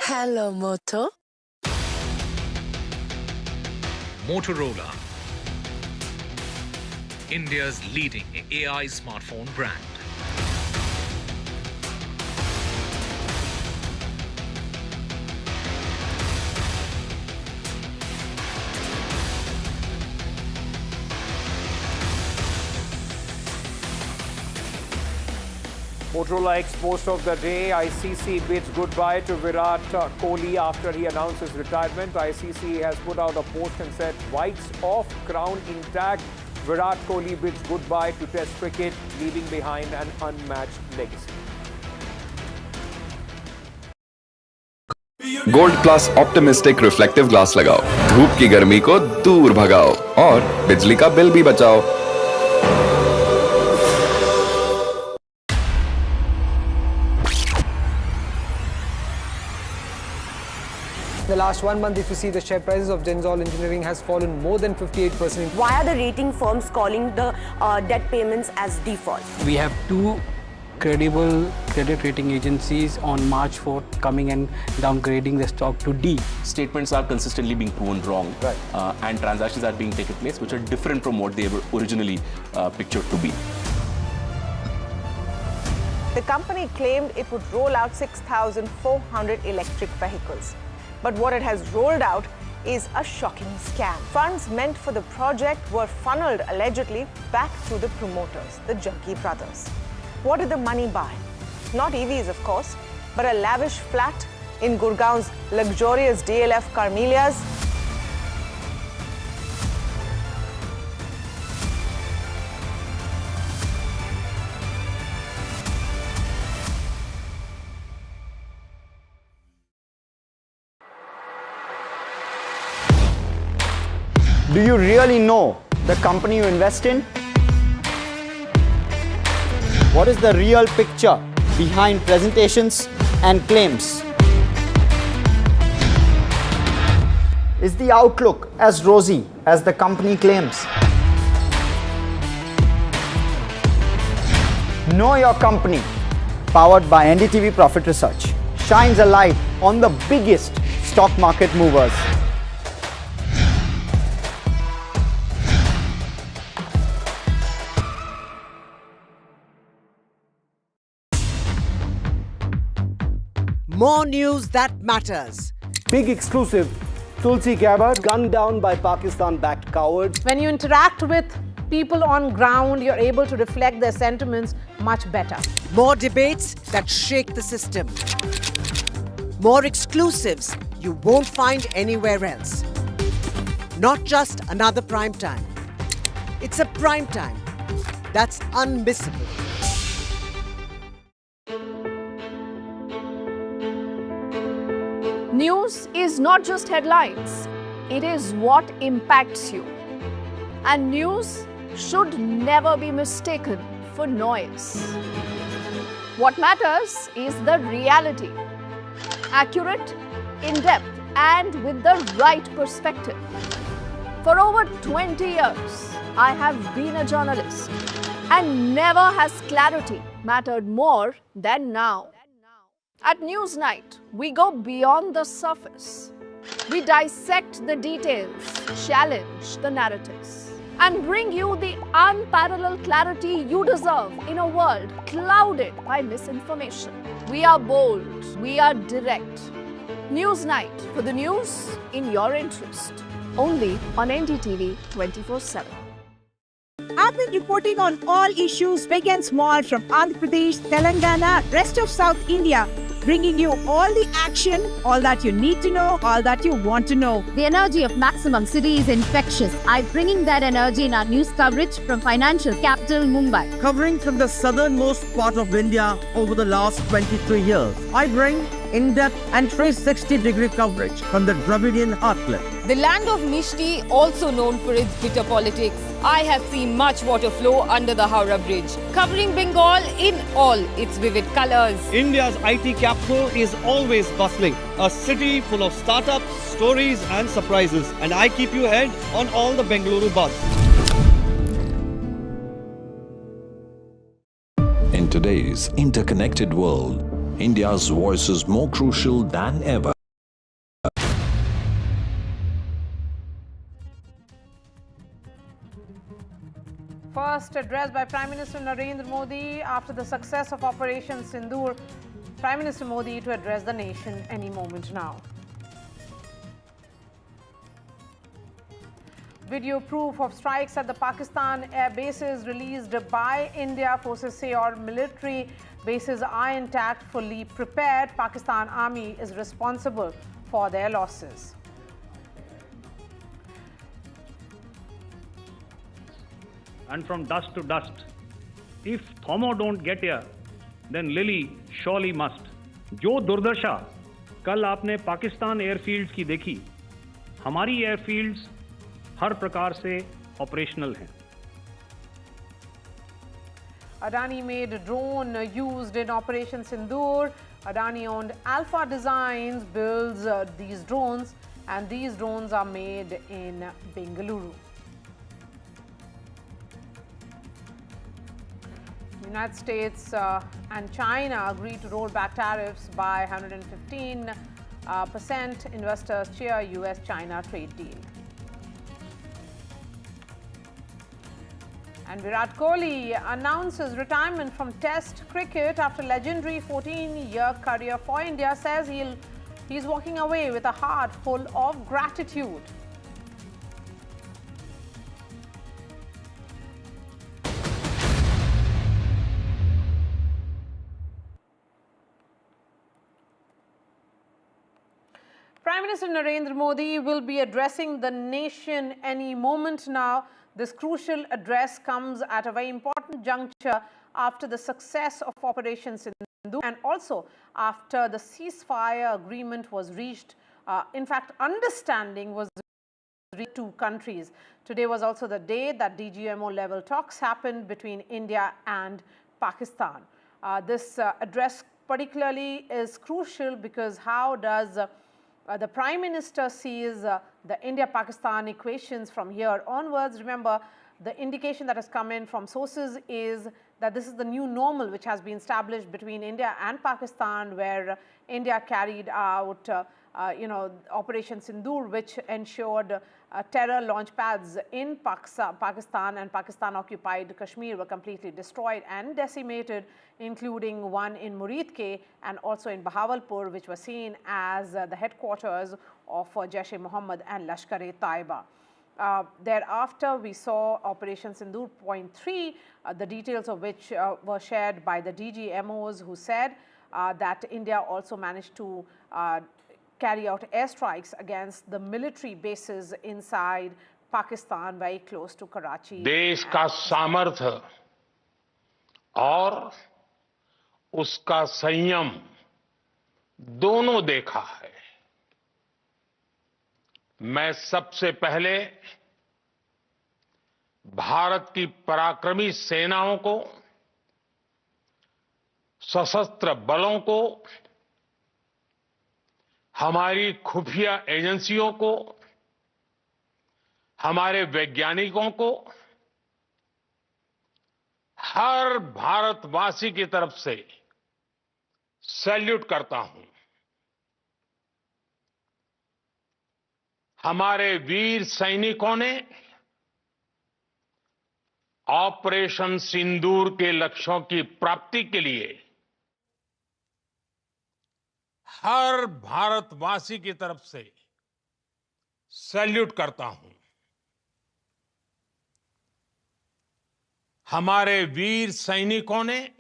Hello, Moto. Motorola, India's leading AI smartphone brand. Motorola Expost of the day. ICC bids goodbye to Virat Kohli after he announced his retirement. ICC has put out a post and said, "Whites off, crown intact. Virat Kohli bids goodbye to Test cricket, leaving behind an unmatched legacy." Gold plus optimistic reflective glass लगाओ, धूप की गर्मी को दूर भगाओ और बिजली का बिल भी बचाओ। The last 1 month, if you see, the share prices of Naval Engineering has fallen more than 58%. Why are the rating firms calling the debt payments as default? We have two credible credit rating agencies on March 4th coming and downgrading the stock to D. Statements are consistently being proven wrong, and transactions are being taken place which are different from what they were originally pictured to be. The company claimed it would roll out 6,400 electric vehicles. But what it has rolled out is a shocking scam. Funds meant for the project were funneled allegedly back to the promoters, the Junkie brothers. What did the money buy? Not EVs, of course, but a lavish flat in Gurgaon's luxurious DLF Carmelias. Do you really know the company you invest in? What is the real picture behind presentations and claims? Is the outlook as rosy as the company claims? Know Your Company, powered by NDTV Profit Research, shines a light on the biggest stock market movers. More news that matters. Big exclusive. Tulsi Gabbard gunned down by Pakistan-backed cowards. When you interact with people on ground, you're able to reflect their sentiments much better. More debates that shake the system. More exclusives you won't find anywhere else. Not just another prime time. It's a prime time that's unmissable. News is not just headlines, it is what impacts you. And news should never be mistaken for noise. What matters is the reality. Accurate, in-depth, and with the right perspective. For over 20 years, I have been a journalist, and never has clarity mattered more than now. At Newsnight, we go beyond the surface. We dissect the details, challenge the narratives, and bring you the unparalleled clarity you deserve in a world clouded by misinformation. We are bold, we are direct. Newsnight, for the news in your interest. Only on NDTV 24/7. I've been reporting on all issues big and small from Andhra Pradesh, Telangana, rest of South India, bringing you all the action, all that you need to know, all that you want to know. The energy of maximum city is infectious. I'm bringing that energy in our news coverage from financial capital Mumbai. Covering from the southernmost part of India over the last 23 years, I bring in-depth and 360-degree coverage from the Dravidian heartland. The land of Mishti, also known for its bitter politics. I have seen much water flow under the Howrah Bridge, covering Bengal in all its vivid colors. India's IT capital is always bustling, a city full of startups, stories and surprises. And I keep you ahead on all the Bengaluru buzz. In today's interconnected world, India's voice is more crucial than ever. First address by Prime Minister Narendra Modi after the success of Operation Sindoor. Prime Minister Modi to address the nation any moment now. Video proof of strikes at the Pakistan air bases released by India. Forces say all military bases are intact, fully prepared. Pakistan Army is responsible for their losses. And from dust to dust, if Thomo don't get here, then Lily surely must. Jo Durdasha, कल आपने Pakistan airfields की देखी। हमारी airfields हर प्रकार से operational हैं। Adani made a drone used in Operation Sindoor. Adani owned Alpha Designs builds these drones, and these drones are made in Bengaluru. United States and China agreed to roll back tariffs by 115%. Investors cheer US-China trade deal. And Virat Kohli announces retirement from Test cricket after legendary 14-year career for India. Says he's walking away with a heart full of gratitude. Prime Minister Narendra Modi will be addressing the nation any moment now. This crucial address comes at a very important juncture after the success of Operation Sindoor and also after the ceasefire agreement was reached. In fact, understanding was reached two countries. Today was also the day that DGMO level talks happened between India and Pakistan. This address particularly is crucial because how does the Prime Minister sees the India-Pakistan equations from here onwards. Remember, the indication that has come in from sources is that this is the new normal which has been established between India and Pakistan, where India carried out, Operation Sindoor, which ensured terror launch pads in Pakistan and Pakistan-occupied Kashmir were completely destroyed and decimated, including one in Muridke and also in Bahawalpur, which were seen as the headquarters of Jaish-e-Mohammed and Lashkar-e-Taiba. Thereafter, we saw Operation Sindoor Point 3, the details of which were shared by the DGMOs, who said that India also managed to carry out airstrikes against the military bases inside Pakistan, very close to Karachi. देश का सामर्थ्य और उसका संयम दोनों देखा है। मैं सबसे पहले भारत की पराक्रमी सेनाओं को, सशस्त्र बलों को, हमारी खुफिया एजेंसियों को, हमारे वैज्ञानिकों को, हर भारतवासी की तरफ से सैल्यूट करता हूं। हमारे वीर सैनिकों ने ऑपरेशन सिंदूर के लक्ष्यों की प्राप्ति के लिए हर भारतवासी की तरफ से सैल्यूट करता हूं। हमारे वीर सैनिकों ने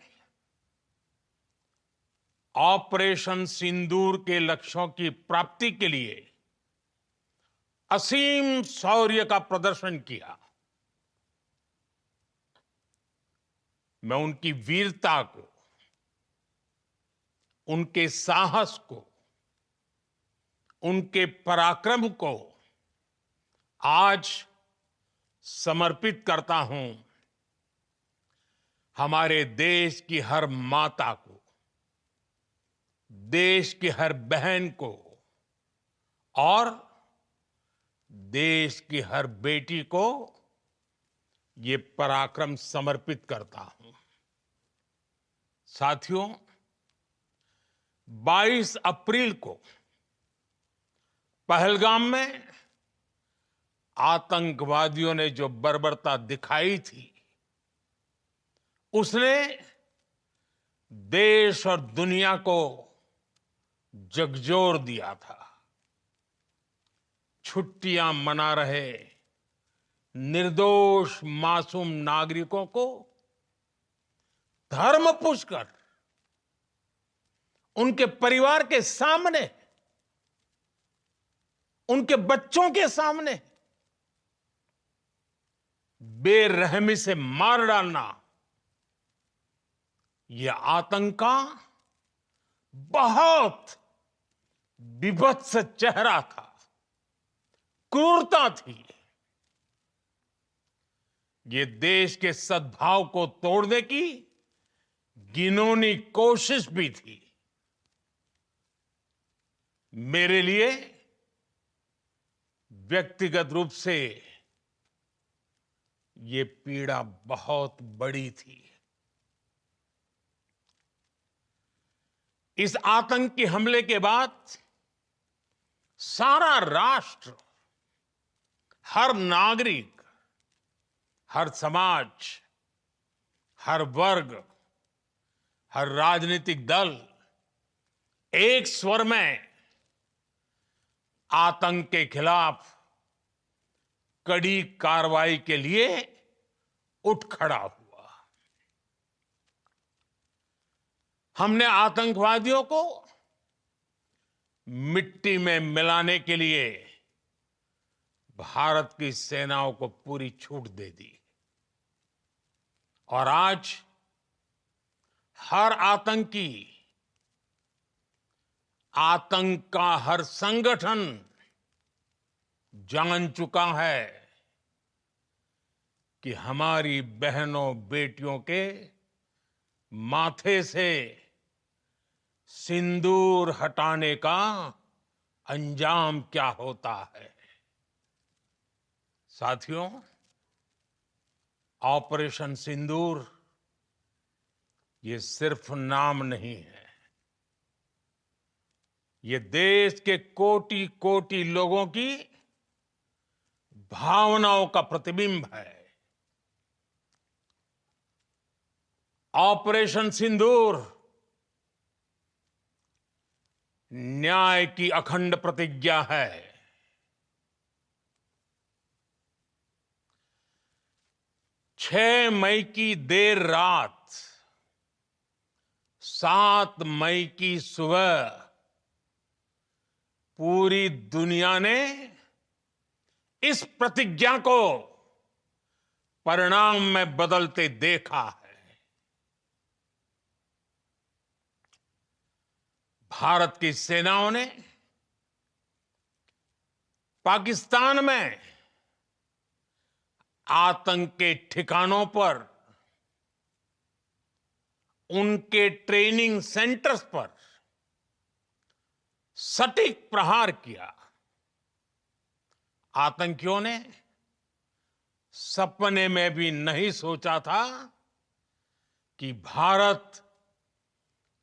ऑपरेशन सिंदूर के लक्ष्यों की प्राप्ति के लिए असीम शौर्य का प्रदर्शन किया। मैं उनकी वीरता को, उनके साहस को, उनके पराक्रम को आज समर्पित करता हूं। हमारे देश की हर माता को, देश की हर बहन को और देश की हर बेटी को ये पराक्रम समर्पित करता हूं। साथियों, 22 अप्रैल को पहलगाम में आतंकवादियों ने जो बर्बरता दिखाई थी, उसने देश और दुनिया को झकझोर दिया था। छुट्टियां मना रहे निर्दोष मासूम नागरिकों को धर्म पूछकर उनके परिवार के सामने, उनके बच्चों के सामने बेरहमी से मार डालना, यह आतंक का बहुत बीभत्स चेहरा था, क्रूरता थी। ये देश के सद्भाव को तोड़ने की घिनौनी कोशिश भी थी। मेरे लिए व्यक्तिगत रूप से ये पीड़ा बहुत बड़ी थी। इस आतंकी हमले के बाद सारा राष्ट्र, हर नागरिक, हर समाज, हर वर्ग, हर राजनीतिक दल एक स्वर में आतंक के खिलाफ कड़ी कार्रवाई के लिए उठ खड़ा हुआ। हमने आतंकवादियों को मिट्टी में मिलाने के लिए भारत की सेनाओं को पूरी छूट दे दी और आज हर आतंकी, आतंक का हर संगठन जान चुका है कि हमारी बहनों बेटियों के माथे से सिंदूर हटाने का अंजाम क्या होता है। साथियों, ऑपरेशन सिंदूर ये सिर्फ नाम नहीं है, ये देश के कोटि कोटि लोगों की भावनाओं का प्रतिबिंब है। ऑपरेशन सिंदूर न्याय की अखंड प्रतिज्ञा है। 6 मई की देर रात, 7 मई की सुबह पूरी दुनिया ने इस प्रतिज्ञा को परिणाम में बदलते देखा है। भारत की सेनाओं ने पाकिस्तान में आतंक के ठिकानों पर, उनके ट्रेनिंग सेंटर्स पर सटीक प्रहार किया। आतंकियों ने सपने में भी नहीं सोचा था कि भारत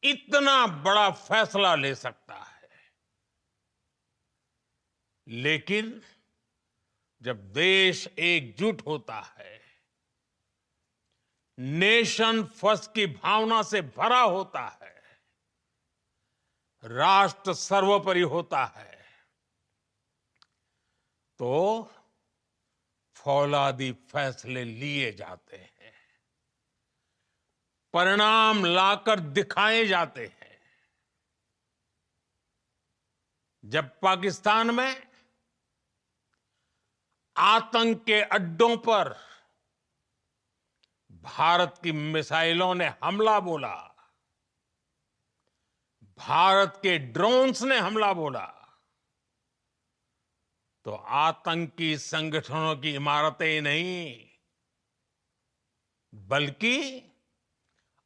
इतना बड़ा फैसला ले सकता है। लेकिन जब देश एकजुट होता है, नेशन फर्स्ट की भावना से भरा होता है, राष्ट्र सर्वोपरि होता है, तो फौलादी फैसले लिए जाते हैं, परिणाम लाकर दिखाए जाते हैं। जब पाकिस्तान में आतंक के अड्डों पर भारत की मिसाइलों ने हमला बोला, भारत के ड्रोन्स ने हमला बोला, तो आतंकी संगठनों की इमारतें नहीं, बल्कि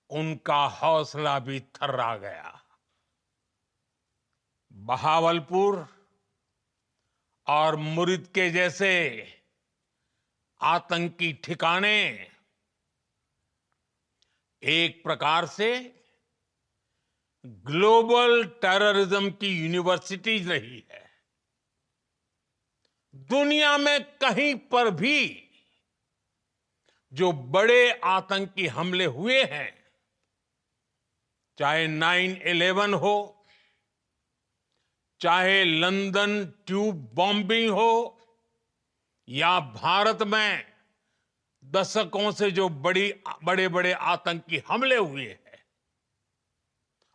उनका हौसला भी थर्रा गया। बहावलपुर और मुरिद के जैसे आतंकी ठिकाने एक प्रकार से ग्लोबल टेररिज्म की यूनिवर्सिटीज रही है। दुनिया में कहीं पर भी जो बड़े आतंकी हमले हुए हैं, चाहे 9/11 हो, चाहे लंदन ट्यूब बॉम्बिंग हो, या भारत में दशकों से जो बड़े बड़े आतंकी हमले हुए हैं,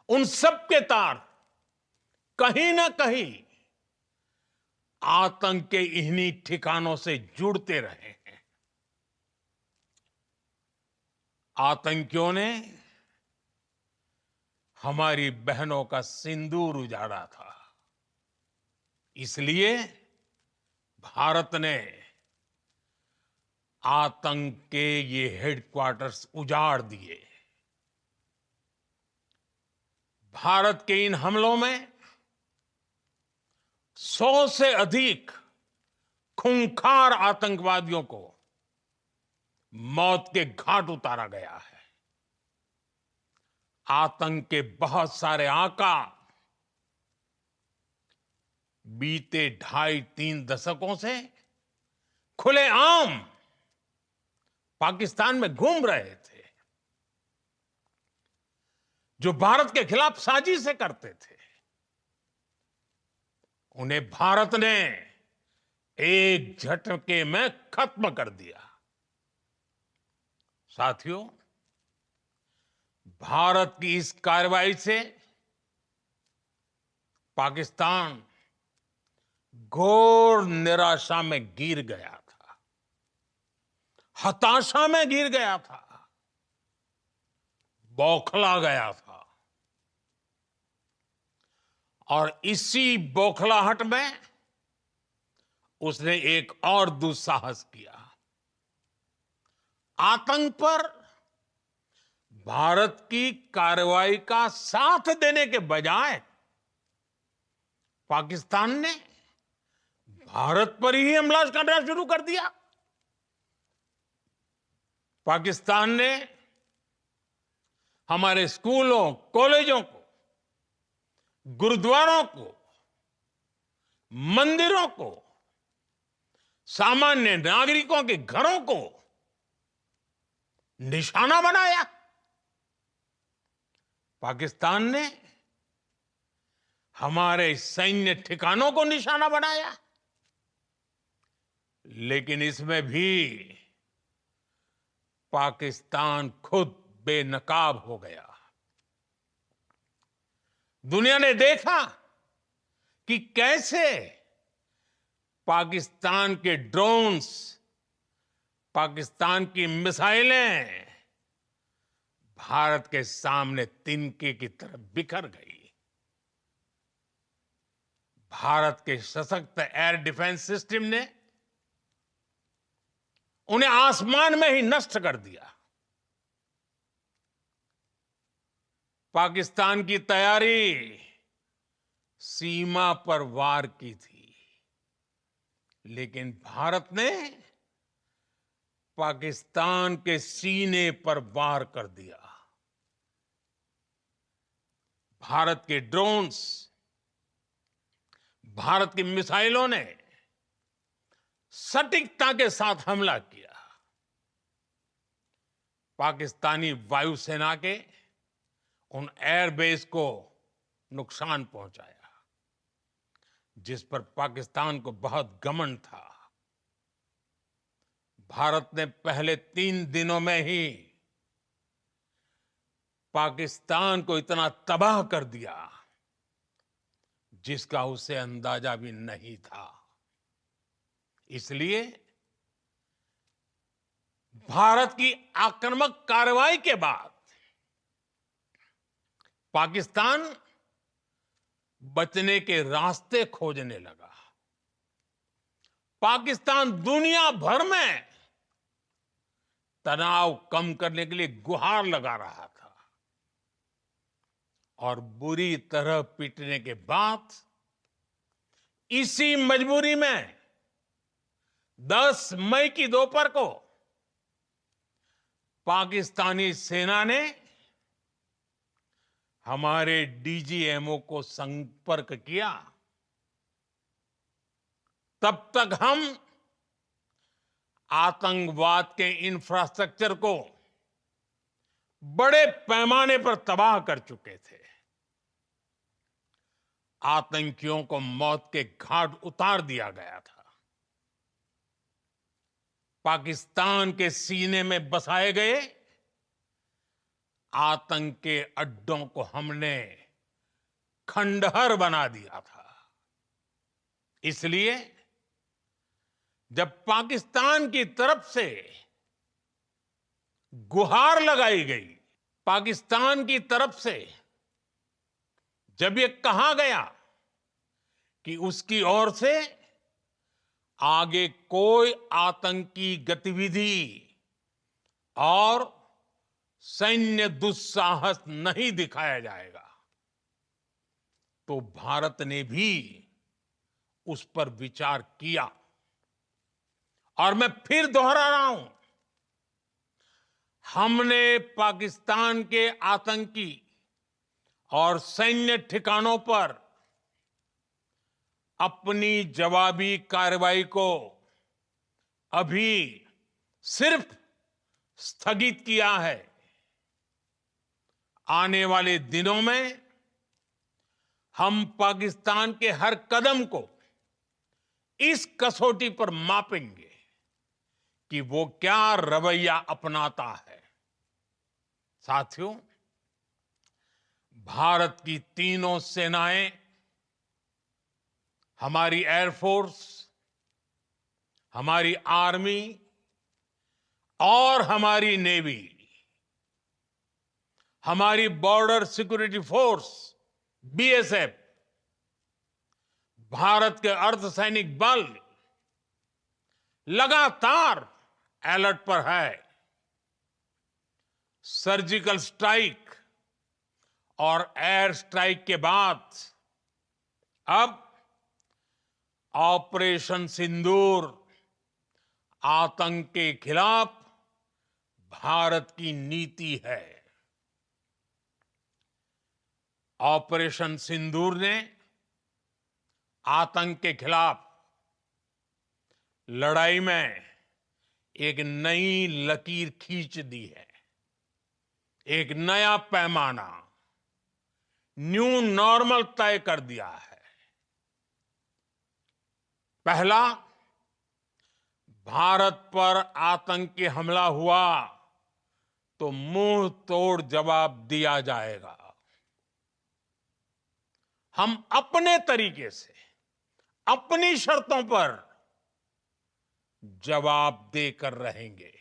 उन सब के तार कहीं ना कहीं आतंक के इन्हीं ठिकानों से जुड़ते रहे हैं। आतंकियों ने हमारी बहनों का सिंदूर उजाड़ा था, इसलिए भारत ने आतंक के ये हेडक्वार्टर्स उजाड़ दिए। भारत के इन हमलों में 100 से अधिक खूंखार आतंकवादियों को मौत के घाट उतारा गया है। आतंक के बहुत सारे आका बीते 2.5-3 दशकों से खुलेआम पाकिस्तान में घूम रहे थे, जो भारत के खिलाफ साजिशें करते थे। उन्हें भारत ने एक झटके में खत्म कर दिया। साथियों, भारत की इस कार्रवाई से पाकिस्तान घोर निराशा में गिर गया था, हताशा में गिर गया था, बौखला गया था। और इसी बौखलाहट में उसने एक और दुस्साहस किया। आतंक पर भारत की कार्रवाई का साथ देने के बजाय पाकिस्तान ने भारत पर ही हमला करना शुरू कर दिया। पाकिस्तान ने हमारे स्कूलों, कॉलेजों को, गुरुद्वारों को, मंदिरों को, सामान्य नागरिकों के घरों को निशाना बनाया। पाकिस्तान ने हमारे सैन्य ठिकानों को निशाना बनाया। लेकिन इसमें भी पाकिस्तान खुद बेनकाब हो गया। दुनिया ने देखा कि कैसे पाकिस्तान के ड्रोन्स, पाकिस्तान की मिसाइलें भारत के सामने तिनके की तरह बिखर गई। भारत के सशक्त एयर डिफेंस सिस्टम ने उन्हें आसमान में ही नष्ट कर दिया। पाकिस्तान की तैयारी सीमा पर वार की थी, लेकिन भारत ने पाकिस्तान के सीने पर वार कर दिया। भारत के ड्रोन्स, भारत की मिसाइलों ने सटीकता के साथ हमला किया। पाकिस्तानी वायुसेना के उन एयरबेस को नुकसान पहुंचाया, जिस पर पाकिस्तान को बहुत घमंड था। भारत ने पहले 3 दिनों में ही पाकिस्तान को इतना तबाह कर दिया जिसका उसे अंदाजा भी नहीं था। इसलिए भारत की आक्रामक कार्रवाई के बाद पाकिस्तान बचने के रास्ते खोजने लगा। पाकिस्तान दुनिया भर में तनाव कम करने के लिए गुहार लगा रहा था, और बुरी तरह पीटने के बाद इसी मजबूरी में 10 मई की दोपहर को पाकिस्तानी सेना ने हमारे डीजीएमओ को संपर्क किया। तब तक हम आतंकवाद के इंफ्रास्ट्रक्चर को बड़े पैमाने पर तबाह कर चुके थे। आतंकियों को मौत के घाट उतार दिया गया था। पाकिस्तान के सीने में बसाए गए आतंक के अड्डों को हमने खंडहर बना दिया था। इसलिए जब पाकिस्तान की तरफ से गुहार लगाई गई, पाकिस्तान की तरफ से जब ये कहा गया कि उसकी ओर से आगे कोई आतंकी गतिविधि और सैन्य दुस्साहस नहीं दिखाया जाएगा, तो भारत ने भी उस पर विचार किया। और मैं फिर दोहरा रहा हूं, हमने पाकिस्तान के आतंकी और सैन्य ठिकानों पर अपनी जवाबी कार्रवाई को अभी सिर्फ स्थगित किया है। आने वाले दिनों में हम पाकिस्तान के हर कदम को इस कसौटी पर मापेंगे कि वो क्या रवैया अपनाता है। साथियों, भारत की तीनों सेनाएं, हमारी एयरफोर्स, हमारी आर्मी और हमारी नेवी, हमारी border security force BSF, Bharat के अर्धसैनिक बल लगातार अलर्ट पर है। सर्जिकल स्ट्राइक और एयर स्ट्राइक के बाद अब ऑपरेशन सिंदूर आतंक के खिलाफ भारत की नीति है। ऑपरेशन सिंदूर ने आतंक के खिलाफ लड़ाई में एक नई लकीर खींच दी है, एक नया पैमाना, न्यू नॉर्मल तय कर दिया है। पहला, भारत पर आतंकी हमला हुआ तो मुंह तोड़ जवाब दिया जाएगा। हम अपने तरीके से, अपनी शर्तों पर जवाब देकर रहेंगे।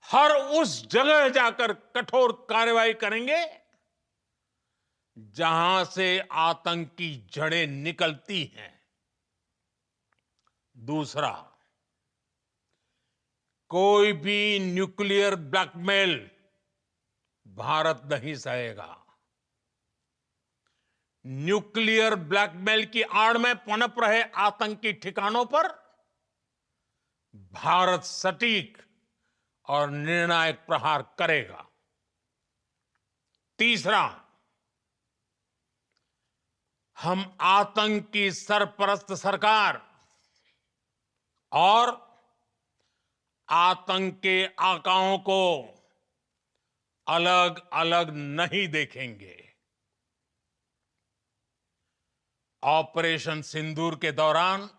हर उस जगह जाकर कठोर कार्रवाई करेंगे जहां से आतंक की जड़ें निकलती हैं। दूसरा, कोई भी न्यूक्लियर ब्लैकमेल भारत नहीं सहेगा। न्यूक्लियर ब्लैकमेल की आड़ में पनप रहे आतंकी ठिकानों पर भारत सटीक और निर्णायक प्रहार करेगा। तीसरा, हम आतंक की सरपरस्त सरकार और आतंक के आकाओं को अलग अलग नहीं देखेंगे। ऑपरेशन सिंदूर के दौरान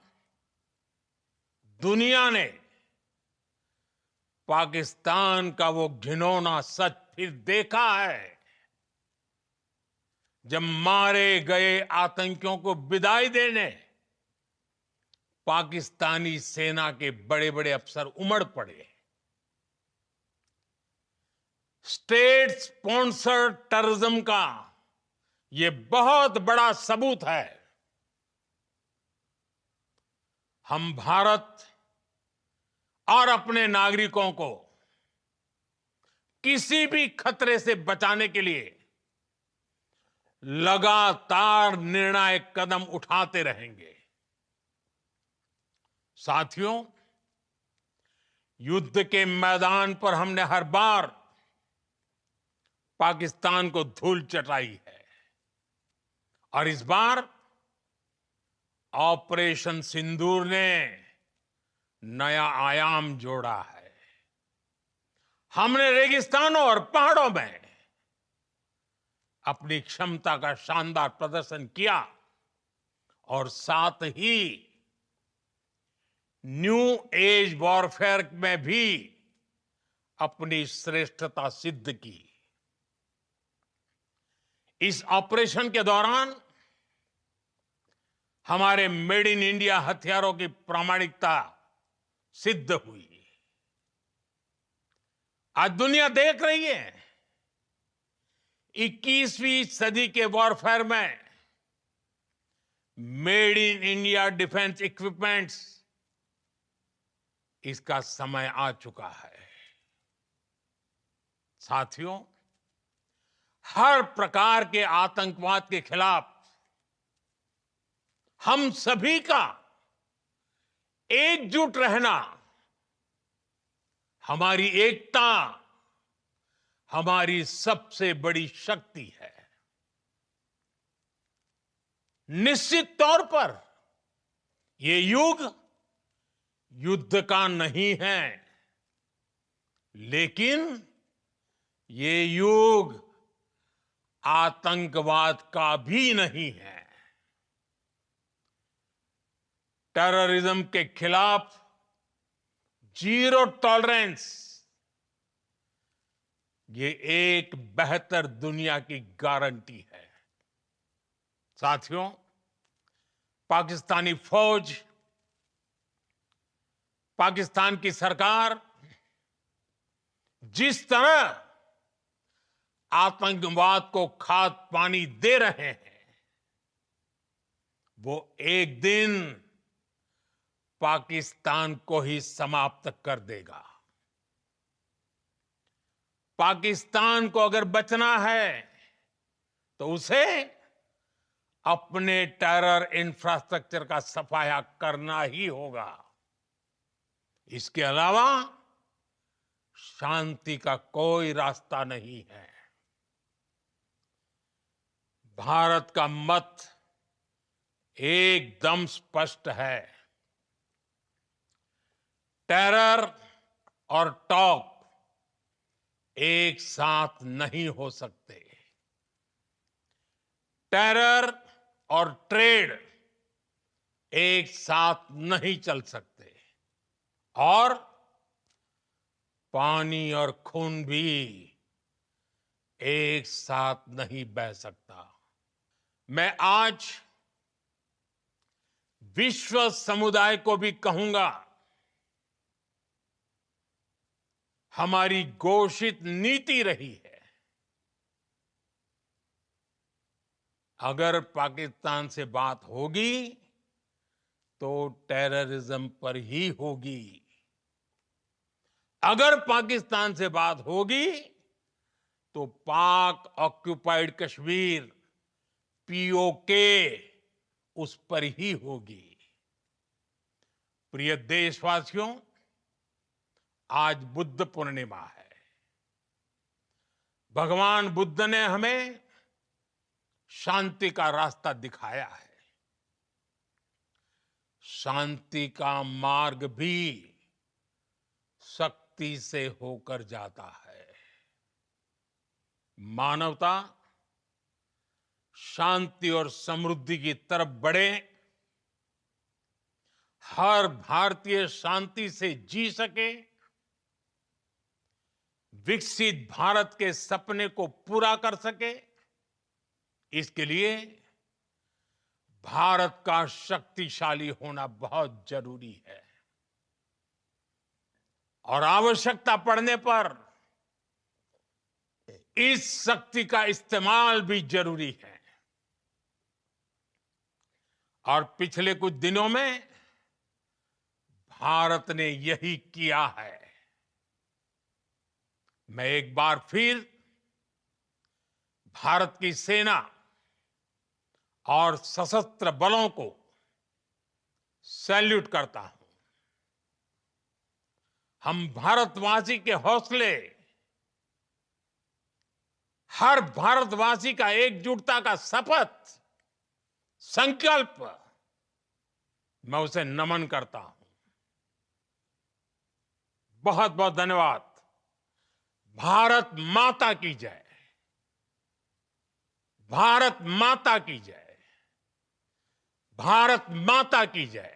दुनिया ने पाकिस्तान का वो घिनौना सच फिर देखा है, जब मारे गए आतंकियों को विदाई देने पाकिस्तानी सेना के बड़े बड़े अफसर उमड़ पड़े। स्टेट स्पॉन्सर्ड टेररिज्म का यह बहुत बड़ा सबूत है। हम भारत और अपने नागरिकों को किसी भी खतरे से बचाने के लिए लगातार निर्णायक कदम उठाते रहेंगे। साथियों, युद्ध के मैदान पर हमने हर बार पाकिस्तान को धूल चटाई है और इस बार ऑपरेशन सिंदूर ने नया आयाम जोड़ा है। हमने रेगिस्तानों और पहाड़ों में अपनी क्षमता का शानदार प्रदर्शन किया और साथ ही न्यू एज वॉरफेयर में भी अपनी श्रेष्ठता सिद्ध की। इस ऑपरेशन के दौरान हमारे मेड इन इंडिया हथियारों की प्रामाणिकता सिद्ध हुई। आज दुनिया देख रही है 21वीं सदी के वॉरफेयर में made in India defence equipments, इसका समय आ चुका है। साथियों, हर प्रकार के आतंकवाद के खिलाफ हम सभी का एकजुट रहना हमारी एकता, हमारी सबसे बड़ी शक्ति है। निश्चित तौर पर ये युग युद्ध का नहीं है, लेकिन ये युग आतंकवाद का भी नहीं है। टेररिज्म के खिलाफ जीरो टॉलरेंस, ये एक बेहतर दुनिया की गारंटी है। साथियों, पाकिस्तानी फौज, पाकिस्तान की सरकार जिस तरह आतंकवाद को खाद पानी दे रहे हैं, वो एक दिन पाकिस्तान को ही समाप्त कर देगा। पाकिस्तान को अगर बचना है तो उसे अपने टेरर इंफ्रास्ट्रक्चर का सफाया करना ही होगा। इसके अलावा शांति का कोई रास्ता नहीं है। भारत का मत एकदम स्पष्ट है। टेरर और टॉक एक साथ नहीं हो सकते। टेरर और ट्रेड एक साथ नहीं चल सकते, और पानी और खून भी एक साथ नहीं बह सकता। मैं आज विश्व समुदाय को भी कहूंगा, हमारी घोषित नीति रही है, अगर पाकिस्तान से बात होगी तो टेररिज्म पर ही होगी। अगर पाकिस्तान से बात होगी तो पाक ऑक्युपाइड कश्मीर, पीओके, उस पर ही होगी। प्रिय देशवासियों, आज बुद्ध पूर्णिमा है। भगवान बुद्ध ने हमें शांति का रास्ता दिखाया है। शांति का मार्ग भी शक्ति से होकर जाता है। मानवता शांति और समृद्धि की तरफ बढ़े, हर भारतीय शांति से जी सके, विकसित भारत के सपने को पूरा कर सके, इसके लिए भारत का शक्तिशाली होना बहुत जरूरी है। और आवश्यकता पड़ने पर इस शक्ति का इस्तेमाल भी जरूरी है। और पिछले कुछ दिनों में भारत ने यही किया है। मैं एक बार फिर भारत की सेना और सशस्त्र बलों को सैल्यूट करता हूं। हम भारतवासी के हौसले, हर भारतवासी का एकजुटता का शपथ, संकल्प, मैं उसे नमन करता हूं। बहुत बहुत धन्यवाद। भारत माता की जय। भारत माता की जय। भारत माता की जय।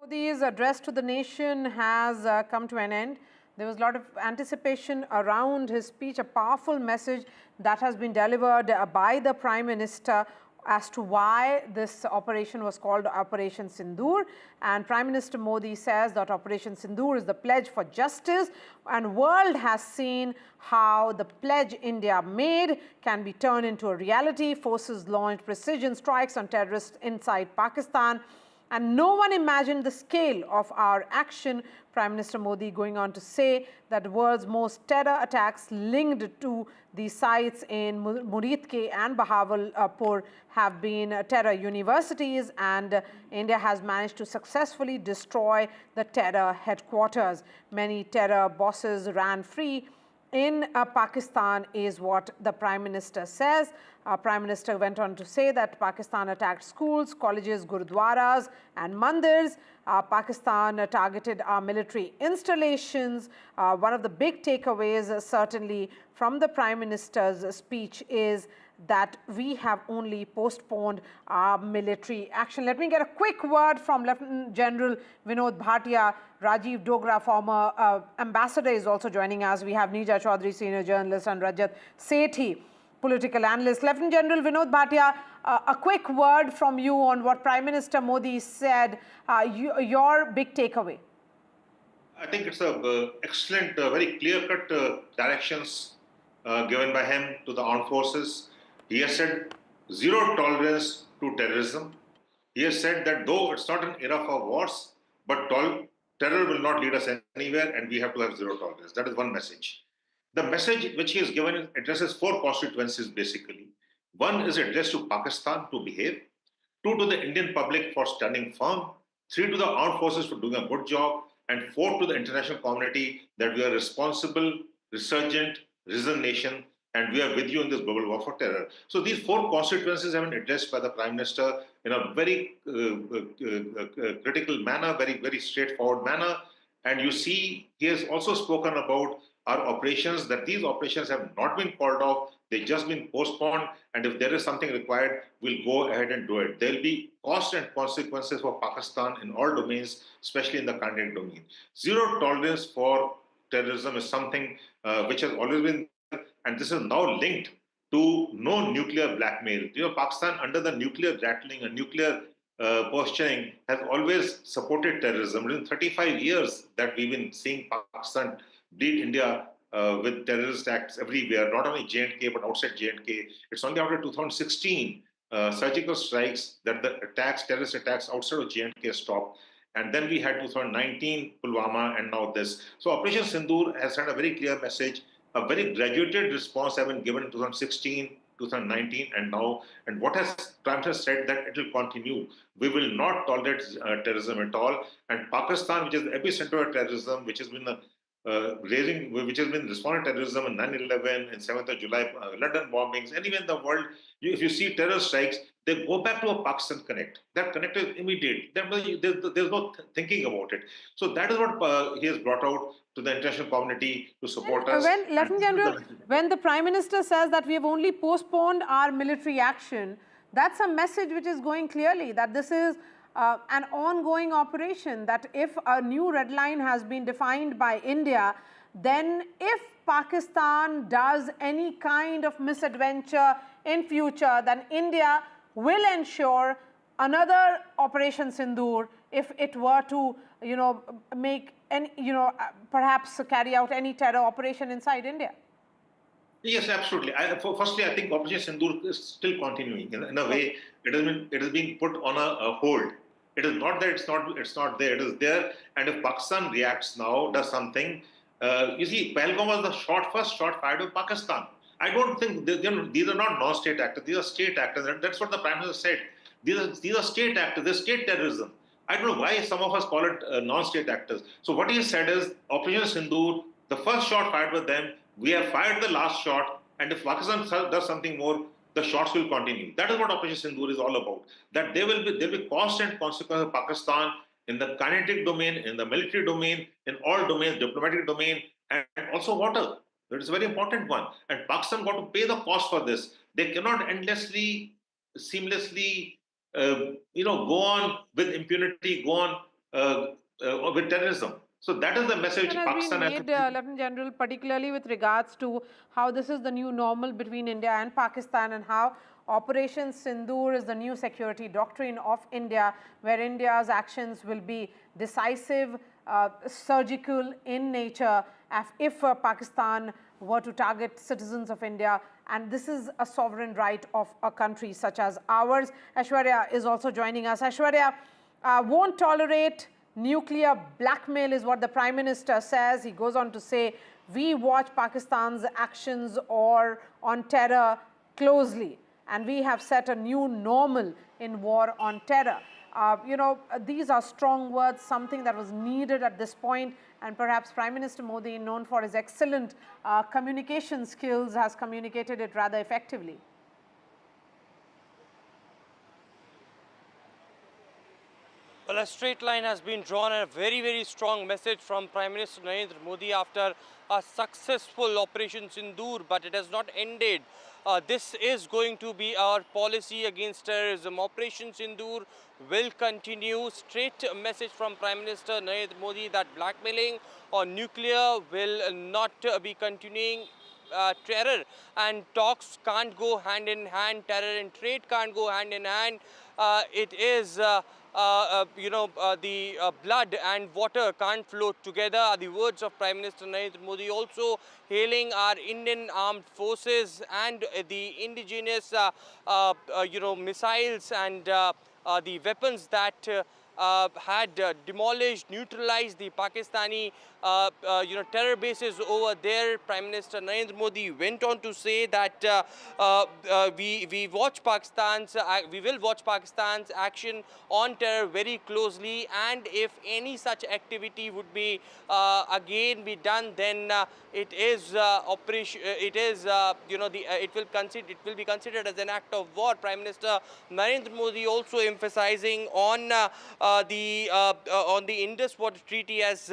Modi's address to the nation has come to an end. There was a lot of anticipation around his speech, a powerful message that has been delivered by the Prime Minister as to why this operation was called Operation Sindoor. And Prime Minister Modi says that Operation Sindoor is the pledge for justice, and world has seen how the pledge India made can be turned into a reality. Forces launched precision strikes on terrorists inside Pakistan, and no one imagined the scale of our action. Prime Minister Modi going on to say that the world's most terror attacks linked to the sites in Muridke and Bahawalpur have been terror universities, and India has managed to successfully destroy the terror headquarters. Many terror bosses ran free in Pakistan, is what the Prime Minister says. Prime Minister went on to say that Pakistan attacked schools, colleges, gurudwaras and mandirs. Pakistan targeted our military installations. One of the big takeaways certainly from the Prime Minister's speech is that we have only postponed our military action. Let me get a quick word from Lieutenant General Vinod Bhatia. Rajiv Dogra, former ambassador, is also joining us. We have Neeja Chaudhary, senior journalist, and Rajat Sethi, political analyst. Lieutenant General Vinod Bhatia, a quick word from you on what Prime Minister Modi said, your big takeaway. I think it's a excellent, very clear-cut directions given by him to the armed forces. He has said zero tolerance to terrorism. He has said that though it's not an era for wars, but terror will not lead us anywhere, and we have to have zero tolerance. That is one message. The message which he has given addresses four constituencies basically. One is addressed to Pakistan to behave. Two, to the Indian public for standing firm. Three, to the armed forces for doing a good job. And four, to the international community that we are responsible, resurgent, risen nation, and we are with you in this global war for terror. So these four constituencies have been addressed by the Prime Minister in a very critical manner, very straightforward manner. And you see, he has also spoken about our operations, that these operations have not been called off, they've just been postponed, and if there is something required, we'll go ahead and do it. There'll be cost and consequences for Pakistan in all domains, especially in the kinetic domain. Zero tolerance for terrorism is something which has always been, and this is now linked to no nuclear blackmail. You know, Pakistan, under the nuclear rattling and nuclear posturing, has always supported terrorism. Within 35 years that we've been seeing Pakistan bleed India with terrorist acts everywhere, not only J&K, but outside J&K. It's only after 2016 surgical strikes that the attacks, terrorist attacks outside of J&K stopped. And then we had 2019 Pulwama, and now this. So Operation Sindoor has sent a very clear message. A very graduated response has been given in 2016, 2019, and now. And what has Trump has said that it will continue. We will not tolerate terrorism at all. And Pakistan, which is the epicenter of terrorism, which has been which has been responding to terrorism in 9/11, in 7th of July, London bombings, anywhere in the world, if you see terror strikes, they go back to a Pakistan connect. That connect is immediate. There's no thinking about it. So that is what he has brought out to the international community to support us. When, Lieutenant General, when the Prime Minister says that we have only postponed our military action, that's a message which is going clearly that this is an ongoing operation, that if a new red line has been defined by India, then if Pakistan does any kind of misadventure in future, then India will ensure another Operation Sindoor if it were to, make any, perhaps carry out any terror operation inside India. Yes, absolutely. Firstly, I think Operation Sindoor is still continuing. In a way, it has been put on a hold. It is not that it's not there. It is there. And if Pakistan reacts now, does something, you see, Pahalgam was the first shot fired of Pakistan. I don't think these are not non-state actors. These are state actors. That's what the Prime Minister said. These are state actors. They're state terrorism. I don't know why some of us call it non-state actors. So what he said is Operation Sindoor, the first shot fired with them, we have fired the last shot, and if Pakistan does something more, the shots will continue. That is what Operation Sindoor is all about. That there will be cost and consequence of Pakistan in the kinetic domain, in the military domain, in all domains, diplomatic domain, and also water. That is a very important one. And Pakistan got to pay the cost for this. They cannot endlessly, seamlessly, go on with impunity, go on with terrorism. So that is the message Pakistan has made, Lieutenant General, particularly with regards to how this is the new normal between India and Pakistan, and how Operation Sindoor is the new security doctrine of India, where India's actions will be decisive, surgical in nature if Pakistan were to target citizens of India, and this is a sovereign right of a country such as ours. Aishwarya is also joining us. Aishwarya, won't tolerate nuclear blackmail is what the Prime Minister says. He goes on to say, we watch Pakistan's actions or on terror closely, and we have set a new normal in war on terror. These are strong words, something that was needed at this point, and perhaps Prime Minister Modi, known for his excellent communication skills, has communicated it rather effectively. Well, a straight line has been drawn and a very, very strong message from Prime Minister Narendra Modi after a successful Operation Sindoor, but it has not ended. This is going to be our policy against terrorism. Operation Sindoor will continue. Straight message from Prime Minister Narendra Modi that blackmailing or nuclear will not be continuing. Terror and talks can't go hand in hand. Terror and trade can't go hand in hand. It is the blood and water can't flow together are the words of Prime Minister Narendra Modi, also hailing our Indian armed forces and the indigenous missiles and the weapons that had demolished, neutralized the Pakistani terror bases over there. Prime Minister Narendra Modi went on to say that we will watch Pakistan's action on terror very closely, and if any such activity would be again be done, then it will be considered as an act of war. Prime Minister Narendra Modi also emphasizing on the Indus Water Treaty, as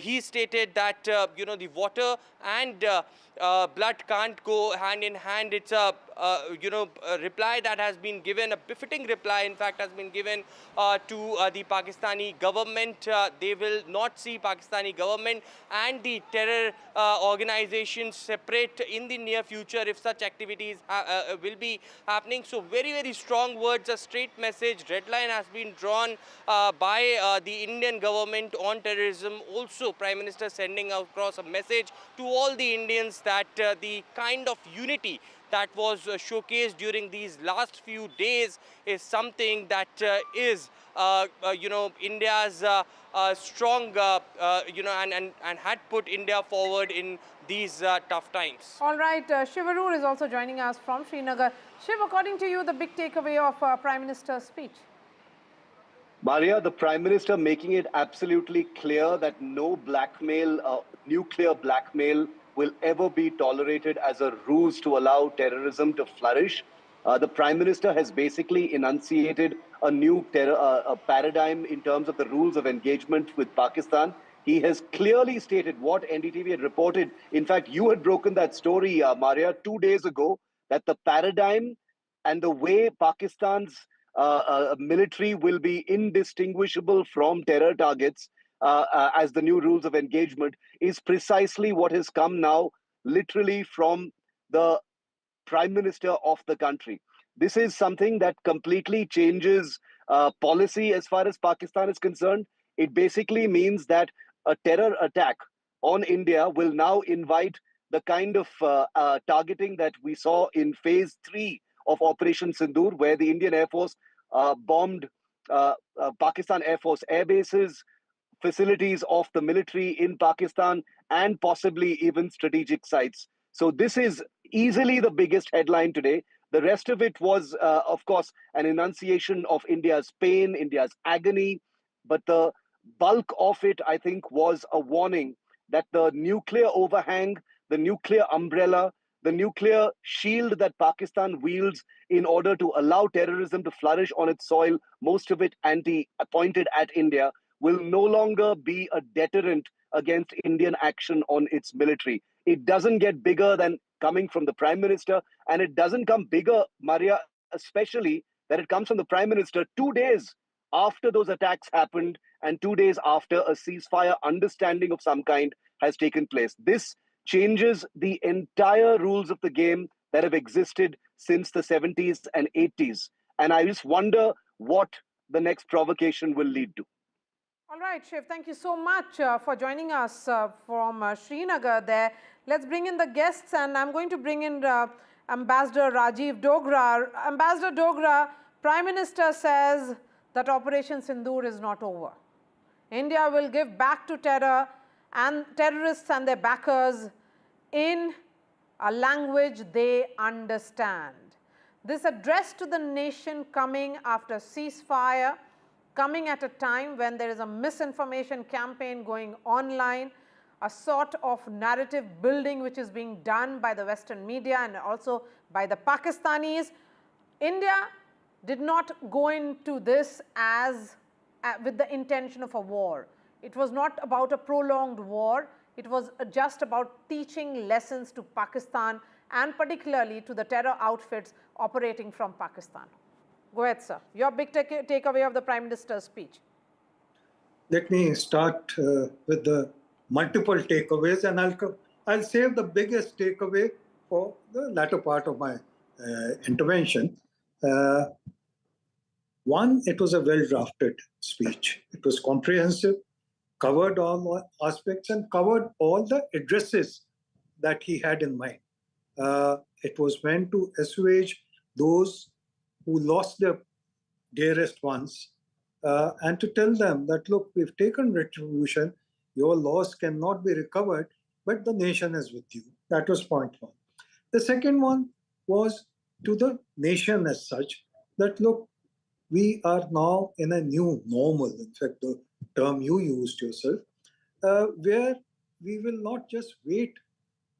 he stated that the water and blood can't go hand in hand. It's a reply that has been given, a befitting reply in fact has been given to the Pakistani government. They will not see Pakistani government and the terror organizations separate in the near future if such activities will be happening. So very, very strong words, a straight message. Red line has been drawn by the Indian government on terrorism. Also, Prime Minister sending across a message to all the Indians that the kind of unity that was showcased during these last few days is something that is India's strong and had put India forward in these tough times. All right, Shivarur is also joining us from Srinagar. Shiv, according to you, the big takeaway of Prime Minister's speech? Maria, the Prime Minister making it absolutely clear that no blackmail, nuclear blackmail, will ever be tolerated as a ruse to allow terrorism to flourish. The Prime Minister has basically enunciated a new paradigm in terms of the rules of engagement with Pakistan. He has clearly stated what NDTV had reported. In fact, you had broken that story, Maria, 2 days ago, that the paradigm and the way Pakistan's military will be indistinguishable from terror targets as the new rules of engagement is precisely what has come now literally from the Prime Minister of the country. This is something that completely changes policy as far as Pakistan is concerned. It basically means that a terror attack on India will now invite the kind of targeting that we saw in phase 3 of Operation Sindoor, where the Indian Air Force bombed Pakistan Air Force air bases, facilities of the military in Pakistan, and possibly even strategic sites. So this is easily the biggest headline today. The rest of it was, of course, an enunciation of India's pain, India's agony. But the bulk of it, I think, was a warning that the nuclear overhang, the nuclear umbrella, the nuclear shield that Pakistan wields in order to allow terrorism to flourish on its soil, most of it pointed at India, will no longer be a deterrent against Indian action on its military. It doesn't get bigger than coming from the Prime Minister, and it doesn't come bigger, Maria, especially that it comes from the Prime Minister 2 days after those attacks happened and 2 days after a ceasefire understanding of some kind has taken place. This changes the entire rules of the game that have existed since the 70s and 80s. And I just wonder what the next provocation will lead to. All right, Shiv, thank you so much for joining us from Srinagar there. Let's bring in the guests, and I'm going to bring in Ambassador Rajiv Dogra. Ambassador Dogra, Prime Minister says that Operation Sindoor is not over. India will give back to terror and terrorists and their backers in a language they understand. This address to the nation coming after ceasefire, coming at a time when there is a misinformation campaign going online, a sort of narrative building which is being done by the Western media and also by the Pakistanis. India did not go into this as with the intention of a war. It was not about a prolonged war. It was just about teaching lessons to Pakistan and particularly to the terror outfits operating from Pakistan. Go ahead, sir. Your big takeaway of the Prime Minister's speech. Let me start with the multiple takeaways, and I'll save the biggest takeaway for the latter part of my intervention. One, it was a well-drafted speech. It was comprehensive, covered all aspects, and covered all the addresses that he had in mind. It was meant to assuage those who lost their dearest ones, and to tell them that, look, we've taken retribution, your loss cannot be recovered, but the nation is with you. That was point one. The second one was to the nation as such, that look, we are now in a new normal, in fact, the term you used yourself, where we will not just wait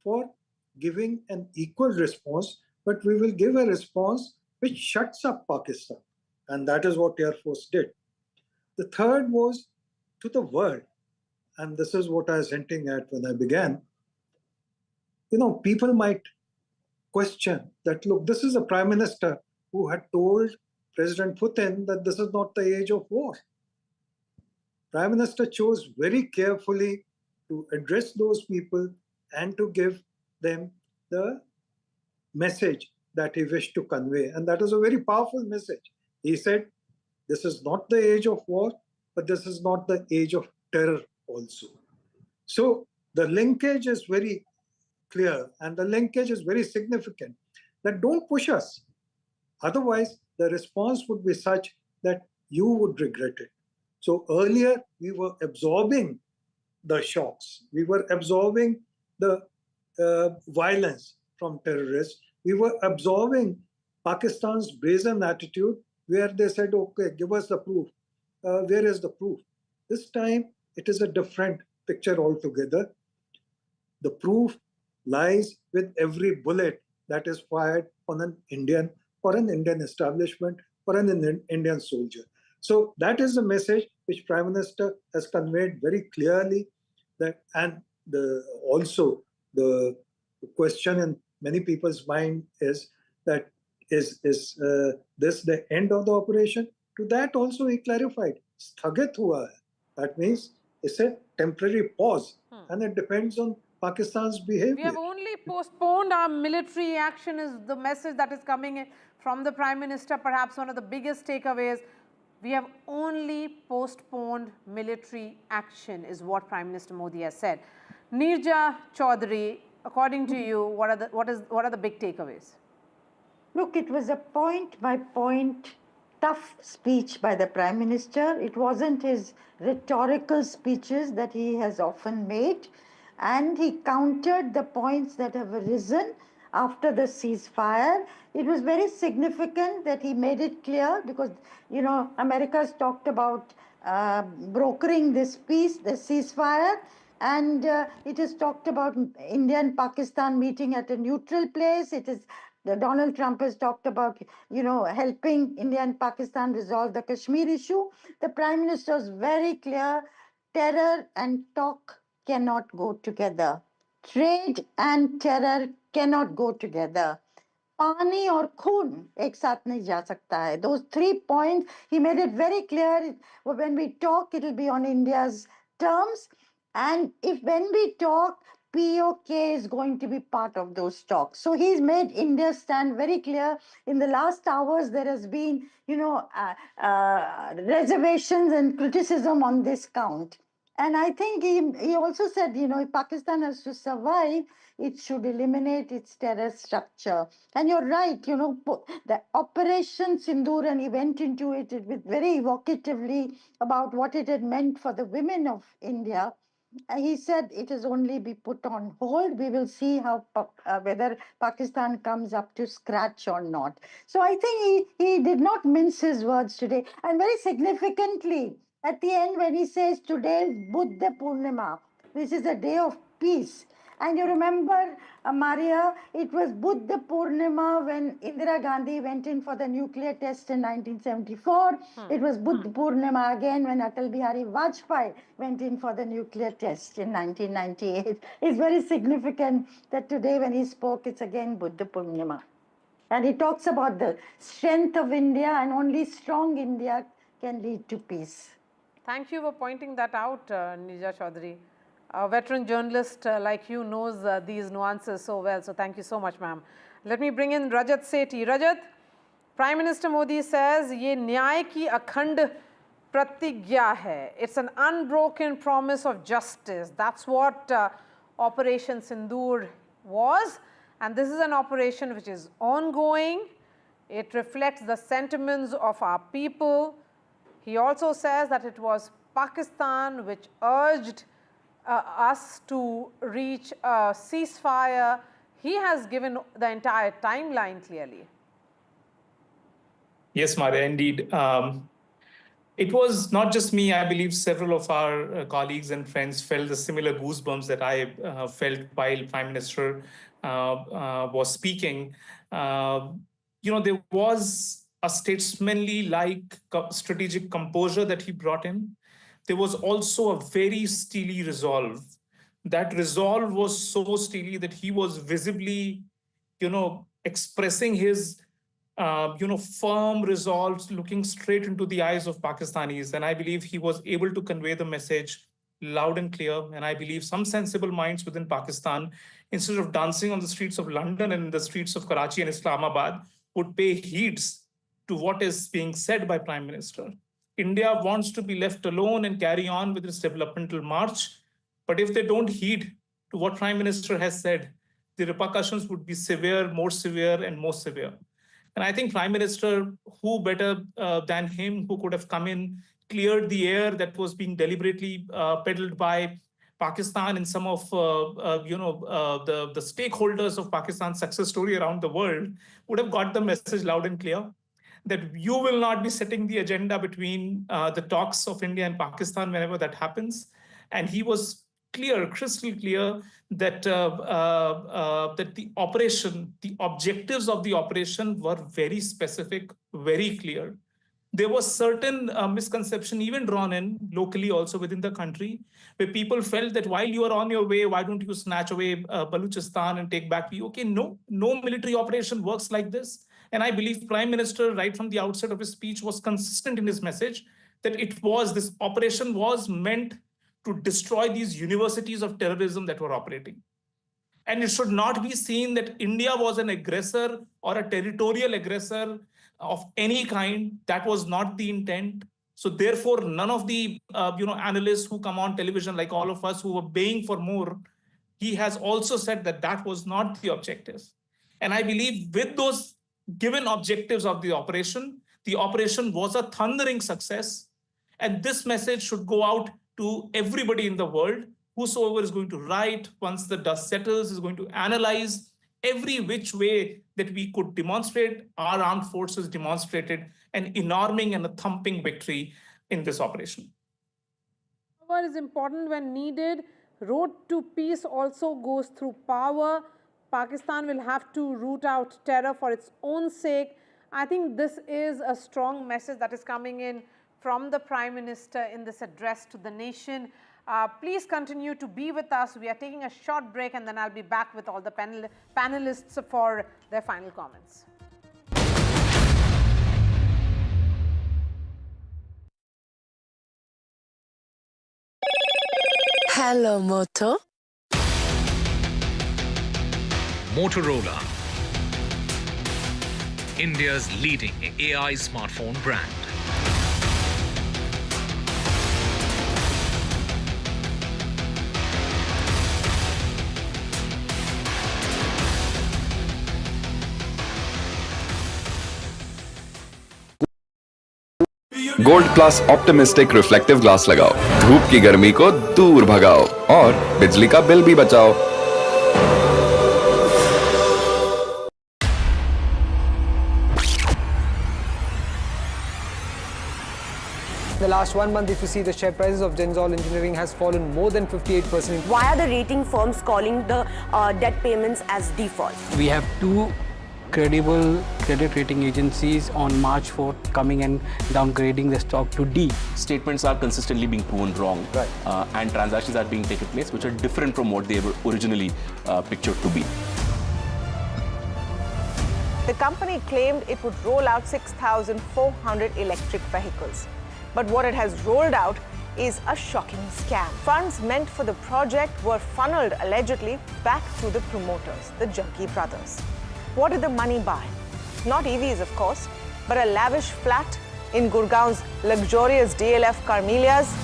for giving an equal response, but we will give a response which shuts up Pakistan. And that is what Air Force did. The third was to the world. And this is what I was hinting at when I began. You know, people might question that, look, this is a prime minister who had told President Putin that this is not the age of war. Prime Minister chose very carefully to address those people and to give them the message that he wished to convey. And that was a very powerful message. He said, this is not the age of war, but this is not the age of terror also. So the linkage is very clear, and the linkage is very significant, that don't push us. Otherwise, the response would be such that you would regret it. So earlier, we were absorbing the shocks. We were absorbing the violence from terrorists. We were absorbing Pakistan's brazen attitude where they said, okay, give us the proof. Where is the proof? This time, it is a different picture altogether. The proof lies with every bullet that is fired on an Indian, or an Indian establishment, or an Indian soldier. So that is the message which Prime Minister has conveyed very clearly. That, and also the question in many people's mind is that is this the end of the operation? To that also he clarified, sthagit hua hai. That means it's a temporary pause, and it depends on Pakistan's behavior. We have only postponed our military action is the message that is coming in from the Prime Minister, perhaps one of the biggest takeaways. We have only postponed military action is what Prime Minister Modi has said. Neerja Chaudhary, according to you, what are the big takeaways? Look, it was a point-by-point tough speech by the Prime Minister. It wasn't his rhetorical speeches that he has often made. And he countered the points that have arisen after the ceasefire. It was very significant that he made it clear because, you know, America's talked about brokering this peace, the ceasefire, and it is talked about India and Pakistan meeting at a neutral place. It is Donald Trump has talked about, you know, helping India and Pakistan resolve the Kashmir issue. The Prime Minister is very clear, terror and talk cannot go together. Trade and terror cannot go together. Pani or khoon ek saath nahi ja sakta hai. Those 3 points, he made it very clear. When we talk, it will be on India's terms. And if when we talk, POK is going to be part of those talks. So he's made India stand very clear. In the last hours, there has been, reservations and criticism on this count. And I think he also said, if Pakistan has to survive, it should eliminate its terror structure. And you're right, the Operation Sindoor, and he went into it with very evocatively about what it had meant for the women of India. He said it is only be put on hold. We will see how whether Pakistan comes up to scratch or not. So I think he did not mince his words today. And very significantly, at the end when he says today is Buddha Purnima, this is a day of peace. And you remember, Maria, it was Buddha Purnima when Indira Gandhi went in for the nuclear test in 1974. It was Buddha Purnima again when Atal Bihari Vajpayee went in for the nuclear test in 1998. It's very significant that today when he spoke, it's again Buddha Purnima. And he talks about the strength of India, and only strong India can lead to peace. Thank you for pointing that out, Nija Chaudhary. A veteran journalist like you knows these nuances so well. So thank you so much, ma'am. Let me bring in Rajat Sethi. Rajat, Prime Minister Modi says, "Ye nyay ki akhand pratigya hai." It's an unbroken promise of justice. That's what Operation Sindoor was. And this is an operation which is ongoing. It reflects the sentiments of our people. He also says that it was Pakistan which urged us to reach a ceasefire. He has given the entire timeline clearly. Yes, Maria, indeed. It was not just me. I believe several of our colleagues and friends felt the similar goosebumps that I felt while Prime Minister was speaking. There was a statesmanly-like strategic composure that he brought in. There was also a very steely resolve. That resolve was so steely that he was visibly, expressing his, firm resolve, looking straight into the eyes of Pakistanis. And I believe he was able to convey the message loud and clear. And I believe some sensible minds within Pakistan, instead of dancing on the streets of London and in the streets of Karachi and Islamabad, would pay heeds to what is being said by Prime Minister. India wants to be left alone and carry on with its developmental march. But if they don't heed to what Prime Minister has said, the repercussions would be severe, more severe, and more severe. And I think Prime Minister, who better than him, who could have come in, cleared the air that was being deliberately peddled by Pakistan and some of the stakeholders of Pakistan's success story around the world, would have got the message loud and clear that you will not be setting the agenda between the talks of India and Pakistan whenever that happens. And he was clear, crystal clear, that that the operation, the objectives of the operation were very specific, very clear. There was certain misconception even drawn in locally also within the country, where people felt that while you are on your way, why don't you snatch away Baluchistan and take back POK? No military operation works like this. And I believe Prime Minister, right from the outset of his speech, was consistent in his message that this operation was meant to destroy these universities of terrorism that were operating. And it should not be seen that India was an aggressor or a territorial aggressor of any kind. That was not the intent. So therefore, none of the analysts who come on television, like all of us who were baying for more, he has also said that that was not the objective. And I believe with those given objectives of the operation was a thundering success. And this message should go out to everybody in the world. Whosoever is going to write, once the dust settles, is going to analyze every which way that we could demonstrate. Our armed forces demonstrated an enormous and a thumping victory in this operation. Power is important when needed. Road to peace also goes through power. Pakistan will have to root out terror for its own sake. I think this is a strong message that is coming in from the Prime Minister in this address to the nation. Please continue to be with us. We are taking a short break and then I'll be back with all the panelists for their final comments. Hello, Moto. Motorola, India's leading AI smartphone brand. Gold plus optimistic reflective glass लगाओ, धूप की गर्मी को दूर भगाओ और बिजली का बिल भी बचाओ। In the last 1 month, if you see, the share prices of Naval Engineering has fallen more than 58%. Why are the rating firms calling the debt payments as default? We have two credible credit rating agencies on March 4th coming and downgrading the stock to D. Statements are consistently being proven wrong, and transactions are being taken place which are different from what they were originally pictured to be. The company claimed it would roll out 6,400 electric vehicles. But what it has rolled out is a shocking scam. Funds meant for the project were funneled allegedly back to the promoters, the Junkie brothers. What did the money buy? Not EVs, of course, but a lavish flat in Gurgaon's luxurious DLF Carmelias.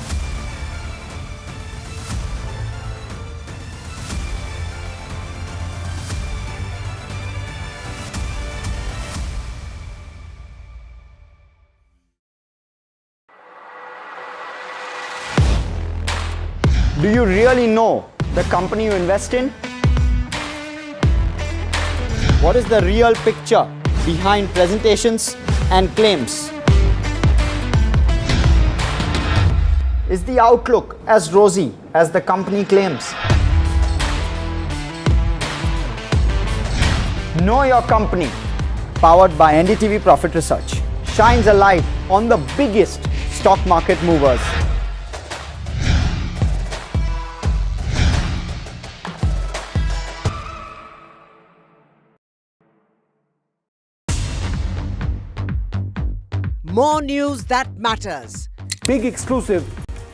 Do you really know the company you invest in? What is the real picture behind presentations and claims? Is the outlook as rosy as the company claims? Know Your Company, powered by NDTV Profit Research, shines a light on the biggest stock market movers. More news that matters. Big exclusive.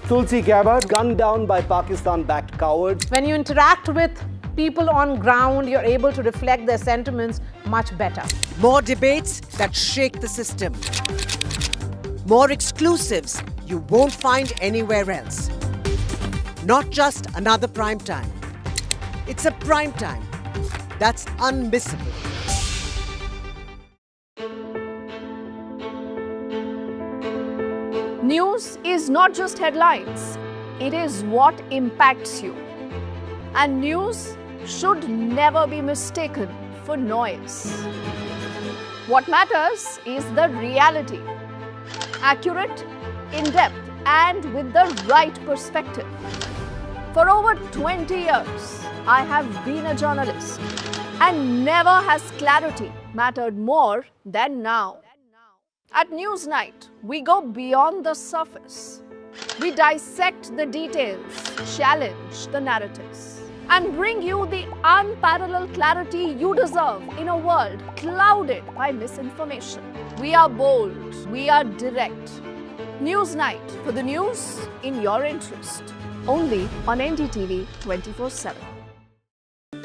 Tulsi Gabbard gunned down by Pakistan-backed cowards. When you interact with people on ground, you're able to reflect their sentiments much better. More debates that shake the system. More exclusives you won't find anywhere else. Not just another prime time. It's a prime time that's unmissable. News is not just headlines, it is what impacts you. And news should never be mistaken for noise. What matters is the reality. Accurate, in-depth, and with the right perspective. For over 20 years, I have been a journalist, and never has clarity mattered more than now. At Newsnight, we go beyond the surface. We dissect the details, challenge the narratives, and bring you the unparalleled clarity you deserve in a world clouded by misinformation. We are bold, we are direct. Newsnight, for the news in your interest. Only on NDTV 24/7.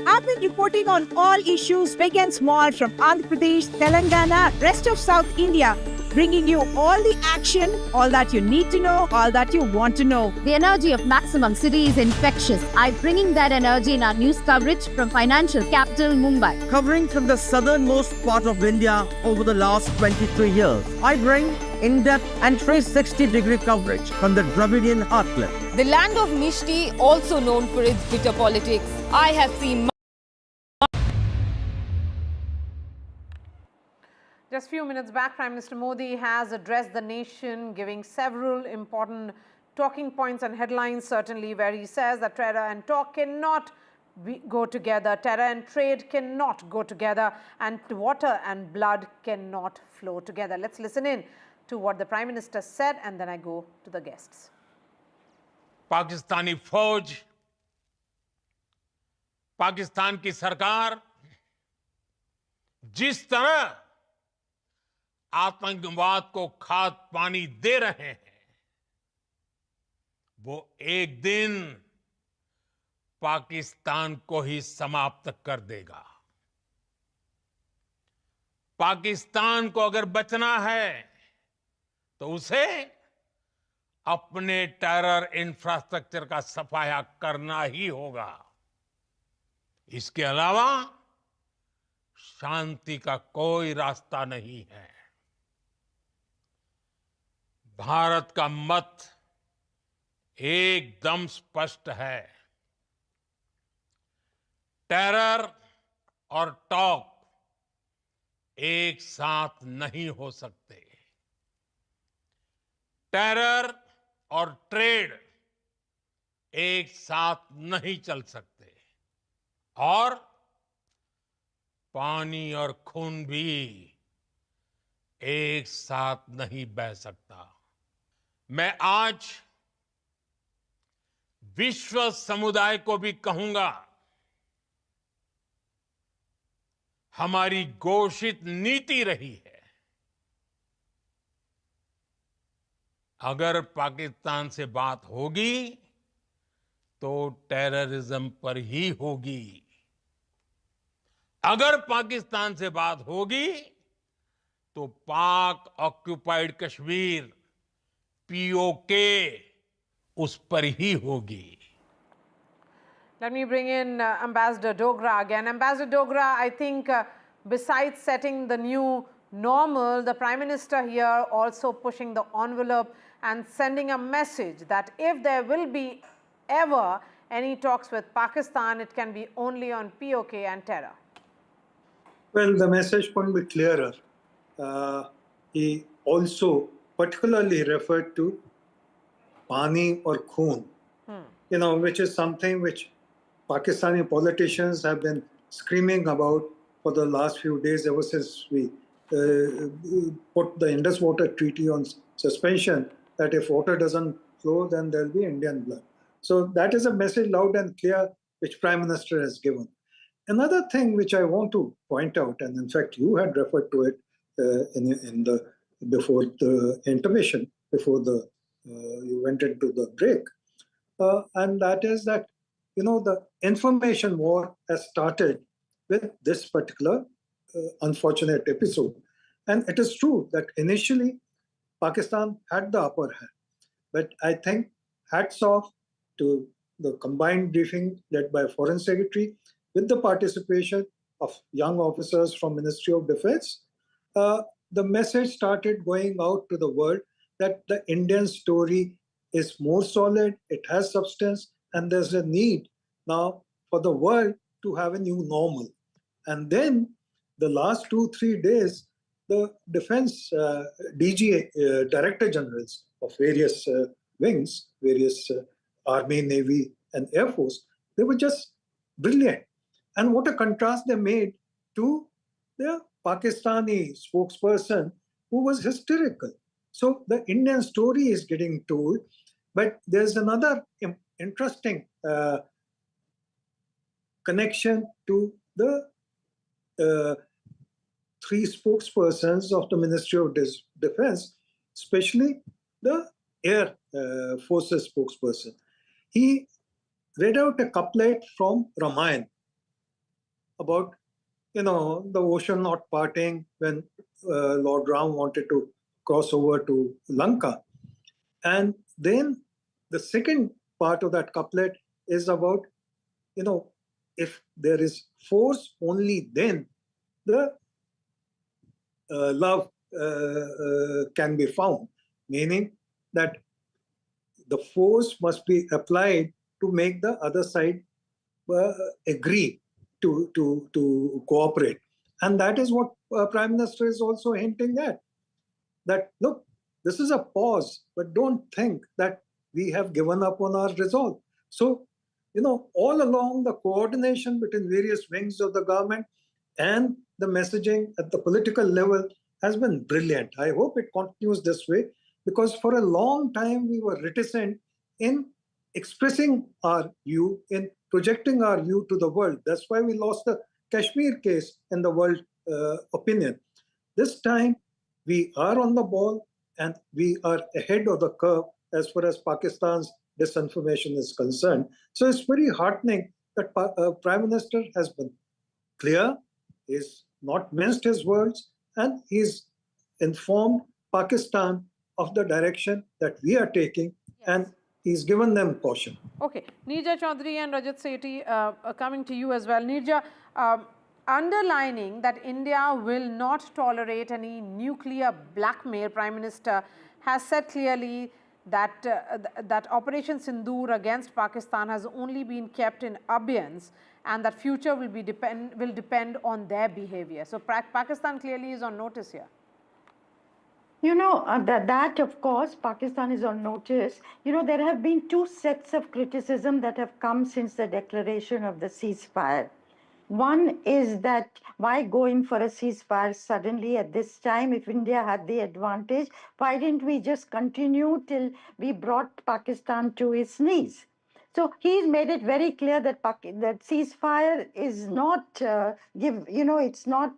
I've been reporting on all issues big and small from Andhra Pradesh, Telangana, rest of South India, bringing you all the action, all that you need to know, all that you want to know. The energy of maximum city is infectious. I'm bringing that energy in our news coverage from financial capital Mumbai. Covering from the southernmost part of India over the last 23 years, I bring in-depth and 360-degree coverage from the Dravidian heartland. The land of Mishti, also known for its bitter politics. I have seen Just a few minutes back, Prime Minister Modi has addressed the nation, giving several important talking points and headlines, certainly, where he says that terror and talk cannot go together, terror and trade cannot go together, and water and blood cannot flow together. Let's listen in to what the Prime Minister said, and then I go to the guests. Pakistani फौज, पाकिस्तान की सरकार जिस तरह आतंकवाद को खाद पानी दे रहे हैं, वो एक दिन पाकिस्तान को ही समाप्त कर देगा। पाकिस्तान को अगर बचना है तो उसे अपने टेरर इंफ्रास्ट्रक्चर का सफाया करना ही होगा। इसके अलावा शांति का कोई रास्ता नहीं है। भारत का मत एकदम स्पष्ट है। टेरर और टॉक एक साथ नहीं हो सकते। टेरर और ट्रेड एक साथ नहीं चल सकते और पानी और खून भी एक साथ नहीं बह सकता। मैं आज विश्व समुदाय को भी कहूंगा, हमारी घोषित नीति रही है, अगर पाकिस्तान से बात होगी तो टेररिज्म पर ही होगी। अगर पाकिस्तान से बात होगी तो पाक ऑक्युपाइड कश्मीर पीओके उस पर ही होगी। Let me bring in Ambassador Dogra again. Ambassador Dogra, I think besides setting the new normal, the Prime Minister here also pushing the envelope and sending a message that if there will be ever any talks with Pakistan, it can be only on POK and terror. Well, the message couldn't be clearer. He also particularly referred to Pani or Khoon, which is something which Pakistani politicians have been screaming about for the last few days, ever since we put the Indus Water Treaty on suspension, that if water doesn't flow, then there'll be Indian blood. So that is a message loud and clear which Prime Minister has given. Another thing which I want to point out, and in fact you had referred to it before the intermission, before you went into the break, and that is that the information war has started with this particular unfortunate episode. And it is true that initially Pakistan had the upper hand. But I think hats off to the combined briefing led by Foreign Secretary with the participation of young officers from Ministry of Defense. The message started going out to the world that the Indian story is more solid, it has substance, and there's a need now for the world to have a new normal. And then the last 2-3 days, the defense DG, Director Generals of various wings, various Army, Navy, and Air Force, they were just brilliant. And what a contrast they made to the Pakistani spokesperson who was hysterical. So the Indian story is getting told, but there's another interesting connection to the three spokespersons of the Ministry of Defense, especially the Air Forces spokesperson. He read out a couplet from Ramayana about, the ocean not parting when Lord Ram wanted to cross over to Lanka. And then the second part of that couplet is about, if there is force, only then the love can be found. Meaning that the force must be applied to make the other side agree to cooperate. And that is what Prime Minister is also hinting at. That, look, this is a pause, but don't think that we have given up on our resolve. So, all along the coordination between various wings of the government and the messaging at the political level has been brilliant. I hope it continues this way, because for a long time we were reticent in expressing our view, in projecting our view to the world. That's why we lost the Kashmir case in the world opinion. This time we are on the ball and we are ahead of the curve as far as Pakistan's disinformation is concerned. So it's very heartening that Prime Minister has been clear, he's not minced his words, and he's informed Pakistan of the direction that we are taking, and he's given them caution. Okay, Neerja Chaudhary and Rajat Sethi, coming to you as well. Neerja, underlining that India will not tolerate any nuclear blackmail, Prime Minister has said clearly that that Operation Sindoor against Pakistan has only been kept in abeyance, and that future will depend on their behavior. So Pakistan clearly is on notice here. You know, that of course, Pakistan is on notice. You know, there have been two sets of criticism that have come since the declaration of the ceasefire. One is that why go in for a ceasefire suddenly at this time if India had the advantage? Why didn't we just continue till we brought Pakistan to its knees? So he's made it very clear that that ceasefire is not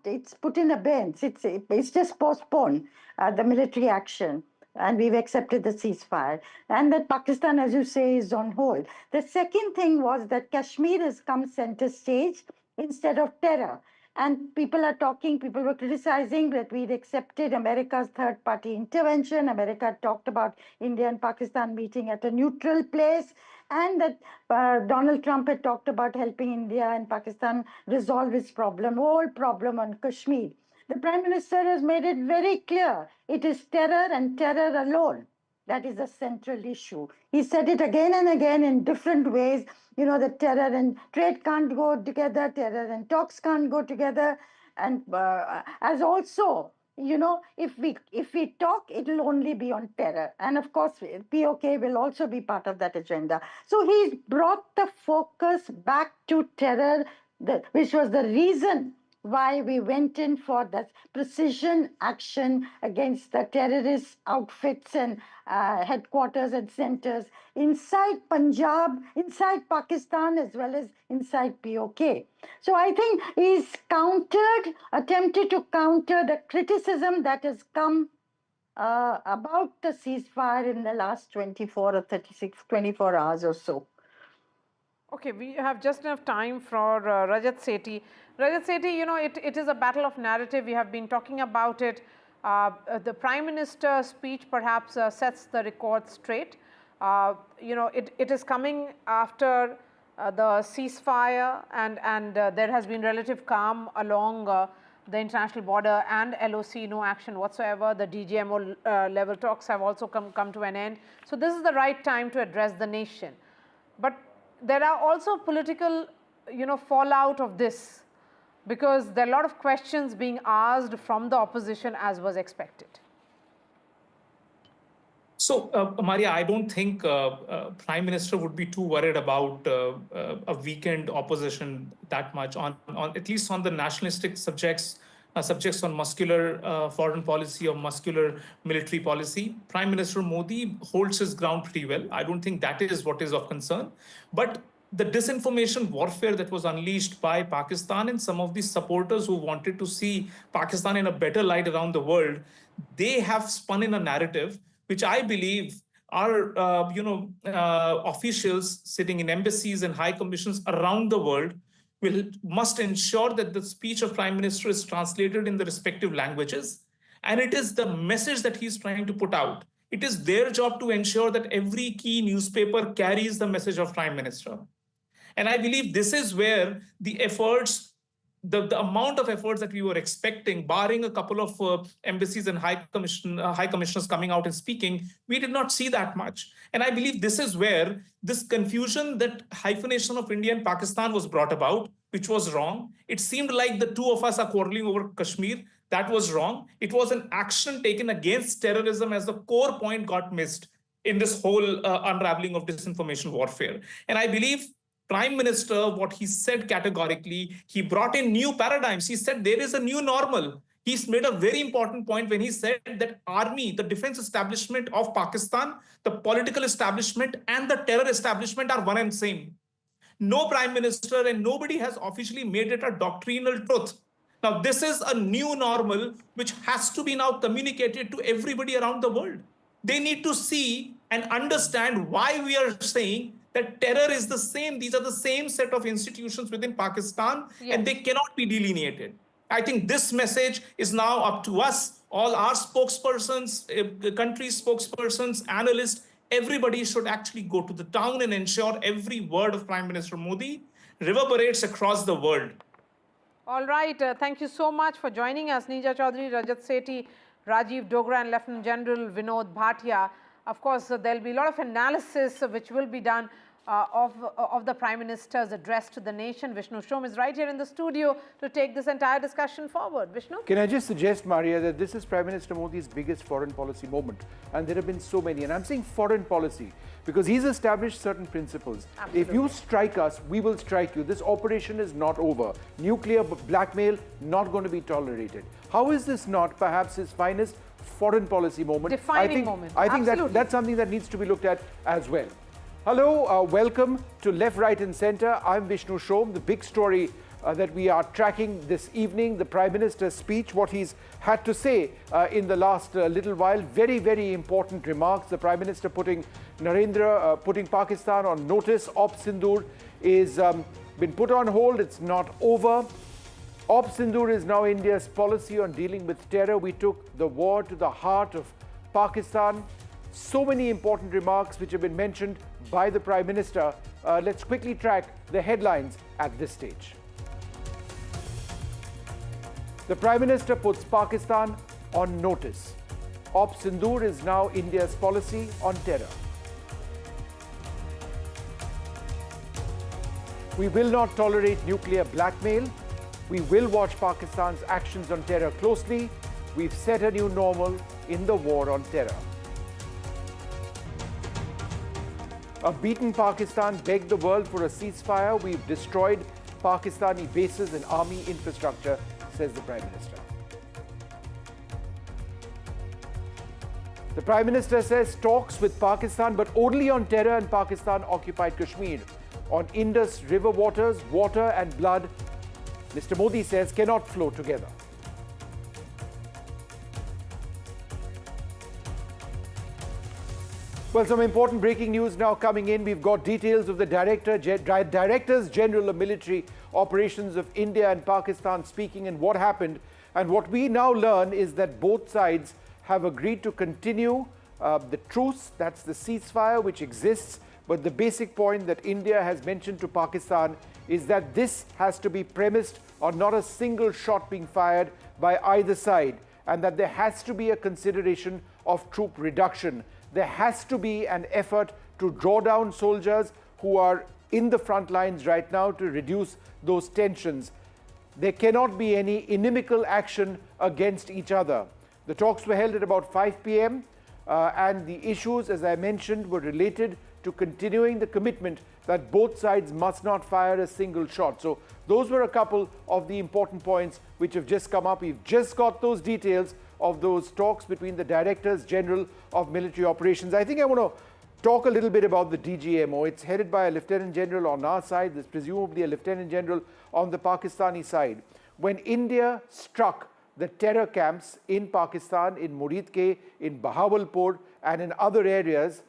it's put in abeyance. It's just postponed the military action, and we've accepted the ceasefire. And that Pakistan, as you say, is on hold. The second thing was that Kashmir has come center stage instead of terror. And people were criticizing that we'd accepted America's third-party intervention. America talked about India and Pakistan meeting at a neutral place, and that Donald Trump had talked about helping India and Pakistan resolve its whole problem on Kashmir. The Prime Minister has made it very clear. It is terror and terror alone. That is a central issue. He said it again and again in different ways. You know, that terror and trade can't go together, terror and talks can't go together. And as also, you know, if we talk, it'll only be on terror. And of course, POK will also be part of that agenda. So he's brought the focus back to terror, which was the reason why we went in for that precision action against the terrorist outfits and headquarters and centers inside Punjab, inside Pakistan, as well as inside POK. So I think he's attempted to counter the criticism that has come about the ceasefire in the last 24 hours or so. Okay, we have just enough time for Rajat Sethi. Rajat Sethi, you know, it is a battle of narrative. We have been talking about it. The Prime Minister's speech perhaps sets the record straight. You know, it is coming after the ceasefire, and there has been relative calm along the international border and LOC, no action whatsoever. The DGMO level talks have also come to an end. So this is the right time to address the nation. But there are also political, you know, fallout of this, because there are a lot of questions being asked from the opposition as was expected. So, Maria, I don't think Prime Minister would be too worried about a weakened opposition that much on at least on the nationalistic subjects on muscular foreign policy or muscular military policy. Prime Minister Modi holds his ground pretty well. I don't think that is what is of concern. But the disinformation warfare that was unleashed by Pakistan and some of the supporters who wanted to see Pakistan in a better light around the world, they have spun in a narrative which I believe our officials sitting in embassies and high commissions around the world must ensure that the speech of Prime Minister is translated in the respective languages. And it is the message that he's trying to put out. It is their job to ensure that every key newspaper carries the message of Prime Minister. And I believe this is where the efforts, the amount of efforts that we were expecting, barring a couple of embassies and high commissioners coming out and speaking, we did not see that much. And I believe this is where this confusion that hyphenation of India and Pakistan was brought about, which was wrong. It seemed like the two of us are quarreling over Kashmir. That was wrong. It was an action taken against terrorism as the core point got missed in this whole unraveling of disinformation warfare. And I believe Prime Minister, what he said categorically, he brought in new paradigms. He said there is a new normal. He's made a very important point when he said that army, the defense establishment of Pakistan, the political establishment and the terror establishment are one and same. No Prime Minister and nobody has officially made it a doctrinal truth. Now, this is a new normal which has to be now communicated to everybody around the world. They need to see and understand why we are saying that terror is the same. These are the same set of institutions within Pakistan, and they cannot be delineated. I think this message is now up to us, all our spokespersons, the country's spokespersons, analysts. Everybody should actually go to the town and ensure every word of Prime Minister Modi reverberates across the world. All right. Thank you so much for joining us, Neeja Chaudhary, Rajat Sethi, Rajiv Dogra and Lieutenant General Vinod Bhatia. Of course, there will be a lot of analysis which will be done of the Prime Minister's address to the nation. Vishnu Shom is right here in the studio to take this entire discussion forward. Vishnu? Can I just suggest, Maria, that this is Prime Minister Modi's biggest foreign policy moment, and there have been so many. And I'm saying foreign policy because he's established certain principles. Absolutely. If you strike us, we will strike you. This operation is not over. Nuclear blackmail not going to be tolerated. How is this not perhaps his finest foreign policy moment? Defining moment. I think that's something that needs to be looked at as well. Hello, welcome to Left, Right and Centre. I'm Vishnu Shom. The big story that we are tracking this evening, the Prime Minister's speech, what he's had to say in the last little while. Very, very important remarks. The Prime Minister putting Pakistan on notice. Op Sindoor is been put on hold. It's not over. Op Sindoor is now India's policy on dealing with terror. We took the war to the heart of Pakistan. So many important remarks which have been mentioned by the Prime Minister. Let's quickly track the headlines at this stage. The Prime Minister puts Pakistan on notice. Op Sindoor is now India's policy on terror. We will not tolerate nuclear blackmail. We will watch Pakistan's actions on terror closely. We've set a new normal in the war on terror. A beaten Pakistan begged the world for a ceasefire. We've destroyed Pakistani bases and army infrastructure, says the Prime Minister. The Prime Minister says talks with Pakistan, but only on terror and Pakistan-occupied Kashmir. On Indus river waters, water and blood, Mr. Modi says cannot flow together. Well, some important breaking news now coming in. We've got details of the Directors General of Military Operations of India and Pakistan speaking and what happened. And what we now learn is that both sides have agreed to continue the truce, that's the ceasefire which exists. But the basic point that India has mentioned to Pakistan is that this has to be premised on not a single shot being fired by either side, and that there has to be a consideration of troop reduction. There has to be an effort to draw down soldiers who are in the front lines right now to reduce those tensions. There cannot be any inimical action against each other. The talks were held at about 5 p.m. And the issues, as I mentioned, were related to continuing the commitment that both sides must not fire a single shot. So those were a couple of the important points which have just come up. We've just got those details of those talks between the Directors General of Military Operations. I think I want to talk a little bit about the DGMO. It's headed by a Lieutenant General on our side. There's presumably a Lieutenant General on the Pakistani side. When India struck the terror camps in Pakistan, in Muridke, in Bahawalpur and in other areas,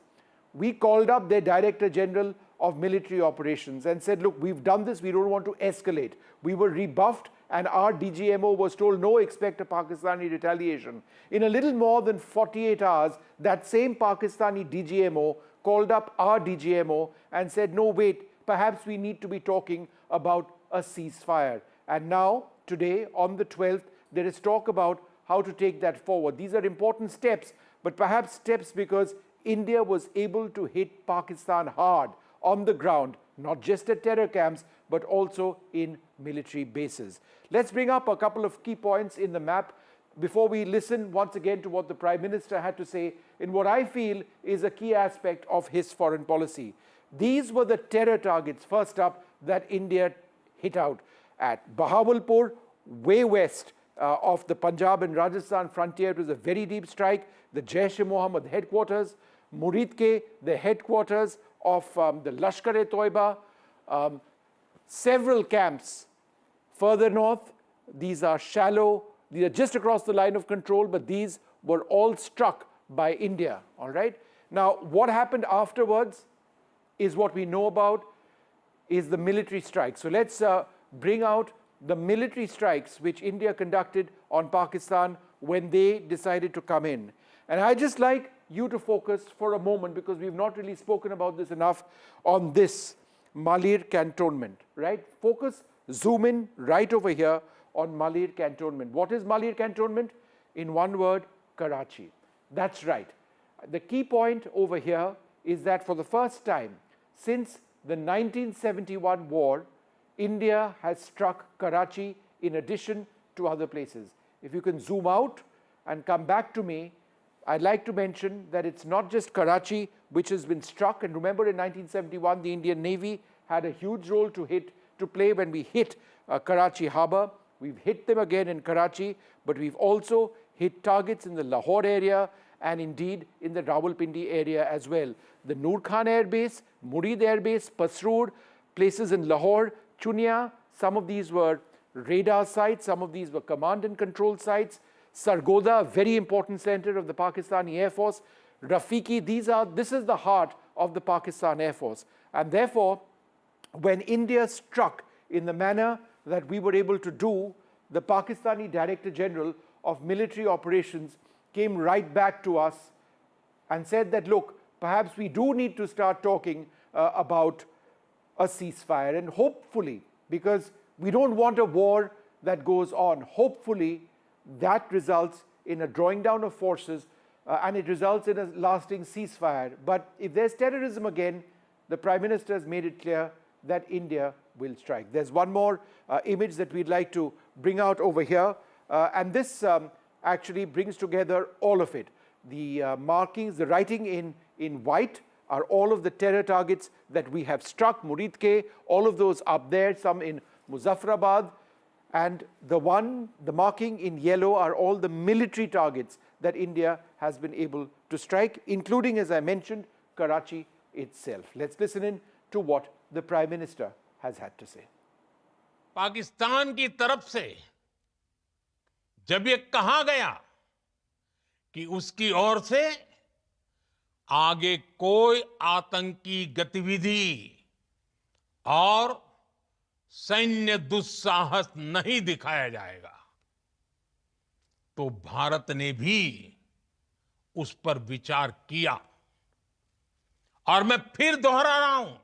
we called up their Director General of Military Operations and said, look, we've done this, we don't want to escalate. We were rebuffed and our DGMO was told, no, expect a Pakistani retaliation. In a little more than 48 hours, that same Pakistani DGMO called up our DGMO and said, no, wait, perhaps we need to be talking about a ceasefire. And now, today, on the 12th, there is talk about how to take that forward. These are important steps, but perhaps steps because India was able to hit Pakistan hard on the ground, not just at terror camps, but also in military bases. Let's bring up a couple of key points in the map before we listen once again to what the Prime Minister had to say in what I feel is a key aspect of his foreign policy. These were the terror targets, first up, that India hit out at Bahawalpur, way west of the Punjab and Rajasthan frontier. It was a very deep strike. The Jaish-e-Mohammed headquarters, Muridke, the headquarters of the Lashkar-e-Toiba, several camps further north. These are shallow, these are just across the line of control, but these were all struck by India, all right? Now, what happened afterwards is what we know about, is the military strike. So let's bring out the military strikes which India conducted on Pakistan when they decided to come in. And I'd just like you to focus for a moment, because we've not really spoken about this enough, on this Malir cantonment, right? Focus, zoom in right over here on Malir cantonment. What is Malir cantonment? In one word, Karachi. That's right. The key point over here is that for the first time since the 1971 war, India has struck Karachi in addition to other places. If you can zoom out and come back to me, I'd like to mention that it's not just Karachi which has been struck. And remember, in 1971, the Indian Navy had a huge role to play when we hit Karachi harbour. We've hit them again in Karachi, but we've also hit targets in the Lahore area and indeed in the Rawalpindi area as well. The Noor Khan Air Base, Murid Air Base, Pasroor, places in Lahore, Chunia, some of these were radar sites, some of these were command and control sites. Sargoda, a very important center of the Pakistani Air Force. Rafiki, this is the heart of the Pakistan Air Force. And therefore, when India struck in the manner that we were able to do, the Pakistani Director General of Military Operations came right back to us and said that, look, perhaps we do need to start talking about a ceasefire. And hopefully, because we don't want a war that goes on, hopefully that results in a drawing down of forces and it results in a lasting ceasefire. But if there's terrorism again, the Prime Minister has made it clear that India will strike. There's one more image that we'd like to bring out over here, and this actually brings together all of it. The markings, the writing in white are all of the terror targets that we have struck, Murid Ke, all of those up there, some in Muzaffarabad, and the marking in yellow are all the military targets that India has been able to strike, including, as I mentioned, Karachi itself. Let's listen in to what the Prime Minister has had to say. Pakistan की तरफ से जब ये कहा गया कि उसकी ओर से आगे कोई आतंकी गतिविधि और सैन्य दुस्साहस नहीं दिखाया जाएगा, तो भारत ने भी उस पर विचार किया। और मैं फिर दोहरा रहा हूं,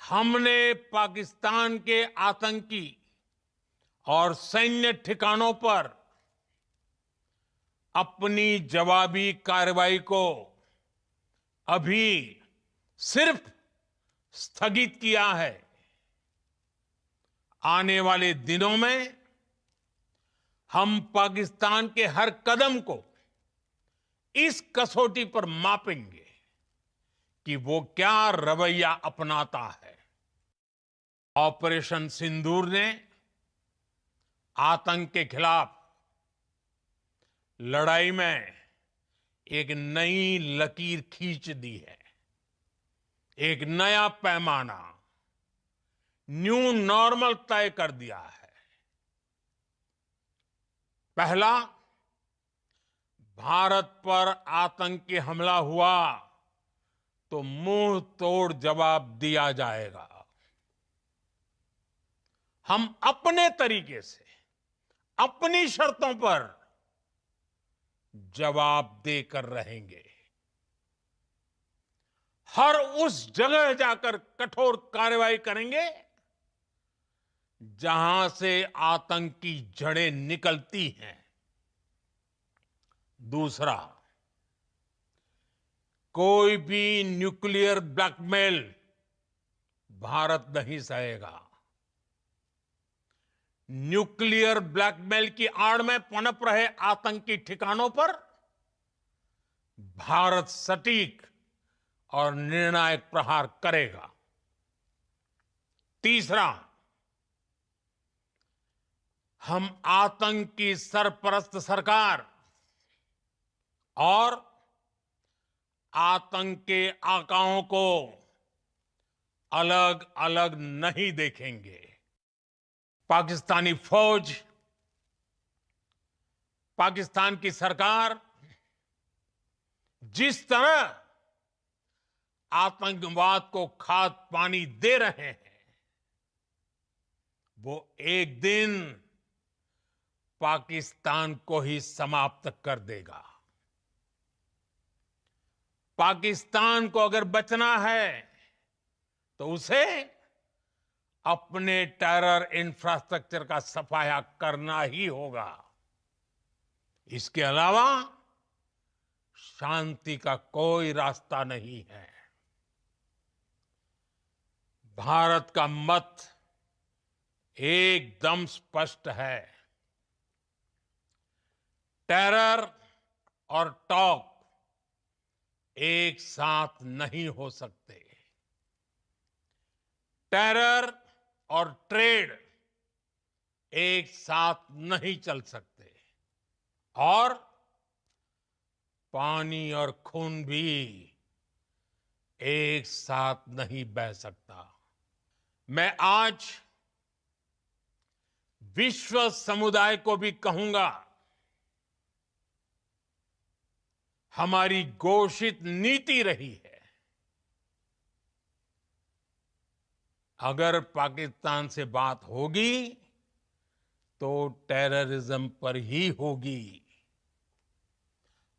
हमने पाकिस्तान के आतंकी और सैन्य ठिकानों पर अपनी जवाबी कार्रवाई को अभी सिर्फ स्थगित किया है। आने वाले दिनों में हम पाकिस्तान के हर कदम को इस कसौटी पर मापेंगे कि वो क्या रवैया अपनाता है। ऑपरेशन सिंदूर ने आतंक के खिलाफ लड़ाई में एक नई लकीर खींच दी है, एक नया पैमाना, न्यू नॉर्मल तय कर दिया है। पहला, भारत पर आतंकी हमला हुआ तो मुंह तोड़ जवाब दिया जाएगा। हम अपने तरीके से, अपनी शर्तों पर जवाब देकर रहेंगे। हर उस जगह जाकर कठोर कार्रवाई करेंगे जहां से आतंक की जड़ें निकलती हैं। दूसरा, कोई भी न्यूक्लियर ब्लैकमेल भारत नहीं सहेगा। न्यूक्लियर ब्लैकमेल की आड़ में पनप रहे आतंकी ठिकानों पर भारत सटीक और निर्णायक प्रहार करेगा। तीसरा, हम आतंक की सरपरस्त सरकार और आतंक के आकाओं को अलग अलग नहीं देखेंगे। पाकिस्तानी फौज, पाकिस्तान की सरकार जिस तरह आतंकवाद को खाद पानी दे रहे हैं, वो एक दिन पाकिस्तान को ही समाप्त कर देगा। पाकिस्तान को अगर बचना है तो उसे अपने टेरर इंफ्रास्ट्रक्चर का सफाया करना ही होगा। इसके अलावा शांति का कोई रास्ता नहीं है। भारत का मत एकदम स्पष्ट है। टेरर और टॉक एक साथ नहीं हो सकते। टेरर और ट्रेड एक साथ नहीं चल सकते और पानी और खून भी एक साथ नहीं बह सकता। मैं आज विश्व समुदाय को भी कहूंगा, हमारी घोषित नीति रही है, अगर पाकिस्तान से बात होगी तो टेररिज्म पर ही होगी।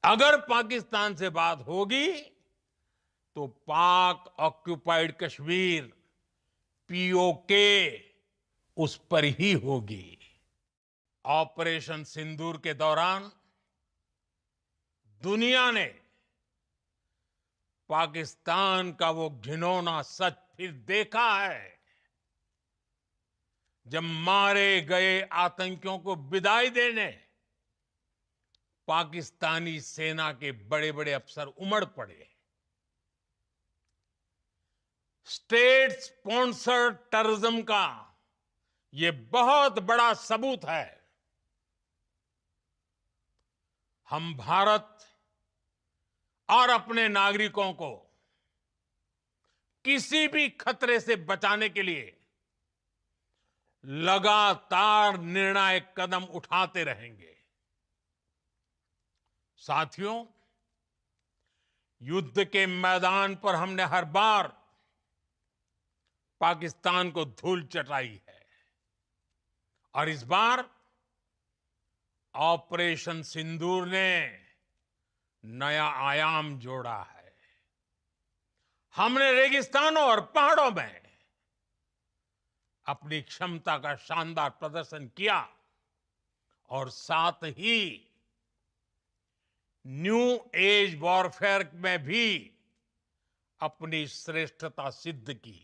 अगर पाकिस्तान से बात होगी तो पाक ऑक्युपाइड कश्मीर पीओके उस पर ही होगी। ऑपरेशन सिंदूर के दौरान दुनिया ने पाकिस्तान का वो घिनौना सच फिर देखा है, जब मारे गए आतंकियों को विदाई देने पाकिस्तानी सेना के बड़े बड़े अफसर उमड़ पड़े। स्टेट स्पॉन्सर्ड टेररिज्म का ये बहुत बड़ा सबूत है। हम भारत और अपने नागरिकों को किसी भी खतरे से बचाने के लिए लगातार निर्णायक कदम उठाते रहेंगे। साथियों, युद्ध के मैदान पर हमने हर बार पाकिस्तान को धूल चटाई है और इस बार ऑपरेशन सिंदूर ने नया आयाम जोड़ा है। हमने रेगिस्तानों और पहाड़ों में अपनी क्षमता का शानदार प्रदर्शन किया और साथ ही न्यू एज वॉरफेयर में भी अपनी श्रेष्ठता सिद्ध की।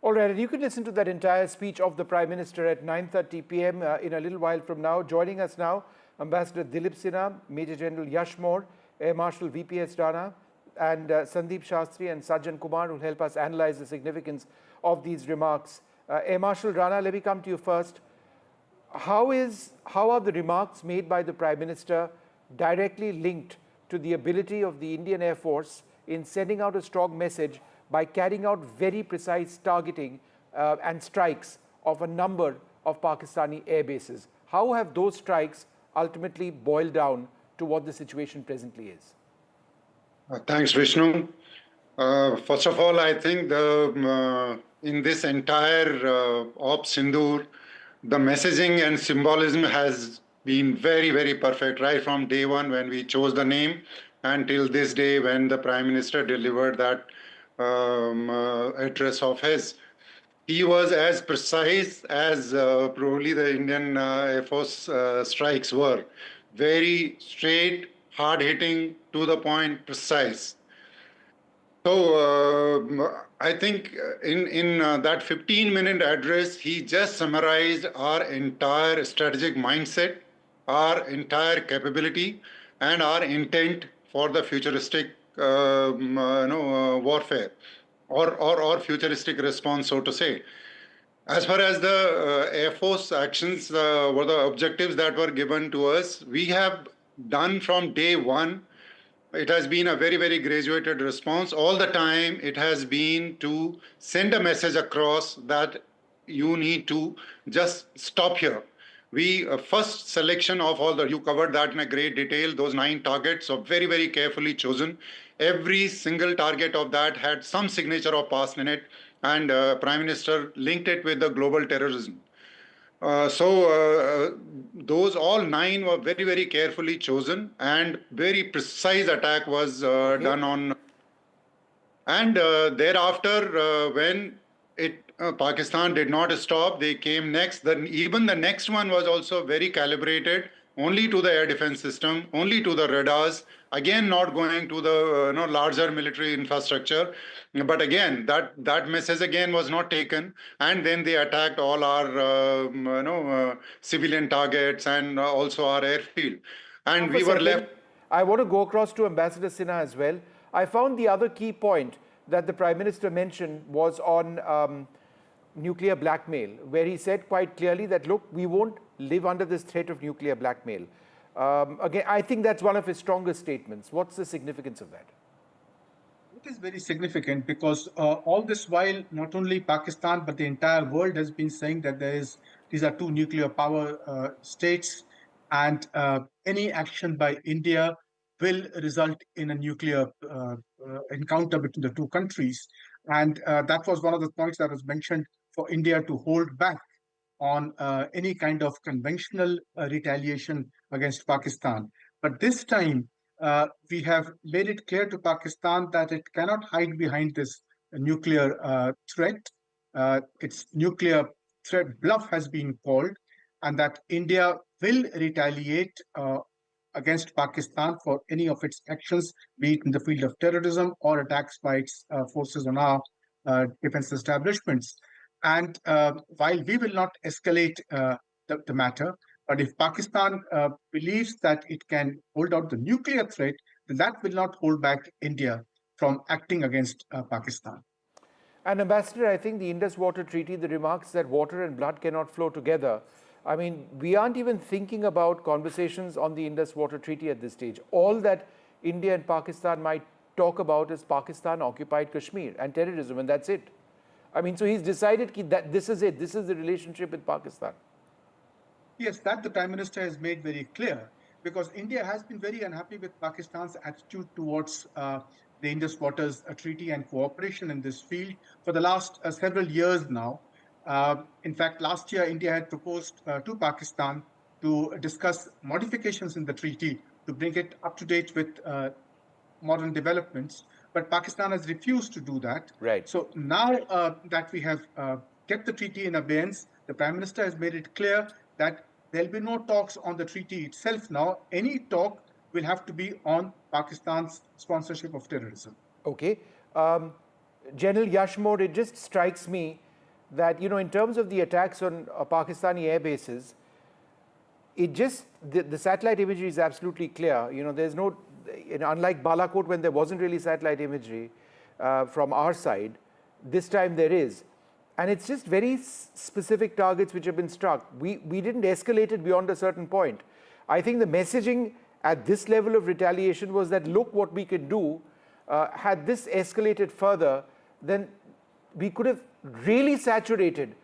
All right, and you can listen to that entire speech of the Prime Minister at 9:30 p.m. In a little while from now. Joining us now, Ambassador Dilip Sinha, Major General Yashmore, Air Marshal VPS Rana, and Sandeep Shastri and Sajjan Kumar will help us analyze the significance of these remarks. Air Marshal Rana, let me come to you first. How are the remarks made by the Prime Minister directly linked to the ability of the Indian Air Force in sending out a strong message by carrying out very precise targeting and strikes of a number of Pakistani air bases? How have those strikes ultimately boiled down to what the situation presently is? Thanks, Vishnu. First of all, I think in this entire Op Sindoor, the messaging and symbolism has been very, very perfect, right from day one when we chose the name until this day when the Prime Minister delivered that address of his. He was as precise as probably the Indian Air Force strikes were. Very straight, hard-hitting, to the point, precise. So I think in that 15-minute address, he just summarized our entire strategic mindset, our entire capability, and our intent for the futuristic warfare or futuristic response, so to say. As far as the Air Force actions were the objectives that were given to us, we have done from day one. It has been a very, very graduated response. All the time, it has been to send a message across that you need to just stop here. First selection of all you covered that in a great detail, those 9 targets are very, very carefully chosen. Every single target of that had some signature of PASN in it, and Prime Minister linked it with the global terrorism. Those all 9 were very, very carefully chosen, and very precise attack was done on. And thereafter, when Pakistan did not stop, they came next. Then even the next one was also very calibrated, only to the air defense system, only to the radars. Again, not going to the larger military infrastructure. But again, that message again was not taken, and then they attacked all our civilian targets and also our airfield, and we were left. I want to go across to Ambassador Sinha as well. I found the other key point that the Prime Minister mentioned was on nuclear blackmail, where he said quite clearly that, look, we won't live under this threat of nuclear blackmail. Again, I think that's one of his strongest statements. What's the significance of that? It is very significant because all this while, not only Pakistan, but the entire world has been saying that these are 2 nuclear power states, and any action by India will result in a nuclear encounter between the 2 countries. And that was one of the points that was mentioned, for India to hold back on any kind of conventional retaliation against Pakistan. But this time, we have made it clear to Pakistan that it cannot hide behind this nuclear threat. Its nuclear threat bluff has been called, and that India will retaliate against Pakistan for any of its actions, be it in the field of terrorism or attacks by its forces on our defense establishments. And while we will not escalate the matter, but if Pakistan believes that it can hold out the nuclear threat, then that will not hold back India from acting against Pakistan. And Ambassador, I think the Indus Water Treaty, the remarks that water and blood cannot flow together, I mean, we aren't even thinking about conversations on the Indus Water Treaty at this stage. All that India and Pakistan might talk about is Pakistan occupied Kashmir and terrorism, and that's it. I mean, so he's decided that this is it. This is the relationship with Pakistan. Yes, that the Prime Minister has made very clear, because India has been very unhappy with Pakistan's attitude towards the Indus Waters Treaty and cooperation in this field for the last several years now. In fact, last year, India had proposed to Pakistan to discuss modifications in the treaty to bring it up to date with modern developments. But Pakistan has refused to do that. Right. So now that we have kept the treaty in abeyance, the Prime Minister has made it clear that there'll be no talks on the treaty itself now. Any talk will have to be on Pakistan's sponsorship of terrorism. Okay. General Yashmore, it just strikes me that, you know, in terms of the attacks on Pakistani air bases, it just, the satellite imagery is absolutely clear. You know, there's no, unlike Balakot, when there wasn't really satellite imagery from our side, this time there is. And it's just very specific targets which have been struck. We didn't escalate it beyond a certain point. I think the messaging at this level of retaliation was that, look what we could do. Had this escalated further, then we could have really saturated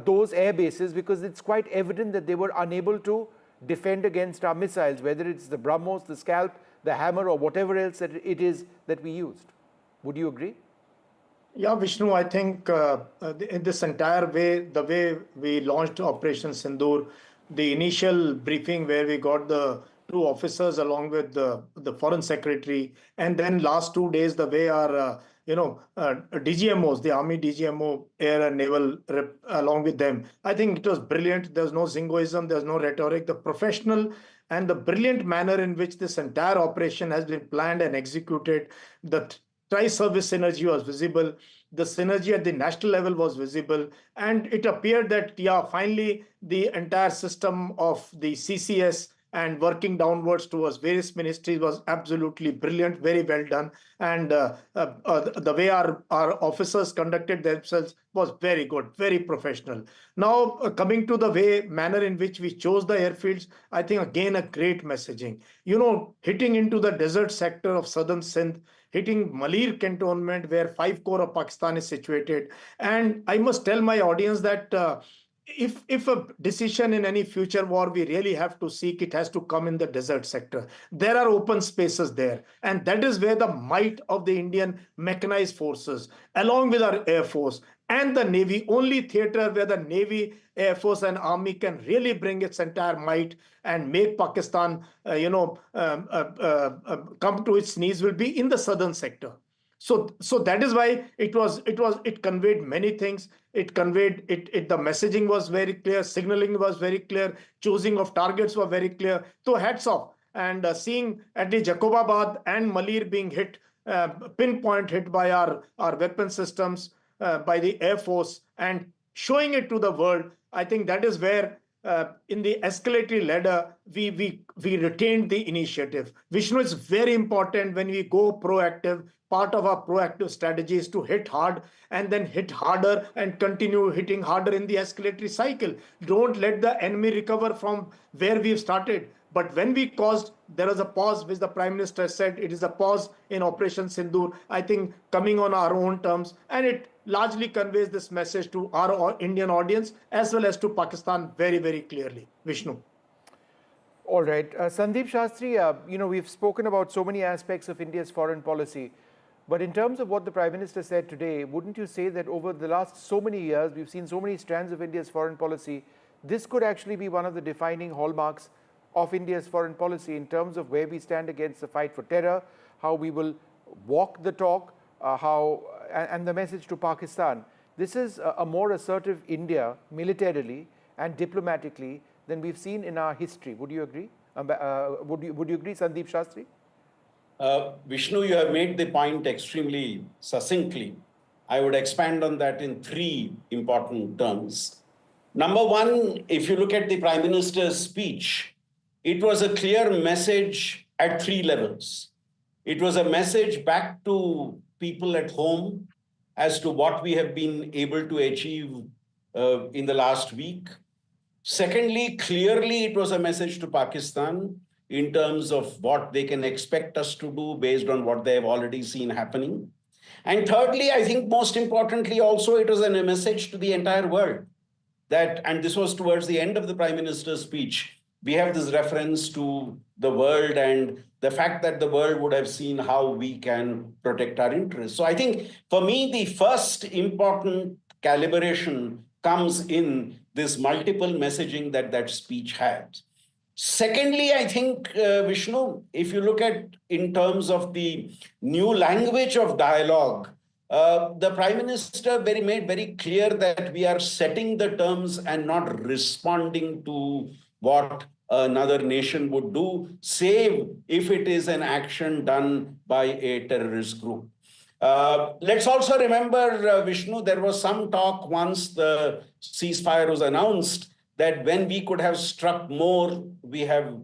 those air bases, because it's quite evident that they were unable to defend against our missiles, whether it's the BrahMos, the Scalp, the Hammer, or whatever else that it is that we used. Would you agree? Yeah, Vishnu, I think in this entire way, the way we launched Operation Sindoor, the initial briefing where we got the 2 officers along with the Foreign Secretary, and then last 2 days, the way our DGMOs, the Army DGMO, Air and Naval rep, along with them, I think it was brilliant. There's no zingoism, there's no rhetoric. The professional and the brilliant manner in which this entire operation has been planned and executed, the tri-service synergy was visible, the synergy at the national level was visible, and it appeared that, yeah, finally the entire system of the CCS and working downwards towards various ministries was absolutely brilliant, very well done. And the way our officers conducted themselves was very good, very professional. Now, coming to the manner in which we chose the airfields, I think again a great messaging. You know, hitting into the desert sector of southern Sindh, hitting Malir cantonment where 5 corps of Pakistan is situated. And I must tell my audience that if a decision in any future war we really have to seek, it has to come in the desert sector. There are open spaces there. And that is where the might of the Indian mechanized forces, along with our Air Force, and the Navy, only theater where the Navy, Air Force and Army can really bring its entire might and make Pakistan, come to its knees will be in the southern sector. So that is why it conveyed many things. It conveyed the messaging was very clear, signaling was very clear, choosing of targets were very clear. So hats off. And seeing at the Jacobabad and Malir being hit, pinpoint hit by our weapon systems, by the Air Force, and showing it to the world, I think that is where in the escalatory ladder, we retained the initiative. Vishnu, is very important when we go proactive. Part of our proactive strategy is to hit hard and then hit harder and continue hitting harder in the escalatory cycle. Don't let the enemy recover from where we've started. But when we caused, there was a pause, which the Prime Minister said it is a pause in Operation Sindoor, I think coming on our own terms, and it largely conveys this message to our Indian audience as well as to Pakistan very, very clearly. Vishnu. All right. Sandeep Shastri, we've spoken about so many aspects of India's foreign policy. But in terms of what the Prime Minister said today, wouldn't you say that over the last so many years, we've seen so many strands of India's foreign policy, this could actually be one of the defining hallmarks of India's foreign policy in terms of where we stand against the fight for terror, how we will walk the talk, and the message to Pakistan. This is a more assertive India militarily and diplomatically than we've seen in our history. Would you agree? Would you agree, Sandeep Shastri? Vishnu, you have made the point extremely succinctly. I would expand on that in three important terms. Number one, if you look at the Prime Minister's speech, it was a clear message at three levels. It was a message back to people at home as to what we have been able to achieve in the last week. Secondly, clearly it was a message to Pakistan in terms of what they can expect us to do based on what they have already seen happening. And thirdly, I think most importantly also, it was a message to the entire world that, and this was towards the end of the Prime Minister's speech, we have this reference to the world and the fact that the world would have seen how we can protect our interests. So I think for me, the first important calibration comes in this multiple messaging that speech had. Secondly, I think, Vishnu, if you look at in terms of the new language of dialogue, the Prime Minister made very clear that we are setting the terms and not responding to what another nation would do, save if it is an action done by a terrorist group. Let's also remember, Vishnu, there was some talk once the ceasefire was announced that when we could have struck more, we have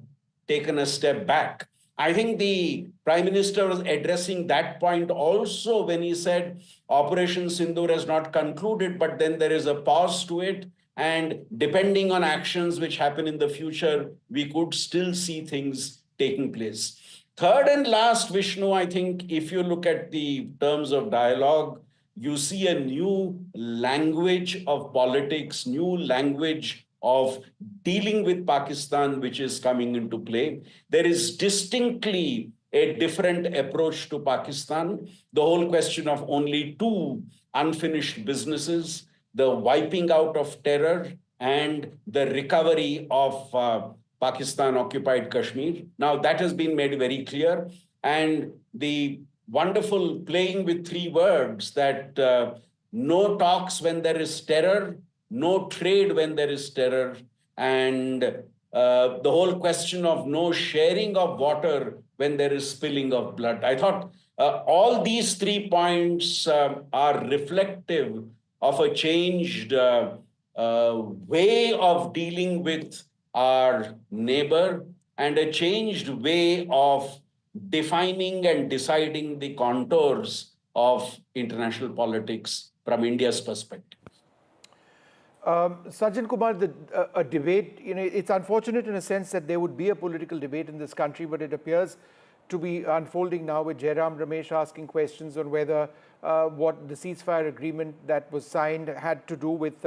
taken a step back. I think the Prime Minister was addressing that point also when he said Operation Sindoor has not concluded, but then there is a pause to it. And depending on actions which happen in the future, we could still see things taking place. Third and last, Vishnu, I think if you look at the terms of dialogue, you see a new language of politics, new language of dealing with Pakistan, which is coming into play. There is distinctly a different approach to Pakistan. The whole question of only two unfinished businesses, the wiping out of terror and the recovery of Pakistan-occupied Kashmir. Now that has been made very clear. And the wonderful playing with three words that no talks when there is terror, no trade when there is terror, and the whole question of no sharing of water when there is spilling of blood. I thought all these 3 points are reflective of a changed way of dealing with our neighbor and a changed way of defining and deciding the contours of international politics from India's perspective. Sajjan Kumar, a debate, it's unfortunate in a sense that there would be a political debate in this country, but it appears to be unfolding now with Jairam Ramesh asking questions on whether what the ceasefire agreement that was signed had to do with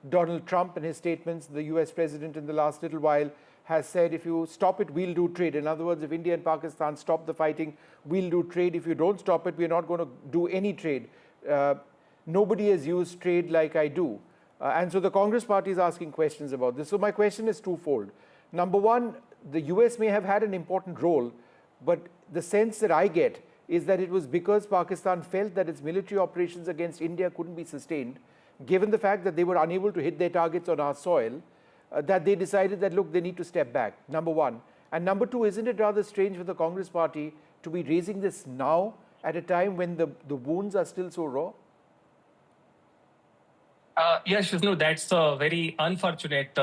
Donald Trump and his statements. The US president in the last little while has said, if you stop it, we'll do trade. In other words, if India and Pakistan stop the fighting, we'll do trade. If you don't stop it, we're not going to do any trade. nobody has used trade like I do. And so the Congress party is asking questions about this. So my question is twofold. Number one, the US may have had an important role, but the sense that I get is that it was because Pakistan felt that its military operations against India couldn't be sustained, given the fact that they were unable to hit their targets on our soil, that they decided that, look, they need to step back, number one. And number two, isn't it rather strange for the Congress party to be raising this now at a time when the wounds are still so raw? Yes, Vishnu, that's very unfortunate,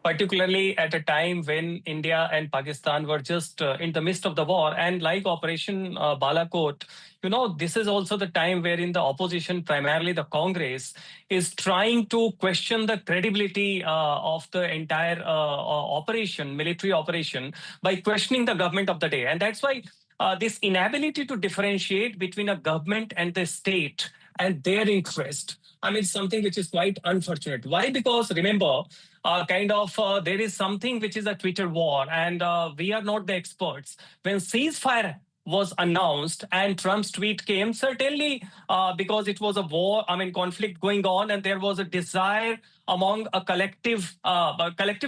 particularly at a time when India and Pakistan were just in the midst of the war. And like Operation Balakot, this is also the time wherein the opposition, primarily the Congress, is trying to question the credibility of the entire operation, military operation, by questioning the government of the day. And that's why this inability to differentiate between a government and the state and their interest, something which is quite unfortunate. Why? Because remember, there is something which is a Twitter war, and we are not the experts. When ceasefire was announced and Trump's tweet came, certainly because it was a war, conflict going on, and there was a desire among a collective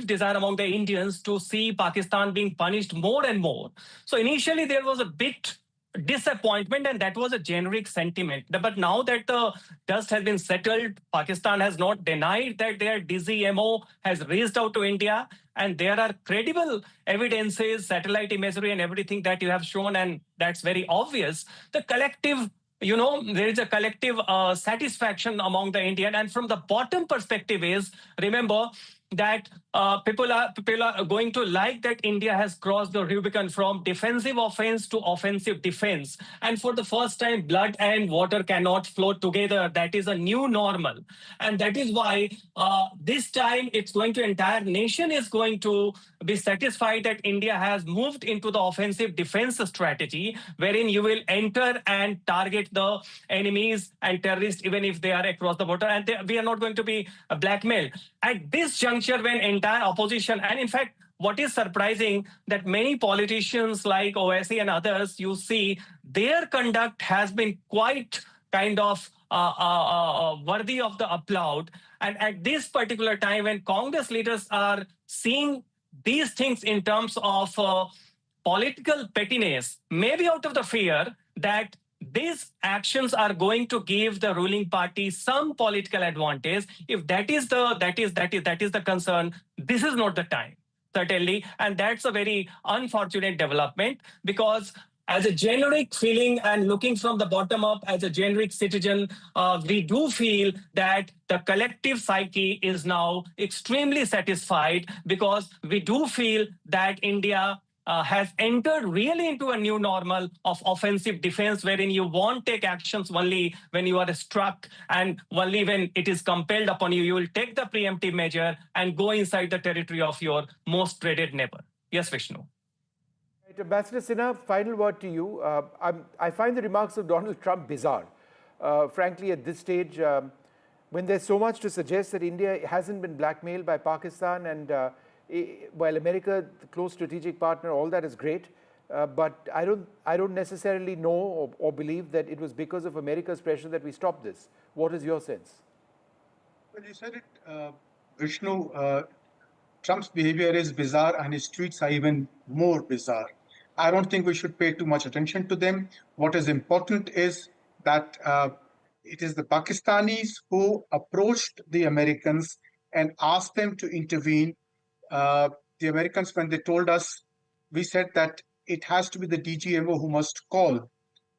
desire among the Indians to see Pakistan being punished more and more. So initially there was a bit disappointment, and that was a generic sentiment. But now that the dust has been settled, Pakistan has not denied that their DCMO has reached out to India, and there are credible evidences, satellite imagery and everything that you have shown, and that's very obvious. The collective, there is a collective satisfaction among the Indian, and from the bottom perspective is, remember, that people are going to like that India has crossed the Rubicon from defensive offense to offensive defense. And for the first time, blood and water cannot flow together. That is a new normal. And that is why this time it's going to, entire nation is going to be satisfied that India has moved into the offensive defense strategy, wherein you will enter and target the enemies and terrorists, even if they are across the border. And we are not going to be blackmailed. At this juncture, when entire opposition, and in fact, what is surprising that many politicians like OSC and others, you see, their conduct has been quite worthy of the applaud. And at this particular time, when Congress leaders are seeing these things in terms of political pettiness, maybe out of the fear that these actions are going to give the ruling party some political advantage. If that is the concern, this is not the time, certainly. And that's a very unfortunate development, because as a generic feeling and looking from the bottom up as a generic citizen, we do feel that the collective psyche is now extremely satisfied, because we do feel that India has entered really into a new normal of offensive defense, wherein you won't take actions only when you are struck, and only when it is compelled upon you, you will take the preemptive measure and go inside the territory of your most dreaded neighbor. Yes, Vishnu. Right, Ambassador Sinha, final word to you. I find the remarks of Donald Trump bizarre. Frankly, at this stage, when there's so much to suggest that India hasn't been blackmailed by Pakistan, and while America, the close strategic partner, all that is great, but I don't necessarily know or believe that it was because of America's pressure that we stopped this. What is your sense? Well, you said it, Vishnu. Trump's behavior is bizarre, and his tweets are even more bizarre. I don't think we should pay too much attention to them. What is important is that it is the Pakistanis who approached the Americans and asked them to intervene. The Americans, when they told us, we said that it has to be the DGMO who must call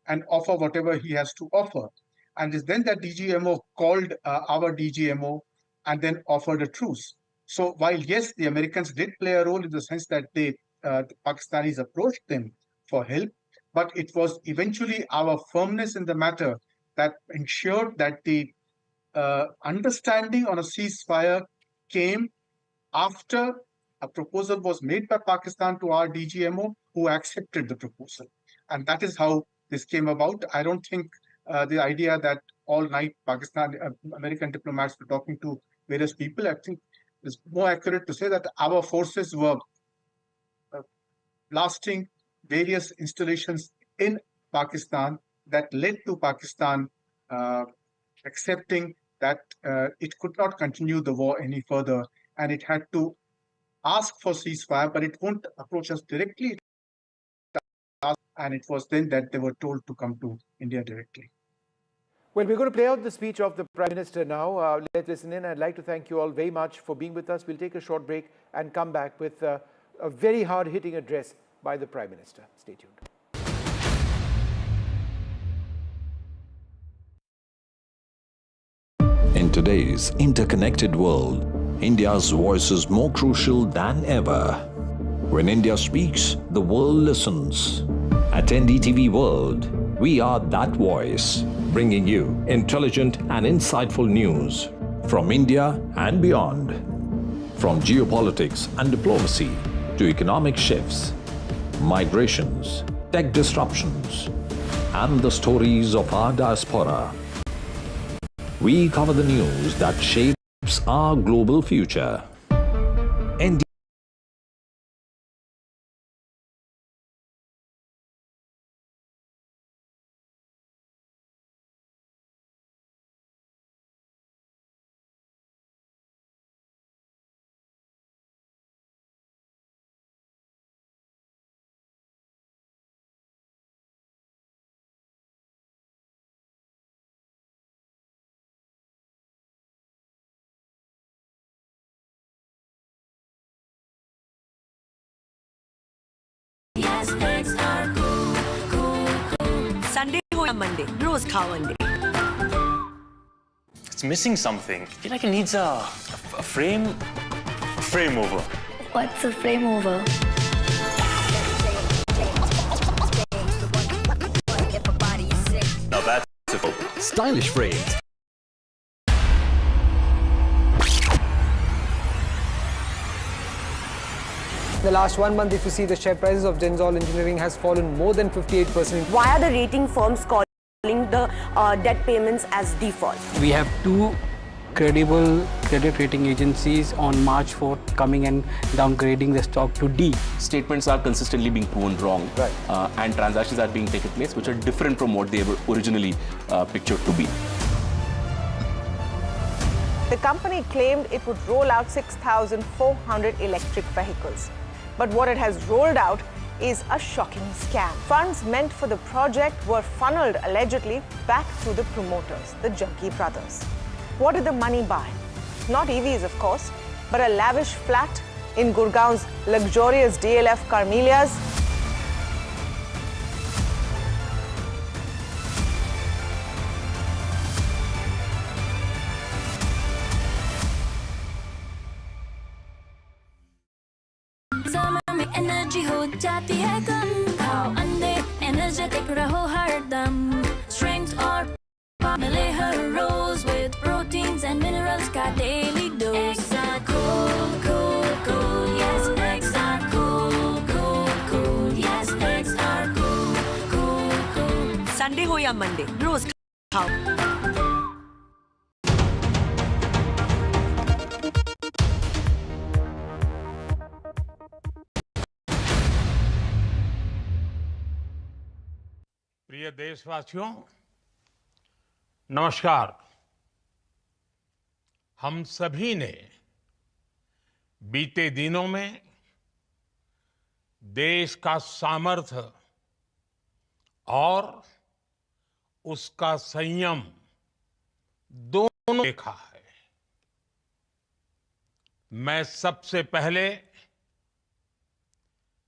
and offer whatever he has to offer. And it's then that DGMO called our DGMO and then offered a truce. So while, yes, the Americans did play a role in the sense that the Pakistanis approached them for help, but it was eventually our firmness in the matter that ensured that the understanding on a ceasefire came after a proposal was made by Pakistan to our DGMO, who accepted the proposal. And that is how this came about. I don't think the idea that all night American diplomats were talking to various people, I think it's more accurate to say that our forces were blasting various installations in Pakistan that led to Pakistan accepting that it could not continue the war any further, and it had to ask for ceasefire, but it won't approach us directly. And it was then that they were told to come to India directly. Well, we're going to play out the speech of the Prime Minister now. Let's listen in. I'd like to thank you all very much for being with us. We'll take a short break and come back with a very hard-hitting address by the Prime Minister. Stay tuned. In today's interconnected world, India's voice is more crucial than ever. When India speaks, the world listens. At NDTV World, we are that voice, bringing you intelligent and insightful news from India and beyond. From geopolitics and diplomacy to economic shifts, migrations, tech disruptions, and the stories of our diaspora. We cover the news that shapes our global future. Sunday or Monday, rose khawande. It's missing something. I feel like it needs a frame over. What's a frame over? Now that's a focus. Stylish frames. The last 1 month, if you see, the share prices of Denzol Engineering has fallen more than 58%. Why are the rating firms calling the debt payments as default? We have two credible credit rating agencies on March 4th coming and downgrading the stock to D. Statements are consistently being proven wrong, and transactions are being taken place which are different from what they were originally pictured to be. The company claimed it would roll out 6,400 electric vehicles. But what it has rolled out is a shocking scam. Funds meant for the project were funneled allegedly back to the promoters, the Jaggi brothers. What did the money buy? Not EVs, of course, but a lavish flat in Gurgaon's luxurious DLF Carmelias. Energy हो जाती है कम खाओ अंडे energetic रहो हरदम strength और मिले हर रोज with proteins and minerals का daily dose extra cool yes extra cool yes extra cool Sunday हो या Monday, रोज खाओ. प्रिय देशवासियों, नमस्कार। हम सभी ने बीते दिनों में देश का सामर्थ्य और उसका संयम दोनों देखा है। मैं सबसे पहले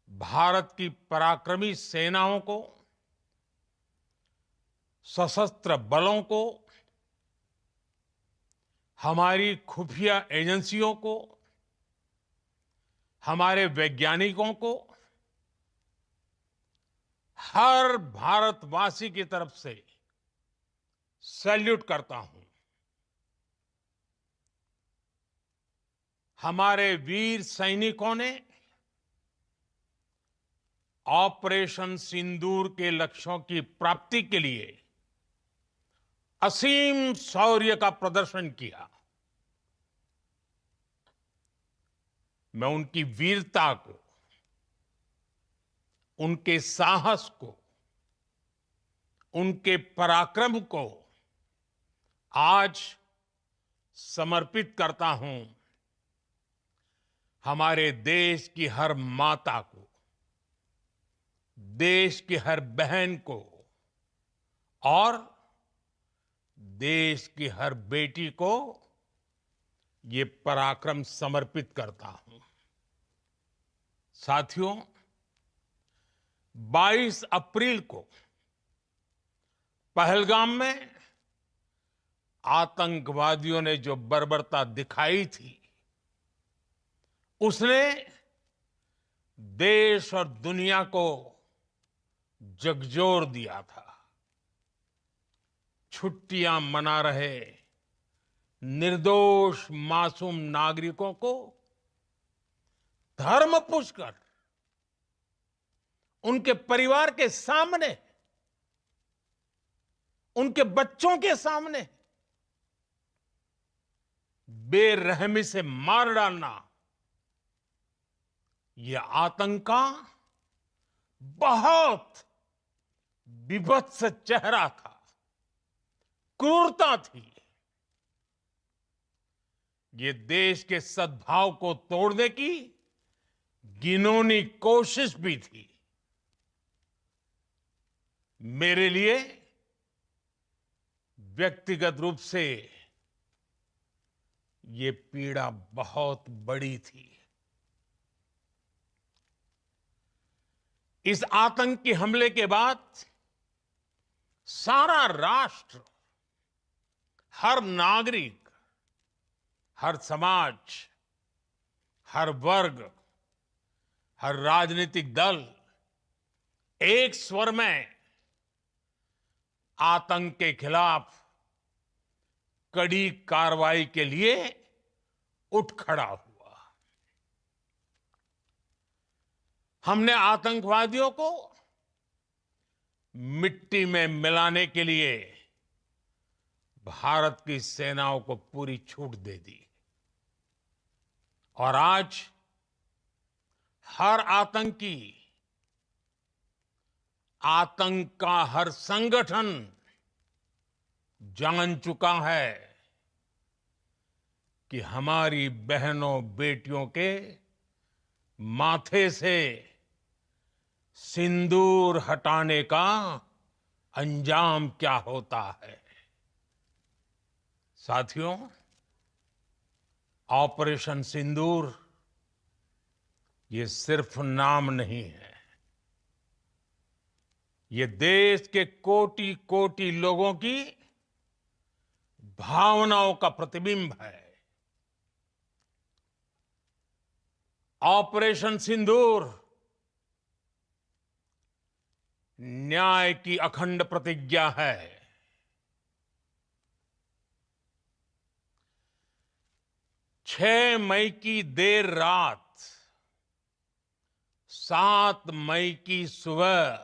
भारत की पराक्रमी सेनाओं को, सशस्त्र बलों को, हमारी खुफिया एजेंसियों को, हमारे वैज्ञानिकों को, हर भारतवासी की तरफ से सैल्यूट करता हूं। हमारे वीर सैनिकों ने ऑपरेशन सिंदूर के लक्ष्यों की प्राप्ति के लिए असीम शौर्य का प्रदर्शन किया। मैं उनकी वीरता को, उनके साहस को, उनके पराक्रम को आज समर्पित करता हूं हमारे देश की हर माता को, देश की हर बहन को और देश की हर बेटी को ये पराक्रम समर्पित करता हूं। साथियों, 22 अप्रैल को पहलगाम में आतंकवादियों ने जो बर्बरता दिखाई थी, उसने देश और दुनिया को झकझोर दिया था। छुट्टियां मना रहे निर्दोष मासूम नागरिकों को धर्म पूछकर उनके परिवार के सामने, उनके बच्चों के सामने बेरहमी से मार डालना, यह आतंक का बहुत विभत्स चेहरा था, क्रूरता थी। ये देश के सद्भाव को तोड़ने की घिनौनी कोशिश भी थी। मेरे लिए व्यक्तिगत रूप से ये पीड़ा बहुत बड़ी थी। इस आतंकी हमले के बाद सारा राष्ट्र, हर नागरिक, हर समाज, हर वर्ग, हर राजनीतिक दल एक स्वर में आतंक के खिलाफ कड़ी कार्रवाई के लिए उठ खड़ा हुआ। हमने आतंकवादियों को मिट्टी में मिलाने के लिए भारत की सेनाओं को पूरी छूट दे दी और आज हर आतंकी, आतंक का हर संगठन जान चुका है कि हमारी बहनों बेटियों के माथे से सिंदूर हटाने का अंजाम क्या होता है। साथियों, ऑपरेशन सिंदूर ये सिर्फ नाम नहीं है, ये देश के कोटि कोटि लोगों की भावनाओं का प्रतिबिंब है। ऑपरेशन सिंदूर न्याय की अखंड प्रतिज्ञा है। 6 मई की देर रात, 7 मई की सुबह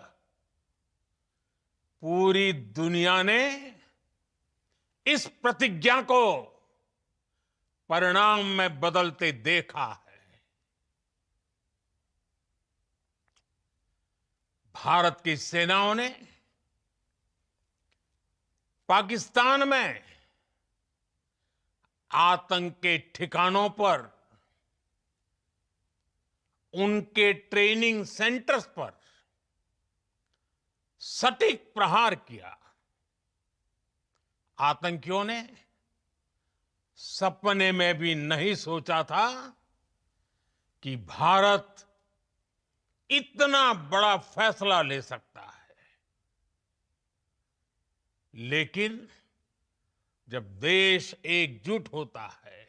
पूरी दुनिया ने इस प्रतिज्ञा को परिणाम में बदलते देखा है। भारत की सेनाओं ने पाकिस्तान में आतंक के ठिकानों पर, उनके ट्रेनिंग सेंटर्स पर सटीक प्रहार किया। आतंकियों ने सपने में भी नहीं सोचा था कि भारत इतना बड़ा फैसला ले सकता है। लेकिन जब देश एकजुट होता है,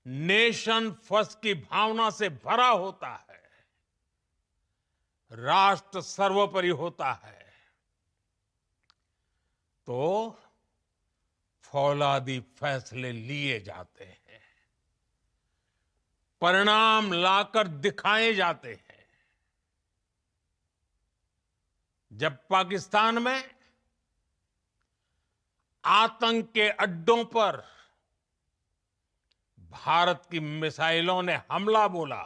नेशन फर्स्ट की भावना से भरा होता है, राष्ट्र सर्वोपरि होता है, तो फौलादी फैसले लिए जाते हैं, परिणाम लाकर दिखाए जाते हैं। जब पाकिस्तान में आतंक के अड्डों पर भारत की मिसाइलों ने हमला बोला,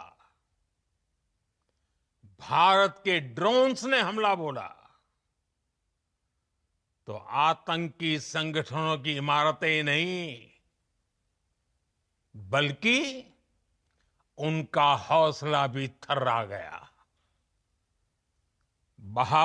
भारत के ड्रोन्स ने हमला बोला, तो आतंकी संगठनों की इमारतें नहीं, बल्कि उनका हौसला भी थर्रा गया।